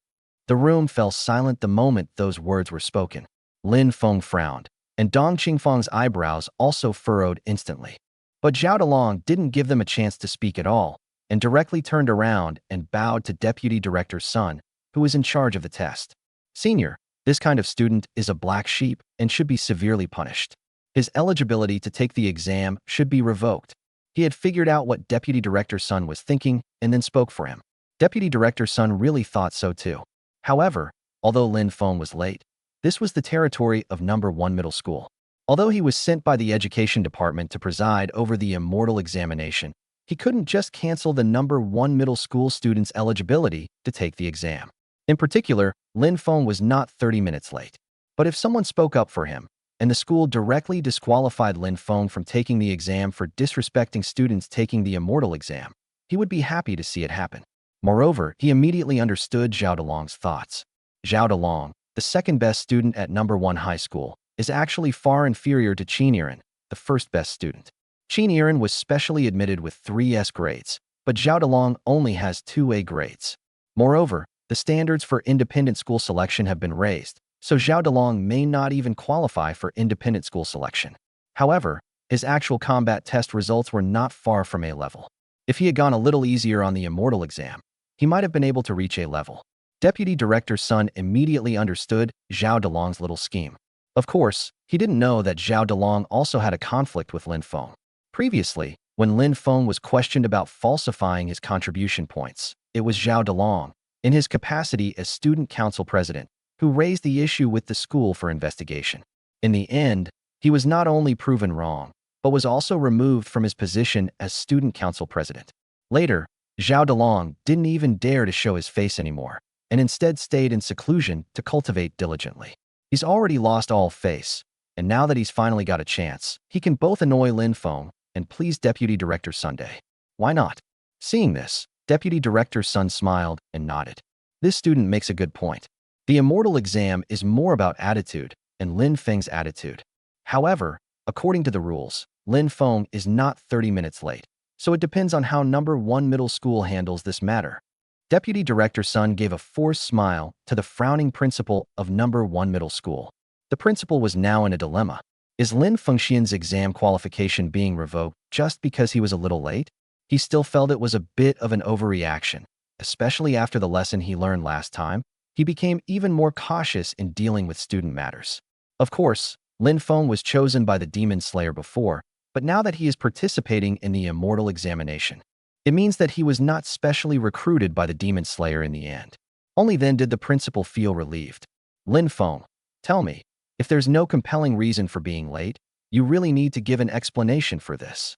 The room fell silent the moment those words were spoken. Lin Feng frowned, and Dong Qingfang's eyebrows also furrowed instantly. But Zhao Dalong didn't give them a chance to speak at all, and directly turned around and bowed to Deputy Director Sun, who was in charge of the test. "Senior, this kind of student is a black sheep and should be severely punished. His eligibility to take the exam should be revoked." He had figured out what Deputy Director Sun was thinking and then spoke for him. Deputy Director Sun really thought so too. However, although Lin Feng was late, this was the territory of number 1 middle school. Although he was sent by the education department to preside over the immortal examination, he couldn't just cancel the number 1 middle school student's eligibility to take the exam. In particular, Lin Feng was not 30 minutes late. But if someone spoke up for him, and the school directly disqualified Lin Feng from taking the exam for disrespecting students taking the immortal exam, he would be happy to see it happen. Moreover, he immediately understood Zhao Dalong's thoughts. Zhao Dalong, the second-best student at number 1 high school, is actually far inferior to Yiren, the first-best student. Yiren was specially admitted with 3 S grades, but Zhao Dalong only has 2 A grades. Moreover, the standards for independent school selection have been raised, so Zhao Dalong may not even qualify for independent school selection. However, his actual combat test results were not far from A level. If he had gone a little easier on the immortal exam, he might have been able to reach A level. Deputy Director Sun immediately understood Zhao Dalong's little scheme. Of course, he didn't know that Zhao Dalong also had a conflict with Lin Feng. Previously, when Lin Feng was questioned about falsifying his contribution points, it was Zhao Dalong, in his capacity as student council president, who raised the issue with the school for investigation. In the end, he was not only proven wrong, but was also removed from his position as student council president. Later, Zhao Delong didn't even dare to show his face anymore, and instead stayed in seclusion to cultivate diligently. He's already lost all face, and now that he's finally got a chance, he can both annoy Lin Feng and please Deputy Director Sunday. Why not? Seeing this, Deputy Director Sun smiled and nodded. This student makes a good point. The immortal exam is more about attitude and Lin Feng's attitude. However, according to the rules, Lin Feng is not 30 minutes late, so it depends on how number 1 middle school handles this matter. Deputy Director Sun gave a forced smile to the frowning principal of number 1 middle school. The principal was now in a dilemma. Is Lin Fengxian's exam qualification being revoked just because he was a little late? He still felt it was a bit of an overreaction, especially after the lesson he learned last time. He became even more cautious in dealing with student matters. Of course, Lin Feng was chosen by the Demon Slayer before, but now that he is participating in the immortal examination, it means that he was not specially recruited by the Demon Slayer in the end. Only then did the principal feel relieved. Lin Feng, tell me, if there's no compelling reason for being late, you really need to give an explanation for this.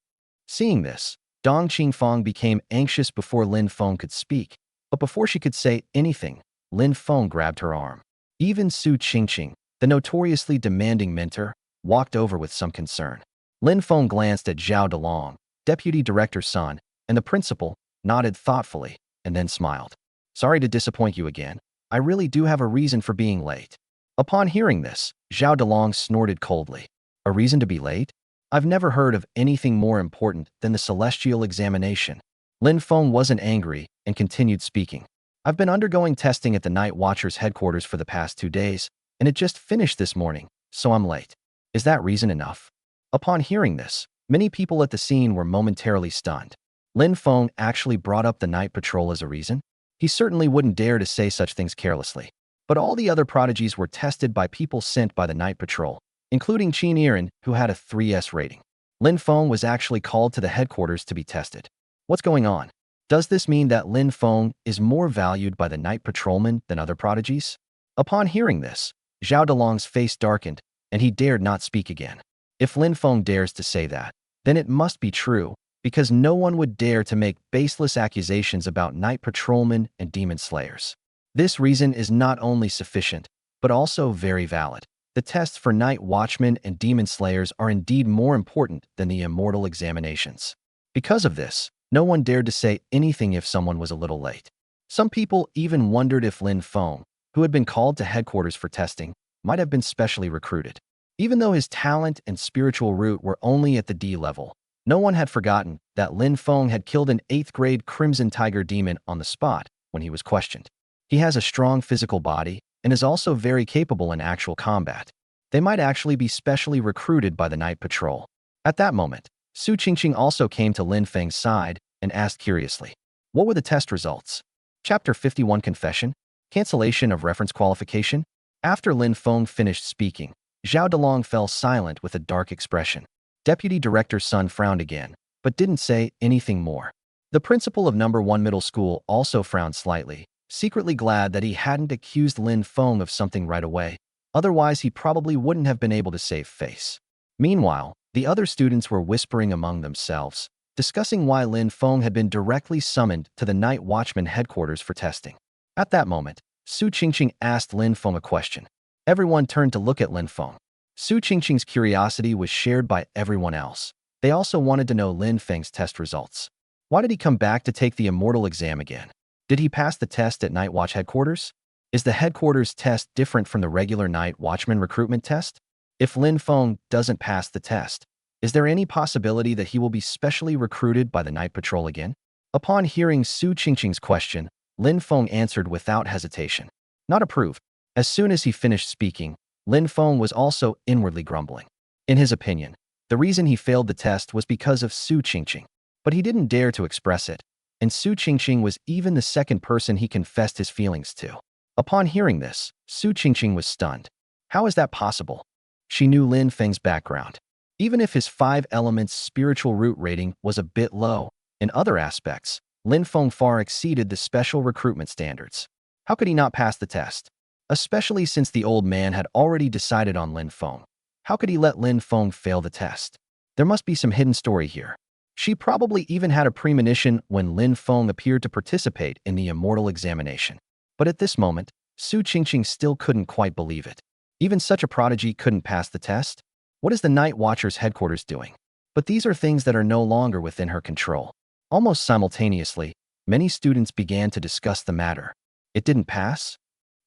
Seeing this, Dong Qingfang became anxious before Lin Feng could speak, but before she could say anything, Lin Feng grabbed her arm. Even Su Qingqing, the notoriously demanding mentor, walked over with some concern. Lin Feng glanced at Zhao Delong, Deputy Director Sun, and the principal, nodded thoughtfully, and then smiled. Sorry to disappoint you again. I really do have a reason for being late. Upon hearing this, Zhao Delong snorted coldly. A reason to be late? I've never heard of anything more important than the celestial examination. Lin Feng wasn't angry and continued speaking. I've been undergoing testing at the Night Watcher's headquarters for the past 2 days, and it just finished this morning, so I'm late. Is that reason enough? Upon hearing this, many people at the scene were momentarily stunned. Lin Feng actually brought up the night patrol as a reason? He certainly wouldn't dare to say such things carelessly. But all the other prodigies were tested by people sent by the night patrol, including Yiren, who had a 3S rating. Lin Feng was actually called to the headquarters to be tested. What's going on? Does this mean that Lin Feng is more valued by the night patrolmen than other prodigies? Upon hearing this, Zhao Delong's face darkened, and he dared not speak again. If Lin Feng dares to say that, then it must be true, because no one would dare to make baseless accusations about night patrolmen and demon slayers. This reason is not only sufficient, but also very valid. The tests for night watchmen and demon slayers are indeed more important than the immortal examinations. Because of this, no one dared to say anything if someone was a little late. Some people even wondered if Lin Feng, who had been called to headquarters for testing, might have been specially recruited. Even though his talent and spiritual root were only at the D level, no one had forgotten that Lin Feng had killed an 8th grade Crimson Tiger demon on the spot when he was questioned. He has a strong physical body and is also very capable in actual combat. They might actually be specially recruited by the night patrol. At that moment, Su Qingqing also came to Lin Feng's side and asked curiously, what were the test results? Chapter 51 Confession? Cancellation of reference qualification? After Lin Feng finished speaking, Zhao Delong fell silent with a dark expression. Deputy Director Sun frowned again, but didn't say anything more. The principal of number 1 middle school also frowned slightly, secretly glad that he hadn't accused Lin Feng of something right away. Otherwise, he probably wouldn't have been able to save face. Meanwhile, the other students were whispering among themselves, discussing why Lin Feng had been directly summoned to the Night Watchman headquarters for testing. At that moment, Su Qingqing asked Lin Feng a question. Everyone turned to look at Lin Feng. Su Qingqing's curiosity was shared by everyone else. They also wanted to know Lin Feng's test results. Why did he come back to take the immortal exam again? Did he pass the test at Night Watch headquarters? Is the headquarters test different from the regular Night Watchman recruitment test? If Lin Feng doesn't pass the test, is there any possibility that he will be specially recruited by the Night Patrol again? Upon hearing Su Qingqing's question, Lin Feng answered without hesitation. Not approved. As soon as he finished speaking, Lin Feng was also inwardly grumbling. In his opinion, the reason he failed the test was because of Su Qingqing, but he didn't dare to express it, and Su Qingqing was even the second person he confessed his feelings to. Upon hearing this, Su Qingqing was stunned. How is that possible? She knew Lin Feng's background. Even if his 5 elements spiritual root rating was a bit low, in other aspects, Lin Feng far exceeded the special recruitment standards. How could he not pass the test? Especially since the old man had already decided on Lin Feng. How could he let Lin Feng fail the test? There must be some hidden story here. She probably even had a premonition when Lin Feng appeared to participate in the immortal examination. But at this moment, Su Qingqing still couldn't quite believe it. Even such a prodigy couldn't pass the test? What is the Night Watcher's headquarters doing? But these are things that are no longer within her control. Almost simultaneously, many students began to discuss the matter. It didn't pass?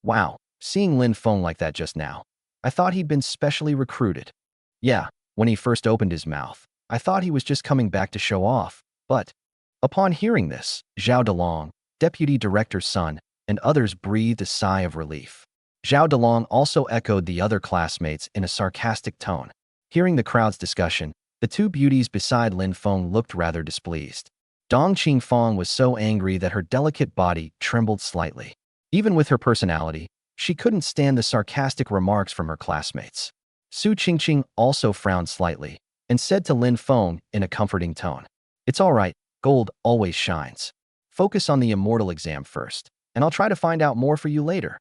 Wow, seeing Lin Feng like that just now. I thought he'd been specially recruited. Yeah, when he first opened his mouth, I thought he was just coming back to show off. But upon hearing this, Zhao Delong, deputy director's son, and others breathed a sigh of relief. Zhao Delong also echoed the other classmates in a sarcastic tone. Hearing the crowd's discussion, the two beauties beside Lin Feng looked rather displeased. Dong Qingfang was so angry that her delicate body trembled slightly. Even with her personality, she couldn't stand the sarcastic remarks from her classmates. Su Qingqing also frowned slightly and said to Lin Feng in a comforting tone, "It's all right, gold always shines. Focus on the immortal exam first, and I'll try to find out more for you later."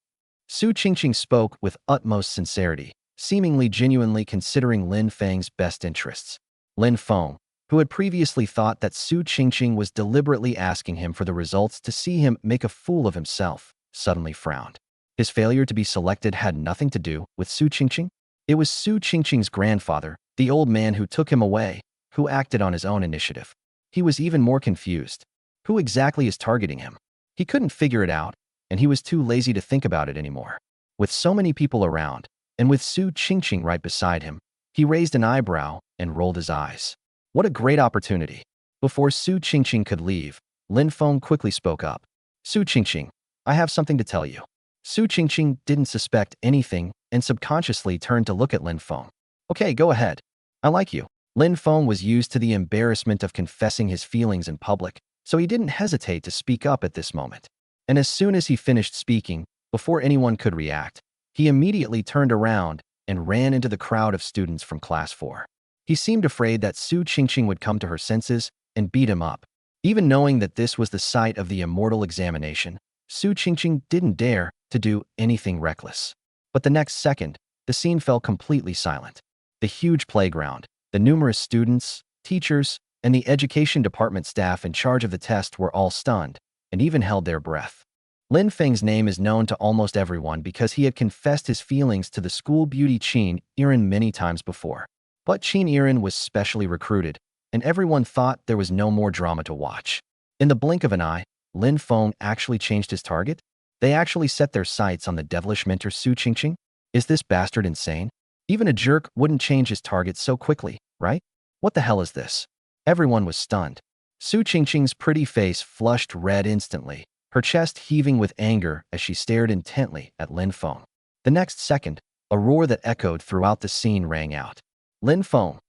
Su Qingqing spoke with utmost sincerity, seemingly genuinely considering Lin Feng's best interests. Lin Feng, who had previously thought that Su Qingqing was deliberately asking him for the results to see him make a fool of himself, suddenly frowned. His failure to be selected had nothing to do with Su Qingqing. It was Su Qingqing's grandfather, the old man who took him away, who acted on his own initiative. He was even more confused. Who exactly is targeting him? He couldn't figure it out, and he was too lazy to think about it anymore. With so many people around, and with Su Qingqing right beside him, he raised an eyebrow and rolled his eyes. What a great opportunity. Before Su Qingqing could leave, Lin Feng quickly spoke up. "Su Qingqing, I have something to tell you." Su Qingqing didn't suspect anything and subconsciously turned to look at Lin Feng. "Okay, go ahead. I like you." Lin Feng was used to the embarrassment of confessing his feelings in public, so he didn't hesitate to speak up at this moment. And as soon as he finished speaking, before anyone could react, he immediately turned around and ran into the crowd of students from Class 4. He seemed afraid that Su Qingqing would come to her senses and beat him up. Even knowing that this was the site of the immortal examination, Su Qingqing didn't dare to do anything reckless. But the next second, the scene fell completely silent. The huge playground, the numerous students, teachers, and the education department staff in charge of the test were all stunned and even held their breath. Lin Feng's name is known to almost everyone because he had confessed his feelings to the school beauty Qin Yiren many times before. But Qin Yiren was specially recruited, and everyone thought there was no more drama to watch. In the blink of an eye, Lin Feng actually changed his target? They actually set their sights on the devilish mentor Su Qingqing? Is this bastard insane? Even a jerk wouldn't change his target so quickly, right? What the hell is this? Everyone was stunned. Su Qingqing's pretty face flushed red instantly, her chest heaving with anger as she stared intently at Lin Feng. The next second, a roar that echoed throughout the scene rang out. "Lin Feng,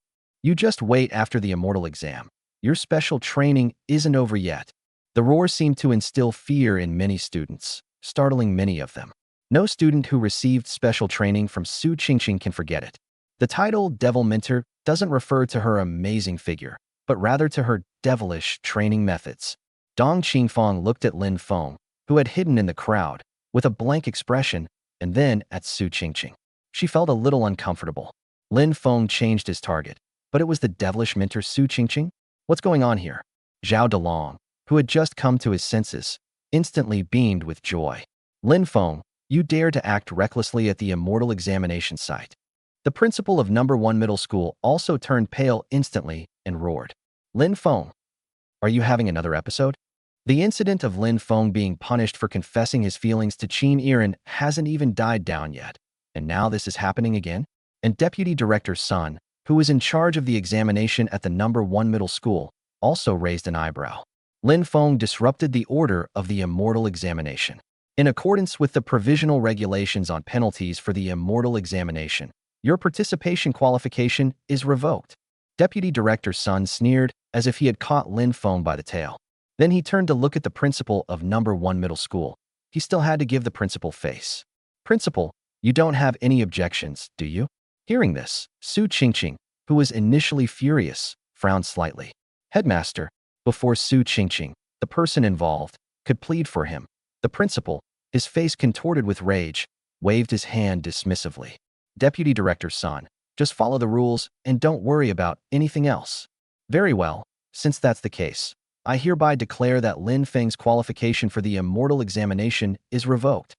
you just wait after the immortal exam. Your special training isn't over yet." The roar seemed to instill fear in many students, startling many of them. No student who received special training from Su Qingqing can forget it. The title Devil Mentor doesn't refer to her amazing figure, but rather to her devilish training methods. Dong Qingfang looked at Lin Feng, who had hidden in the crowd, with a blank expression, and then at Su Qingqing. She felt a little uncomfortable. Lin Feng changed his target, but it was the devilish mentor Su Qingqing? What's going on here? Zhao Delong, who had just come to his senses, instantly beamed with joy. "Lin Feng, you dare to act recklessly at the immortal examination site." The principal of No. 1 Middle School also turned pale instantly and roared. "Lin Feng, are you having another episode?" The incident of Lin Feng being punished for confessing his feelings to Qin Yiren hasn't even died down yet, and now this is happening again? And Deputy Director Sun, who was in charge of the examination at the No. 1 Middle School, also raised an eyebrow. Lin Feng disrupted the order of the immortal examination. In accordance with the provisional regulations on penalties for the immortal examination, your participation qualification is revoked. Deputy Director Sun sneered as if he had caught Lin Feng by the tail. Then he turned to look at the principal of No. 1 Middle School. He still had to give the principal face. "Principal, you don't have any objections, do you?" Hearing this, Su Qingqing, who was initially furious, frowned slightly. "Headmaster," before Su Qingqing, the person involved, could plead for him, the principal, His face contorted with rage, waved his hand dismissively. Deputy Director Sun, just follow the rules and don't worry about anything else. Very well, since that's the case, I hereby declare that Lin Feng's qualification for the Immortal Examination is revoked.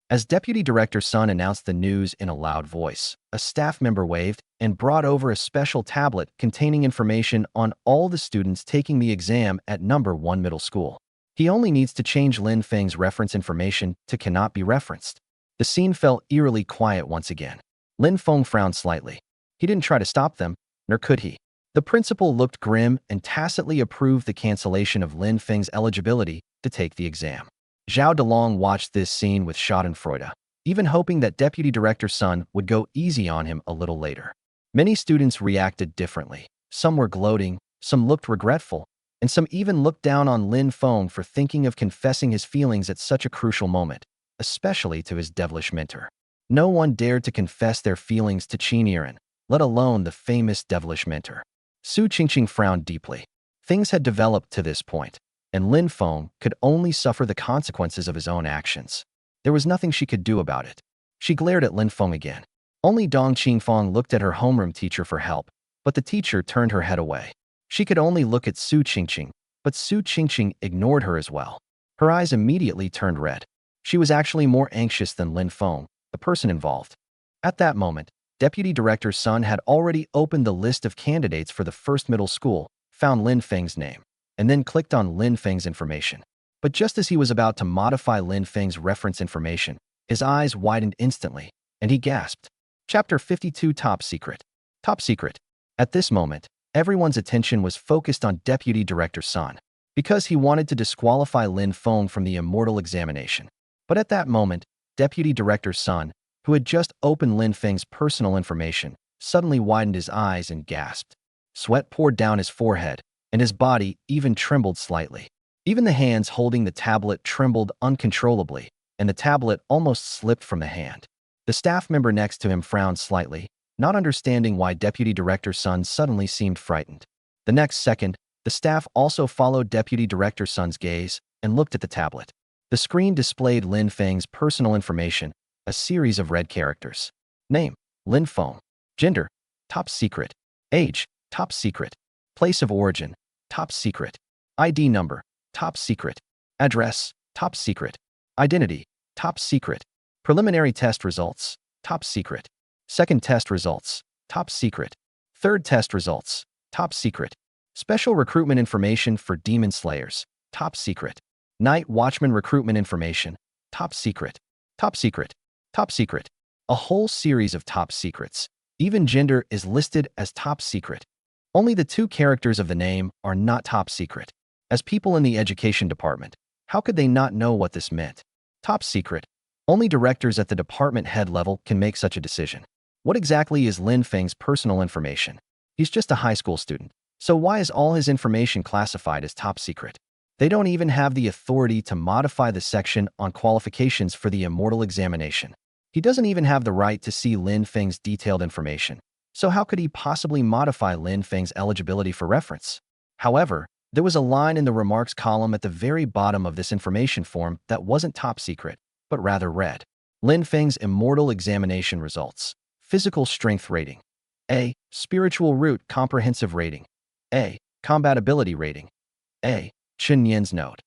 As Deputy Director Sun announced the news in a loud voice, a staff member waved and brought over a special tablet containing information on all the students taking the exam at number 1 middle school. He only needs to change Lin Feng's reference information to cannot be referenced. The scene fell eerily quiet once again. Lin Feng frowned slightly. He didn't try to stop them, nor could he. The principal looked grim and tacitly approved the cancellation of Lin Feng's eligibility to take the exam. Zhao Delong watched this scene with schadenfreude, even hoping that Deputy Director Sun would go easy on him a little later. Many students reacted differently. Some were gloating, some looked regretful, and some even looked down on Lin Feng for thinking of confessing his feelings at such a crucial moment, especially to his devilish mentor. No one dared to confess their feelings to Yiren, let alone the famous devilish mentor. Su Qingqing frowned deeply. Things had developed to this point, and Lin Feng could only suffer the consequences of his own actions. There was nothing she could do about it. She glared at Lin Feng again. Only Dong Qingfang looked at her homeroom teacher for help, but the teacher turned her head away. She could only look at Su Qingqing, but Su Qingqing ignored her as well. Her eyes immediately turned red. She was actually more anxious than Lin Feng, the person involved. At that moment, Deputy Director Sun had already opened the list of candidates for the first middle school, found Lin Feng's name, and then clicked on Lin Feng's information. But just as he was about to modify Lin Feng's reference information, his eyes widened instantly, and he gasped. Chapter 52 Top Secret. Top Secret. At this moment, everyone's attention was focused on Deputy Director Sun, because he wanted to disqualify Lin Feng from the Immortal Examination. But at that moment, Deputy Director Sun, who had just opened Lin Feng's personal information, suddenly widened his eyes and gasped. Sweat poured down his forehead, and his body even trembled slightly. Even the hands holding the tablet trembled uncontrollably, and the tablet almost slipped from the hand. The staff member next to him frowned slightly, not understanding why Deputy Director Sun suddenly seemed frightened. The next second, the staff also followed Deputy Director Sun's gaze and looked at the tablet. The screen displayed Lin Feng's personal information, a series of red characters. Name, Lin Feng. Gender, top secret. Age, top secret. Place of origin, top secret. ID number, top secret. Address, top secret. Identity, top secret. Preliminary test results, top secret. Second test results, top secret. Third test results, top secret. Special recruitment information for Demon Slayers, top secret. Night Watchman recruitment information, top secret. Top secret. Top secret. A whole series of top secrets. Even gender is listed as top secret. Only the two characters of the name are not top secret. As people in the education department, how could they not know what this meant? Top secret. Only directors at the department head level can make such a decision. What exactly is Lin Feng's personal information? He's just a high school student, so why is all his information classified as top secret? They don't even have the authority to modify the section on qualifications for the Immortal Examination. He doesn't even have the right to see Lin Feng's detailed information, so how could he possibly modify Lin Feng's eligibility for reference? However, there was a line in the remarks column at the very bottom of this information form that wasn't top secret, but rather read. Lin Feng's Immortal Examination results. Physical strength rating. A. Spiritual root comprehensive rating. A. Combatability rating. A. Chen Yan's note.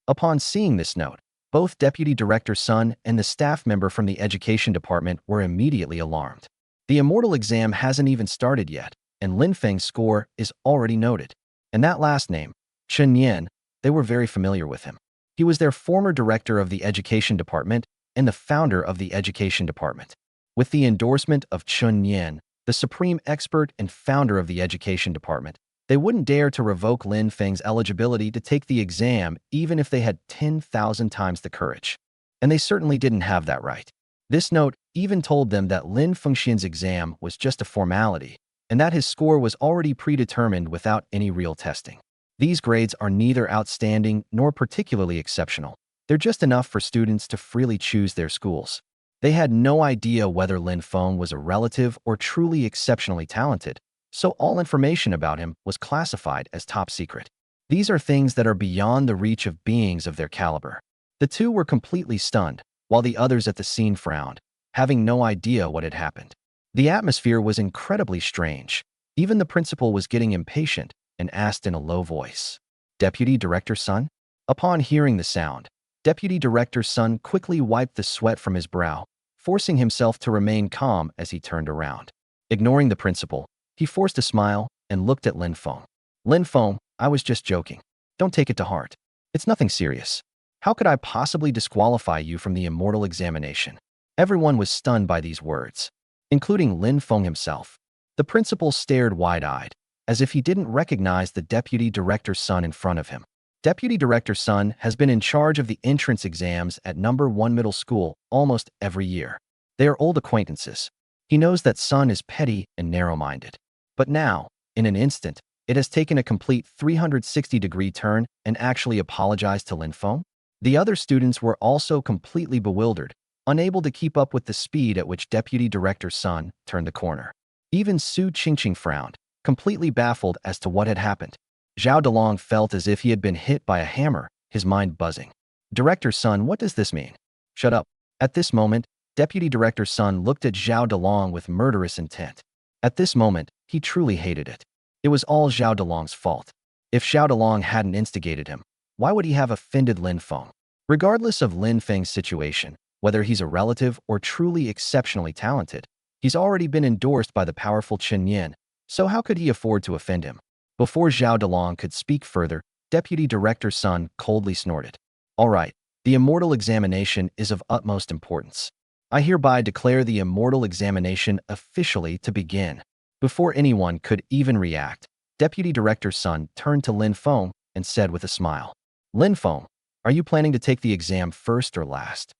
Upon seeing this note, both Deputy Director Sun and the staff member from the Education Department were immediately alarmed. The Immortal Exam hasn't even started yet, and Lin Feng's score is already noted. And that last name, Chen Yan, they were very familiar with him. He was their former director of the Education Department and the founder of the Education Department. With the endorsement of Chen Yan, the supreme expert and founder of the Education Department, they wouldn't dare to revoke Lin Feng's eligibility to take the exam even if they had 10,000 times the courage. And they certainly didn't have that right. This note even told them that Lin Fengxian's exam was just a formality, and that his score was already predetermined without any real testing. These grades are neither outstanding nor particularly exceptional. They're just enough for students to freely choose their schools. They had no idea whether Lin Feng was a relative or truly exceptionally talented, so all information about him was classified as top secret. These are things that are beyond the reach of beings of their caliber. The two were completely stunned, while the others at the scene frowned, having no idea what had happened. The atmosphere was incredibly strange. Even the principal was getting impatient and asked in a low voice, "Deputy Director's son?" Upon hearing the sound, Deputy Director's son quickly wiped the sweat from his brow, forcing himself to remain calm as he turned around. Ignoring the principal, he forced a smile and looked at Lin Feng. "Lin Feng, I was just joking. Don't take it to heart. It's nothing serious. How could I possibly disqualify you from the immortal examination?" Everyone was stunned by these words, including Lin Feng himself. The principal stared wide-eyed, as if he didn't recognize the deputy director's son in front of him. Deputy Director's son has been in charge of the entrance exams at number 1 middle school almost every year. They are old acquaintances. He knows that Sun is petty and narrow-minded. But now, in an instant, it has taken a complete 360-degree turn and actually apologized to Lin Feng. The other students were also completely bewildered, unable to keep up with the speed at which Deputy Director's son turned the corner. Even Su Qingqing frowned, completely baffled as to what had happened. Zhao Delong felt as if he had been hit by a hammer, his mind buzzing. "Director's son, what does this mean?" "Shut up." At this moment, Deputy Director's son looked at Zhao Delong with murderous intent. At this moment, he truly hated it. It was all Zhao Delong's fault. If Zhao Delong hadn't instigated him, why would he have offended Lin Feng? Regardless of Lin Feng's situation, whether he's a relative or truly exceptionally talented, he's already been endorsed by the powerful Chen Yin, so how could he afford to offend him? Before Zhao Delong could speak further, Deputy Director's son coldly snorted. "All right, the immortal examination is of utmost importance. I hereby declare the immortal examination officially to begin." Before anyone could even react, Deputy Director's son turned to Lin Feng and said with a smile, "Lin Feng, are you planning to take the exam first or last?"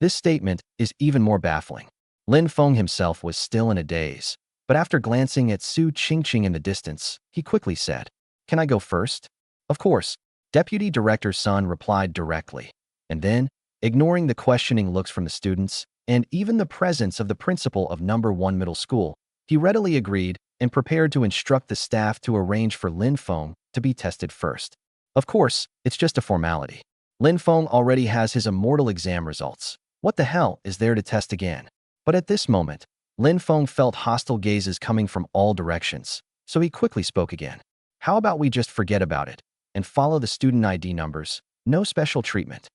This statement is even more baffling. Lin Feng himself was still in a daze, but after glancing at Su Qingqing in the distance, he quickly said, "Can I go first?" "Of course," Deputy Director's son replied directly, and then, ignoring the questioning looks from the students, and even the presence of the principal of number 1 middle school, he readily agreed and prepared to instruct the staff to arrange for Lin Feng to be tested first. Of course, it's just a formality. Lin Feng already has his immortal exam results. What the hell is there to test again? But at this moment, Lin Feng felt hostile gazes coming from all directions, so he quickly spoke again. "How about we just forget about it and follow the student ID numbers? No special treatment."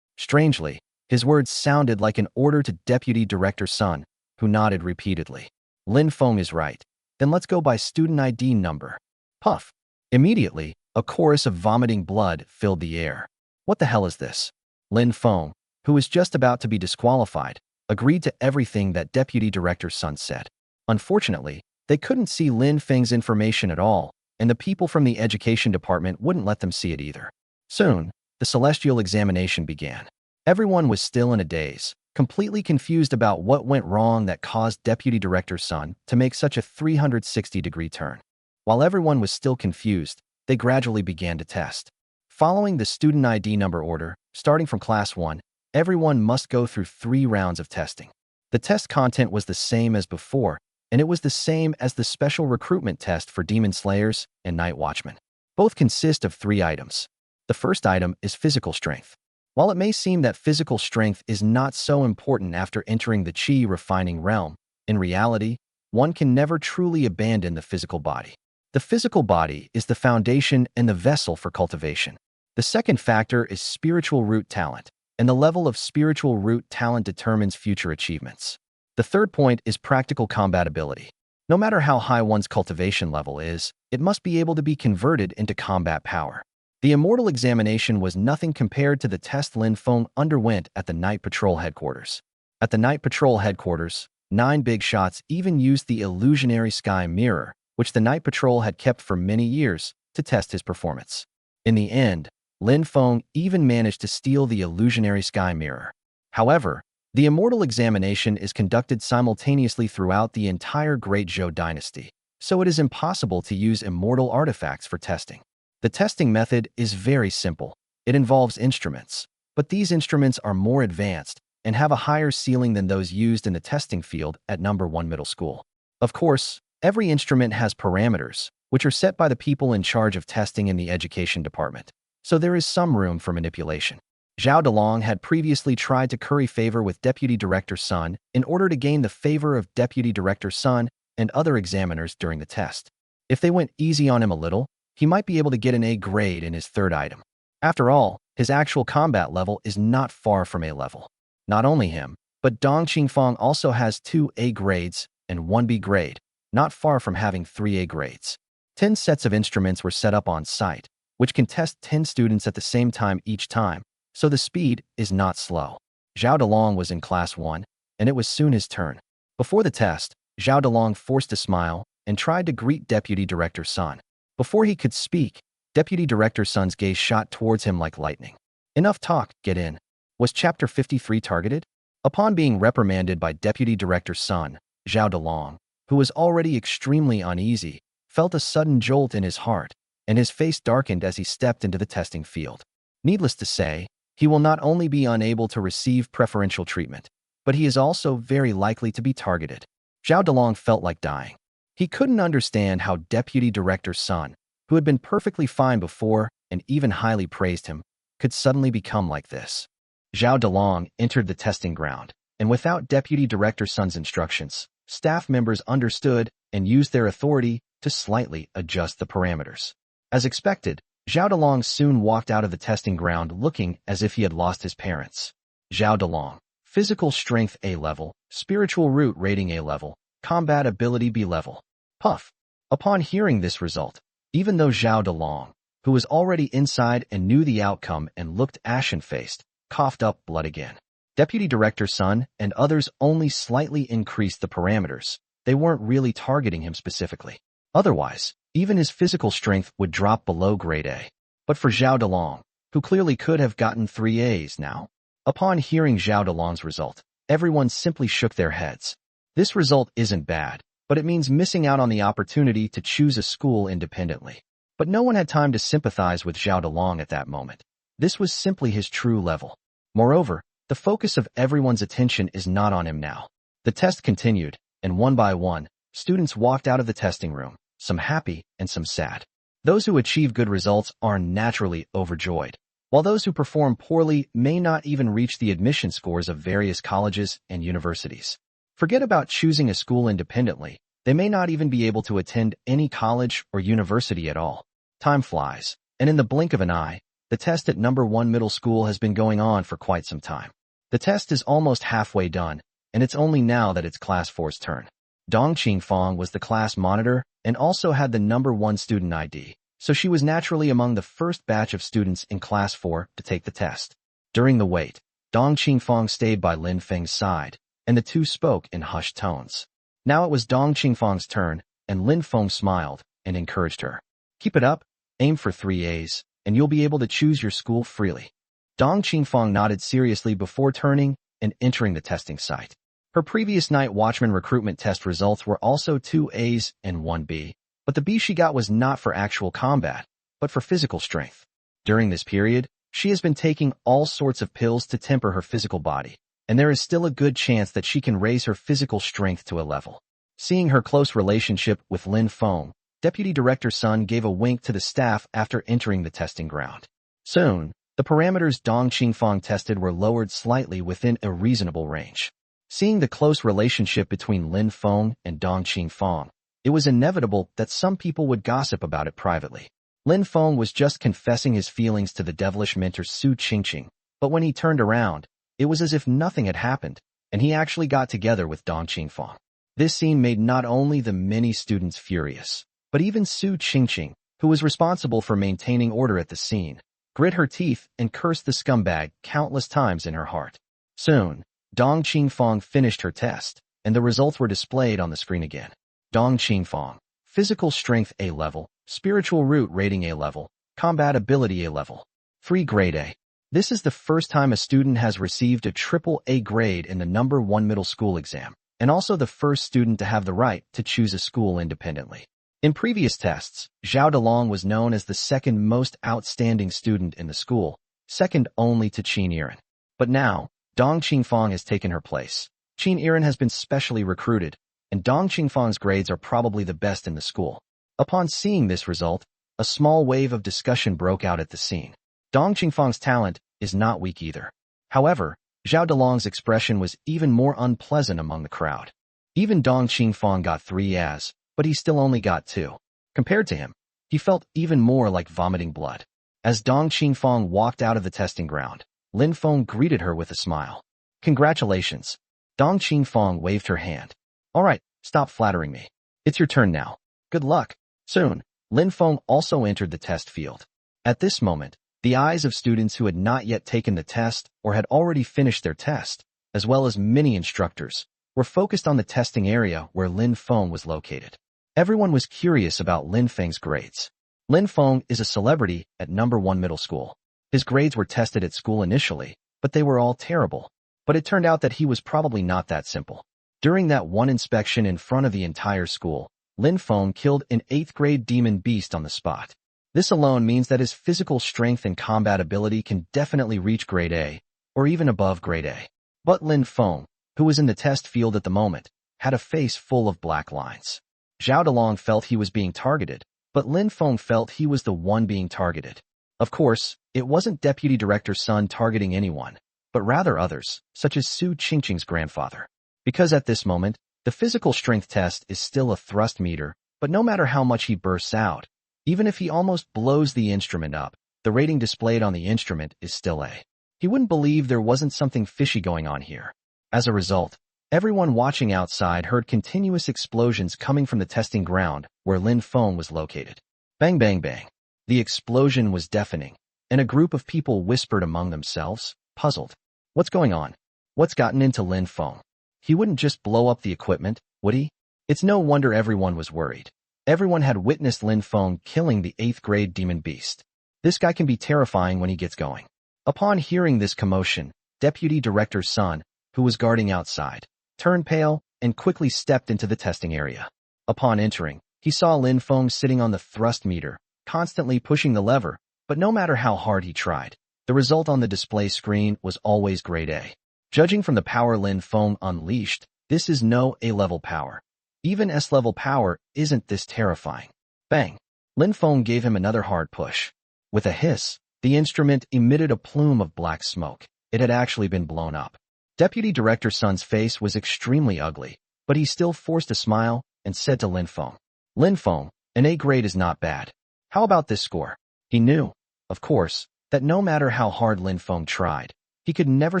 Strangely, his words sounded like an order to Deputy Director's son, who nodded repeatedly. "Lin Feng is right. Then let's go by student ID number." Puff. Immediately, a chorus of vomiting blood filled the air. What the hell is this? Lin Feng, who was just about to be disqualified, agreed to everything that Deputy Director's son said. Unfortunately, they couldn't see Lin Feng's information at all, and the people from the education department wouldn't let them see it either. Soon, the celestial examination began. Everyone was still in a daze, completely confused about what went wrong that caused Deputy Director's son to make such a 360-degree turn. While everyone was still confused, they gradually began to test. Following the student ID number order, starting from class 1, everyone must go through 3 rounds of testing. The test content was the same as before, and it was the same as the special recruitment test for Demon Slayers and Night Watchmen. Both consist of 3 items. The first item is physical strength. While it may seem that physical strength is not so important after entering the Qi refining realm, in reality, one can never truly abandon the physical body. The physical body is the foundation and the vessel for cultivation. The second factor is spiritual root talent, and the level of spiritual root talent determines future achievements. The third point is practical combatability. No matter how high one's cultivation level is, it must be able to be converted into combat power. The immortal examination was nothing compared to the test Lin Feng underwent at the Night Patrol headquarters. At the Night Patrol headquarters, 9 big shots even used the illusionary sky mirror, which the Night Patrol had kept for many years, to test his performance. In the end, Lin Feng even managed to steal the illusionary sky mirror. However, the immortal examination is conducted simultaneously throughout the entire Great Zhou dynasty, so it is impossible to use immortal artifacts for testing. The testing method is very simple. It involves instruments, but these instruments are more advanced and have a higher ceiling than those used in the testing field at number 1 middle school. Of course, every instrument has parameters, which are set by the people in charge of testing in the education department, so there is some room for manipulation. Zhao Delong had previously tried to curry favor with Deputy Director Sun in order to gain the favor of Deputy Director Sun and other examiners during the test. If they went easy on him a little, he might be able to get an A grade in his third item. After all, his actual combat level is not far from A level. Not only him, but Dong Qingfang also has 2 A grades and 1 B grade, not far from having 3 A grades. 10 sets of instruments were set up on site, which can test 10 students at the same time each time, so the speed is not slow. Zhao Delong was in Class 1, and it was soon his turn. Before the test, Zhao Delong forced a smile and tried to greet Deputy Director Sun. Before he could speak, Deputy Director Sun's gaze shot towards him like lightning. Enough talk, get in. Was Chapter 53 targeted? Upon being reprimanded by Deputy Director Sun, Zhao Delong, who was already extremely uneasy, felt a sudden jolt in his heart, and his face darkened as he stepped into the testing field. Needless to say, he will not only be unable to receive preferential treatment, but he is also very likely to be targeted. Zhao Delong felt like dying. He couldn't understand how Deputy Director Sun, who had been perfectly fine before and even highly praised him, could suddenly become like this. Zhao Delong entered the testing ground, and without Deputy Director Sun's instructions, staff members understood and used their authority to slightly adjust the parameters. As expected, Zhao Delong soon walked out of the testing ground looking as if he had lost his parents. Zhao Delong, physical strength A level, spiritual root rating A level, combat ability B level. Puff. Upon hearing this result, even though Zhao Delong, who was already inside and knew the outcome and looked ashen-faced, coughed up blood again. Deputy Director Sun and others only slightly increased the parameters. They weren't really targeting him specifically. Otherwise, even his physical strength would drop below grade A. But for Zhao Delong, who clearly could have gotten 3 A's now, upon hearing Zhao Delong's result, everyone simply shook their heads. This result isn't bad, but it means missing out on the opportunity to choose a school independently. But no one had time to sympathize with Zhao Delong at that moment. This was simply his true level. Moreover, the focus of everyone's attention is not on him now. The test continued, and one by one, students walked out of the testing room, some happy and some sad. Those who achieve good results are naturally overjoyed, while those who perform poorly may not even reach the admission scores of various colleges and universities. Forget about choosing a school independently. They may not even be able to attend any college or university at all. Time flies, and in the blink of an eye, the test at number 1 middle school has been going on for quite some time. The test is almost halfway done, and it's only now that it's Class 4's turn. Dong Qingfang was the class monitor and also had the number 1 student ID, so she was naturally among the first batch of students in Class 4 to take the test. During the wait, Dong Qingfang stayed by Lin Feng's side, and the two spoke in hushed tones. Now it was Dong Qingfang's turn, and Lin Feng smiled and encouraged her. Keep it up, aim for 3 A's, and you'll be able to choose your school freely. Dong Qingfang nodded seriously before turning and entering the testing site. Her previous night watchman recruitment test results were also 2 A's and 1 B, but the B she got was not for actual combat, but for physical strength. During this period, she has been taking all sorts of pills to temper her physical body, and there is still a good chance that she can raise her physical strength to a level. Seeing her close relationship with Lin Feng, Deputy Director Sun gave a wink to the staff after entering the testing ground. Soon, the parameters Dong Qingfang tested were lowered slightly within a reasonable range. Seeing the close relationship between Lin Feng and Dong Qingfang, it was inevitable that some people would gossip about it privately. Lin Feng was just confessing his feelings to the devilish mentor Su Qingqing, but when he turned around, it was as if nothing had happened, and he actually got together with Dong Qingfang. This scene made not only the many students furious, but even Su Qingqing, who was responsible for maintaining order at the scene, grit her teeth and cursed the scumbag countless times in her heart. Soon, Dong Qingfang finished her test, and the results were displayed on the screen again. Dong Qingfang, physical strength A level, spiritual root rating A level, combat ability A level, 3 grade A. This is the first time a student has received a triple A grade in the number 1 middle school exam, and also the first student to have the right to choose a school independently. In previous tests, Zhao Delong was known as the second most outstanding student in the school, second only to Yiren. But now, Dong Qingfang has taken her place. Yiren has been specially recruited, and Dong Qingfang's grades are probably the best in the school. Upon seeing this result, a small wave of discussion broke out at the scene. Dong Qingfang's talent is not weak either. However, Zhao Delong's expression was even more unpleasant among the crowd. Even Dong Qingfang got 3 As, but he still only got 2. Compared to him, he felt even more like vomiting blood. As Dong Qingfang walked out of the testing ground, Lin Feng greeted her with a smile. Congratulations. Dong Qingfang waved her hand. All right, stop flattering me. It's your turn now. Good luck. Soon, Lin Feng also entered the test field. At this moment, the eyes of students who had not yet taken the test or had already finished their test, as well as many instructors, were focused on the testing area where Lin Feng was located. Everyone was curious about Lin Feng's grades. Lin Feng is a celebrity at number 1 middle school. His grades were tested at school initially, but they were all terrible. But it turned out that he was probably not that simple. During that one inspection in front of the entire school, Lin Feng killed an 8th grade demon beast on the spot. This alone means that his physical strength and combat ability can definitely reach grade A, or even above grade A. But Lin Feng, who was in the test field at the moment, had a face full of black lines. Zhao Delong felt he was being targeted, but Lin Feng felt he was the one being targeted. Of course, it wasn't Deputy Director Sun targeting anyone, but rather others, such as Su Qingqing's grandfather. Because at this moment, the physical strength test is still a thrust meter, but no matter how much he bursts out, even if he almost blows the instrument up, the rating displayed on the instrument is still A. He wouldn't believe there wasn't something fishy going on here. As a result, everyone watching outside heard continuous explosions coming from the testing ground where Lin Feng was located. Bang bang bang. The explosion was deafening, and a group of people whispered among themselves, puzzled. What's going on? What's gotten into Lin Feng? He wouldn't just blow up the equipment, would he? It's no wonder everyone was worried. Everyone had witnessed Lin Feng killing the 8th grade demon beast. This guy can be terrifying when he gets going. Upon hearing this commotion, Deputy Director Sun, who was guarding outside, turned pale and quickly stepped into the testing area. Upon entering, he saw Lin Feng sitting on the thrust meter, constantly pushing the lever, but no matter how hard he tried, the result on the display screen was always grade A. Judging from the power Lin Feng unleashed, this is no A-level power. Even S-level power isn't this terrifying. Bang! Lin Feng gave him another hard push. With a hiss, the instrument emitted a plume of black smoke. It had actually been blown up. Deputy Director Sun's face was extremely ugly, but he still forced a smile and said to Lin Feng, Lin Feng, an A grade is not bad. How about this score? He knew, of course, that no matter how hard Lin Feng tried, he could never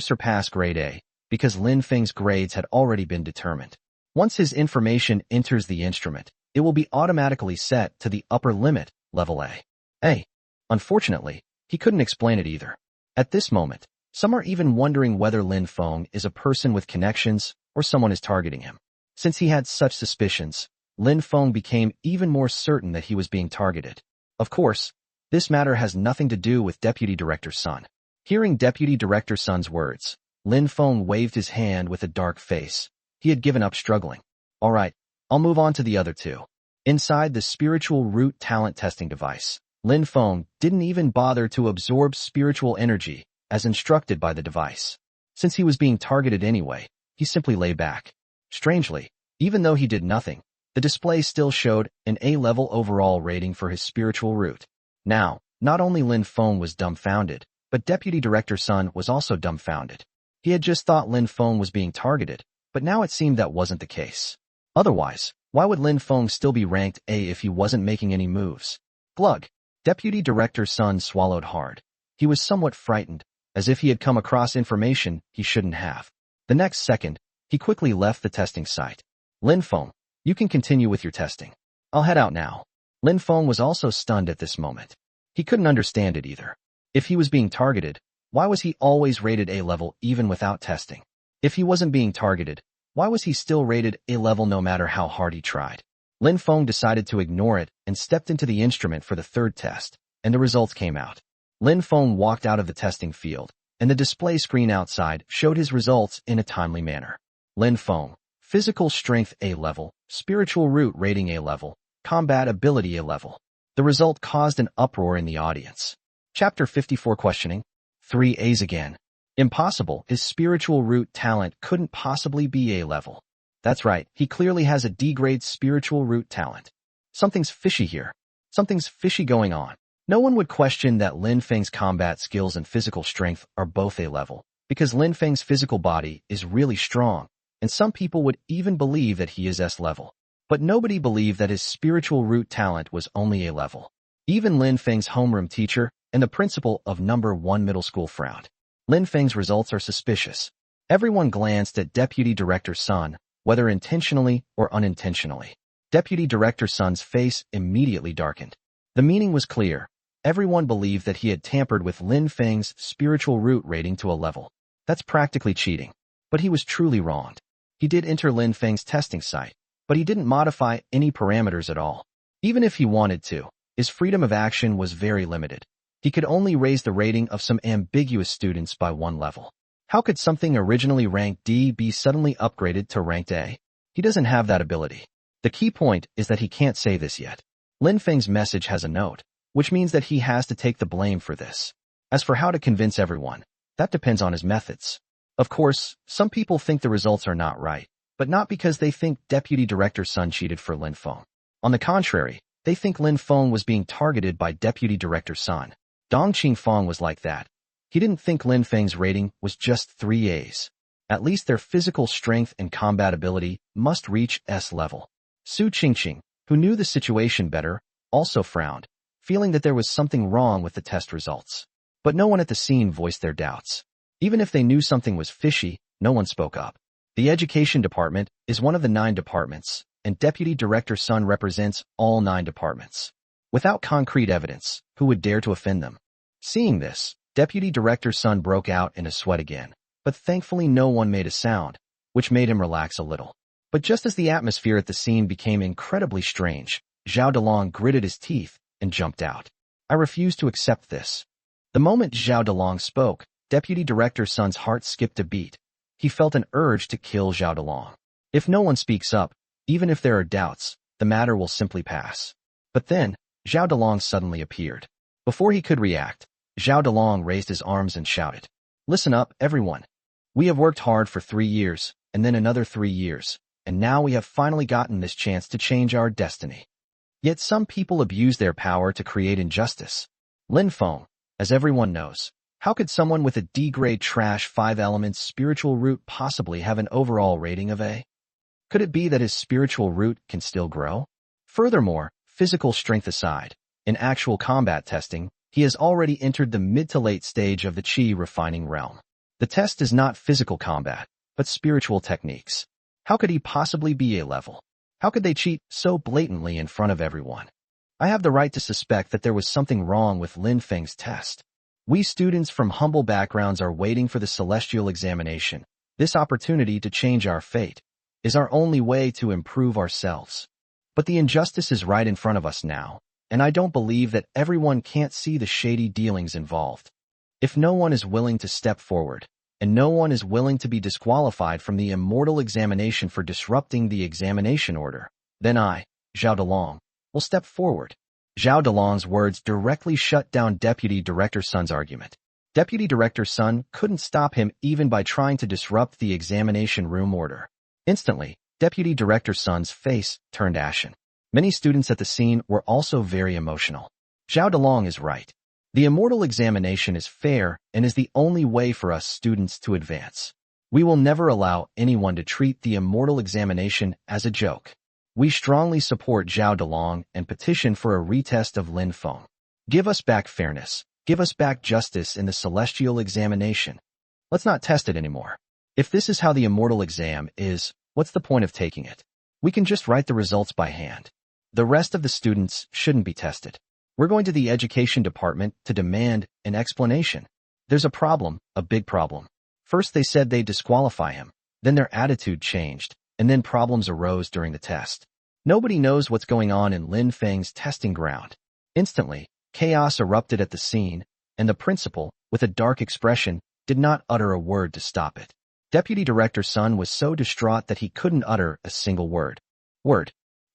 surpass grade A, because Lin Feng's grades had already been determined. Once his information enters the instrument, it will be automatically set to the upper limit, level A. Unfortunately, he couldn't explain it either. At this moment, some are even wondering whether Lin Feng is a person with connections or someone is targeting him. Since he had such suspicions, Lin Feng became even more certain that he was being targeted. Of course, this matter has nothing to do with Deputy Director Sun. Hearing Deputy Director Sun's words, Lin Feng waved his hand with a dark face. He had given up struggling. All right, I'll move on to the other two. Inside the spiritual root talent testing device, Lin Feng didn't even bother to absorb spiritual energy as instructed by the device. Since he was being targeted anyway, he simply lay back. Strangely, even though he did nothing, the display still showed an A-level overall rating for his spiritual root. Now, not only Lin Feng was dumbfounded, but Deputy Director Sun was also dumbfounded. He had just thought Lin Feng was being targeted, but now it seemed that wasn't the case. Otherwise, why would Lin Feng still be ranked A if he wasn't making any moves? Glug. Deputy Director Sun swallowed hard. He was somewhat frightened, as if he had come across information he shouldn't have. The next second, he quickly left the testing site. Lin Feng, you can continue with your testing. I'll head out now. Lin Feng was also stunned at this moment. He couldn't understand it either. If he was being targeted, why was he always rated A-level even without testing? If he wasn't being targeted, why was he still rated A-level no matter how hard he tried? Lin Feng decided to ignore it and stepped into the instrument for the third test, and the results came out. Lin Feng walked out of the testing field, and the display screen outside showed his results in a timely manner. Lin Feng, physical strength A-level, spiritual root rating A-level, combat ability A-level. The result caused an uproar in the audience. Chapter 54 Questioning. 3 A's again. Impossible, his spiritual root talent couldn't possibly be A-level. That's right, he clearly has a D-grade spiritual root talent. Something's fishy here. Something's fishy going on. No one would question that Lin Feng's combat skills and physical strength are both A level, because Lin Feng's physical body is really strong, and some people would even believe that he is S level. But nobody believed that his spiritual root talent was only A level. Even Lin Feng's homeroom teacher and the principal of number 1 middle school frowned. Lin Feng's results are suspicious. Everyone glanced at Deputy Director Sun, whether intentionally or unintentionally. Deputy Director Sun's face immediately darkened. The meaning was clear. Everyone believed that he had tampered with Lin Feng's spiritual root rating to a level. That's practically cheating. But he was truly wronged. He did enter Lin Feng's testing site, but he didn't modify any parameters at all. Even if he wanted to, his freedom of action was very limited. He could only raise the rating of some ambiguous students by 1 level. How could something originally ranked D be suddenly upgraded to ranked A? He doesn't have that ability. The key point is that he can't say this yet. Lin Feng's message has a note, which means that he has to take the blame for this. As for how to convince everyone, that depends on his methods. Of course, some people think the results are not right, but not because they think Deputy Director Sun cheated for Lin Feng. On the contrary, they think Lin Feng was being targeted by Deputy Director Sun. Dong Qingfeng was like that. He didn't think Lin Feng's rating was just 3 A's. At least their physical strength and combat ability must reach S level. Su Qingqing, who knew the situation better, also frowned, feeling that there was something wrong with the test results. But no one at the scene voiced their doubts. Even if they knew something was fishy, no one spoke up. The education department is one of the 9 departments, and Deputy Director Sun represents all 9 departments. Without concrete evidence, who would dare to offend them? Seeing this, Deputy Director Sun broke out in a sweat again, but thankfully no one made a sound, which made him relax a little. But just as the atmosphere at the scene became incredibly strange, Zhao Delong gritted his teeth and jumped out. I refuse to accept this. The moment Zhao Delong spoke, Deputy Director Sun's heart skipped a beat. He felt an urge to kill Zhao Delong. If no one speaks up, even if there are doubts, the matter will simply pass. But then, Zhao Delong suddenly appeared. Before he could react, Zhao Delong raised his arms and shouted, "Listen up, everyone. We have worked hard for 3 years, and then another 3 years, and now we have finally gotten this chance to change our destiny. Yet some people abuse their power to create injustice. Lin Feng, as everyone knows, how could someone with a D-grade trash 5 elements spiritual root possibly have an overall rating of A? Could it be that his spiritual root can still grow? Furthermore, physical strength aside, in actual combat testing, he has already entered the mid to late stage of the Qi refining realm. The test is not physical combat, but spiritual techniques. How could he possibly be A level? How could they cheat so blatantly in front of everyone? I have the right to suspect that there was something wrong with Lin Feng's test. We students from humble backgrounds are waiting for the celestial examination. This opportunity to change our fate is our only way to improve ourselves. But the injustice is right in front of us now, and I don't believe that everyone can't see the shady dealings involved. If no one is willing to step forward, and no one is willing to be disqualified from the immortal examination for disrupting the examination order, then I, Zhao Delong, will step forward." Zhao Delong's words directly shut down Deputy Director Sun's argument. Deputy Director Sun couldn't stop him even by trying to disrupt the examination room order. Instantly, Deputy Director Sun's face turned ashen. Many students at the scene were also very emotional. Zhao Delong is right. The immortal examination is fair and is the only way for us students to advance. We will never allow anyone to treat the immortal examination as a joke. We strongly support Zhao Delong and petition for a retest of Lin Feng. Give us back fairness. Give us back justice in the celestial examination. Let's not test it anymore. If this is how the immortal exam is, what's the point of taking it? We can just write the results by hand. The rest of the students shouldn't be tested. We're going to the education department to demand an explanation. There's a problem, a big problem. First they said they'd disqualify him, then their attitude changed, and then problems arose during the test. Nobody knows what's going on in Lin Feng's testing ground. Instantly, chaos erupted at the scene, and the principal, with a dark expression, did not utter a word to stop it. Deputy Director Sun was so distraught that he couldn't utter a single word.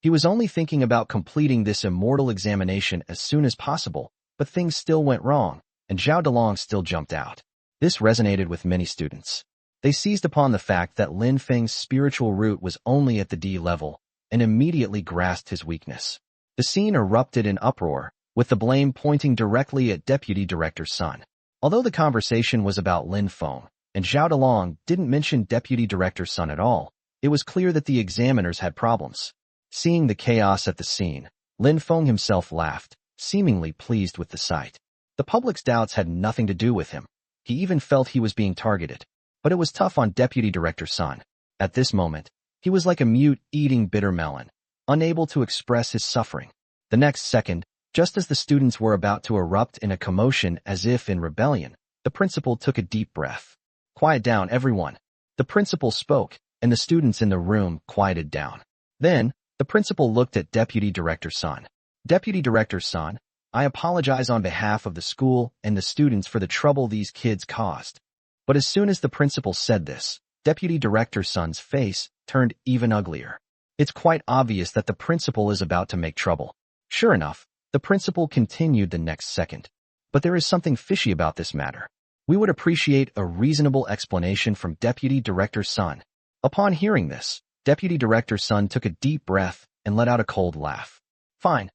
He was only thinking about completing this immortal examination as soon as possible, but things still went wrong, and Zhao Delong still jumped out. This resonated with many students. They seized upon the fact that Lin Feng's spiritual root was only at the D level, and immediately grasped his weakness. The scene erupted in uproar, with the blame pointing directly at Deputy Director Sun. Although the conversation was about Lin Feng, and Zhao Dalong didn't mention Deputy Director Sun at all, it was clear that the examiners had problems. Seeing the chaos at the scene, Lin Feng himself laughed, seemingly pleased with the sight. The public's doubts had nothing to do with him. He even felt he was being targeted. But it was tough on Deputy Director Sun. At this moment, he was like a mute eating bitter melon, unable to express his suffering. The next second, just as the students were about to erupt in a commotion as if in rebellion, the principal took a deep breath. "Quiet down, everyone." The principal spoke, and the students in the room quieted down. Then, the principal looked at Deputy Director Sun. "Deputy Director Sun, I apologize on behalf of the school and the students for the trouble these kids caused." But as soon as the principal said this, Deputy Director Sun's face turned even uglier. It's quite obvious that the principal is about to make trouble. Sure enough, the principal continued the next second. "But there is something fishy about this matter. We would appreciate a reasonable explanation from Deputy Director Sun." Upon hearing this, Deputy Director Sun took a deep breath and let out a cold laugh. Fine.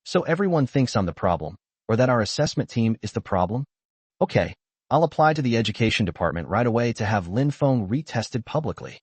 So everyone thinks I'm the problem, or that our assessment team is the problem? Okay, I'll apply to the education department right away to have Lin Feng retested publicly.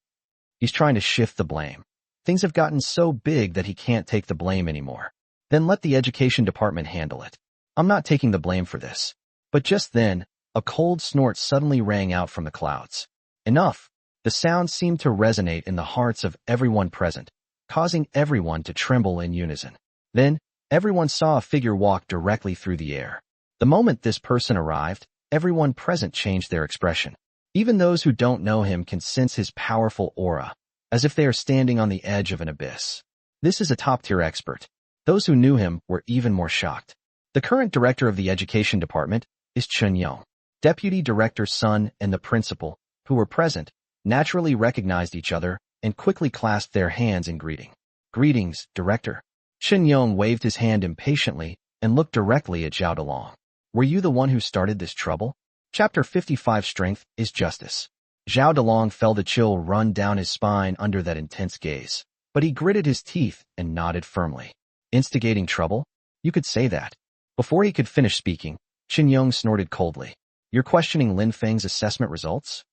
He's trying to shift the blame. Things have gotten so big that he can't take the blame anymore. Then let the education department handle it. I'm not taking the blame for this. But just then, a cold snort suddenly rang out from the clouds. Enough! The sound seemed to resonate in the hearts of everyone present, causing everyone to tremble in unison. Then, everyone saw a figure walk directly through the air. The moment this person arrived, everyone present changed their expression. Even those who don't know him can sense his powerful aura, as if they are standing on the edge of an abyss. This is a top-tier expert. Those who knew him were even more shocked. The current director of the education department is Chen Yong. Deputy Director Sun and the principal, who were present, naturally recognized each other and quickly clasped their hands in greeting. "Greetings, Director." Chen Yong waved his hand impatiently and looked directly at Zhao Dalong. "Were you the one who started this trouble?" Chapter 55 Strength is Justice. Zhao Dalong felt a chill run down his spine under that intense gaze, but he gritted his teeth and nodded firmly. "Instigating trouble? You could say that." Before he could finish speaking, Chen Yong snorted coldly. "You're questioning Lin Feng's assessment results?"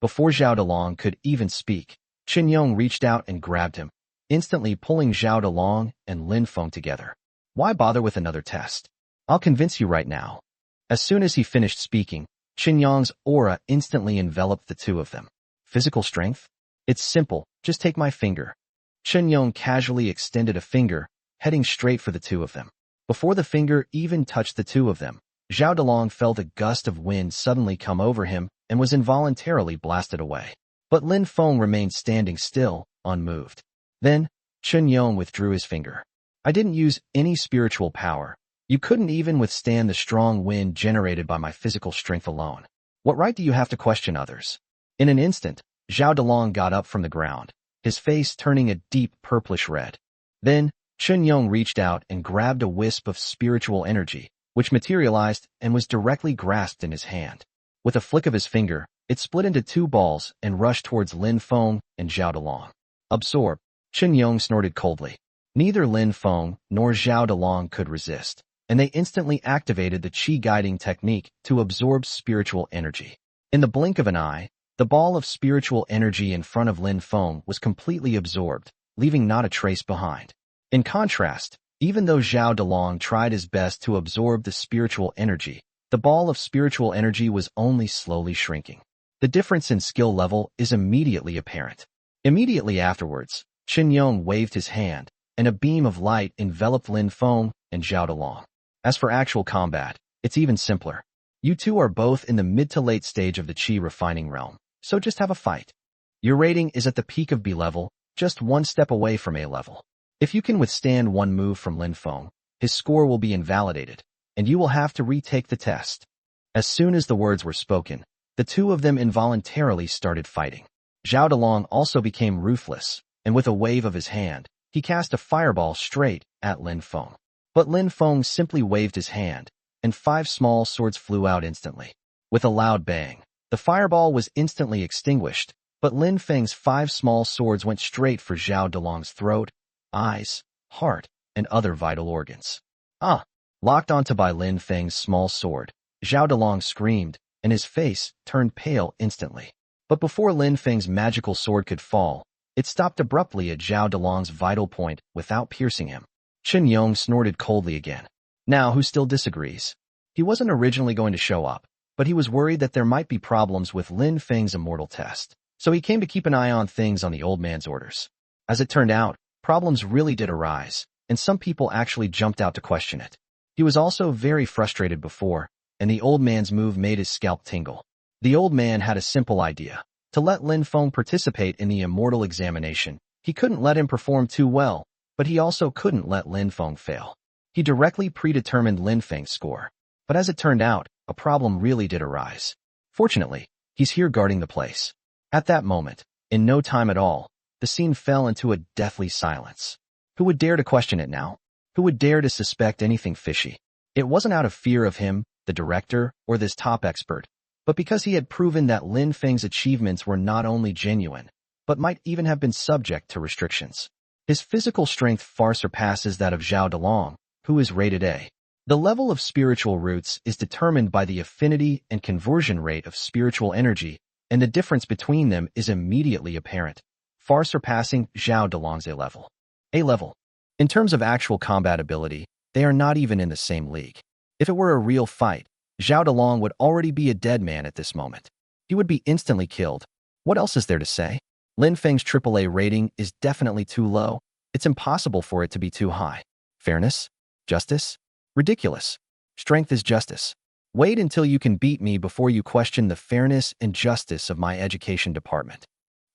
Before Zhao Dalong could even speak, Chen Yong reached out and grabbed him, instantly pulling Zhao Dalong and Lin Feng together. "Why bother with another test? I'll convince you right now." As soon as he finished speaking, Chen Yong's aura instantly enveloped the two of them. "Physical strength? It's simple, just take my finger." Chen Yong casually extended a finger, heading straight for the two of them. Before the finger even touched the two of them, Zhao Dalong felt a gust of wind suddenly come over him and was involuntarily blasted away. But Lin Feng remained standing still, unmoved. Then, Chen Yong withdrew his finger. "I didn't use any spiritual power. You couldn't even withstand the strong wind generated by my physical strength alone. What right do you have to question others?" In an instant, Zhao Dalong got up from the ground, his face turning a deep purplish red. Then, Chen Yong reached out and grabbed a wisp of spiritual energy, which materialized and was directly grasped in his hand. With a flick of his finger, it split into two balls and rushed towards Lin Feng and Zhao Dalong. "Absorb." Chen Yong snorted coldly. Neither Lin Feng nor Zhao Dalong could resist, and they instantly activated the Qi guiding technique to absorb spiritual energy. In the blink of an eye, the ball of spiritual energy in front of Lin Feng was completely absorbed, leaving not a trace behind. In contrast, even though Zhao Dalong tried his best to absorb the spiritual energy, the ball of spiritual energy was only slowly shrinking. The difference in skill level is immediately apparent. Immediately afterwards, Chen Yong waved his hand, and a beam of light enveloped Lin Feng and Zhao Dalong. As for actual combat, it's even simpler. You two are both in the mid to late stage of the Qi refining realm, so just have a fight. Your rating is at the peak of B level, just one step away from A level. If you can withstand one move from Lin Feng, his score will be invalidated, and you will have to retake the test. As soon as the words were spoken, the two of them involuntarily started fighting. Zhao Dalong also became ruthless, and with a wave of his hand, he cast a fireball straight at Lin Feng. But Lin Feng simply waved his hand, and 5 small swords flew out instantly. With a loud bang, the fireball was instantly extinguished, but Lin Feng's 5 small swords went straight for Zhao Dalong's throat, eyes, heart, and other vital organs. "Ah!" locked onto by Lin Feng's small sword. Zhao Delong screamed, and his face turned pale instantly. But before Lin Feng's magical sword could fall, it stopped abruptly at Zhao Delong's vital point without piercing him. Chen Yong snorted coldly again. Now, who still disagrees? He wasn't originally going to show up, but he was worried that there might be problems with Lin Feng's immortal test, so he came to keep an eye on things on the old man's orders. As it turned out, problems really did arise, and some people actually jumped out to question it. He was also very frustrated before, and the old man's move made his scalp tingle. The old man had a simple idea: to let Lin Feng participate in the immortal examination. He couldn't let him perform too well, but he also couldn't let Lin Feng fail. He directly predetermined Lin Feng's score. But as it turned out, a problem really did arise. Fortunately, he's here guarding the place. At that moment, in no time at all, the scene fell into a deathly silence. Who would dare to question it now? Who would dare to suspect anything fishy? It wasn't out of fear of him, the director, or this top expert, but because he had proven that Lin Feng's achievements were not only genuine, but might even have been subject to restrictions. His physical strength far surpasses that of Zhao Delong, who is rated A. The level of spiritual roots is determined by the affinity and conversion rate of spiritual energy, and the difference between them is immediately apparent, far surpassing Zhao Delong's A level. A level. In terms of actual combat ability, they are not even in the same league. If it were a real fight, Zhao Delong would already be a dead man at this moment. He would be instantly killed. What else is there to say? Lin Feng's AAA rating is definitely too low. It's impossible for it to be too high. Fairness? Justice? Ridiculous. Strength is justice. Wait until you can beat me before you question the fairness and justice of my education department.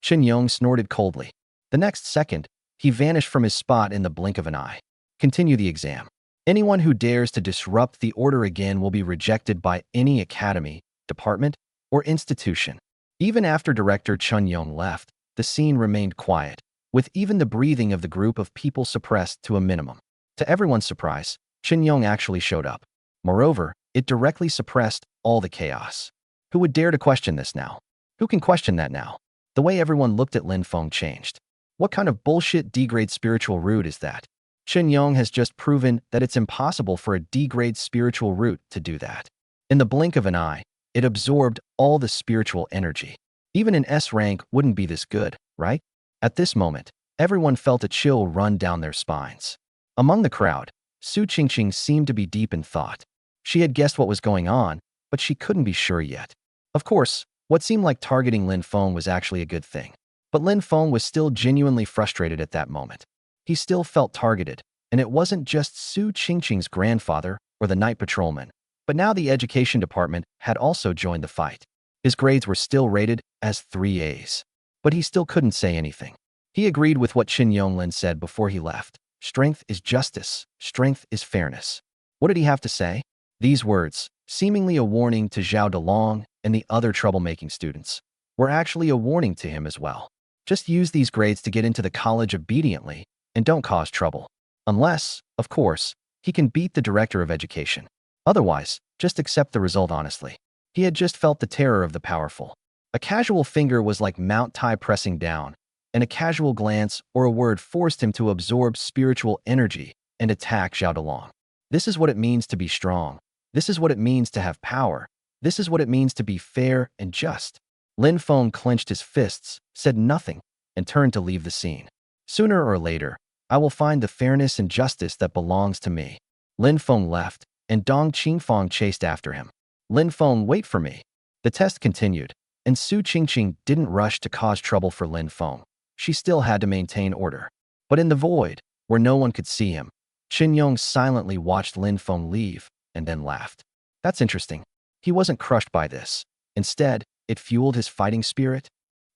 Chen Yong snorted coldly. The next second, he vanished from his spot in the blink of an eye. Continue the exam. Anyone who dares to disrupt the order again will be rejected by any academy, department, or institution. Even after Director Chen Yong left, the scene remained quiet, with even the breathing of the group of people suppressed to a minimum. To everyone's surprise, Chen Yong actually showed up. Moreover, it directly suppressed all the chaos. Who would dare to question this now? Who can question that now? The way everyone looked at Lin Feng changed. What kind of bullshit D-grade spiritual root is that? Chen Yong has just proven that it's impossible for a D-grade spiritual root to do that. In the blink of an eye, it absorbed all the spiritual energy. Even an S rank wouldn't be this good, right? At this moment, everyone felt a chill run down their spines. Among the crowd, Su Qingqing seemed to be deep in thought. She had guessed what was going on, but she couldn't be sure yet. Of course, what seemed like targeting Lin Feng was actually a good thing. But Lin Feng was still genuinely frustrated at that moment. He still felt targeted, and it wasn't just Su Qingqing's grandfather or the night patrolman, but now the education department had also joined the fight. His grades were still rated as 3As, but he still couldn't say anything. He agreed with what Qin Yonglin said before he left. Strength is justice. Strength is fairness. What did he have to say? These words, seemingly a warning to Zhao Delong and the other troublemaking students, were actually a warning to him as well. Just use these grades to get into the college obediently and don't cause trouble. Unless, of course, he can beat the director of education. Otherwise, just accept the result honestly. He had just felt the terror of the powerful. A casual finger was like Mount Tai pressing down, and a casual glance or a word forced him to absorb spiritual energy and attack Zhao Delong. This is what it means to be strong. This is what it means to have power. This is what it means to be fair and just. Lin Feng clenched his fists, said nothing, and turned to leave the scene. Sooner or later, I will find the fairness and justice that belongs to me. Lin Feng left, and Dong Qingfang chased after him. Lin Feng, wait for me. The test continued, and Su Qingqing didn't rush to cause trouble for Lin Feng. She still had to maintain order. But in the void, where no one could see him, Qin Yong silently watched Lin Feng leave and then laughed. That's interesting. He wasn't crushed by this. Instead, it fueled his fighting spirit.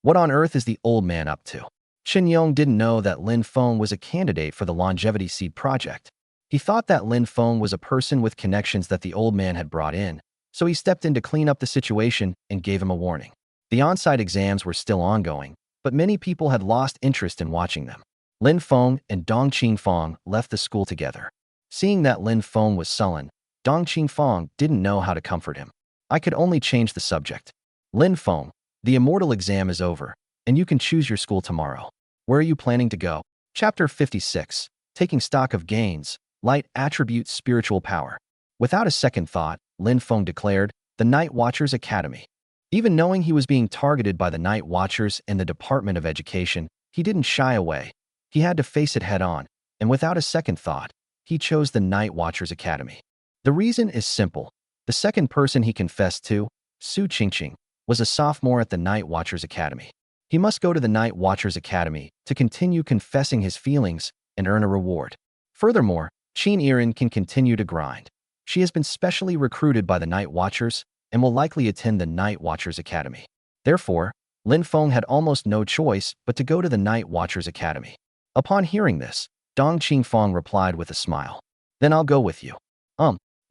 What on earth is the old man up to? Qin Yong didn't know that Lin Feng was a candidate for the Longevity Seed Project. He thought that Lin Feng was a person with connections that the old man had brought in, so he stepped in to clean up the situation and gave him a warning. The on-site exams were still ongoing, but many people had lost interest in watching them. Lin Feng and Dong Qingfang left the school together. Seeing that Lin Feng was sullen, Dong Qingfang didn't know how to comfort him. I could only change the subject. Lin Feng, the immortal exam is over, and you can choose your school tomorrow. Where are you planning to go? Chapter 56, Taking Stock of Gains. Light attributes spiritual power. Without a second thought, Lin Feng declared, the Night Watchers Academy. Even knowing he was being targeted by the Night Watchers and the Department of Education, he didn't shy away. He had to face it head on, and without a second thought, he chose the Night Watchers Academy. The reason is simple. The second person he confessed to, Su Qingqing, was a sophomore at the Night Watchers Academy. He must go to the Night Watchers Academy to continue confessing his feelings and earn a reward. Furthermore, Yiren can continue to grind. She has been specially recruited by the Night Watchers and will likely attend the Night Watchers Academy. Therefore, Lin Feng had almost no choice but to go to the Night Watchers Academy. Upon hearing this, Dong Qingfang replied with a smile. Then I'll go with you.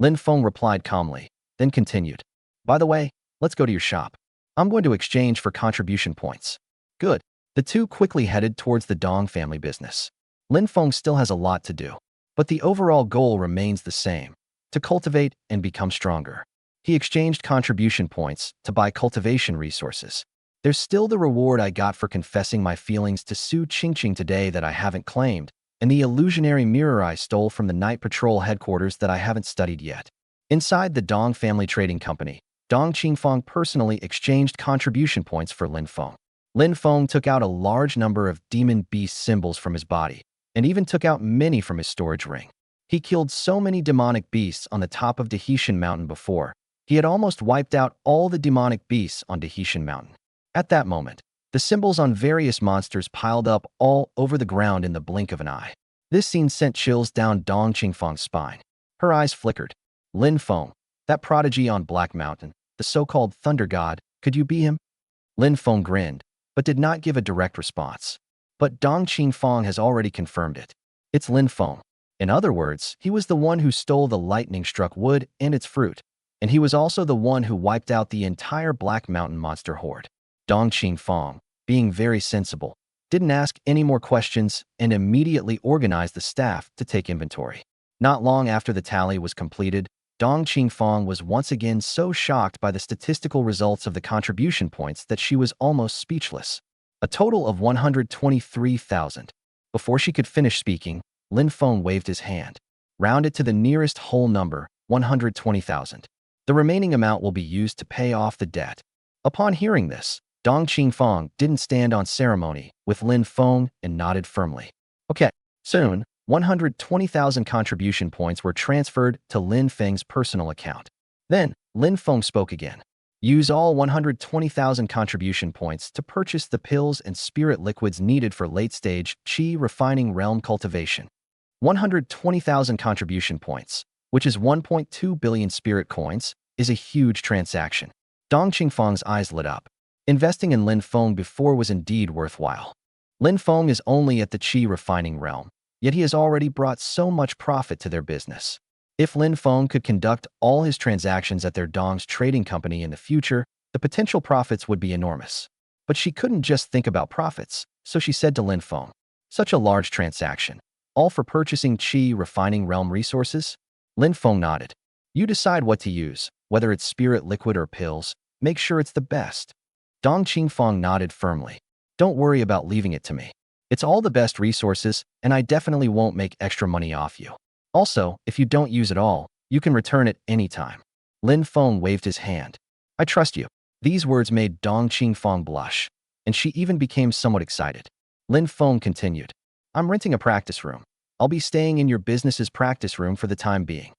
Lin Feng replied calmly, then continued. By the way, let's go to your shop. I'm going to exchange for contribution points. Good. The two quickly headed towards the Dong family business. Lin Feng still has a lot to do, but the overall goal remains the same, to cultivate and become stronger. He exchanged contribution points to buy cultivation resources. There's still the reward I got for confessing my feelings to Su Qingqing today that I haven't claimed, and the illusionary mirror I stole from the Night Patrol headquarters that I haven't studied yet. Inside the Dong Family Trading Company, Dong Qingfang personally exchanged contribution points for Lin Feng. Lin Feng took out a large number of demon beast symbols from his body, and even took out many from his storage ring. He killed so many demonic beasts on the top of Dahetian Mountain before. He had almost wiped out all the demonic beasts on Dahetian Mountain. At that moment, the symbols on various monsters piled up all over the ground in the blink of an eye. This scene sent chills down Dong Qingfang's spine. Her eyes flickered. Lin Feng, that prodigy on Black Mountain, the so-called Thunder God, could you be him? Lin Feng grinned, but did not give a direct response. But Dong Qingfang has already confirmed it. It's Lin Feng. In other words, he was the one who stole the lightning-struck wood and its fruit, and he was also the one who wiped out the entire Black Mountain monster horde. Dong Qingfang, being very sensible, didn't ask any more questions and immediately organized the staff to take inventory. Not long after the tally was completed, Dong Qingfang was once again so shocked by the statistical results of the contribution points that she was almost speechless. A total of 123,000. Before she could finish speaking, Lin Feng waved his hand. Round it to the nearest whole number, 120,000. The remaining amount will be used to pay off the debt. Upon hearing this, Dong Qingfang didn't stand on ceremony with Lin Feng and nodded firmly. Okay, soon, 120,000 contribution points were transferred to Lin Feng's personal account. Then, Lin Feng spoke again. Use all 120,000 contribution points to purchase the pills and spirit liquids needed for late-stage Qi refining realm cultivation. 120,000 contribution points, which is 1.2 billion spirit coins, is a huge transaction. Dong Qingfang's eyes lit up. Investing in Lin Feng before was indeed worthwhile. Lin Feng is only at the Qi refining realm, yet he has already brought so much profit to their business. If Lin Feng could conduct all his transactions at their Dong's trading company in the future, the potential profits would be enormous. But she couldn't just think about profits, so she said to Lin Feng, such a large transaction, all for purchasing Qi refining realm resources? Lin Feng nodded. You decide what to use, whether it's spirit liquid or pills, make sure it's the best. Dong Qingfang nodded firmly. Don't worry about leaving it to me. It's all the best resources, and I definitely won't make extra money off you. Also, if you don't use it all, you can return it anytime. Lin Feng waved his hand. I trust you. These words made Dong Qingfang blush, and she even became somewhat excited. Lin Feng continued. I'm renting a practice room. I'll be staying in your business's practice room for the time being.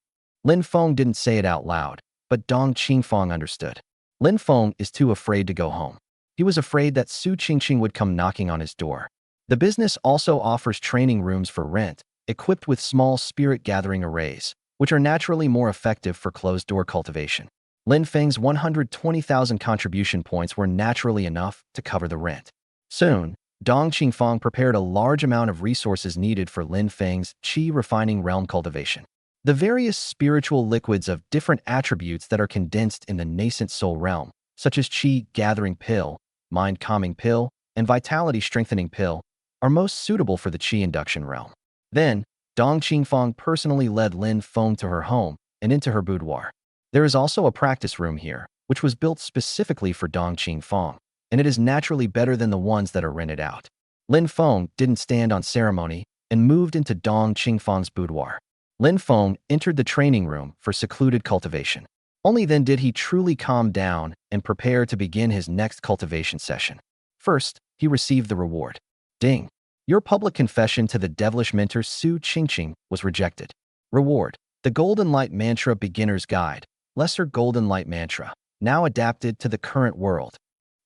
Lin Feng didn't say it out loud, but Dong Qingfang understood. Lin Feng is too afraid to go home. He was afraid that Su Qingqing would come knocking on his door. The business also offers training rooms for rent, equipped with small spirit gathering arrays, which are naturally more effective for closed-door cultivation. Lin Feng's 120,000 contribution points were naturally enough to cover the rent. Soon, Dong Qingfang prepared a large amount of resources needed for Lin Feng's Qi refining realm cultivation. The various spiritual liquids of different attributes that are condensed in the nascent soul realm, such as Qi gathering pill, mind calming pill, and vitality strengthening pill, are most suitable for the Qi induction realm. Then, Dong Qingfang personally led Lin Feng to her home and into her boudoir. There is also a practice room here, which was built specifically for Dong Qingfang, and it is naturally better than the ones that are rented out. Lin Feng didn't stand on ceremony and moved into Dong Qingfang's boudoir. Lin Feng entered the training room for secluded cultivation. Only then did he truly calm down and prepare to begin his next cultivation session. First, he received the reward. Ding! Your public confession to the devilish mentor Su Qingqing was rejected. Reward: the Golden Light Mantra Beginner's Guide, Lesser Golden Light Mantra, now adapted to the current world.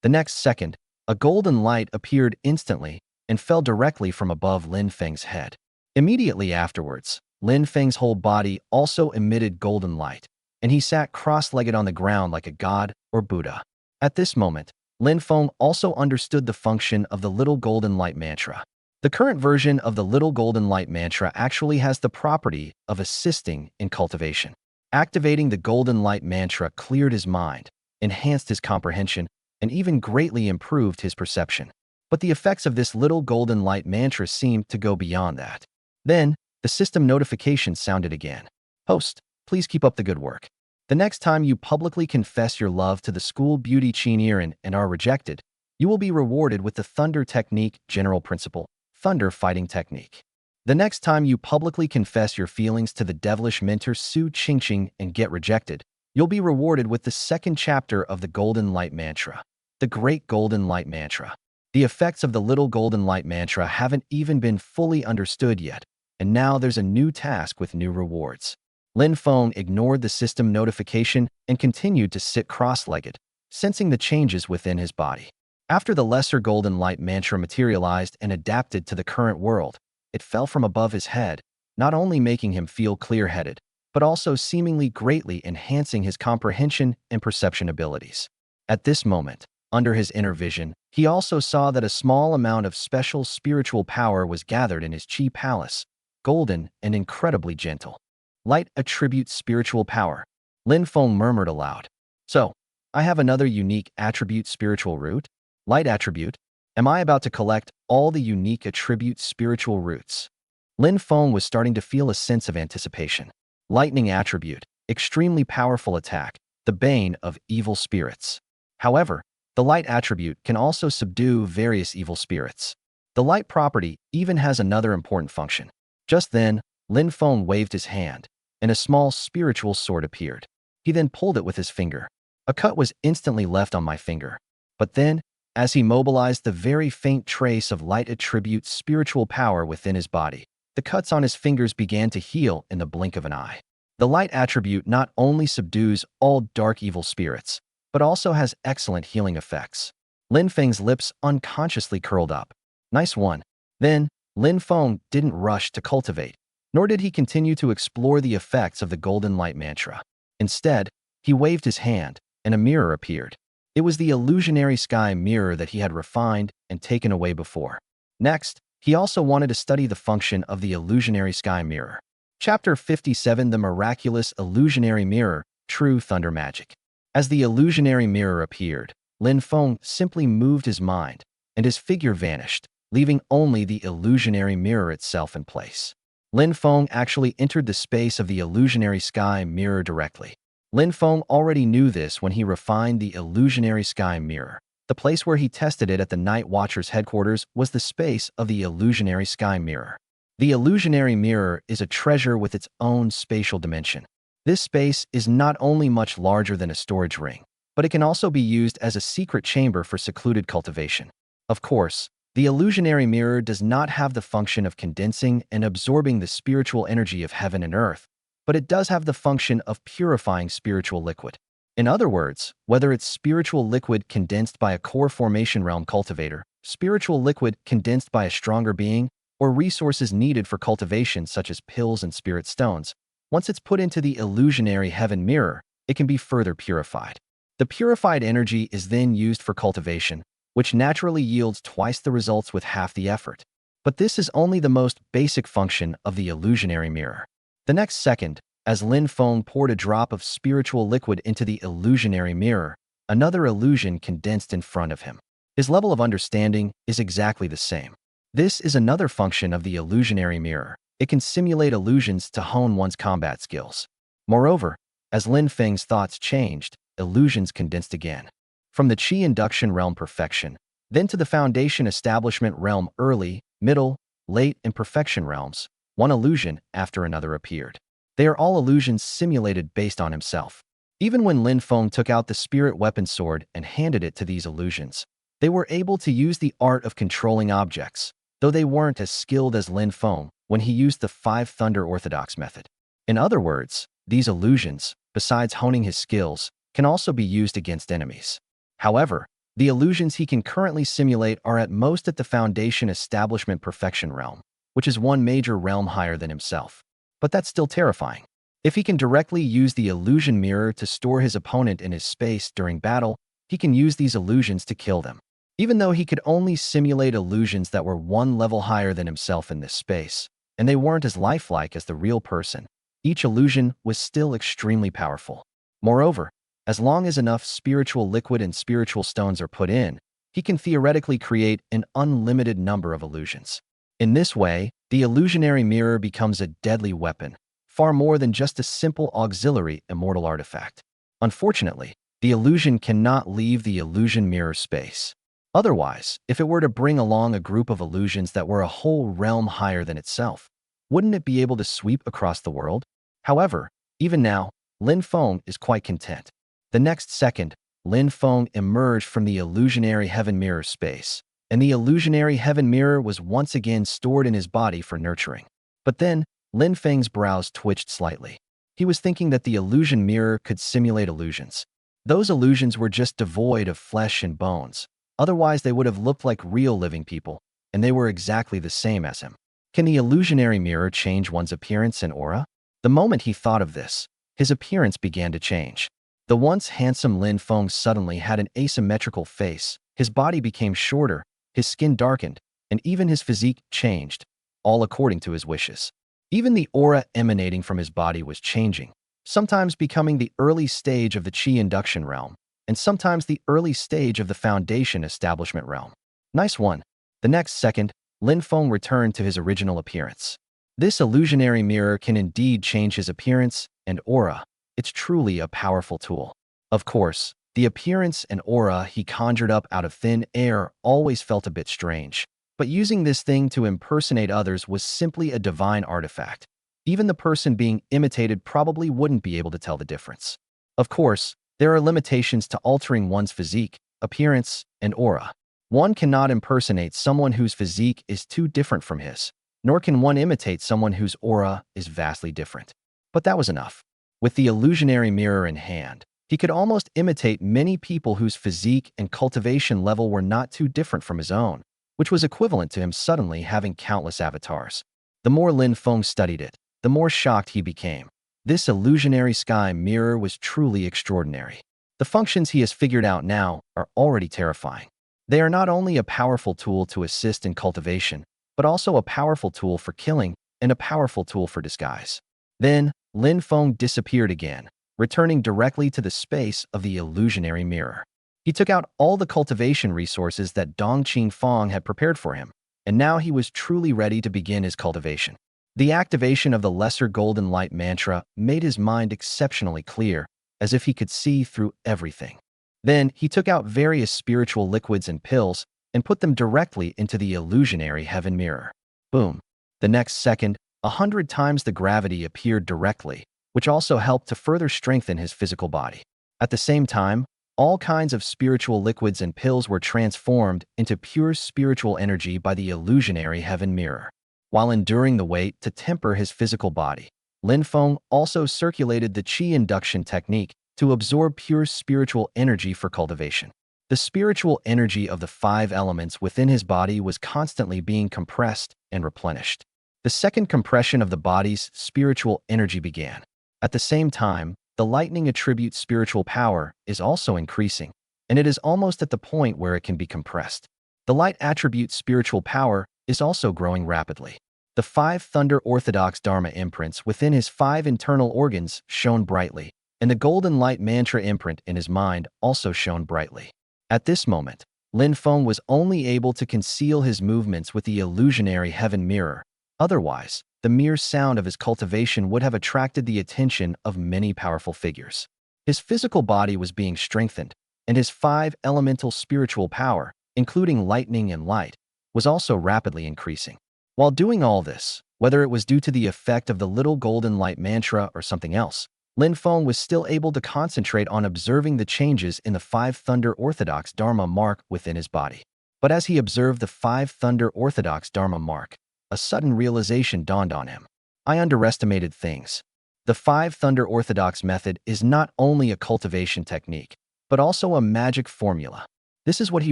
The next second, a golden light appeared instantly and fell directly from above Lin Feng's head. Immediately afterwards, Lin Feng's whole body also emitted golden light, and he sat cross-legged on the ground like a god or Buddha. At this moment, Lin Feng also understood the function of the Little Golden Light Mantra. The current version of the Little Golden Light Mantra actually has the property of assisting in cultivation. Activating the Golden Light Mantra cleared his mind, enhanced his comprehension, and even greatly improved his perception. But the effects of this Little Golden Light Mantra seemed to go beyond that. Then, the system notification sounded again. Host, please keep up the good work. The next time you publicly confess your love to the school beauty Qin Yiren and are rejected, you will be rewarded with the Thunder Technique General Principle, Thunder Fighting Technique. The next time you publicly confess your feelings to the devilish mentor Su Qingqing and get rejected, you'll be rewarded with the second chapter of the Golden Light Mantra, the Great Golden Light Mantra. The effects of the Little Golden Light Mantra haven't even been fully understood yet, and now there's a new task with new rewards. Lin Feng ignored the system notification and continued to sit cross-legged, sensing the changes within his body. After the Lesser Golden Light Mantra materialized and adapted to the current world, it fell from above his head, not only making him feel clear-headed, but also seemingly greatly enhancing his comprehension and perception abilities. At this moment, under his inner vision, he also saw that a small amount of special spiritual power was gathered in his Qi Palace, golden and incredibly gentle. Light attribute spiritual power. Lin Feng murmured aloud. So, I have another unique attribute spiritual root? Light attribute? Am I about to collect all the unique attribute spiritual roots? Lin Feng was starting to feel a sense of anticipation. Lightning attribute, extremely powerful attack, the bane of evil spirits. However, the light attribute can also subdue various evil spirits. The light property even has another important function. Just then, Lin Feng waved his hand, and a small spiritual sword appeared. He then pulled it with his finger. A cut was instantly left on my finger. But then, as he mobilized the very faint trace of light attribute spiritual power within his body, the cuts on his fingers began to heal in the blink of an eye. The light attribute not only subdues all dark evil spirits, but also has excellent healing effects. Lin Feng's lips unconsciously curled up. Nice one. Then, Lin Feng didn't rush to cultivate, nor did he continue to explore the effects of the Golden Light Mantra. Instead, he waved his hand, and a mirror appeared. It was the illusionary sky mirror that he had refined and taken away before. Next, he also wanted to study the function of the illusionary sky mirror. Chapter 57: The Miraculous Illusionary Mirror, True Thunder Magic. As the illusionary mirror appeared, Lin Feng simply moved his mind, and his figure vanished, leaving only the illusionary mirror itself in place. Lin Feng actually entered the space of the illusionary sky mirror directly. Lin Feng already knew this when he refined the illusionary sky mirror. The place where he tested it at the Night Watcher's headquarters was the space of the illusionary sky mirror. The illusionary mirror is a treasure with its own spatial dimension. This space is not only much larger than a storage ring, but it can also be used as a secret chamber for secluded cultivation. Of course, the illusionary mirror does not have the function of condensing and absorbing the spiritual energy of heaven and earth, but it does have the function of purifying spiritual liquid. In other words, whether it's spiritual liquid condensed by a core formation realm cultivator, spiritual liquid condensed by a stronger being, or resources needed for cultivation such as pills and spirit stones, once it's put into the illusionary heaven mirror, it can be further purified. The purified energy is then used for cultivation, which naturally yields twice the results with half the effort. But this is only the most basic function of the illusionary mirror. The next second, as Lin Feng poured a drop of spiritual liquid into the illusionary mirror, another illusion condensed in front of him. His level of understanding is exactly the same. This is another function of the illusionary mirror. It can simulate illusions to hone one's combat skills. Moreover, as Lin Feng's thoughts changed, illusions condensed again. From the Qi induction realm perfection, then to the foundation establishment realm early, middle, late, and perfection realms, one illusion after another appeared. They are all illusions simulated based on himself. Even when Lin Feng took out the spirit weapon sword and handed it to these illusions, they were able to use the art of controlling objects, though they weren't as skilled as Lin Feng when he used the Five Thunder Orthodox method. In other words, these illusions, besides honing his skills, can also be used against enemies. However, the illusions he can currently simulate are at most at the Foundation Establishment Perfection realm, which is one major realm higher than himself. But that's still terrifying. If he can directly use the illusion mirror to store his opponent in his space during battle, he can use these illusions to kill them. Even though he could only simulate illusions that were one level higher than himself in this space, and they weren't as lifelike as the real person, each illusion was still extremely powerful. Moreover, as long as enough spiritual liquid and spiritual stones are put in, he can theoretically create an unlimited number of illusions. In this way, the illusionary mirror becomes a deadly weapon, far more than just a simple auxiliary immortal artifact. Unfortunately, the illusion cannot leave the illusion mirror space. Otherwise, if it were to bring along a group of illusions that were a whole realm higher than itself, wouldn't it be able to sweep across the world? However, even now, Lin Feng is quite content. The next second, Lin Feng emerged from the illusionary heaven mirror space, and the illusionary heaven mirror was once again stored in his body for nurturing. But then, Lin Feng's brows twitched slightly. He was thinking that the illusion mirror could simulate illusions. Those illusions were just devoid of flesh and bones. Otherwise, they would have looked like real living people, and they were exactly the same as him. Can the illusionary mirror change one's appearance and aura? The moment he thought of this, his appearance began to change. The once handsome Lin Feng suddenly had an asymmetrical face, his body became shorter, his skin darkened, and even his physique changed, all according to his wishes. Even the aura emanating from his body was changing, sometimes becoming the early stage of the Qi induction realm, and sometimes the early stage of the Foundation Establishment realm. Nice one. The next second, Lin Feng returned to his original appearance. This illusionary mirror can indeed change his appearance and aura. It's truly a powerful tool. Of course, the appearance and aura he conjured up out of thin air always felt a bit strange, but using this thing to impersonate others was simply a divine artifact. Even the person being imitated probably wouldn't be able to tell the difference. Of course, there are limitations to altering one's physique, appearance, and aura. One cannot impersonate someone whose physique is too different from his, nor can one imitate someone whose aura is vastly different. But that was enough. With the illusionary mirror in hand, he could almost imitate many people whose physique and cultivation level were not too different from his own, which was equivalent to him suddenly having countless avatars. The more Lin Feng studied it, the more shocked he became. This illusionary sky mirror was truly extraordinary. The functions he has figured out now are already terrifying. They are not only a powerful tool to assist in cultivation, but also a powerful tool for killing and a powerful tool for disguise. Then, Lin Feng disappeared again, returning directly to the space of the illusionary mirror. He took out all the cultivation resources that Dongqing Fong had prepared for him, and now he was truly ready to begin his cultivation. The activation of the Lesser Golden Light mantra made his mind exceptionally clear, as if he could see through everything. Then, he took out various spiritual liquids and pills and put them directly into the illusionary heaven mirror. Boom. The next second, 100 times the gravity appeared directly, which also helped to further strengthen his physical body. At the same time, all kinds of spiritual liquids and pills were transformed into pure spiritual energy by the illusionary heaven mirror. While enduring the weight to temper his physical body, Lin Feng also circulated the Qi induction technique to absorb pure spiritual energy for cultivation. The spiritual energy of the 5 elements within his body was constantly being compressed and replenished. The second compression of the body's spiritual energy began. At the same time, the lightning attribute spiritual power is also increasing, and it is almost at the point where it can be compressed. The light attribute spiritual power is also growing rapidly. The 5 Thunder Orthodox Dharma imprints within his 5 internal organs shone brightly, and the Golden Light mantra imprint in his mind also shone brightly. At this moment, Lin Feng was only able to conceal his movements with the illusionary heaven mirror. Otherwise, the mere sound of his cultivation would have attracted the attention of many powerful figures. His physical body was being strengthened, and his 5 elemental spiritual power, including lightning and light, was also rapidly increasing. While doing all this, Whether it was due to the effect of the little golden light mantra or something else, Lin Feng was still able to concentrate on observing the changes in the five Thunder Orthodox Dharma mark within his body. But as he observed the five Thunder Orthodox Dharma mark, a sudden realization dawned on him. I underestimated things. The five Thunder Orthodox method is not only a cultivation technique, but also a magic formula. This is what he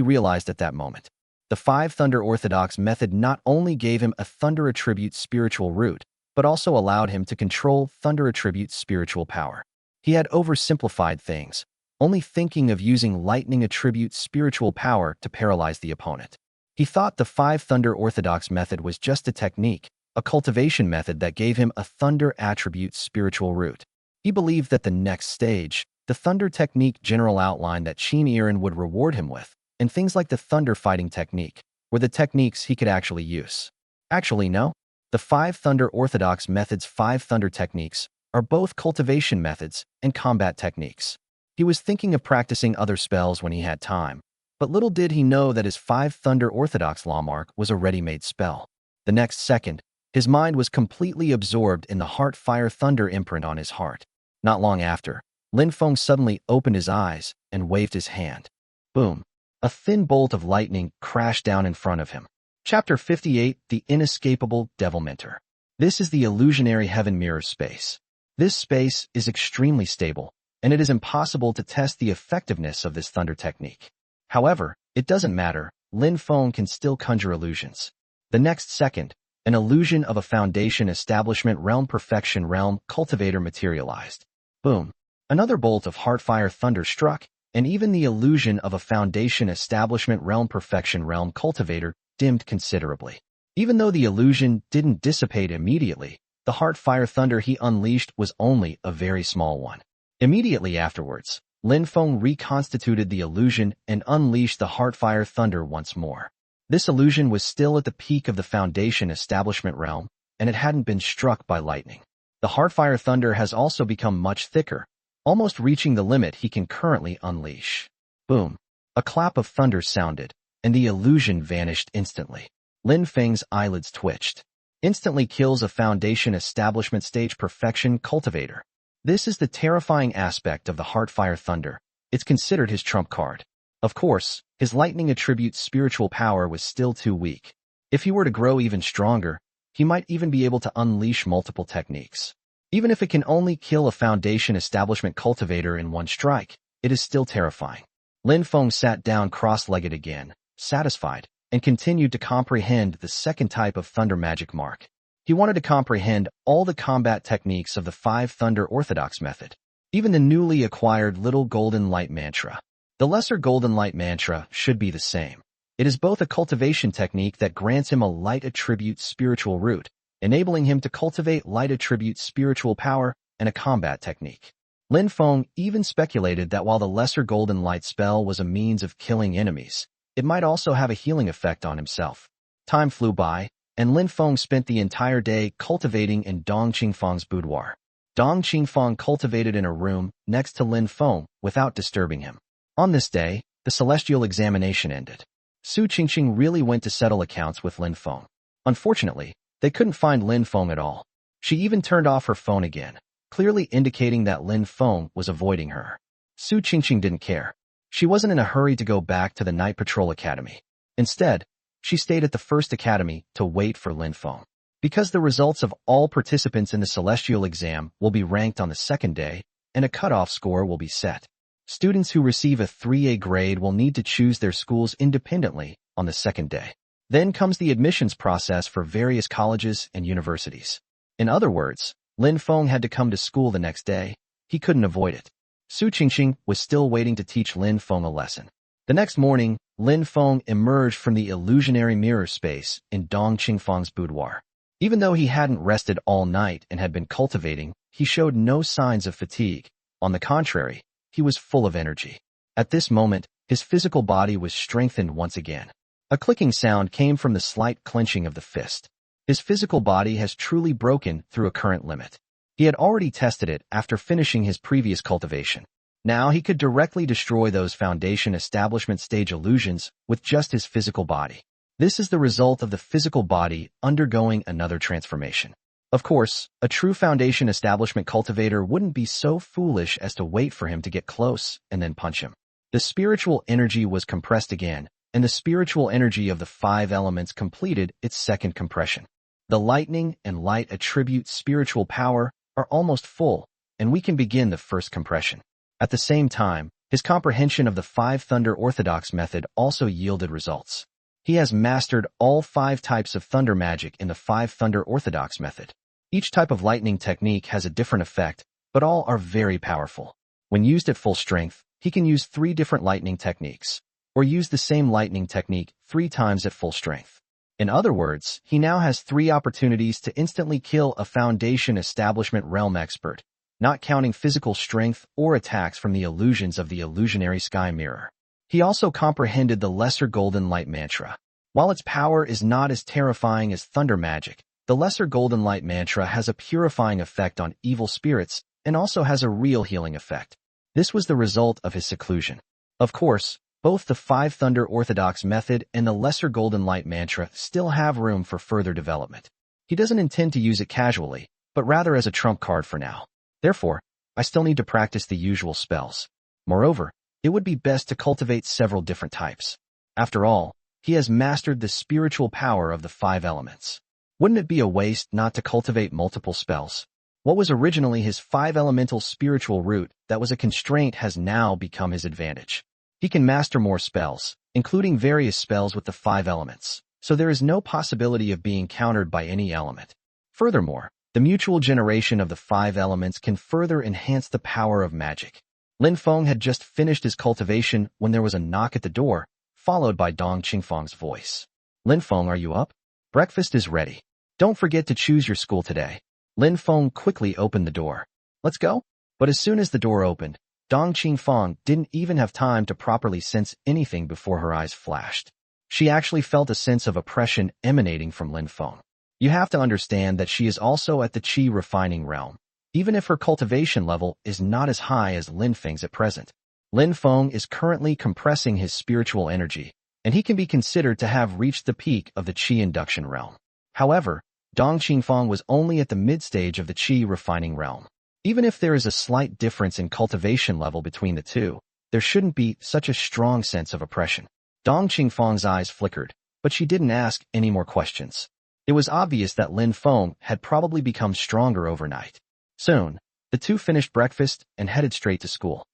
realized at that moment. The five Thunder Orthodox method not only gave him a Thunder attribute spiritual root, but also allowed him to control Thunder attribute spiritual power. He had oversimplified things, only thinking of using lightning attribute spiritual power to paralyze the opponent. He thought the five Thunder Orthodox method was just a technique, a cultivation method that gave him a Thunder attribute spiritual root. He believed that the next stage, the Thunder technique general outline that Yiren would reward him with, and things like the Thunder fighting technique, were the techniques he could actually use. Actually, no. The five Thunder Orthodox method's five Thunder techniques are both cultivation methods and combat techniques. He was thinking of practicing other spells when he had time, but little did he know that his five Thunder Orthodox lawmark was a ready-made spell. The next second, his mind was completely absorbed in the Heart Fire Thunder imprint on his heart. Not long after, Lin Feng suddenly opened his eyes and waved his hand. Boom! A thin bolt of lightning crashed down in front of him. Chapter 58, The Inescapable Devilmentor. This is the illusionary heaven mirror space. This space is extremely stable, and it is impossible to test the effectiveness of this thunder technique. However, it doesn't matter, Lin Feng can still conjure illusions. The next second, an illusion of a foundation establishment realm perfection realm cultivator materialized. Boom! Another bolt of Heartfire thunder struck, and even the illusion of a foundation establishment realm perfection realm cultivator dimmed considerably. Even though the illusion didn't dissipate immediately, the Heartfire thunder he unleashed was only a very small one. Immediately afterwards, Lin Feng reconstituted the illusion and unleashed the Heartfire thunder once more. This illusion was still at the peak of the foundation establishment realm, and it hadn't been struck by lightning. The Heartfire thunder has also become much thicker, almost reaching the limit he can currently unleash. Boom! A clap of thunder sounded, and the illusion vanished instantly. Lin Feng's eyelids twitched. Instantly kills a foundation establishment stage perfection cultivator. This is the terrifying aspect of the Heartfire thunder. It's considered his trump card. Of course, his lightning attribute spiritual power was still too weak. If he were to grow even stronger, he might even be able to unleash multiple techniques. Even if it can only kill a foundation establishment cultivator in one strike, it is still terrifying. Lin Feng sat down cross-legged again, satisfied, and continued to comprehend the second type of thunder magic mark. He wanted to comprehend all the combat techniques of the five Thunder Orthodox method, even the newly acquired Little Golden Light Mantra. The Lesser Golden Light Mantra should be the same. It is both a cultivation technique that grants him a light attribute spiritual root, enabling him to cultivate light attribute spiritual power, and a combat technique. Lin Feng even speculated that while the Lesser Golden Light spell was a means of killing enemies, it might also have a healing effect on himself. Time flew by, and Lin Feng spent the entire day cultivating in Dong Qingfang's boudoir. Dong Qingfang cultivated in a room next to Lin Feng without disturbing him. On this day, the celestial examination ended. Su Qingqing really went to settle accounts with Lin Feng. Unfortunately, they couldn't find Lin Feng at all. She even turned off her phone again, clearly indicating that Lin Feng was avoiding her. Su Qingqing didn't care. She wasn't in a hurry to go back to the Night Patrol Academy. Instead, she stayed at the first academy to wait for Lin Feng. Because the results of all participants in the celestial exam will be ranked on the second day, and a cutoff score will be set. Students who receive a 3A grade will need to choose their schools independently on the second day. Then comes the admissions process for various colleges and universities. In other words, Lin Feng had to come to school the next day. He couldn't avoid it. Su Qingqing was still waiting to teach Lin Feng a lesson. The next morning, Lin Feng emerged from the illusionary mirror space in Dong Qingfang's boudoir. Even though he hadn't rested all night and had been cultivating, he showed no signs of fatigue. On the contrary, he was full of energy. At this moment, his physical body was strengthened once again. A clicking sound came from the slight clenching of the fist. His physical body has truly broken through a current limit. He had already tested it after finishing his previous cultivation. Now he could directly destroy those foundation establishment stage illusions with just his physical body. This is the result of the physical body undergoing another transformation. Of course, a true foundation establishment cultivator wouldn't be so foolish as to wait for him to get close and then punch him. The spiritual energy was compressed again, and the spiritual energy of the 5 elements completed its second compression. The lightning and light attribute spiritual power are almost full, and we can begin the first compression. At the same time, his comprehension of the 5 thunder orthodox method also yielded results. He has mastered all 5 types of thunder magic in the 5 thunder orthodox method. Each type of lightning technique has a different effect, but all are very powerful. When used at full strength, he can use 3 different lightning techniques, or use the same lightning technique 3 times at full strength. In other words, he now has 3 opportunities to instantly kill a foundation establishment realm expert, not counting physical strength or attacks from the illusions of the illusionary sky mirror. He also comprehended the lesser golden light mantra. While its power is not as terrifying as thunder magic, the lesser golden light mantra has a purifying effect on evil spirits and also has a real healing effect. This was the result of his seclusion. Of course, both the 5 thunder orthodox method and the lesser golden light mantra still have room for further development. He doesn't intend to use it casually, but rather as a trump card for now. Therefore, I still need to practice the usual spells. Moreover, it would be best to cultivate several different types. After all, he has mastered the spiritual power of the 5 elements. Wouldn't it be a waste not to cultivate multiple spells? What was originally his 5 elemental spiritual root that was a constraint has now become his advantage. He can master more spells, including various spells with the 5 elements, so there is no possibility of being countered by any element. Furthermore, the mutual generation of the 5 elements can further enhance the power of magic. Lin Feng had just finished his cultivation when there was a knock at the door, followed by Dong Qingfang's voice. Lin Feng, are you up? Breakfast is ready. Don't forget to choose your school today. Lin Feng quickly opened the door. Let's go? But as soon as the door opened, Dong Qingfang didn't even have time to properly sense anything before her eyes flashed. She actually felt a sense of oppression emanating from Lin Feng. You have to understand that she is also at the qi refining realm, even if her cultivation level is not as high as Lin Feng's at present. Lin Feng is currently compressing his spiritual energy, and he can be considered to have reached the peak of the qi induction realm. However, Dong Qingfang was only at the mid-stage of the qi refining realm. Even if there is a slight difference in cultivation level between the two, there shouldn't be such a strong sense of oppression. Dong Qingfang's eyes flickered, but she didn't ask any more questions. It was obvious that Lin Feng had probably become stronger overnight. Soon, the two finished breakfast and headed straight to school.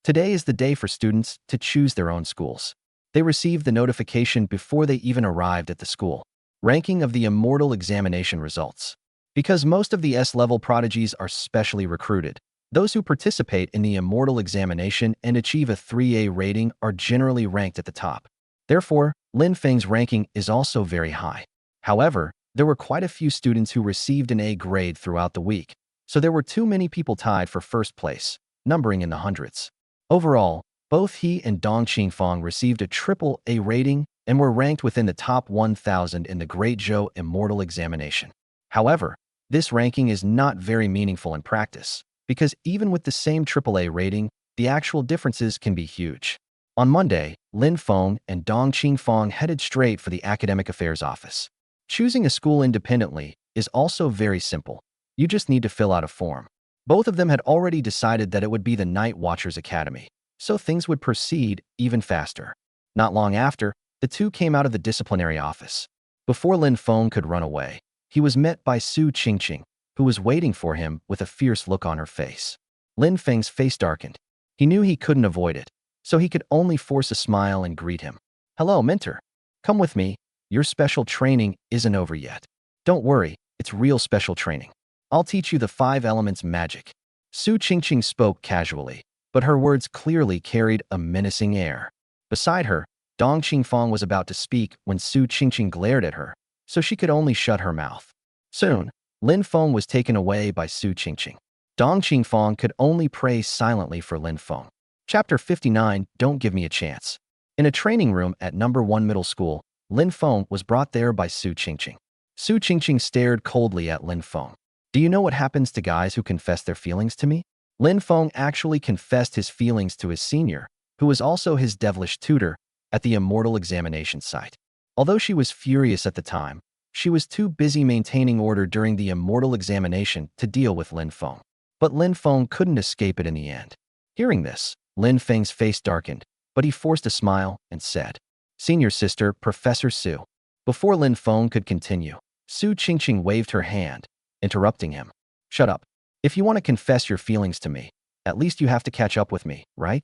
Today is the day for students to choose their own schools. They received the notification before they even arrived at the school. Ranking of the Immortal Examination results. Because most of the S-level prodigies are specially recruited, those who participate in the Immortal Examination and achieve a 3A rating are generally ranked at the top. Therefore, Lin Feng's ranking is also very high. However, there were quite a few students who received an A grade throughout the week, so there were too many people tied for first place, numbering in the hundreds. Overall, both he and Dong Qingfang received a triple A rating and were ranked within the top 1,000 in the Great Zhou Immortal Examination. However, this ranking is not very meaningful in practice, because even with the same AAA rating, the actual differences can be huge. On Monday, Lin Feng and Dong Qingfang headed straight for the Academic Affairs Office. Choosing a school independently is also very simple. You just need to fill out a form. Both of them had already decided that it would be the Night Watchers Academy, so things would proceed even faster. Not long after, the two came out of the disciplinary office. Before Lin Feng could run away, he was met by Su Qingqing, who was waiting for him with a fierce look on her face. Lin Feng's face darkened. He knew he couldn't avoid it, so he could only force a smile and greet him. Hello, mentor. Come with me. Your special training isn't over yet. Don't worry, it's real special training. I'll teach you the 5 elements magic. Su Qingqing spoke casually, but her words clearly carried a menacing air. Beside her, Dong Qingfang was about to speak when Su Qingqing glared at her, so she could only shut her mouth. Soon, Lin Feng was taken away by Su Qingqing. Dong Qingfang could only pray silently for Lin Feng. Chapter 59, Don't Give Me a Chance. In a training room at No. 1 Middle School, Lin Feng was brought there by Su Qingqing. Su Qingqing stared coldly at Lin Feng. Do you know what happens to guys who confess their feelings to me? Lin Feng actually confessed his feelings to his senior, who was also his devilish tutor, at the Immortal Examination site. Although she was furious at the time, she was too busy maintaining order during the immortal examination to deal with Lin Feng. But Lin Feng couldn't escape it in the end. Hearing this, Lin Feng's face darkened, but he forced a smile and said, "Senior sister, Professor Su." Before Lin Feng could continue, Su Qingqing waved her hand, interrupting him. "Shut up. If you want to confess your feelings to me, at least you have to catch up with me, right?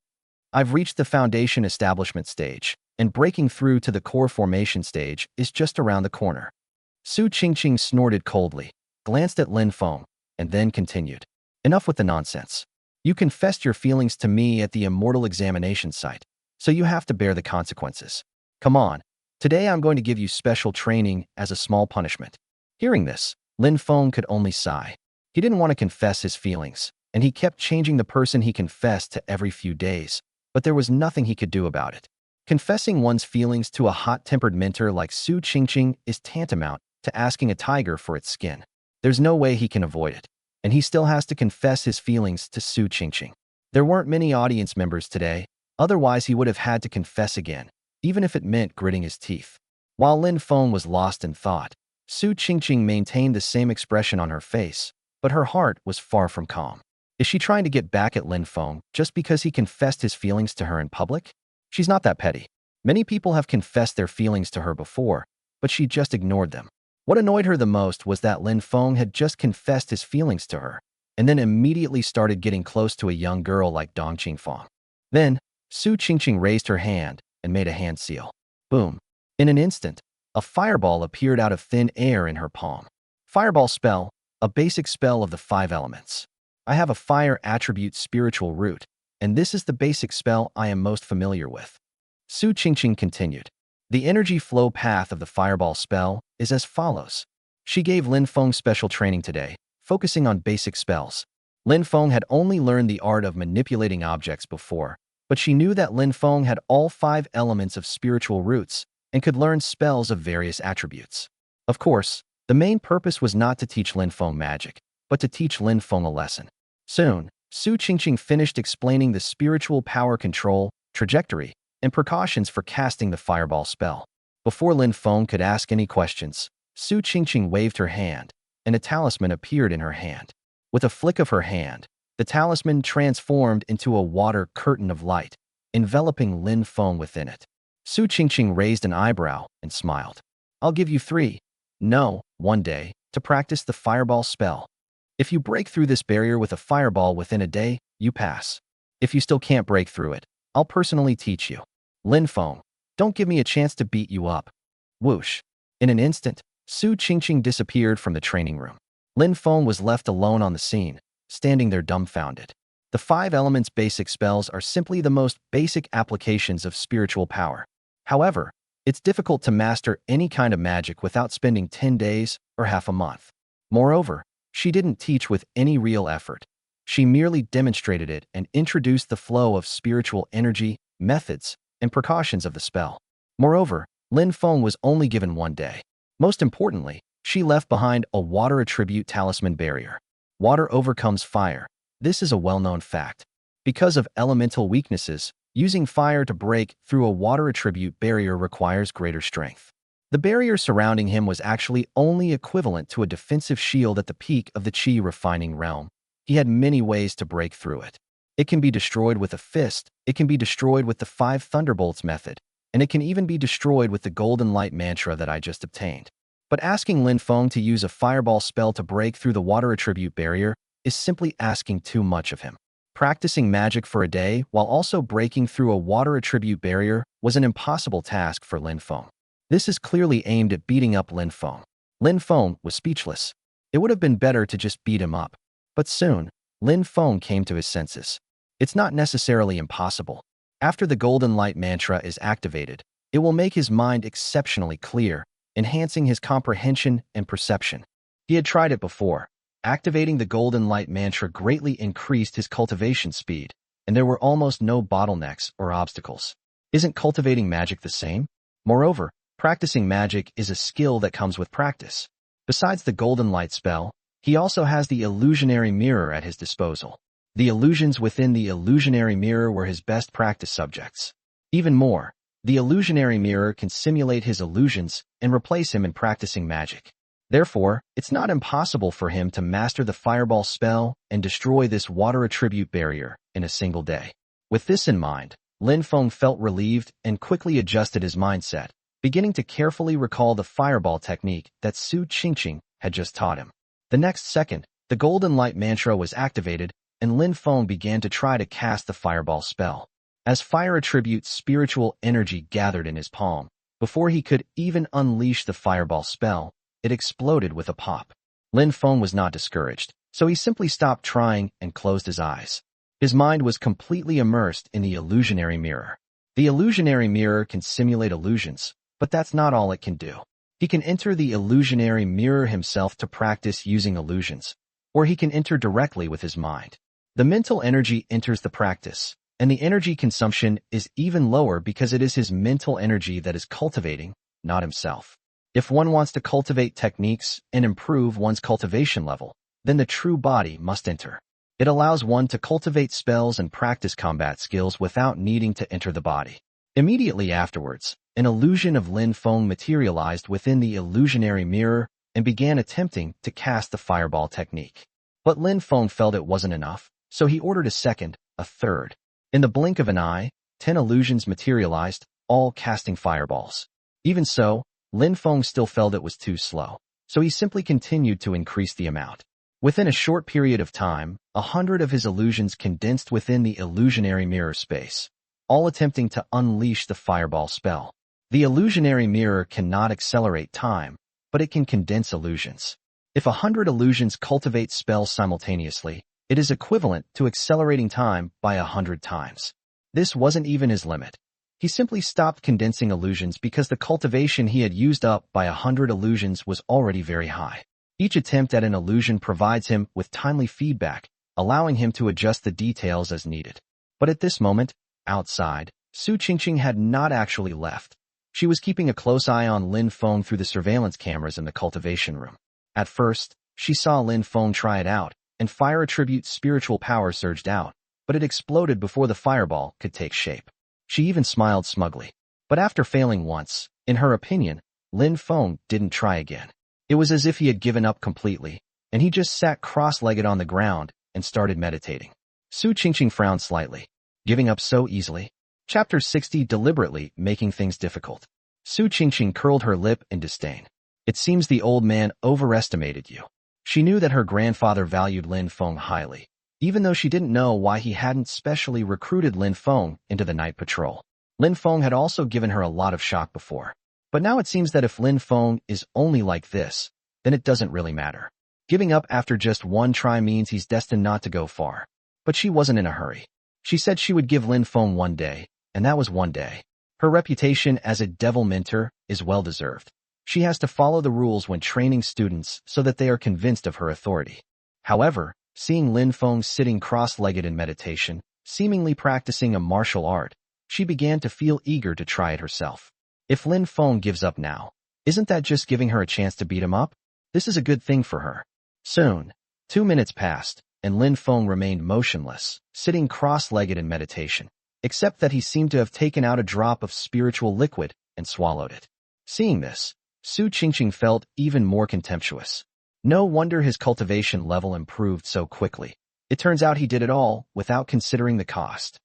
I've reached the foundation establishment stage, and breaking through to the core formation stage is just around the corner." Su Qingqing snorted coldly, glanced at Lin Feng, and then continued. "Enough with the nonsense. You confessed your feelings to me at the immortal examination site, so you have to bear the consequences. Come on, today I'm going to give you special training as a small punishment." Hearing this, Lin Feng could only sigh. He didn't want to confess his feelings, and he kept changing the person he confessed to every few days, but there was nothing he could do about it. Confessing one's feelings to a hot-tempered mentor like Su Qingqing is tantamount to asking a tiger for its skin. There's no way he can avoid it, and he still has to confess his feelings to Su Qingqing. There weren't many audience members today, otherwise he would have had to confess again, even if it meant gritting his teeth. While Lin Feng was lost in thought, Su Qingqing maintained the same expression on her face, but her heart was far from calm. Is she trying to get back at Lin Feng just because he confessed his feelings to her in public? She's not that petty. Many people have confessed their feelings to her before, but she just ignored them. What annoyed her the most was that Lin Feng had just confessed his feelings to her, and then immediately started getting close to a young girl like Dong Qingfang. Then, Su Qingqing raised her hand and made a hand seal. Boom. In an instant, a fireball appeared out of thin air in her palm. Fireball spell, a basic spell of the 5 elements. I have a fire attribute spiritual root, and this is the basic spell I am most familiar with. Su Qingqing continued. The energy flow path of the fireball spell is as follows. She gave Lin Feng special training today, focusing on basic spells. Lin Feng had only learned the art of manipulating objects before, but she knew that Lin Feng had all 5 elements of spiritual roots and could learn spells of various attributes. Of course, the main purpose was not to teach Lin Feng magic, but to teach Lin Feng a lesson. Soon, Su Qingqing finished explaining the spiritual power control, trajectory, and precautions for casting the fireball spell. Before Lin Feng could ask any questions, Su Qingqing waved her hand, and a talisman appeared in her hand. With a flick of her hand, the talisman transformed into a water curtain of light, enveloping Lin Feng within it. Su Qingqing raised an eyebrow and smiled. I'll give you 3, no, 1 day, to practice the fireball spell. If you break through this barrier with a fireball within a day, you pass. If you still can't break through it, I'll personally teach you. Lin Feng, don't give me a chance to beat you up. Whoosh. In an instant, Su Qingqing disappeared from the training room. Lin Feng was left alone on the scene, standing there dumbfounded. The 5 elements basic spells are simply the most basic applications of spiritual power. However, it's difficult to master any kind of magic without spending 10 days or half a month. Moreover, she didn't teach with any real effort. She merely demonstrated it and introduced the flow of spiritual energy, methods, and precautions of the spell. Moreover, Lin Feng was only given 1 day. Most importantly, she left behind a water attribute talisman barrier. Water overcomes fire. This is a well-known fact. Because of elemental weaknesses, using fire to break through a water attribute barrier requires greater strength. The barrier surrounding him was actually only equivalent to a defensive shield at the peak of the Qi refining realm. He had many ways to break through it. It can be destroyed with a fist, it can be destroyed with the 5 thunderbolts method, and it can even be destroyed with the golden light mantra that I just obtained. But asking Lin Feng to use a fireball spell to break through the water attribute barrier is simply asking too much of him. Practicing magic for a day while also breaking through a water attribute barrier was an impossible task for Lin Feng. This is clearly aimed at beating up Lin Feng. Lin Feng was speechless. It would have been better to just beat him up. But soon, Lin Feng came to his senses. It's not necessarily impossible. After the golden light mantra is activated, it will make his mind exceptionally clear, enhancing his comprehension and perception. He had tried it before. Activating the golden light mantra greatly increased his cultivation speed, and there were almost no bottlenecks or obstacles. Isn't cultivating magic the same? Moreover, practicing magic is a skill that comes with practice. Besides the golden light spell, he also has the illusionary mirror at his disposal. The illusions within the illusionary mirror were his best practice subjects. Even more, The illusionary mirror can simulate his illusions and replace him in practicing magic. Therefore, it's not impossible for him to master the fireball spell and destroy this water attribute barrier in a single day. With this in mind, Lin Feng felt relieved and quickly adjusted his mindset, beginning to carefully recall the fireball technique that Su Qingqing had just taught him. The next second, the golden light mantra was activated, and Lin Feng began to try to cast the fireball spell. As fire attribute spiritual energy gathered in his palm, before he could even unleash the fireball spell, it exploded with a pop. Lin Feng was not discouraged, so he simply stopped trying and closed his eyes. His mind was completely immersed in the illusionary mirror. The illusionary mirror can simulate illusions, but that's not all it can do. He can enter the illusionary mirror himself to practice using illusions, or he can enter directly with his mind. The mental energy enters the practice, and the energy consumption is even lower because it is his mental energy that is cultivating, not himself. If one wants to cultivate techniques and improve one's cultivation level, then the true body must enter. It allows one to cultivate spells and practice combat skills without needing to enter the body. Immediately afterwards, an illusion of Lin Feng materialized within the illusionary mirror and began attempting to cast the fireball technique. But Lin Feng felt it wasn't enough, so he ordered a second, a third. In the blink of an eye, 10 illusions materialized, all casting fireballs. Even so, Lin Feng still felt it was too slow, so he simply continued to increase the amount. Within a short period of time, 100 of his illusions condensed within the illusionary mirror space, all attempting to unleash the fireball spell. The illusionary mirror cannot accelerate time, but it can condense illusions. If 100 illusions cultivate spells simultaneously, it is equivalent to accelerating time by 100 times. This wasn't even his limit. He simply stopped condensing illusions because the cultivation he had used up by 100 illusions was already very high. Each attempt at an illusion provides him with timely feedback, allowing him to adjust the details as needed. But at this moment, outside, Su Qingqing had not actually left. She was keeping a close eye on Lin Feng through the surveillance cameras in the cultivation room. At first, she saw Lin Feng try it out, and fire attribute spiritual power surged out, but it exploded before the fireball could take shape. She even smiled smugly. But after failing once, in her opinion, Lin Feng didn't try again. It was as if he had given up completely, and he just sat cross-legged on the ground and started meditating. Su Qingqing frowned slightly. Giving up so easily? Chapter 60, deliberately making things difficult. Su Qingqing curled her lip in disdain. It seems the old man overestimated you. She knew that her grandfather valued Lin Feng highly, even though she didn't know why he hadn't specially recruited Lin Feng into the night patrol. Lin Feng had also given her a lot of shock before. But now it seems that if Lin Feng is only like this, then it doesn't really matter. Giving up after just one try means he's destined not to go far. But she wasn't in a hurry. She said she would give Lin Feng one day, and that was one day. Her reputation as a devil mentor is well-deserved. She has to follow the rules when training students so that they are convinced of her authority. However, seeing Lin Feng sitting cross-legged in meditation, seemingly practicing a martial art, she began to feel eager to try it herself. If Lin Feng gives up now, isn't that just giving her a chance to beat him up? This is a good thing for her. Soon, 2 minutes passed, and Lin Feng remained motionless, sitting cross-legged in meditation, except that he seemed to have taken out a drop of spiritual liquid and swallowed it. Seeing this, Su Qingqing felt even more contemptuous. No wonder his cultivation level improved so quickly. It turns out he did it all without considering the cost.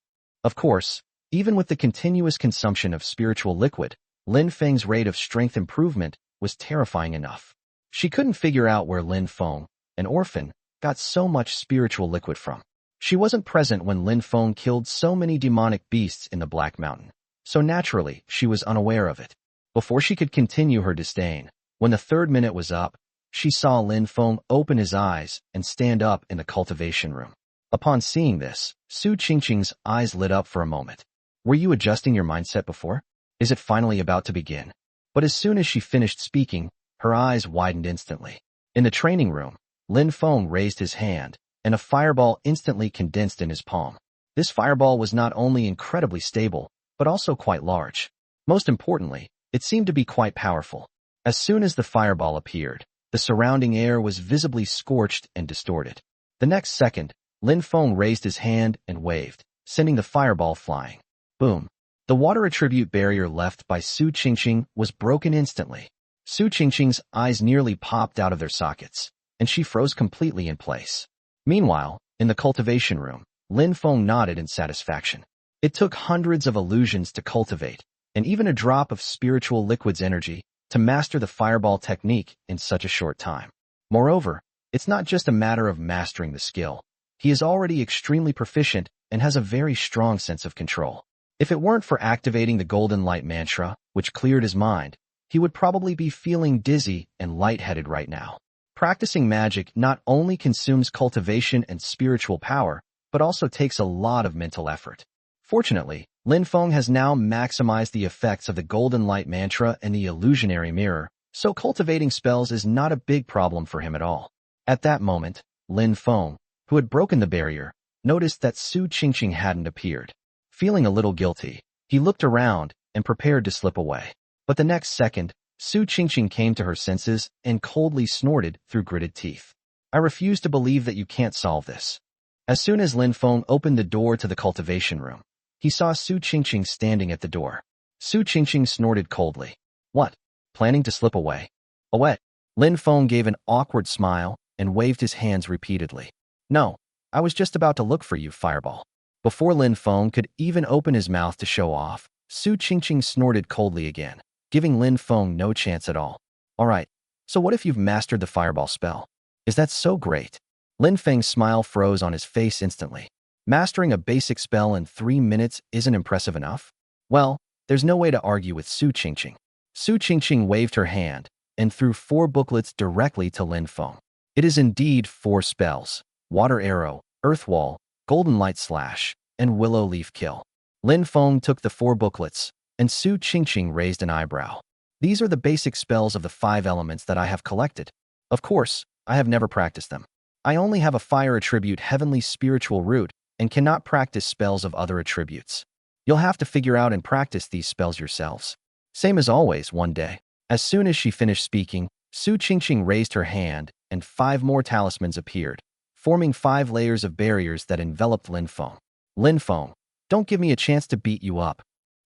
Of course, even with the continuous consumption of spiritual liquid, Lin Feng's rate of strength improvement was terrifying enough. She couldn't figure out where Lin Feng, an orphan, got so much spiritual liquid from. She wasn't present when Lin Feng killed so many demonic beasts in the Black Mountain, so naturally she was unaware of it. Before she could continue her disdain, when the 3rd minute was up, she saw Lin Feng open his eyes and stand up in the cultivation room. Upon seeing this, Su Qingqing's eyes lit up for a moment. Were you adjusting your mindset before? Is it finally about to begin? But as soon as she finished speaking, her eyes widened instantly. In the training room, Lin Feng raised his hand, and a fireball instantly condensed in his palm. This fireball was not only incredibly stable, but also quite large. Most importantly, it seemed to be quite powerful. As soon as the fireball appeared, the surrounding air was visibly scorched and distorted. The next second, Lin Feng raised his hand and waved, sending the fireball flying. Boom! The water attribute barrier left by Su Qingqing was broken instantly. Su Qingqing's eyes nearly popped out of their sockets, and she froze completely in place. Meanwhile, in the cultivation room, Lin Feng nodded in satisfaction. It took hundreds of illusions to cultivate, and even a drop of spiritual liquid's energy, to master the fireball technique in such a short time. Moreover, it's not just a matter of mastering the skill. He is already extremely proficient and has a very strong sense of control. If it weren't for activating the Golden Light Mantra, which cleared his mind, he would probably be feeling dizzy and lightheaded right now. Practicing magic not only consumes cultivation and spiritual power, but also takes a lot of mental effort. Fortunately, Lin Feng has now maximized the effects of the Golden Light Mantra and the illusionary mirror, so cultivating spells is not a big problem for him at all. At that moment, Lin Feng, who had broken the barrier, noticed that Su Qingqing hadn't appeared. Feeling a little guilty, he looked around and prepared to slip away. But the next second, Su Qingqing came to her senses and coldly snorted through gritted teeth. I refuse to believe that you can't solve this. As soon as Lin Feng opened the door to the cultivation room, he saw Su Qingqing standing at the door. Su Qingqing snorted coldly. What? Planning to slip away? Away? Lin Feng gave an awkward smile and waved his hands repeatedly. No, I was just about to look for you, Fireball. Before Lin Feng could even open his mouth to show off, Su Qingqing snorted coldly again, giving Lin Feng no chance at all. Alright, so what if you've mastered the Fireball spell? Is that so great? Lin Feng's smile froze on his face instantly. Mastering a basic spell in 3 minutes isn't impressive enough? Well, there's no way to argue with Su Qingqing. Su Qingqing waved her hand and threw 4 booklets directly to Lin Feng. It is indeed 4 spells: Water Arrow, Earth Wall, Golden Light Slash, and Willow Leaf Kill. Lin Feng took the 4 booklets, and Su Qingqing raised an eyebrow. These are the basic spells of the 5 elements that I have collected. Of course, I have never practiced them. I only have a fire attribute Heavenly Spiritual Root and cannot practice spells of other attributes. You'll have to figure out and practice these spells yourselves. Same as always, one day. As soon as she finished speaking, Su Qingqing raised her hand, and 5 more talismans appeared, forming 5 layers of barriers that enveloped Lin Feng. Lin Feng, don't give me a chance to beat you up.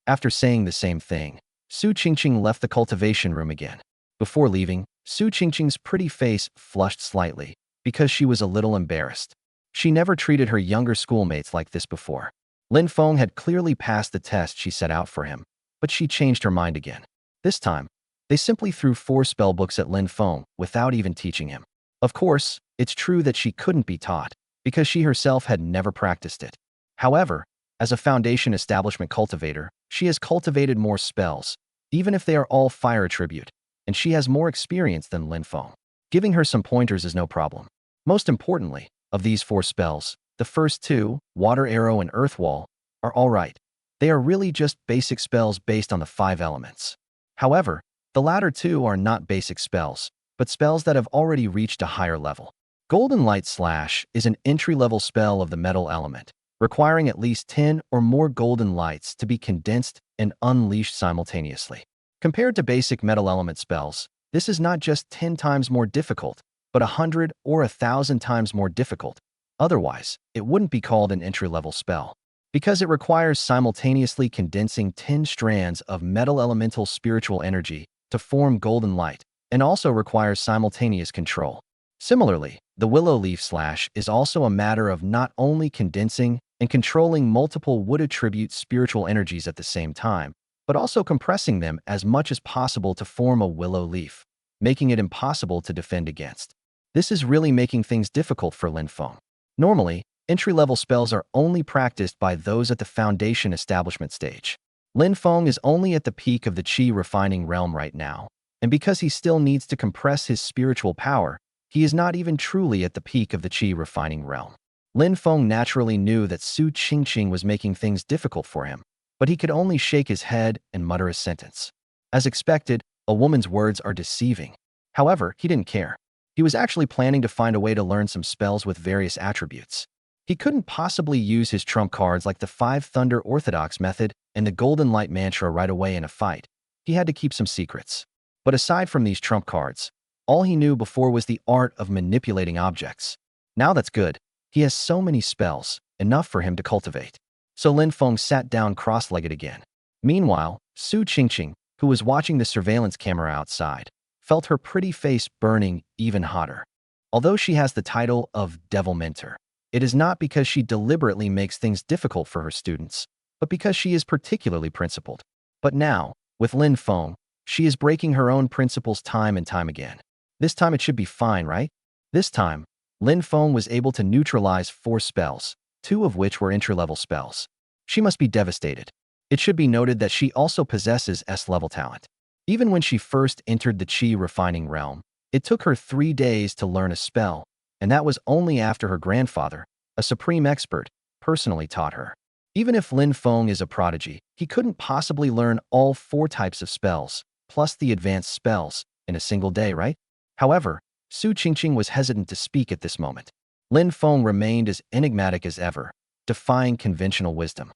After saying the same thing, Su Qingqing left the cultivation room again. Before leaving, Su Qingqing's pretty face flushed slightly, because she was a little embarrassed. She never treated her younger schoolmates like this before. Lin Feng had clearly passed the test she set out for him, but she changed her mind again. This time, they simply threw 4 spellbooks at Lin Feng without even teaching him. Of course, it's true that she couldn't be taught, because she herself had never practiced it. However, as a foundation establishment cultivator, she has cultivated more spells, even if they are all fire attribute, and she has more experience than Lin Feng. Giving her some pointers is no problem. Most importantly, of these 4 spells, the first 2, Water Arrow and Earth Wall, are alright. They are really just basic spells based on the 5 elements. However, the latter 2 are not basic spells, but spells that have already reached a higher level. Golden Light Slash is an entry-level spell of the metal element, requiring at least 10 or more golden lights to be condensed and unleashed simultaneously. Compared to basic metal element spells, this is not just 10 times more difficult, but 100 or 1,000 times more difficult. Otherwise, it wouldn't be called an entry-level spell, because it requires simultaneously condensing 10 strands of metal elemental spiritual energy to form golden light, and also requires simultaneous control. Similarly, the Willow Leaf Slash is also a matter of not only condensing and controlling multiple wood attribute spiritual energies at the same time, but also compressing them as much as possible to form a willow leaf, making it impossible to defend against. This is really making things difficult for Lin Feng. Normally, entry-level spells are only practiced by those at the foundation establishment stage. Lin Feng is only at the peak of the Qi refining realm right now, and because he still needs to compress his spiritual power, he is not even truly at the peak of the Qi refining realm. Lin Feng naturally knew that Su Qingqing was making things difficult for him, but he could only shake his head and mutter a sentence. As expected, a woman's words are deceiving. However, he didn't care. He was actually planning to find a way to learn some spells with various attributes. He couldn't possibly use his trump cards like the 5 Thunder Orthodox method and the Golden Light Mantra right away in a fight. He had to keep some secrets. But aside from these trump cards, all he knew before was the art of manipulating objects. Now that's good. He has so many spells, enough for him to cultivate. So Lin Feng sat down cross-legged again. Meanwhile, Su Qingqing, who was watching the surveillance camera outside, felt her pretty face burning even hotter. Although she has the title of Devil Mentor, it is not because she deliberately makes things difficult for her students, but because she is particularly principled. But now, with Lin Feng, she is breaking her own principles time and time again. This time it should be fine, right? This time, Lin Feng was able to neutralize 4 spells, 2 of which were intra-level spells. She must be devastated. It should be noted that she also possesses S-level talent. Even when she first entered the Qi refining realm, it took her 3 days to learn a spell, and that was only after her grandfather, a supreme expert, personally taught her. Even if Lin Feng is a prodigy, he couldn't possibly learn all 4 types of spells, plus the advanced spells, in a single day, right? However, Su Qingqing was hesitant to speak at this moment. Lin Feng remained as enigmatic as ever, defying conventional wisdom.